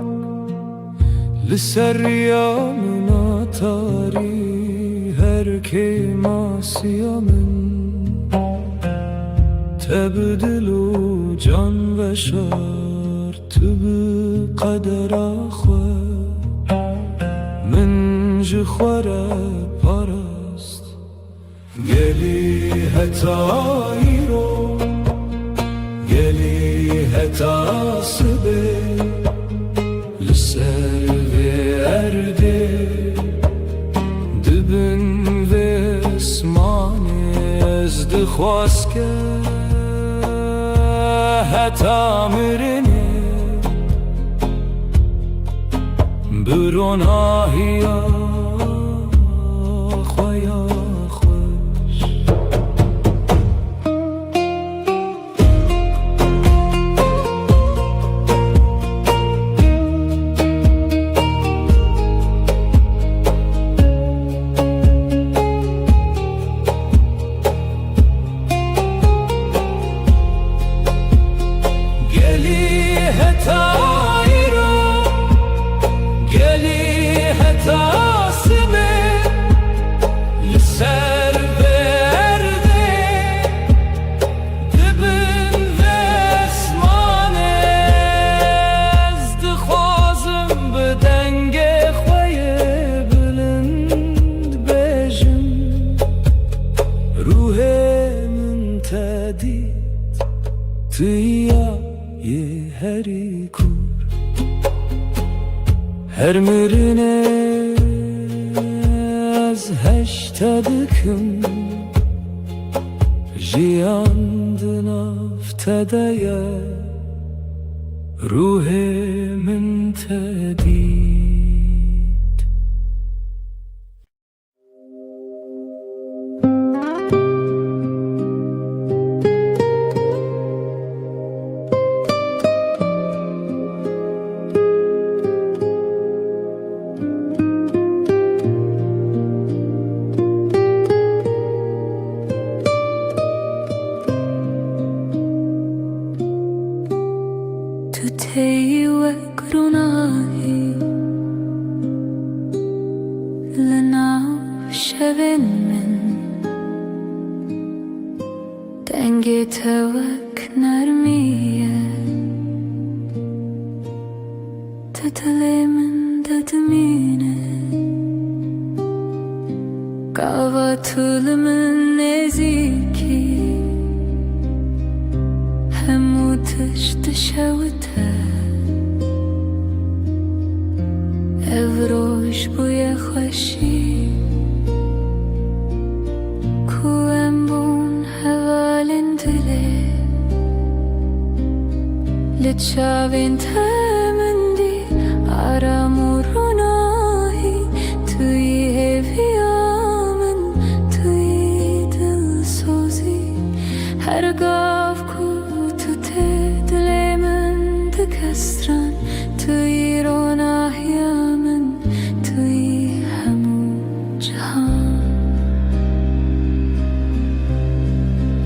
[SPEAKER 1] Liseryamin atari Her kemasyamin Tebdilu can ve şart Tübü kader akhver من جخوره پرست گلی هتایی رو گلی هتاسی به لسر و ارده دبن و اسمانی از دخواست که هتا مرنه بروناهیا خویا خوش گلی هتایی رو گلی هتاسمه لسر برده دبن و اسمانه از دخوازم به دنگ خوی بلند بجم روح من تدید تیا یه هری کور Her mirine az heştadıkım Jiyandın aftedeye Ruhimin tedid
[SPEAKER 3] تتهی و گروناهی لناو شوین من دنگی توک نرمیه تتلی من ددمینه قاواتول من نزیکی هموتش تشوته evroş bu لچاوین تمندی آرام و روناهی توی هویامن توی دلسوزی هرگاه کو تو دل من دکستران توی روناهیامن توی همون جهان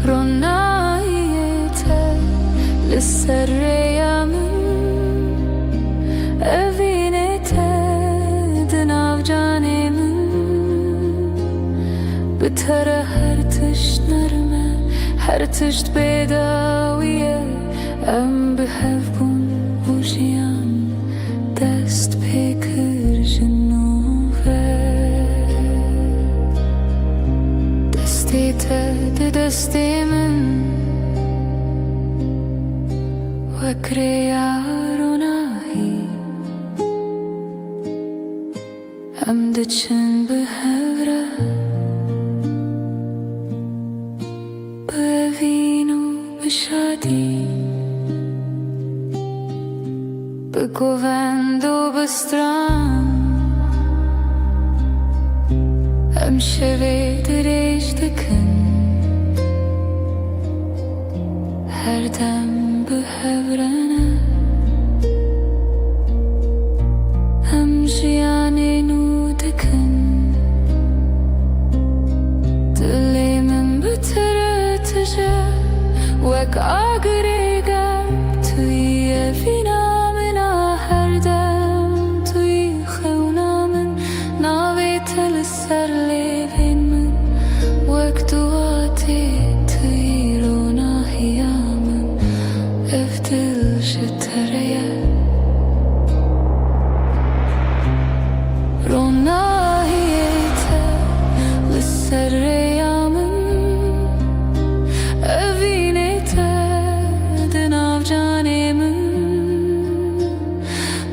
[SPEAKER 3] روناهیت لسر ریامن اوینت دناو جانمن بتر هر تشت نرمه هر تشت بداویه ام بهف بون وجیان دست بکر جنوبه دستی تد دستی من وکریاروناهی ام دچن بهوره بوینو بشادی بگووند و بستران ام شوی دریج دکن هر دم بهورانه ام جیانی نو دکن دلی من بتره تجه وک آگری گم توی وینا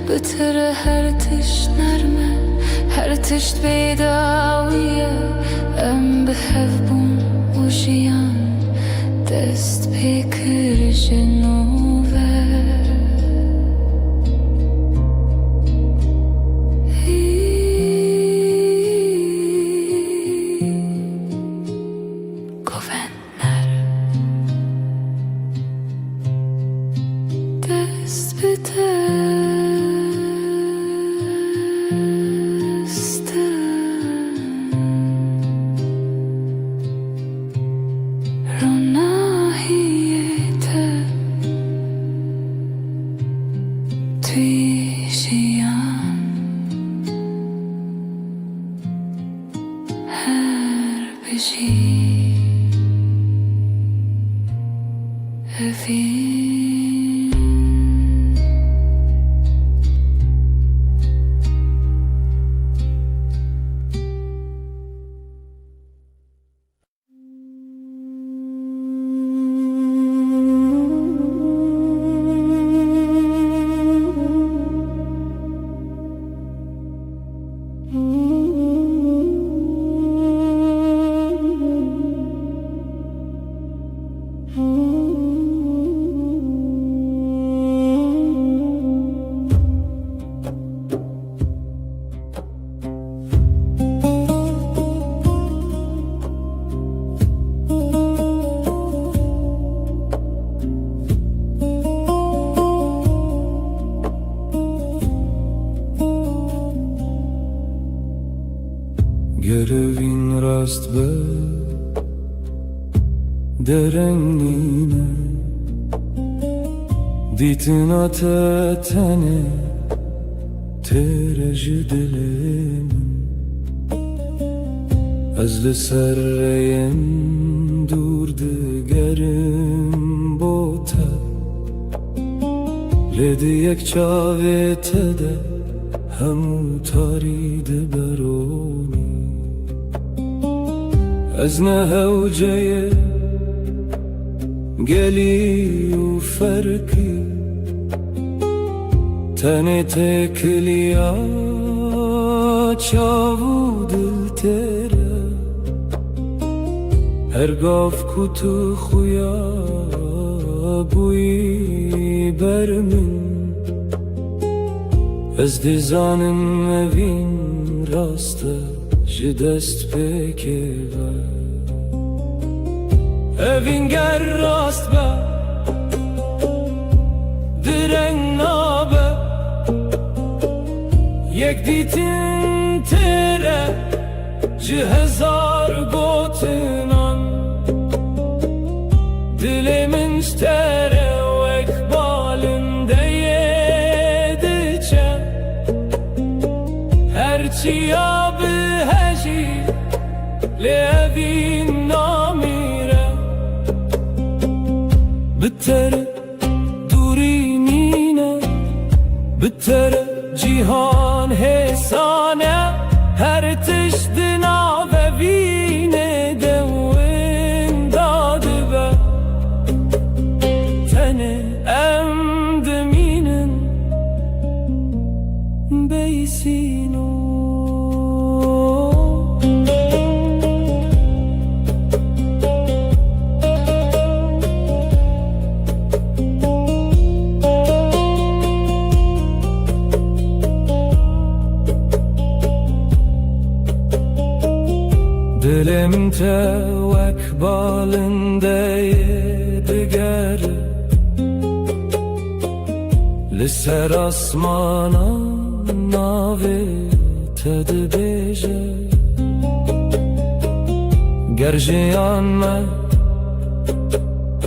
[SPEAKER 3] بتر هر تشت نرمه هر تشت بداویه ام بهف بون وجیان دست بکر جنوبه گوهنر دست بده
[SPEAKER 1] Görevin rast be derenliğine Ditin atetene tereci dilim Ezli serreyim durdu gerim bota Lediyek çavete de hemu taride beroni از نهوجه گلی و فرکی تنه تکلیا چاو دل تره هرگاف کتو خویا بوی
[SPEAKER 4] برمن از دیزانم اوین راسته جدست بکیوه اوین گر راست به درنگ نابه یک دیتین تره جه هزار گوتنان دل من شتره و اقبالنده یده چه هرچی آب هجی لیوین نامیره بتره دوری مینه بتره جیهان حسانه هر تشت ناوه وینه دوین داده به تنه ام دمینن بیسینو دلم تو اقبالنده دگر لسر آسمانا ناوه تد بیجه گرجیان من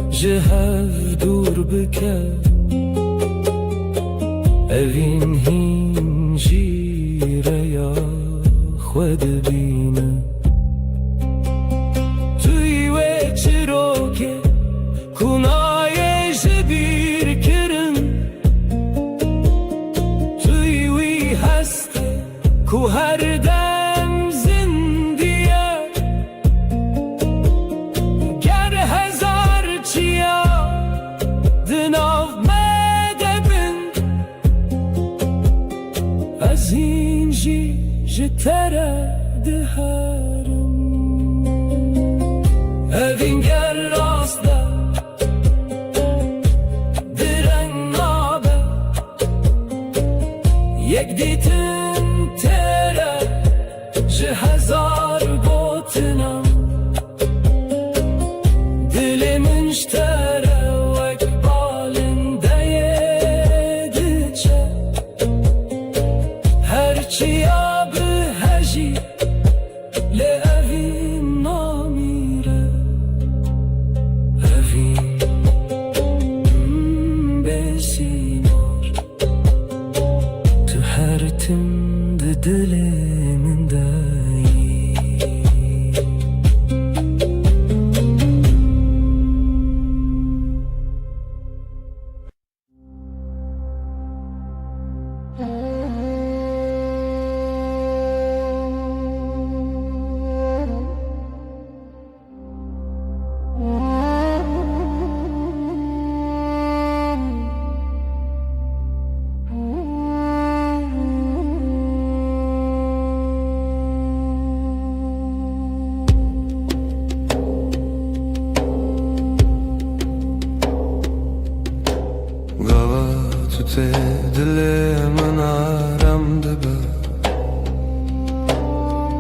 [SPEAKER 4] جهف دور بکه اوین هین جیره یا خود بینه کنای جبیر کرن توی وی هسته کو هر دم زندیه گر هزار چیا دناو مدبن از این جی جتره دهارم اوین گر راسته یک دیتن تره جه هزار گوتنم دل من شتره و اقبالنده یده چه هرچی آب هجی لیوین نامیره اوین بسیمار هر تم دل من دایی
[SPEAKER 1] ته دل من آرام دبه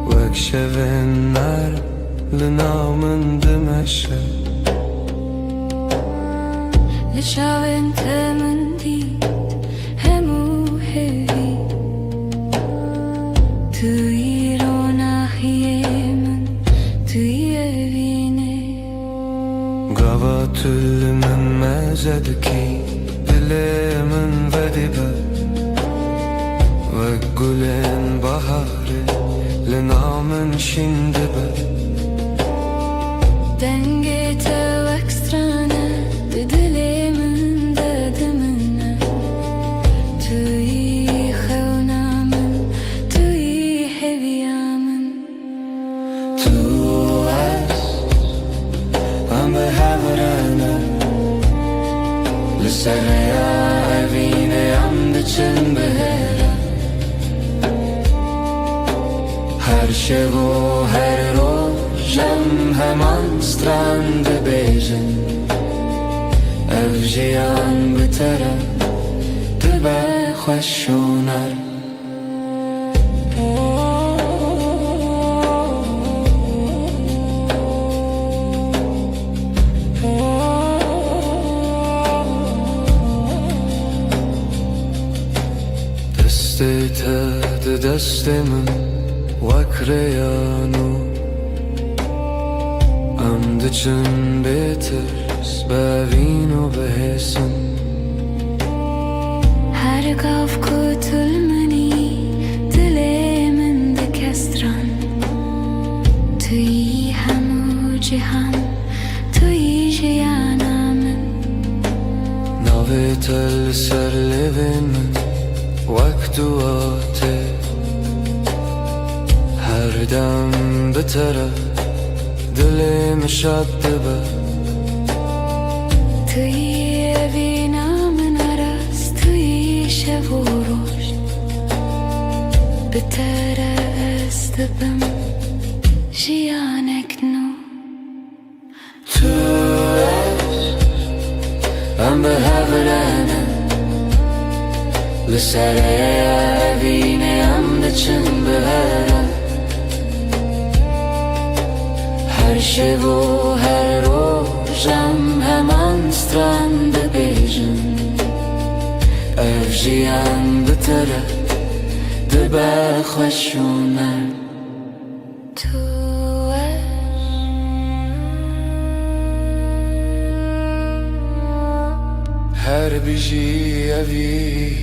[SPEAKER 1] وک شوین نار لنامن دمشه
[SPEAKER 3] لشاوین تمن دید همو هوی توی روناخیه من توی اوینه
[SPEAKER 1] گاوا تل من مزد کی من ودبه وگلن بهاره لنامن شندبه
[SPEAKER 3] دنگه تو اکسترانه دل من دادمنه توی خونامن توی هویامن
[SPEAKER 1] تو هست هم به هورانه لسریا اوینه هم دچن بهره هر شب و هر روزم همان سترند بیجن اف جیان
[SPEAKER 2] لسره دبه خوشونر
[SPEAKER 1] دستت دست من وکریانو عمد چن بیترس بوین و بحسن
[SPEAKER 3] Her gaf kurtulmani dilemin de kestran Tui hamu cihan tui jiyanamin
[SPEAKER 1] نویت السر لبن من وقت آته هر دم بتره دلم شدبه
[SPEAKER 3] Tui evinamin aras tui şevuruş Bitere estibim jiyanek nu
[SPEAKER 1] تو ام به هفرانه لسره وینه ام ده چن بهره هر شب و هر روزم همان strand بیجن افجیان بتره دبه خوشونر
[SPEAKER 3] Tu
[SPEAKER 1] هر بیجی اوین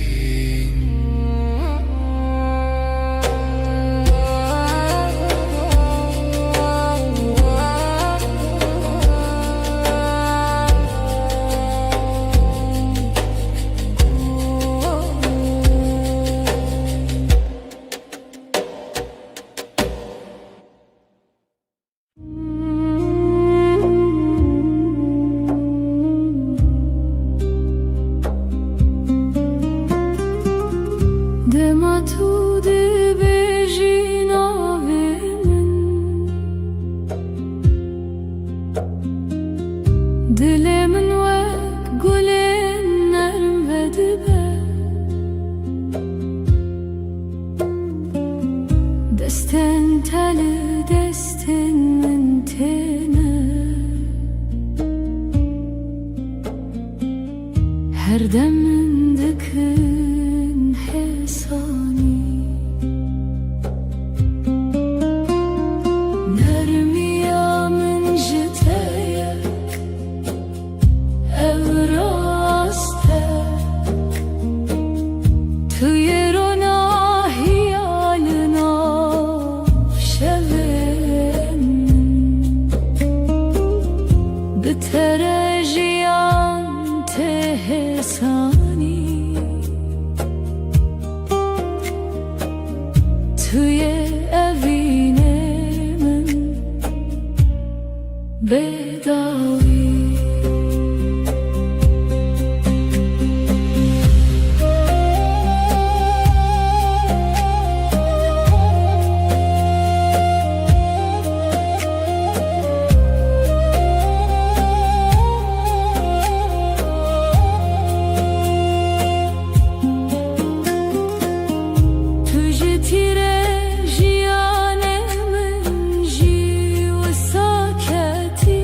[SPEAKER 3] Dema tu de bejina vemin Dilemin vek gulen nerm ve dibe Destin teli destin min tene Her demin dikin hesani Nermiya min jiteyek evrastek Tüyerona hiyalina şevin Bitere jiyan tehesani توی اوین من بداوی Tujhe tire jiyane min ji ve saketi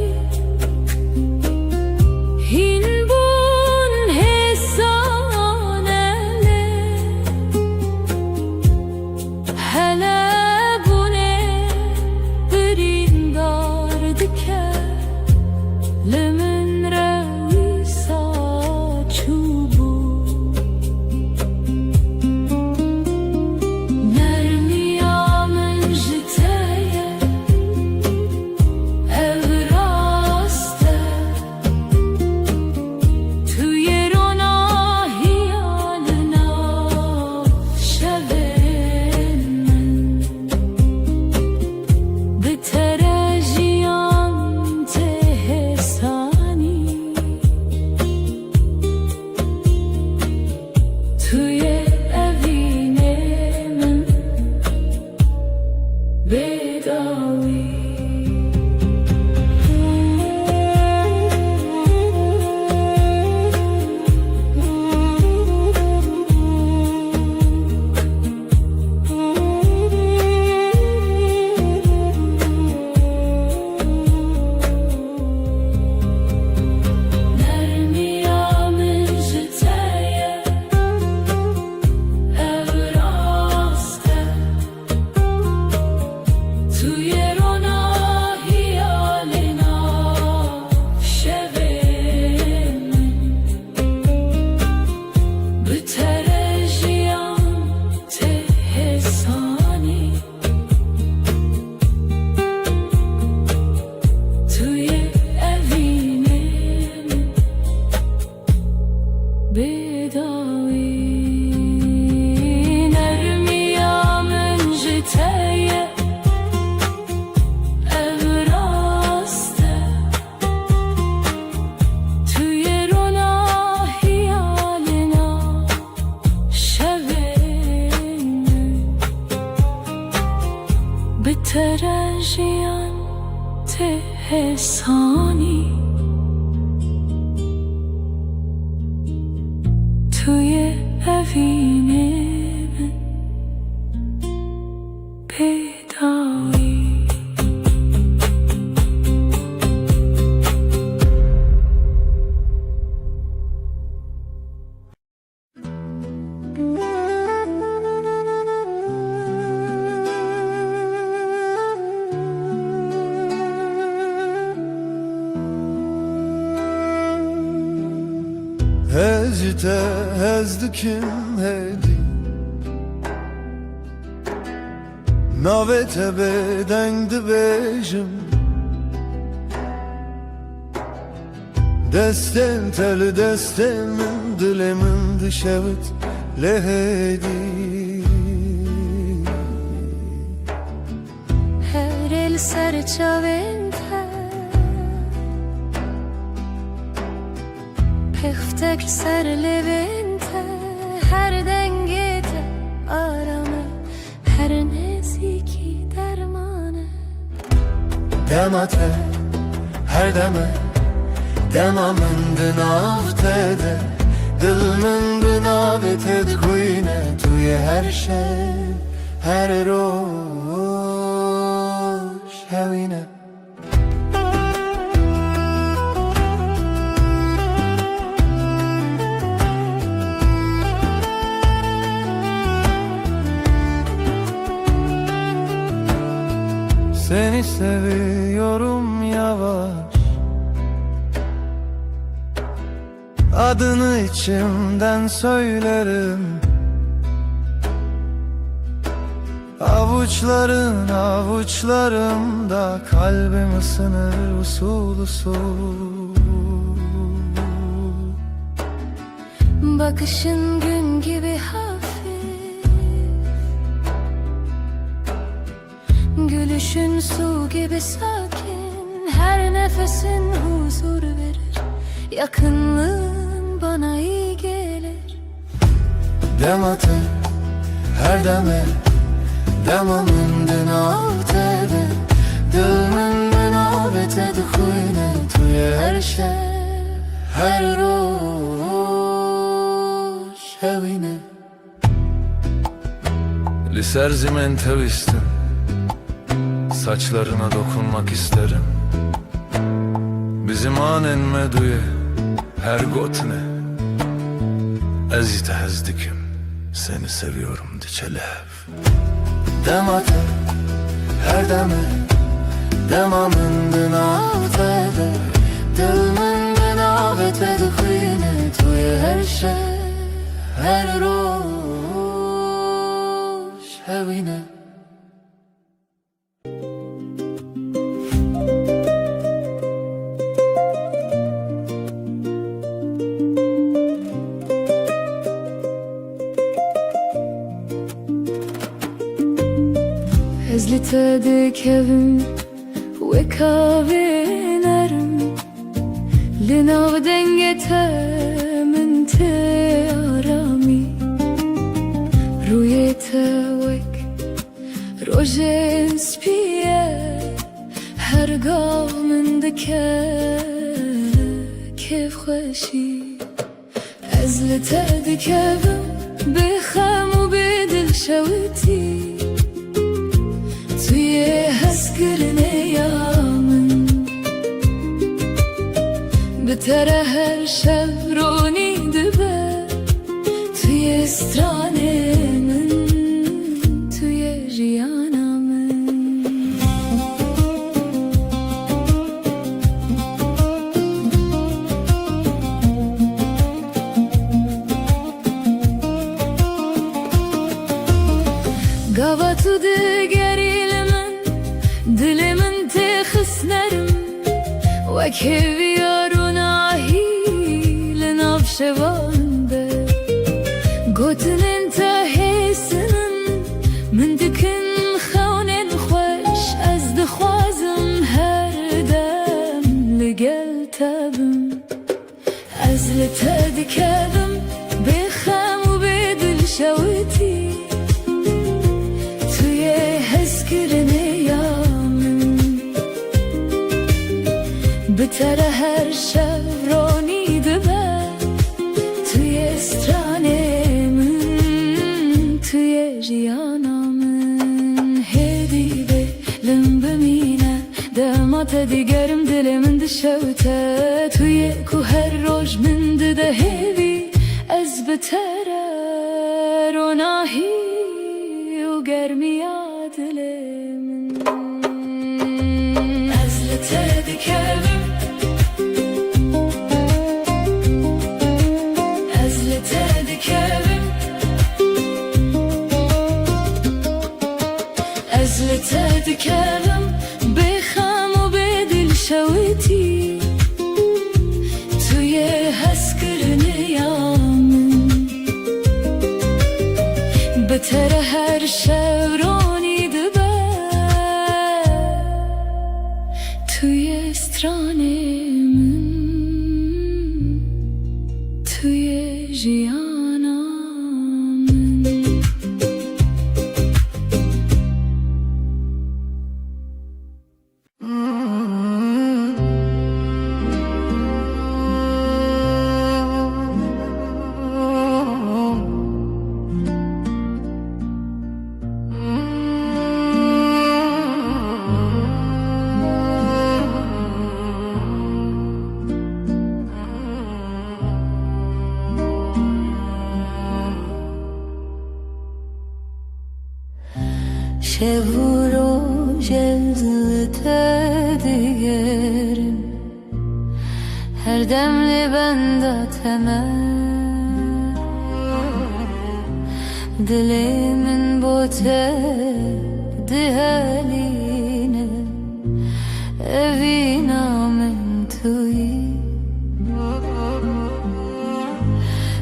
[SPEAKER 5] ترجیان ته حسانی توی اوینه من پیدایی
[SPEAKER 1] Hezite hezdikim hedi Navete bedengdi bejim Desten teli destemin dilemin dışevit lehedi
[SPEAKER 3] Her el serçavente Peftek serlevente Her dengete aramı Her neziki dermanı
[SPEAKER 1] Demate her deme Demamın avtede Dilmin binavet et kuyne Tuye her şey Her roş hevine Seni seviyorum yavaş Adını içimden söylerim Avuçların avuçlarımda Kalbim ısınır usul usul
[SPEAKER 3] Bakışın gün gibi hafif Gülüşün su gibi sakin Her nefesin huzur verir Yakınlığın bana iyi gelir
[SPEAKER 1] Demate her deme Demamın avtede Dilmin binavet et kuyne Tuye her şey Her roş hevine
[SPEAKER 6] Liserzimen tevistim Saçlarına dokunmak isterim Bizim anen meduye her gotne Ezite hezdikim Seni seviyorum diçelev
[SPEAKER 1] Demate her deme Demamın avtede Dilmin binavet et kuyne Tuye her şey Her roş hevine
[SPEAKER 3] Ezlite dikevim ve kavinerim Linav dengete min te arami Ruyete vek rojen spiye Her gav min dike kev خوشی Ezlite dikevim bixem u bedil şevti توی هسکرنه یامن به تره هر شب رونی دبه توی استرانه من توی جیانا من گاوا تو دگری Dilimin te xisnerim Ve keviyarun ahilin avşevande Gotinin te hesinin Min dikin xawnin xoş Ez dixwazim her dem li gel tebim Ez li te dikevim bixem u bedil şewitî Tuye hezkirinê ya
[SPEAKER 2] شوته توی کو هر روز من ده هیوی از بتره روناهی و گرمی دل من از لته دکرم از لته دکرم از لته دکرم بخم و به دل شویتی توی هسکرنی یامن بتر هر شورانی دبه توی استرانه من توی جیانا من
[SPEAKER 3] شب و روز دیگرم هر دم لبندتمه دل من بوته دهالینه evina من توی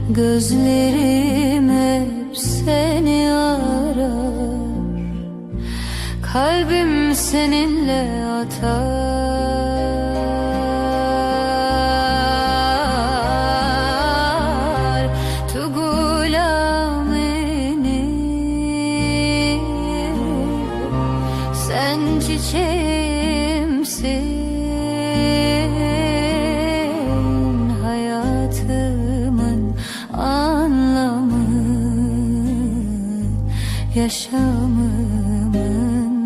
[SPEAKER 3] gözlerim hep seni arar kalbim seninle atar tu gulamini sen çiçeğimsin hayatımın anlamı yaşamımın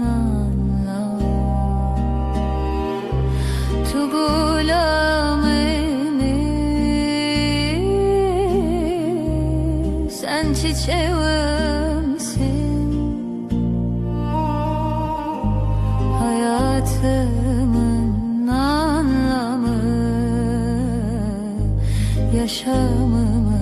[SPEAKER 3] anlamı tu gulamini sen çiçeğimsin hayatımın anlamı yaşamımın